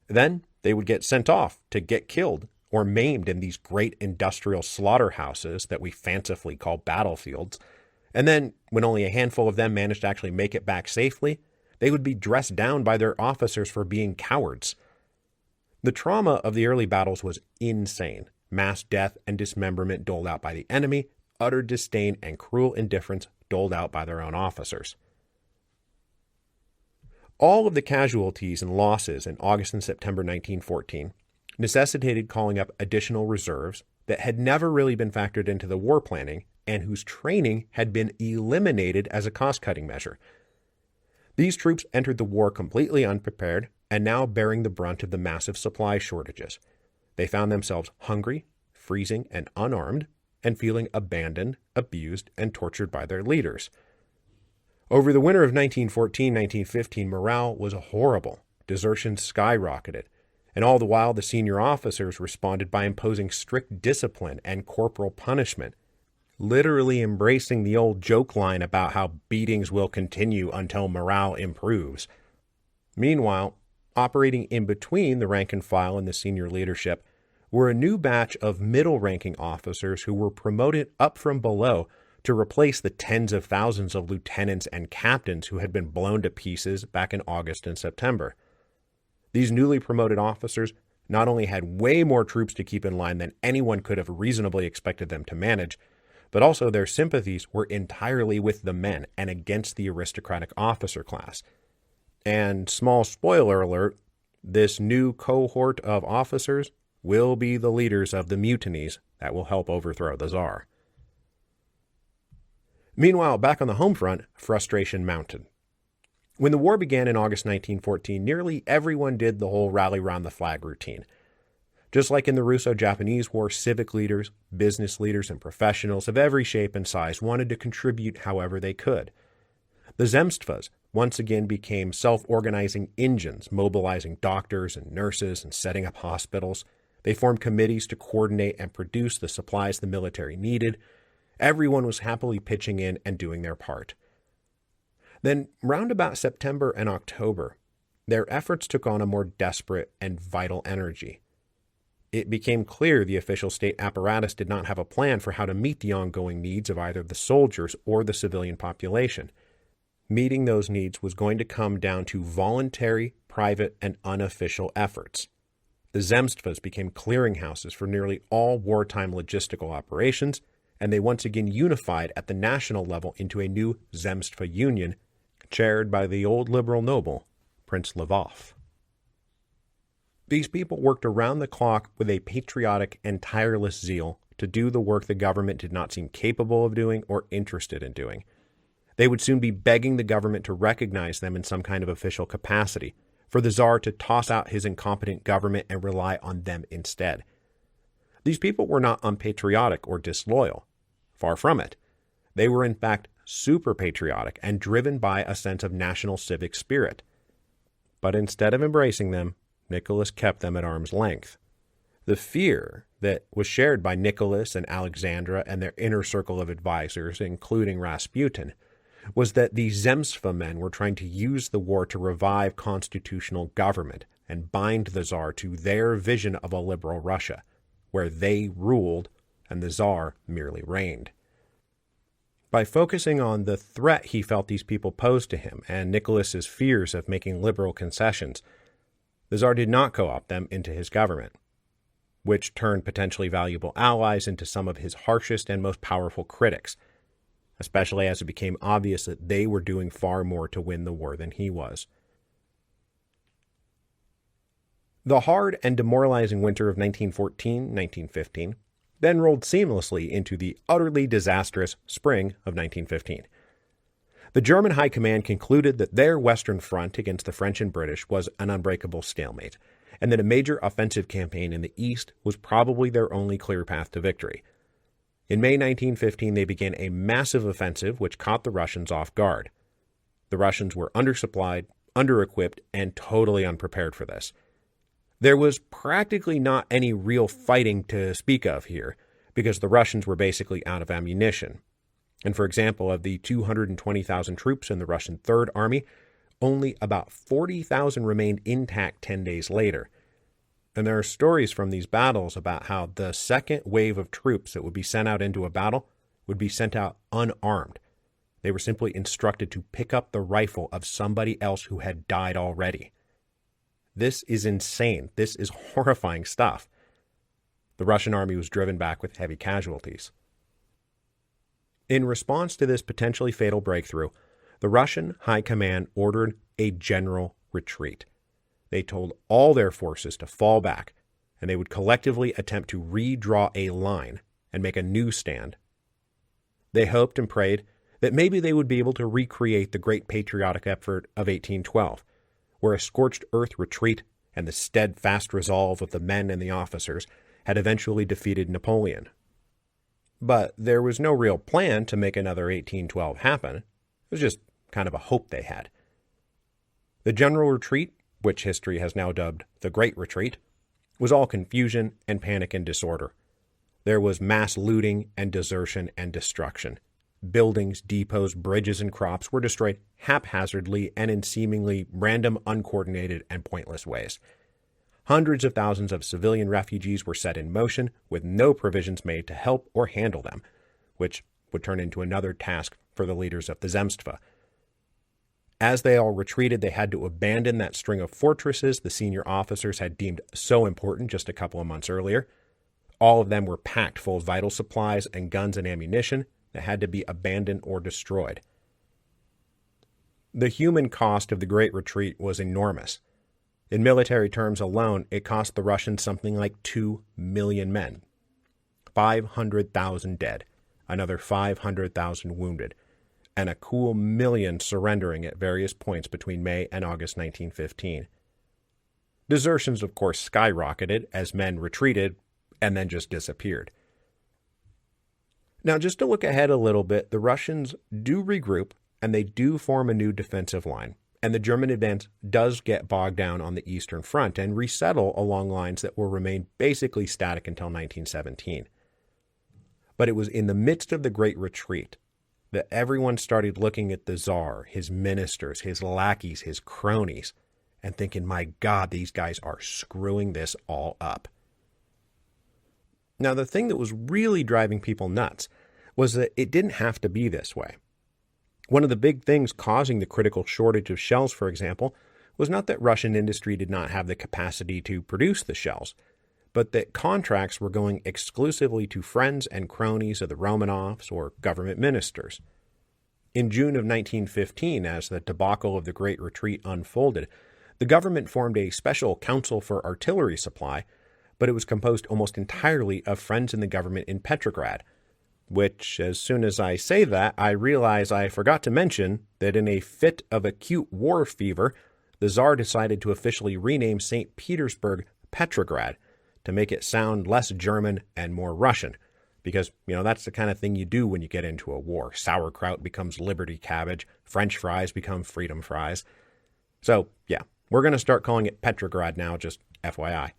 Then they would get sent off to get killed or maimed in these great industrial slaughterhouses that we fancifully call battlefields. And then, when only a handful of them managed to actually make it back safely, they would be dressed down by their officers for being cowards. The trauma of the early battles was insane. Mass death and dismemberment doled out by the enemy, utter disdain and cruel indifference doled out by their own officers. All of the casualties and losses in August and September 1914 necessitated calling up additional reserves that had never really been factored into the war planning and whose training had been eliminated as a cost-cutting measure. These troops entered the war completely unprepared and now bearing the brunt of the massive supply shortages. They found themselves hungry, freezing, and unarmed, and feeling abandoned, abused, and tortured by their leaders. Over the winter of 1914-1915, morale was horrible. Desertion skyrocketed. And all the while, the senior officers responded by imposing strict discipline and corporal punishment, literally embracing the old joke line about how beatings will continue until morale improves. Meanwhile, operating in between the rank and file and the senior leadership were a new batch of middle-ranking officers who were promoted up from below to replace the tens of thousands of lieutenants and captains who had been blown to pieces back in August and September. These newly promoted officers not only had way more troops to keep in line than anyone could have reasonably expected them to manage, but also their sympathies were entirely with the men and against the aristocratic officer class. And small spoiler alert, this new cohort of officers will be the leaders of the mutinies that will help overthrow the Tsar. Meanwhile, back on the home front, frustration mounted. When the war began in August 1914, nearly everyone did the whole rally round the flag routine. Just like in the Russo-Japanese War, civic leaders, business leaders, and professionals of every shape and size wanted to contribute however they could. The Zemstvas once again became self-organizing engines, mobilizing doctors and nurses and setting up hospitals. They formed committees to coordinate and produce the supplies the military needed. Everyone was happily pitching in and doing their part. Then, round about September and October, their efforts took on a more desperate and vital energy. It became clear the official state apparatus did not have a plan for how to meet the ongoing needs of either the soldiers or the civilian population. Meeting those needs was going to come down to voluntary, private, and unofficial efforts. The Zemstvas became clearinghouses for nearly all wartime logistical operations, and they once again unified at the national level into a new Zemstva Union, chaired by the old liberal noble, Prince Lvov. These people worked around the clock with a patriotic and tireless zeal to do the work the government did not seem capable of doing or interested in doing. They would soon be begging the government to recognize them in some kind of official capacity, for the Tsar to toss out his incompetent government and rely on them instead. These people were not unpatriotic or disloyal. Far from it. They were in fact super patriotic and driven by a sense of national civic spirit. But instead of embracing them, Nicholas kept them at arm's length. The fear that was shared by Nicholas and Alexandra and their inner circle of advisors, including Rasputin, was that the Zemstva men were trying to use the war to revive constitutional government and bind the Tsar to their vision of a liberal Russia, where they ruled and the Tsar merely reigned. By focusing on the threat he felt these people posed to him and Nicholas's fears of making liberal concessions, the Tsar did not co-opt them into his government, which turned potentially valuable allies into some of his harshest and most powerful critics, especially as it became obvious that they were doing far more to win the war than he was. The hard and demoralizing winter of 1914-1915 then rolled seamlessly into the utterly disastrous spring of 1915. The German High Command concluded that their Western Front against the French and British was an unbreakable stalemate, and that a major offensive campaign in the East was probably their only clear path to victory. In May 1915, they began a massive offensive which caught the Russians off guard. The Russians were undersupplied, under-equipped, and totally unprepared for this. There was practically not any real fighting to speak of here, because the Russians were basically out of ammunition. And for example, of the 220,000 troops in the Russian Third Army, only about 40,000 remained intact 10 days later. And there are stories from these battles about how the second wave of troops that would be sent out into a battle would be sent out unarmed. They were simply instructed to pick up the rifle of somebody else who had died already. This is insane. This is horrifying stuff. The Russian army was driven back with heavy casualties. In response to this potentially fatal breakthrough, the Russian High Command ordered a general retreat. They told all their forces to fall back, and they would collectively attempt to redraw a line and make a new stand. They hoped and prayed that maybe they would be able to recreate the great patriotic effort of 1812, where a scorched earth retreat and the steadfast resolve of the men and the officers had eventually defeated Napoleon. But there was no real plan to make another 1812 happen. It was just kind of a hope they had. The general retreat, which history has now dubbed the Great Retreat, was all confusion and panic and disorder. There was mass looting and desertion and destruction. Buildings, depots, bridges, and crops were destroyed haphazardly and in seemingly random, uncoordinated, and pointless ways. Hundreds of thousands of civilian refugees were set in motion with no provisions made to help or handle them, which would turn into another task for the leaders of the Zemstva. As they all retreated, they had to abandon that string of fortresses the senior officers had deemed so important just a couple of months earlier. All of them were packed full of vital supplies and guns and ammunition that had to be abandoned or destroyed. The human cost of the Great Retreat was enormous. In military terms alone, it cost the Russians something like 2 million men, 500,000 dead, another 500,000 wounded, and a cool million surrendering at various points between May and August 1915. Desertions, of course, skyrocketed as men retreated and then just disappeared. Now, just to look ahead a little bit, the Russians do regroup and they do form a new defensive line, and the German advance does get bogged down on the Eastern Front and resettle along lines that will remain basically static until 1917. But it was in the midst of the Great Retreat that everyone started looking at the Tsar, his ministers, his lackeys, his cronies, and thinking, my God, these guys are screwing this all up. Now, the thing that was really driving people nuts was that it didn't have to be this way. One of the big things causing the critical shortage of shells, for example, was not that Russian industry did not have the capacity to produce the shells, but that contracts were going exclusively to friends and cronies of the Romanovs or government ministers. In June of 1915, as the debacle of the Great Retreat unfolded, the government formed a special council for artillery supply, but it was composed almost entirely of friends in the government in Petrograd, which, as soon as I say that, I realize I forgot to mention that in a fit of acute war fever, the Tsar decided to officially rename St. Petersburg Petrograd to make it sound less German and more Russian, because, that's the kind of thing you do when you get into a war. Sauerkraut becomes liberty cabbage. French fries become freedom fries. So, yeah, we're going to start calling it Petrograd now, just FYI.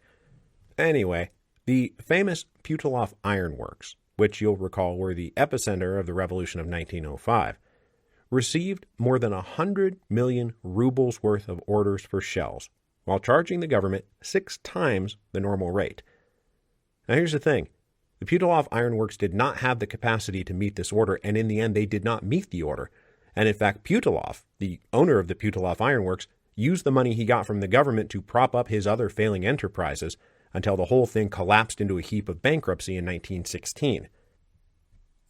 Anyway, the famous Putilov Ironworks, which you'll recall were the epicenter of the revolution of 1905, received more than 100 million rubles worth of orders for shells, while charging the government 6 times the normal rate. Now here's the thing. The Putilov Ironworks did not have the capacity to meet this order, and in the end they did not meet the order. And in fact, Putilov, the owner of the Putilov Ironworks, used the money he got from the government to prop up his other failing enterprises until the whole thing collapsed into a heap of bankruptcy in 1916.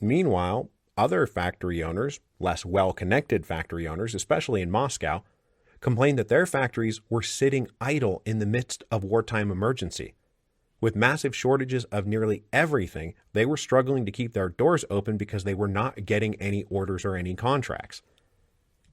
Meanwhile, other factory owners, less well-connected factory owners, especially in Moscow, complained that their factories were sitting idle in the midst of wartime emergency. With massive shortages of nearly everything, they were struggling to keep their doors open because they were not getting any orders or any contracts.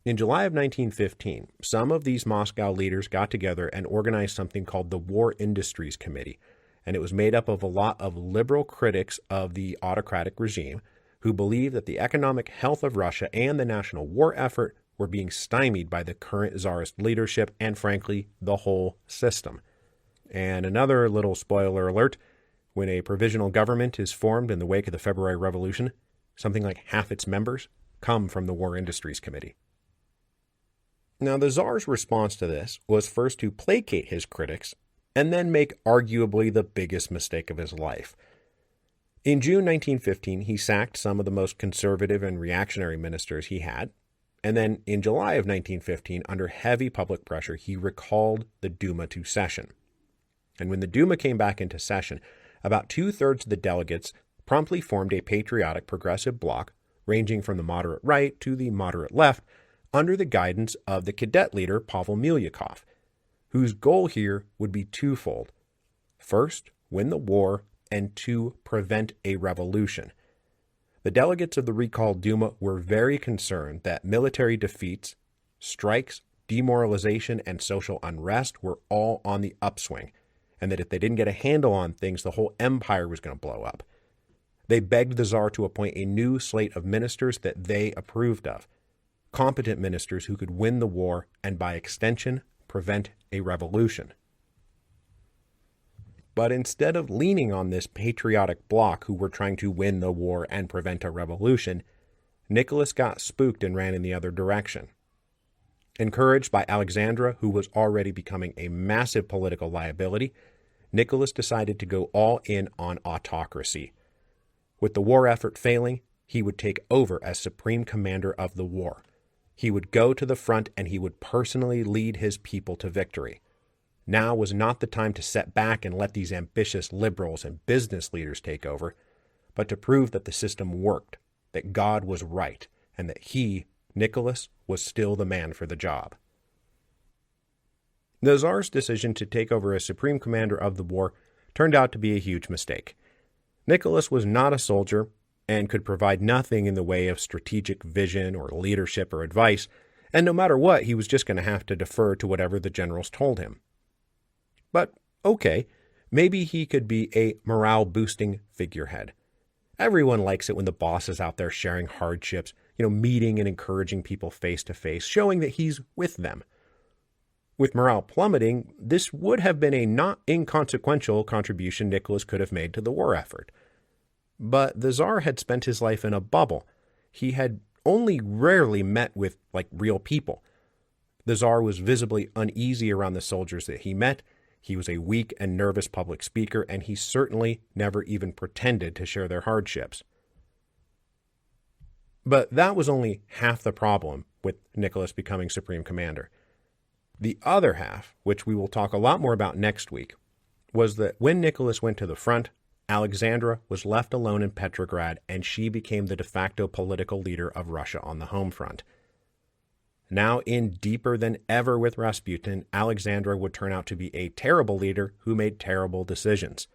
In July of 1915, some of these Moscow leaders got together and organized something called the War Industries Committee, and it was made up of a lot of liberal critics of the autocratic regime who believed that the economic health of Russia and the national war effort were being stymied by the current czarist leadership and, frankly, the whole system. And another little spoiler alert, when a provisional government is formed in the wake of the February Revolution, something like half its members come from the War Industries Committee. Now, the Tsar's response to this was first to placate his critics and then make arguably the biggest mistake of his life. In June 1915, he sacked some of the most conservative and reactionary ministers he had, and then in July of 1915, under heavy public pressure, he recalled the Duma to session. And when the Duma came back into session, about 2/3 of the delegates promptly formed a patriotic progressive bloc ranging from the moderate right to the moderate left under the guidance of the cadet leader Pavel Milyukov, whose goal here would be twofold. First, win the war, and 2, prevent a revolution. The delegates of the recalled Duma were very concerned that military defeats, strikes, demoralization, and social unrest were all on the upswing, and that if they didn't get a handle on things, the whole empire was going to blow up. They begged the Tsar to appoint a new slate of ministers that they approved of, competent ministers who could win the war and, by extension, prevent a revolution. But instead of leaning on this patriotic bloc who were trying to win the war and prevent a revolution, Nicholas got spooked and ran in the other direction. Encouraged by Alexandra, who was already becoming a massive political liability, Nicholas decided to go all in on autocracy. With the war effort failing, he would take over as supreme commander of the war. He would go to the front and he would personally lead his people to victory. Now was not the time to set back and let these ambitious liberals and business leaders take over, but to prove that the system worked, that God was right, and that he, Nicholas, was still the man for the job. The Tsar's decision to take over as supreme commander of the war turned out to be a huge mistake. Nicholas was not a soldier and could provide nothing in the way of strategic vision or leadership or advice, and no matter what, he was just going to have to defer to whatever the generals told him. But, okay, maybe he could be a morale-boosting figurehead. Everyone likes it when the boss is out there sharing hardships, meeting and encouraging people face-to-face, showing that he's with them. With morale plummeting, this would have been a not inconsequential contribution Nicholas could have made to the war effort. But the Tsar had spent his life in a bubble. He had only rarely met with, real people. The Tsar was visibly uneasy around the soldiers that he met. He was a weak and nervous public speaker, and he certainly never even pretended to share their hardships. But that was only half the problem with Nicholas becoming supreme commander. The other half, which we will talk a lot more about next week, was that when Nicholas went to the front, Alexandra was left alone in Petrograd, and she became the de facto political leader of Russia on the home front. Now in deeper than ever with Rasputin, Alexandra would turn out to be a terrible leader who made terrible decisions.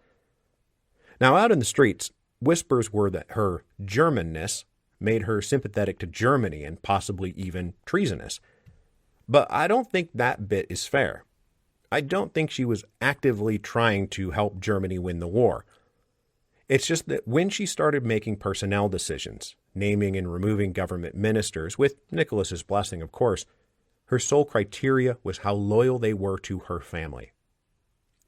Now out in the streets, whispers were that her Germanness made her sympathetic to Germany and possibly even treasonous. But I don't think that bit is fair. I don't think she was actively trying to help Germany win the war. It's just that when she started making personnel decisions, naming and removing government ministers, with Nicholas's blessing, of course, her sole criteria was how loyal they were to her family.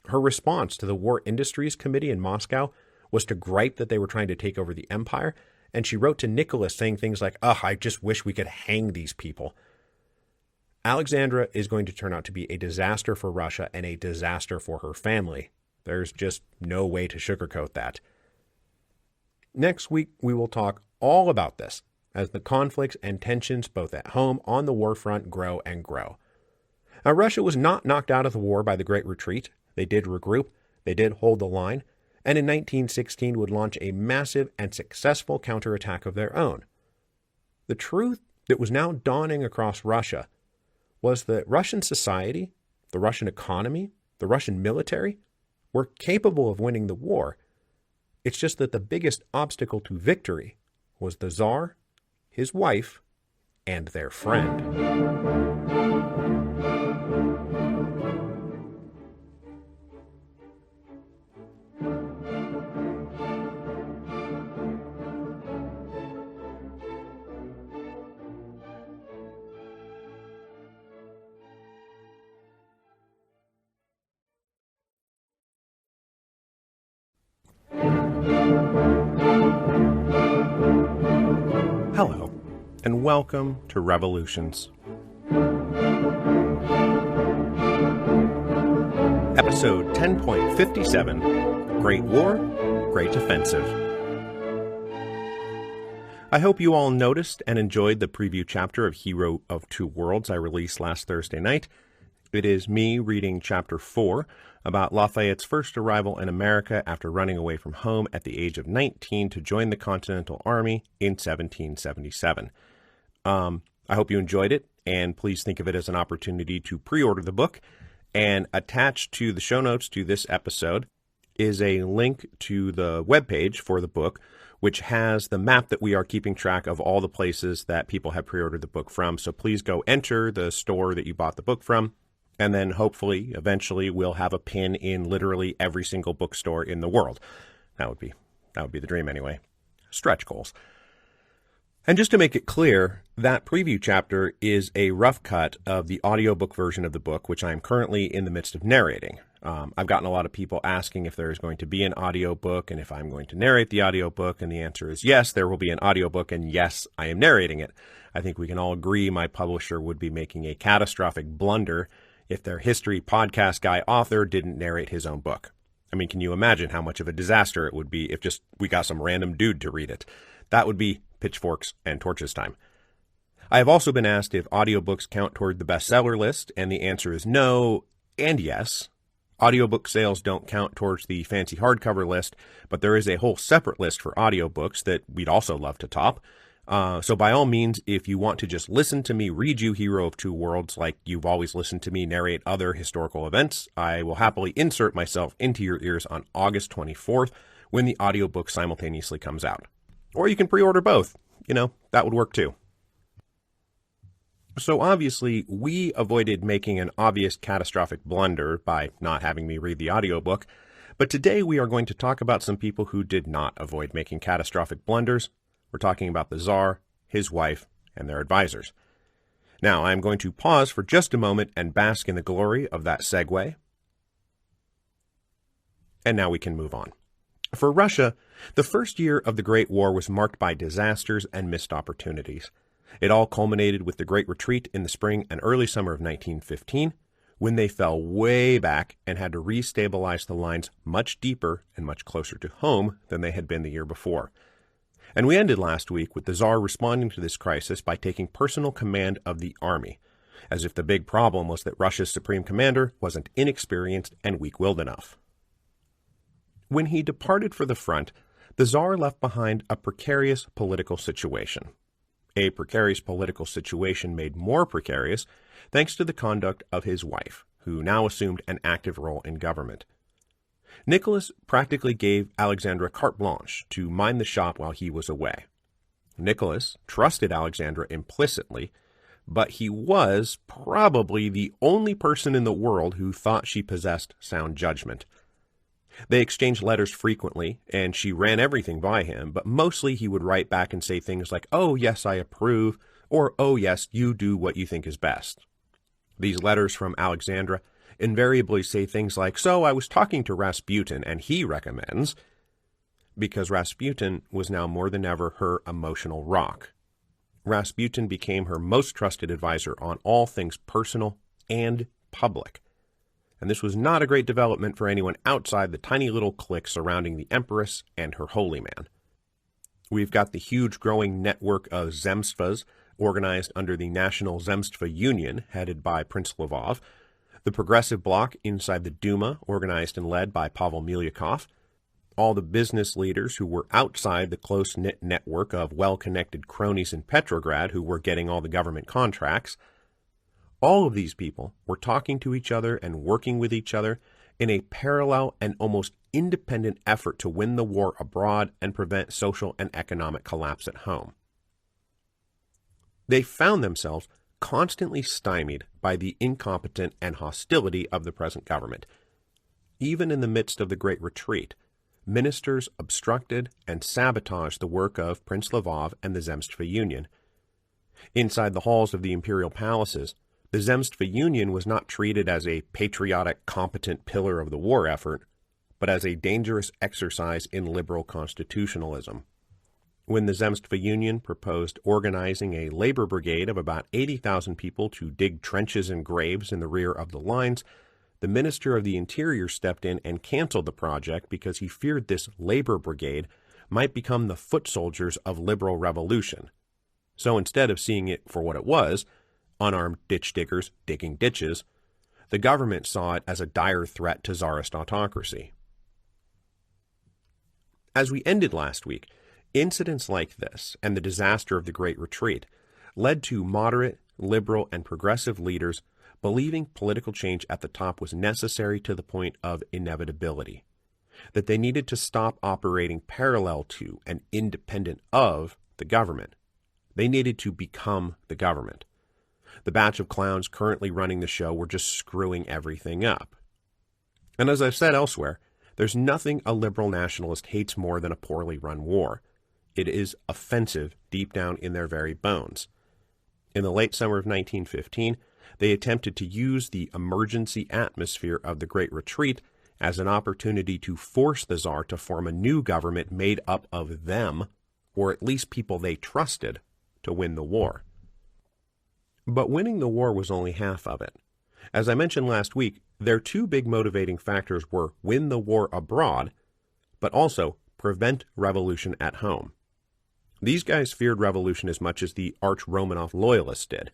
Her response to the War Industries Committee in Moscow was to gripe that they were trying to take over the empire, and she wrote to Nicholas saying things like, "Ugh, I just wish we could hang these people." Alexandra is going to turn out to be a disaster for Russia and a disaster for her family. There's just no way to sugarcoat that. Next week, we will talk all about this as the conflicts and tensions both at home on the war front grow and grow. Now, Russia was not knocked out of the war by the Great Retreat. They did regroup, they did hold the line, and in 1916 would launch a massive and successful counterattack of their own. The truth that was now dawning across Russia was that Russian society, the Russian economy, the Russian military were capable of winning the war. It's just that the biggest obstacle to victory was the Tsar, his wife, and their friend. Hello, and welcome to Revolutions. Episode 10.57, Great War, Great Offensive. I hope you all noticed and enjoyed the preview chapter of Hero of Two Worlds I released last Thursday night. It is me reading Chapter 4 about Lafayette's first arrival in America after running away from home at the age of 19 to join the Continental Army in 1777. I hope you enjoyed it, and please think of it as an opportunity to pre-order the book. And attached to the show notes to this episode is a link to the webpage for the book, which has the map that we are keeping track of all the places that people have pre-ordered the book from. So please go enter the store that you bought the book from. And then hopefully, eventually, we'll have a pin in literally every single bookstore in the world. That would be the dream anyway. Stretch goals. And just to make it clear, that preview chapter is a rough cut of the audiobook version of the book, which I am currently in the midst of narrating. I've gotten a lot of people asking if there is going to be an audiobook and if I'm going to narrate the audiobook, and the answer is yes, there will be an audiobook, and yes, I am narrating it. I think we can all agree my publisher would be making a catastrophic blunder if their history podcast guy author didn't narrate his own book. I mean, can you imagine how much of a disaster it would be if just we got some random dude to read it? That would be pitchforks and torches time. I have also been asked if audiobooks count toward the bestseller list, and the answer is no and yes. Audiobook sales don't count towards the fancy hardcover list, but there is a whole separate list for audiobooks that we'd also love to top. So by all means, if you want to just listen to me read you Hero of Two Worlds like you've always listened to me narrate other historical events, I will happily insert myself into your ears on August 24th when the audiobook simultaneously comes out. Or you can pre-order both. That would work too. So obviously, we avoided making an obvious catastrophic blunder by not having me read the audiobook, but today we are going to talk about some people who did not avoid making catastrophic blunders. We're talking about the Tsar, his wife, and their advisors. Now, I'm going to pause for just a moment and bask in the glory of that segue. And now we can move on. For Russia, the first year of the Great War was marked by disasters and missed opportunities. It all culminated with the Great Retreat in the spring and early summer of 1915, when they fell way back and had to restabilize the lines much deeper and much closer to home than they had been the year before. And we ended last week with the Tsar responding to this crisis by taking personal command of the army, as if the big problem was that Russia's supreme commander wasn't inexperienced and weak-willed enough. When he departed for the front, the Tsar left behind a precarious political situation. A precarious political situation made more precarious thanks to the conduct of his wife, who now assumed an active role in government. Nicholas practically gave Alexandra carte blanche to mind the shop while he was away. Nicholas trusted Alexandra implicitly, but he was probably the only person in the world who thought she possessed sound judgment. They exchanged letters frequently, and she ran everything by him, but mostly he would write back and say things like, "Oh, yes, I approve," or "Oh, yes, you do what you think is best." These letters from Alexandra invariably say things like, "So I was talking to Rasputin, and he recommends," because Rasputin was now more than ever her emotional rock. Rasputin became her most trusted advisor on all things personal and public. And this was not a great development for anyone outside the tiny little clique surrounding the Empress and her holy man. We've got the huge growing network of zemstvas organized under the National Zemstva Union, headed by Prince Lvov, the Progressive Bloc inside the Duma, organized and led by Pavel Milyakov, all the business leaders who were outside the close-knit network of well-connected cronies in Petrograd who were getting all the government contracts. All of these people were talking to each other and working with each other in a parallel and almost independent effort to win the war abroad and prevent social and economic collapse at home. They found themselves constantly stymied by the incompetent and hostility of the present government. Even in the midst of the Great Retreat, ministers obstructed and sabotaged the work of Prince Lvov and the Zemstva Union. Inside the halls of the imperial palaces, the Zemstva Union was not treated as a patriotic, competent pillar of the war effort, but as a dangerous exercise in liberal constitutionalism. When the Zemstva Union proposed organizing a labor brigade of about 80,000 people to dig trenches and graves in the rear of the lines, the Minister of the Interior stepped in and canceled the project because he feared this labor brigade might become the foot soldiers of liberal revolution. So instead of seeing it for what it was, unarmed ditch diggers digging ditches, the government saw it as a dire threat to czarist autocracy. As we ended last week, incidents like this and the disaster of the Great Retreat led to moderate, liberal, and progressive leaders believing political change at the top was necessary to the point of inevitability, that they needed to stop operating parallel to and independent of the government. They needed to become the government. The batch of clowns currently running the show were just screwing everything up. And as I've said elsewhere, there's nothing a liberal nationalist hates more than a poorly run war. It is offensive deep down in their very bones. In the late summer of 1915, they attempted to use the emergency atmosphere of the Great Retreat as an opportunity to force the Tsar to form a new government made up of them, or at least people they trusted, to win the war. But winning the war was only half of it. As I mentioned last week, their two big motivating factors were win the war abroad, but also prevent revolution at home. These guys feared revolution as much as the arch-Romanov loyalists did.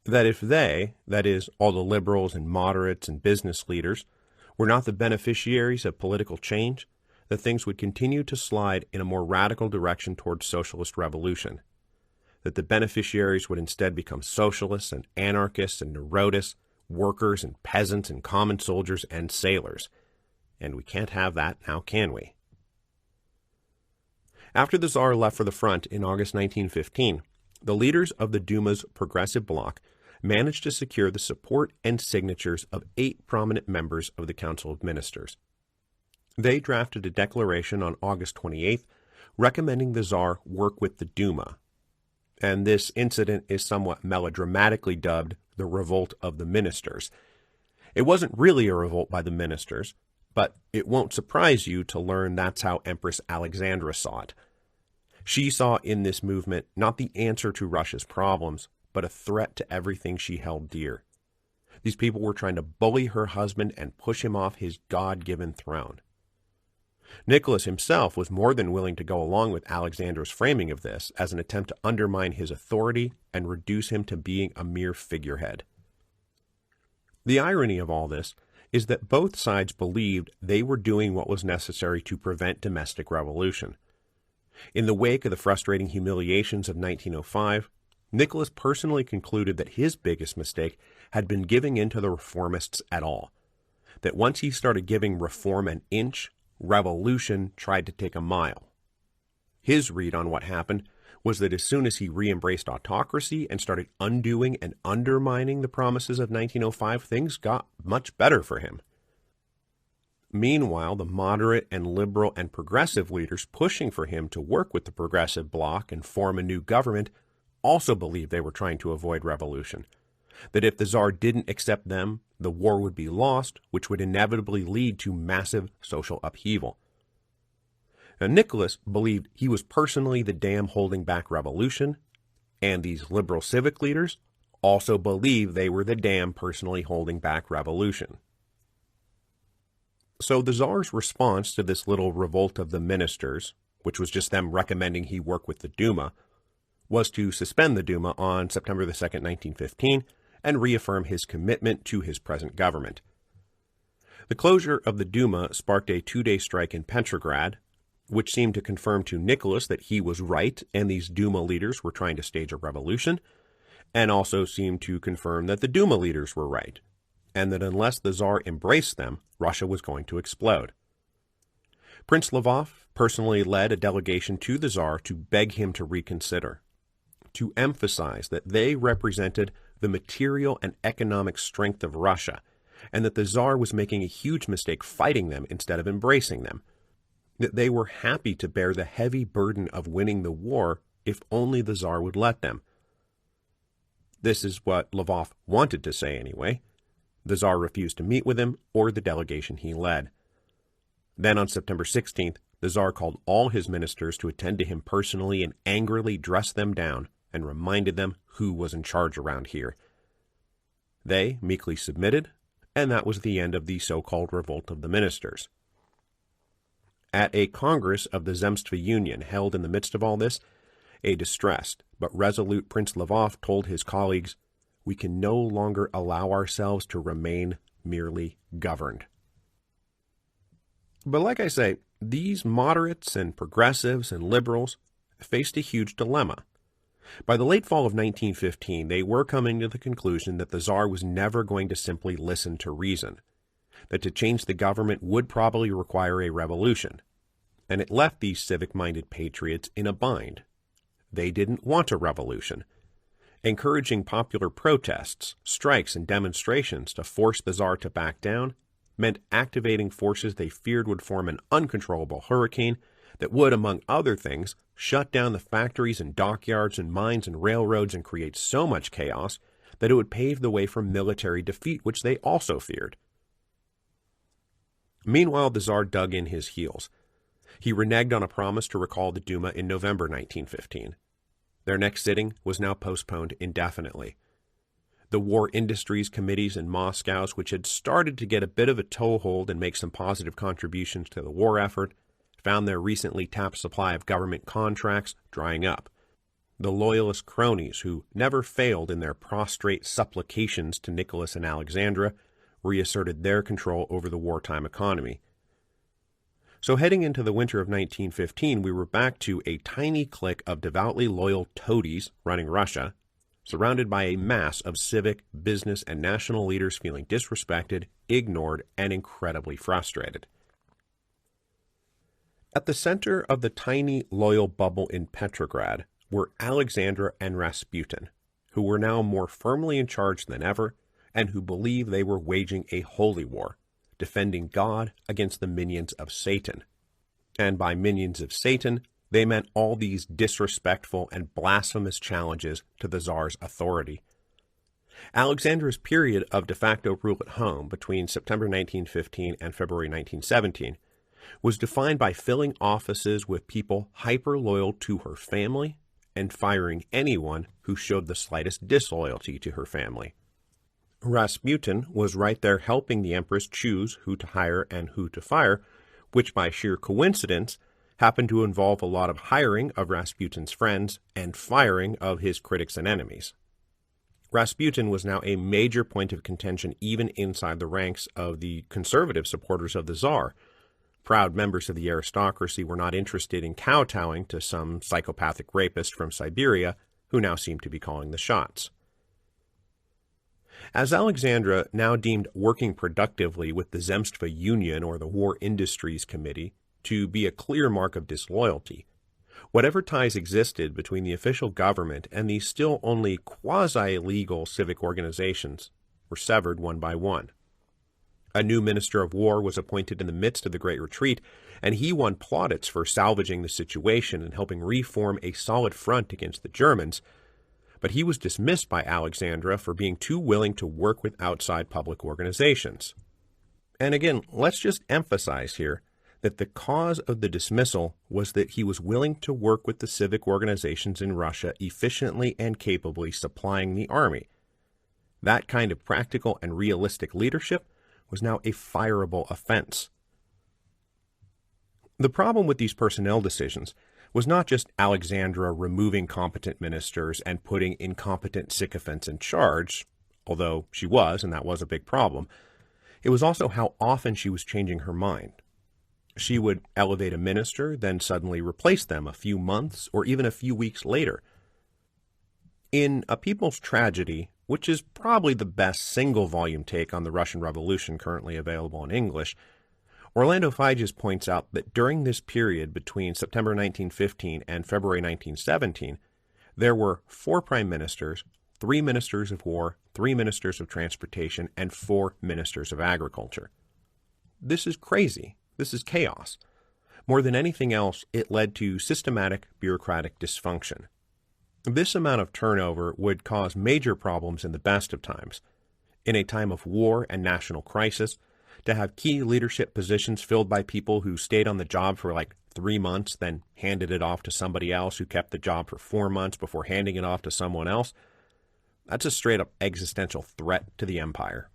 That if they, that is, all the liberals and moderates and business leaders, were not the beneficiaries of political change, that things would continue to slide in a more radical direction towards socialist revolution. That the beneficiaries would instead become socialists and anarchists and neurotists, workers and peasants and common soldiers and sailors. And we can't have that now, can we? After the Tsar left for the front in August 1915, the leaders of the Duma's Progressive Bloc managed to secure the support and signatures of 8 prominent members of the Council of Ministers. They drafted a declaration on August 28th recommending the Tsar work with the Duma. And this incident is somewhat melodramatically dubbed the Revolt of the Ministers. It wasn't really a revolt by the ministers, but it won't surprise you to learn that's how Empress Alexandra saw it. She saw in this movement not the answer to Russia's problems, but a threat to everything she held dear. These people were trying to bully her husband and push him off his God-given throne. Nicholas himself was more than willing to go along with Alexandra's framing of this as an attempt to undermine his authority and reduce him to being a mere figurehead. The irony of all this is that both sides believed they were doing what was necessary to prevent domestic revolution. In the wake of the frustrating humiliations of 1905, Nicholas personally concluded that his biggest mistake had been giving in to the reformists at all. That once he started giving reform an inch, revolution tried to take a mile. His read on what happened was that as soon as he re-embraced autocracy and started undoing and undermining the promises of 1905, things got much better for him. Meanwhile, the moderate and liberal and progressive leaders pushing for him to work with the progressive bloc and form a new government also believed they were trying to avoid revolution, that if the Tsar didn't accept them, the war would be lost, which would inevitably lead to massive social upheaval. Now, Nicholas believed he was personally the dam holding back revolution, and these liberal civic leaders also believed they were the dam personally holding back revolution. So the Tsar's response to this little revolt of the ministers, which was just them recommending he work with the Duma, was to suspend the Duma on September the 2nd, 1915, and reaffirm his commitment to his present government. The closure of the Duma sparked a 2-day strike in Petrograd, which seemed to confirm to Nicholas that he was right and these Duma leaders were trying to stage a revolution, and also seemed to confirm that the Duma leaders were right, and that unless the Tsar embraced them, Russia was going to explode. Prince Lvov personally led a delegation to the Tsar to beg him to reconsider, to emphasize that they represented the material and economic strength of Russia, and that the Tsar was making a huge mistake fighting them instead of embracing them, that they were happy to bear the heavy burden of winning the war if only the Tsar would let them. This is what Lvov wanted to say anyway. The Tsar refused to meet with him or the delegation he led. Then on September 16th, the Tsar called all his ministers to attend to him personally and angrily dressed them down and reminded them who was in charge around here. They meekly submitted, and that was the end of the so-called revolt of the ministers. At a congress of the Zemstva Union held in the midst of all this, a distressed but resolute Prince Lvov told his colleagues, "We can no longer allow ourselves to remain merely governed." But like I say, these moderates and progressives and liberals faced a huge dilemma. By the late fall of 1915, they were coming to the conclusion that the Tsar was never going to simply listen to reason, that to change the government would probably require a revolution, and it left these civic-minded patriots in a bind. They didn't want a revolution. Encouraging popular protests, strikes, and demonstrations to force the Tsar to back down meant activating forces they feared would form an uncontrollable hurricane that would, among other things, shut down the factories and dockyards and mines and railroads and create so much chaos that it would pave the way for military defeat, which they also feared. Meanwhile, the Tsar dug in his heels. He reneged on a promise to recall the Duma in November 1915. Their next sitting was now postponed indefinitely. The war industries committees in Moscow, which had started to get a bit of a toehold and make some positive contributions to the war effort, found their recently tapped supply of government contracts drying up. The loyalist cronies, who never failed in their prostrate supplications to Nicholas and Alexandra, reasserted their control over the wartime economy. So heading into the winter of 1915, we were back to a tiny clique of devoutly loyal toadies running Russia, surrounded by a mass of civic, business, and national leaders feeling disrespected, ignored, and incredibly frustrated. At the center of the tiny, loyal bubble in Petrograd were Alexandra and Rasputin, who were now more firmly in charge than ever, and who believed they were waging a holy war, defending God against the minions of Satan. And by minions of Satan, they meant all these disrespectful and blasphemous challenges to the Tsar's authority. Alexandra's period of de facto rule at home between September 1915 and February 1917 was defined by filling offices with people hyper-loyal to her family and firing anyone who showed the slightest disloyalty to her family. Rasputin was right there helping the Empress choose who to hire and who to fire, which by sheer coincidence happened to involve a lot of hiring of Rasputin's friends and firing of his critics and enemies. Rasputin was now a major point of contention even inside the ranks of the conservative supporters of the Tsar. Proud members of the aristocracy were not interested in kowtowing to some psychopathic rapist from Siberia who now seemed to be calling the shots. As Alexandra now deemed working productively with the Zemstva Union or the War Industries Committee to be a clear mark of disloyalty, whatever ties existed between the official government and these still only quasi-legal civic organizations were severed one by one. A new minister of war was appointed in the midst of the Great Retreat, and he won plaudits for salvaging the situation and helping reform a solid front against the Germans. But he was dismissed by Alexandra for being too willing to work with outside public organizations. And again, let's just emphasize here that the cause of the dismissal was that he was willing to work with the civic organizations in Russia efficiently and capably supplying the army. That kind of practical and realistic leadership was now a fireable offense. The problem with these personnel decisions was not just Alexandra removing competent ministers and putting incompetent sycophants in charge, although she was, and that was a big problem. It was also how often she was changing her mind. She would elevate a minister, then suddenly replace them a few months or even a few weeks later. In A People's Tragedy, which is probably the best single-volume take on the Russian Revolution currently available in English, Orlando Figes points out that during this period between September 1915 and February 1917, there were 4 prime ministers, 3 ministers of war, 3 ministers of transportation, and 4 ministers of agriculture. This is crazy. This is chaos. More than anything else, it led to systematic bureaucratic dysfunction. This amount of turnover would cause major problems in the best of times. In a time of war and national crisis, to have key leadership positions filled by people who stayed on the job for like 3 months, then handed it off to somebody else who kept the job for 4 months before handing it off to someone else, that's a straight-up existential threat to the empire.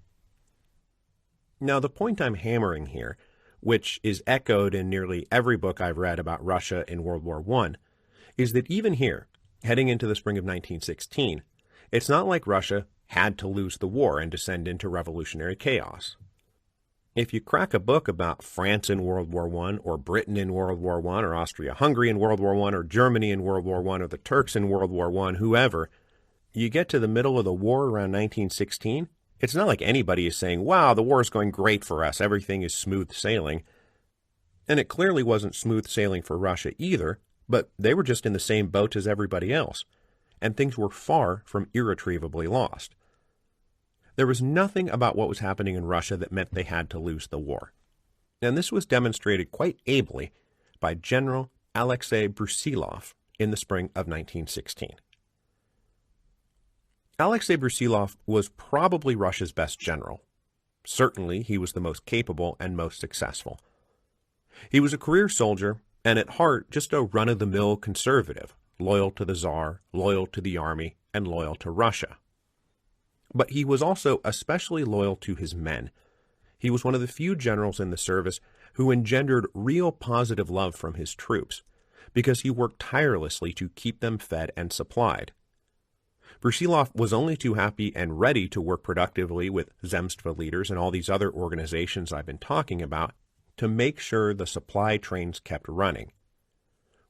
Now, the point I'm hammering here, which is echoed in nearly every book I've read about Russia in World War I, is that even here, heading into the spring of 1916, it's not like Russia had to lose the war and descend into revolutionary chaos. If you crack a book about France in World War I, or Britain in World War I, or Austria-Hungary in World War I, or Germany in World War I, or the Turks in World War I, whoever, you get to the middle of the war around 1916, it's not like anybody is saying, wow, the war is going great for us, everything is smooth sailing. And it clearly wasn't smooth sailing for Russia either, but they were just in the same boat as everybody else, and things were far from irretrievably lost. There was nothing about what was happening in Russia that meant they had to lose the war. And this was demonstrated quite ably by General Alexei Brusilov in the spring of 1916. Alexei Brusilov was probably Russia's best general. Certainly, he was the most capable and most successful. He was a career soldier, and at heart just a run-of-the-mill conservative, loyal to the Tsar, loyal to the army, and loyal to Russia. But he was also especially loyal to his men. He was one of the few generals in the service who engendered real positive love from his troops, because he worked tirelessly to keep them fed and supplied. Brusilov was only too happy and ready to work productively with Zemstva leaders and all these other organizations I've been talking about to make sure the supply trains kept running,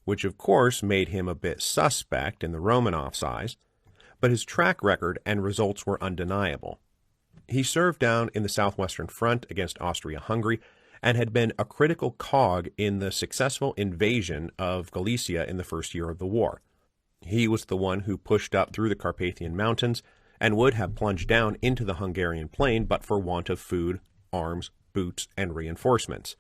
which of course made him a bit suspect in the Romanovs' eyes, but his track record and results were undeniable. He served down in the Southwestern Front against Austria-Hungary and had been a critical cog in the successful invasion of Galicia in the first year of the war. He was the one who pushed up through the Carpathian Mountains and would have plunged down into the Hungarian plain but for want of food, arms, boots, and reinforcements.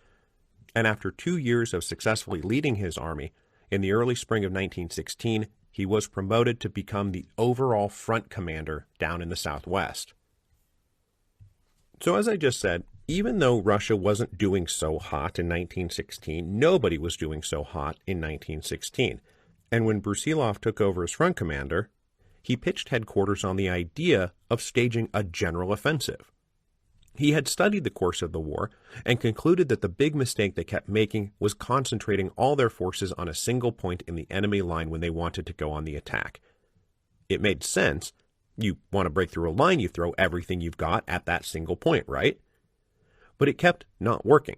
And after 2 years of successfully leading his army, in the early spring of 1916, he was promoted to become the overall front commander down in the southwest. So as I just said, even though Russia wasn't doing so hot in 1916, nobody was doing so hot in 1916. And when Brusilov took over as front commander, he pitched headquarters on the idea of staging a general offensive. He had studied the course of the war and concluded that the big mistake they kept making was concentrating all their forces on a single point in the enemy line when they wanted to go on the attack. It made sense. You want to break through a line, you throw everything you've got at that single point, right? But it kept not working.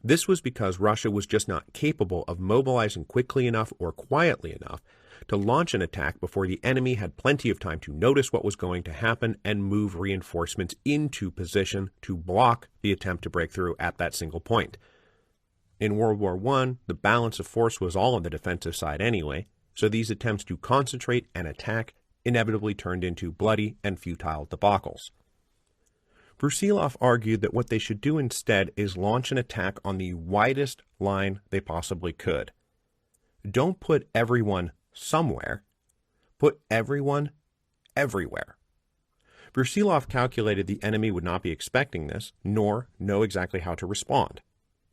This was because Russia was just not capable of mobilizing quickly enough or quietly enough to launch an attack before the enemy had plenty of time to notice what was going to happen and move reinforcements into position to block the attempt to break through at that single point. In World War I, the balance of force was all on the defensive side anyway, so these attempts to concentrate and attack inevitably turned into bloody and futile debacles. Brusilov argued that what they should do instead is launch an attack on the widest line they possibly could. Don't put everyone somewhere, put everyone everywhere. Brusilov calculated the enemy would not be expecting this, nor know exactly how to respond.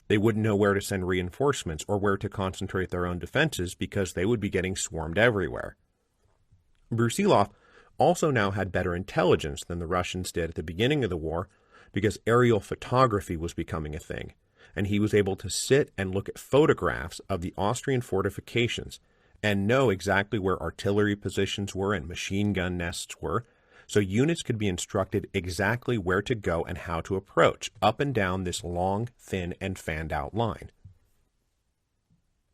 They wouldn't know where to send reinforcements or where to concentrate their own defenses because they would be getting swarmed everywhere. Brusilov also now had better intelligence than the Russians did at the beginning of the war because aerial photography was becoming a thing, and he was able to sit and look at photographs of the Austrian fortifications and know exactly where artillery positions were and machine gun nests were, so units could be instructed exactly where to go and how to approach up and down this long, thin, and fanned-out line.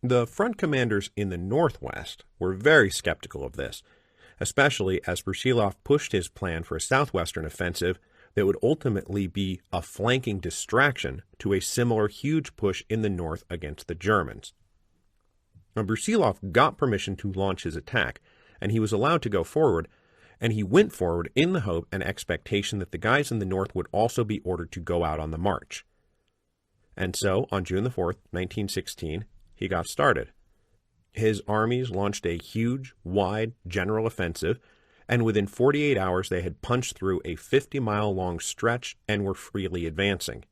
The front commanders in the Northwest were very skeptical of this, especially as Brusilov pushed his plan for a southwestern offensive that would ultimately be a flanking distraction to a similar huge push in the north against the Germans. Now, Brusilov got permission to launch his attack, and he was allowed to go forward, and he went forward in the hope and expectation that the guys in the north would also be ordered to go out on the march. And so, on June the 4th, 1916, he got started. His armies launched a huge, wide general offensive, and within 48 hours they had punched through a 50-mile-long stretch and were freely advancing.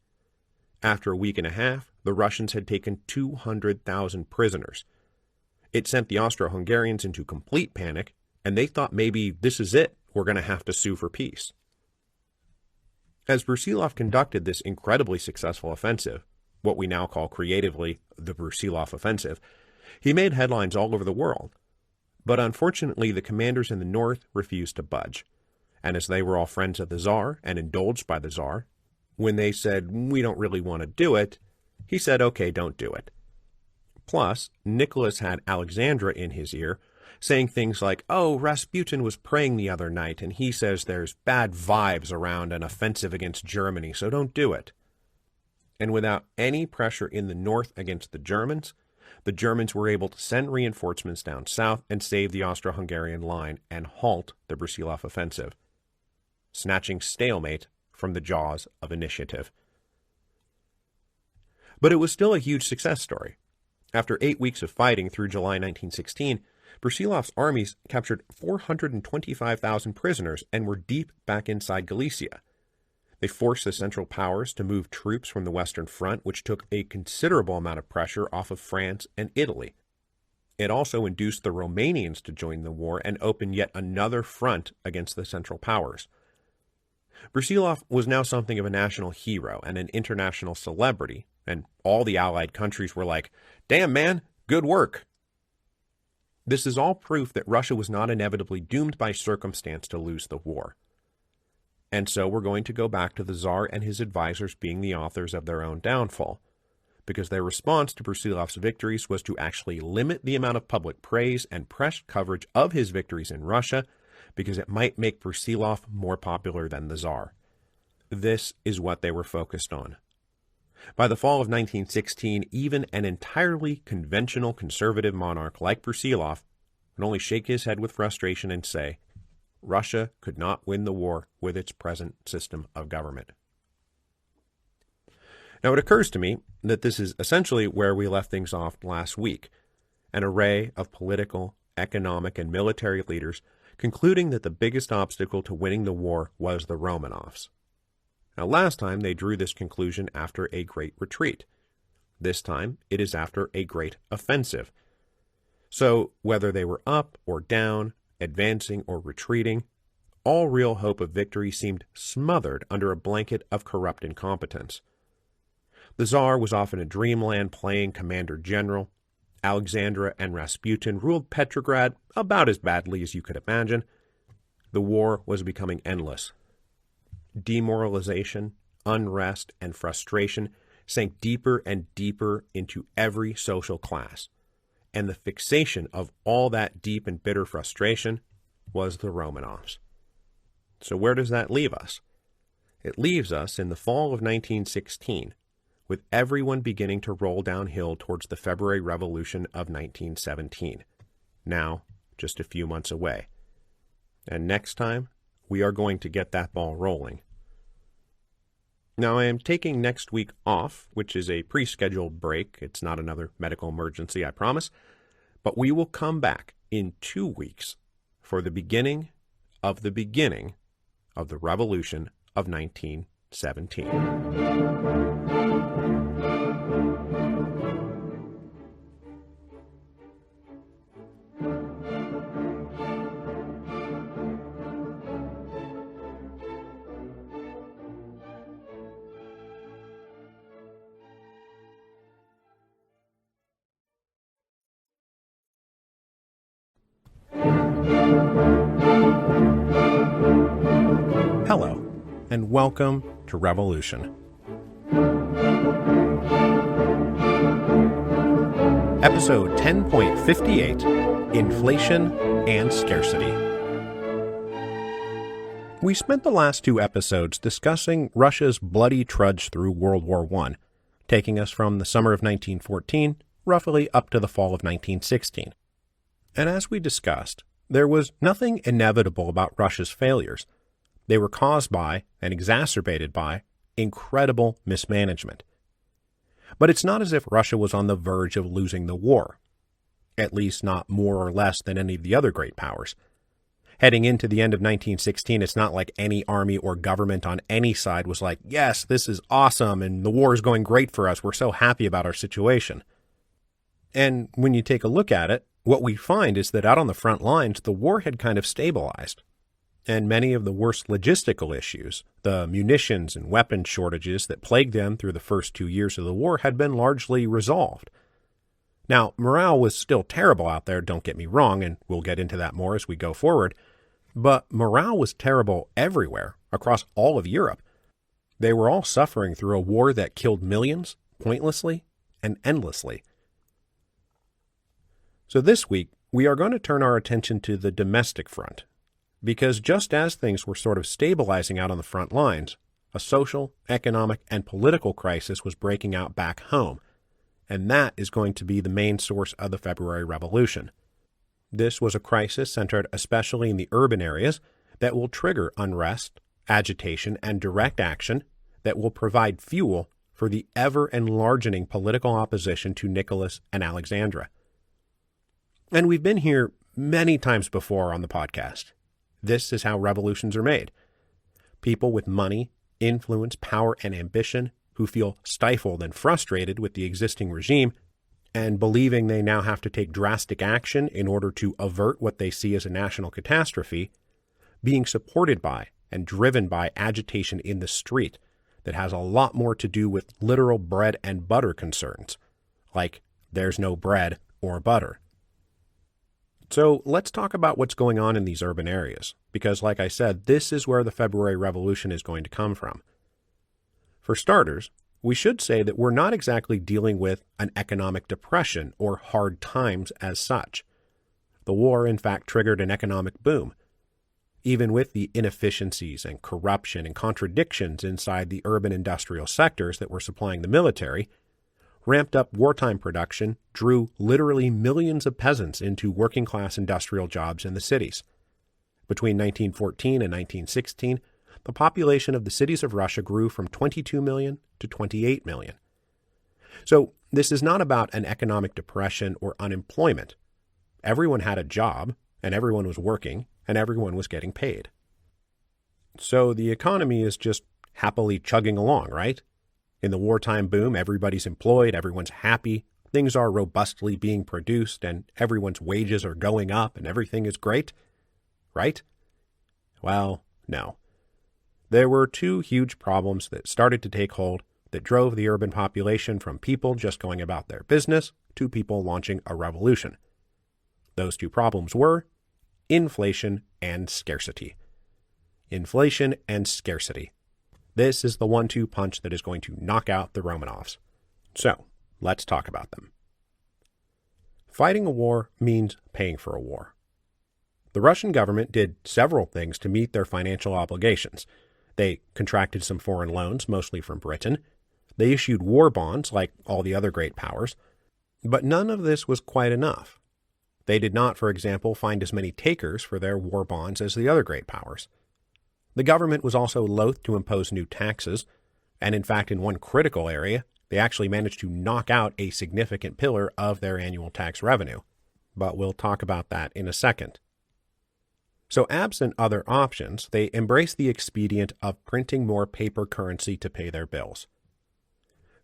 After a week and a half, the Russians had taken 200,000 prisoners. It sent the Austro-Hungarians into complete panic, and they thought maybe this is it, we're going to have to sue for peace. As Brusilov conducted this incredibly successful offensive, what we now call creatively the Brusilov Offensive, he made headlines all over the world. But unfortunately, the commanders in the north refused to budge, and as they were all friends of the Tsar and indulged by the Tsar, when they said, "We don't really want to do it," he said, "Okay, don't do it." Plus, Nicholas had Alexandra in his ear, saying things like, "Oh, Rasputin was praying the other night, and he says there's bad vibes around an offensive against Germany, so don't do it." And without any pressure in the north against the Germans were able to send reinforcements down south and save the Austro-Hungarian line and halt the Brusilov offensive, snatching stalemate from the jaws of initiative. But it was still a huge success story. After 8 weeks of fighting through July 1916, Brusilov's armies captured 425,000 prisoners and were deep back inside Galicia. They forced the Central Powers to move troops from the Western Front, which took a considerable amount of pressure off of France and Italy. It also induced the Romanians to join the war and open yet another front against the Central Powers. Brusilov was now something of a national hero and an international celebrity, and all the Allied countries were like, "Damn, man, good work." This is all proof that Russia was not inevitably doomed by circumstance to lose the war. And so we're going to go back to the Tsar and his advisors being the authors of their own downfall, because their response to Brusilov's victories was to actually limit the amount of public praise and press coverage of his victories in Russia, because it might make Brusilov more popular than the Tsar. This is what they were focused on. By the fall of 1916, even an entirely conventional conservative monarch like Brusilov could only shake his head with frustration and say, Russia could not win the war with its present system of government. Now, it occurs to me that this is essentially where we left things off last week, an array of political, economic, and military leaders concluding that the biggest obstacle to winning the war was the Romanovs. Now, last time they drew this conclusion after a great retreat. This time it is after a great offensive. So, whether they were up or down, advancing or retreating, all real hope of victory seemed smothered under a blanket of corrupt incompetence. The Tsar was off in a dreamland playing commander-general. Alexandra and Rasputin ruled Petrograd about as badly as you could imagine. The war was becoming endless. Demoralization, unrest, and frustration sank deeper and deeper into every social class. And the fixation of all that deep and bitter frustration was the Romanovs. So where does that leave us? It leaves us in the fall of 1916, with everyone beginning to roll downhill towards the February Revolution of 1917, now just a few months away. And next time, we are going to get that ball rolling. Now, I am taking next week off, which is a pre-scheduled break. It's not another medical emergency, I promise. But we will come back in 2 weeks for the beginning of the Revolution of 1917. Hello, and welcome to Revolution. Episode 10.58, Inflation and Scarcity. We spent the last 2 episodes discussing Russia's bloody trudge through World War I, taking us from the summer of 1914 roughly up to the fall of 1916. And as we discussed, there was nothing inevitable about Russia's failures. They were caused by, and exacerbated by, incredible mismanagement. But it's not as if Russia was on the verge of losing the war, at least not more or less than any of the other great powers. Heading into the end of 1916, it's not like any army or government on any side was like, yes, this is awesome, and the war is going great for us, we're so happy about our situation. And when you take a look at it, what we find is that out on the front lines, the war had kind of stabilized. And many of the worst logistical issues, the munitions and weapons shortages that plagued them through the first 2 years of the war, had been largely resolved. Now, morale was still terrible out there, don't get me wrong, and we'll get into that more as we go forward, but morale was terrible everywhere, across all of Europe. They were all suffering through a war that killed millions, pointlessly and endlessly. So this week, we are going to turn our attention to the domestic front, because just as things were sort of stabilizing out on the front lines, a social, economic, and political crisis was breaking out back home, and that is going to be the main source of the February Revolution. This was a crisis centered especially in the urban areas that will trigger unrest, agitation, and direct action that will provide fuel for the ever-enlarging political opposition to Nicholas and Alexandra. And we've been here many times before on the podcast. This is how revolutions are made. People with money, influence, power, and ambition who feel stifled and frustrated with the existing regime and believing they now have to take drastic action in order to avert what they see as a national catastrophe, being supported by and driven by agitation in the street that has a lot more to do with literal bread and butter concerns, like there's no bread or butter. So let's talk about what's going on in these urban areas, because like I said, this is where the February Revolution is going to come from. For starters, we should say that we're not exactly dealing with an economic depression or hard times as such. The war, in fact, triggered an economic boom. Even with the inefficiencies and corruption and contradictions inside the urban industrial sectors that were supplying the military, ramped-up wartime production drew literally millions of peasants into working-class industrial jobs in the cities. Between 1914 and 1916, the population of the cities of Russia grew from 22 million to 28 million. So this is not about an economic depression or unemployment. Everyone had a job, and everyone was working, and everyone was getting paid. So the economy is just happily chugging along, right? In the wartime boom, everybody's employed, everyone's happy, things are robustly being produced, and everyone's wages are going up, and everything is great, right? Well, no. There were 2 huge problems that started to take hold that drove the urban population from people just going about their business to people launching a revolution. Those 2 problems were inflation and scarcity. Inflation and scarcity. This is the 1-2 punch that is going to knock out the Romanovs. So, let's talk about them. Fighting a war means paying for a war. The Russian government did several things to meet their financial obligations. They contracted some foreign loans, mostly from Britain. They issued war bonds, like all the other great powers. But none of this was quite enough. They did not, for example, find as many takers for their war bonds as the other great powers. The government was also loath to impose new taxes, And in fact, in one critical area, they actually managed to knock out a significant pillar of their annual tax revenue. But we'll talk about that in a second. So absent other options, they embraced the expedient of printing more paper currency to pay their bills.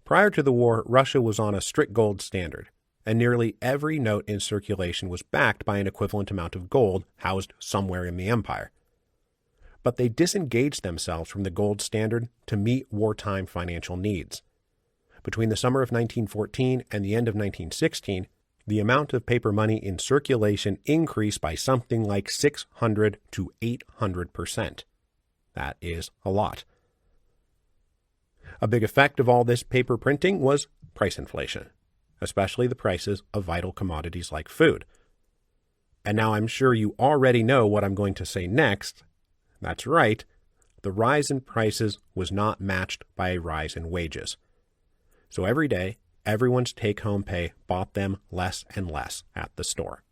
Prior to the war, Russia was on a strict gold standard, and nearly every note in circulation was backed by an equivalent amount of gold housed somewhere in the empire. But they disengaged themselves from the gold standard to meet wartime financial needs. Between the summer of 1914 and the end of 1916, the amount of paper money in circulation increased by something like 600 to 800%. That is a lot. A big effect of all this paper printing was price inflation, especially the prices of vital commodities like food. And now I'm sure you already know what I'm going to say next. That's right, the rise in prices was not matched by a rise in wages. So every day, everyone's take-home pay bought them less and less at the store.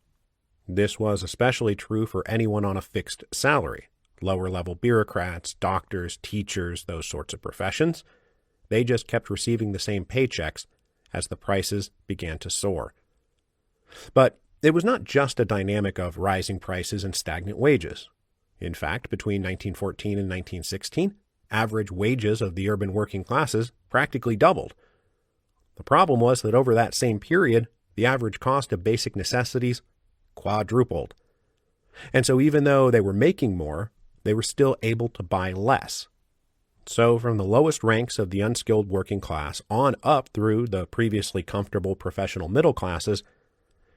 This was especially true for anyone on a fixed salary, lower-level bureaucrats, doctors, teachers, those sorts of professions. They just kept receiving the same paychecks as the prices began to soar. But it was not just a dynamic of rising prices and stagnant wages. In fact, between 1914 and 1916, average wages of the urban working classes practically doubled. The problem was that over that same period, the average cost of basic necessities quadrupled. And so even though they were making more, they were still able to buy less. So from the lowest ranks of the unskilled working class on up through the previously comfortable professional middle classes,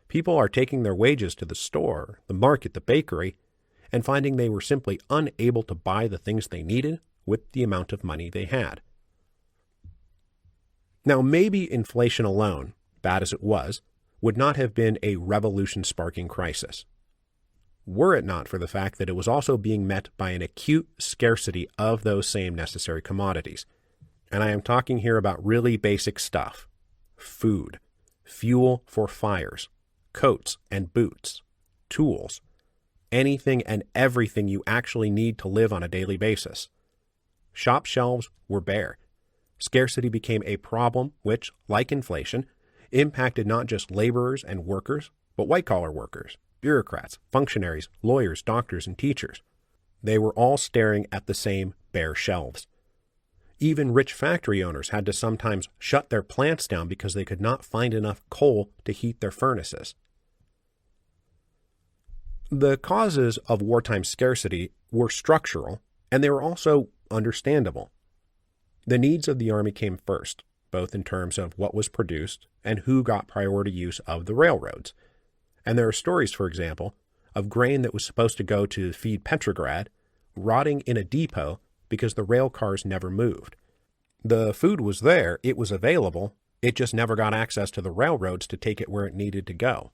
people are taking their wages to the store, the market, the bakery, and finding they were simply unable to buy the things they needed with the amount of money they had. Now, maybe inflation alone, bad as it was, would not have been a revolution-sparking crisis, were it not for the fact that it was also being met by an acute scarcity of those same necessary commodities. And I am talking here about really basic stuff: food, fuel for fires, coats and boots, tools, anything and everything you actually need to live on a daily basis. Shop shelves were bare. Scarcity became a problem which, like inflation, impacted not just laborers and workers, but white-collar workers, bureaucrats, functionaries, lawyers, doctors, and teachers. They were all staring at the same bare shelves. Even rich factory owners had to sometimes shut their plants down because they could not find enough coal to heat their furnaces. The causes of wartime scarcity were structural, and they were also understandable. The needs of the Army came first, both in terms of what was produced and who got priority use of the railroads. And there are stories, for example, of grain that was supposed to go to feed Petrograd rotting in a depot because the rail cars never moved. The food was there, it was available, it just never got access to the railroads to take it where it needed to go.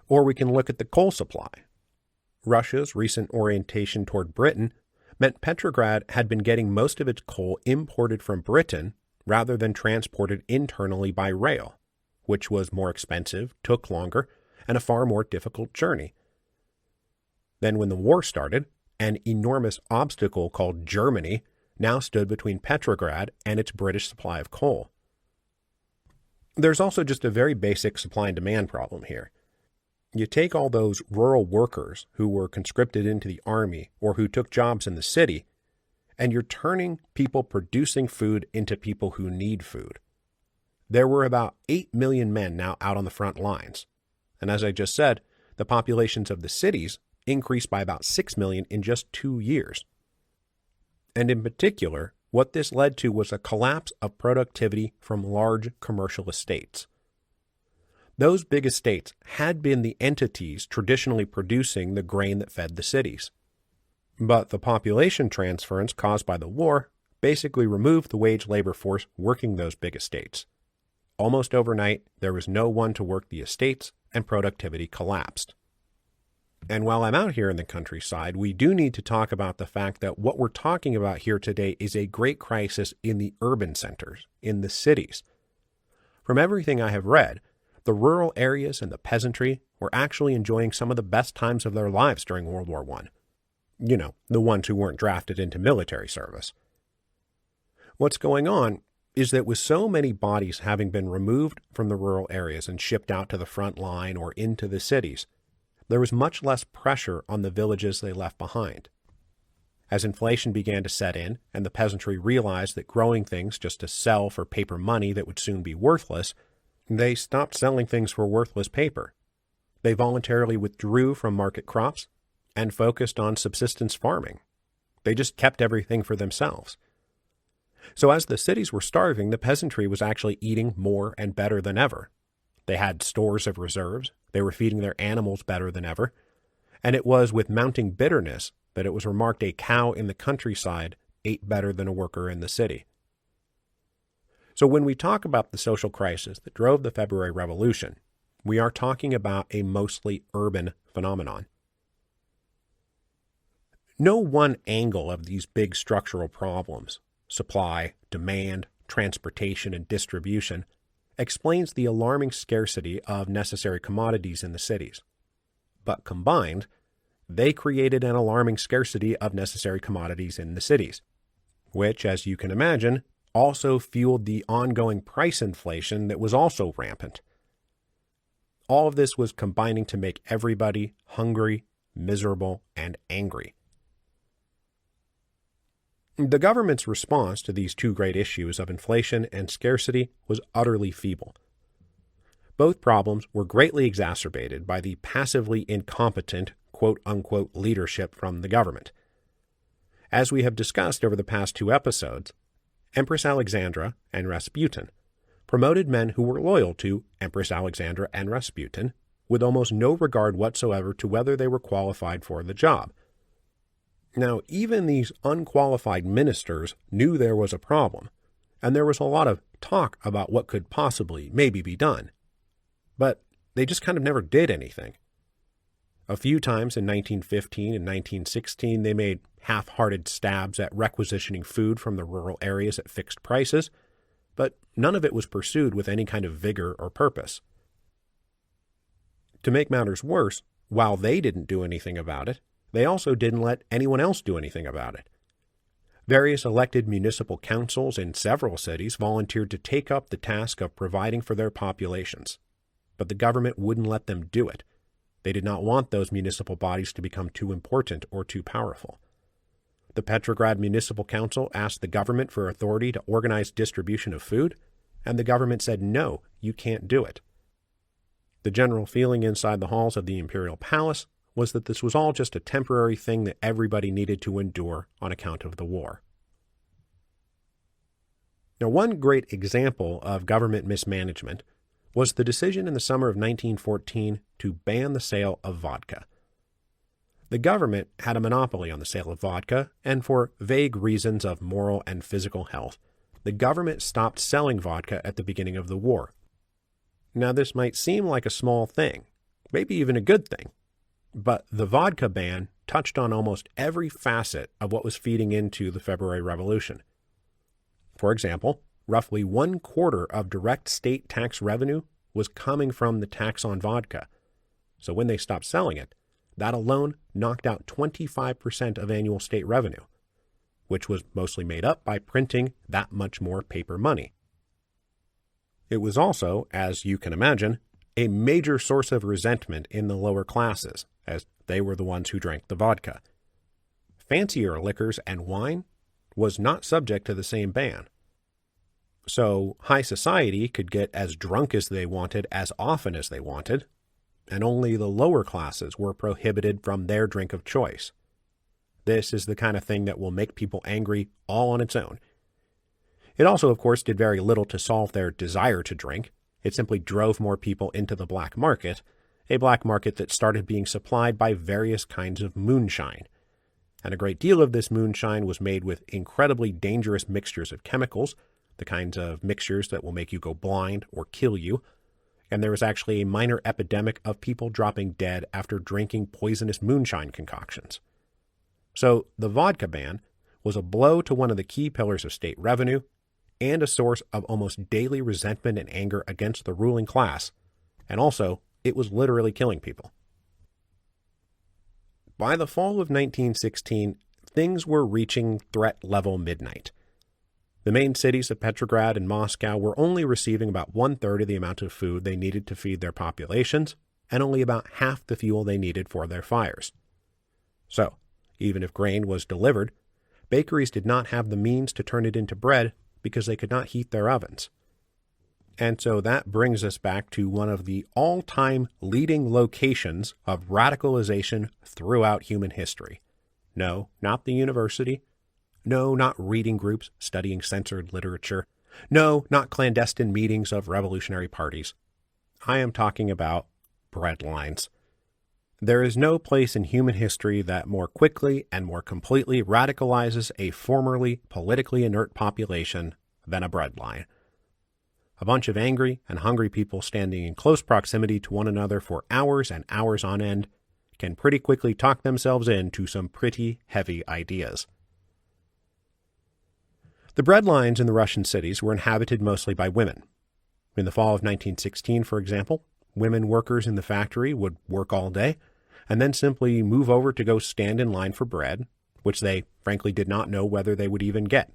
Or we can look at the coal supply. Russia's recent orientation toward Britain meant Petrograd had been getting most of its coal imported from Britain rather than transported internally by rail, which was more expensive, took longer, and a far more difficult journey. Then when the war started, an enormous obstacle called Germany now stood between Petrograd and its British supply of coal. There's also just a very basic supply and demand problem here. You take all those rural workers who were conscripted into the army or who took jobs in the city, and you're turning people producing food into people who need food. There were about 8 million men now out on the front lines. And as I just said, the populations of the cities increased by about 6 million in just 2 years. And in particular, what this led to was a collapse of productivity from large commercial estates. Those big estates had been the entities traditionally producing the grain that fed the cities. But the population transference caused by the war basically removed the wage labor force working those big estates. Almost overnight, there was no one to work the estates, and productivity collapsed. And while I'm out here in the countryside, we do need to talk about the fact that what we're talking about here today is a great crisis in the urban centers, in the cities. From everything I have read, the rural areas and the peasantry were actually enjoying some of the best times of their lives during World War I. You know, the ones who weren't drafted into military service. What's going on is that with so many bodies having been removed from the rural areas and shipped out to the front line or into the cities, there was much less pressure on the villages they left behind. As inflation began to set in and the peasantry realized that growing things just to sell for paper money that would soon be worthless, they stopped selling things for worthless paper. They voluntarily withdrew from market crops and focused on subsistence farming. They just kept everything for themselves. So as the cities were starving, the peasantry was actually eating more and better than ever. They had stores of reserves, they were feeding their animals better than ever, and it was with mounting bitterness that it was remarked a cow in the countryside ate better than a worker in the city. So when we talk about the social crisis that drove the February Revolution, we are talking about a mostly urban phenomenon. No one angle of these big structural problems, supply, demand, transportation, and distribution, explains the alarming scarcity of necessary commodities in the cities. But combined, they created an alarming scarcity of necessary commodities in the cities, which, as you can imagine, also fueled the ongoing price inflation that was also rampant. All of this was combining to make everybody hungry, miserable, and angry. The government's response to these two great issues of inflation and scarcity was utterly feeble. Both problems were greatly exacerbated by the passively incompetent quote-unquote leadership from the government. As we have discussed over the past two episodes, Empress Alexandra and Rasputin promoted men who were loyal to Empress Alexandra and Rasputin with almost no regard whatsoever to whether they were qualified for the job. Now, even these unqualified ministers knew there was a problem, and there was a lot of talk about what could possibly maybe be done. But they just kind of never did anything. A few times in 1915 and 1916, they made half-hearted stabs at requisitioning food from the rural areas at fixed prices, but none of it was pursued with any kind of vigor or purpose. To make matters worse, while they didn't do anything about it, they also didn't let anyone else do anything about it. Various elected municipal councils in several cities volunteered to take up the task of providing for their populations, but the government wouldn't let them do it. They did not want those municipal bodies to become too important or too powerful. The Petrograd Municipal Council asked the government for authority to organize distribution of food, and the government said, no, you can't do it. The general feeling inside the halls of the Imperial Palace was that this was all just a temporary thing that everybody needed to endure on account of the war. Now, one great example of government mismanagement was the decision in the summer of 1914 to ban the sale of vodka. The government had a monopoly on the sale of vodka, and for vague reasons of moral and physical health, the government stopped selling vodka at the beginning of the war. Now, this might seem like a small thing, maybe even a good thing, but the vodka ban touched on almost every facet of what was feeding into the February Revolution. For example, roughly 1/4 of direct state tax revenue was coming from the tax on vodka. So when they stopped selling it, that alone knocked out 25% of annual state revenue, which was mostly made up by printing that much more paper money. It was also, as you can imagine, a major source of resentment in the lower classes, as they were the ones who drank the vodka. Fancier liquors and wine was not subject to the same ban. So high society could get as drunk as they wanted as often as they wanted, and only the lower classes were prohibited from their drink of choice. This is the kind of thing that will make people angry all on its own. It also, of course, did very little to solve their desire to drink. It simply drove more people into the black market, a black market that started being supplied by various kinds of moonshine. And a great deal of this moonshine was made with incredibly dangerous mixtures of chemicals, the kinds of mixtures that will make you go blind or kill you. And there was actually a minor epidemic of people dropping dead after drinking poisonous moonshine concoctions. So the vodka ban was a blow to one of the key pillars of state revenue and a source of almost daily resentment and anger against the ruling class, and also, it was literally killing people. By the fall of 1916, things were reaching threat level midnight. The main cities of Petrograd and Moscow were only receiving about 1/3 of the amount of food they needed to feed their populations, and only about half the fuel they needed for their fires. So, even if grain was delivered, bakeries did not have the means to turn it into bread because they could not heat their ovens. And so that brings us back to one of the all-time leading locations of radicalization throughout human history. No, not the university. No, not reading groups studying censored literature. No, not clandestine meetings of revolutionary parties. I am talking about bread lines. There is no place in human history that more quickly and more completely radicalizes a formerly politically inert population than a bread line. A bunch of angry and hungry people standing in close proximity to one another for hours and hours on end can pretty quickly talk themselves into some pretty heavy ideas. The bread lines in the Russian cities were inhabited mostly by women. In the fall of 1916, for example, women workers in the factory would work all day and then simply move over to go stand in line for bread, which they frankly did not know whether they would even get.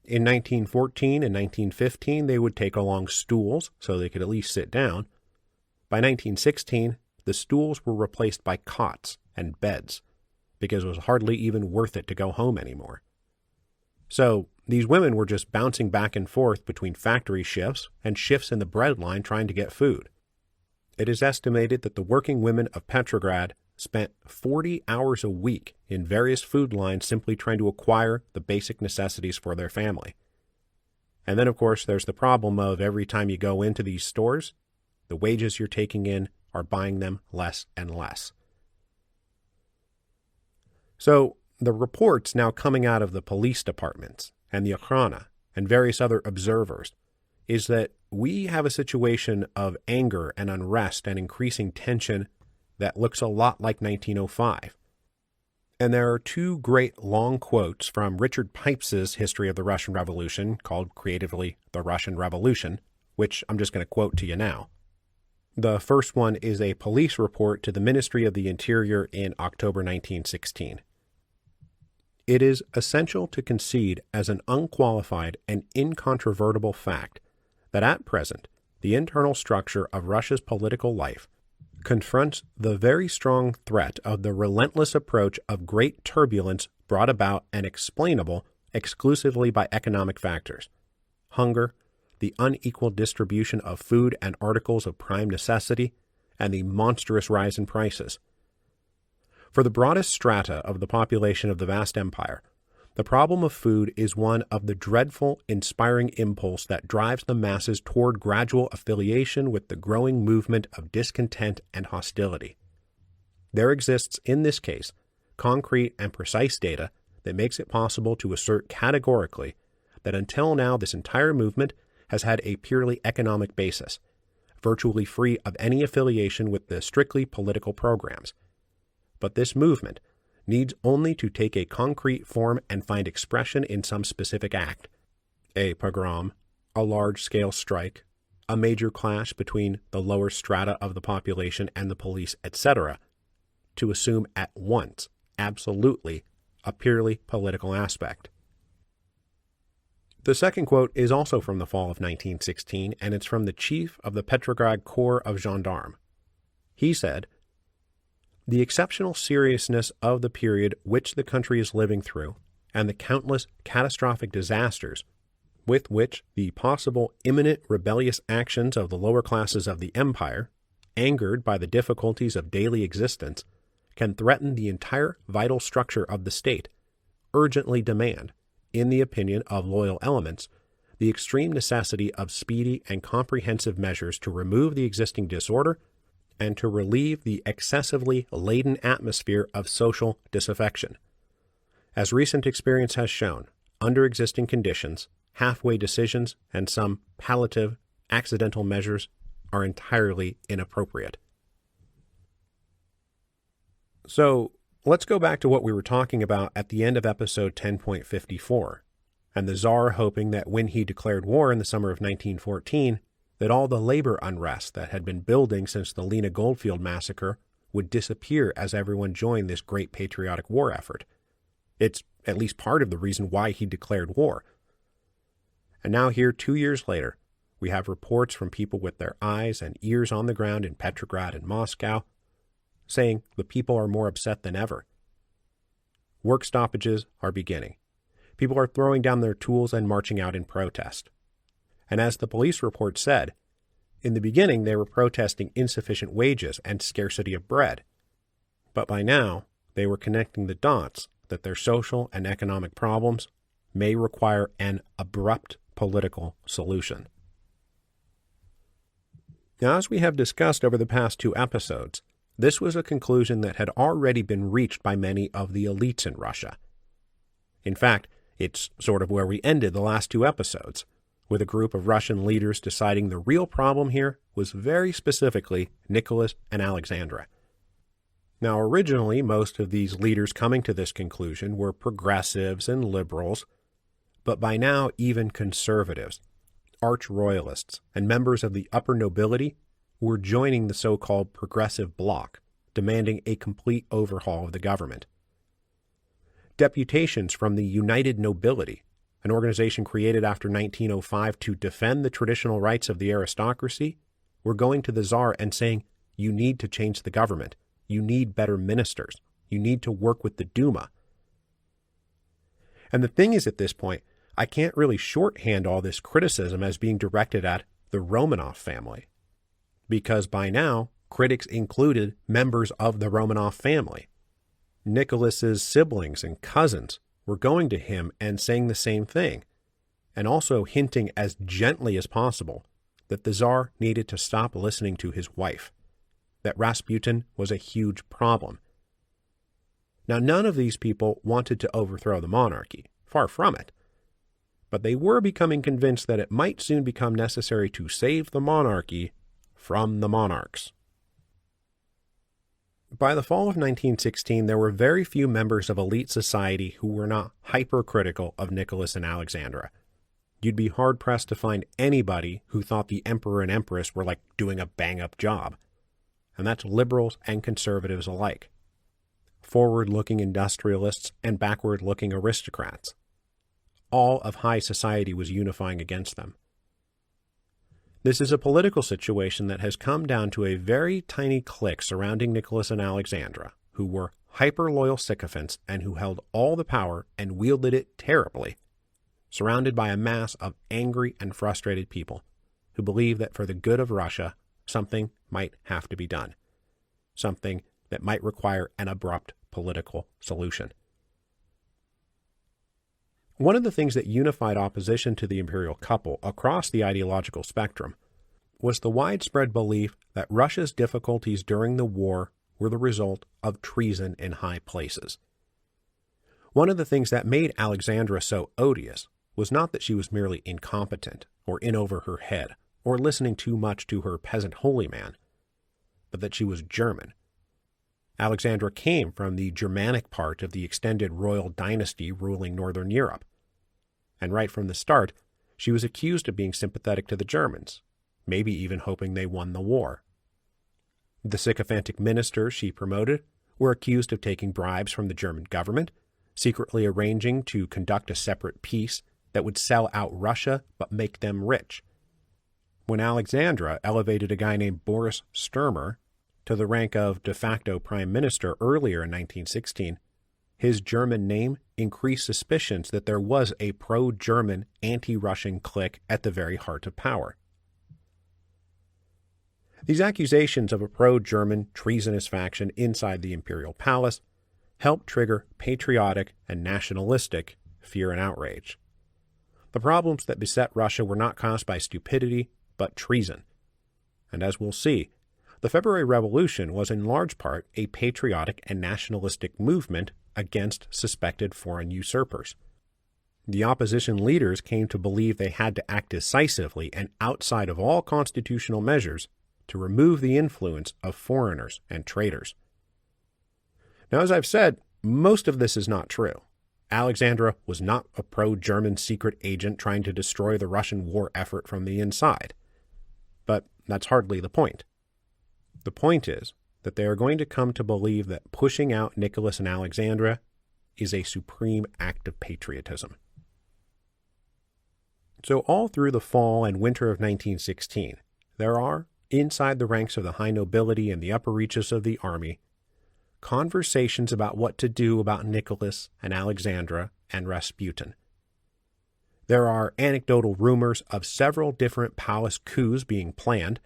In 1914 and 1915, they would take along stools so they could at least sit down. By 1916, the stools were replaced by cots and beds because it was hardly even worth it to go home anymore. So these women were just bouncing back and forth between factory shifts and shifts in the bread line trying to get food. It is estimated that the working women of Petrograd spent 40 hours a week in various food lines simply trying to acquire the basic necessities for their family. And then, of course, there's the problem of every time you go into these stores, the wages you're taking in are buying them less and less. So the reports now coming out of the police departments and the Okhrana and various other observers is that we have a situation of anger and unrest and increasing tension that looks a lot like 1905. And there are two great long quotes from Richard Pipes's History of the Russian Revolution, called creatively The Russian Revolution, which I'm just going to quote to you now. The first one is a police report to the Ministry of the Interior in October 1916. It is essential to concede as an unqualified and incontrovertible fact that at present the internal structure of Russia's political life confronts the very strong threat of the relentless approach of great turbulence brought about and explainable exclusively by economic factors: hunger, the unequal distribution of food and articles of prime necessity, and the monstrous rise in prices. For the broadest strata of the population of the vast empire, the problem of food is one of the dreadful, inspiring impulse that drives the masses toward gradual affiliation with the growing movement of discontent and hostility. There exists, in this case, concrete and precise data that makes it possible to assert categorically that until now this entire movement has had a purely economic basis, virtually free of any affiliation with the strictly political programs. But this movement needs only to take a concrete form and find expression in some specific act: a pogrom, a large-scale strike, a major clash between the lower strata of the population and the police, etc., to assume at once, absolutely, a purely political aspect. The second quote is also from the fall of 1916, and it's from the chief of the Petrograd Corps of Gendarmes. He said, "The exceptional seriousness of the period which the country is living through, and the countless catastrophic disasters with which the possible imminent rebellious actions of the lower classes of the empire, angered by the difficulties of daily existence, can threaten the entire vital structure of the state, urgently demand, in the opinion of loyal elements, the extreme necessity of speedy and comprehensive measures to remove the existing disorder and to relieve the excessively laden atmosphere of social disaffection. As recent experience has shown, under existing conditions, halfway decisions and some palliative, accidental measures are entirely inappropriate." So, let's go back to what we were talking about at the end of episode 10.54, and the Tsar hoping that when he declared war in the summer of 1914, that all the labor unrest that had been building since the Lena Goldfield massacre would disappear as everyone joined this great patriotic war effort. It's at least part of the reason why he declared war. And now here, 2 years later, we have reports from people with their eyes and ears on the ground in Petrograd and Moscow saying the people are more upset than ever. Work stoppages are beginning. People are throwing down their tools and marching out in protest. And as the police report said, in the beginning they were protesting insufficient wages and scarcity of bread. But by now, they were connecting the dots that their social and economic problems may require an abrupt political solution. Now, as we have discussed over the past 2 episodes, this was a conclusion that had already been reached by many of the elites in Russia. In fact, it's sort of where we ended the last 2 episodes, with a group of Russian leaders deciding the real problem here was very specifically Nicholas and Alexandra. Now, originally, most of these leaders coming to this conclusion were progressives and liberals, but by now even conservatives, arch-royalists, and members of the upper nobility were joining the so-called progressive bloc, demanding a complete overhaul of the government. Deputations from the United Nobility, an organization created after 1905 to defend the traditional rights of the aristocracy, were going to the Tsar and saying, "You need to change the government. You need better ministers. You need to work with the Duma." And the thing is, at this point, I can't really shorthand all this criticism as being directed at the Romanov family, because by now, critics included members of the Romanov family. Nicholas's siblings and cousins were going to him and saying the same thing, and also hinting as gently as possible that the Tsar needed to stop listening to his wife, that Rasputin was a huge problem. Now, none of these people wanted to overthrow the monarchy, far from it, but they were becoming convinced that it might soon become necessary to save the monarchy from the monarchs. By the fall of 1916, there were very few members of elite society who were not hypercritical of Nicholas and Alexandra. You'd be hard-pressed to find anybody who thought the emperor and empress were doing a bang-up job. And that's liberals and conservatives alike. Forward-looking industrialists and backward-looking aristocrats. All of high society was unifying against them. This is a political situation that has come down to a very tiny clique surrounding Nicholas and Alexandra, who were hyper-loyal sycophants and who held all the power and wielded it terribly, surrounded by a mass of angry and frustrated people who believed that for the good of Russia, something might have to be done, something that might require an abrupt political solution. One of the things that unified opposition to the imperial couple across the ideological spectrum was the widespread belief that Russia's difficulties during the war were the result of treason in high places. One of the things that made Alexandra so odious was not that she was merely incompetent or in over her head or listening too much to her peasant holy man, but that she was German. Alexandra came from the Germanic part of the extended royal dynasty ruling Northern Europe. And right from the start, she was accused of being sympathetic to the Germans, maybe even hoping they won the war. The sycophantic ministers she promoted were accused of taking bribes from the German government, secretly arranging to conduct a separate peace that would sell out Russia but make them rich. When Alexandra elevated a guy named Boris Sturmer to the rank of de facto prime minister earlier in 1916, his German name increased suspicions that there was a pro-German, anti-Russian clique at the very heart of power. These accusations of a pro-German, treasonous faction inside the imperial palace helped trigger patriotic and nationalistic fear and outrage. The problems that beset Russia were not caused by stupidity, but treason. And as we'll see, the February Revolution was in large part a patriotic and nationalistic movement against suspected foreign usurpers. The opposition leaders came to believe they had to act decisively and outside of all constitutional measures to remove the influence of foreigners and traitors. Now, as I've said, most of this is not true. Alexandra was not a pro-German secret agent trying to destroy the Russian war effort from the inside. But that's hardly the point. The point is that they are going to come to believe that pushing out Nicholas and Alexandra is a supreme act of patriotism. So all through the fall and winter of 1916, there are, inside the ranks of the high nobility and the upper reaches of the army, conversations about what to do about Nicholas and Alexandra and Rasputin. There are anecdotal rumors of several different palace coups being planned.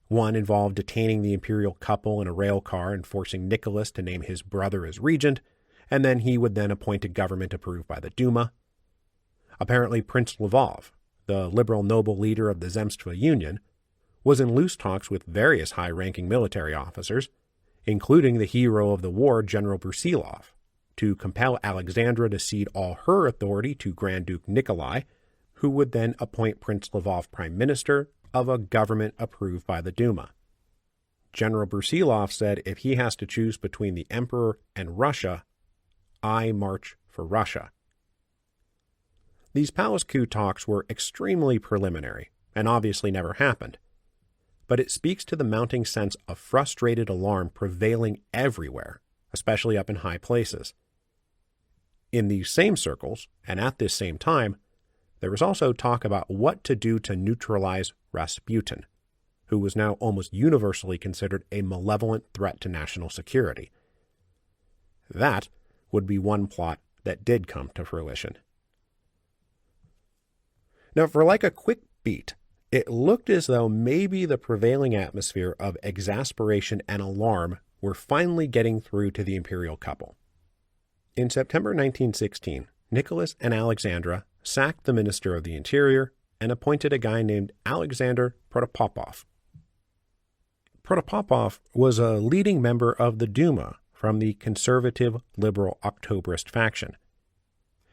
One involved detaining the imperial couple in a rail car and forcing Nicholas to name his brother as regent, and then he would then appoint a government approved by the Duma. Apparently Prince Lvov, the liberal noble leader of the Zemstva Union, was in loose talks with various high-ranking military officers, including the hero of the war, General Brusilov, to compel Alexandra to cede all her authority to Grand Duke Nikolai, who would then appoint Prince Lvov prime minister of a government approved by the Duma. General Brusilov said if he has to choose between the emperor and Russia, I march for Russia. These palace coup talks were extremely preliminary and obviously never happened, but it speaks to the mounting sense of frustrated alarm prevailing everywhere, especially up in high places. In these same circles, and at this same time, there was also talk about what to do to neutralize Rasputin, who was now almost universally considered a malevolent threat to national security. That would be one plot that did come to fruition. Now, for like a quick beat, it looked as though maybe the prevailing atmosphere of exasperation and alarm were finally getting through to the imperial couple. In September 1916, Nicholas and Alexandra sacked the Minister of the Interior and appointed a guy named Alexander Protopopov. Protopopov was a leading member of the Duma from the conservative liberal Octoberist faction.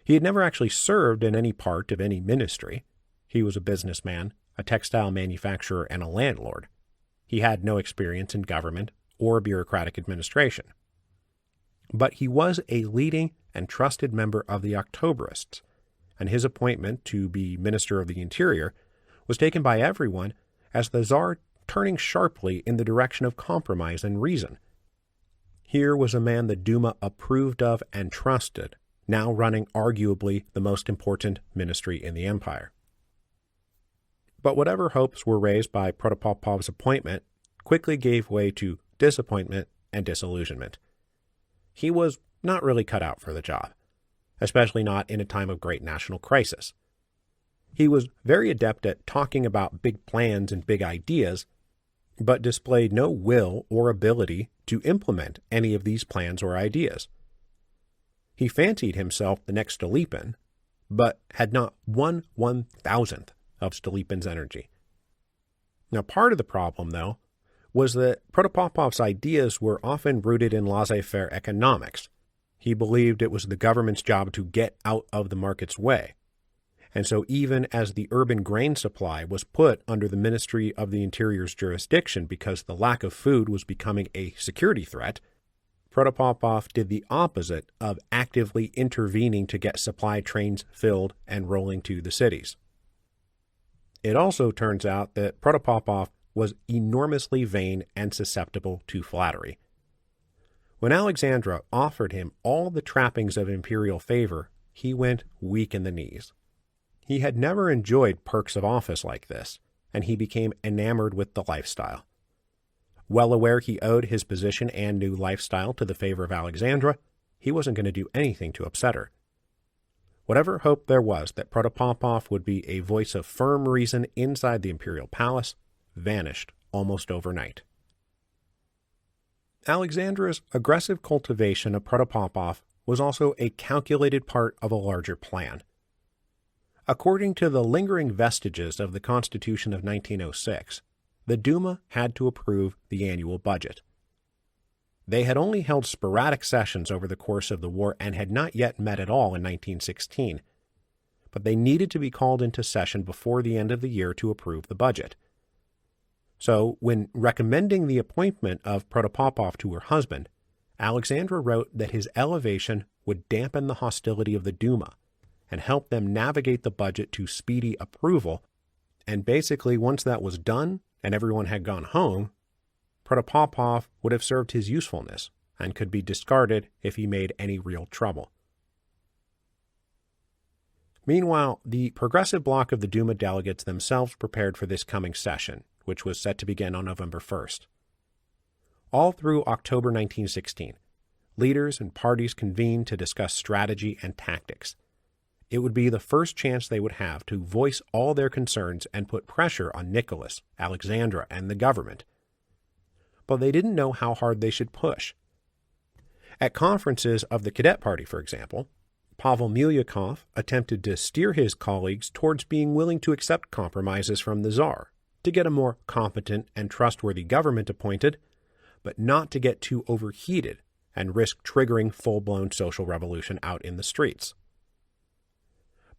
He had never actually served in any part of any ministry. He was a businessman, a textile manufacturer, and a landlord. He had no experience in government or bureaucratic administration. But he was a leading and trusted member of the Octoberists, and his appointment to be Minister of the Interior was taken by everyone as the Tsar turning sharply in the direction of compromise and reason. Here was a man the Duma approved of and trusted, now running arguably the most important ministry in the empire. But whatever hopes were raised by Protopopov's appointment quickly gave way to disappointment and disillusionment. He was not really cut out for the job, especially not in a time of great national crisis. He was very adept at talking about big plans and big ideas, but displayed no will or ability to implement any of these plans or ideas. He fancied himself the next Stolypin, but had not 1/1000th of Stolypin's energy. Now, part of the problem, though, was that Protopopov's ideas were often rooted in laissez-faire economics. He believed it was the government's job to get out of the market's way. And so even as the urban grain supply was put under the Ministry of the Interior's jurisdiction because the lack of food was becoming a security threat, Protopopov did the opposite of actively intervening to get supply trains filled and rolling to the cities. It also turns out that Protopopov was enormously vain and susceptible to flattery. When Alexandra offered him all the trappings of imperial favor, he went weak in the knees. He had never enjoyed perks of office like this, and he became enamored with the lifestyle. Well aware he owed his position and new lifestyle to the favor of Alexandra, he wasn't going to do anything to upset her. Whatever hope there was that Protopopov would be a voice of firm reason inside the imperial palace vanished almost overnight. Alexandra's aggressive cultivation of Protopopov was also a calculated part of a larger plan. According to the lingering vestiges of the Constitution of 1906, the Duma had to approve the annual budget. They had only held sporadic sessions over the course of the war and had not yet met at all in 1916, but they needed to be called into session before the end of the year to approve the budget. So, when recommending the appointment of Protopopov to her husband, Alexandra wrote that his elevation would dampen the hostility of the Duma and help them navigate the budget to speedy approval, and basically once that was done and everyone had gone home, Protopopov would have served his usefulness and could be discarded if he made any real trouble. Meanwhile, the progressive bloc of the Duma delegates themselves prepared for this coming session, which was set to begin on November 1st. All through October 1916, leaders and parties convened to discuss strategy and tactics. It would be the first chance they would have to voice all their concerns and put pressure on Nicholas, Alexandra, and the government. But they didn't know how hard they should push. At conferences of the Cadet Party, for example, Pavel Milyukov attempted to steer his colleagues towards being willing to accept compromises from the Tsar, to get a more competent and trustworthy government appointed, but not to get too overheated and risk triggering full-blown social revolution out in the streets.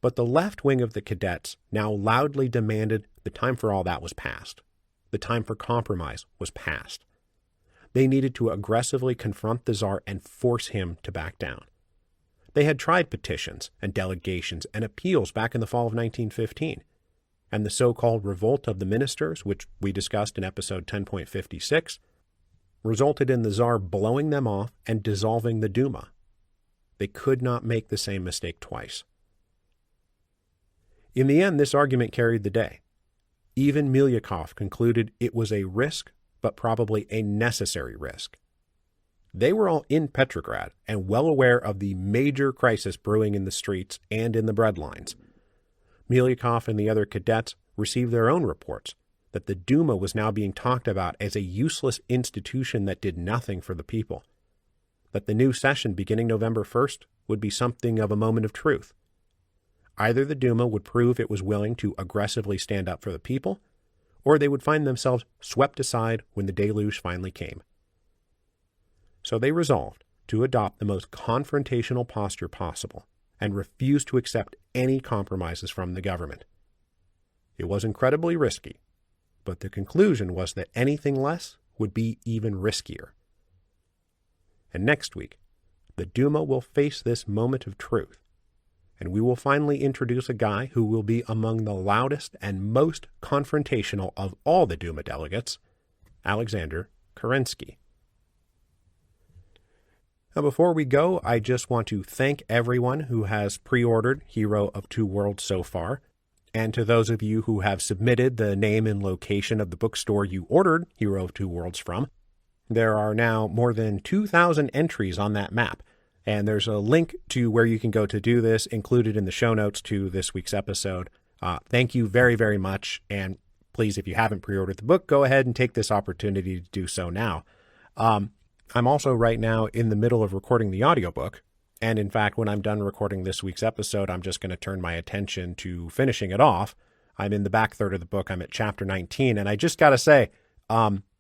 But the left wing of the cadets now loudly demanded the time for all that was past. The time for compromise was past. They needed to aggressively confront the Tsar and force him to back down. They had tried petitions and delegations and appeals back in the fall of 1915, and the so-called Revolt of the Ministers, which we discussed in episode 10.56, resulted in the Tsar blowing them off and dissolving the Duma. They could not make the same mistake twice. In the end, this argument carried the day. Even Milyukov concluded it was a risk, but probably a necessary risk. They were all in Petrograd and well aware of the major crisis brewing in the streets and in the breadlines. Milyukov and the other cadets received their own reports that the Duma was now being talked about as a useless institution that did nothing for the people, that the new session beginning November 1st would be something of a moment of truth. Either the Duma would prove it was willing to aggressively stand up for the people, or they would find themselves swept aside when the deluge finally came. So they resolved to adopt the most confrontational posture possible and refuse to accept any compromises from the government. It was incredibly risky, but the conclusion was that anything less would be even riskier. And next week, the Duma will face this moment of truth, and we will finally introduce a guy who will be among the loudest and most confrontational of all the Duma delegates, Alexander Kerensky. Now, before we go, I just want to thank everyone who has pre-ordered Hero of Two Worlds so far, and to those of you who have submitted the name and location of the bookstore you ordered Hero of Two Worlds from. There are now more than 2,000 entries on that map, and there's a link to where you can go to do this included in the show notes to this week's episode. Thank you very, very much, and please, if you haven't pre-ordered the book, go ahead and take this opportunity to do so now. I'm also right now in the middle of recording the audiobook, and in fact, when I'm done recording this week's episode, I'm just going to turn my attention to finishing it off. I'm in the back third of the book. I'm at chapter 19, and I just got to say,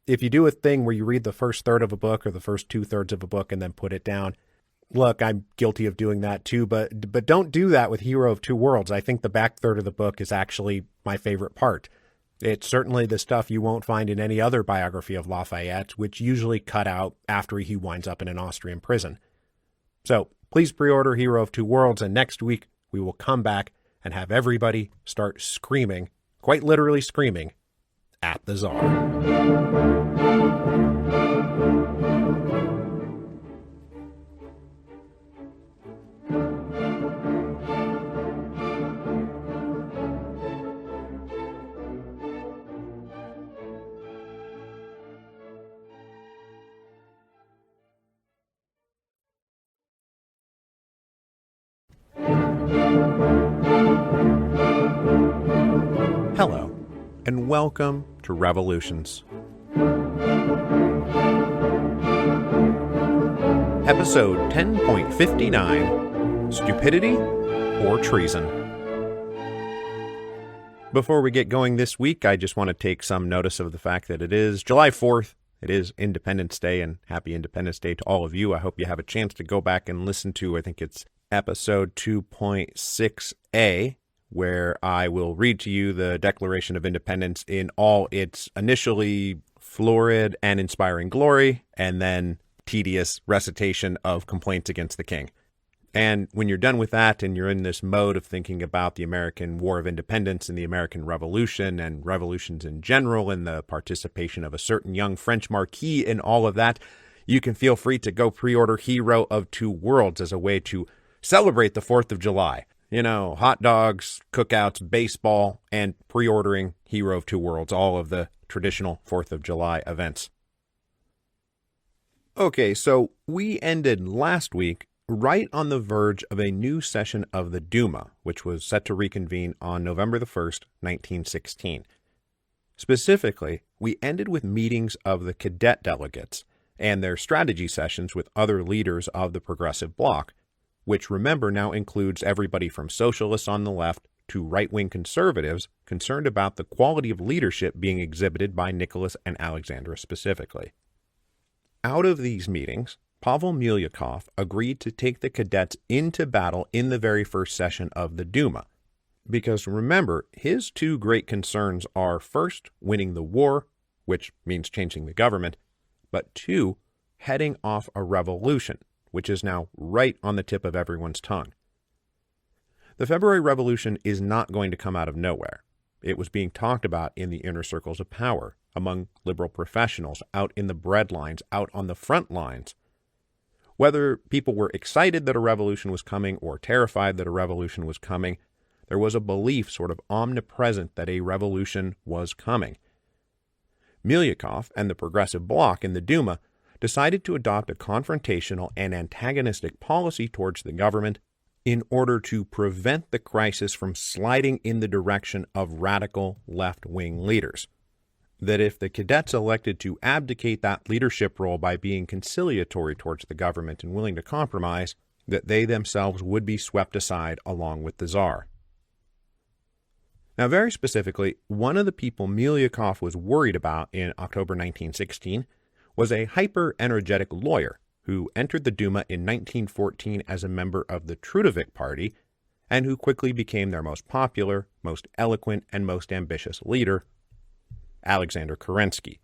if you do a thing where you read the first third of a book or the first 2/3 of a book and then put it down, look, I'm guilty of doing that too, but don't do that with Hero of Two Worlds. I think the back third of the book is actually my favorite part. It's certainly the stuff you won't find in any other biography of Lafayette, which usually cut out after he winds up in an Austrian prison. So please pre-order Hero of Two Worlds, and next week we will come back and have everybody start screaming, quite literally screaming, at the Tsar. Hello, and welcome to Revolutions. Episode 10.59, Stupidity or Treason. Before we get going this week, I just want to take some notice of the fact that it is July 4th. It is Independence Day, and happy Independence Day to all of you. I hope you have a chance to go back and listen to, I think it's episode 2.6a, where I will read to you the Declaration of Independence in all its initially florid and inspiring glory, and then tedious recitation of complaints against the king. And when you're done with that, and you're in this mode of thinking about the American War of Independence and the American Revolution and revolutions in general and the participation of a certain young French marquis in all of that, you can feel free to go pre-order Hero of Two Worlds as a way to celebrate the 4th of July. hot dogs, cookouts, baseball, and pre-ordering Hero of Two Worlds, all of the traditional 4th of July events. Okay, so we ended last week right on the verge of a new session of the Duma, which was set to reconvene on November the 1st, 1916. Specifically, we ended with meetings of the cadet delegates and their strategy sessions with other leaders of the Progressive Bloc, which, remember, now includes everybody from socialists on the left to right-wing conservatives concerned about the quality of leadership being exhibited by Nicholas and Alexandra specifically. Out of these meetings, Pavel Milyukov agreed to take the cadets into battle in the very first session of the Duma, because remember, his two great concerns are first, winning the war, which means changing the government, but two, heading off a revolution, which is now right on the tip of everyone's tongue. The February Revolution is not going to come out of nowhere. It was being talked about in the inner circles of power, among liberal professionals, out in the breadlines, out on the front lines. Whether people were excited that a revolution was coming or terrified that a revolution was coming, there was a belief sort of omnipresent that a revolution was coming. Milyukov and the Progressive Bloc in the Duma decided to adopt a confrontational and antagonistic policy towards the government in order to prevent the crisis from sliding in the direction of radical left-wing leaders. That if the cadets elected to abdicate that leadership role by being conciliatory towards the government and willing to compromise, that they themselves would be swept aside along with the Tsar. Now, very specifically, one of the people Milyukov was worried about in October 1916 was a hyper-energetic lawyer who entered the Duma in 1914 as a member of the Trudovik Party and who quickly became their most popular, most eloquent, and most ambitious leader, Alexander Kerensky.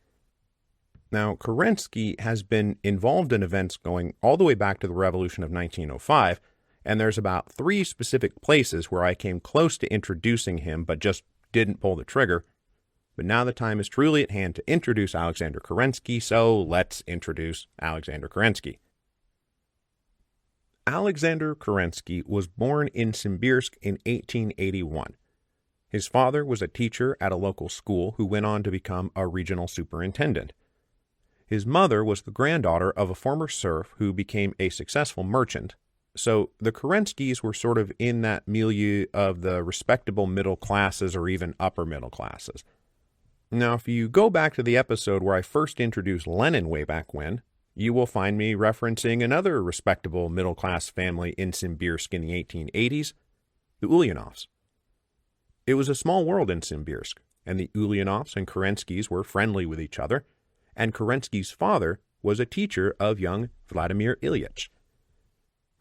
Now, Kerensky has been involved in events going all the way back to the Revolution of 1905, and there's about 3 specific places where I came close to introducing him but just didn't pull the trigger. But now the time is truly at hand to introduce Alexander Kerensky, so let's introduce Alexander Kerensky. Alexander Kerensky was born in Simbirsk in 1881. His father was a teacher at a local school who went on to become a regional superintendent. His mother was the granddaughter of a former serf who became a successful merchant, so the Kerenskys were sort of in that milieu of the respectable middle classes or even upper middle classes. Now, if you go back to the episode where I first introduced Lenin way back when, you will find me referencing another respectable middle-class family in Simbirsk in the 1880s, the Ulyanovs. It was a small world in Simbirsk, and the Ulyanovs and Kerenskys were friendly with each other, and Kerensky's father was a teacher of young Vladimir Ilyich.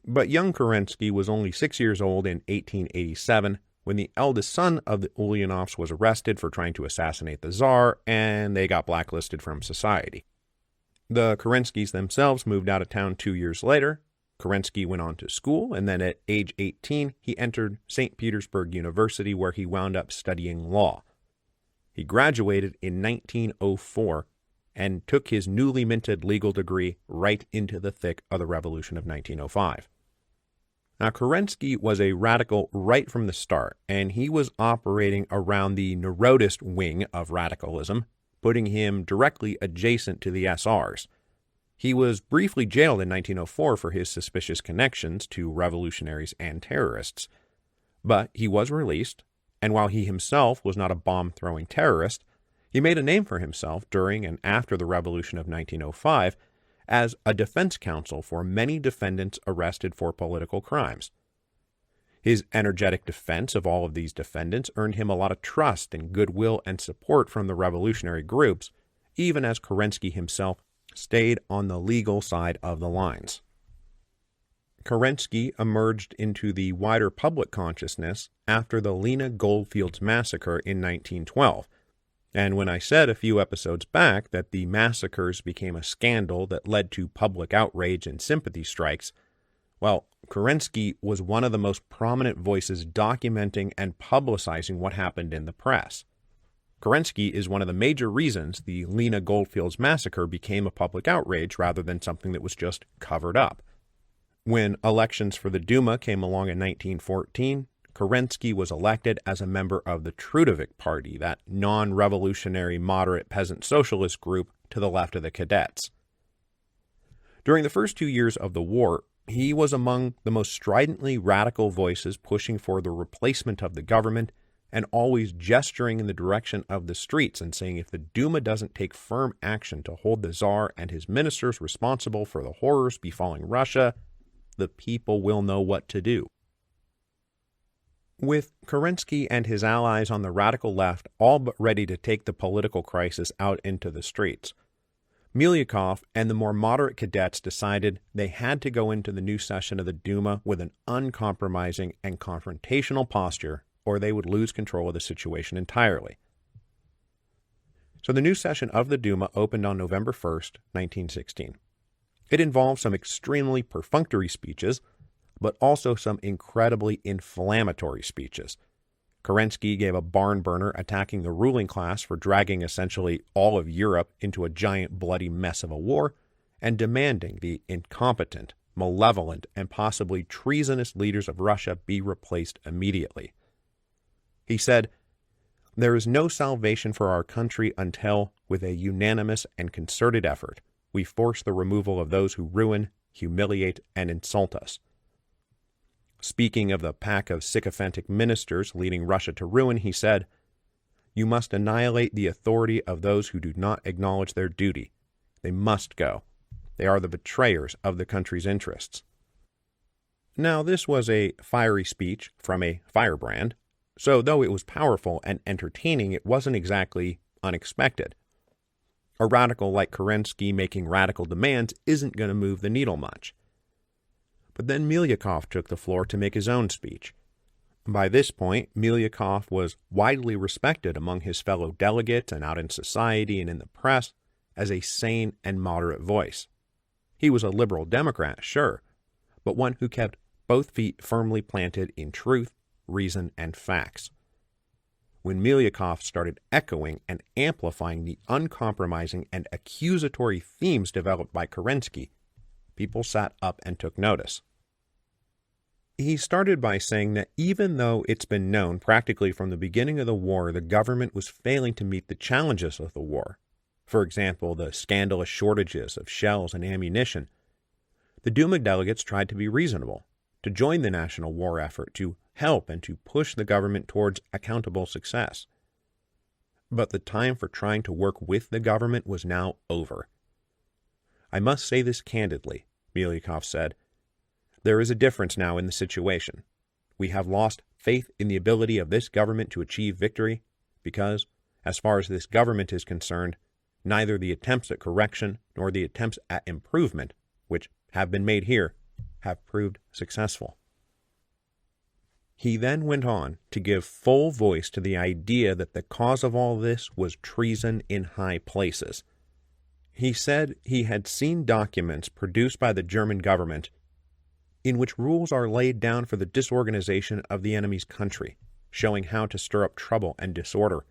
But young Kerensky was only 6 years old in 1887 when the eldest son of the Ulyanovs was arrested for trying to assassinate the Tsar, and they got blacklisted from society. The Kerenskys themselves moved out of town 2 years later. Kerensky went on to school, and then at age 18, he entered St. Petersburg University, where he wound up studying law. He graduated in 1904 and took his newly minted legal degree right into the thick of the Revolution of 1905. Now, Kerensky was a radical right from the start, and he was operating around the Narodist wing of radicalism, putting him directly adjacent to the SRs. He was briefly jailed in 1904 for his suspicious connections to revolutionaries and terrorists, but he was released, and while he himself was not a bomb-throwing terrorist, he made a name for himself during and after the Revolution of 1905 as a defense counsel for many defendants arrested for political crimes. His energetic defense of all of these defendants earned him a lot of trust and goodwill and support from the revolutionary groups, even as Kerensky himself stayed on the legal side of the lines. Kerensky emerged into the wider public consciousness after the Lena Goldfields massacre in 1912, and when I said a few episodes back that the massacres became a scandal that led to public outrage and sympathy strikes, well, Kerensky was one of the most prominent voices documenting and publicizing what happened in the press. Kerensky is one of the major reasons the Lena Goldfields massacre became a public outrage rather than something that was just covered up. When elections for the Duma came along in 1914, Kerensky was elected as a member of the Trudovik Party, that non-revolutionary moderate peasant socialist group to the left of the Cadets. During the first 2 years of the war, he was among the most stridently radical voices pushing for the replacement of the government and always gesturing in the direction of the streets and saying if the Duma doesn't take firm action to hold the Tsar and his ministers responsible for the horrors befalling Russia, the people will know what to do. With Kerensky and his allies on the radical left all but ready to take the political crisis out into the streets, Milyukov and the more moderate cadets decided they had to go into the new session of the Duma with an uncompromising and confrontational posture, or they would lose control of the situation entirely. So the new session of the Duma opened on November 1st, 1916. It involved some extremely perfunctory speeches, but also some incredibly inflammatory speeches. Kerensky gave a barn burner attacking the ruling class for dragging essentially all of Europe into a giant bloody mess of a war and demanding the incompetent, malevolent, and possibly treasonous leaders of Russia be replaced immediately. He said, "There is no salvation for our country until, with a unanimous and concerted effort, we force the removal of those who ruin, humiliate, and insult us." Speaking of the pack of sycophantic ministers leading Russia to ruin, he said, "You must annihilate the authority of those who do not acknowledge their duty. They must go. They are the betrayers of the country's interests." Now, this was a fiery speech from a firebrand, so though it was powerful and entertaining, it wasn't exactly unexpected. A radical like Kerensky making radical demands isn't going to move the needle much. But then Milyukov took the floor to make his own speech. By this point, Milyukov was widely respected among his fellow delegates and out in society and in the press as a sane and moderate voice. He was a liberal Democrat, sure, but one who kept both feet firmly planted in truth, reason, and facts. When Milyukov started echoing and amplifying the uncompromising and accusatory themes developed by Kerensky, people sat up and took notice. He started by saying that even though it's been known practically from the beginning of the war the government was failing to meet the challenges of the war, for example, the scandalous shortages of shells and ammunition, the Duma delegates tried to be reasonable, to join the national war effort, to help and to push the government towards accountable success. But the time for trying to work with the government was now over. "I must say this candidly," Milyukov said. "There is a difference now in the situation. We have lost faith in the ability of this government to achieve victory because, as far as this government is concerned, neither the attempts at correction nor the attempts at improvement, which have been made here, have proved successful." He then went on to give full voice to the idea that the cause of all this was treason in high places. He said he had seen documents produced by the German government in which rules are laid down for the disorganization of the enemy's country, showing how to stir up trouble and disorder.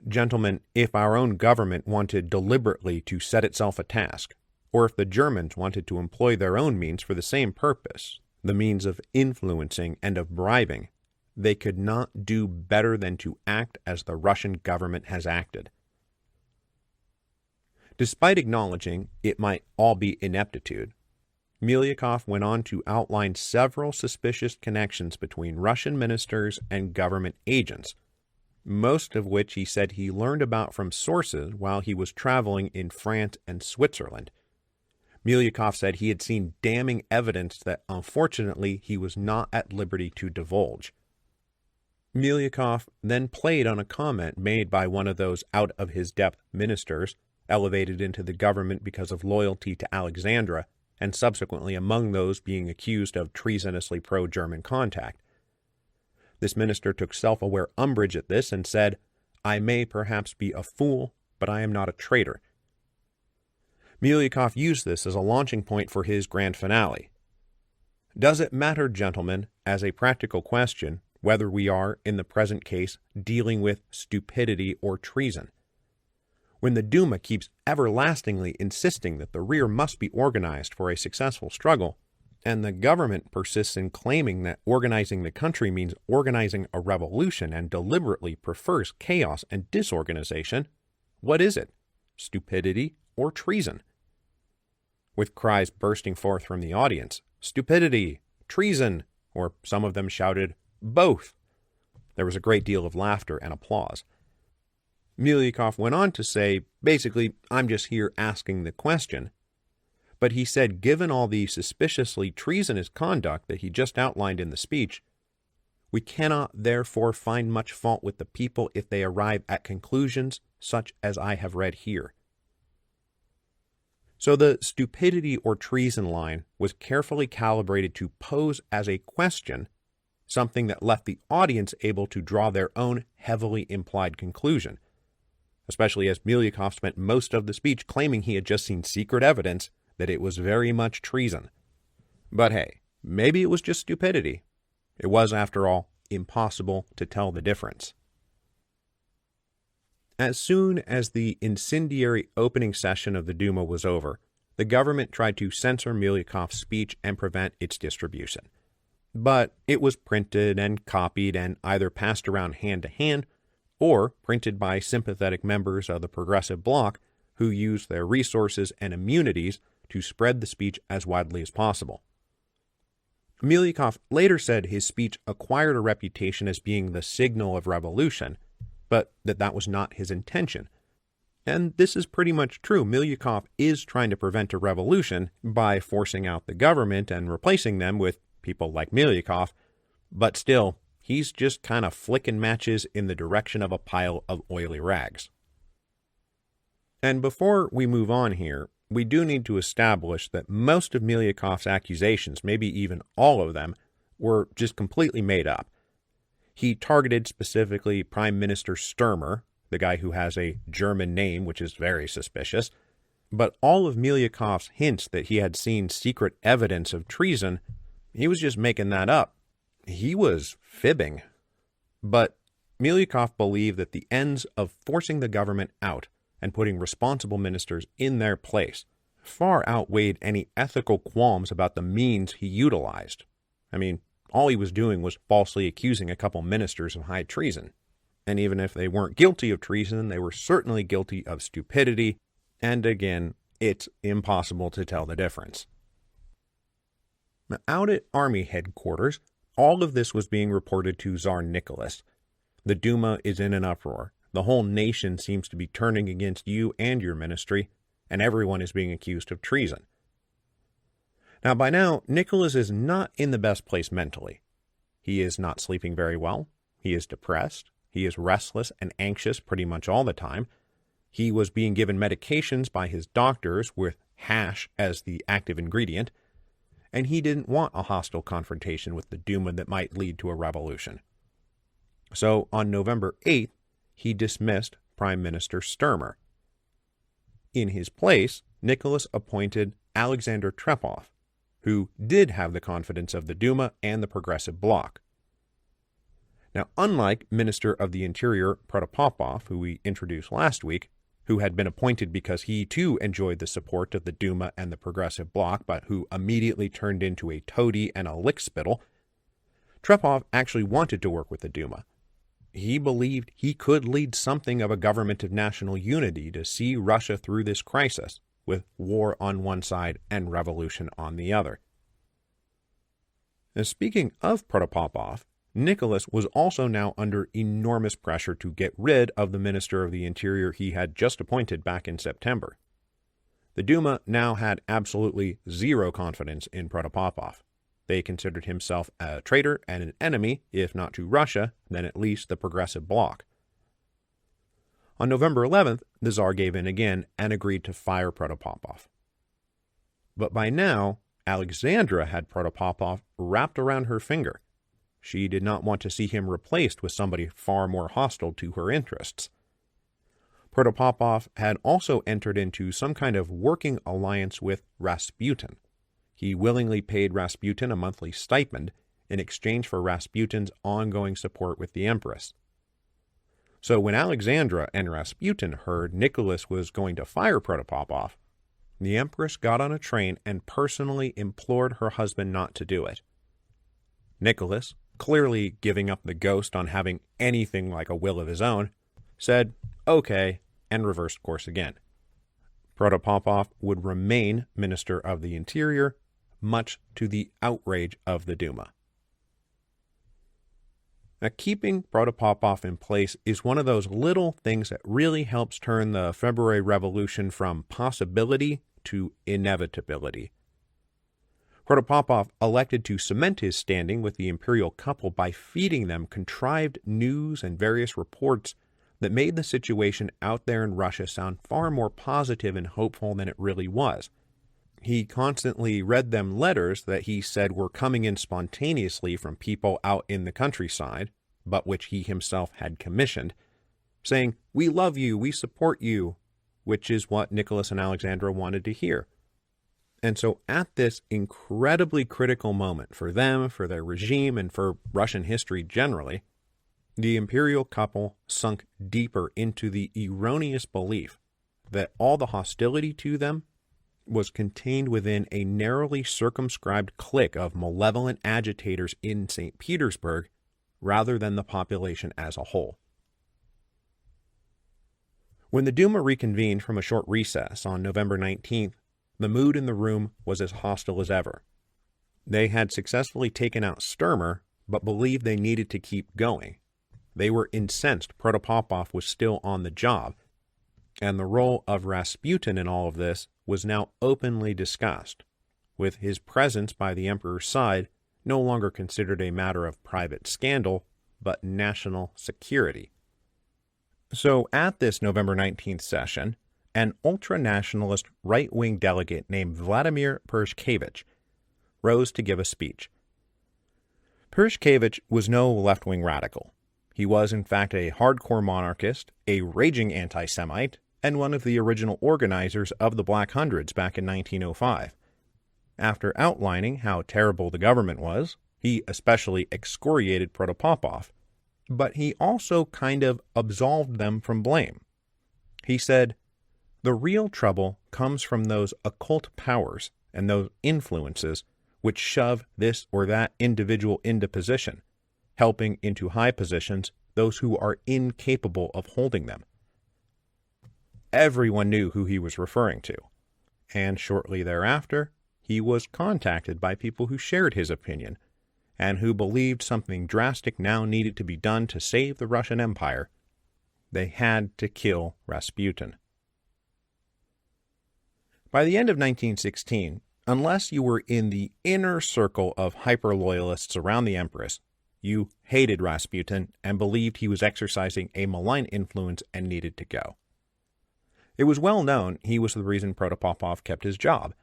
Gentlemen, if our own government wanted deliberately to set itself a task, or if the Germans wanted to employ their own means for the same purpose, the means of influencing and of bribing, they could not do better than to act as the Russian government has acted. Despite acknowledging it might all be ineptitude, Milyukov went on to outline several suspicious connections between Russian ministers and government agents, most of which he said he learned about from sources while he was traveling in France and Switzerland. Milyukov said he had seen damning evidence that unfortunately he was not at liberty to divulge. Milyukov then played on a comment made by one of those out-of-his-depth ministers, elevated into the government because of loyalty to Alexandra, and subsequently among those being accused of treasonously pro-German contact. This minister took self-aware umbrage at this and said, "I may perhaps be a fool, but I am not a traitor." Milyukov used this as a launching point for his grand finale. "Does it matter, gentlemen, as a practical question, whether we are, in the present case, dealing with stupidity or treason? When the Duma keeps everlastingly insisting that the rear must be organized for a successful struggle, And the government persists in claiming that organizing the country means organizing a revolution and deliberately prefers chaos and disorganization. What is it? Stupidity or treason? With cries bursting forth from the audience, stupidity, treason, or some of them shouted, both. There was a great deal of laughter and applause. Milyukov went on to say, basically, I'm just here asking the question. But he said, given all the suspiciously treasonous conduct that he just outlined in the speech, we cannot therefore find much fault with the people if they arrive at conclusions such as I have read here. So the stupidity or treason line was carefully calibrated to pose as a question, something that left the audience able to draw their own heavily implied conclusion, especially as Milyukov spent most of the speech claiming he had just seen secret evidence that it was very much treason. But hey, maybe it was just stupidity. It was, after all, impossible to tell the difference. As soon as the incendiary opening session of the Duma was over, the government tried to censor Milyukov's speech and prevent its distribution. But it was printed and copied and either passed around hand to hand or printed by sympathetic members of the Progressive Bloc who used their resources and immunities to spread the speech as widely as possible. Milyukov later said his speech acquired a reputation as being the signal of revolution, but that was not his intention. And this is pretty much true. Milyukov is trying to prevent a revolution by forcing out the government and replacing them with people like Milyukov, but still, he's just kind of flicking matches in the direction of a pile of oily rags. And before we move on here, we do need to establish that most of Milyukov's accusations, maybe even all of them, were just completely made up. He targeted specifically Prime Minister Sturmer, the guy who has a German name, which is very suspicious, but all of Milyukov's hints that he had seen secret evidence of treason, he was just making that up. He was fibbing. But Milyukov believed that the ends of forcing the government out and putting responsible ministers in their place far outweighed any ethical qualms about the means he utilized. I mean, all he was doing was falsely accusing a couple ministers of high treason. And even if they weren't guilty of treason, they were certainly guilty of stupidity. And again, it's impossible to tell the difference. Now, out at Army headquarters, all of this was being reported to Tsar Nicholas. The Duma is in an uproar. The whole nation seems to be turning against you and your ministry, and everyone is being accused of treason. Now, by now, Nicholas is not in the best place mentally. He is not sleeping very well. He is depressed. He is restless and anxious pretty much all the time. He was being given medications by his doctors with hash as the active ingredient, and he didn't want a hostile confrontation with the Duma that might lead to a revolution. So, on November 8th, he dismissed Prime Minister Sturmer. In his place, Nicholas appointed Alexander Trepov, who did have the confidence of the Duma and the Progressive Bloc. Now, unlike Minister of the Interior Protopopov, who we introduced last week, who had been appointed because he too enjoyed the support of the Duma and the Progressive Bloc, but who immediately turned into a toady and a lickspittle, Trepov actually wanted to work with the Duma. He believed he could lead something of a government of national unity to see Russia through this crisis, with war on one side and revolution on the other. Now, speaking of Protopopov, Nicholas was also now under enormous pressure to get rid of the Minister of the Interior he had just appointed back in September. The Duma now had absolutely zero confidence in Protopopov. They considered himself a traitor and an enemy, if not to Russia, then at least the Progressive Bloc. On November 11th, the Tsar gave in again and agreed to fire Protopopov. But by now, Alexandra had Protopopov wrapped around her finger. She did not want to see him replaced with somebody far more hostile to her interests. Protopopov had also entered into some kind of working alliance with Rasputin. He willingly paid Rasputin a monthly stipend in exchange for Rasputin's ongoing support with the Empress. So when Alexandra and Rasputin heard Nicholas was going to fire Protopopov, the Empress got on a train and personally implored her husband not to do it. Nicholas, clearly giving up the ghost on having anything like a will of his own, said, "Okay," and reversed course again. Protopopov would remain Minister of the Interior, much to the outrage of the Duma. Now, keeping Protopopov in place is one of those little things that really helps turn the February Revolution from possibility to inevitability. Protopopov elected to cement his standing with the imperial couple by feeding them contrived news and various reports that made the situation out there in Russia sound far more positive and hopeful than it really was. He constantly read them letters that he said were coming in spontaneously from people out in the countryside, but which he himself had commissioned, saying, "We love you, we support you," which is what Nicholas and Alexandra wanted to hear. And so at this incredibly critical moment for them, for their regime, and for Russian history generally, the imperial couple sunk deeper into the erroneous belief that all the hostility to them was contained within a narrowly circumscribed clique of malevolent agitators in St. Petersburg rather than the population as a whole. When the Duma reconvened from a short recess on November 19th, the mood in the room was as hostile as ever. They had successfully taken out Sturmer, but believed they needed to keep going. They were incensed Protopopov was still on the job, and the role of Rasputin in all of this was now openly discussed, with his presence by the emperor's side no longer considered a matter of private scandal, but national security. So at this November 19th session, an ultra-nationalist right-wing delegate named Vladimir Pershkevich rose to give a speech. Pershkevich was no left-wing radical. He was, in fact, a hardcore monarchist, a raging anti-Semite, and one of the original organizers of the Black Hundreds back in 1905. After outlining how terrible the government was, he especially excoriated Protopopov, but he also kind of absolved them from blame. He said, "The real trouble comes from those occult powers and those influences which shove this or that individual into position, helping into high positions those who are incapable of holding them." Everyone knew who he was referring to, and shortly thereafter, he was contacted by people who shared his opinion, and who believed something drastic now needed to be done to save the Russian Empire. They had to kill Rasputin. By the end of 1916, unless you were in the inner circle of hyper-loyalists around the Empress, you hated Rasputin and believed he was exercising a malign influence and needed to go. It was well known he was the reason Protopopov kept his job,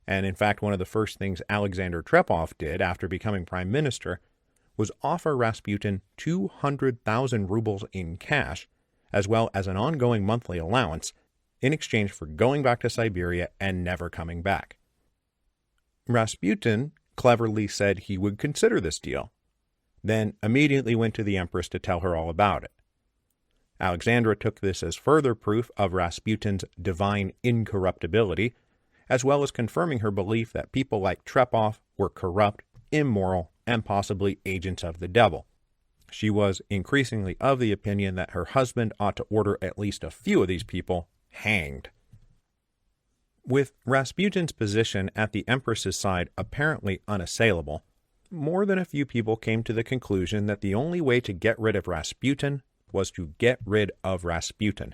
and in fact one of the first things Alexander Trepov did after becoming prime minister was offer Rasputin 200,000 rubles in cash, as well as an ongoing monthly allowance, in exchange for going back to Siberia and never coming back. Rasputin cleverly said he would consider this deal, then immediately went to the Empress to tell her all about it. Alexandra took this as further proof of Rasputin's divine incorruptibility, as well as confirming her belief that people like Trepov were corrupt, immoral, and possibly agents of the devil. She was increasingly of the opinion that her husband ought to order at least a few of these people hanged. With Rasputin's position at the Empress's side apparently unassailable, more than a few people came to the conclusion that the only way to get rid of Rasputin was to get rid of Rasputin.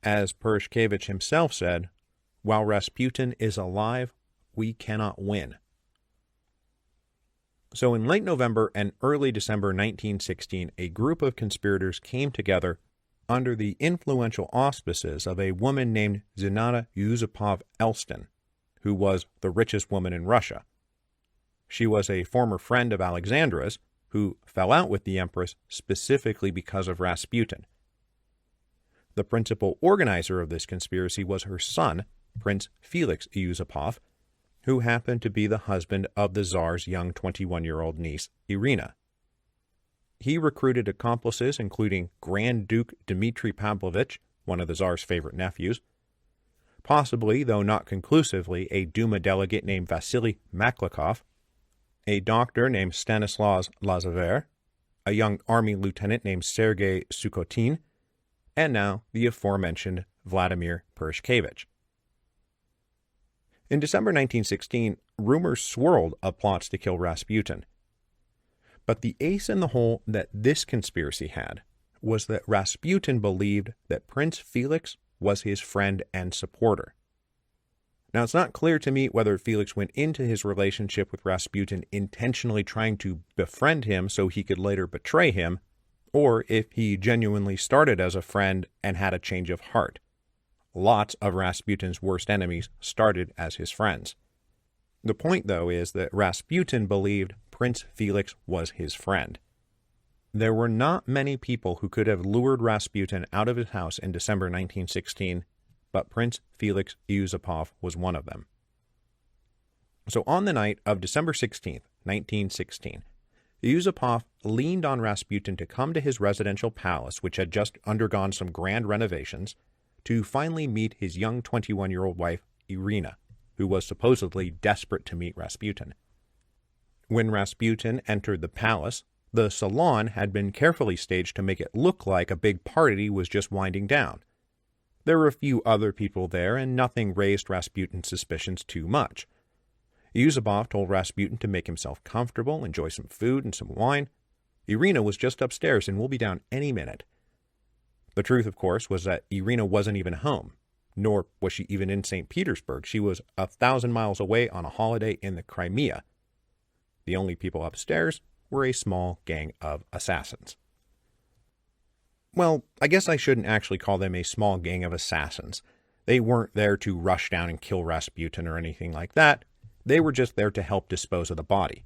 As Pershkevich himself said, "While Rasputin is alive, we cannot win." So in late November and early December 1916, a group of conspirators came together under the influential auspices of a woman named Zinaida Yusupov-Elston, who was the richest woman in Russia. She was a former friend of Alexandra's, who fell out with the Empress specifically because of Rasputin. The principal organizer of this conspiracy was her son, Prince Felix Yusupov, who happened to be the husband of the Tsar's young 21-year-old niece, Irina. He recruited accomplices including Grand Duke Dmitry Pavlovich, one of the Tsar's favorite nephews, possibly, though not conclusively, a Duma delegate named Vasily Maklikov, a doctor named Stanislaus Lazaver, a young army lieutenant named Sergei Sukhotin, and now the aforementioned Vladimir Pershkevich. In December 1916, rumors swirled of plots to kill Rasputin. But the ace in the hole that this conspiracy had was that Rasputin believed that Prince Felix was his friend and supporter. Now, it's not clear to me whether Felix went into his relationship with Rasputin intentionally trying to befriend him so he could later betray him, or if he genuinely started as a friend and had a change of heart. Lots of Rasputin's worst enemies started as his friends. The point, though, is that Rasputin believed Prince Felix was his friend. There were not many people who could have lured Rasputin out of his house in December 1916, but Prince Felix Yusupov was one of them. So on the night of December 16th, 1916, Yusupov leaned on Rasputin to come to his residential palace, which had just undergone some grand renovations, to finally meet his young 21-year-old wife, Irina, who was supposedly desperate to meet Rasputin. When Rasputin entered the palace, the salon had been carefully staged to make it look like a big party was just winding down. There were a few other people there, and nothing raised Rasputin's suspicions too much. Yusupov told Rasputin to make himself comfortable, enjoy some food and some wine. Irina was just upstairs and will be down any minute. The truth, of course, was that Irina wasn't even home, nor was she even in St. Petersburg. She was 1,000 miles away on a holiday in the Crimea. The only people upstairs were a small gang of assassins. Well, I guess I shouldn't actually call them a small gang of assassins. They weren't there to rush down and kill Rasputin or anything like that. They were just there to help dispose of the body.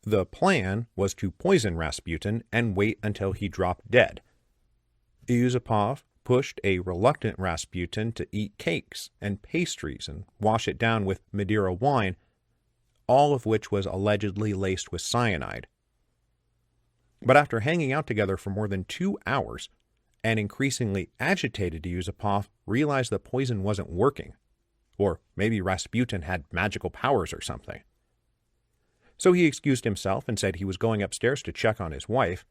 The plan was to poison Rasputin and wait until he dropped dead. Yusupov pushed a reluctant Rasputin to eat cakes and pastries and wash it down with Madeira wine, all of which was allegedly laced with cyanide. But after hanging out together for more than 2 hours, an increasingly agitated Yusupov realized the poison wasn't working, or maybe Rasputin had magical powers or something. So he excused himself and said he was going upstairs to check on his wife,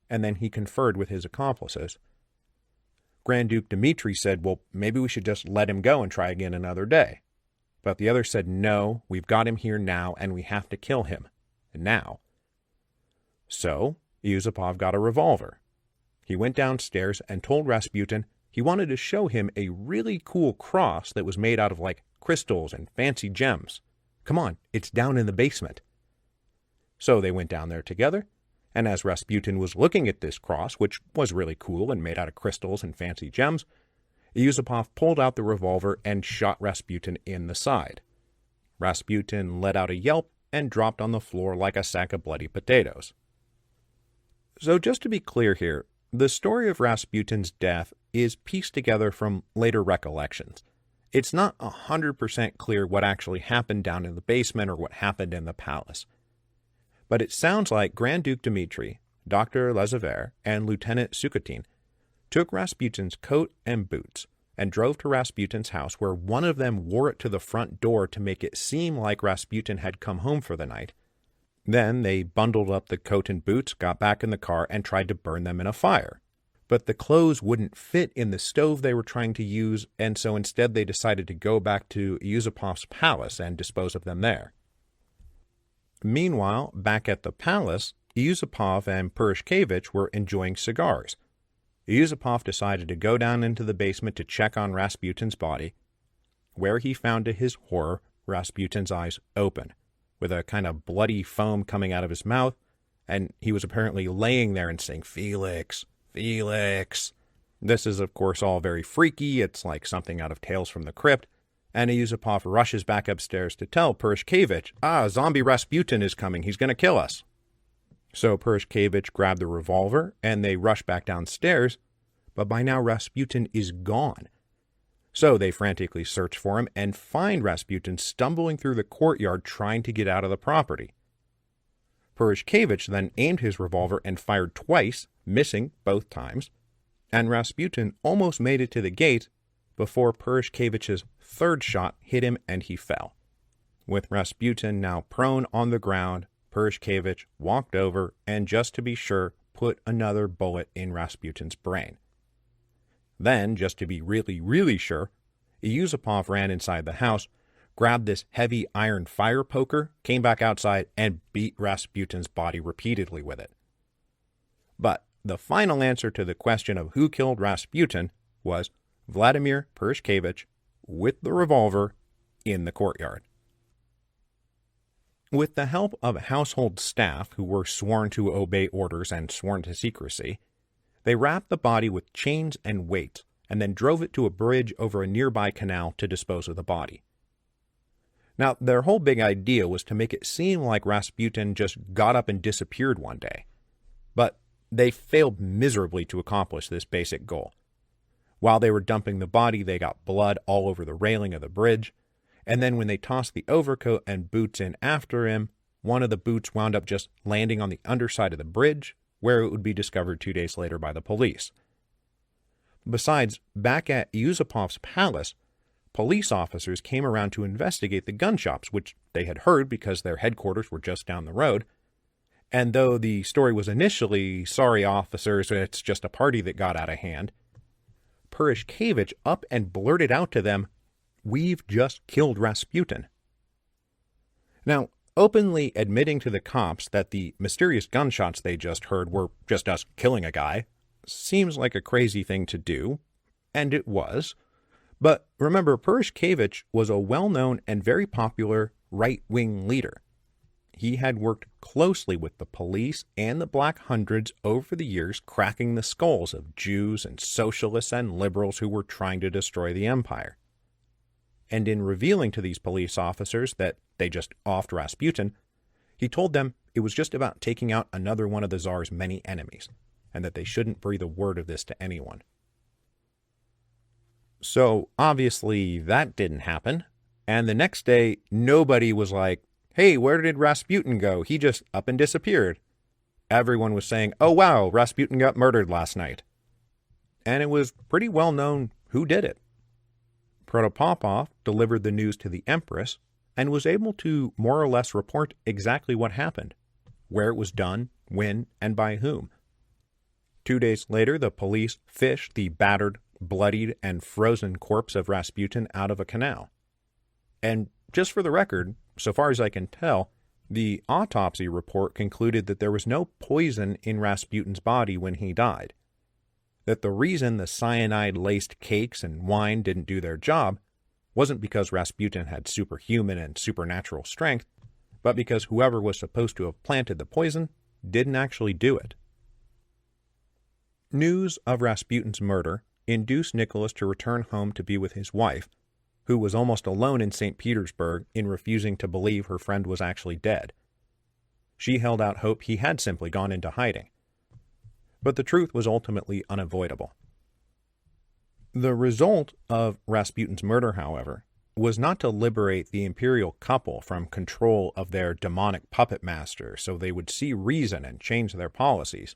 and then he conferred with his accomplices. Grand Duke Dmitri said, well, maybe we should just let him go and try again another day. But the others said, no, we've got him here now, and we have to kill him. Now. So, Yusupov got a revolver. He went downstairs and told Rasputin he wanted to show him a really cool cross that was made out of, crystals and fancy gems. Come on, it's down in the basement. So they went down there together, and as Rasputin was looking at this cross, which was really cool and made out of crystals and fancy gems, Yusupov pulled out the revolver and shot Rasputin in the side. Rasputin let out a yelp and dropped on the floor like a sack of bloody potatoes. So just to be clear here, the story of Rasputin's death is pieced together from later recollections. It's not 100% clear what actually happened down in the basement or what happened in the palace. But it sounds like Grand Duke Dmitri, Dr. Lazaver, and Lieutenant Sukhotin took Rasputin's coat and boots and drove to Rasputin's house, where one of them wore it to the front door to make it seem like Rasputin had come home for the night. Then they bundled up the coat and boots, got back in the car, and tried to burn them in a fire. But the clothes wouldn't fit in the stove they were trying to use, and so instead they decided to go back to Yusupov's palace and dispose of them there. Meanwhile, back at the palace, Yusupov and Pershkevich were enjoying cigars. Yusupov decided to go down into the basement to check on Rasputin's body, where he found to his horror Rasputin's eyes open, with a kind of bloody foam coming out of his mouth, and he was apparently laying there and saying, "Felix, Felix." This is, of course, all very freaky. It's like something out of Tales from the Crypt, and Yusupov rushes back upstairs to tell Pershkevich, zombie Rasputin is coming, he's going to kill us. So Pershkevich grabbed the revolver, and they rush back downstairs, but by now Rasputin is gone. So they frantically search for him and find Rasputin stumbling through the courtyard trying to get out of the property. Pershkevich then aimed his revolver and fired twice, missing both times, and Rasputin almost made it to the gate, before Purishkevich's third shot hit him and he fell. With Rasputin now prone on the ground, Purishkevich walked over and, just to be sure, put another bullet in Rasputin's brain. Then, just to be really, really sure, Yusupov ran inside the house, grabbed this heavy iron fire poker, came back outside, and beat Rasputin's body repeatedly with it. But the final answer to the question of who killed Rasputin was Vladimir Purishkevich with the revolver in the courtyard. With the help of household staff who were sworn to obey orders and sworn to secrecy, they wrapped the body with chains and weights and then drove it to a bridge over a nearby canal to dispose of the body. Now, their whole big idea was to make it seem like Rasputin just got up and disappeared one day. But they failed miserably to accomplish this basic goal. While they were dumping the body, they got blood all over the railing of the bridge, and then when they tossed the overcoat and boots in after him, one of the boots wound up just landing on the underside of the bridge, where it would be discovered 2 days later by the police. Besides, back at Yusupov's palace, police officers came around to investigate the gun shops, which they had heard because their headquarters were just down the road. And though the story was initially, sorry officers, it's just a party that got out of hand, Purishkevich up and blurted out to them, "We've just killed Rasputin." Now, openly admitting to the cops that the mysterious gunshots they just heard were just us killing a guy seems like a crazy thing to do, and it was. But remember, Purishkevich was a well-known and very popular right-wing leader. He had worked closely with the police and the Black Hundreds over the years, cracking the skulls of Jews and socialists and liberals who were trying to destroy the empire. And in revealing to these police officers that they just offed Rasputin, he told them it was just about taking out another one of the Tsar's many enemies, and that they shouldn't breathe a word of this to anyone. So, obviously, that didn't happen, and the next day, nobody was like, "Hey, where did Rasputin go? He just up and disappeared." Everyone was saying, "Oh wow, Rasputin got murdered last night." And it was pretty well known who did it. Protopopov delivered the news to the Empress and was able to more or less report exactly what happened, where it was done, when, and by whom. 2 days later, the police fished the battered, bloodied, and frozen corpse of Rasputin out of a canal. And just for the record, so far as I can tell, the autopsy report concluded that there was no poison in Rasputin's body when he died. That the reason the cyanide-laced cakes and wine didn't do their job wasn't because Rasputin had superhuman and supernatural strength, but because whoever was supposed to have planted the poison didn't actually do it. News of Rasputin's murder induced Nicholas to return home to be with his wife, who was almost alone in St. Petersburg in refusing to believe her friend was actually dead. She held out hope he had simply gone into hiding. But the truth was ultimately unavoidable. The result of Rasputin's murder, however, was not to liberate the imperial couple from control of their demonic puppet master so they would see reason and change their policies.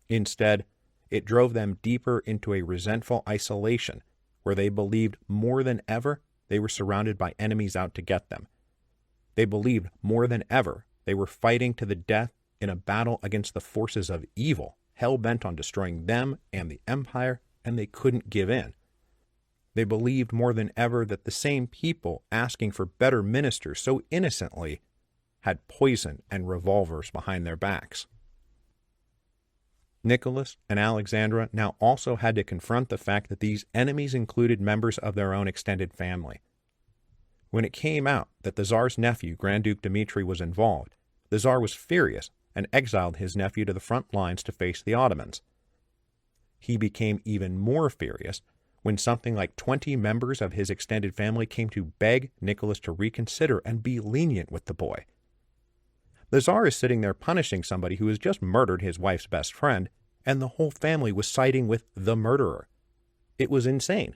Instead, it drove them deeper into a resentful isolation where they believed more than ever they were surrounded by enemies out to get them. They believed more than ever they were fighting to the death in a battle against the forces of evil, hell-bent on destroying them and the empire, and they couldn't give in. They believed more than ever that the same people asking for better ministers so innocently had poison and revolvers behind their backs. Nicholas and Alexandra now also had to confront the fact that these enemies included members of their own extended family. When it came out that the Tsar's nephew, Grand Duke Dmitri, was involved, the Tsar was furious and exiled his nephew to the front lines to face the Ottomans. He became even more furious when something like 20 members of his extended family came to beg Nicholas to reconsider and be lenient with the boy. The Tsar is sitting there punishing somebody who has just murdered his wife's best friend, and the whole family was siding with the murderer. It was insane.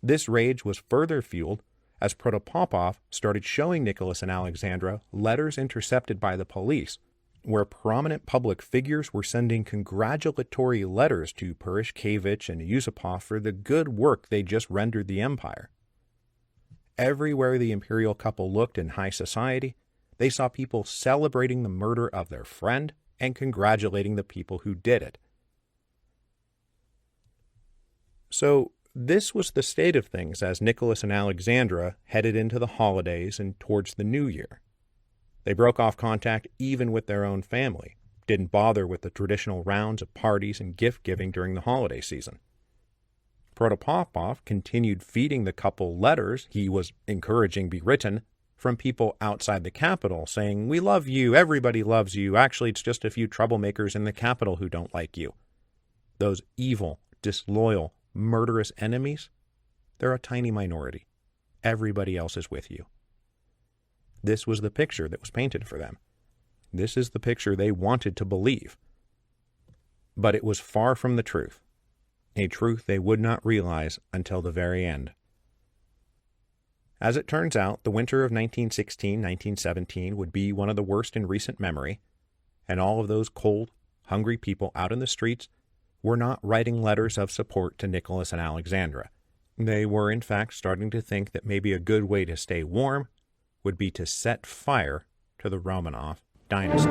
This rage was further fueled as Protopopov started showing Nicholas and Alexandra letters intercepted by the police, where prominent public figures were sending congratulatory letters to Purishkevich and Yusupov for the good work they just rendered the empire. Everywhere the imperial couple looked in high society, they saw people celebrating the murder of their friend and congratulating the people who did it. So this was the state of things as Nicholas and Alexandra headed into the holidays and towards the new year. They broke off contact even with their own family, didn't bother with the traditional rounds of parties and gift-giving during the holiday season. Protopopov continued feeding the couple letters he was encouraging be written from people outside the capital, saying, "We love you, everybody loves you, actually it's just a few troublemakers in the capital who don't like you." Those evil, disloyal, murderous enemies, they're a tiny minority. Everybody else is with you. This was the picture that was painted for them. This is the picture they wanted to believe. But it was far from the truth, a truth they would not realize until the very end. As it turns out, the winter of 1916-1917 would be one of the worst in recent memory, and all of those cold, hungry people out in the streets were not writing letters of support to Nicholas and Alexandra. They were, in fact, starting to think that maybe a good way to stay warm would be to set fire to the Romanov dynasty.